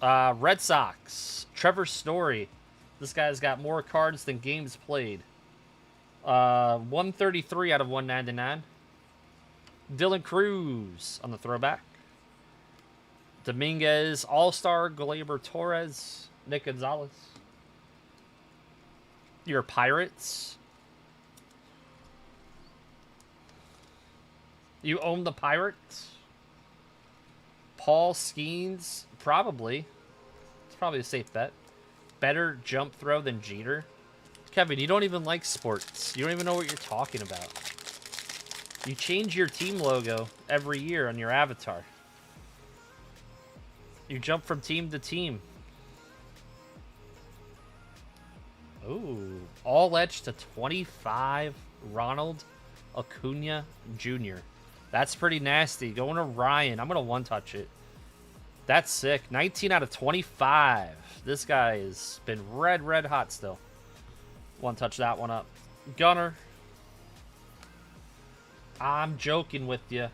Red Sox. Trevor Story. This guy's got more cards than games played. 133 out of 199. Dylan Cruz on the throwback. Dominguez, All-Star, Gleyber Torres, Nick Gonzalez. Your Pirates. You own the Pirates? Paul Skeens, probably. It's probably a safe bet. Better jump throw than Jeter. Kevin, you don't even like sports. You don't even know what you're talking about. You change your team logo every year on your avatar. You jump from team to team. Ooh. All edge to 25. Ronald Acuna Jr. That's pretty nasty. Going to Ryan. I'm going to one-touch it. That's sick. 19 out of 25. This guy has been red hot still. One-touch that one up. Gunner. I'm joking with you.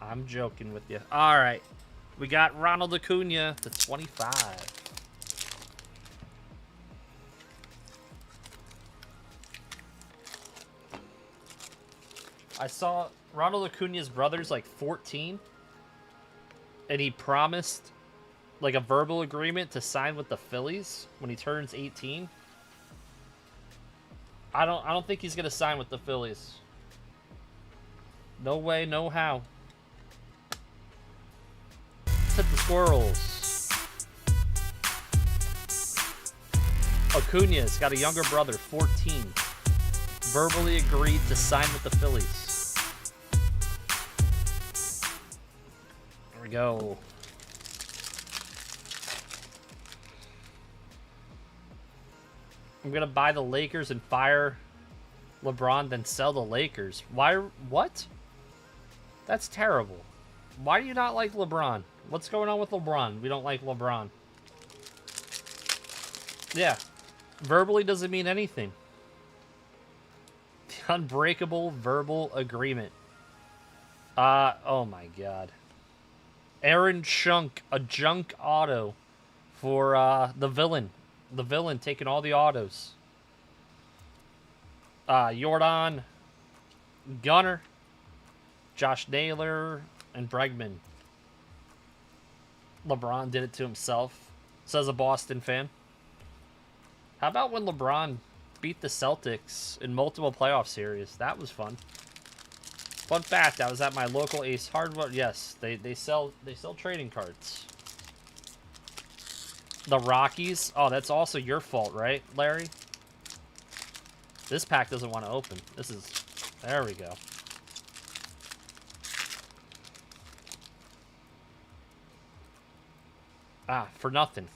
I'm joking with you. All right. We got Ronald Acuna to 25. I saw Ronald Acuna's brother's like 14. And he promised like a verbal agreement to sign with the Phillies when he turns 18. I don't think he's gonna sign with the Phillies. No way, no how. Let's hit the squirrels. Acuna's got a younger brother, 14. Verbally agreed to sign with the Phillies. There we go. I'm gonna buy the Lakers and fire LeBron, then sell the Lakers. Why? What? That's terrible. Why do you not like LeBron? What's going on with LeBron? We don't like LeBron. Yeah. Verbally doesn't mean anything. The unbreakable verbal agreement. Oh my god. Aaron Chunk, a junk auto for the villain. The villain taking all the autos. Jordan, Gunner, Josh Naylor, and Bregman. LeBron did it to himself, says a Boston fan. How about when LeBron beat the Celtics in multiple playoff series? That was fun. Fun fact, I was at my local Ace Hardware. Yes, they sell trading cards. The Rockies. Oh, that's also your fault, right, Larry? This pack doesn't want to open. This is... There we go. Ah, for nothing.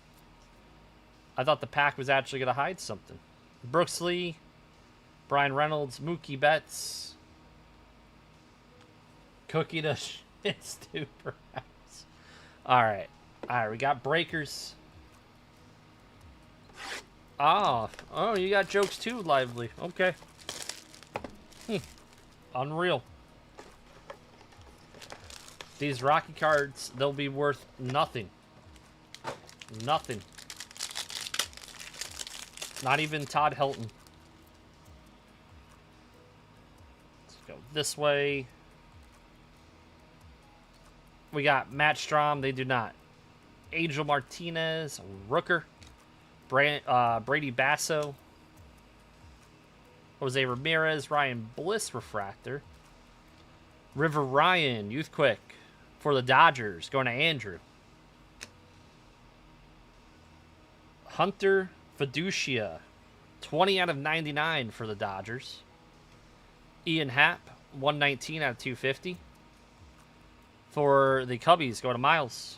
I thought the pack was actually going to hide something. Brooks Lee, Brian Reynolds, Mookie Betts, Cookie to shit stew, perhaps. All right, we got breakers. Oh, you got jokes too, Lively. Okay. Unreal. These Rocky cards, they'll be worth nothing. Nothing. Not even Todd Helton. Let's go this way. We got Matt Strom. They do not. Angel Martinez. Rooker. Brady Basso. Jose Ramirez. Ryan Bliss Refractor. River Ryan. Youth Quick. For the Dodgers. Going to Andrew. Hunter Fiducia, 20 out of 99 for the Dodgers. Ian Happ, 119 out of 250. For the Cubbies, go to Miles.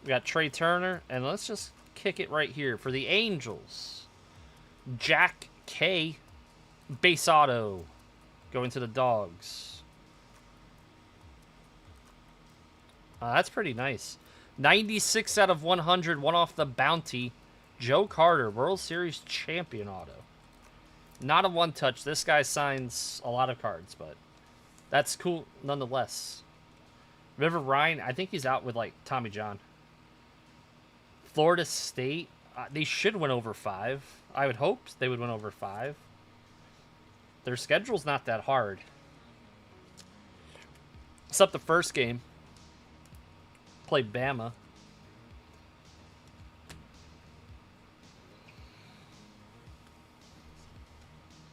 We got Trey Turner, and let's just kick it right here. For the Angels, Jack K, Base auto. Going to the Dogs. That's pretty nice. 96 out of 100. One off the bounty. Joe Carter, World Series champion auto. Not a one-touch. This guy signs a lot of cards, but that's cool nonetheless. River Ryan, I think he's out with, like, Tommy John. Florida State, they should win over 5. I would hope they would win over 5. Their schedule's not that hard. Except the first game. Played Bama.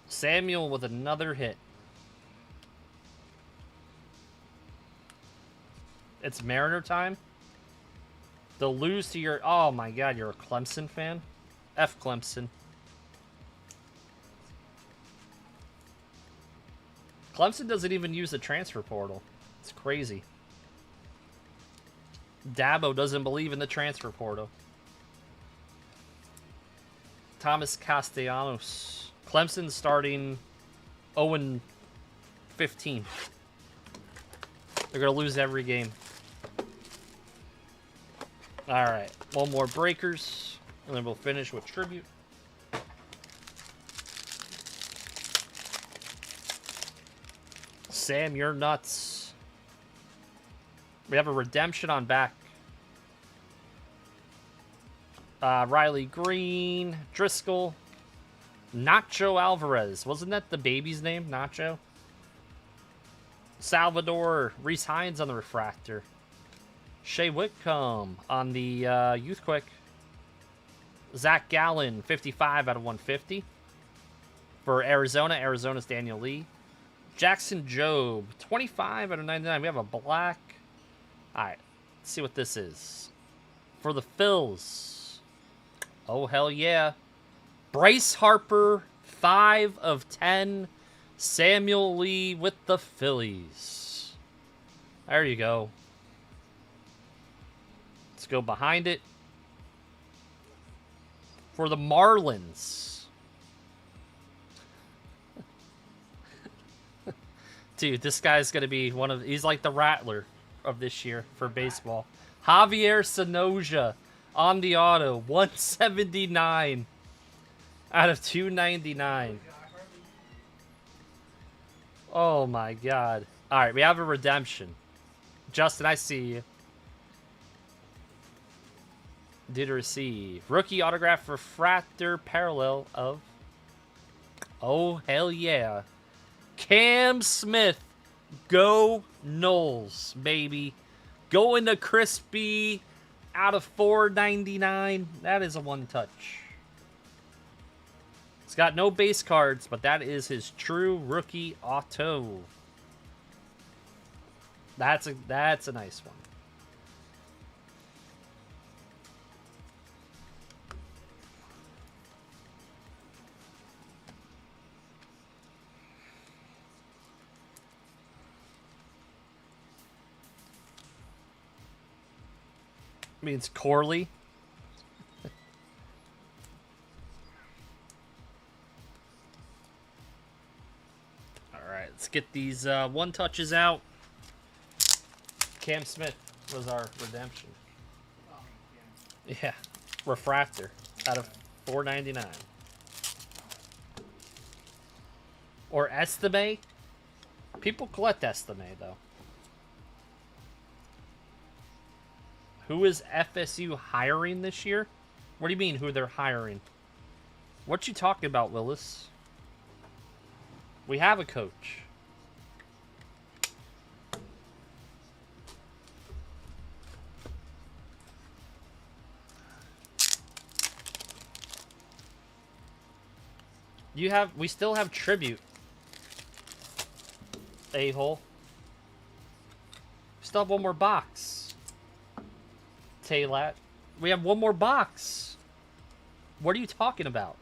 Samuel with another hit. It's Mariner time. They'll lose to your... Oh my god, you're a Clemson fan? F Clemson. Clemson doesn't even use the transfer portal. It's crazy. Dabo doesn't believe in the transfer portal. Thomas Castellanos. Clemson starting 0-15. They're going to lose every game. Alright, one more breakers, and then we'll finish with tribute. Sam, you're nuts. We have a redemption on back. Riley Green, Driscoll, Nacho Alvarez. Wasn't that the baby's name, Nacho? Salvador, Reese Hines on the refractor. Shea Whitcomb on the Youth Quick. Zach Gallen, 55 out of 150. For Arizona, Arizona's Daniel Lee. Jackson Jobe, 25 out of 99. We have a black. All right, let's see what this is. For the Phils. Oh, hell yeah. Bryce Harper, 5 of 10. Samuel Lee with the Phillies. There you go. Let's go behind it. For the Marlins. Dude, this guy's going to be one of... He's like the Rattler of this year for baseball. Javier Sonoja on the auto. 179 out of 299. Oh, my God. All right, we have a redemption. Justin, I see you. Did receive. Rookie autograph refractor parallel of... Oh, hell yeah. Cam Smith. Go Knowles, baby. Going to crispy out of 499. That is a one-touch. He's got no base cards, but that is his true rookie auto. That's a nice one. Means Corley. Alright, let's get these one touches out. Cam Smith was our redemption. Yeah. Refractor out of 499. Or Estime. People collect Estime though. Who is FSU hiring this year? What do you mean, who they're hiring? What you talking about, Willis? We have a coach. We still have tribute. A-hole. We still have one more box. Taylat. We have one more box. What are you talking about?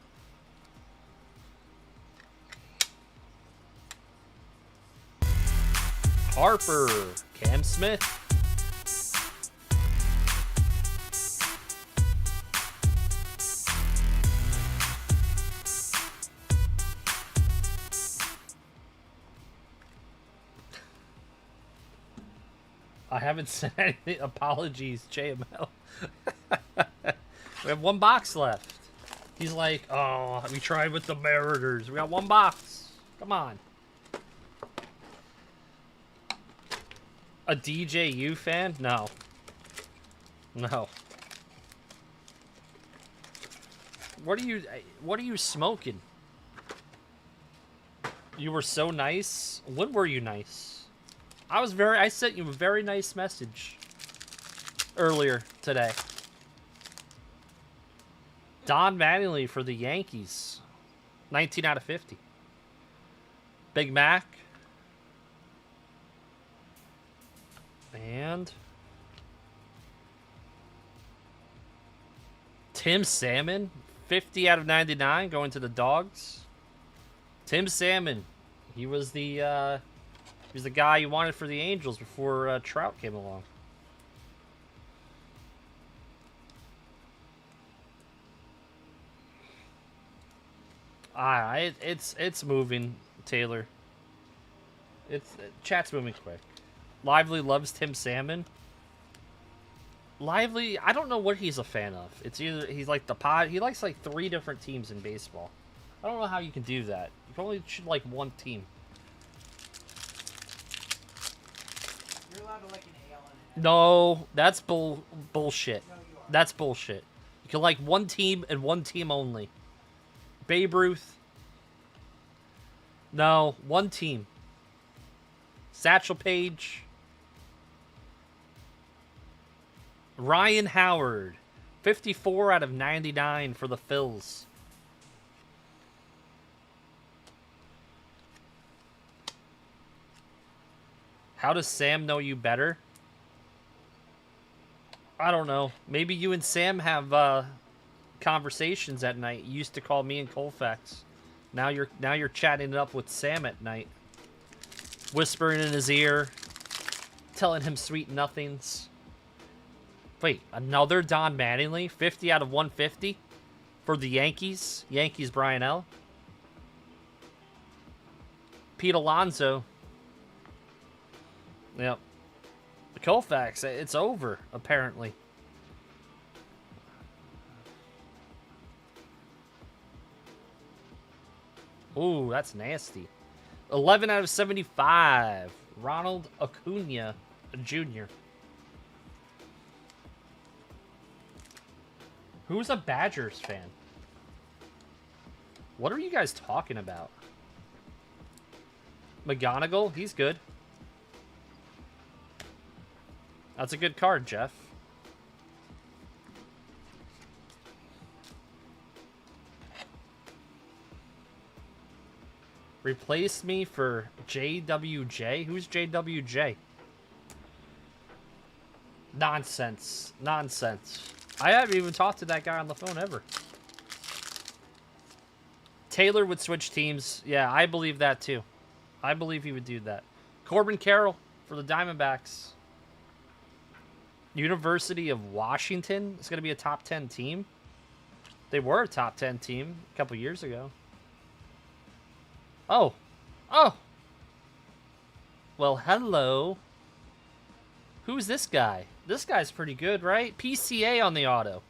Harper. Cam Smith. I haven't sent anything. Apologies, JML. We have one box left. He's like, oh, we tried with the Mariners. We got one box. Come on. A DJU fan? No. No. What are you smoking? You were so nice. When were you nice? I sent you a very nice message earlier today. Don Mattingly for the Yankees. 19 out of 50. Big Mac. And Tim Salmon. 50 out of 99 going to the Dogs. Tim Salmon. He was the guy you wanted for the Angels before Trout came along. It's moving, Taylor. Chat's moving quick. Lively loves Tim Salmon. Lively, I don't know what he's a fan of. It's either he's like he likes like 3 different teams in baseball. I don't know how you can do that. You can only should like one team. You're allowed to like an AL and No, that's bullshit. No, you are. That's bullshit. You can like one team and one team only. Babe Ruth. No, one team. Satchel Paige. Ryan Howard. 54 out of 99 for the Phils. How does Sam know you better? I don't know. Maybe you and Sam have conversations at night. You used to call me and Colfax. Now you're chatting it up with Sam at night. Whispering in his ear. Telling him sweet nothings. Wait, another Don Mattingly? 50 out of 150 for the Yankees. Yankees Brian L. Pete Alonso. Yep. The Colfax, it's over, apparently. Ooh, that's nasty. 11 out of 75. Ronald Acuna Jr. Who's a Badgers fan? What are you guys talking about? McGonagall, he's good. That's a good card, Jeff. Replace me for JWJ? Who's JWJ? Nonsense. Nonsense. I haven't even talked to that guy on the phone ever. Taylor would switch teams. Yeah, I believe that too. I believe he would do that. Corbin Carroll for the Diamondbacks. University of Washington is going to be a top 10 team. They were a top 10 team a couple years ago. Oh. Oh. Well, hello. Who's this guy? This guy's pretty good, right? PCA on the auto.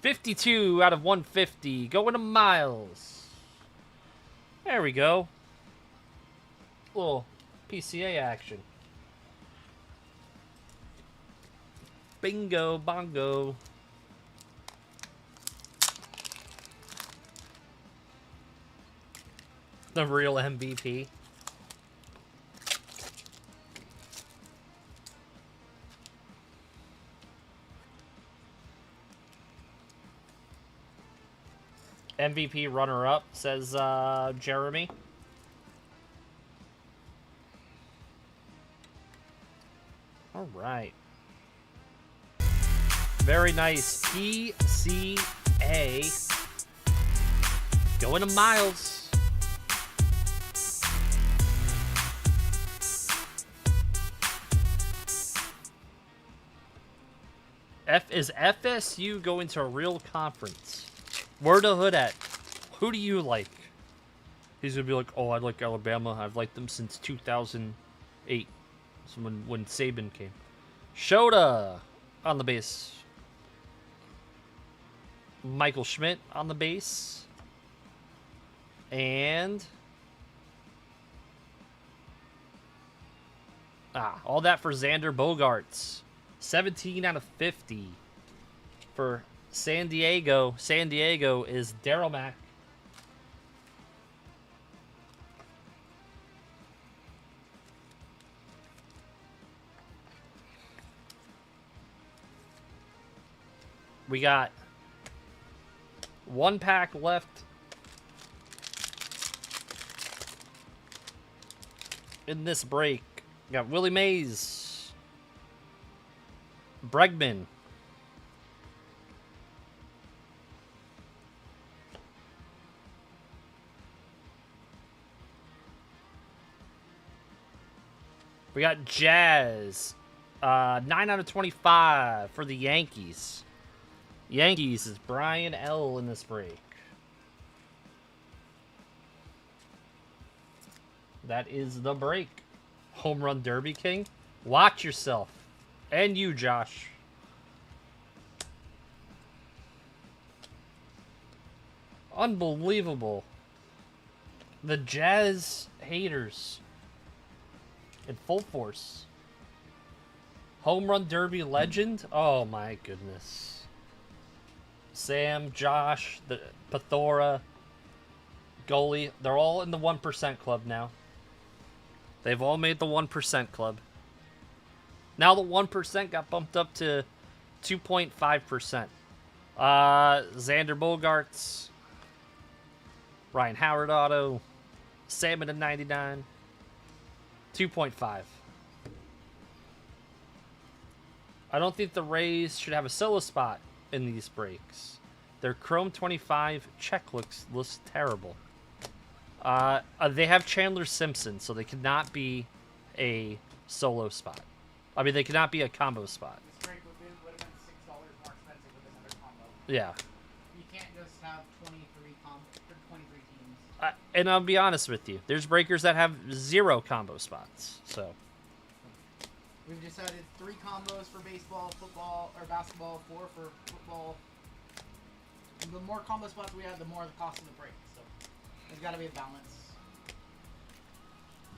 52 out of 150. Going to Miles. There we go. Little PCA action. Bingo, bongo. The real MVP. MVP runner-up, says Jeremy. All right. Very nice. PCA. Going to Miles. Is FSU going to a real conference? Where the hood at? Who do you like? He's going to be like, oh, I like Alabama. I've liked them since 2008. So when Saban came. Shota on the base. Michael Schmidt on the base. And all that for Xander Bogaerts. 17 out of 50 for San Diego. San Diego is Daryl Mack. We got one pack left in this break. We got Willie Mays, Bregman, we got Jazz, 9 out of 25 for the Yankees. Yankees is Brian L. in this break. That is the break. Home Run Derby King. Watch yourself. And you, Josh. Unbelievable. The Jazz haters in full force. Home Run Derby legend. Oh my goodness. Sam, Josh, the Pathora, goalie, they're all in the 1% club now. They've all made the 1% club. Now the 1% got bumped up to 2.5%. Xander Bogaerts, Ryan Howard auto, Salmon at 99, 2.5. I don't think the Rays should have a solo spot in these breaks. Their Chrome 25 check looks terrible. They have Chandler Simpson, so they could not be a solo spot. I mean, they could not be a combo spot. This break would have been $6 more expensive with another combo. Yeah. You can't just have 23 teams. And I'll be honest with you, there's breakers that have 0 combo spots. So We've decided 3 combos for baseball, football, or basketball, 4 for football. The more combo spots we have, the more the cost of the break. So there's got to be a balance.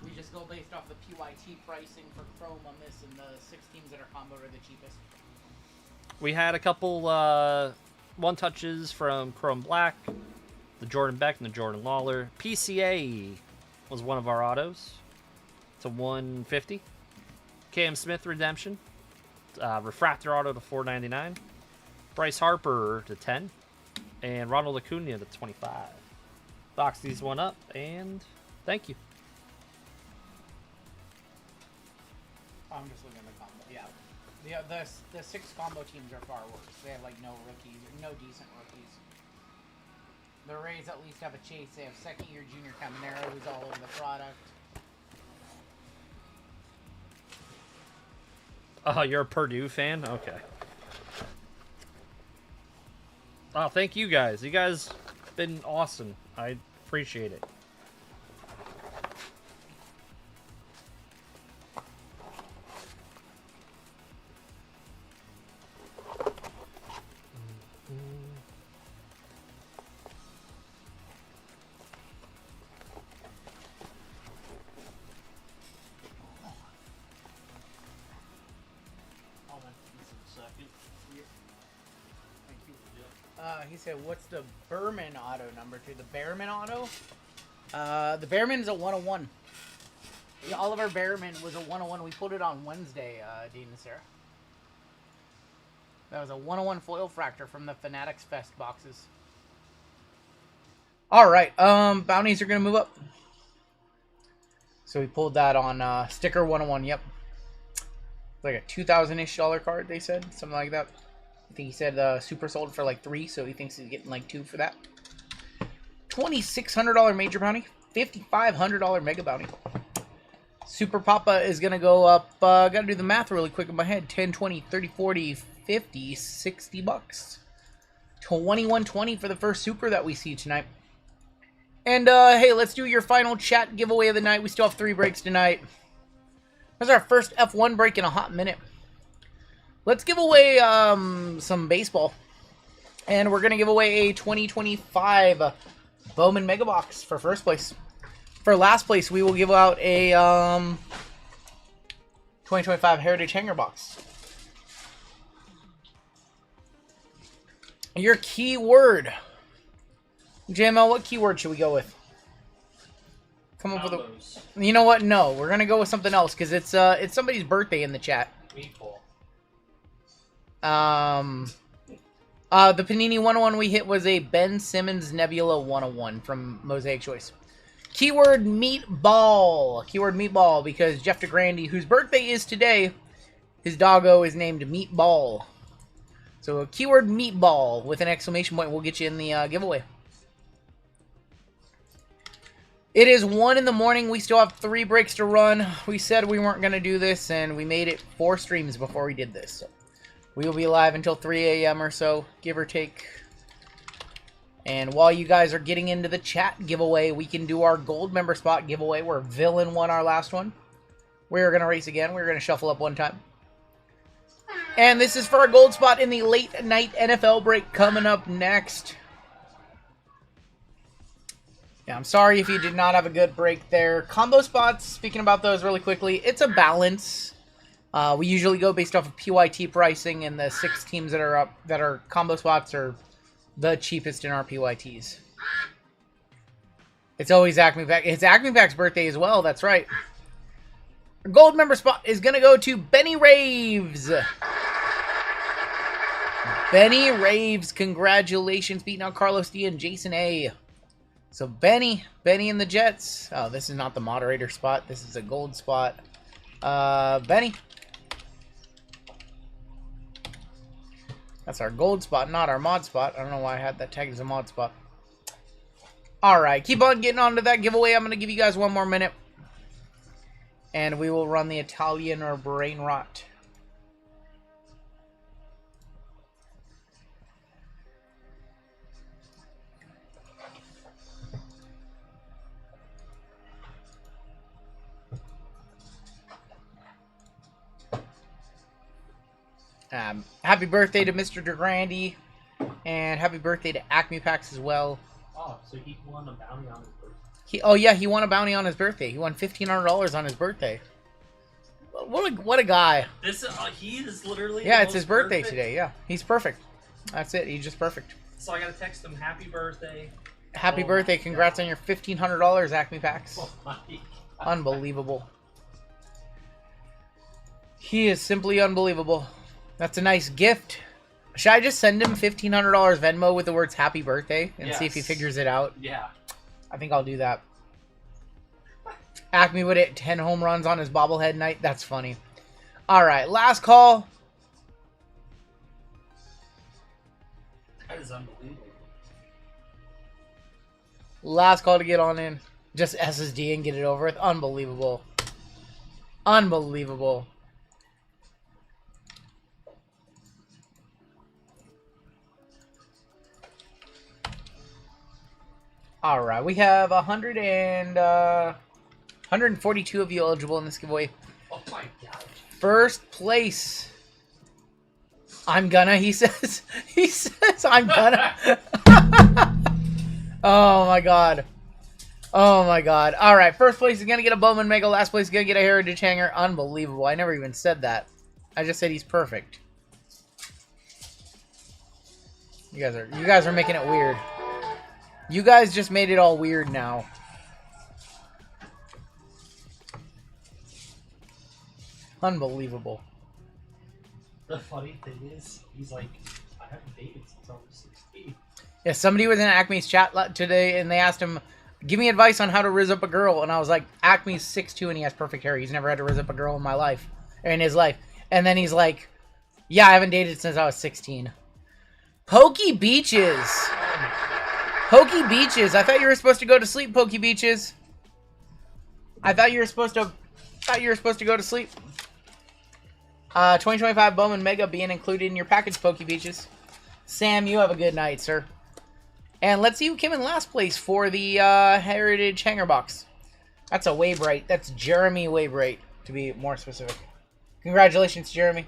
We just go based off the PYT pricing for Chrome on this, and the 6 teams that are comboed are the cheapest. we had a couple one-touches from Chrome Black, the Jordan Beck and the Jordan Lawler. PCA was one of our autos. It's a 150. Cam Smith redemption. Refractor auto to 499. Bryce Harper to 10. And Ronald Acuna to 25. Box these one up, and thank you. I'm just looking at the combo. Yeah. The 6 combo teams are far worse. They have like no rookies, no decent rookies. The Rays at least have a chase. They have second-year junior Caminero, who's all over the product. Oh, you're a Purdue fan? Okay. Oh, thank you guys. You guys been awesome. I appreciate it. He said, what's the Berman auto number 2? The Behrman auto? The Behrman is a 101. Yeah, Oliver Behrman was a 101. We pulled it on Wednesday, Dean and Sarah. That was a 101 foil fractor from the Fanatics Fest boxes. Alright, bounties are going to move up. So we pulled that on sticker 101, yep. Like a $2,000-ish card, they said. Something like that. I think he said super sold for like 3, so he thinks he's getting like 2 for that. $2,600 major bounty, $5,500 mega bounty. Super Papa is going to go up, got to do the math really quick in my head, 10, 20, 30, 40, 50, 60 bucks. 2120 for the first super that we see tonight. And hey, let's do your final chat giveaway of the night. We still have 3 breaks tonight. This is our first F1 break in a hot minute. let's give away some baseball. And we're going to give away a 2025 Bowman Mega Box for first place. For last place, we will give out a 2025 Heritage Hanger Box. Your keyword. JML, what keyword should we go with? Come up with a... You know what? No, we're going to go with something else because it's somebody's birthday in the chat. Meatball. The Panini 101 we hit was a Ben Simmons Nebula 101 from Mosaic Choice. Keyword meatball. Keyword meatball because Jeff DeGrandy, whose birthday is today, his doggo is named Meatball. So a keyword meatball with an exclamation point will get you in the giveaway. It is 1 in the morning. We still have 3 breaks to run. We said we weren't going to do this, and we made it 4 streams before we did this. So we will be live until 3 a.m. or so, give or take. And while you guys are getting into the chat giveaway, we can do our gold member spot giveaway where Villain won our last one. We're going to race again. We're going to shuffle up one time. And this is for a gold spot in the late night NFL break coming up next. Yeah, I'm sorry if you did not have a good break there. Combo spots, speaking about those really quickly, it's a balance. We usually go based off of PYT pricing, and the 6 teams that are up that are combo spots are the cheapest in our PYTs. It's always Acme Pack. It's Acme Pack's birthday as well. That's right. Our gold member spot is gonna go to Benny Raves. Benny Raves, congratulations, beating out Carlos D and Jason A. So Benny and the Jets. Oh, this is not the moderator spot. This is a gold spot. Benny. That's our gold spot, not our mod spot. I don't know why I had that tag as a mod spot. Alright, keep on getting on to that giveaway. I'm going to give you guys 1 more minute. And we will run the Italian or Brain Rot. Happy birthday to Mr. DeGrandy, and happy birthday to Acme Packs as well. Oh, so he won a bounty on his birthday. He won a bounty on his birthday. He won $1,500 on his birthday. What a guy. He is literally. Yeah, it's his birthday today. Yeah, he's perfect. That's it. He's just perfect. So I gotta text him happy birthday. Happy birthday! Congrats on your $1,500, Acme Packs. Oh my God. Unbelievable. He is simply unbelievable. That's a nice gift. Should I just send him $1,500 Venmo with the words happy birthday and see if he figures it out? Yeah. I think I'll do that. Acme would hit 10 home runs on his bobblehead night. That's funny. Alright, last call. That is unbelievable. Last call to get on in. Just SSD and get it over with. Unbelievable. Unbelievable. Alright, we have 142 of you eligible in this giveaway. Oh my God. First place. I'm gonna, he says. He says, I'm gonna. Oh my God. Oh my God. Alright, first place is gonna get a Bowman Mega. Last place is gonna get a Heritage Hanger. Unbelievable. I never even said that. I just said he's perfect. You guys are making it weird. You guys just made it all weird now. Unbelievable. The funny thing is, he's like, I haven't dated since I was 16. Yeah, somebody was in Acme's chat today, and they asked him, give me advice on how to rizz up a girl. And I was like, Acme's 6'2", and he has perfect hair. He's never had to rizz up a girl in my life. Or in his life. And then he's like, yeah, I haven't dated since I was 16. Pokey Beaches. Pokey Beaches. I thought you were supposed to go to sleep, Pokey Beaches. I thought you were supposed to go to sleep. 2025 Bowman Mega being included in your package, Pokey Beaches. Sam, you have a good night, sir. And let's see who came in last place for the Heritage Hanger Box. That's a Waybright. That's Jeremy Waybright, to be more specific. Congratulations, Jeremy.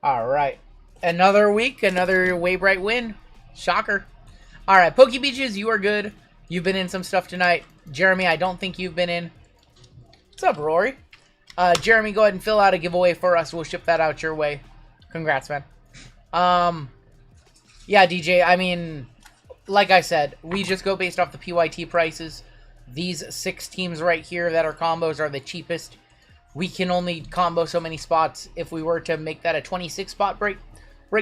All right. Another week, another way bright win. Shocker. All right, Poke Beaches, you are good. You've been in some stuff tonight. Jeremy, I don't think you've been in. What's up, Rory? Jeremy, go ahead and fill out a giveaway for us. We'll ship that out your way. Congrats, man. Yeah, DJ, I mean, like I said, we just go based off the PYT prices. These 6 teams right here that are combos are the cheapest. We can only combo so many spots. If we were to make that a 26 spot break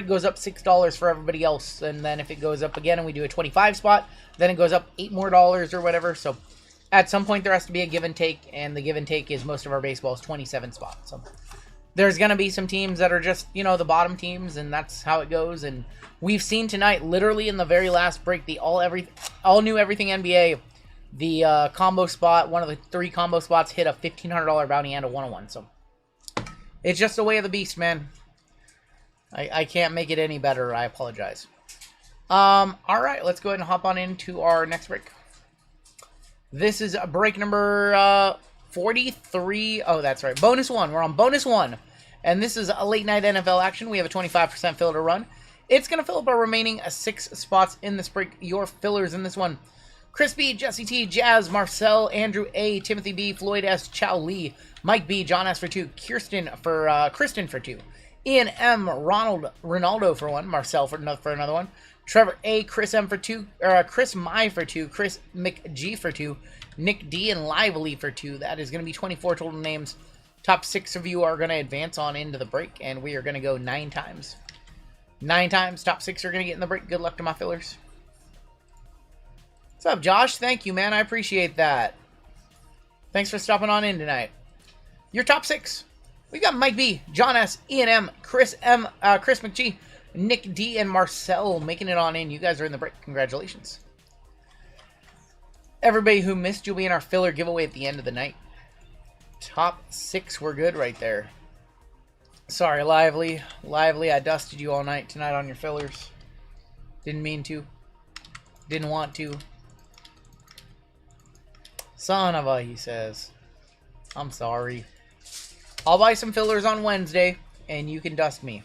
goes up $6 for everybody else. And then if it goes up again and we do a 25 spot, then it goes up $8 more or whatever. So at some point there has to be a give and take, and the give and take is most of our baseball is 27 spots. So there's going to be some teams that are just, you know, the bottom teams, and that's how it goes. And we've seen tonight, literally in the very last break, the all new everything NBA, the combo spot, one of the 3 combo spots hit a $1,500 bounty and a 101. So it's just the way of the beast, man. I can't make it any better. I apologize. All right, let's go ahead and hop on into our next break. This is break number 43. Oh, that's right. Bonus 1. We're on bonus 1. And this is a late night NFL action. We have a 25% fill to run. It's going to fill up our remaining 6 spots in this break. Your fillers in this one: Chris B, Jesse T, Jazz, Marcel, Andrew A, Timothy B, Floyd S, Chow Lee, Mike B, John S for 2, Kristen for 2, Ian M, Ronaldo for 1, Marcel for another one, Trevor A, Chris M for 2, Chris My for 2, Chris McG for 2, Nick D and Lively for 2. That is going to be 24 total names. Top 6 of you are going to advance on into the break, and we are going to go 9 times. 9 times. Top 6 are going to get in the break. Good luck to my fillers. What's up, Josh? Thank you, man. I appreciate that. Thanks for stopping on in tonight. Your top 6. We got Mike B, John S, Ian M, Chris M, Chris McG, Nick D, and Marcel making it on in. You guys are in the break. Congratulations. Everybody who missed, you'll be in our filler giveaway at the end of the night. Top 6 were good right there. Sorry, Lively. Lively, I dusted you all night tonight on your fillers. Didn't mean to. Didn't want to. Son of a, he says. I'm sorry. I'll buy some fillers on Wednesday, and you can dust me.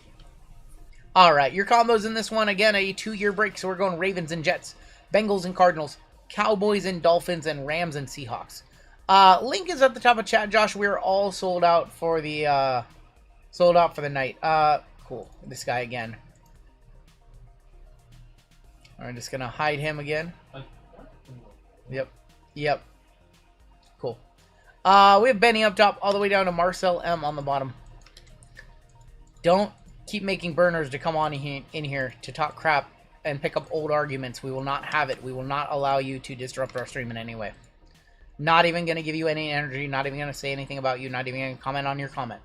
Alright, your combos in this one, again, a 2-year break, so we're going Ravens and Jets, Bengals and Cardinals, Cowboys and Dolphins, and Rams and Seahawks. Link is at the top of chat, Josh. We're all sold out for the night. Cool. This guy again. I'm just gonna hide him again. Yep. Cool. We have Benny up top, all the way down to Marcel M on the bottom. Don't keep making burners to come on in here to talk crap and pick up old arguments. We will not have it. We will not allow you to disrupt our stream in any way. Not even going to give you any energy. Not even going to say anything about you. Not even going to comment on your comment.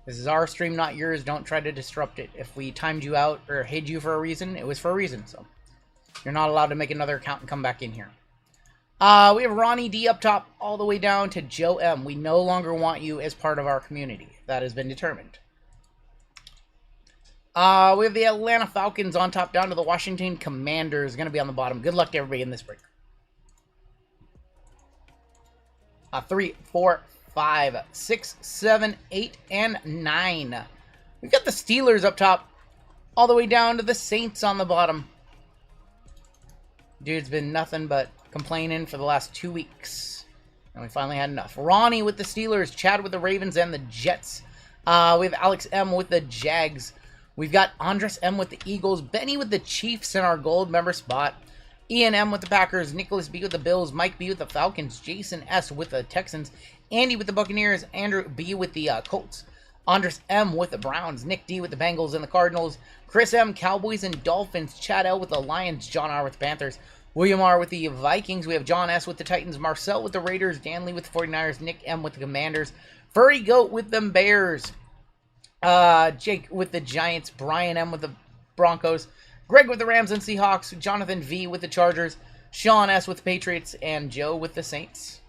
This is our stream, not yours. Don't try to disrupt it. If we timed you out or hid you for a reason, it was for a reason. So you're not allowed to make another account and come back in here. We have Ronnie D up top, all the way down to Joe M. We no longer want you as part of our community. That has been determined. We have the Atlanta Falcons on top, down to the Washington Commanders. Going to be on the bottom. Good luck to everybody in this break. 3, 4, 5, 6, 7, 8, and 9. We've got the Steelers up top, all the way down to the Saints on the bottom. Dude's been nothing but complaining for the last 2 weeks. And we finally had enough. Ronnie with the Steelers, Chad with the Ravens and the Jets. We have Alex M with the Jags. We've got Andres M with the Eagles, Benny with the Chiefs in our gold member spot, Ian M with the Packers, Nicholas B with the Bills, Mike B with the Falcons, Jason S with the Texans, Andy with the Buccaneers, Andrew B with the Colts, Andres M with the Browns, Nick D with the Bengals and the Cardinals, Chris M, Cowboys and Dolphins, Chad L with the Lions, John R with the Panthers, William R with the Vikings, we have John S with the Titans, Marcel with the Raiders, Dan Lee with the 49ers, Nick M with the Commanders, Furry Goat with them Bears, Jake with the Giants, Brian M with the Broncos, Greg with the Rams and Seahawks, Jonathan V with the Chargers, Sean S with the Patriots, and Joe with the Saints.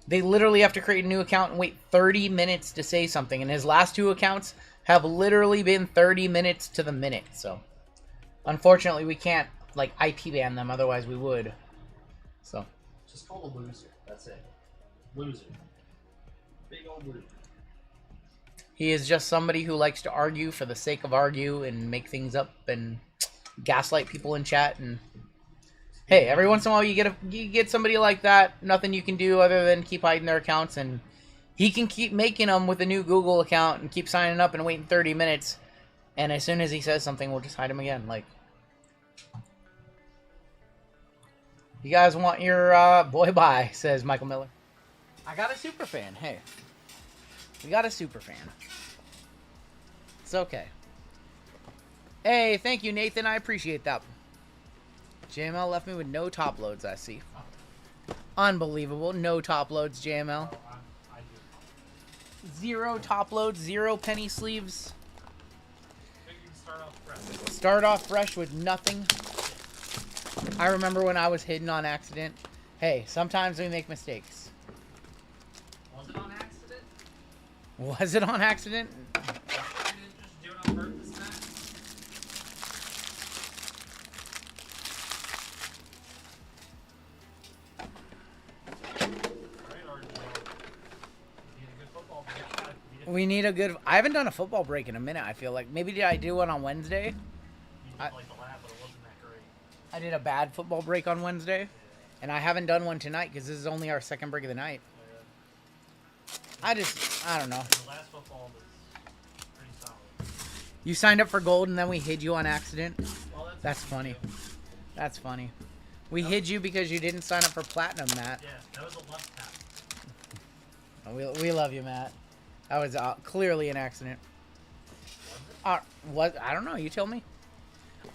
They literally have to create a new account and wait 30 minutes to say something, and his last 2 accounts have literally been 30 minutes to the minute, so unfortunately we can't, like, IP ban them, otherwise we would. So Just call a loser. That's it. Loser. Big old loser. He is just somebody who likes to argue for the sake of argue and make things up and gaslight people in chat. And hey, every once in a while you get somebody like that. Nothing you can do other than keep hiding their accounts, and he can keep making them with a new Google account and keep signing up and waiting 30 minutes. And as soon as he says something, we'll just hide him again. Like, you guys want your boy bye, says Michael Miller. I got a super fan. Hey, we got a super fan. It's okay. Hey, thank you, Nathan. I appreciate that. JML left me with no top loads, I see. Unbelievable. No top loads, JML. Zero top loads, 0 penny sleeves. Start off fresh with nothing. I remember when I was hidden on accident. Hey, sometimes we make mistakes. Was it on accident? Was it on accident? You didn't just do it on purpose, Matt? Alright, RGL. You need a good football break. We need a good... I haven't done a football break in a minute, I feel like. Maybe did I do one on Wednesday? You did like the lab, but it wasn't that great. I did a bad football break on Wednesday. And I haven't done one tonight because this is only our second break of the night. I don't know. The last football was pretty solid. You signed up for gold and then we hid you on accident? Well, That's funny. That's funny. We hid you because you didn't sign up for platinum, Matt. Yeah, that was a left tap. We love you, Matt. That was clearly an accident. What? I don't know. You tell me.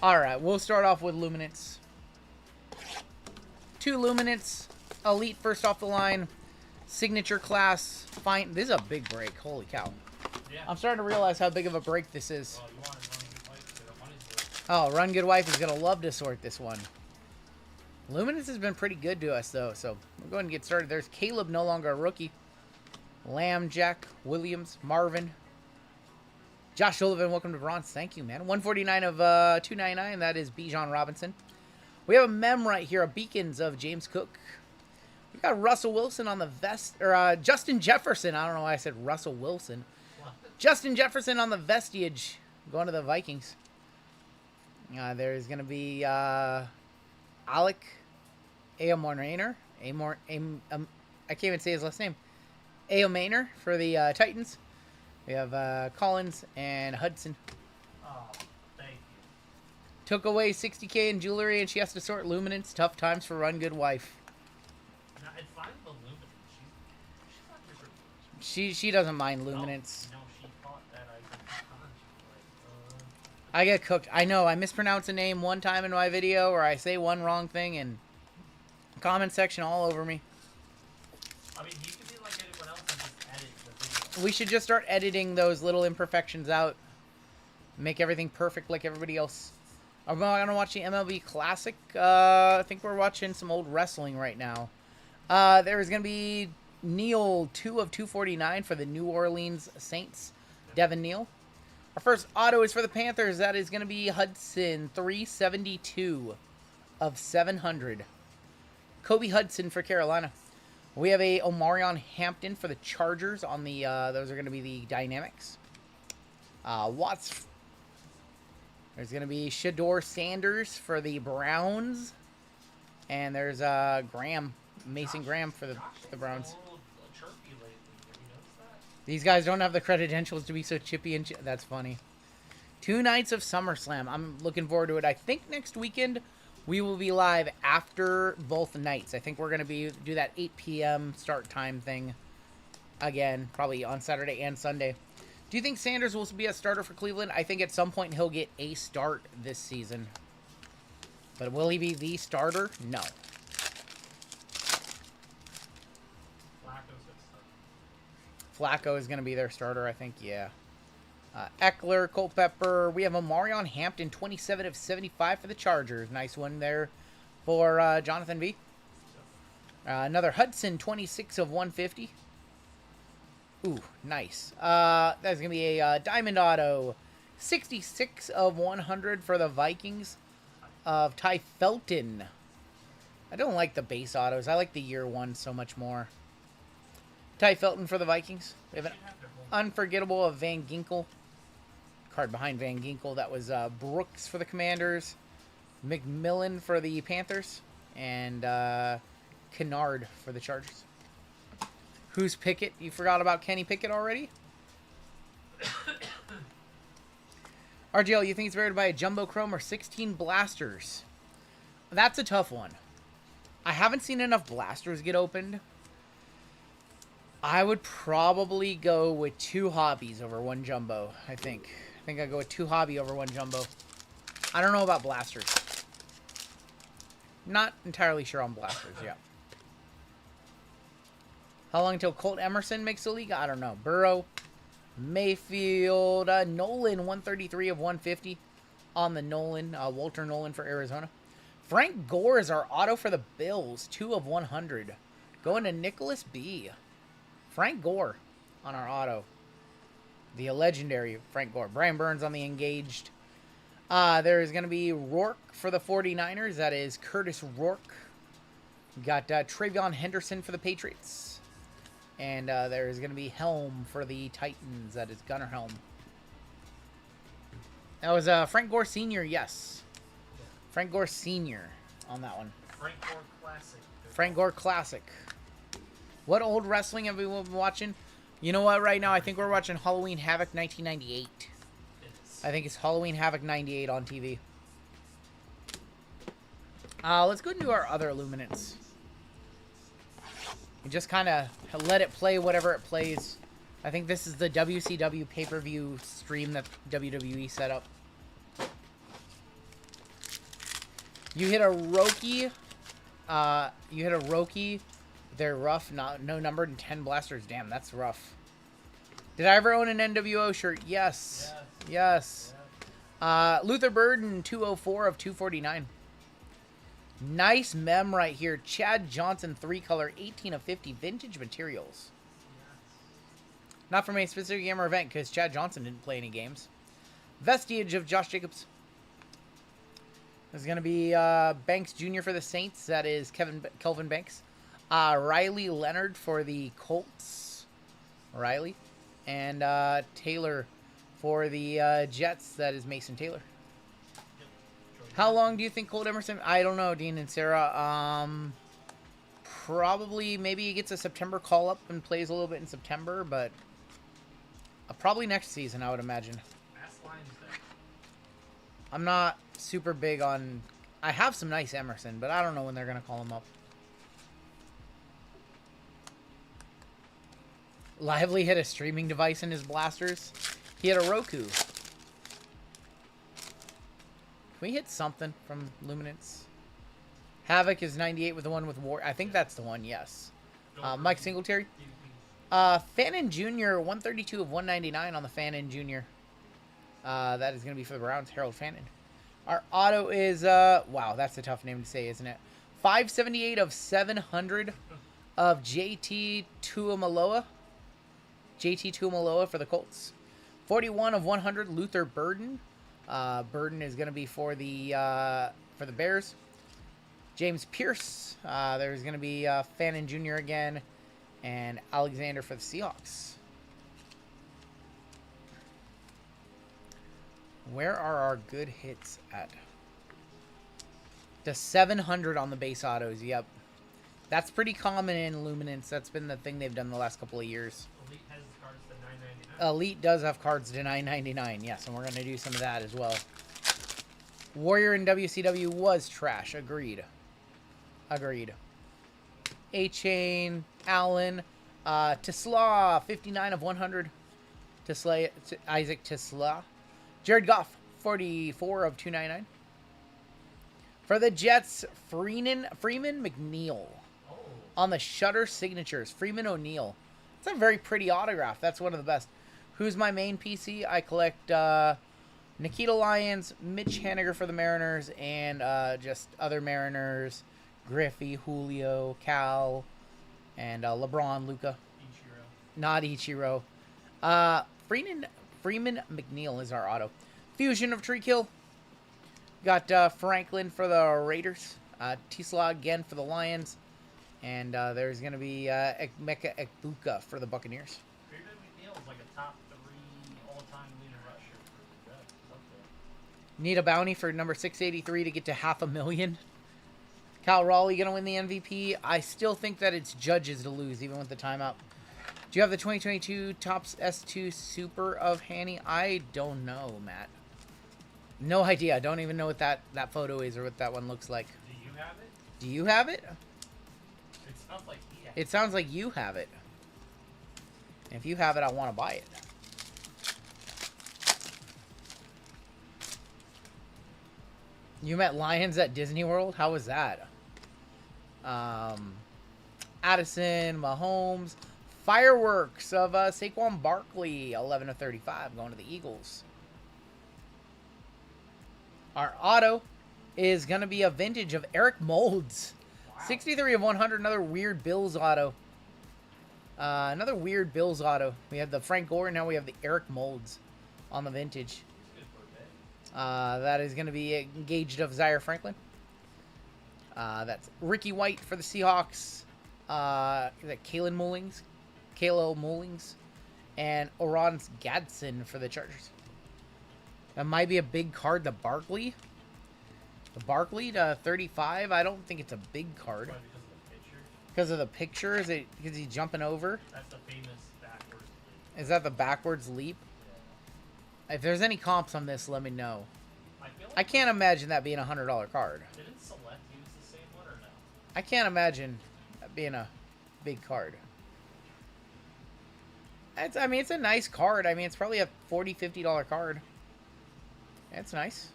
All right, we'll start off with Luminance. 2 Luminance, Elite first off the line, Signature class, fine. This is a big break. Holy cow. Yeah. I'm starting to realize how big of a break this is. Well, you want to run good life, get our money's worth. Oh, Run Good Wife is going to love to sort this one. Luminance has been pretty good to us, though, so we'll go ahead and get started. There's Caleb, no longer a rookie. Lamb, Jack, Williams, Marvin. Josh Sullivan, welcome to bronze. Thank you, man. 149 of 299. That is Bijan Robinson. We have a mem right here, a Beacons of James Cook. We got Russell Wilson on the vest, or Justin Jefferson. I don't know why I said Russell Wilson. Justin Jefferson on the vestige, going to the Vikings. There's going to be Alec Aomariner. I can't even say his last name. Aomariner for the Titans. We have Collins and Hudson. Oh, thank you. Took away 60K in jewelry, and she has to sort Luminance. Tough times for Run Good Wife. No, it's fine with the Luminance. She's not here for... She doesn't mind Luminance. No, she thought that I could con. She's like, I get cooked. I know. I mispronounce a name one time in my video, or I say one wrong thing, and comment section all over me. I mean, you could be like anyone else and just edit the video. We should just start editing those little imperfections out. Make everything perfect like everybody else. I'm going to watch the MLB Classic. I think we're watching some old wrestling right now. There's going to be Neal, 2 of 249 for the New Orleans Saints. Devin Neal. Our first auto is for the Panthers. That is going to be Hudson, 372 of 700. Kobe Hudson for Carolina. We have a Omarion Hampton for the Chargers on the, those are going to be the Dynamics. Watts. There's going to be Shador Sanders for the Browns. And there's Graham, Mason Graham for the Browns. Chirpy lately. Have you noticed that? These guys don't have the credentials to be so chippy and that's funny. 2 nights of SummerSlam. I'm looking forward to it. I think next weekend we will be live after both nights. I think we're going to do that 8 p.m. start time thing again, probably on Saturday and Sunday. Do you think Sanders will be a starter for Cleveland? I think at some point he'll get a start this season. But will he be the starter? No. Flacco is going to be their starter, I think, yeah. Eckler, Culpepper. We have a Omarion Hampton, 27 of 75 for the Chargers. Nice one there for Jonathan V. Another Hudson, 26 of 150. Ooh, nice. That's going to be a Diamond Auto, 66 of 100 for the Vikings of Ty Felton. I don't like the base autos. I like the year one so much more. Ty Felton for the Vikings. We have an unforgettable of Van Ginkel. Card behind Van Ginkel. That was Brooks for the Commanders. McMillan for the Panthers. And Kennard for the Chargers. Who's Pickett? You forgot about Kenny Pickett already? RGL, you think it's better to buy a Jumbo Chrome or 16 blasters? That's a tough one. I haven't seen enough blasters get opened. I would probably go with 2 hobbies over 1 jumbo, I think. I think I'd go with 2 hobby over 1 jumbo. I don't know about blasters. Not entirely sure on blasters, yeah. How long until Colt Emerson makes the league? I don't know. Burrow, Mayfield, Nolan, 133 of 150 on the Nolan. Walter Nolan for Arizona. Frank Gore is our auto for the Bills, 2 of 100. Going to Nicholas B. Frank Gore on our auto. The legendary Frank Gore. Brian Burns on the engaged. There is going to be Rourke for the 49ers. That is Curtis Rourke. Got Travion Henderson for the Patriots. And there is going to be Helm for the Titans. That is Gunnar Helm. That was Frank Gore Sr., yes. Frank Gore Sr. on that one. Frank Gore Classic. Frank Gore Classic. What old wrestling have we been watching? You know what, right now, I think we're watching Halloween Havoc 1998. I think it's Halloween Havoc 98 on TV. Let's go into our other Luminance. And just kind of let it play whatever it plays. I think this is the WCW pay-per-view stream that WWE set up. You hit a Roki. They're rough. No numbered and 10 blasters. Damn, that's rough. Did I ever own an NWO shirt? Yes. Yes. Luther Burden, 204 of 249. Nice mem right here. Chad Johnson, 3-color, 18 of 50. Vintage materials. Not from a specific game or event, because Chad Johnson didn't play any games. Vestige of Josh Jacobs. There's going to be Banks Jr. for the Saints. That is Kelvin Banks. Riley Leonard for the Colts. Riley. And Taylor for the Jets. That is Mason Taylor. How long do you think Colt Emerson? I don't know, Dean and Sarah. Probably, maybe he gets a September call-up and plays a little bit in September, but probably next season, I would imagine. I'm not super big on... I have some nice Emerson, but I don't know when they're going to call him up. Lively hit a streaming device in his blasters. He had a Roku. Can we hit something from Luminance? Havoc is 98 with the one with War. I think that's the one, yes. Mike Singletary. Fannin Jr., 132 of 199 on the Fannin Jr. That is going to be for the Browns, Harold Fannin. Our auto is, wow, that's a tough name to say, isn't it? 578 of 700 of JT Tuamaloa. JT Tuamaloa for the Colts. 41 of 100, Luther Burden. Burden is going to be for the Bears. James Pierce. There's going to be Fannin Jr. again. And Alexander for the Seahawks. Where are our good hits at? The 700 on the base autos. Yep. That's pretty common in Luminance. That's been the thing they've done the last couple of years. Elite has cards to $9.99. Elite does have cards to $9.99. Yes, and we're going to do some of that as well. Warrior in WCW was trash. Agreed. Agreed. A-Chain, Allen, Tesla, 59 of 100. Tesla, Isaac Tesla. Jared Goff, 44 of 299. For the Jets, Freeman McNeil. Oh. On the Shutter Signatures, Freeman O'Neal. It's a very pretty autograph. That's one of the best. Who's my main PC? I collect Nikita Lyons, Mitch Haniger for the Mariners, and just other Mariners. Griffey, Julio, Cal, and LeBron, Luca. Ichiro. Not Ichiro. Freeman McNeil is our auto. Fusion of Treekill. Got Franklin for the Raiders. Tisla again for the Lions. And there's going to be Ekmeka Ekbuka for the Buccaneers. David McNeil is like a top 3 all-time leading rusher for the Jets. He's up there. Need a bounty for number 683 to get to $500,000. Cal Raleigh going to win the MVP. I still think that it's Judges to lose, even with the timeout. Do you have the 2022 Topps S2 Super of Hanny? I don't know, Matt. No idea. I don't even know what that photo is or what that one looks like. Do you have it? Do you have it? It sounds like he has It sounds like you have it. If you have it, I want to buy it. You met Lions at Disney World? How was that? Addison, Mahomes, fireworks of Saquon Barkley, 11 of 35, going to the Eagles. Our auto is going to be a vintage of Eric Moulds. 63 of 100, another weird Bills auto. Another weird Bills auto. We have the Frank Gore, now we have the Eric Moulds on the vintage. That is going to be engaged of Zaire Franklin. That's Ricky White for the Seahawks. Is that Kalen Mullings, and Oron Gadsden for the Chargers. That might be a big card. The Barkley to 35. I don't think it's a big card. Because of the picture? Is it because he's jumping over? That's the famous backwards leap. Is that the backwards leap? Yeah. If there's any comps on this, let me know. I feel like I can't imagine that being a $100 card. didn't Select use the same one or no? I can't imagine that being a big card. I mean, it's a nice card. I mean, it's probably a $40, $50 card. It's nice.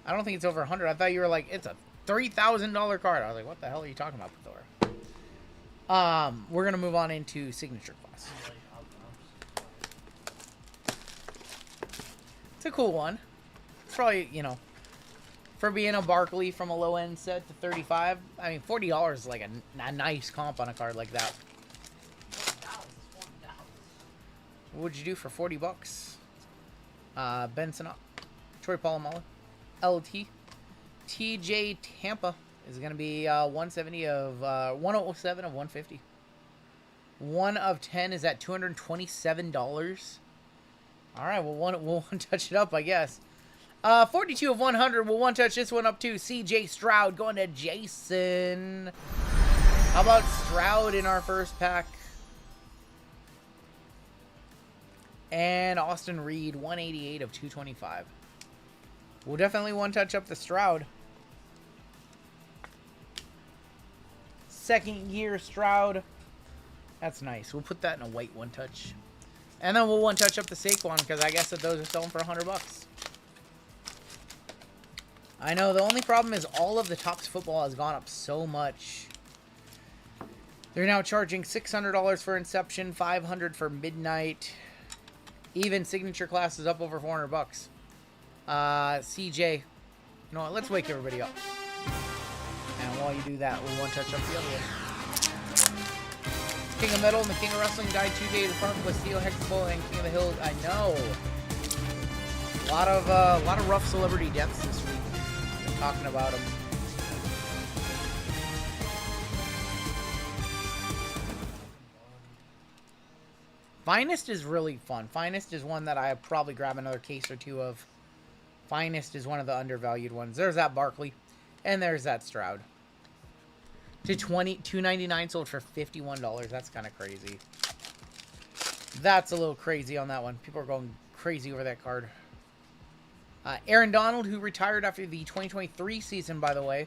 I don't think it's over 100. I thought you were like, it's a $3,000 card. I was like, what the hell are you talking about, Thor? We're gonna move on into signature class. It's a cool one. It's probably, you know, for being a Barkley from a low end set to 35. I mean, $40 is like a nice comp on a card like that. What would you do for $40? Benson, Troy Polamalu, LT, TJ Tampa is going to be 170 of 107 of 150. 1 of 10 is at $227. All right, we'll one touch it up, I guess. 42 of 100. We'll one touch this one up to CJ Stroud going to Jason. How about Stroud in our first pack? And Austin Reed, 188 of 225. We'll definitely one touch up the Stroud. Second year Stroud. That's nice. We'll put that in a white one touch. And then we'll one touch up the Saquon because I guess that those are selling for $100. I know the only problem is all of the Topps football has gone up so much. They're now charging $600 for Inception, $500 for Midnight. Even signature class is up over $400. CJ, you know what? Let's wake everybody up. And while you do that, we'll one touch up the other one. King of Metal and the King of Wrestling died 2 days apart with Steel Hexable and King of the Hill. I know. A lot of rough celebrity deaths this week. I'm talking about them. Finest is really fun. Finest is one that I probably grab another case or two of. Finest is one of the undervalued ones. There's that Barkley, and there's that Stroud. To $299 sold for $51. That's kind of crazy. That's a little crazy on that one. People are going crazy over that card. Aaron Donald, who retired after the 2023 season, by the way.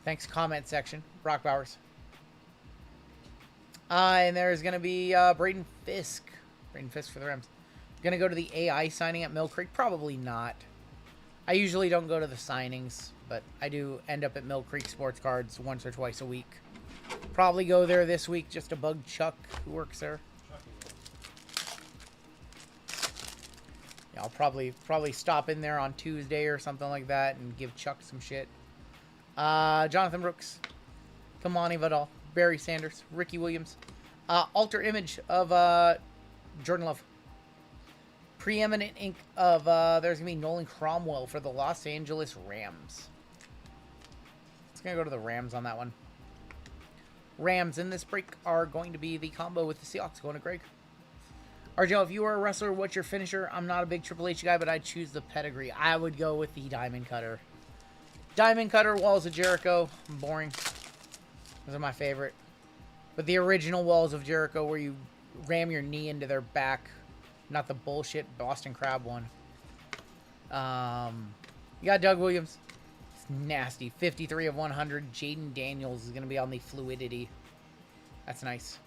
Thanks, comment section. Brock Bowers. And there's going to be Braden Fisk. Braden Fisk for the Rams. Going to go to the AI signing at Mill Creek? Probably not. I usually don't go to the signings, but I do end up at Mill Creek Sports Cards once or twice a week. Probably go there this week just to bug Chuck, who works there. Yeah, I'll probably stop in there on Tuesday or something like that and give Chuck some shit. Jonathan Brooks. Kamani Vidal. Barry Sanders, Ricky Williams, alter image of Jordan Love, preeminent ink of there's gonna be Nolan Cromwell for the Los Angeles Rams. It's gonna go to the Rams on that one. Rams in this break are going to be the combo with the Seahawks going to Greg. RGL, if you were a wrestler, what's your finisher? I'm not a big Triple H guy, but I'd choose the pedigree. I would go with the Diamond Cutter. Diamond Cutter, Walls of Jericho. Boring. Those are my favorite. But the original Walls of Jericho where you ram your knee into their back. Not the bullshit Boston Crab one. You got Doug Williams. It's nasty. 53 of 100. Jaden Daniels is going to be on the Fluidity. That's nice.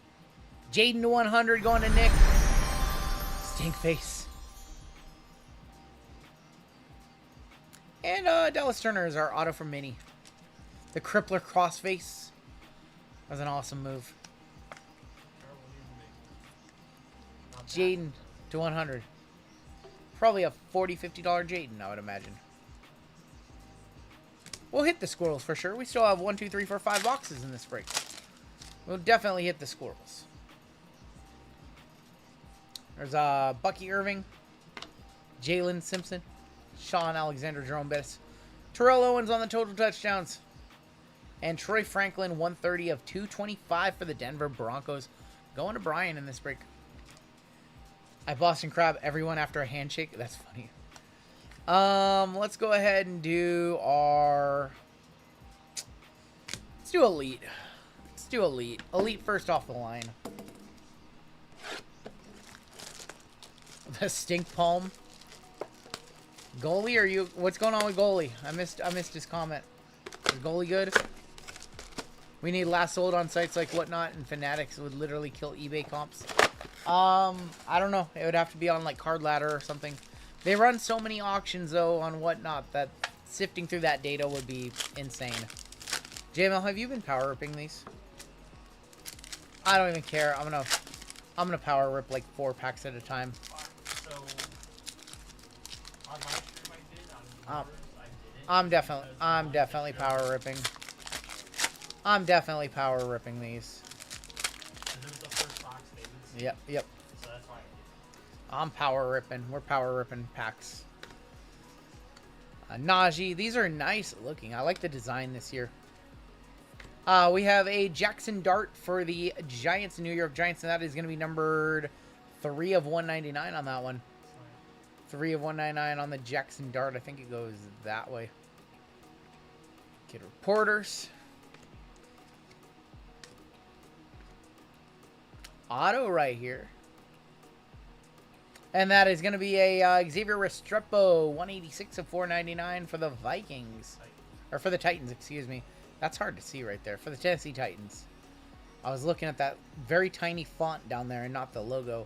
Jaden to 100 going to Nick. Stink face. And Dallas Turner is our auto from Mini. The Crippler Crossface. That was an awesome move. Jaden to 100. Probably a $40, $50 Jaden, I would imagine. We'll hit the squirrels for sure. We still have 1, 2, 3, 4, 5 boxes in this break. We'll definitely hit the squirrels. There's Bucky Irving, Jalen Simpson, Sean Alexander, Jerome Bettis, Terrell Owens on the total touchdowns, and Troy Franklin, 130 of 225 for the Denver Broncos. Going to Brian in this break. I Boston Crab everyone after a handshake. That's funny. Let's go ahead and do our... Let's do Elite. Let's do Elite. Elite first off the line. The Stink Palm. Goalie, are you... What's going on with Goalie? I missed his comment. Is Goalie good? We need last sold on sites like Whatnot, and Fanatics would literally kill eBay comps. I don't know. It would have to be on like Card Ladder or something. They run so many auctions though on Whatnot that sifting through that data would be insane. JML, have you been power ripping these? I don't even care. I'm gonna power rip like 4 packs at a time. So on my stream I did, on yours I'm definitely power ripping. I'm definitely power ripping these. And it was the first box they would see. Yep. So that's why I did. I'm power ripping. We're power ripping packs. Najee. These are nice looking. I like the design this year. We have a Jackson Dart for the Giants, New York Giants, and that is going to be numbered 3 of 199 on that one. 3 of 199 on the Jackson Dart. I think it goes that way. Get reporters. Auto right here. And that is going to be a Xavier Restrepo, 186 of 499 for the Vikings. Or for the Titans, excuse me. That's hard to see right there. For the Tennessee Titans. I was looking at that very tiny font down there and not the logo.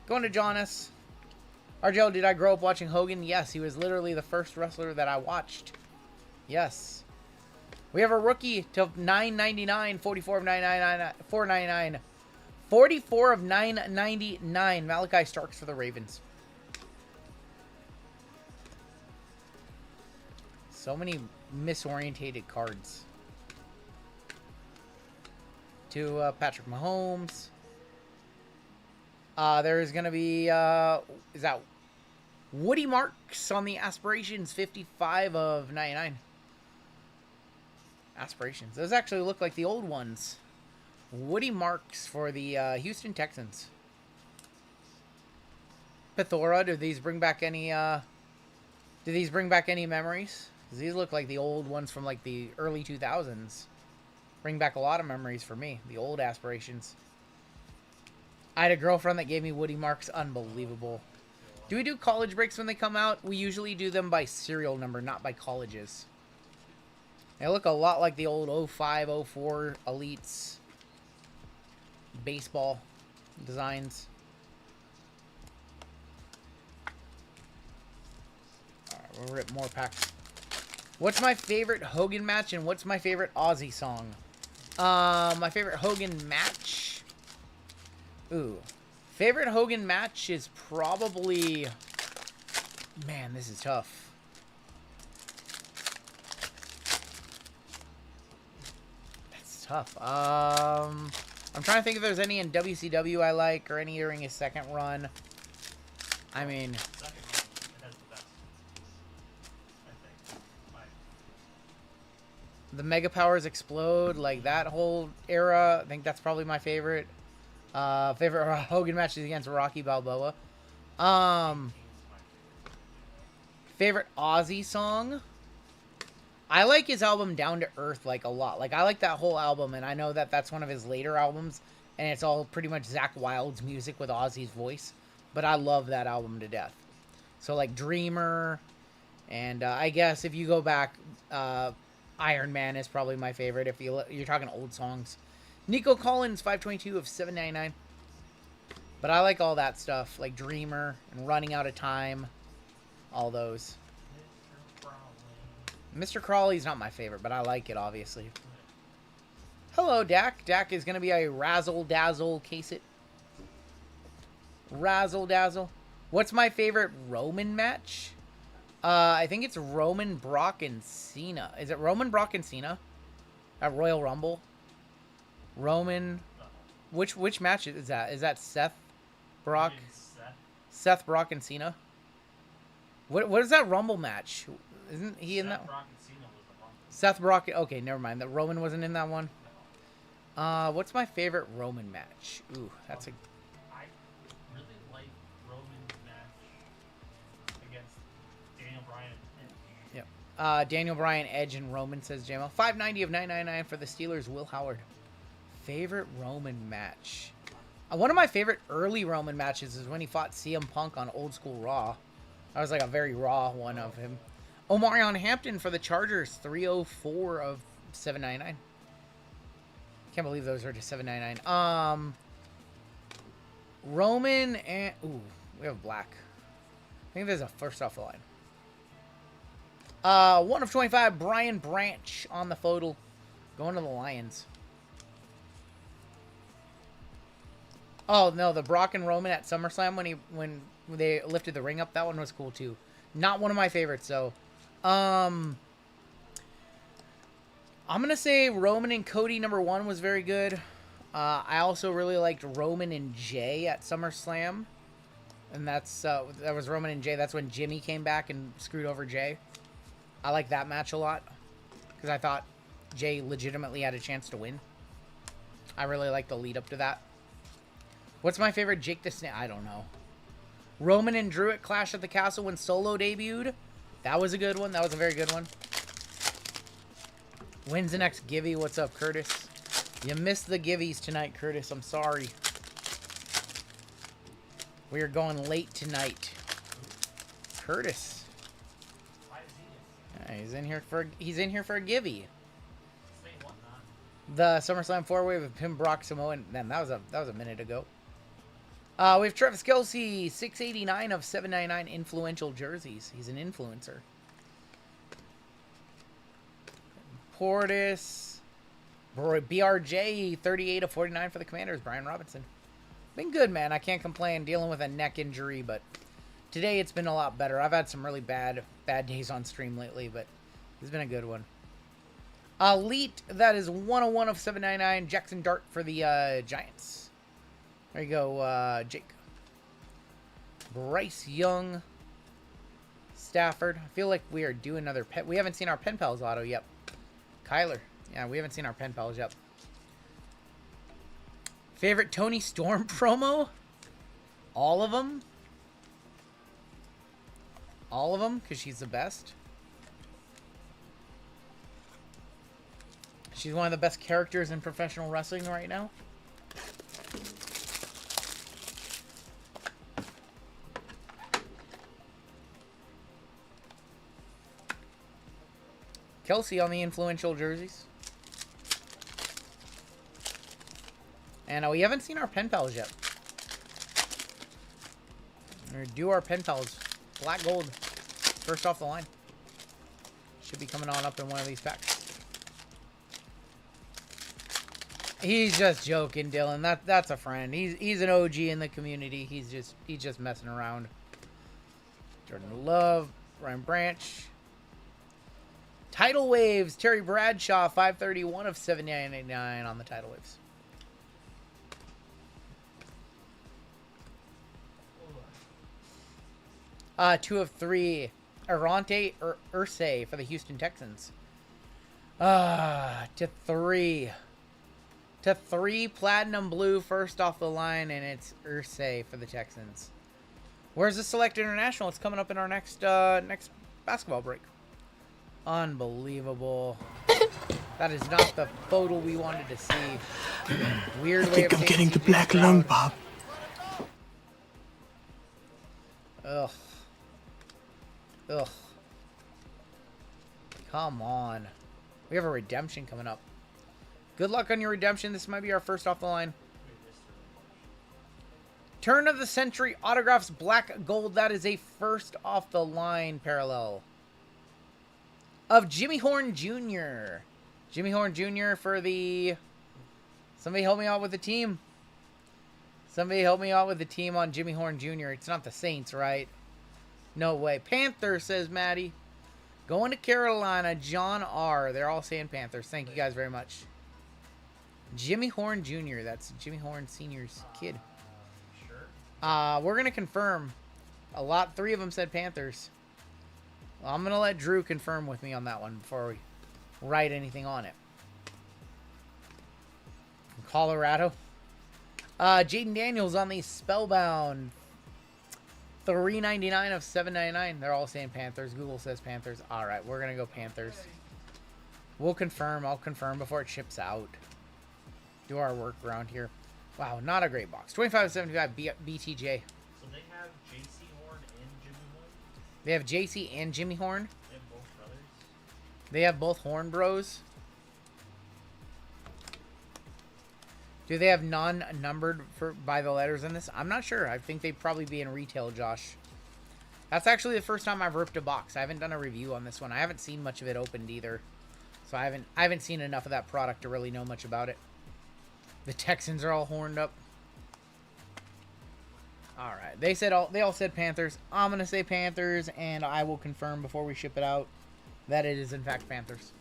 Going to Jonas. RGL, did I grow up watching Hogan? Yes, he was literally the first wrestler that I watched. Yes. We have a rookie to $9.99, 44 of $9.99, $4.99. 44 of 999. Malachi Starks for the Ravens. So many misorientated cards. To Patrick Mahomes. There's going to be, is that Woody Marks on the Aspirations, 55 of 99. Aspirations. Those actually look like the old ones. Woody Marks for the Houston Texans. Pithora, do these bring back any memories? 'Cause these look like the old ones from like the early 2000s. Bring back a lot of memories for me. The old Aspirations. I had a girlfriend that gave me Woody Marks. Unbelievable. Do we do college breaks when they come out? We usually do them by serial number, not by colleges. They look a lot like the old 05, 04 Elites. Baseball designs. Alright, we'll rip more packs. What's my favorite Hogan match and what's my favorite Aussie song? My favorite Hogan match. Ooh. Favorite Hogan match is probably... Man, this is tough. That's tough. I'm trying to think if there's any in WCW I like or any during his second run. I mean... Second one, it has the best. I think. the Mega Powers Explode, like that whole era. I think that's probably my favorite. Favorite Hogan matches against Rocky Balboa. Favorite Ozzy song. I like his album Down to Earth like a lot. Like I like that whole album, and I know that that's one of his later albums, and it's all pretty much Zakk Wylde's music with Ozzy's voice. But I love that album to death. So like Dreamer, and I guess if you go back, Iron Man is probably my favorite. If you're talking old songs, Nico Collins 522 of 799. But I like all that stuff, like Dreamer and Running Out of Time, all those. Mr. Crawley's not my favorite, but I like it, obviously. Hello, Dak. Dak is going to be a razzle-dazzle case it. Razzle-dazzle. What's my favorite Roman match? I think it's Roman, Brock, and Cena. Is it Roman, Brock, and Cena? At Royal Rumble? Roman... Which match is that? Is that Seth, Brock? Seth, Brock, and Cena? What is that Rumble match? Isn't he in that? Brock and Cena was the Rumble. Seth Brock. Okay, never mind. The Roman wasn't in that one. What's my favorite Roman match? Ooh, that's a. I really like Roman's match against Daniel Bryan and Edge. Yep. Daniel Bryan, Edge, and Roman, says JML. 590 of 999 for the Steelers. Will Howard. Favorite Roman match. One of my favorite early Roman matches is when he fought CM Punk on Old School Raw. That was like a very raw one of him. Omarion Hampton for the Chargers, 304 of 799. Can't believe those are just 799. Roman and ooh, we have black. I think there's a first off the line. 1 of 25. Brian Branch on the photo, going to the Lions. Oh no, the Brock and Roman at SummerSlam when they lifted the ring up, that one was cool too. Not one of my favorites though. I'm gonna say Roman and Cody #1 was very good. I also really liked Roman and Jay at SummerSlam, and that was Roman and Jay. That's when Jimmy came back and screwed over Jay. I like that match a lot because I thought Jay legitimately had a chance to win. I really like the lead up to that. What's my favorite Jake the Snake? I don't know. Roman and Drew at Clash at the Castle when Solo debuted. That was a good one. That was a very good one. When's the next Givey? What's up, Curtis? You missed the Giveys tonight, Curtis. I'm sorry. We are going late tonight. Curtis. Yeah, he's in here for a Givey. The SummerSlam 4-way with Pim, Brock, Samoa, and then that was a minute ago. We have Travis Kelce, 689 of 799 influential jerseys. He's an influencer. Portis, BRJ, 38 of 49 for the Commanders. Brian Robinson. Been good, man. I can't complain. Dealing with a neck injury, but today it's been a lot better. I've had some really bad days on stream lately, but it's been a good one. Elite, that is 101 of 799. Jackson Dart for the Giants. There you go, Jake. Bryce Young. Stafford. I feel like we are due another pet. We haven't seen our Pen Pals auto yet. Kyler. Yeah, we haven't seen our Pen Pals yet. Favorite Tony Storm promo? All of them? All of them, because she's the best. She's one of the best characters in professional wrestling right now. Kelsey on the influential jerseys. And we haven't seen our Pen Pals yet. We're due our Pen Pals. Black gold. First off the line. Should be coming on up in one of these packs. He's just joking, Dylan. That's a friend. He's an OG in the community. He's just messing around. Jordan Love, Ryan Branch. Tidal Waves, Terry Bradshaw, 531 of 799 on the Tidal Waves. Two of three. Arante Ursay for the Houston Texans. To 3. To 3, platinum blue, first off the line, and it's Irsay for the Texans. Where's the Select International? It's coming up in our next next basketball break. Unbelievable. That is not the photo we wanted to see. Weird way of I'm getting the CJ black Stroud. lung, Bob. Ugh. Ugh. Come on. We have a redemption coming up. Good luck on your redemption. This might be our first off the line. Turn of the Century autographs black gold. That is a first off the line parallel of Jimmy Horn Jr. Jimmy Horn Jr. for the... Somebody help me out with the team. Somebody help me out with the team on Jimmy Horn Jr. It's not the Saints, right? No way. Panthers, says Maddie. Going to Carolina, John R. They're all saying Panthers. Thank you guys very much. Jimmy Horn Jr. That's Jimmy Horn Sr.'s kid. We're going to confirm. 3 of them said Panthers. Well, I'm going to let Drew confirm with me on that one before we write anything on it. Colorado. Jaden Daniels on the Spellbound. $3.99 of $7.99. They're all saying Panthers. Google says Panthers. All right, we're going to go Panthers. We'll confirm. I'll confirm before it ships out. Do our work around here. Wow, not a great box. 25.75 BTJ. So they have JC Horn and Jimmy Horn? They have JC and Jimmy Horn. They have both brothers? They have both Horn Bros. Do they have non-numbered by the letters in this? I'm not sure. I think they'd probably be in retail, Josh. That's actually the first time I've ripped a box. I haven't done a review on this one. I haven't seen much of it opened either. So I haven't seen enough of that product to really know much about it. The Texans are all horned up. All right. They all said Panthers. I'm going to say Panthers, and I will confirm before we ship it out that it is in fact Panthers.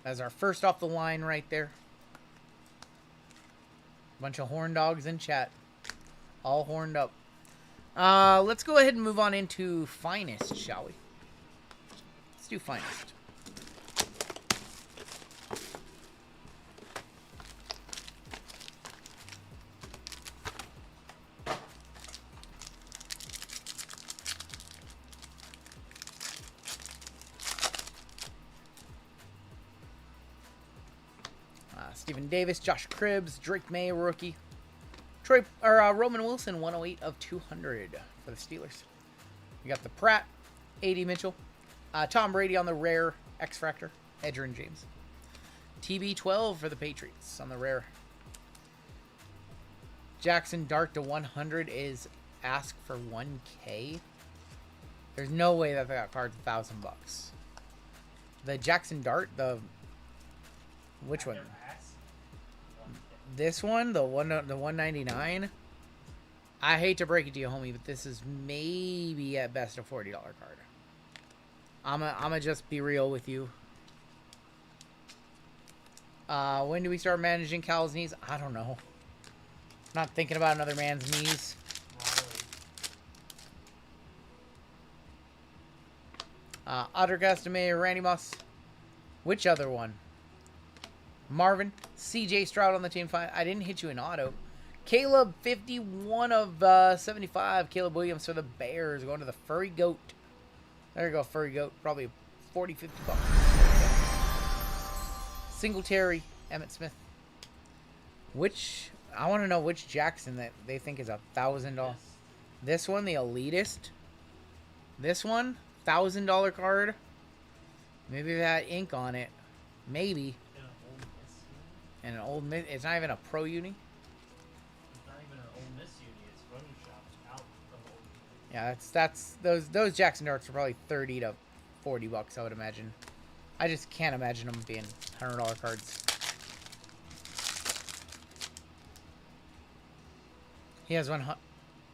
That's our first off the line right there. Bunch of horn dogs in chat. All horned up. Let's go ahead and move on into Finest, shall we? Let's do Finest. Stephen Davis, Josh Cribbs, Drake May, rookie. Roman Wilson, 108 of 200 for the Steelers. We got the Pratt, A.D. Mitchell. Tom Brady on the rare X-Factor, Edgerrin James. TB12 for the Patriots on the rare. Jackson Dart to 100 is asked for 1K. There's no way that card's $1,000. The Jackson Dart, which one? This one, the 199. I hate to break it to you, homie, but this is maybe at best a $40 card. I'ma just be real with you. When do we start managing Cal's knees? I don't know. Not thinking about another man's knees. Otter Castame, Randy Moss. Which other one? Marvin, CJ Stroud on the team. I didn't hit you in auto. Caleb, 51 of 75. Caleb Williams for the Bears. Going to the Furry Goat. There you go, Furry Goat. Probably 40, 50 bucks. Singletary, Emmitt Smith. I want to know which Jackson that they think is $1,000. This one, the Elitist. This one, $1,000 card. Maybe that ink on it. Maybe. And an old miss. It's not even a pro uni. It's not even an old miss uni. It's photoshopped out of old uni. Yeah, those Jackson Darts are probably 30 to 40 bucks, I would imagine. I just can't imagine them being $100 cards. He has one.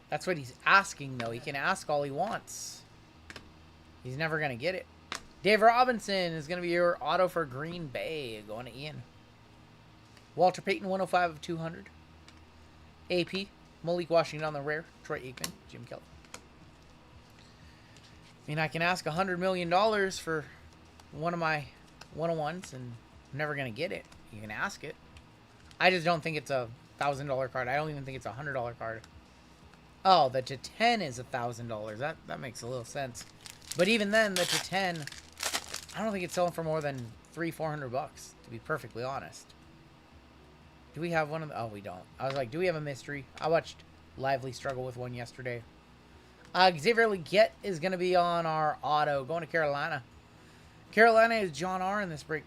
That's what he's asking, though. He can ask all he wants. He's never gonna get it. Dave Robinson is gonna be your auto for Green Bay, going to Ian. Walter Payton, 105 of 200. AP, Malik Washington on the rare. Troy Aikman, Jim Kelly. I mean, I can ask $100 million for one of my 101s, and I'm never going to get it. You can ask it. I just don't think it's a $1,000 card. I don't even think it's a $100 card. Oh, the to 10 is $1,000. That makes a little sense. But even then, the to 10, I don't think it's selling for more than $300-400 bucks, to be perfectly honest. Do we have one of the... Oh, we don't. I was like, do we have a mystery? I watched Lively struggle with one yesterday. Xavier Legette is going to be on our auto, going to Carolina. Carolina is John R. in this break.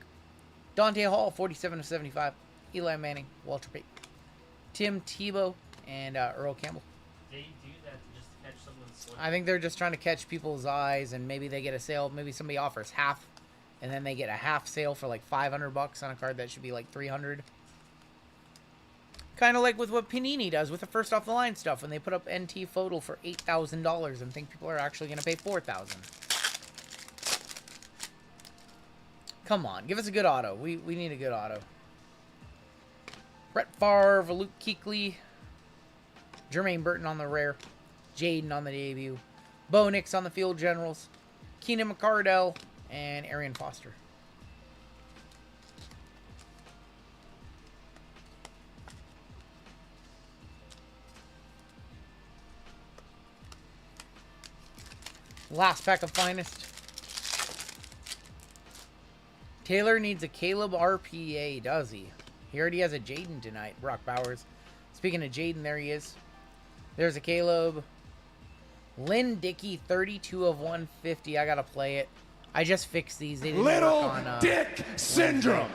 Dante Hall, 47/75. Eli Manning, Walter Payton, Tim Tebow, and Earl Campbell. They do that to just catch someone's slip. I think they're just trying to catch people's eyes, and maybe they get a sale. Maybe somebody offers half, and then they get a half sale for like $500 on a card that should be like $300. Kind of like with what Panini does with the first off the line stuff when they put up NT FOTL for $8,000 and think people are actually going to pay $4,000. Come on, give us a good auto. We need a good auto. Brett Favre, Luke Kuechly, Jermaine Burton on the rare, Jaden on the debut, Bo Nix on the field generals, Keenan McCardell, and Arian Foster. Last pack of finest. Taylor needs a Caleb RPA, does he? He already has a Jaden tonight, Brock Bowers. Speaking of Jaden, there he is. There's a Caleb. Lynn Dickey, 32/150. I gotta play it. I just fixed these. They didn't Little work on, Dick Syndrome.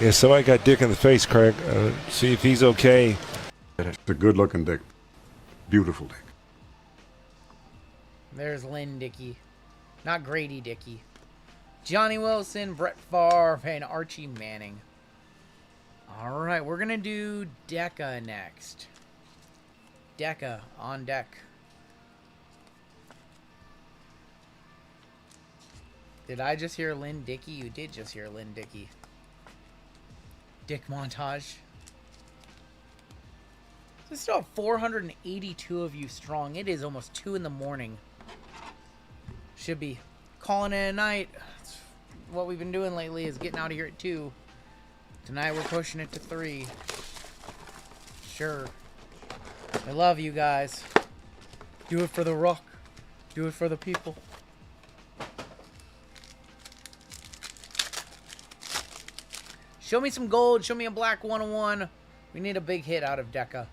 Yeah, somebody got Dick in the face, Craig. See if he's okay. It's a good-looking dick. Beautiful dick. There's Lynn Dickey. Not Grady Dickey. Johnny Wilson, Brett Favre, and Archie Manning. Alright, we're going to do Deca next. Deca on deck. Did I just hear Lynn Dickey? You did just hear Lynn Dickey. Dick montage. There's still 482 of you strong. It is almost 2 in the morning. Should be calling it a night. That's what we've been doing lately is getting out of here at 2. Tonight we're pushing it to 3. Sure. I love you guys. Do it for the rock. Do it for the people. Show me some gold. Show me a black 101. We need a big hit out of Deca.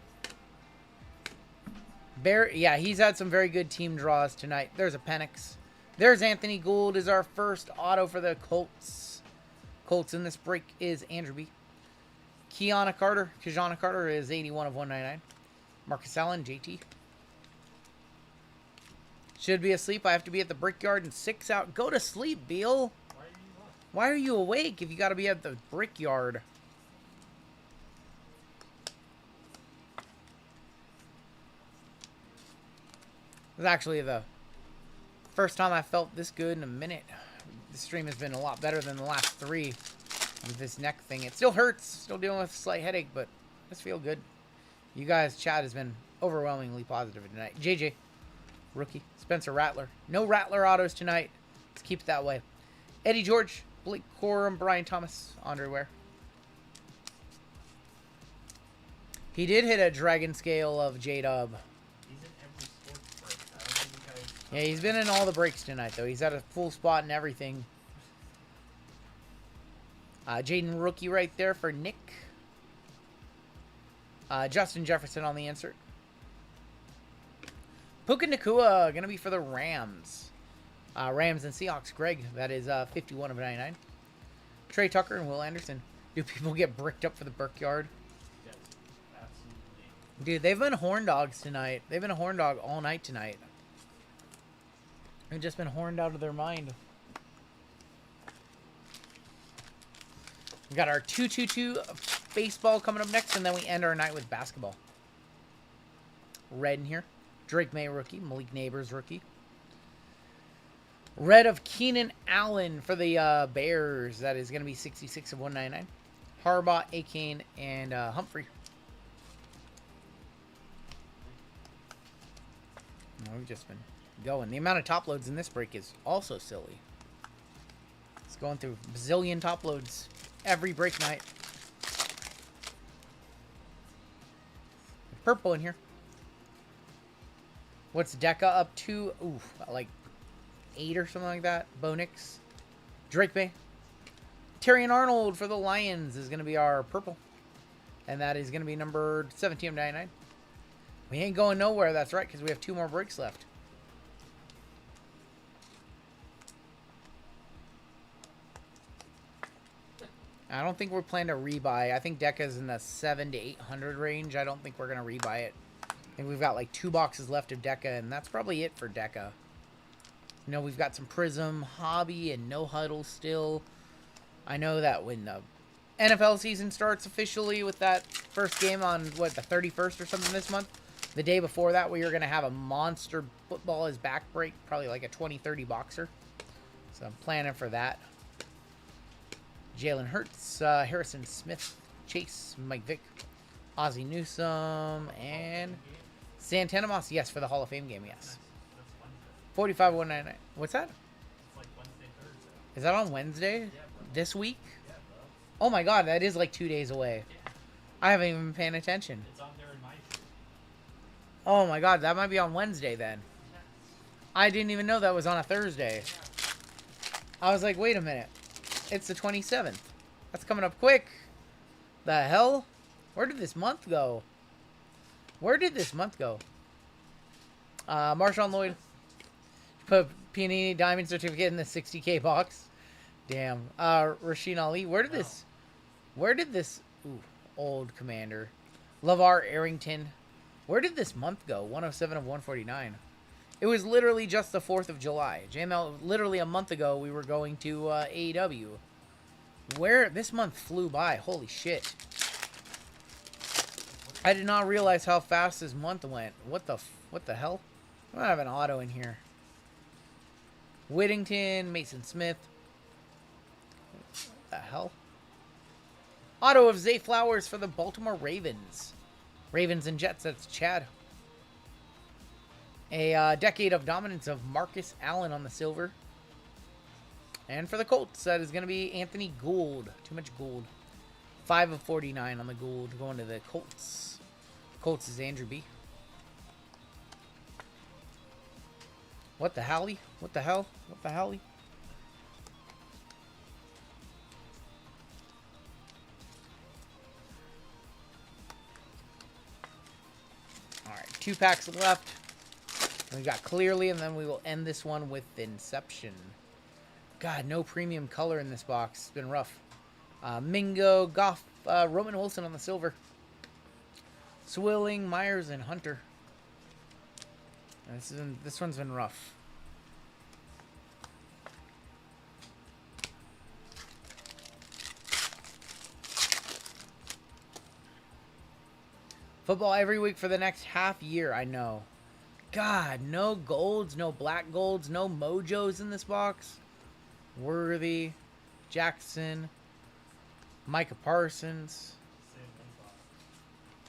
Yeah, he's had some very good team draws tonight. There's a Penix. There's Anthony Gould is our first auto for the Colts. Colts in this break is Andrew B. Kajana Carter is 81/199. Marcus Allen, JT. Should be asleep. I have to be at the Brickyard in 6 out. Go to sleep, Beal. Why are you awake if you got to be at the Brickyard? This is actually the first time I felt this good in a minute. The stream has been a lot better than the last 3 with this neck thing. It still hurts. Still dealing with a slight headache, but I just feel good. You guys, chat has been overwhelmingly positive tonight. JJ, rookie. Spencer Rattler. No Rattler autos tonight. Let's keep it that way. Eddie George, Blake Corum, Brian Thomas, Andre Ware. He did hit a dragon scale of J-Dub. Yeah, he's been in all the breaks tonight, though. He's at a full spot and everything. Jaden Rookie right there for Nick. Justin Jefferson on the insert. Puka Nacua going to be for the Rams. Rams and Seahawks. Greg, that is 51/99. Trey Tucker and Will Anderson. Do people get bricked up for the Brickyard? Yes, absolutely. Dude, they've been horn dogs tonight. They've been a horn dog all night tonight. They've just been horned out of their mind. We got our 2-2-2 baseball coming up next, and then we end our night with basketball. Red in here. Drake May rookie. Malik Neighbors rookie. Red of Keenan Allen for the Bears. That is going to be 66/199. Harbaugh, Akane, and Humphrey. Oh, we've just been going. The amount of top loads in this break is also silly. It's going through a bazillion top loads every break night. Purple in here. What's Deca up to? Ooh, like 8 or something like that. Bonix. Drake Bay. Terrion Arnold for the Lions is going to be our purple. And that is going to be numbered 17 of 99. We ain't going nowhere, that's right, because we have 2 more breaks left. I don't think we're planning to rebuy. I think Deca's in the 700 to 800 range. I don't think we're going to rebuy it. I think we've got like 2 boxes left of Deca, and that's probably it for Deca. You know, we've got some Prism, Hobby, and No Huddle still. I know that when the NFL season starts officially with that first game on, what, the 31st or something this month, the day before that, we are going to have a monster football is back break, probably like a 20-30 boxer. So I'm planning for that. Jalen Hurts, Harrison Smith, Chase, Mike Vick, Ozzie Newsome, and Santana Moss. Yes, for the Hall of Fame game, yes. 45-199. What's that? Is that on Wednesday? This week? Oh my god, that is like 2 days away. I haven't even been paying attention. Oh my god, that might be on Wednesday then. I didn't even know that was on a Thursday. I was like, wait a minute. It's the 27th. That's coming up quick. The hell? Where did this month go? Where did this month go? Marshawn Lloyd. Put Panini Diamond Certificate in the 60K box. Damn. Rasheen Ali. Where did this... Ooh, old commander. LaVar Arrington. Where did this month go? 107 of 149. It was literally just the 4th of July. JML, literally a month ago, we were going to AEW. Where... This month flew by. Holy shit. I did not realize how fast this month went. What the hell? I don't have an auto in here. Whittington, Mason Smith. What the hell? Auto of Zay Flowers for the Baltimore Ravens. Ravens and Jets, that's Chad. A decade of dominance of Marcus Allen on the silver. And for the Colts, that is going to be Anthony Gould. Too much Gould. 5 of 49 on the Gould going to the Colts. Colts is Andrew B. What the hell? What the hell? What the hell? Alright, 2 packs left. We got Clearly, and then we will end this one with Inception. God, no premium color in this box. It's been rough. Mingo, Goff, Roman Wilson on the silver. Swilling, Myers, and Hunter. This one's been rough. Football every week for the next half year, I know. God, no golds, no black golds, no mojos in this box. Worthy, Jackson, Micah Parsons.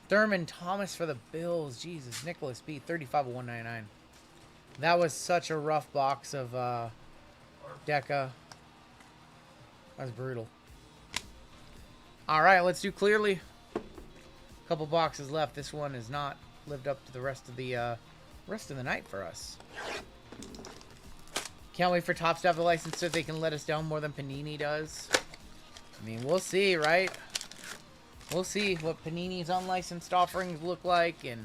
Thurman Thomas for the Bills. Jesus, Nicholas B. 35 of 199. That was such a rough box of Deca. That was brutal. All right, let's do Clearly. Couple boxes left. This one has not lived up to the rest of the night for us. Can't wait for Topps to have the license so they can let us down more than Panini does. I mean, we'll see, right? We'll see what Panini's unlicensed offerings look like, and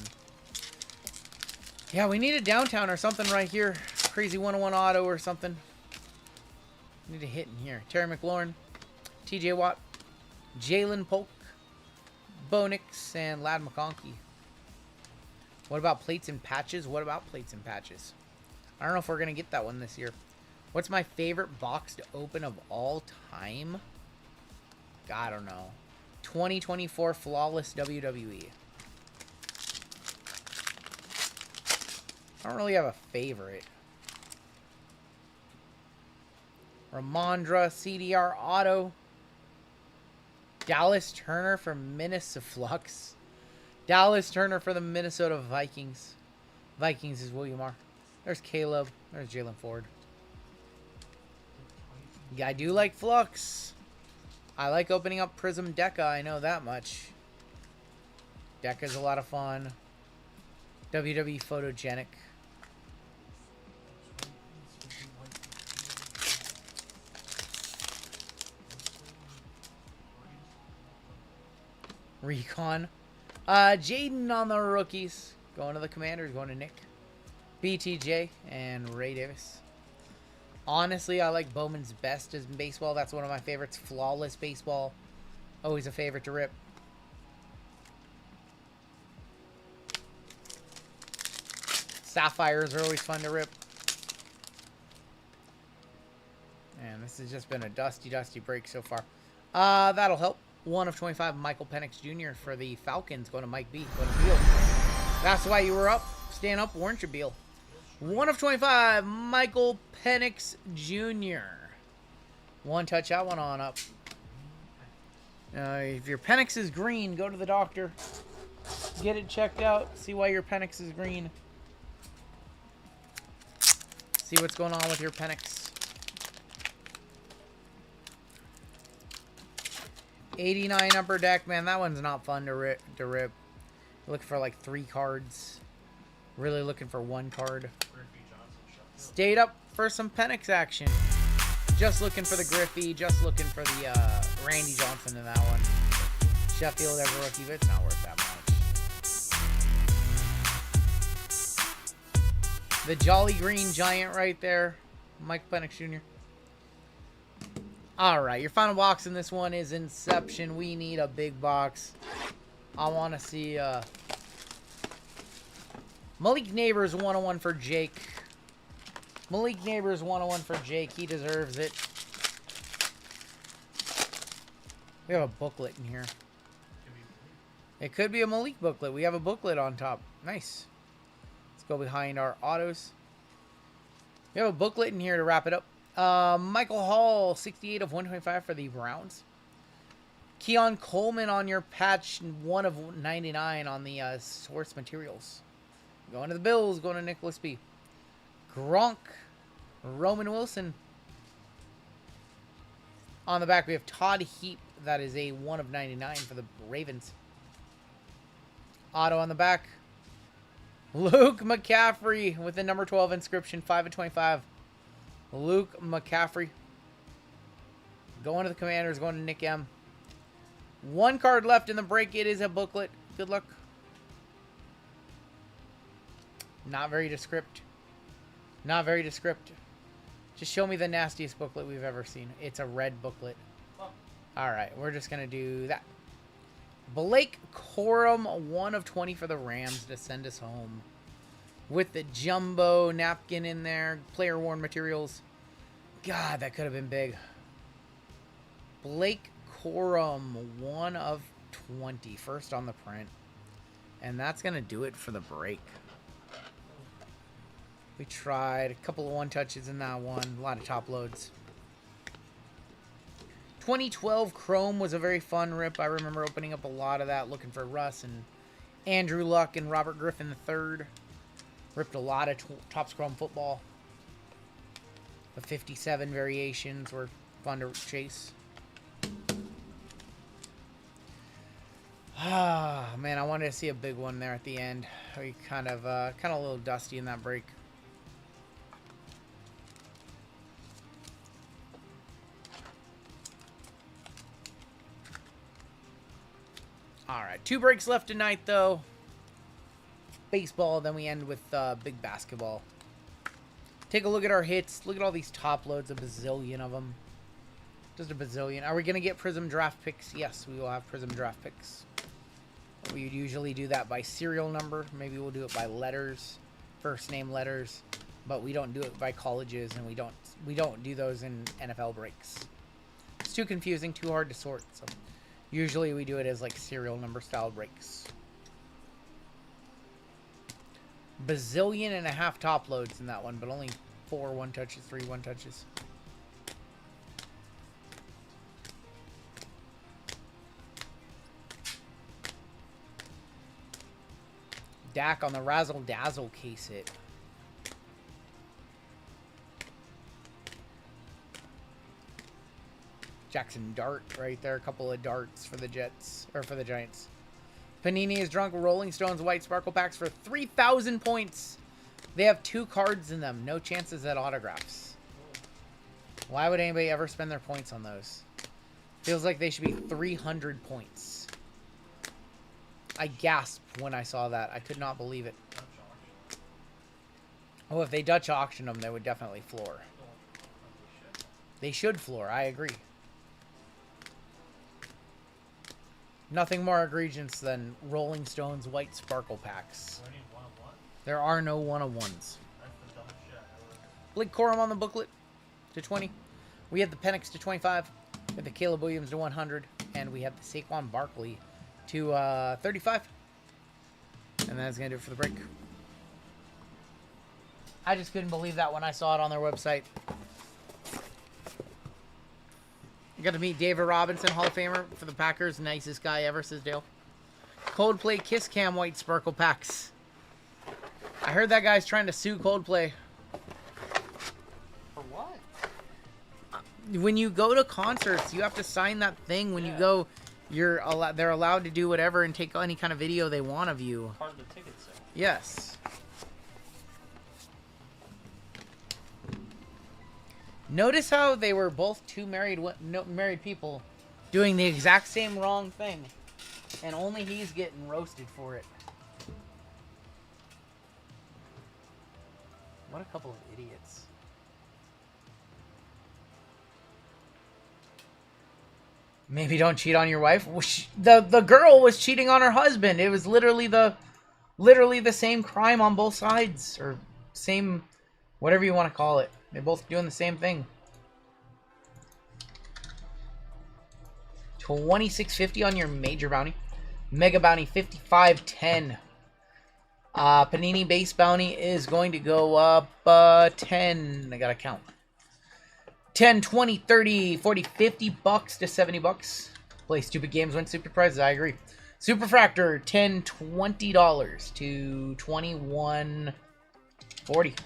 yeah, we need a downtown or something right here. Crazy 101 auto or something. Need a hit in here. Terry McLaurin, TJ Watt, Jalen Polk, Bonix, and Ladd McConkey. What about plates and patches? What about plates and patches? I don't know if we're going to get that one this year. What's my favorite box to open of all time? God, I don't know. 2024 Flawless WWE. I don't really have a favorite. Ramondra, CDR Auto. Dallas Turner from Minnesota Flux. Dallas Turner for the Minnesota Vikings. Vikings is William R. There's Caleb. There's Jalen Ford. Yeah, I do like Flux. I like opening up Prism Deca. I know that much. Deca's a lot of fun. WWE Photogenic. Recon. Jaden on the rookies. Going to the Commanders. Going to Nick. BTJ and Ray Davis. Honestly, I like Bowman's Best in baseball. That's one of my favorites. Flawless Baseball. Always a favorite to rip. Sapphires are always fun to rip. And this has just been a dusty break so far. That'll help. 1 of 25, Michael Penix Jr. for the Falcons. Going to Mike B. Going to Beal. That's why you were up. Staying up, weren't you, Beal? 1 of 25, Michael Penix Jr. One touch, that one on up. If your Penix is green, go to the doctor. Get it checked out. See why your Penix is green. See what's going on with your Penix. 89 upper deck, man. That one's not fun to rip. Looking for like 3 cards. Really looking for 1 card. Stayed up for some Penix action. Just looking for the Griffey. Just looking for the Randy Johnson in that one. Sheffield ever rookie, but it's not worth that much. The Jolly Green Giant right there. Mike Penix Jr. Alright, your final box in this one is Inception. We need a big box. I want to see Malik Neighbors 101 for Jake. Malik Neighbors 101 for Jake. He deserves it. We have a booklet in here. It could be a Malik booklet. We have a booklet on top. Nice. Let's go behind our autos. We have a booklet in here to wrap it up. Michael Hall, 68 of 125 for the Browns. Keon Coleman on your patch, 1 of 99 on the source materials. Going to the Bills, going to Nicholas B. Gronk, Roman Wilson. On the back, we have Todd Heap. That is a 1 of 99 for the Ravens. Auto on the back. Luke McCaffrey with the number 12 inscription, 5 of 25. Luke McCaffrey. Going to the Commanders, going to Nick M. 1 card left in the break. It is a booklet. Good luck. Not very descriptive. Not very descriptive. Just show me the nastiest booklet we've ever seen. It's a red booklet. Alright, we're just going to do that. Blake Corum, 1 of 20 for the Rams to send us home. With the jumbo napkin in there. Player worn materials. God, that could have been big. Blake Corum, 1 of 20. First on the print. And that's going to do it for the break. We tried a couple of 1-touches in that one. A lot of top loads. 2012 Chrome was a very fun rip. I remember opening up a lot of that, looking for Russ and Andrew Luck and Robert Griffin III. Ripped a lot of Topps Chrome football. The 57 variations were fun to chase. Ah, man, I wanted to see a big one there at the end. We kind of a little dusty in that break. Alright, 2 breaks left tonight, though. Baseball, then we end with big basketball. Take a look at our hits. Look at all these top loads, a bazillion of them. Just a bazillion. Are we going to get Prism draft picks? Yes, we will have Prism draft picks. We usually do that by serial number. Maybe we'll do it by letters, first name letters. But we don't do it by colleges, and we don't do those in NFL breaks. It's too confusing, too hard to sort. So usually we do it as like serial number style breaks. Bazillion and a half top loads in that one, but only 4 1-touches, 3 1-touches. Dak on the Razzle Dazzle case hit. Jackson Dart right there. A couple of darts for the Jets, or for the Giants. Panini is drunk. Rolling Stones white sparkle packs for 3,000 points. They have 2 cards in them. No chances at autographs. Why would anybody ever spend their points on those? Feels like they should be 300 points. I gasped when I saw that. I could not believe it. Oh, if they Dutch auction them, they would definitely floor. They should floor. I agree. Nothing more egregious than Rolling Stones white sparkle packs. There are no one-of-ones. Blake Corum on the booklet to 20. We have the Penix to 25. We have the Caleb Williams to 100. And we have the Saquon Barkley to 35. And that's going to do it for the break. I just couldn't believe that when I saw it on their website. You got to meet David Robinson, Hall of Famer for the Packers. Nicest guy ever, says Dale. Coldplay Kiss Cam white sparkle packs. I heard that guy's trying to sue Coldplay. For what? When you go to concerts, you have to sign that thing. When you go, they're allowed to do whatever and take any kind of video they want of you. Part of the ticket sale. Yes. Notice how they were both two married people doing the exact same wrong thing. And only he's getting roasted for it. What a couple of idiots. Maybe don't cheat on your wife. The girl was cheating on her husband. It was literally the same crime on both sides, or same, whatever you want to call it. They're both doing the same thing. $26.50 on your major bounty. Mega bounty $55.10. Panini base bounty is going to go up 10. I gotta count. 10, 20, 30, 40, 50 bucks to 70 bucks. Play stupid games, win stupid prizes. I agree. Superfractor $10, $20 to 21.40.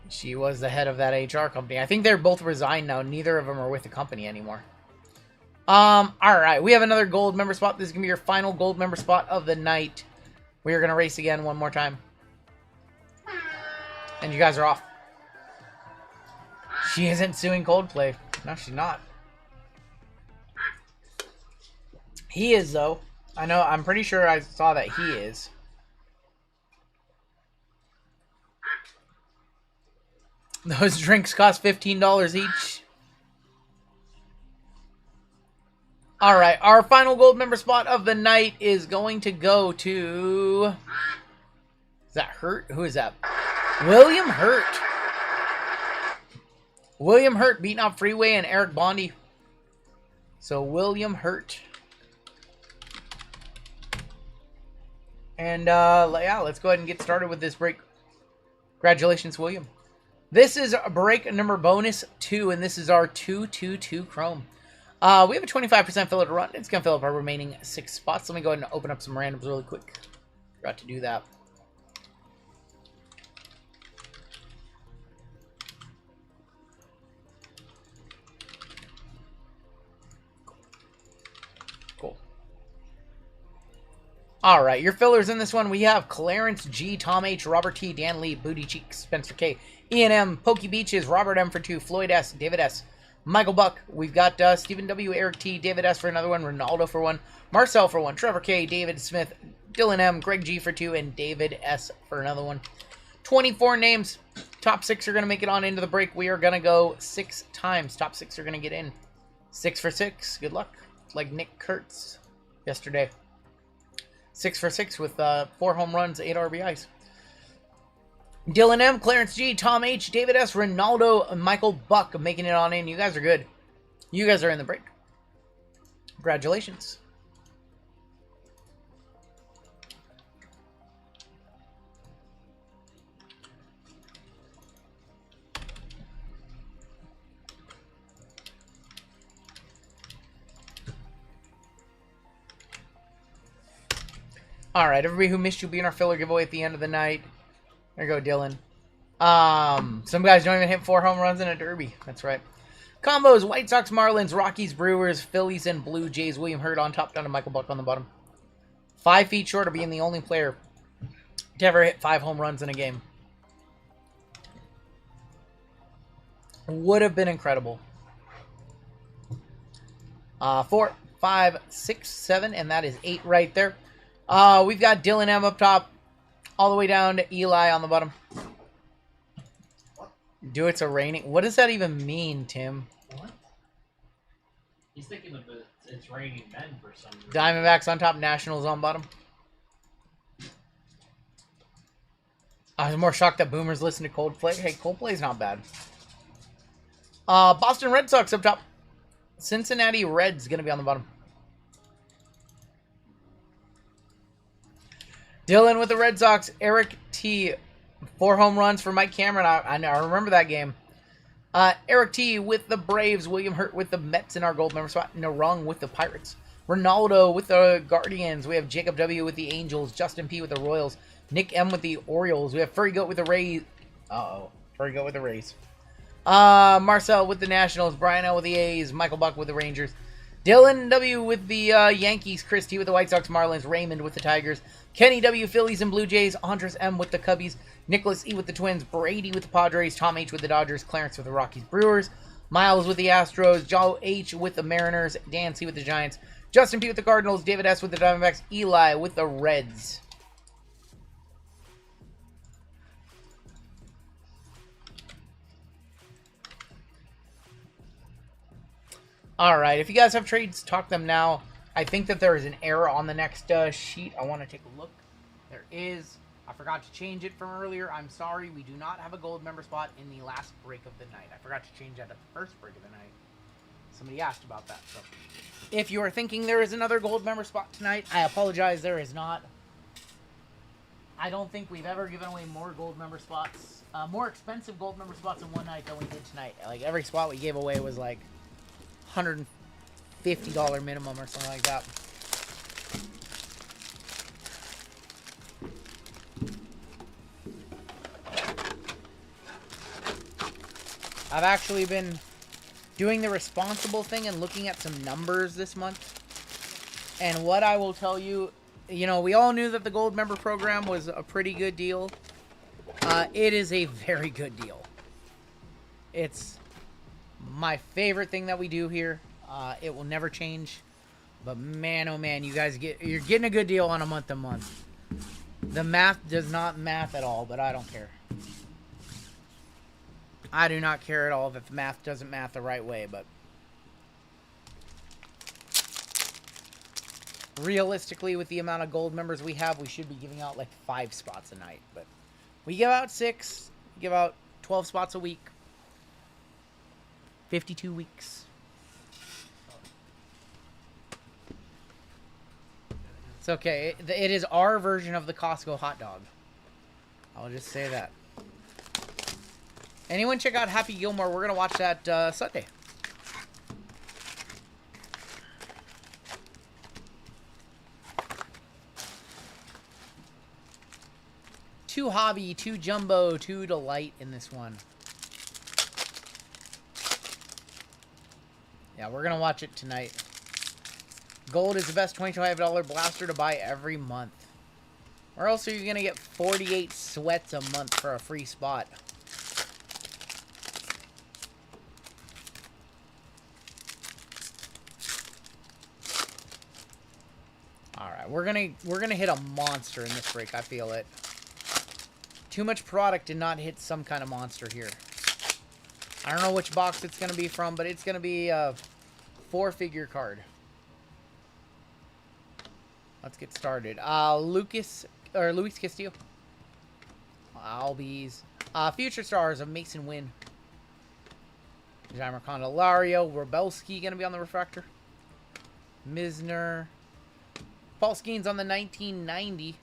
She was the head of that HR company. I think they're both resigned now. Neither of them are with the company anymore. Alright. We have another gold member spot. This is going to be your final gold member spot of the night. We are going to race again one more time. And you guys are off. She isn't suing Coldplay. No, she's not. He is, though. I know. I'm pretty sure I saw that he is. Those drinks cost $15 each. Alright, our final gold member spot of the night is going to go to... Is that Hurt? Who is that? William Hurt. William Hurt beating out Freeway and Eric Bondi. So, William Hurt. And, yeah, let's go ahead and get started with this break. Congratulations, William. This is break number bonus 2, and this is our 222 Chrome. We have a 25% filler to run. It's going to fill up our remaining 6 spots. Let me go ahead and open up some randoms really quick. Forgot to do that. Cool. All right, your fillers in this one. We have Clarence G, Tom H, Robert T, Dan Lee, Booty Cheeks, Spencer K, Ian M, Pokey Beaches, Robert M for 2, Floyd S, David S, Michael Buck. We've got Stephen W, Eric T, David S for another one, Ronaldo for 1, Marcel for 1, Trevor K, David Smith, Dylan M, Greg G for 2, and David S for another one. 24 names. Top 6 are going to make it on into the break. We are going to go 6 times. Top 6 are going to get in. 6 for 6. Good luck. Like Nick Kurtz yesterday. 6 for 6 with 4 home runs, 8 RBIs. Dylan M, Clarence G, Tom H, David S, Ronaldo, and Michael Buck making it on in. You guys are good. You guys are in the break. Congratulations. Alright, everybody who missed you will be in our filler giveaway at the end of the night. There you go, Dylan. Some guys don't even hit 4 home runs in a derby. That's right. Combos, White Sox, Marlins, Rockies, Brewers, Phillies, and Blue Jays. William Hurt on top, down to Michael Buck on the bottom. 5 feet short of being the only player to ever hit 5 home runs in a game. Would have been incredible. 4, 5, 6, 7, and that is 8 right there. We've got Dylan M up top, all the way down to Eli on the bottom. Do it's a raining. What does that even mean, Tim? What? He's thinking of it's raining men for some reason. Diamondbacks on top, Nationals on bottom. I was more shocked that Boomers listen to Coldplay. Hey, Coldplay's not bad. Boston Red Sox up top. Cincinnati Reds going to be on the bottom. Dylan with the Red Sox. Eric T. 4 home runs for Mike Cameron. I remember that game. Eric T. with the Braves. William Hurt with the Mets in our gold member spot. Narung with the Pirates. Ronaldo with the Guardians. We have Jacob W. with the Angels. Justin P. with the Royals. Nick M. with the Orioles. We have Furry Goat with the Rays. Furry Goat with the Rays. Marcel with the Nationals. Brian L. with the A's. Michael Buck with the Rangers. Dylan W. with the Yankees. Chris T. with the White Sox, Marlins. Raymond with the Tigers. Kenny W. Phillies and Blue Jays. Andres M. with the Cubbies. Nicholas E. with the Twins. Brady with the Padres. Tom H. with the Dodgers. Clarence with the Rockies, Brewers. Miles with the Astros. Joe H. with the Mariners. Dan C. with the Giants. Justin P. with the Cardinals. David S. with the Diamondbacks. Eli with the Reds. Alright, if you guys have trades, talk them now. I think that there is an error on the next sheet. I want to take a look. There is. I forgot to change it from earlier. I'm sorry. We do not have a gold member spot in the last break of the night. I forgot to change that at the first break of the night. Somebody asked about that. So, if you are thinking there is another gold member spot tonight, I apologize. There is not. I don't think we've ever given away more gold member spots, more expensive gold member spots in one night than we did tonight. Like, every spot we gave away was like $150 minimum or something like that. I've actually been doing the responsible thing and looking at some numbers this month. And what I will tell you, you know, we all knew that the gold member program was a pretty good deal. It is a very good deal. It's my favorite thing that we do here. It will never change. But man, oh man, you guys you're getting a good deal on a month-to-month. The math does not math at all, but I don't care. I do not care at all if the math doesn't math the right way, but realistically, with the amount of gold members we have, we should be giving out like 5 spots a night. But we give out 6, we give out 12 spots a week. 52 weeks. It's okay. It is our version of the Costco hot dog. I'll just say that. Anyone check out Happy Gilmore? We're going to watch that Sunday. Two Hobby, 2 Jumbo, 2 Delight in this one. Yeah, we're going to watch it tonight. Gold is the best $25 blaster to buy every month. Or else are you going to get 48 sweats a month for a free spot. Alright, we're gonna hit a monster in this break, I feel it. Too much product did not hit some kind of monster here. I don't know which box it's going to be from, but it's going to be a 4-figure card. Let's get started. Luis Castillo. Albies. Future Stars of Mason Wynn. Jaimer Candelario. Robelski going to be on the refractor. Misner. Paul Skeens on the 1990.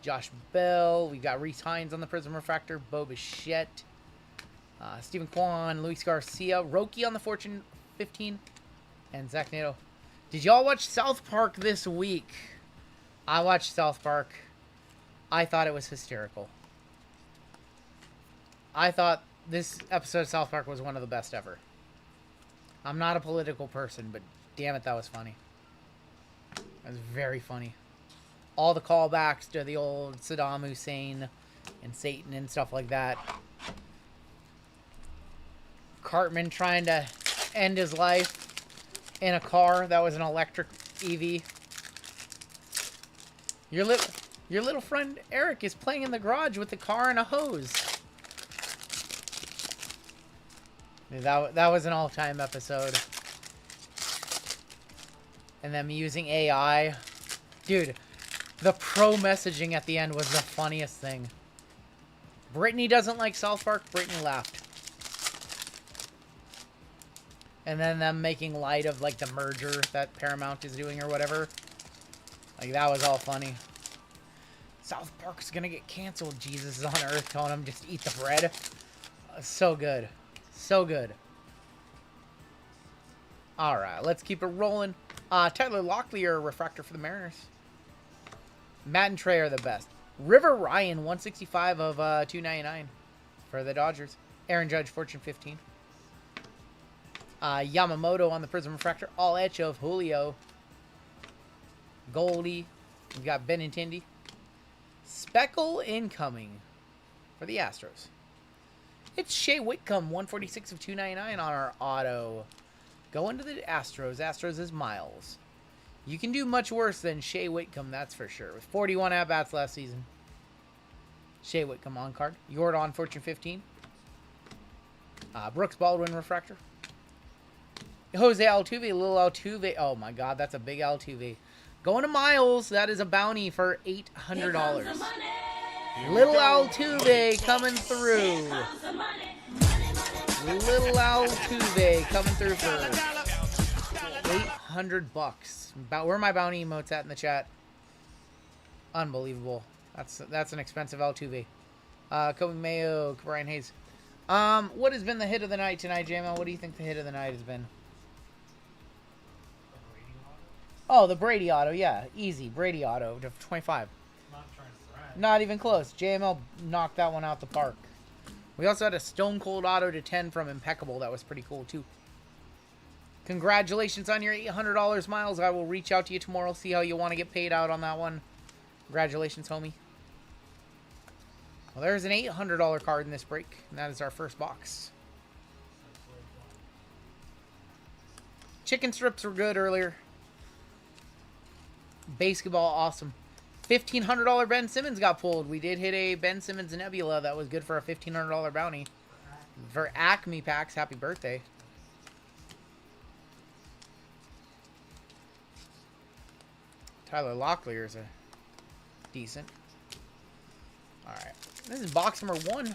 Josh Bell. We've got Reese Hines on the Prism refractor. Bo Bichette. Stephen Kwan. Luis Garcia. Roki on the Fortune 15. And Zach Nato. Did y'all watch South Park this week? I watched South Park. I thought it was hysterical. I thought this episode of South Park was one of the best ever. I'm not a political person, but damn it, that was funny. That was very funny. All the callbacks to the old Saddam Hussein and Satan and stuff like that. Cartman trying to end his life in a car that was an electric EV. Your little friend Eric is playing in the garage with a car and a hose. That was an all-time episode. And them using AI. Dude, the pro messaging at the end was the funniest thing. Brittany doesn't like South Park. Brittany laughed. And then them making light of, like, the merger that Paramount is doing or whatever. Like, that was all funny. South Park's gonna get canceled. Jesus is on Earth telling them just eat the bread. So good. So good. Alright, let's keep it rolling. Tyler Locklear, refractor for the Mariners. Matt and Trey are the best. River Ryan, 165 of 299 for the Dodgers. Aaron Judge, Fortune 15. Yamamoto on the Prism Refractor. All etch of Julio. Goldie. We've got Benintendi. Speckle incoming for the Astros. It's Shea Whitcomb, 146 of 299 on our auto. Going to the Astros. Astros is Miles. You can do much worse than Shea Whitcomb, that's for sure. With 41 at-bats last season. Shea Whitcomb on card. Jordan, Fortune 15. Brooks Baldwin Refractor. Jose Altuve, little Altuve. Oh my god, that's a big Altuve. Going to Miles. That is a bounty for $800. Little Altuve coming through. Little Altuve coming through for $800. About where are my bounty emotes at in the chat? Unbelievable. That's an expensive Altuve. Kobe Mayo, Brian Hayes. What has been the hit of the night tonight, JML? What do you think the hit of the night has been? Oh, the Brady auto, yeah. Easy. Brady auto to 25. Not even close. JML knocked that one out the park. We also had a Stone Cold auto to 10 from Impeccable. That was pretty cool, too. Congratulations on your $800, Miles. I will reach out to you tomorrow, see how you want to get paid out on that one. Congratulations, homie. Well, there's an $800 card in this break, and that is our first box. Chicken strips were good earlier. Basketball, awesome. $1,500 Ben Simmons got pulled. We did hit a Ben Simmons Nebula. That was good for a $1,500 bounty. For Acme Packs, happy birthday. Tyler Locklear is a decent. Alright. This is box number 1.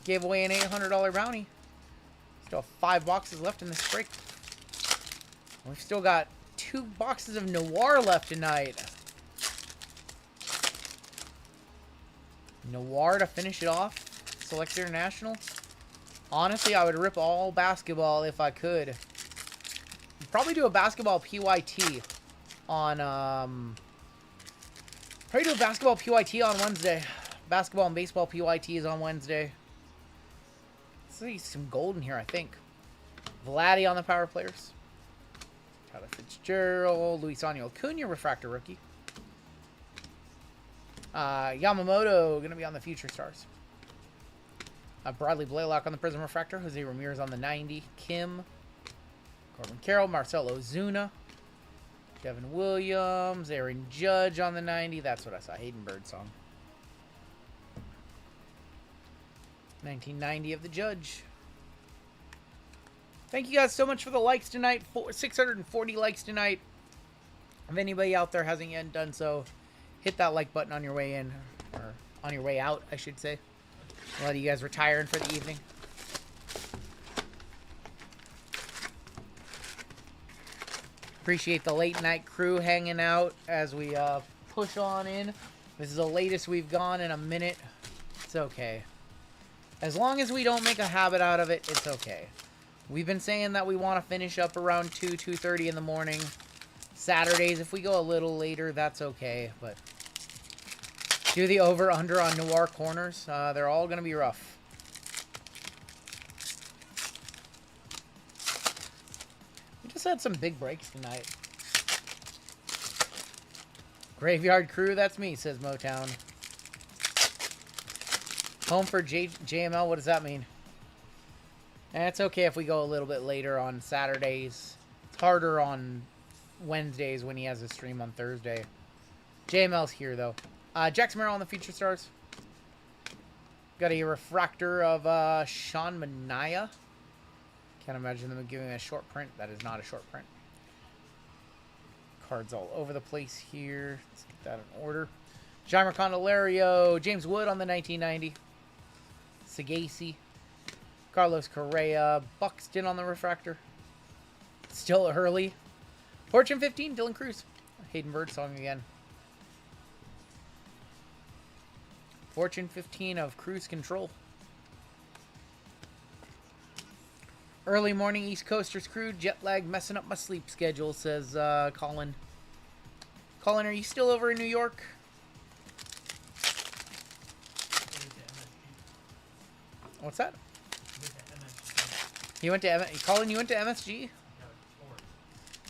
Gave away an $800 bounty. Still have 5 boxes left in this break. We've still got 2 boxes of Noir left tonight. Noir to finish it off. Select International. Honestly, I would rip all basketball if I could. I'd probably do a basketball PYT on probably do a basketball PYT on Wednesday. Basketball and baseball PYT is on Wednesday. Let's see some gold in here, I think. Vladdy on the power players. Tyler Fitzgerald, Luis Angel Acuna, refractor rookie. Yamamoto going to be on the Future Stars. Bradley Blaylock on the Prism refractor. Jose Ramirez on the 90. Kim. Corbin Carroll, Marcelo Ozuna. Kevin Williams. Aaron Judge on the 90. That's what I saw. Hayden Bird song. 1990 of the Judge. Thank you guys so much for the likes tonight. 640 likes tonight. If anybody out there hasn't yet done so, hit that like button on your way in. Or on your way out, I should say. A lot of you guys retiring for the evening. Appreciate the late night crew hanging out as we push on in. This is the latest we've gone in a minute. It's okay. As long as we don't make a habit out of it, it's okay. We've been saying that we want to finish up around 2:30 in the morning. Saturdays, if we go a little later, that's okay. But do the over-under on Noir corners. They're all going to be rough. also had some big breaks tonight. Graveyard Crew, that's me, says Motown. Home for JML, what does that mean? And it's okay if we go a little bit later on Saturdays. It's harder on Wednesdays when he has a stream on Thursday. JML's here, though. Jackson Merrill on the Future Stars. Got a refractor of Sean Mania. Can't imagine them giving a short print. That is not a short print. Cards all over the place here. Let's get that in order. Jaimer Candelario. James Wood on the 1990. Sagasi. Carlos Correa. Buxton on the refractor. Still early. Fortune 15. Dylan Cruz. Hayden Birdsong again. Fortune 15 of Cruise Control. Early morning East Coasters crew. Jet lag messing up my sleep schedule, says Colin. Colin, are you still over in New York? What's that? You went to Colin, you went to MSG?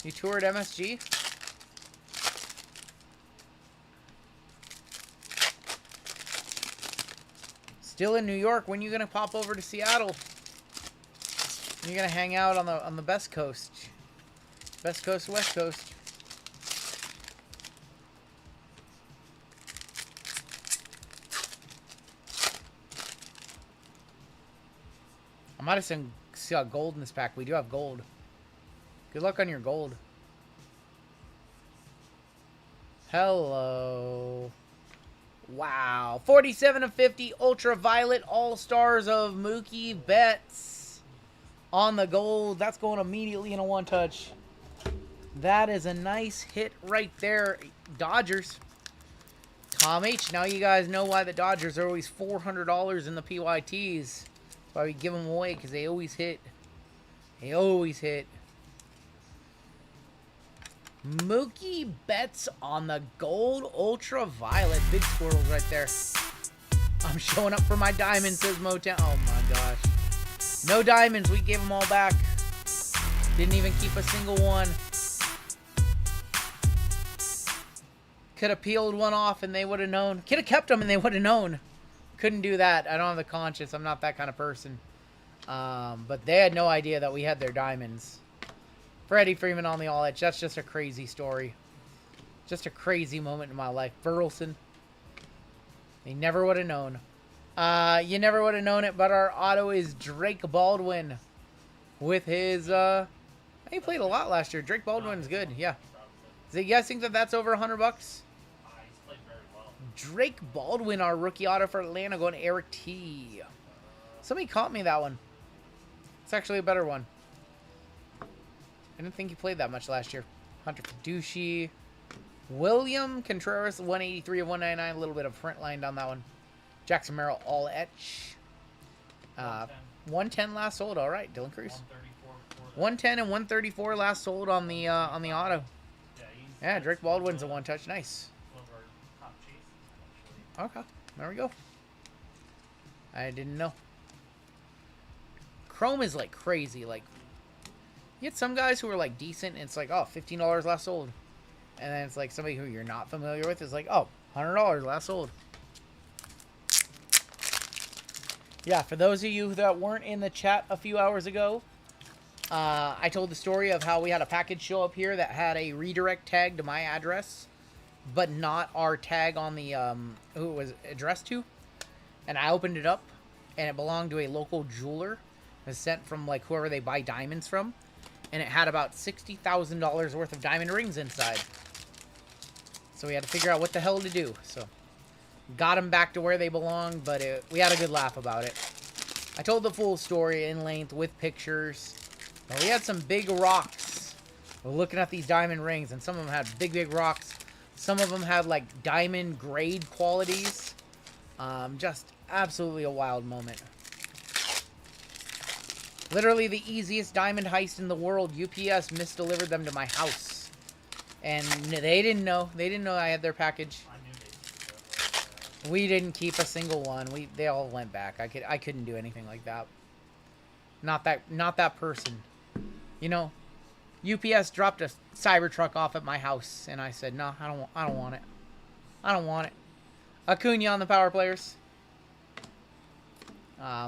You toured MSG? Still in New York. When are you gonna pop over to Seattle? You're gonna hang out on the best coast. Best coast, west coast. I might have got gold in this pack. We do have gold. Good luck on your gold. Hello. Wow. 47 of 50 Ultraviolet All-Stars of Mookie Betts on the gold. That's going immediately in a one-touch. That is a nice hit right there. Dodgers. Tom H. Now you guys know why the Dodgers are always $400 in the PYTs. That's why we give them away, because they always hit. They always hit. Mookie Betts on the gold Ultraviolet. Big squirrels right there. I'm showing up for my diamonds, says Motown. Oh my gosh. No diamonds. We gave them all back. Didn't even keep a single one. Could have peeled one off and they would have known. Could have kept them and they would have known. Couldn't do that. I don't have the conscience. I'm not that kind of person. But they had no idea that we had their diamonds. Freddie Freeman on the All Edge. That's just a crazy story. Just a crazy moment in my life. Burleson. They never would have known. You never would have known it, but our auto is Drake Baldwin. With his, he played a lot last year. Drake Baldwin's good, yeah. Do you guys think that that's over $100? He's played very well. Drake Baldwin, our rookie auto for Atlanta, going to Eric T. Somebody caught me that one. It's actually a better one. I didn't think he played that much last year. Hunter Caducci. William Contreras, 183 of 199. A little bit of print line down that one. Jackson Merrill, all etch. 110 last sold. All right, Dylan Cruz. 110 and 134 last sold on the auto. Yeah, Drake Baldwin's a one touch. Nice. Okay, there we go. I didn't know. Chrome is like crazy. Like, you get some guys who are like decent, and it's like, oh, $15 last sold. And then it's like somebody who you're not familiar with is like, oh, $100 last sold. Yeah, for those of you that weren't in the chat a few hours ago, I told the story of how we had a package show up here that had a redirect tag to my address, but not our tag on the, who it was addressed to. And I opened it up, and it belonged to a local jeweler. It was sent from, like, whoever they buy diamonds from. And it had about $60,000 worth of diamond rings inside. So we had to figure out what the hell to do. So, got them back to where they belong, but we had a good laugh about it. I told the full story in length with pictures. But we had some big rocks. We're looking at these diamond rings, and some of them had big, big rocks. Some of them had, like, diamond grade qualities. Just absolutely a wild moment. Literally the easiest diamond heist in the world. UPS misdelivered them to my house. And they didn't know. They didn't know I had their package. We didn't keep a single one. They all went back. I couldn't do anything like that. Not that person. You know, UPS dropped a Cybertruck off at my house, and I said, no, I don't want it. I don't want it. Acuna on the power players.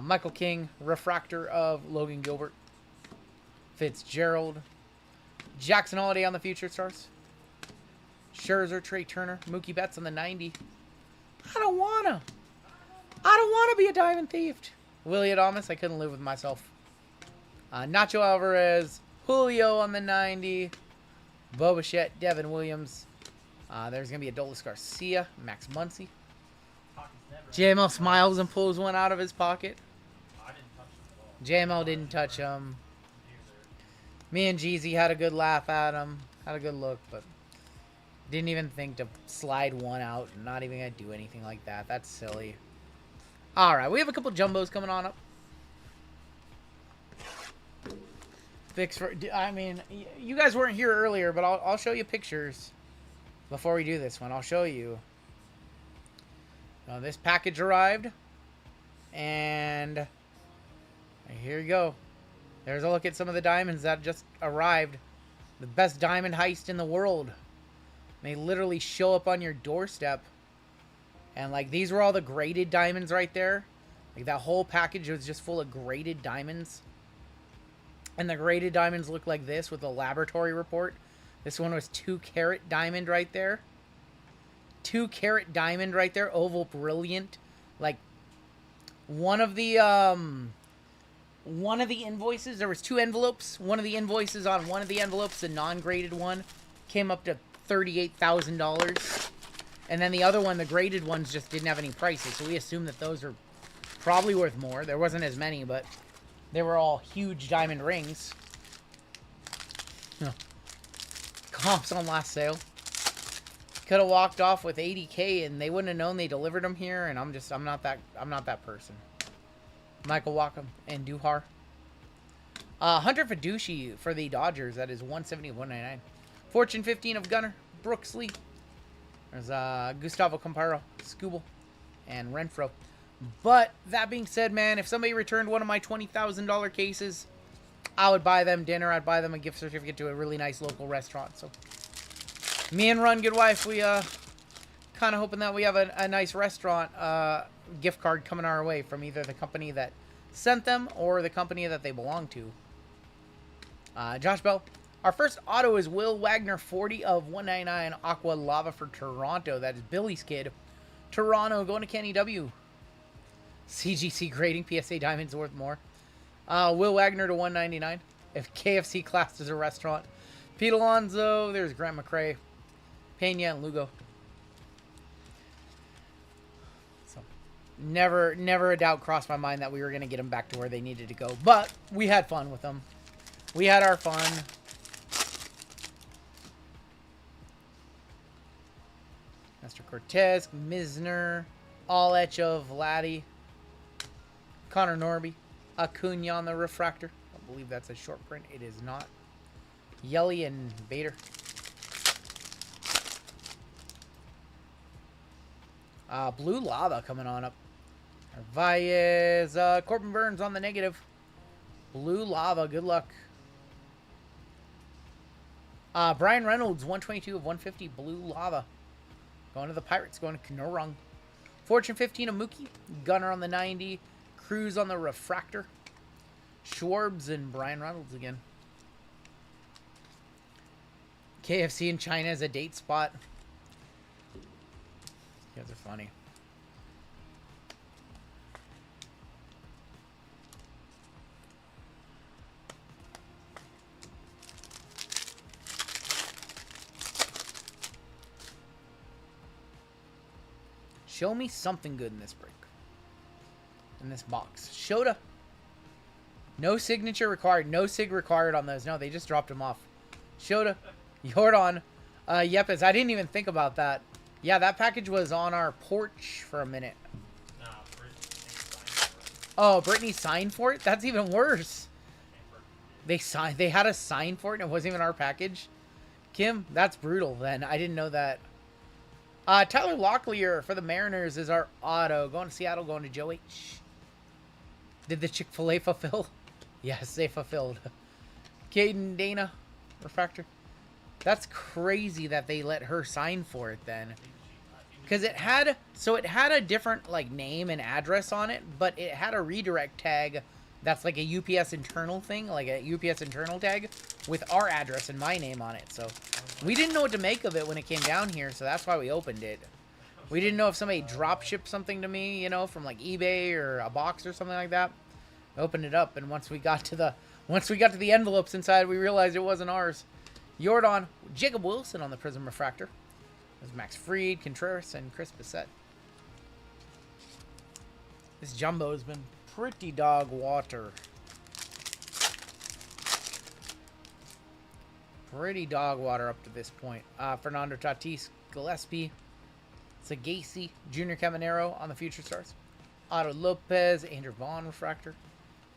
Michael King, refractor of Logan Gilbert. Fitzgerald. Jackson Holiday on the future stars. Scherzer, Trey Turner, Mookie Betts on the 90. I don't wanna be a diamond thief. Willie Adames, I couldn't live with myself. Nacho Alvarez, Julio on the 90. Bo Bichette, Devin Williams. There's going to be Adolis Garcia, Max Muncy. JML smiles and pulls one out of his pocket. JML didn't touch him. Me and Jeezy had a good laugh at him. Had a good look, but didn't even think to slide one out. Not even going to do anything like that. That's silly. Alright, we have a couple jumbos coming on up. I mean, you guys weren't here earlier, but I'll show you pictures before we do this one. I'll show you. This package arrived, and here you go. There's a look at some of the diamonds that just arrived. The best diamond heist in the world. They literally show up on your doorstep. And, like, these were all the graded diamonds right there. Like, that whole package was just full of graded diamonds. And the graded diamonds look like this with a laboratory report. This one was 2-carat diamond right there. 2-carat diamond right there. Oval brilliant. Like, one of the invoices, there was 2 envelopes. One of the invoices on one of the envelopes, the non-graded one, came up to $38,000. And then the other one, the graded ones, just didn't have any prices. So we assumed that those are probably worth more. There wasn't as many, but they were all huge diamond rings. Comps on last sale. Could have walked off with 80K and they wouldn't have known they delivered them here. And I'm not that person. Michael Wacom and Duhar. Hunter Fiduci for the Dodgers. That is 170 of 199. Fortune 15 of Gunner. Brooks Lee. There's Gustavo Camparo, Scooble, and Renfro. But that being said, man, if somebody returned one of my $20,000 cases, I would buy them dinner. I'd buy them a gift certificate to a really nice local restaurant. So me and Rungoodlife, we kind of hoping that we have a nice restaurant gift card coming our way from either the company that sent them or the company that they belong to. Josh Bell. Our first auto is Will Wagner, 40 of 199, Aqua Lava for Toronto. That is Billy's kid. Toronto going to Kenny W. CGC grading, PSA Diamonds worth more. Will Wagner to 199. If KFC classed as a restaurant. Pete Alonso, there's Grant McRae. Pena and Lugo. So, never a doubt crossed my mind that we were going to get them back to where they needed to go. But we had fun with them. We had our fun. Mr. Cortez, Misner, all etch of Vladdy, Connor Norby, Acuna on the refractor. I believe that's a short print. It is not. Yelly and Bader. Blue Lava coming on up. Valles, Corbin Burns on the negative. Blue Lava, good luck. Brian Reynolds, 122 of 150, Blue Lava. Going to the Pirates, going to Knorrung. Fortune 15 of Mookie. Gunner on the 90. Cruz on the refractor. Schwarbs and Brian Reynolds again. KFC in China as a date spot. You guys are funny. Show me something good in this break. In this box. Shota. No signature required. No sig required on those. No, they just dropped them off. Shota. Jordan. Yepes. I didn't even think about that. Yeah, that package was on our porch for a minute. Oh, Brittany signed for it? That's even worse. They had a sign for it and it wasn't even our package. Kim, that's brutal then. I didn't know that. Tyler Locklear for the Mariners is our auto. Going to Seattle, going to Joe H. Did the Chick-fil-A fulfill? Yes, they fulfilled. Caden Dana. refractor. That's crazy that they let her sign for it then. Because it had a different like name and address on it, but it had a redirect tag that's like a UPS internal thing, like a UPS internal tag with our address and my name on it. So we didn't know what to make of it when it came down here, so that's why we opened it. We didn't know if somebody drop shipped something to me, you know, from like eBay or a box or something like that. I opened it up, and once we got to the envelopes inside, we realized it wasn't ours. Jordan, Jacob Wilson on the Prism Refractor. There's Max Fried, Contreras, and Chris Bissett. This jumbo has been pretty dog water. Pretty dog water up to this point. Fernando Tatis, Gillespie, Sagasi, Junior Caminero on the Future Stars. Otto Lopez, Andrew Vaughn Refractor.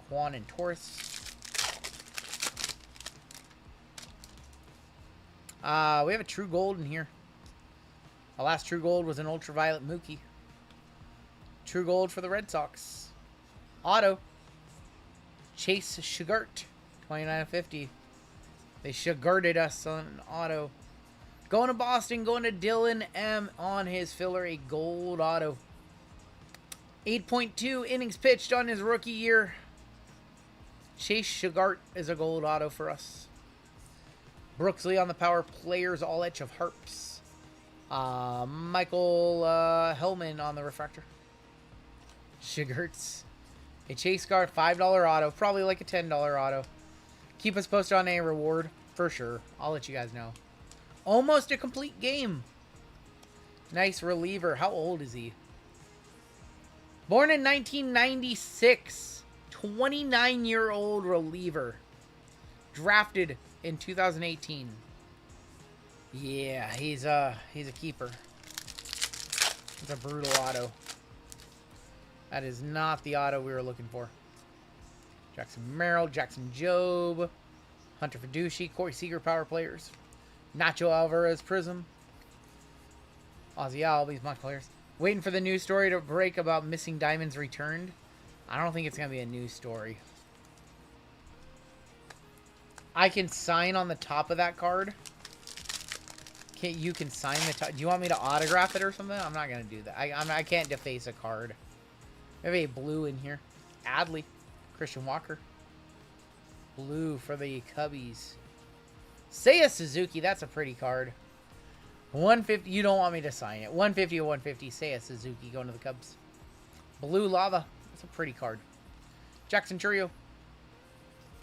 Juan and Torres. We have a True Gold in here. Our last True Gold was an Ultraviolet Mookie. True Gold for the Red Sox. Auto. Chase Shugart, 29/50. They Shugarted us on an auto. Going to Boston, going to Dylan M on his filler, a gold auto. 8.2 innings pitched on his rookie year. Chase Shugart is a gold auto for us. Brooks Lee on the Power Players All Etch of Harps. Michael Hellman on the Refractor. Sugarts. A Chase Guard $5 auto. Probably like a $10 auto. Keep us posted on a reward. For sure. I'll let you guys know. Almost a complete game. Nice reliever. How old is he? Born in 1996. 29-year-old reliever. Drafted in 2018. Yeah, he's a keeper. It's a brutal auto. That is not the auto we were looking for. Jackson Merrill, Jackson Jobe, Hunter Fiduci, Corey Seager Power Players, Nacho Alvarez Prism, Ozzy Albies Mock Players. Waiting for the news story to break about missing diamonds returned. I don't think it's gonna be a news story. I can sign on the top of that card. You can sign the top. Do you want me to autograph it or something? I'm not gonna do that. I can't deface a card. Maybe a blue in here. Adley, Christian Walker. Blue for the Cubbies. Seiya Suzuki, that's a pretty card. 150. You don't want me to sign it. 150 or 150. Seiya Suzuki going to the Cubs. Blue Lava. That's a pretty card. Jackson Churio.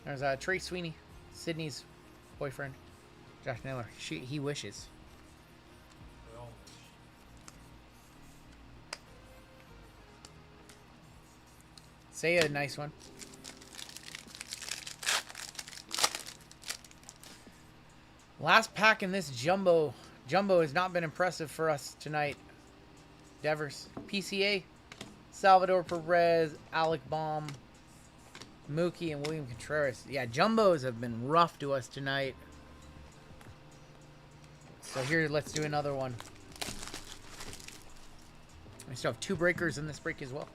There's Trey Sweeney, Sydney's boyfriend. Josh Naylor. He wishes. Say a nice one. Last pack in this jumbo. Jumbo has not been impressive for us tonight. Devers. PCA. Salvador Perez. Alec Baum. Mookie and William Contreras. Yeah, jumbos have been rough to us tonight. So here, let's do another one. We still have 2 breakers in this break as well.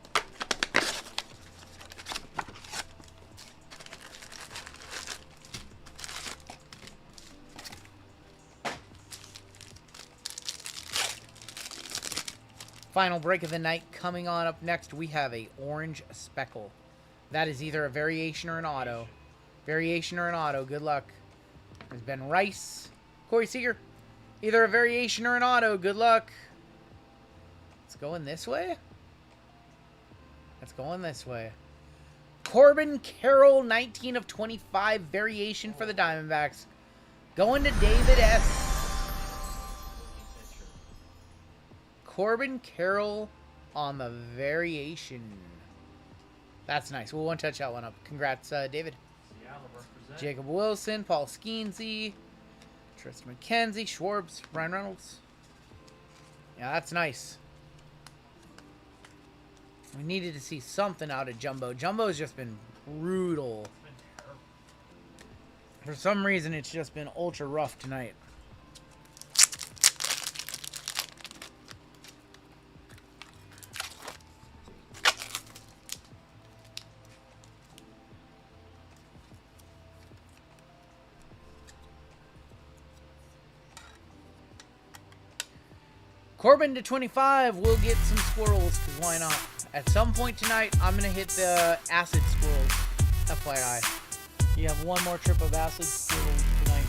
Final break of the night coming on up next. We have a orange speckle. That is either a variation or an auto. Variation or an auto. Good luck. There's Ben Rice. Corey Seager. Either a variation or an auto. Good luck. It's going this way. It's going this way. Corbin Carroll, 19 of 25. Variation for the Diamondbacks. Going to David S. Corbin Carroll on the variation. That's nice. We'll one-touch that one up. Congrats, David. Jacob Wilson, Paul Skeensy, Tristan McKenzie, Schwarbs, Ryan Reynolds. Yeah, that's nice. We needed to see something out of Jumbo. Jumbo's just been brutal. For some reason, it's just been ultra rough tonight. Corbin to 25. We'll get some squirrels, because why not? At some point tonight, I'm going to hit the acid squirrels. FYI. You have one more trip of acid squirrels tonight.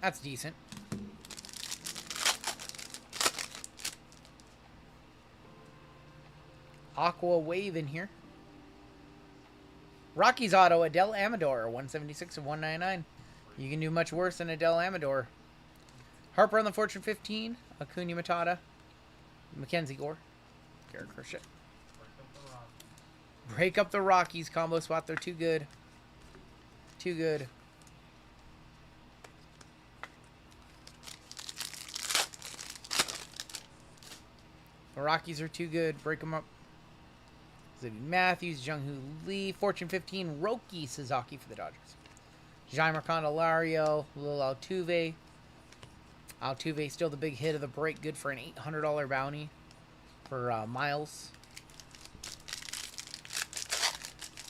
That's decent. Aqua Wave in here. Rockies auto, Adele Amador, 176 of 199. You can do much worse than Adele Amador. Harper on the Fortune 15. Acuna Matata. Mackenzie Gore. Garrett Kershaw. Break up the Rockies combo spot. They're too good. Too good. The Rockies are too good. Break them up. Xavier Matthews, Jung-Hoo Lee, Fortune 15, Roki Sasaki for the Dodgers. Jaime Candelario, Lil Altuve. Altuve still the big hit of the break, good for an $800 bounty for Miles.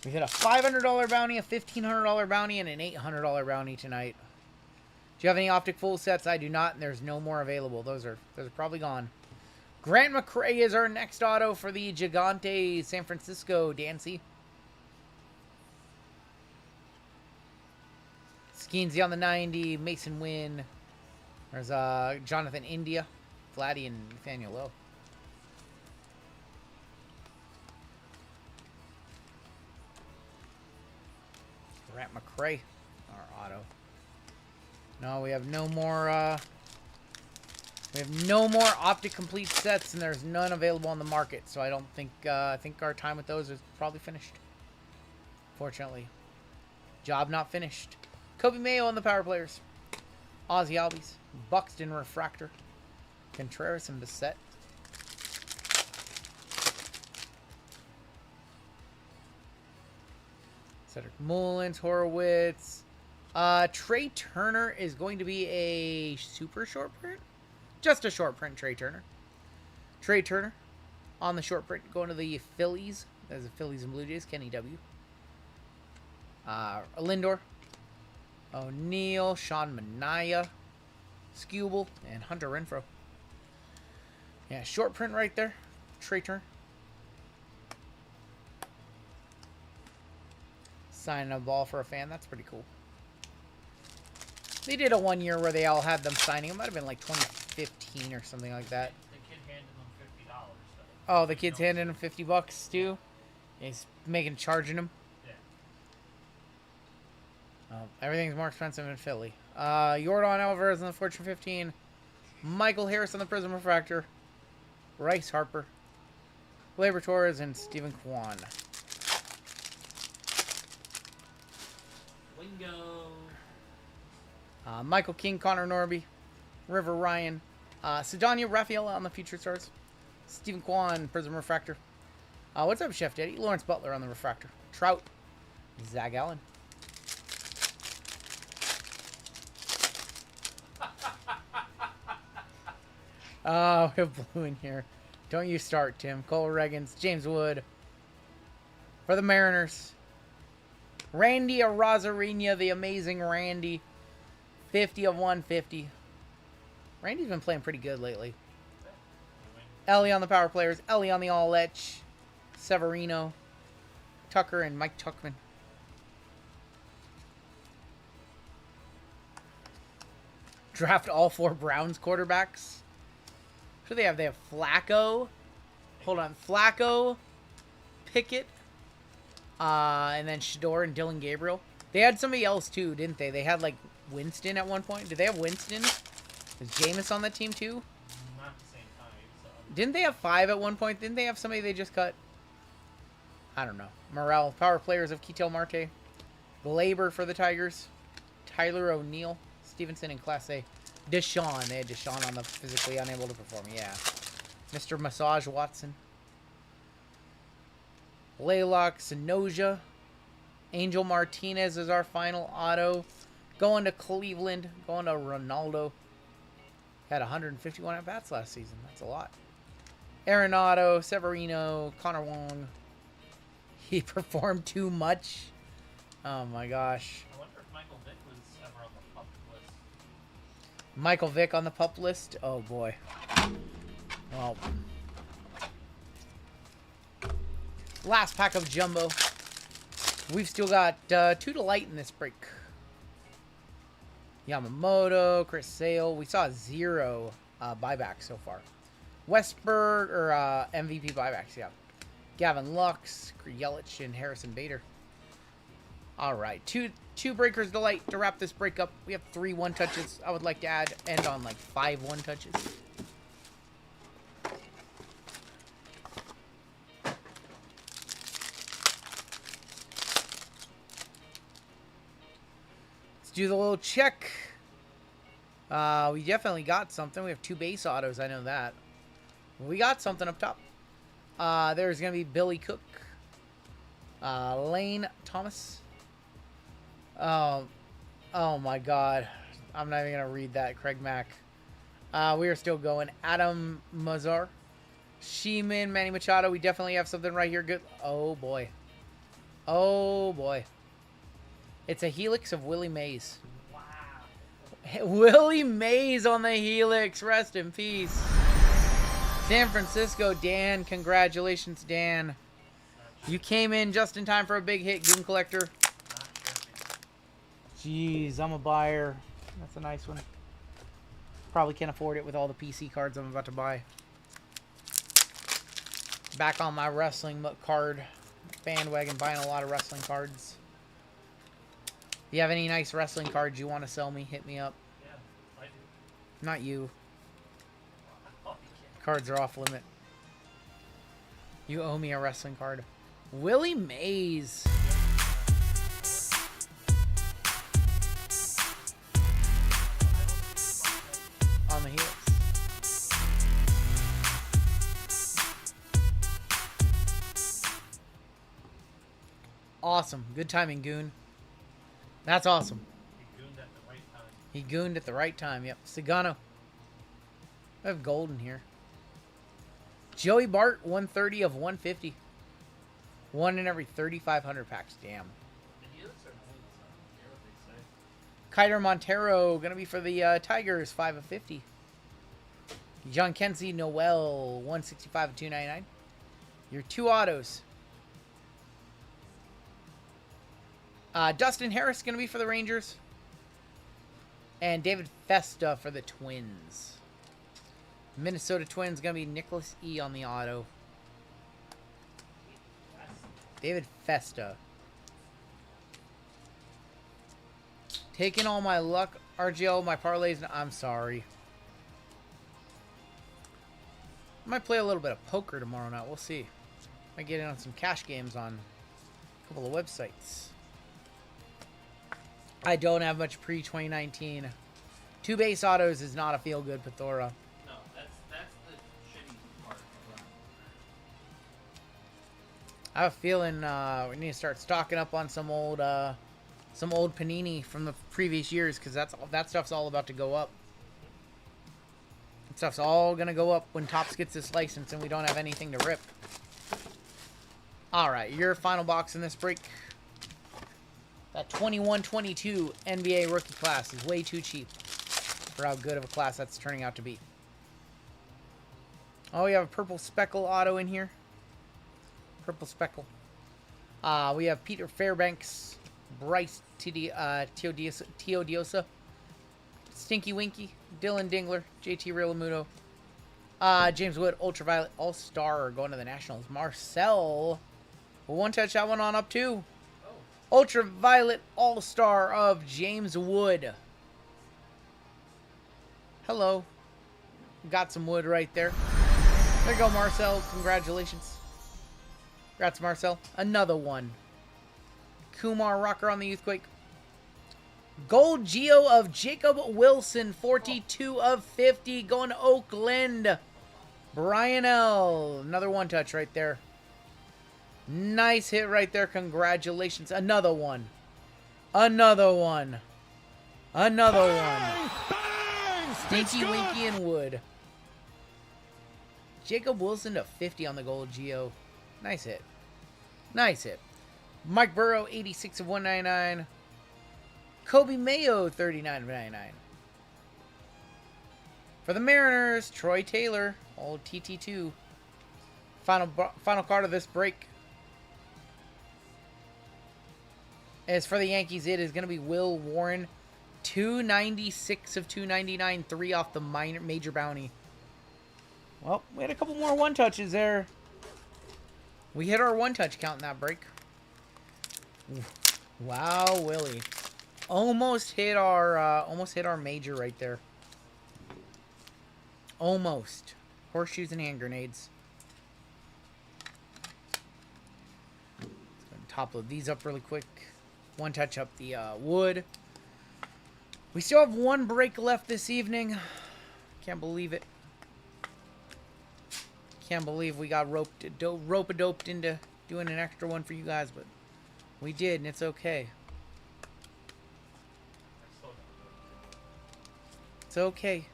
We hit a $500 bounty, a $1,500 bounty, and an $800 bounty tonight. Do you have any optic full sets? I do not, and there's no more available. Those are probably gone. Grant McRae is our next auto for the Gigante San Francisco Dancy. Skeensy on the 90. Mason Wynn. There's Jonathan India. Vladdy and Nathaniel Lowe. Grant McRae, our auto. No, we have no more... We have no more optic complete sets, and there's none available on the market. So I don't think I think our time with those is probably finished. Fortunately, job not finished. Kobe Mayo on the power players. Ozzy Albies, Buxton Refractor, Contreras and Bissett. Cedric Mullins, Horowitz. Trey Turner is going to be a super short print. Just a short print, Trey Turner. Trey Turner on the short print going to the Phillies. There's the Phillies and Blue Jays. Kenny W. Lindor. O'Neill. Sean Manaea. Skubal. And Hunter Renfroe. Yeah, short print right there. Trey Turner. Signing a ball for a fan. That's pretty cool. They did a 1 year where they all had them signing. It might have been like 2015 or something like that. The kid handed them $50. Oh, the kid's handing him $50 too? He's charging him? Yeah. Everything's more expensive in Philly. Yordan Alvarez on the Fortune 15. Michael Harris on the Prism Refractor. Bryce Harper. Gleyber Torres and Stephen Kwan. Wingo. Michael King, Connor Norby, River Ryan, Sedania Rafaela on the Future Stars, Stephen Kwan, Prism Refractor. What's up, Chef Daddy? Lawrence Butler on the Refractor. Trout, Zach Allen. Oh, we have blue in here. Don't you start, Tim. Cole Reagans, James Wood. For the Mariners. Randy Arozarena, the amazing Randy. 50 of 150. Randy's been playing pretty good lately. Ellie on the power players. Ellie on the all-etch. Severino. Tucker and Mike Tuckman. Draft all 4 Browns quarterbacks. Who do they have? They have Flacco. Hold on. Flacco. Pickett. And then Shador and Dylan Gabriel. They had somebody else too, didn't they? They had like Winston at one point. Did they have Winston? Was Jameis on that team too? Not at the same time. So. Didn't they have 5 at one point? Didn't they have somebody they just cut? I don't know. Morale. Power players of Ketel Marte. Glaber for the Tigers. Tyler O'Neill. Stevenson in Class A. Deshaun. They had Deshaun on the physically unable to perform. Yeah. Mr. Massage Watson. Laylock Sanoja. Angel Martinez is our final auto. Going to Cleveland. Going to Ronaldo. Had 151 at-bats last season. That's a lot. Arenado, Severino, Connor Wong. He performed too much. Oh my gosh. I wonder if Michael Vick was ever on the public list. Michael Vick on the pup list. Oh, boy. Well. Last pack of Jumbo. We've still got 2 to light in this break. Yamamoto, Chris Sale. We saw 0 buybacks so far. Westberg, or MVP buybacks, yeah. Gavin Lux, Yelich, and Harrison Bader. All right, two breakers to light to wrap this break up. We have 3 1-touches. I would like to end on like 5 1-touches. Let's do the little check. We definitely got something. We have 2 base autos. I know that. We got something up top. There's going to be Billy Cook. Lane Thomas. Oh my God. I'm not even going to read that. Craig Mack. We are still going. Adam Mazar. Sheeman, Manny Machado. We definitely have something right here. Good. Oh, boy. Oh, boy. It's a Helix of Willie Mays. Wow. Willie Mays on the Helix. Rest in peace. San Francisco, Dan. Congratulations, Dan. You came in just in time for a big hit, Goon Collector. Jeez, I'm a buyer. That's a nice one. Probably can't afford it with all the PC cards I'm about to buy. Back on my wrestling card bandwagon, buying a lot of wrestling cards. If you have any nice wrestling cards you want to sell me, hit me up. Yeah, I do. Not you. Cards are off limit. You owe me a wrestling card. Willie Mays. On the Helix. Awesome. Good timing, Goon. That's awesome. He gooned at the right time. He gooned at the right time. Yep. Sagano. I have gold in here. Joey Bart, 130 of 150. 1 in every 3,500 packs. Damn. The Helix are nice. Hear what they say. Kiter Montero, going to be for the Tigers, 5 of 50. John Kenzie Noel, 165 of 299. Your 2 autos. Dustin Harris, going to be for the Rangers. And David Festa for the Twins. Minnesota Twins, going to be Nicholas E. on the auto. David Festa. Taking all my luck. RGL, my parlays. I'm sorry. I might play a little bit of poker tomorrow night. We'll see. Might get in on some cash games on a couple of websites. I don't have much pre-2019. 2 base autos is not a feel-good Pathora. No, that's the shitty part. I have a feeling we need to start stocking up on some old Panini from the previous years, because that stuff's all about to go up. That stuff's all gonna go up when Topps gets this license and we don't have anything to rip. All right, your final box in this break. That 21-22 NBA rookie class is way too cheap for how good of a class that's turning out to be. Oh, we have a purple speckle auto in here. Purple speckle. We have Peter Fairbanks, Bryce Teodiosa, Stinky Winky, Dylan Dingler, JT Realmuto, James Wood, Ultraviolet All-Star going to the Nationals. Marcel, 1-touch that one on up too. Ultraviolet All-Star of James Wood. Hello. Got some wood right there. There you go, Marcel. Congratulations. Congrats, Marcel. Another one. Kumar Rocker on the Youthquake. Gold Geo of Jacob Wilson. 42 of 50. Going to Oakland. Brian L. Another 1-touch right there. Nice hit right there. Congratulations. Another one. Another one. Another one. Stinky Winky and Wood. Jacob Wilson to 50 on the Gold Geo. Nice hit. Nice hit. Mike Burrow, 86 of 199. Kobe Mayo, 39 of 99. For the Mariners, Troy Taylor, old TT2. Final card of this break. As for the Yankees, it is going to be Will Warren. 296 of 299, 3 off the major bounty. Well, we had a couple more one-touches there. We hit our one-touch count in that break. Wow, Willie. Almost hit our major right there. Almost. Horseshoes and hand grenades. Let's go and top load these up really quick. One touch up the wood. We still have one break left this evening. Can't believe it. Can't believe we got rope-a-doped into doing an extra one for you guys, but we did, and it's okay. It's okay.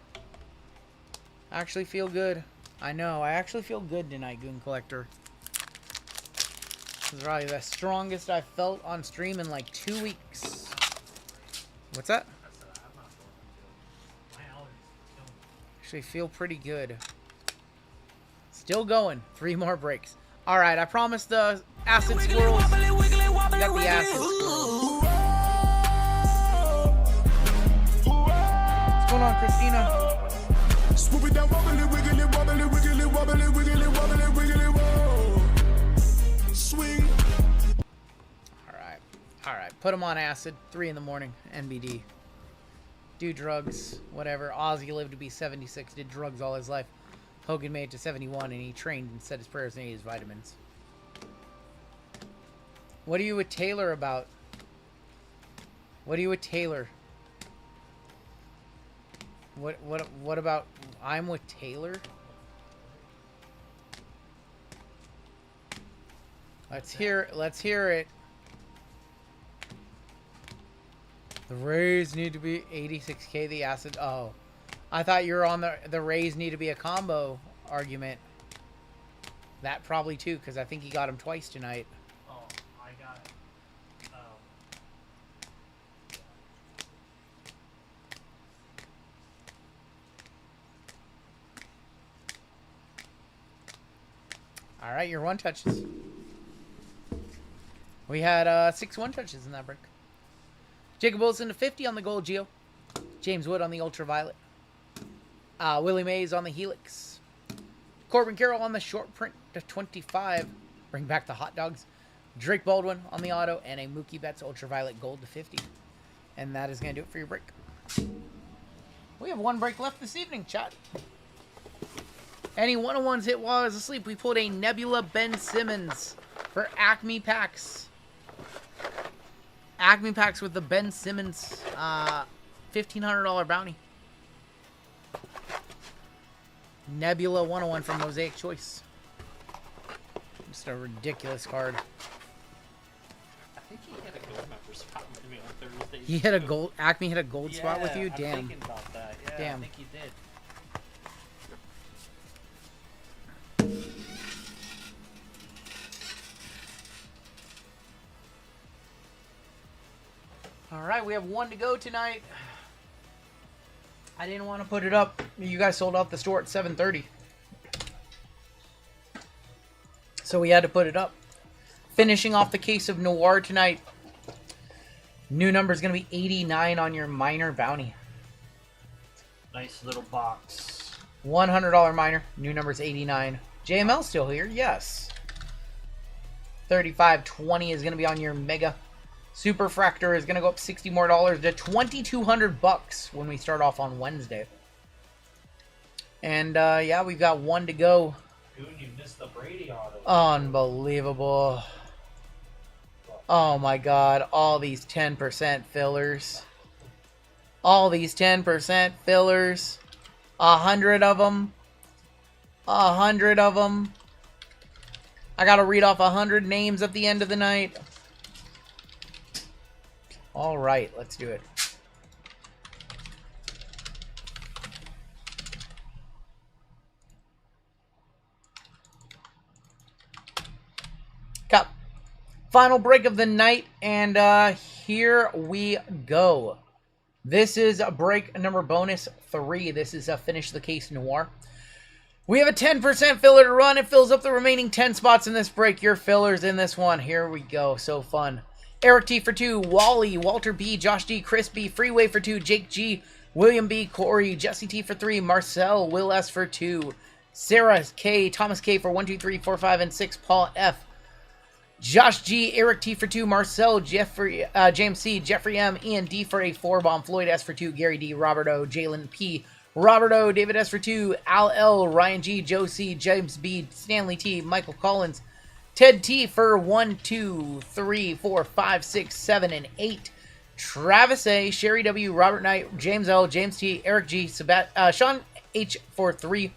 I actually feel good. I know. I actually feel good tonight, Goon Collector. This is probably the strongest I've felt on stream in like 2 weeks. What's that? Actually feel pretty good. Still going. 3 more breaks. Alright, I promised the acid squirrels. We got the acid squirrels. What's going on, Christina? Swoop it down, wobbly, wiggly, wobbly, wiggly, wobbly, wiggly, wobbly, wiggly, whoa. Swing. Alright. Put them on acid. 3 in the morning. NBD. Do drugs. Whatever. Ozzy lived to be 76. Did drugs all his life. Hogan made it to 71, and he trained and said his prayers and ate his vitamins. What are you with Taylor about? What are you with Taylor? What about I'm with Taylor? Let's hear it. The Rays need to be 86K the acid. Oh. I thought you were on the Rays need to be a combo argument. That probably too, because I think he got him twice tonight. Oh, I got it. Oh. All right, your one touches. We had 6 one touches in that break. Jacob Wilson to 50 on the gold Geo. James Wood on the ultraviolet. Willie Mays on the Helix. Corbin Carroll on the short print to 25. Bring back the hot dogs. Drake Baldwin on the auto. And a Mookie Betts ultraviolet gold to 50. And that is going to do it for your break. We have 1 break left this evening, chat. Any 101s hit while I was asleep. We pulled a Nebula Ben Simmons for Acme Packs. Acme Packs with the Ben Simmons $1,500 bounty. Nebula 101 from Mosaic Choice. Just a ridiculous card. I think he had a gold member spot with me on Thursday. He hit a gold. Acme hit a gold spot with you. Damn. I'm thinking about that. Yeah, Damn. I think he did. All right, we have 1 to go tonight. I didn't want to put it up. You guys sold out the store at 7:30. So we had to put it up. Finishing off the case of Noir tonight. New number is going to be 89 on your minor bounty. Nice little box. $100 minor. New number is 89. JML still here? Yes. 35.20 is going to be on your mega. Superfractor is going to go up $60 more to $2,200 when we start off on Wednesday. And yeah, we've got 1 to go. Dude, you missed the Brady auto. Unbelievable. Oh my god, all these 10% fillers. All these 10% fillers. 100 of them. 100 of them. I gotta read off 100 names at the end of the night. Alright, let's do it. Cup. Final break of the night, and here we go. This is a break number bonus 3. This is a Finish the Case Noir. We have a 10% filler to run. It fills up the remaining 10 spots in this break. Your fillers in this one. Here we go. So fun. Eric T for 2. Wally, Walter B, Josh G, Chris B, Freeway for 2, Jake G, William B, Corey, Jesse T for 3, Marcel, Will S for 2, Sarah K, Thomas K for 1, 2, 3, 4, 5, and 6, Paul F, Josh G, Eric T for 2, Marcel, Jeffrey, James C, Jeffrey M, Ian D for a 4-bomb, Floyd S for 2, Gary D, Robert O, Jalen P, Robert O, David S for 2, Al L, Ryan G, Joe C, James B, Stanley T, Michael Collins, Ted T for 1, 2, 3, 4, 5, 6, 7, and 8, Travis A, Sherry W, Robert Knight, James L, James T, Eric G, Sean H for 3,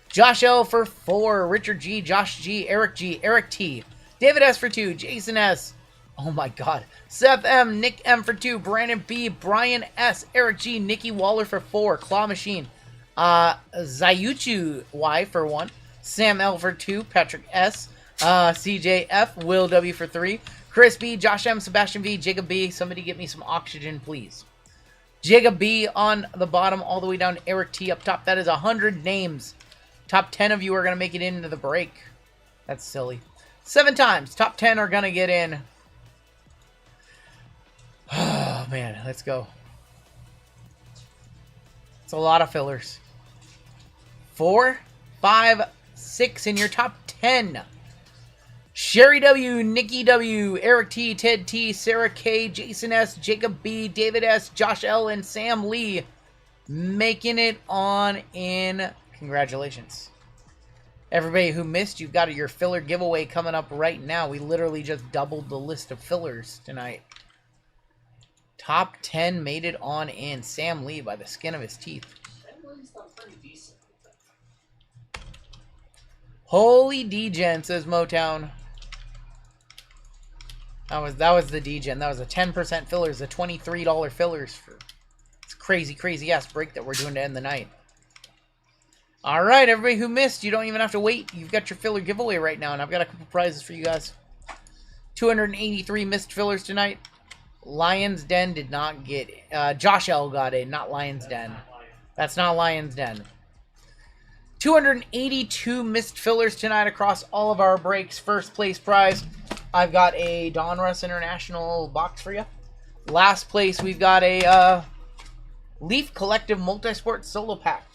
Josh L for 4, Richard G, Josh G, Eric T, David S for 2, Jason S, oh my god, Seth M, Nick M for 2, Brandon B, Brian S, Eric G, Nikki Waller for 4, Claw Machine, Zayuchu Y for 1, Sam L for 2, Patrick S, CJ F, Will W for 3, Chris B, Josh M, Sebastian V, Jacob B, somebody get me some oxygen please. Jacob B on the bottom all the way down to Eric T up top. That is 100 names. Top 10 of you are going to make it into the break. That's silly. 7 times. Top 10 are going to get in. Oh, man. Let's go. It's a lot of fillers. 4, 5, 6 in your top 10. Sherry W, Nikki W, Eric T, Ted T, Sarah K, Jason S, Jacob B, David S, Josh L, and Sam Lee making it on in. Congratulations. Everybody who missed, you've got your filler giveaway coming up right now. We literally just doubled the list of fillers tonight. Top 10 made it on in. Sam Lee by the skin of his teeth. Holy D-Gen, says Motown. That was the D-Gen. That was a 10% fillers, a $23 fillers. It's crazy ass break that we're doing to end the night. Alright, everybody who missed, you don't even have to wait. You've got your filler giveaway right now, and I've got a couple prizes for you guys. 283 missed fillers tonight. Lion's Den did not get... Josh L got in, not Lion's Den. That's not Lion's Den. 282 missed fillers tonight across all of our breaks. First place prize, I've got a Donruss International box for you. Last place, we've got a Leaf Collective Multisport Solo Pack.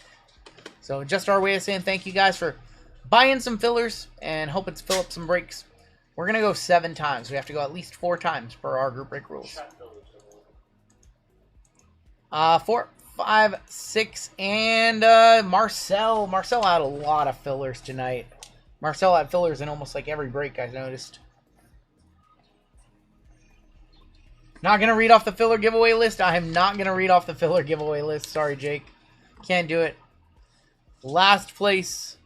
So just our way of saying thank you guys for buying some fillers and hoping to fill up some breaks. We're going to go 7 times. We have to go at least 4 times per our group break rules. 4, 5, 6, and Marcel. Marcel had a lot of fillers tonight. Marcel had fillers in almost like every break, I noticed. Not going to read off the filler giveaway list. I am not going to read off the filler giveaway list. Sorry, Jake. Can't do it. Last place,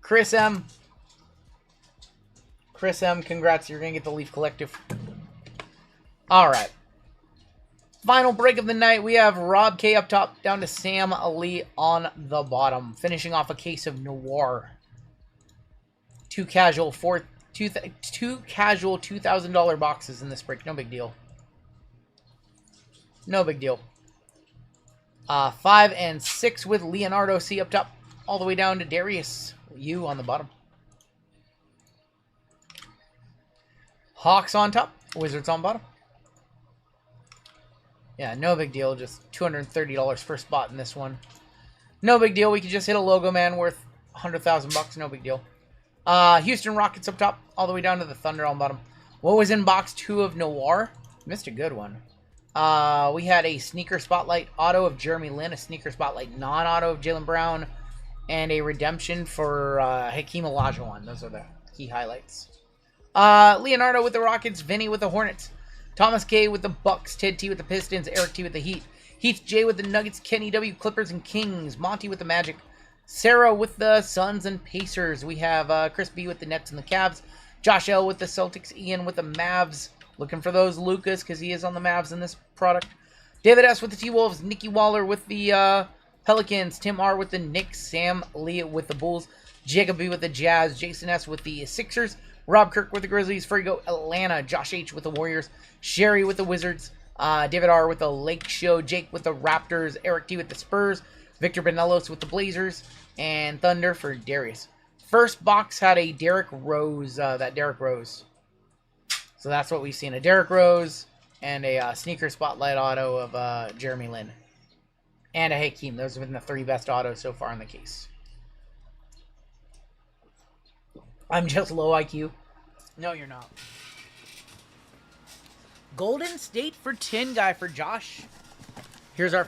Chris M. Chris M, congrats. You're going to get the Leaf Collective. All right. Final break of the night. We have Rob K up top, down to Sam Lee on the bottom. Finishing off a case of Noir. Two casual $2,000 boxes in this break. No big deal. No big deal. 5 and 6 with Leonardo C up top, all the way down to Darius U on the bottom. Hawks on top, Wizards on bottom. Yeah, no big deal. Just $230 per spot in this one. No big deal. We could just hit a logo man worth $100,000. No big deal. Houston Rockets up top, all the way down to the Thunder on bottom. What was in box 2 of Noir? Missed a good one. We had a sneaker spotlight auto of Jeremy Lin, a sneaker spotlight non-auto of Jaylen Brown, and a redemption for Hakeem Olajuwon. Those are the key highlights. Leonardo with the Rockets, Vinny with the Hornets, Thomas K with the Bucks, Ted T with the Pistons, Eric T with the Heat, Heath J with the Nuggets, Kenny W, Clippers and Kings, Monty with the Magic, Sarah with the Suns and Pacers. We have Chris B with the Nets and the Cavs, Josh L with the Celtics, Ian with the Mavs. Looking for those Lucas because he is on the Mavs in this product. David S with the T-Wolves, Nikki Waller with the Pelicans, Tim R with the Knicks, Sam Lee with the Bulls, Jacob B with the Jazz, Jason S with the Sixers, Rob Kirk with the Grizzlies, Frigo Atlanta, Josh H with the Warriors, Sherry with the Wizards, David R. with the Lake Show, Jake with the Raptors, Eric T. with the Spurs, Victor Benelos with the Blazers, and Thunder for Darius. First box had a Derrick Rose, So that's what we've seen, a Derrick Rose and a sneaker spotlight auto of Jeremy Lin. And a Hakeem. Those have been the 3 best autos so far in the case. I'm just low IQ. No, you're not. Golden State for 10 guy for Josh. Here's our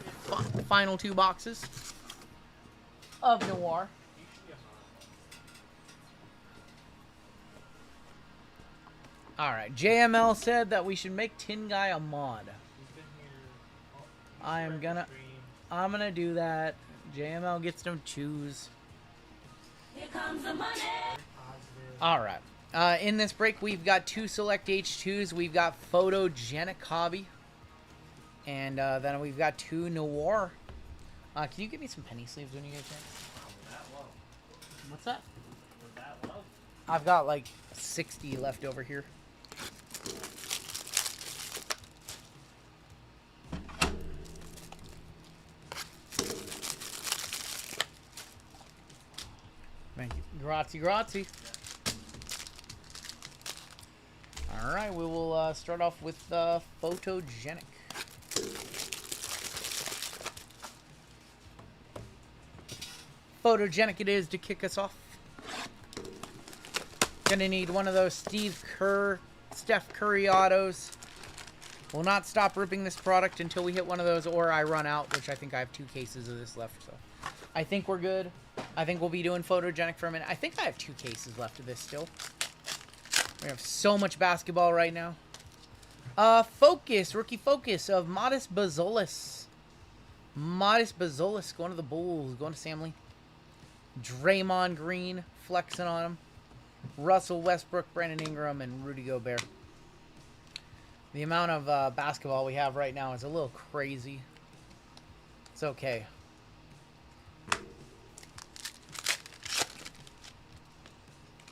final 2 boxes of Noir. Alright, JML said that we should make Tin Guy a mod. I'm gonna do that. JML gets to choose. Here comes the money. Alright. In this break, we've got 2 Select H2s. We've got Photogenic Hobby. And then we've got 2 Noir. Can you give me some penny sleeves when you get a chance? What's that? I've got like 60 left over here. Thank you. Grazie, grazie. Alright, we will start off with Photogenic. Photogenic it is to kick us off. Gonna need one of those Steph Curry autos. Will not stop ripping this product until we hit one of those or I run out, which I think I have 2 cases of this left, so I think we're good. I think we'll be doing Photogenic for a minute. I think I have 2 cases left of this still. We have so much basketball right now. Focus, rookie Focus of Modest Bazolis. Modest Bazolis going to the Bulls, going to Sam Lee. Draymond Green flexing on him. Russell Westbrook, Brandon Ingram, and Rudy Gobert. The amount of basketball we have right now is a little crazy. It's okay.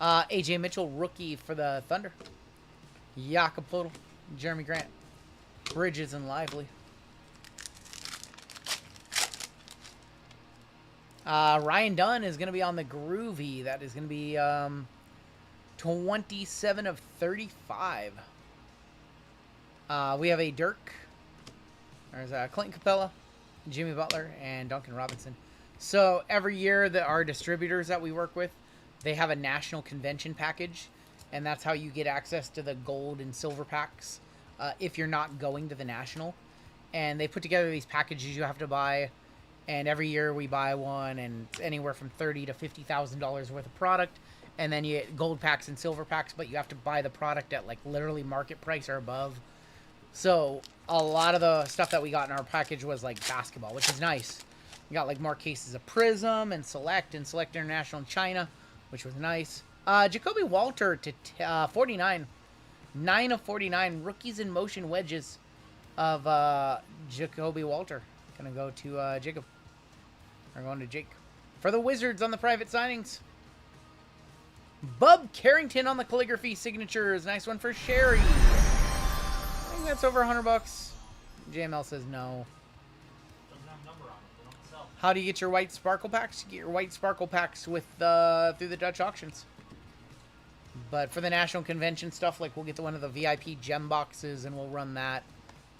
AJ Mitchell, rookie for the Thunder. Jakob Poeltl, Jeremy Grant, Bridges, and Lively. Ryan Dunn is going to be on the Groovy. That is going to be 27 of 35. We have a Dirk. There's Clinton Capella, Jimmy Butler, and Duncan Robinson. So every year that our distributors that we work with, they have a national convention package, and that's how you get access to the gold and silver packs if you're not going to the national. And they put together these packages you have to buy, and every year we buy one, and it's anywhere from $30,000 to $50,000 worth of product. And then you get gold packs and silver packs, but you have to buy the product at like literally market price or above. So a lot of the stuff that we got in our package was like basketball, which is nice. We got like more cases of Prism and Select International in China, which was nice. Jacoby Walter to 49. 9 of 49. Rookies in motion wedges of Jacoby Walter. Gonna go to Jacob. We're going to Jake. For the Wizards on the private signings. Bub Carrington on the calligraphy signatures. Nice one for Sherry. I think that's over $100. JML says no. How do you get your white sparkle packs? You get your white sparkle packs with through the Dutch auctions. But for the national convention stuff, like we'll get one of the VIP gem boxes and we'll run that.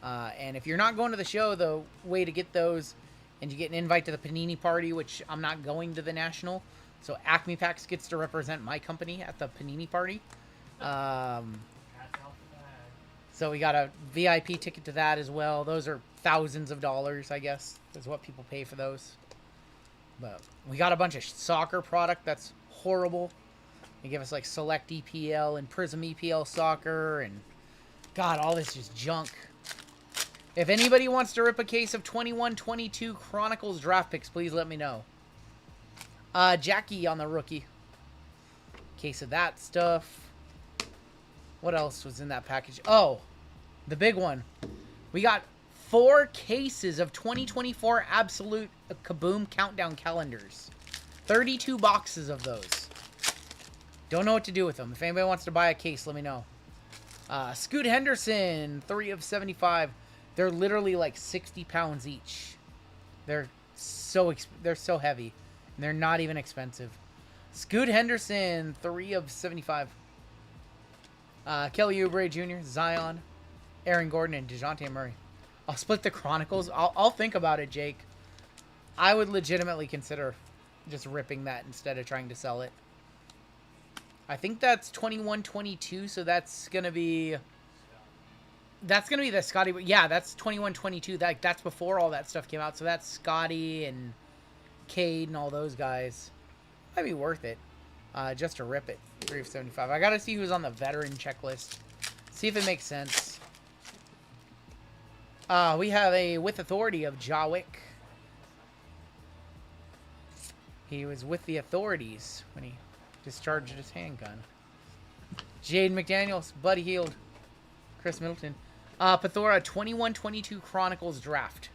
And if you're not going to the show, the way to get those, and you get an invite to the Panini party, which I'm not going to the national. So Acme Packs gets to represent my company at the Panini party. So we got a VIP ticket to that as well. Those are thousands of dollars, I guess, is what people pay for those. But we got a bunch of soccer product that's horrible. They give us like Select EPL and Prism EPL soccer, and God, all this is junk. If anybody wants to rip a case of 21-22 Chronicles draft picks, please let me know. Jackie on the rookie. Case of that stuff. What else was in that package? Oh, the big one. We got 4 cases of 2024 Absolute Kaboom Countdown calendars. 32 boxes of those. Don't know what to do with them. If anybody wants to buy a case, let me know. Scoot Henderson, 3 of 75. They're literally like 60 pounds each. They're so heavy. And they're not even expensive. Scoot Henderson, 3 of 75. Kelly Oubre Jr., Zion, Aaron Gordon, and DeJounte Murray. I'll split the Chronicles. I'll think about it, Jake. I would legitimately consider just ripping that instead of trying to sell it. I think that's 21-22, so that's gonna be the Scotty. Yeah, that's 21-22. That's before all that stuff came out. So that's Scotty and Cade and all those guys. Might be worth it, just to rip it. 3 of 75. I gotta see who's on the veteran checklist. See if it makes sense. We have a with authority of Jawick. He was with the authorities when he discharged his handgun. Jaden McDaniels, Buddy Hield, Chris Middleton. Pathora 21-22 Chronicles draft.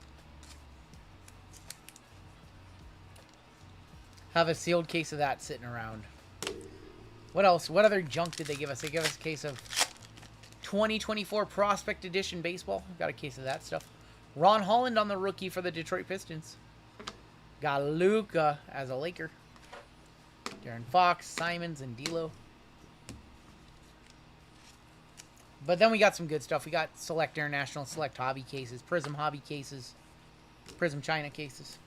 Have a sealed case of that sitting around. What else? What other junk did they give us? They gave us a case of 2024 Prospect Edition Baseball. Got a case of that stuff. Ron Holland on the rookie for the Detroit Pistons. Got Luka as a Laker. Darren Fox, Simons, and D'Lo. But then we got some good stuff. We got Select International, Select Hobby cases, Prism Hobby cases, Prism China cases.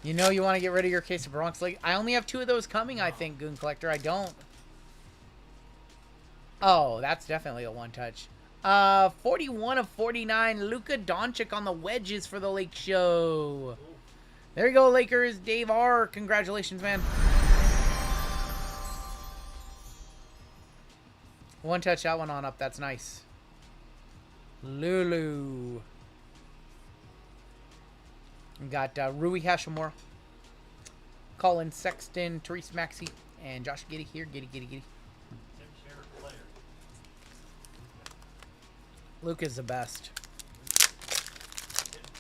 You know you want to get rid of your case of Bronx Lake. I only have 2 of those coming, I think, Goon Collector. I don't. Oh, that's definitely a one-touch. 41 of 49, Luka Doncic on the wedges for the Lake Show. There you go, Lakers. Dave R. Congratulations, man. One touch that one on up. That's nice. Lulu. We got Rui Hashimura, Colin Sexton, Therese Maxey, and Josh Giddey here. Giddey. Luka's the best.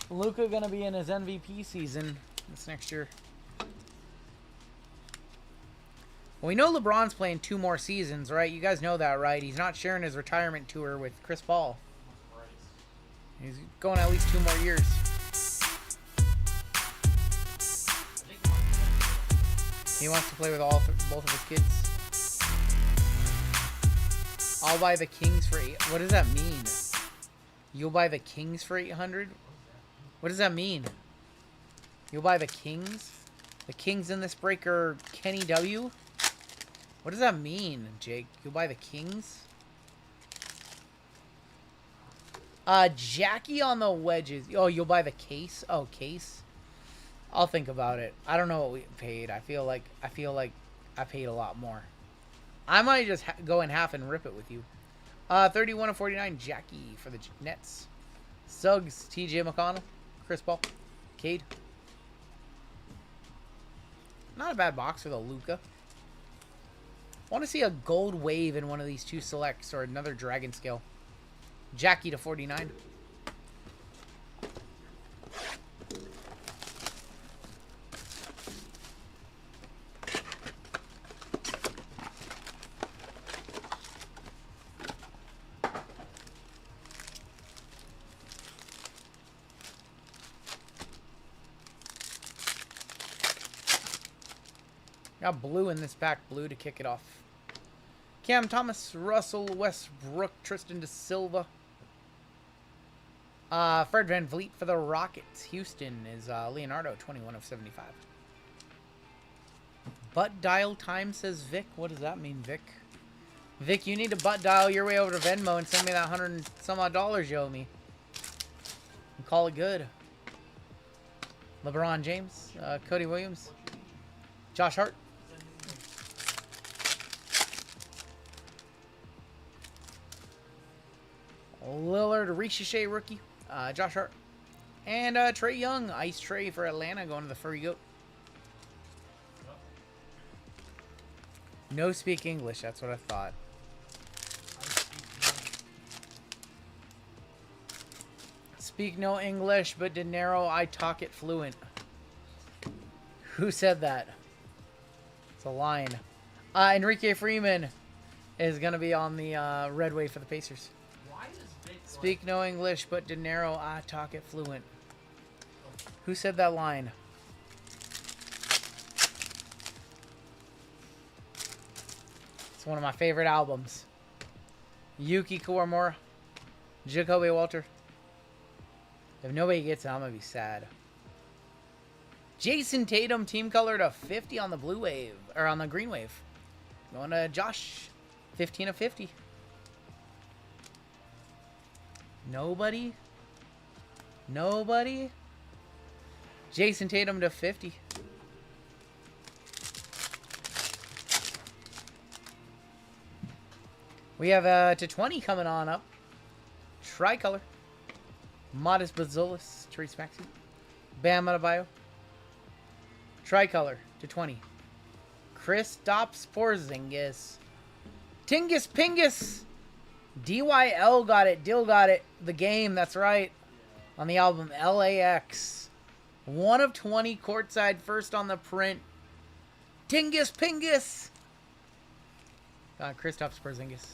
Luka gonna be in his MVP season this next year. Well, we know LeBron's playing 2 more seasons, right? You guys know that, right? He's not sharing his retirement tour with Chris Paul. He's going at least 2 more years. He wants to play with both of his kids. I'll buy the Kings for 8. What does that mean? You'll buy the Kings for 800? What does that mean? You'll buy the Kings? The Kings in this break are Kenny W? What does that mean, Jake? You'll buy the Kings? Jackie on the wedges. Oh, you'll buy the case? Oh, case? I'll think about it. I don't know what we paid. I feel like I paid a lot more. I might just go in half and rip it with you. 31 of 49, Jackie for the Nets. Suggs, TJ McConnell, Chris Paul, Cade. Not a bad box for the Luka. I want to see a gold wave in one of these 2 selects or another Dragon Scale. Jackie to 49. Got blue in this pack, blue to kick it off. Cam Thomas, Russell Westbrook, Tristan Da Silva. Fred Van Vliet for the Rockets. Houston is Leonardo, 21 of 75. Butt dial time, says Vic. What does that mean, Vic? Vic, you need to butt dial your way over to Venmo and send me that $100 and some odd you owe me. And call it good. LeBron James, Cody Williams, Josh Hart. Lillard, Ricochet rookie, Josh Hart, and Trey Young, Ice Trey for Atlanta, going to the Furry Goat. No speak English, that's what I thought. Speak no English, but De Niro, I talk it fluent. Who said that? It's a line. Enrique Freeman is going to be on the red wave for the Pacers. Why is Speak no English, but De Niro, I talk it fluent. Who said that line? It's one of my favorite albums. Yuki Kawamura, Jacoby Walter. If nobody gets it, I'm gonna be sad. Jason Tatum, team color to 50 on the blue wave, or on the green wave. Going to Josh, 15 of 50. Nobody? Nobody? Jason Tatum to 50. We have to 20 coming on up. Tricolor. Modest Bazolis, Therese Maxey. Bam Adebayo. Tricolor to 20. Kristaps Porzingis. Tingus Pingus. DYL got it. Dill got it. The game, that's right. On the album LAX. 1 of 20 courtside, first on the print. Tingus Pingus. Kristaps Porzingis.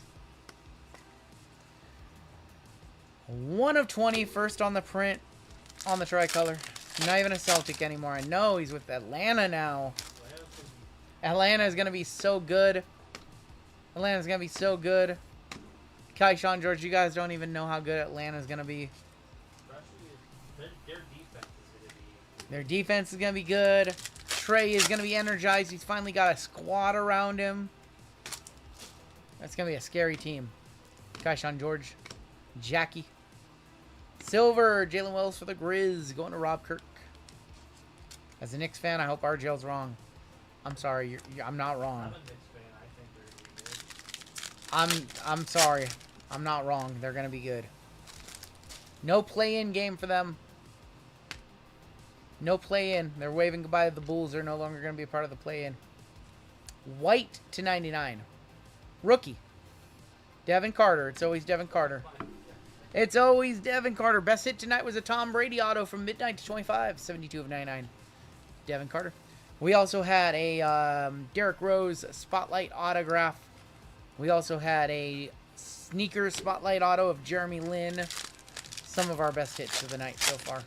1 of 20, first on the print, on the tricolor. Not even a Celtic anymore. I know he's with Atlanta now. Atlanta is going to be so good. Atlanta's going to be so good. Kai, Sean, George, you guys don't even know how good Atlanta's going to be. Their defense is going to be good. Trey is going to be energized. He's finally got a squad around him. That's going to be a scary team. Kai, Sean, George, Jackie. Silver, Jalen Wells for the Grizz. Going to Rob Kirk. As a Knicks fan, I hope RGL's wrong. I'm sorry. I'm not wrong. I'm sorry. I'm not wrong. They're going to be good. No play-in game for them. No play-in. They're waving goodbye to the Bulls. They're no longer going to be a part of the play-in. White to 99. Rookie. Devin Carter. It's always Devin Carter. It's always Devin Carter. Best hit tonight was a Tom Brady auto from midnight to 25. 72 of 99. Devin Carter. We also had a Derrick Rose Spotlight autograph. We also had a sneakers Spotlight auto of Jeremy Lin. Some of our best hits of the night so far.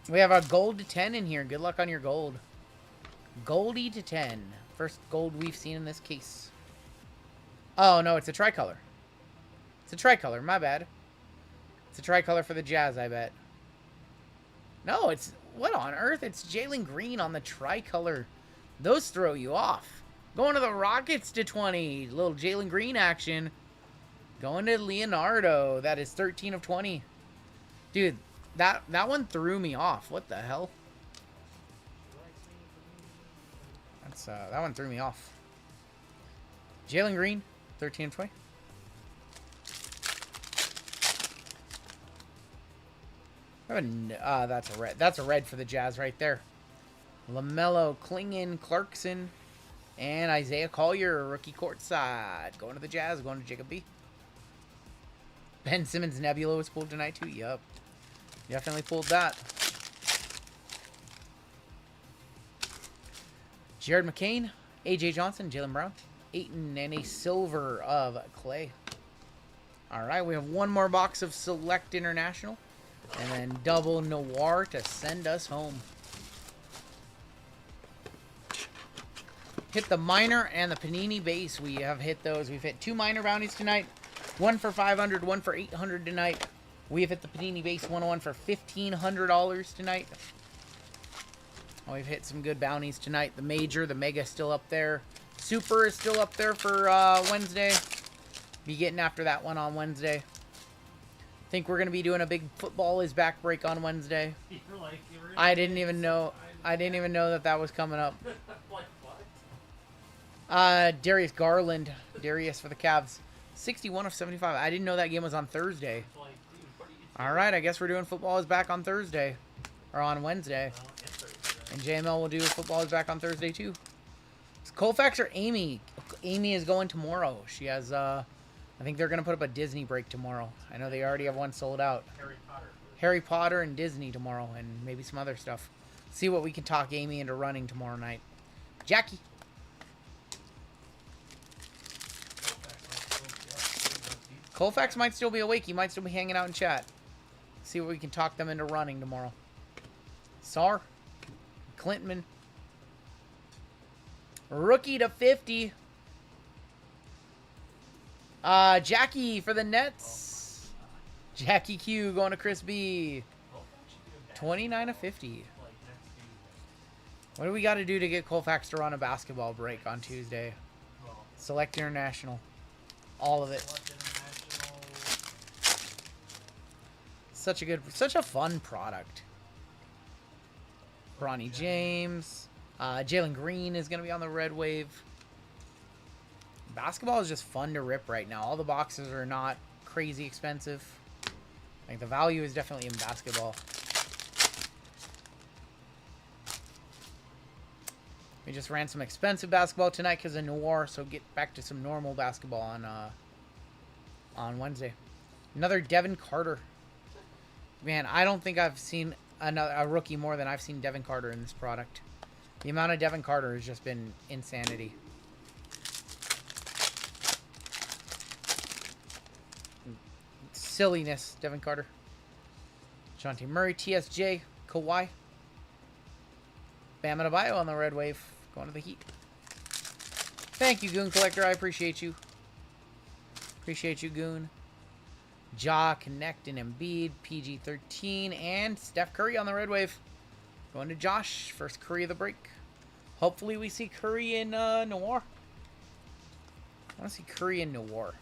We have a gold to 10 in here. Good luck on your gold. Goldie to 10. First gold we've seen in this case. Oh, no, it's a tricolor. It's a tricolor. My bad. It's a tricolor for the Jazz, I bet. No, it's... What on earth? It's Jalen Green on the tricolor. Those throw you off. Going to the Rockets to 20. Little Jalen Green action. Going to Leonardo. That is 13 of 20. Dude, that one threw me off. What the hell? That one threw me off. Jalen Green, 13 of 20. That's a red. That's a red for the Jazz right there. LaMelo, Klingon, Clarkson, and Isaiah Collier, rookie courtside. Going to the Jazz, going to Jacob B. Ben Simmons Nebula was pulled tonight too. Yup. Definitely pulled that. Jared McCain, AJ Johnson, Jalen Brown, Ayton, and a silver of Clay. Alright, we have one more box of Select International. And then double Noir to send us home. Hit the minor and the Panini base. We have hit those. We've hit 2 minor bounties tonight. One for 500, one for 800 tonight. We have hit the Panini base 101 for $1,500 tonight. Oh, we've hit some good bounties tonight. The major, the mega is still up there. Super is still up there for Wednesday. Be getting after that one on Wednesday. Think we're gonna be doing a big football is back break on Wednesday. I didn't even know that was coming up. Darius Garland, Darius for the Cavs, 61 of 75. I didn't know that game was on Thursday. All right, I guess we're doing football is back on Thursday or on Wednesday, and JML will do football is back on Thursday too. It's Colfax or Amy? Amy is going tomorrow. She has I think they're going to put up a Disney break tomorrow. I know they already have one sold out. Harry Potter and Disney tomorrow, and maybe some other stuff. See what we can talk Amy into running tomorrow night. Jackie. Colfax might still be awake. He might still be hanging out in chat. See what we can talk them into running tomorrow. Sar. Clintman. Rookie to 50. Jackie for the Nets. Jackie Q going to Chris B. 29 of 50. What do we got to do to get Colfax to run a basketball break on Tuesday? Select International. All of it. Such a fun product. Bronny James. Jalen Green is going to be on the red wave. Basketball is just fun to rip right now. All the boxes are not crazy expensive. Like, the value is definitely in basketball. We just ran some expensive basketball tonight because of Noir, so get back to some normal basketball on Wednesday. Another Devin Carter. Man, I don't think I've seen a rookie more than I've seen Devin Carter in this product. The amount of Devin Carter has just been insanity. Silliness, Devin Carter. Shantae Murray, TSJ, Kawhi. Bam Adebayo on the red wave. Going to the Heat. Thank you, Goon Collector. I appreciate you. Appreciate you, Goon. Ja, Connect, and Embiid, PG-13, and Steph Curry on the red wave. Going to Josh. First Curry of the break. Hopefully we see Curry in Noir. I want to see Curry in Noir.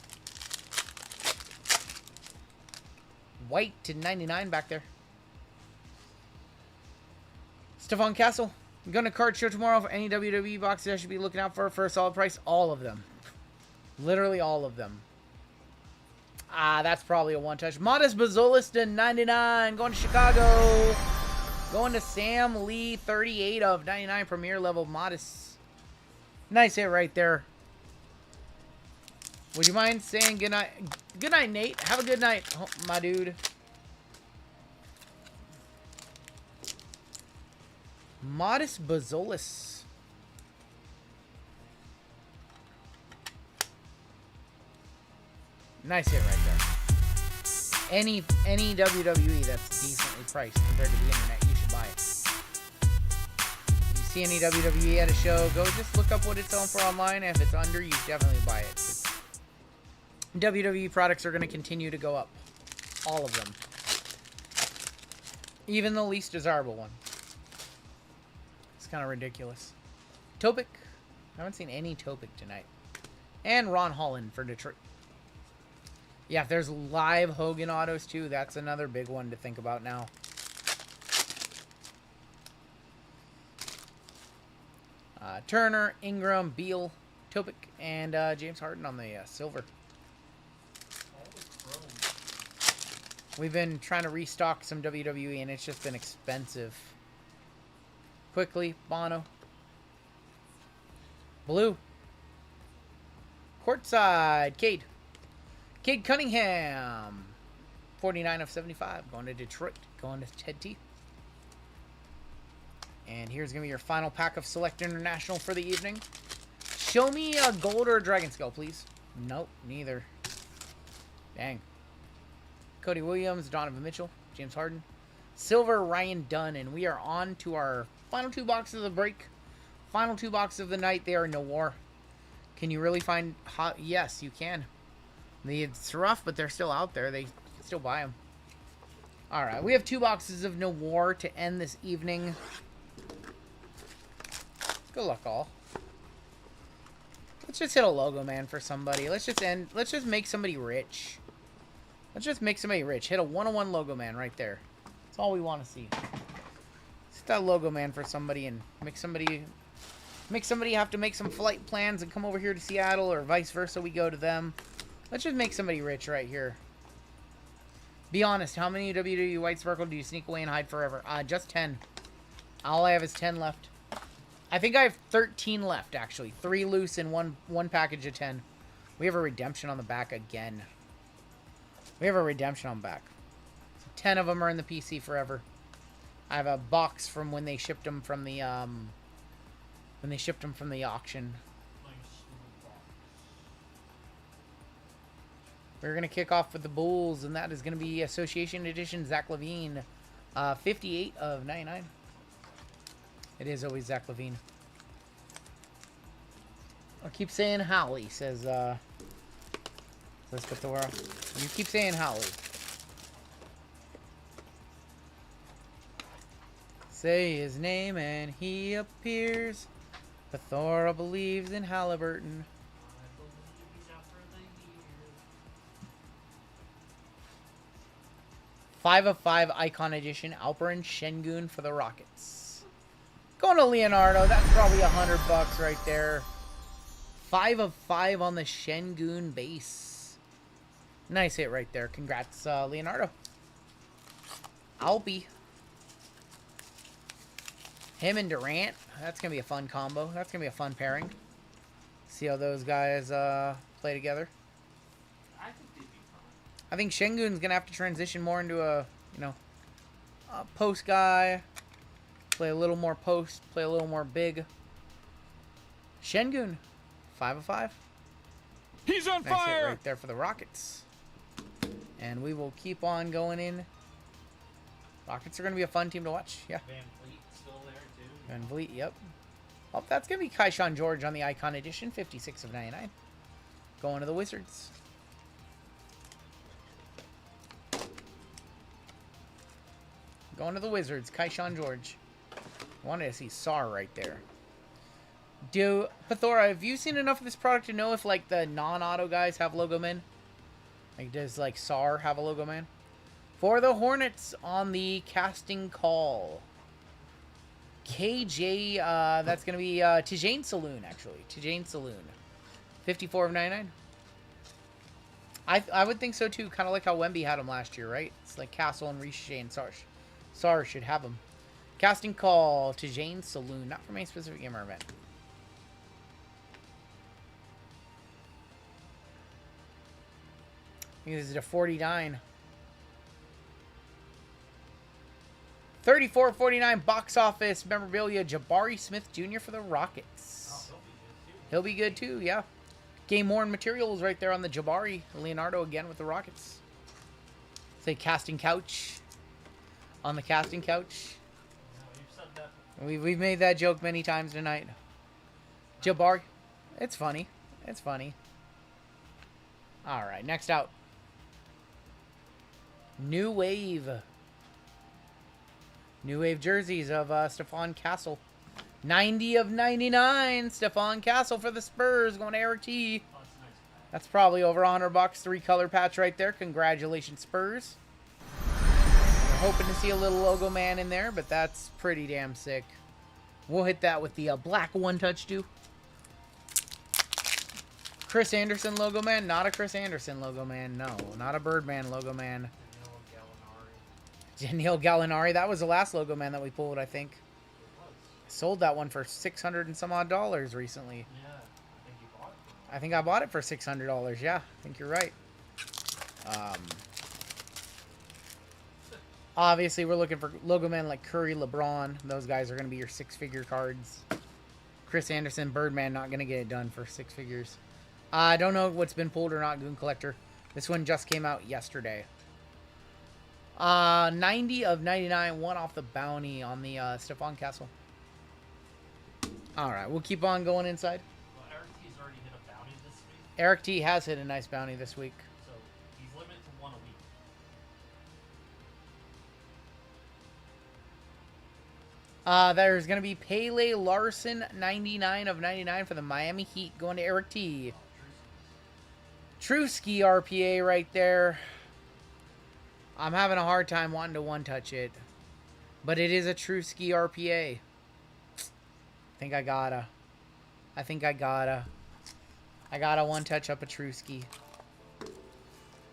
White to 99 back there. Stephon Castle. I'm going to card show tomorrow for any WWE boxes I should be looking out for a solid price. All of them. Literally all of them. That's probably a one-touch. Modest Bazolis to 99. Going to Chicago. Going to Sam Lee, 38 of 99 premier level. Modest. Nice hit right there. Would you mind saying good night? Good night, Nate. Have a good night, my dude. Modest Bazolis. Nice hit right there. Any WWE that's decently priced compared to the internet, you should buy it. If you see any WWE at a show, go just look up what it's selling for online. And if it's under, you definitely buy it. WWE products are going to continue to go up. All of them. Even the least desirable one. It's kind of ridiculous. Topic. I haven't seen any Topic tonight. And Ron Holland for Detroit. Yeah, if there's live Hogan autos too, that's another big one to think about now. Turner, Ingram, Beal, Topic, and James Harden on the silver. We've been trying to restock some WWE, and it's just been expensive. Quickly, Bono. Blue. Courtside, Cade. Cade Cunningham. 49 of 75. Going to Detroit. Going to Ted T. And here's going to be your final pack of Select International for the evening. Show me a gold or a dragon scale, please. Nope, neither. Dang. Cody Williams, Donovan Mitchell, James Harden. Silver, Ryan Dunn. And we are on to our final two boxes of the break. Final two boxes of the night. They are Noir. Can you really find hot? Yes, you can. It's rough, but they're still out there. They can still buy them. Alright, we have two boxes of Noir to end this evening. Good luck, all. Let's just hit a logo man for somebody. Let's just make somebody rich. Let's just make somebody rich. Hit a 101 logo man right there. That's all we want to see. Just that logo man for somebody and make somebody have to make some flight plans and come over here to Seattle, or vice versa, we go to them. Let's just make somebody rich right here. Be honest, how many WWE White Sparkle do you sneak away and hide forever? Just 10. All I have is 10 left. I think I have 13 left, actually. 3 loose and one package of 10. We have a redemption on the back again. We have a redemption on back. So 10 of them are in the PC forever. I have a box from when they shipped them from the auction. We're going to kick off with the Bulls, and that is going to be Association Edition Zach LaVine. 58 of 99. It is always Zach LaVine. I keep saying Holly, says Pathora. You keep saying Holly. Say his name and he appears. Pathora believes in Halliburton. 5 of 5 Icon Edition, Alperen Şengün for the Rockets. Going to Leonardo. That's probably $100 right there. 5 of 5 on the Şengün base. Nice hit right there. Congrats, Leonardo. Albi. Him and Durant. That's going to be a fun combo. That's going to be a fun pairing. See how those guys play together. I think Şengün's going to have to transition more into a post guy. Play a little more post. Play a little more big. Şengün. 5 of 5. He's on nice fire! Hit right there for the Rockets. And we will keep on going in. Rockets are going to be a fun team to watch. Yeah. Van Vliet still there too. Van Vliet, yep. Oh, that's going to be Kaishan George on the Icon Edition. 56 of 99. Going to the Wizards. Going to the Wizards. Kaishan George. Wanted to see SAR right there. Pathora, have you seen enough of this product to know if, like, the non-auto guys have logo men? Like, does, like, SAR have a logo man? For the Hornets on the casting call. KJ, that's going to be Tijane Saloon, actually. Tijane Saloon. 54 of 99. I would think so, too. Kind of like how Wemby had him last year, right? It's like Castle and Riche and SAR should have him. Casting call to Jane Saloon, not from any specific game or event. I think this is a 49. 34-49 box office memorabilia. Jabari Smith Jr. for the Rockets. He'll be good too, yeah. Game worn materials right there on the Jabari. Leonardo again with the Rockets. Say casting couch. On the casting couch. We've made that joke many times tonight. Jabari. It's funny. It's funny. Alright, next out. New Wave. New Wave jerseys of Stephon Castle. 90 of 99. Stephon Castle for the Spurs. Going to Eric T. That's probably over $100. 3-color patch right there. Congratulations, Spurs. We're hoping to see a little logo man in there, but that's pretty damn sick. We'll hit that with the black one-touch too. Chris Anderson logo man. Not a Chris Anderson logo man. No, not a Birdman logo man. Daniel Gallinari. That was the last logo man that we pulled, I think. Sold that one for $600 and some odd recently. Yeah, I think you bought it. I think I bought it for $600. Yeah, I think you're right. Obviously, we're looking for logo men like Curry, LeBron. Those guys are going to be your 6-figure cards. Chris Anderson, Birdman, not going to get it done for 6 figures. I don't know what's been pulled or not, Goon Collector. This one just came out yesterday. 90 of 99, one off the bounty on the Stephon Castle. Alright, we'll keep on going inside. Well, Eric T's already hit a bounty this week. Eric T has hit a nice bounty this week. So he's limited to 1 a week. There's going to be Pele Larson, 99 of 99 for the Miami Heat, going to Eric T. Trusky RPA right there. I'm having a hard time wanting to one-touch it. But it is a Trusky RPA. I think I gotta one-touch up a Trusky.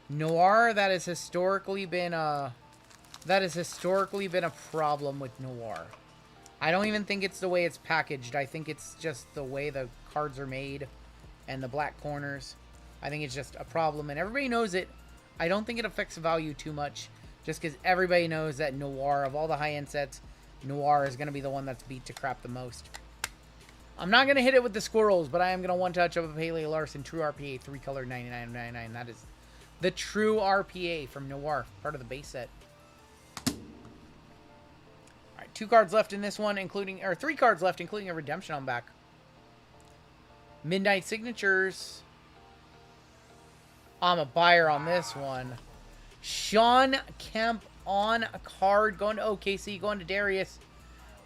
Noir, that has historically been a problem with Noir. I don't even think it's the way it's packaged. I think it's just the way the cards are made and the black corners. I think it's just a problem, and everybody knows it. I don't think it affects value too much, just because everybody knows that Noir, of all the high-end sets, Noir is going to be the one that's beat to crap the most. I'm not going to hit it with the squirrels, but I am going to one-touch of a Pele Larson True RPA 3-color 99 of 99. The true RPA from Noir, part of the base set. All right, 2 cards left in this one, including, or 3 cards left, including a redemption on back. Midnight Signatures. I'm a buyer on this one. Sean Kemp on a card, going to OKC, going to Darius.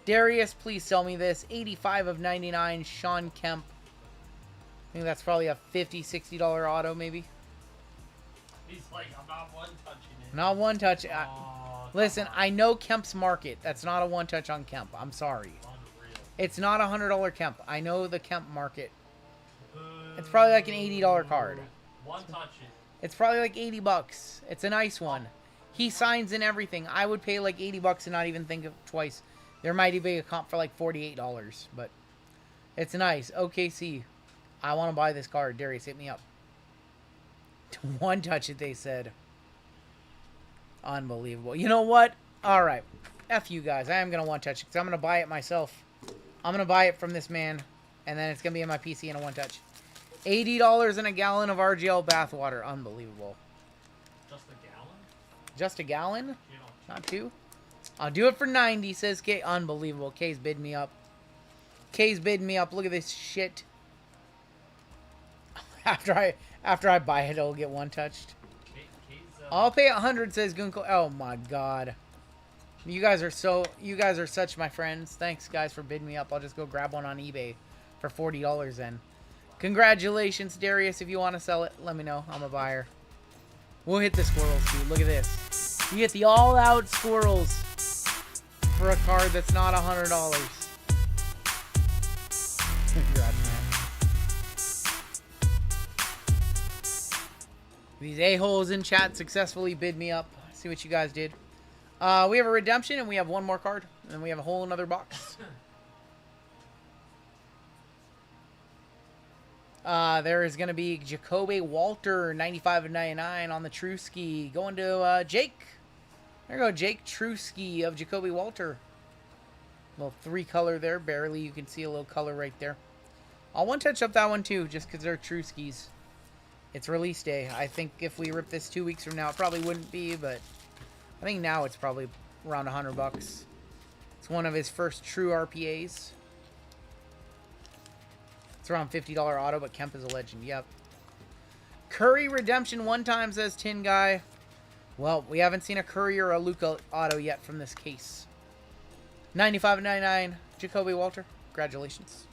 Darius, please sell me this. 85 of 99, Sean Kemp. I think that's probably a $50, $60 auto, maybe. He's like, I'm not one touching it. Not one touch. Listen, I know Kemp's market. That's not a one touch on Kemp. I'm sorry. Unreal. It's not a $100 Kemp. I know the Kemp market. It's probably like an $80 card. One touch it. It's probably like 80 bucks. It's a nice one. He signs in everything. I would pay like 80 bucks and not even think of twice. There might be a comp for like $48, but it's nice. OKC. I want to buy this card. Darius, hit me up. One touch it, they said. Unbelievable. You know what? All right. F you guys. I am going to one touch it because I'm going to buy it myself. I'm going to buy it from this man, and then it's going to be in my PC in a one touch. $80 in a gallon of RGL bathwater. Unbelievable. Just a gallon? Just a gallon? Not 2? I'll do it for 90, says K. Unbelievable. K's bidding me up. K's bidding me up. Look at this shit. After I buy it, it'll get one touched. I'll pay 100, says Gunko. Oh my god. You guys are such my friends. Thanks guys for bidding me up. I'll just go grab one on eBay for $40 then. Congratulations, Darius. If you want to sell it, let me know. I'm a buyer. We'll hit the squirrels, dude. Look at this. You get the all-out squirrels for a card that's not $100. Congrats, man. These a-holes in chat successfully bid me up. See what you guys did. We have a redemption, and we have one more card. And then we have a whole another box. There is going to be Jacoby Walter, 95 of 99 on the Trusky. Going to Jake. There you go, Jake Trusky of Jacoby Walter. Little 3 color there. Barely. You can see a little color right there. I'll one touch up that one too, just because they're Truskys. It's release day. I think if we rip this 2 weeks from now, it probably wouldn't be, but I think now it's probably around $100. It's one of his first true RPAs. It's around $50 auto, but Kemp is a legend. Yep. Curry redemption one time, says Tin Guy. Well, we haven't seen a Curry or a Luka auto yet from this case. 95 of 99, Jacoby Walter. Congratulations.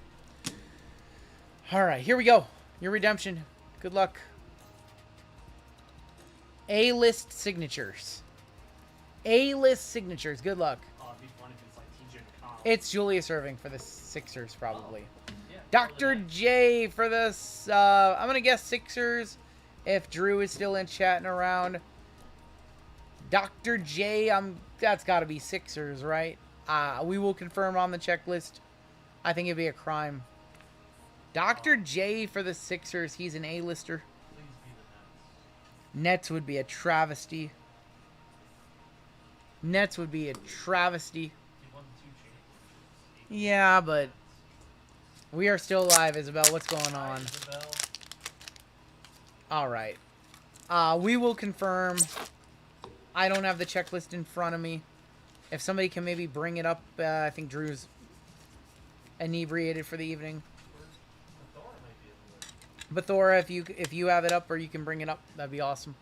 All right, here we go. Your redemption. Good luck. A-list signatures. A-list signatures. Good luck. Oh, it'd be fun if it's like TJ McConnell. It's Julius Erving for the Sixers, probably. Oh, yeah, Dr. J for this. I'm going to guess Sixers if Drew is still in chatting around. Dr. J, that's got to be Sixers, right? We will confirm on the checklist. I think it'd be a crime. Dr. J for the Sixers. He's an A-lister. Please be the Nets would be a travesty. Nets would be a travesty. He won 2 championships. Yeah, but we are still alive, Isabel. What's going on? Isabel. All right. We will confirm. I don't have the checklist in front of me. If somebody can maybe bring it up, I think Drew's inebriated for the evening. But Thora, if you have it up or you can bring it up, that'd be awesome.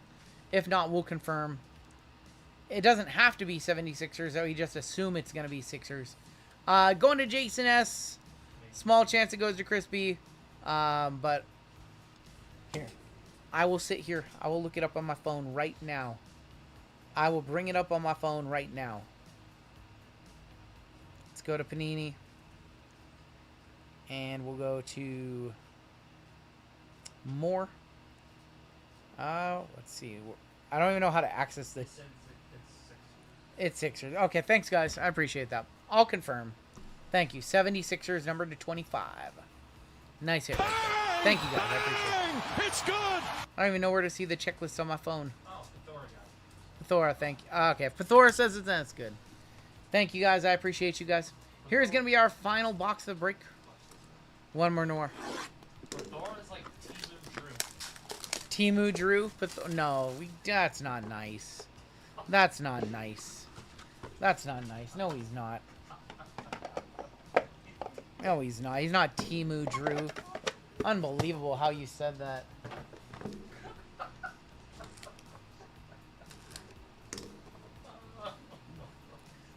If not, we'll confirm. It doesn't have to be 76ers, though. We just assume it's going to be Sixers. Going to Jason S. Small chance it goes to Chris B. But here. I will sit here. I will look it up on my phone right now. I will bring it up on my phone right now. Let's go to Panini. And we'll go to more. Let's see. I don't even know how to access this. It's Sixers. Okay, thanks, guys. I appreciate that. I'll confirm. Thank you. 76ers, number to 25. Nice hit right there. Thank you, guys. I appreciate it. It's good. I don't even know where to see the checklist on my phone. Oh, Thora got it. Thora, thank you. Okay, if Thora says it, then it's good. Thank you, guys. I appreciate you guys. Here's going to be our final box of the break. One more Noir. Thora is like Timu Drew, but no, that's not nice. That's not nice. That's not nice. No, he's not. No, he's not. He's not Timu Drew. Unbelievable how you said that.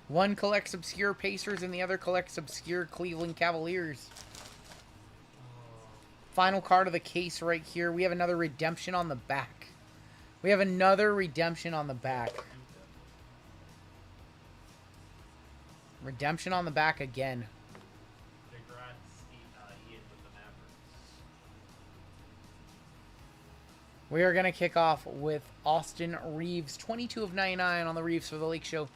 One collects obscure Pacers and the other collects obscure Cleveland Cavaliers. Final card of the case right here. We have another redemption on the back. We have another redemption on the back. Redemption on the back again. We are going to kick off with Austin Reeves. 22 of 99 on the Reeves for the Lake Show.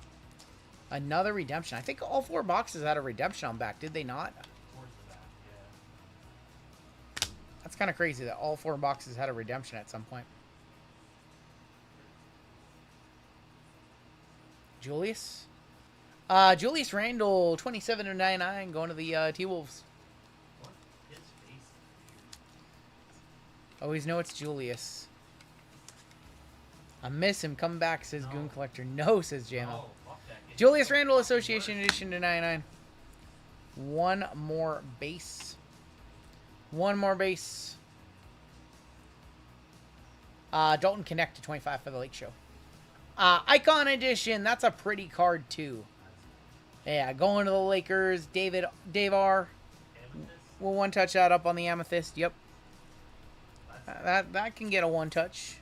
Another redemption. I think all 4 boxes had a redemption on back. Did they not? That's kind of crazy that all 4 boxes had a redemption at some point. Julius? Julius Randle, 27 of 99, going to the T-Wolves. Always know it's Julius. I miss him. Come back, says Goon Collector. No, says JML. Julius Randle, Association Edition to 99. One more base. One more base. Dalton Connect to 25 for the Lake Show. Icon Edition. That's a pretty card, too. Yeah, going to the Lakers. Dave R. We'll one-touch that up on the Amethyst. Yep. That can get a one-touch.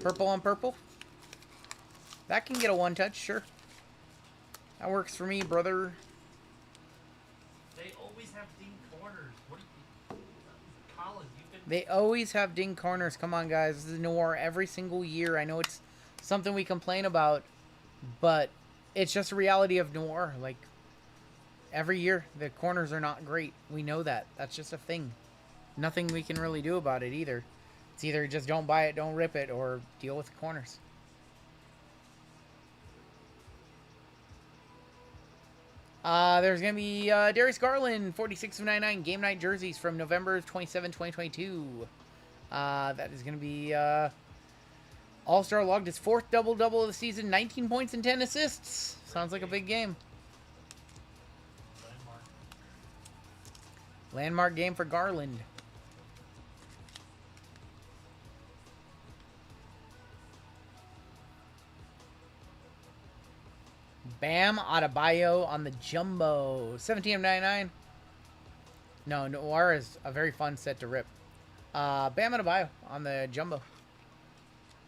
Purple on purple. That can get a one-touch, sure. That works for me, brother. They always have ding corners. What are you, Colin, They always have ding corners. Come on, guys. This is Noir every single year. I know it's something we complain about, but it's just a reality of Noir. Like, every year, the corners are not great. We know that. That's just a thing. Nothing we can really do about it either. It's either just don't buy it, don't rip it, or deal with the corners. There's going to be Darius Garland, 46 of 99, Game Night jerseys from November 27, 2022. That is going to be All-Star logged his 4th double-double of the season, 19 points and 10 assists. Sounds like a big game. Landmark game for Garland. Bam Adebayo on the Jumbo. 17 of 99. No, Noir is a very fun set to rip. Bam Adebayo on the Jumbo.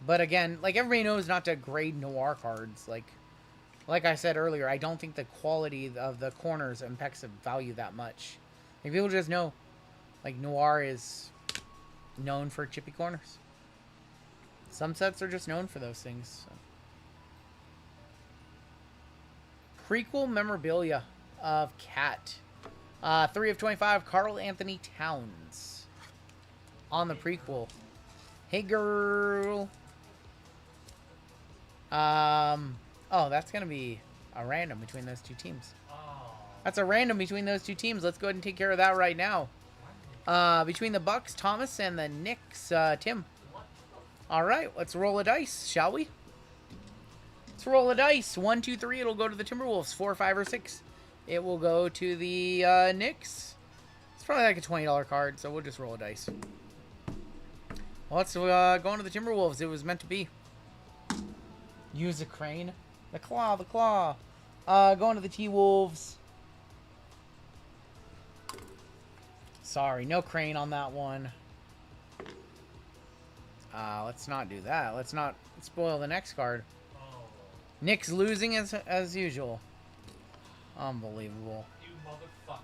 But again, like everybody knows not to grade Noir cards. Like I said earlier, I don't think the quality of the corners impacts the value that much. Like people just know, like Noir is known for chippy corners. Some sets are just known for those things. So. Prequel memorabilia of Cat. 3 of 25, Karl Anthony Towns. On the prequel. Hey, girl. Oh, that's going to be a random between those two teams. That's a random between those two teams. Let's go ahead and take care of that right now. Between the Bucks, Thomas, and the Knicks, Tim. All right, let's roll a dice, shall we? Let's roll a dice. 1, 2, 3. It'll go to the Timberwolves. 4, 5, or 6. It will go to the Knicks. It's probably like a $20 card, so we'll just roll a dice. Well, let's go into the Timberwolves. It was meant to be. Use a crane. The claw, the claw. Going to the T-Wolves. Sorry, no crane on that one. Let's not do that. Let's not spoil the next card. Knicks losing as usual. Unbelievable. You motherfucker.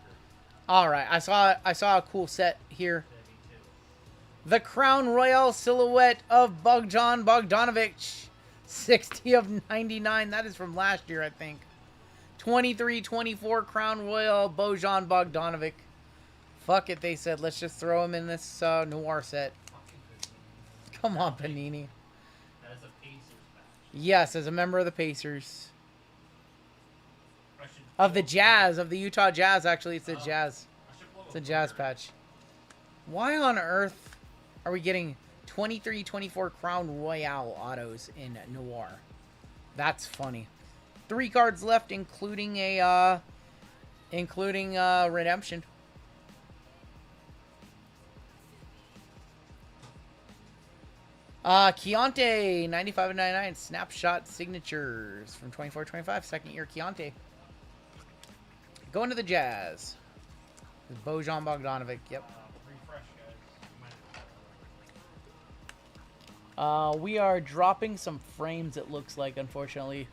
All right, I saw a cool set here. The Crown Royal silhouette of Bogdan Bogdanovic. 60 of 99. That is from last year, I think. 23-24 Crown Royal Bojan Bogdanovic. Fuck it, they said. Let's just throw him in this Noir set. Come on, Panini. As a Pacers match. Yes, as a member of the Pacers. Of the Jazz, of the Utah Jazz, actually. It's the Jazz. It's a Jazz patch. Why on earth are we getting 23-24 Crown Royale autos in Noir. That's funny. 3 cards left, including a redemption. Keontae, 95/99 snapshot signatures from 24-25, second year Keontae. Going to the Jazz. Bojan Bogdanovic, yep. Refresh, guys. We are dropping some frames, it looks like, unfortunately.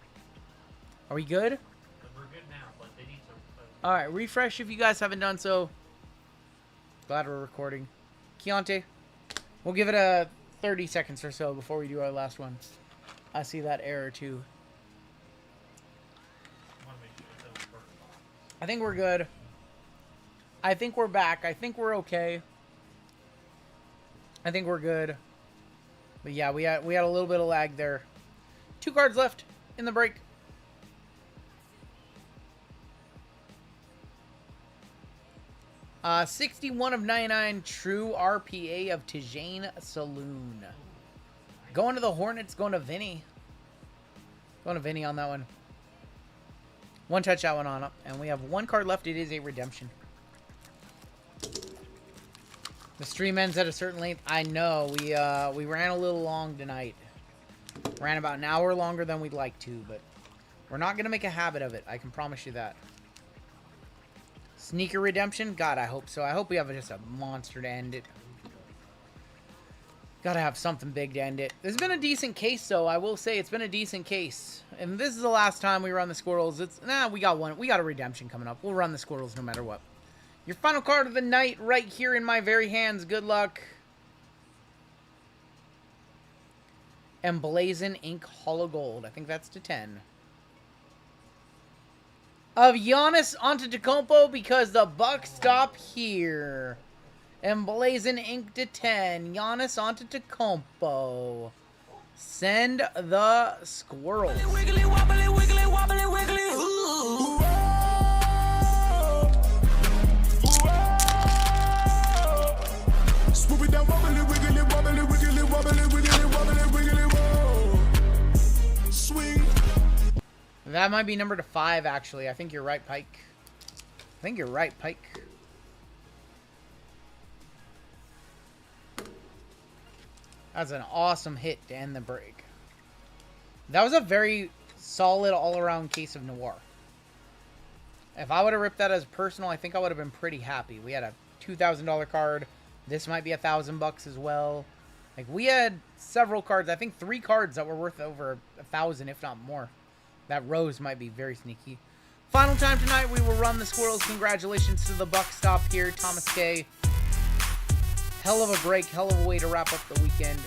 Are we good? We're good now, but they need to... Alright, refresh if you guys haven't done so. Glad we're recording. Keontae, we'll give it a 30 seconds or so before we do our last one. I see that error too. I think we're good. I think we're back. I think we're okay. I think we're good. But yeah, we had a little bit of lag there. 2 cards left in the break. 61/99 true RPA of Tijane Saloon. Going to the Hornets, going to Vinny. Going to Vinny on that one. 1 touch that one on up. And we have 1 card left. It is a redemption. The stream ends at a certain length. I know. We ran a little long tonight. Ran about an hour longer than we'd like to, but we're not going to make a habit of it. I can promise you that. Sneaker redemption? God, I hope so. I hope we have just a monster to end it. Gotta have something big to end it. There's been a decent case, though. I will say it's been a decent case. And this is the last time we run the Squirrels. We got one. We got a redemption coming up. We'll run the Squirrels no matter what. Your final card of the night right here in my very hands. Good luck. Emblazon Ink Hollow Gold. I think that's to 10. Of Giannis Antetokounmpo because the Bucks stop here. Emblazon Ink to 10. Giannis Antetokounmpo. Send the Squirrels. Wiggly, wobbly, wiggly, wobbly, wiggly. Ooh. Swoop it down, wobbly, wiggly, wobbly, wiggly, wobbly, wiggly, wobbly, wiggly, whoa. Sweet. That might be number to 5, actually. I think you're right, Pike. I think you're right, Pike. That's an awesome hit to end the break. That was a very solid all-around case of Noir. If I would have ripped that as personal, I think I would have been pretty happy. We had a $2,000 card. This might be $1,000 as well. Like, we had several cards. I think 3 cards that were worth over 1,000, if not more. That Rose might be very sneaky. Final time tonight, we will run the Squirrels. Congratulations to the Buck stop here, Thomas K. Hell of a break, hell of a way to wrap up the weekend.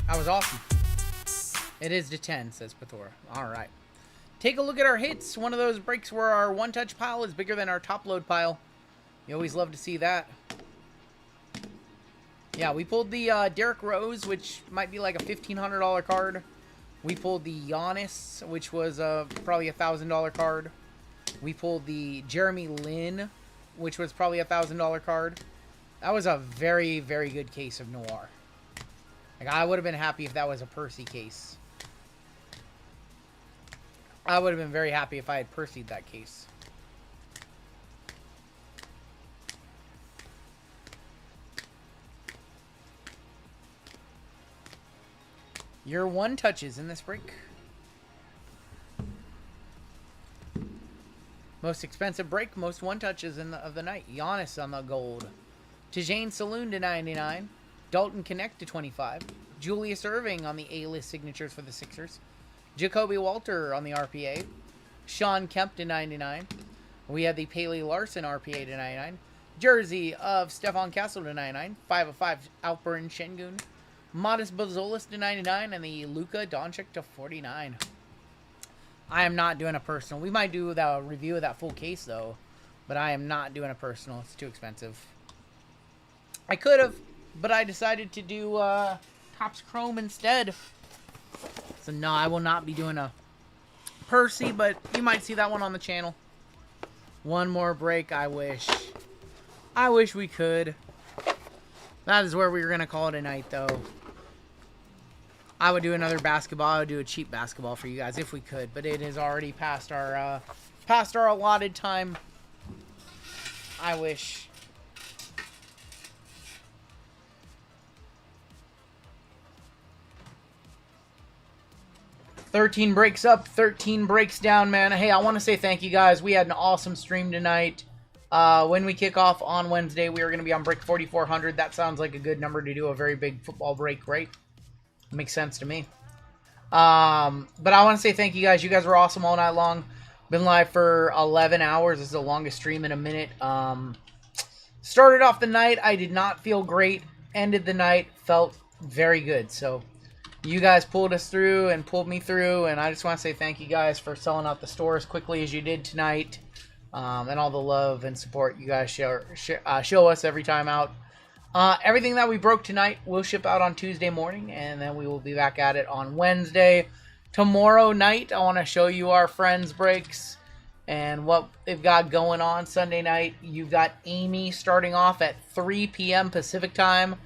That was awesome. It is to 10, says Pathora. All right. Take a look at our hits. One of those breaks where our one-touch pile is bigger than our top-load pile. You always love to see that. Yeah, we pulled the Derrick Rose, which might be like a $1,500 card. We pulled the Giannis, which was probably a $1,000 card. We pulled the Jeremy Lin, which was probably a $1,000 card. That was a very, very good case of Noir. Like, I would have been happy if that was a Percy case. I would have been very happy if I had Percy'd that case. Your one touches in this break. Most expensive break, most one touches of the night. Giannis on the gold. Tijane Saloon to 99. Dalton Connect to 25. Julius Erving on the A-list signatures for the Sixers. Jacoby Walter on the RPA. Sean Kemp to 99. We have the Paley Larson RPA to 99. Jersey of Stephon Castle to 99. 5/5 Alperen Şengün. Modest Bazolis to 99. And the Luka Doncic to 49. I am not doing a personal. We might do the review of that full case, though. But I am not doing a personal. It's too expensive. I could have, but I decided to do Topps Chrome instead. So, no, I will not be doing a Percy, but you might see that one on the channel. One more break, I wish. I wish we could. That is where we were going to call it a night, though. I would do another basketball. I would do a cheap basketball for you guys if we could, but it is already past our allotted time. I wish. $13 breaks up, 13 breaks down, man. Hey, I want to say thank you guys. We had an awesome stream tonight. When we kick off on Wednesday, we are going to be on break 4,400. That sounds like a good number to do a very big football break, right? Makes sense to me. But I want to say thank you guys. You guys were awesome all night long. Been live for 11 hours. This is the longest stream in a minute. Started off the night. I did not feel great. Ended the night. Felt very good. So you guys pulled us through and pulled me through. And I just want to say thank you guys for selling out the store as quickly as you did tonight. And all the love and support you guys show us every time out. Everything that we broke tonight will ship out on Tuesday morning, and then we will be back at it on Wednesday. Tomorrow night, I want to show you our friends' breaks and what they've got going on. Sunday night, you've got Amy starting off at 3 p.m. Pacific time,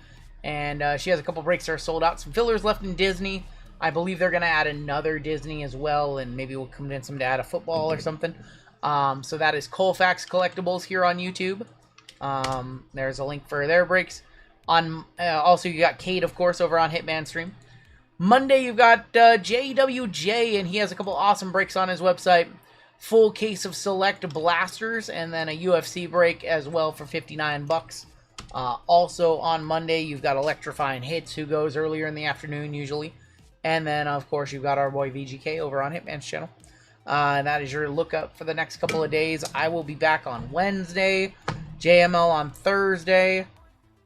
and she has a couple breaks that are sold out. Some fillers left in Disney. I believe they're going to add another Disney as well, and maybe we'll convince them to add a football or something. So that is Colfax Collectibles here on YouTube. There's a link for their breaks. Also, you got Kate, of course, over on Hitman Stream. Monday, you've got JWJ, and he has a couple awesome breaks on his website. Full case of select blasters, and then a UFC break as well for $59. Also on Monday, you've got Electrifying Hits, who goes earlier in the afternoon usually. And then, of course, you've got our boy VGK over on Hitman's channel. And that is your lookup for the next couple of days. I will be back on Wednesday. JML on Thursday.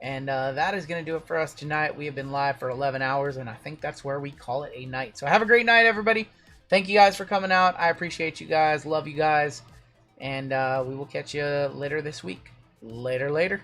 And that is going to do it for us tonight. We have been live for 11 hours, and I think that's where we call it a night. So have a great night, everybody. Thank you guys for coming out. I appreciate you guys. Love you guys. And we will catch you later this week. Later.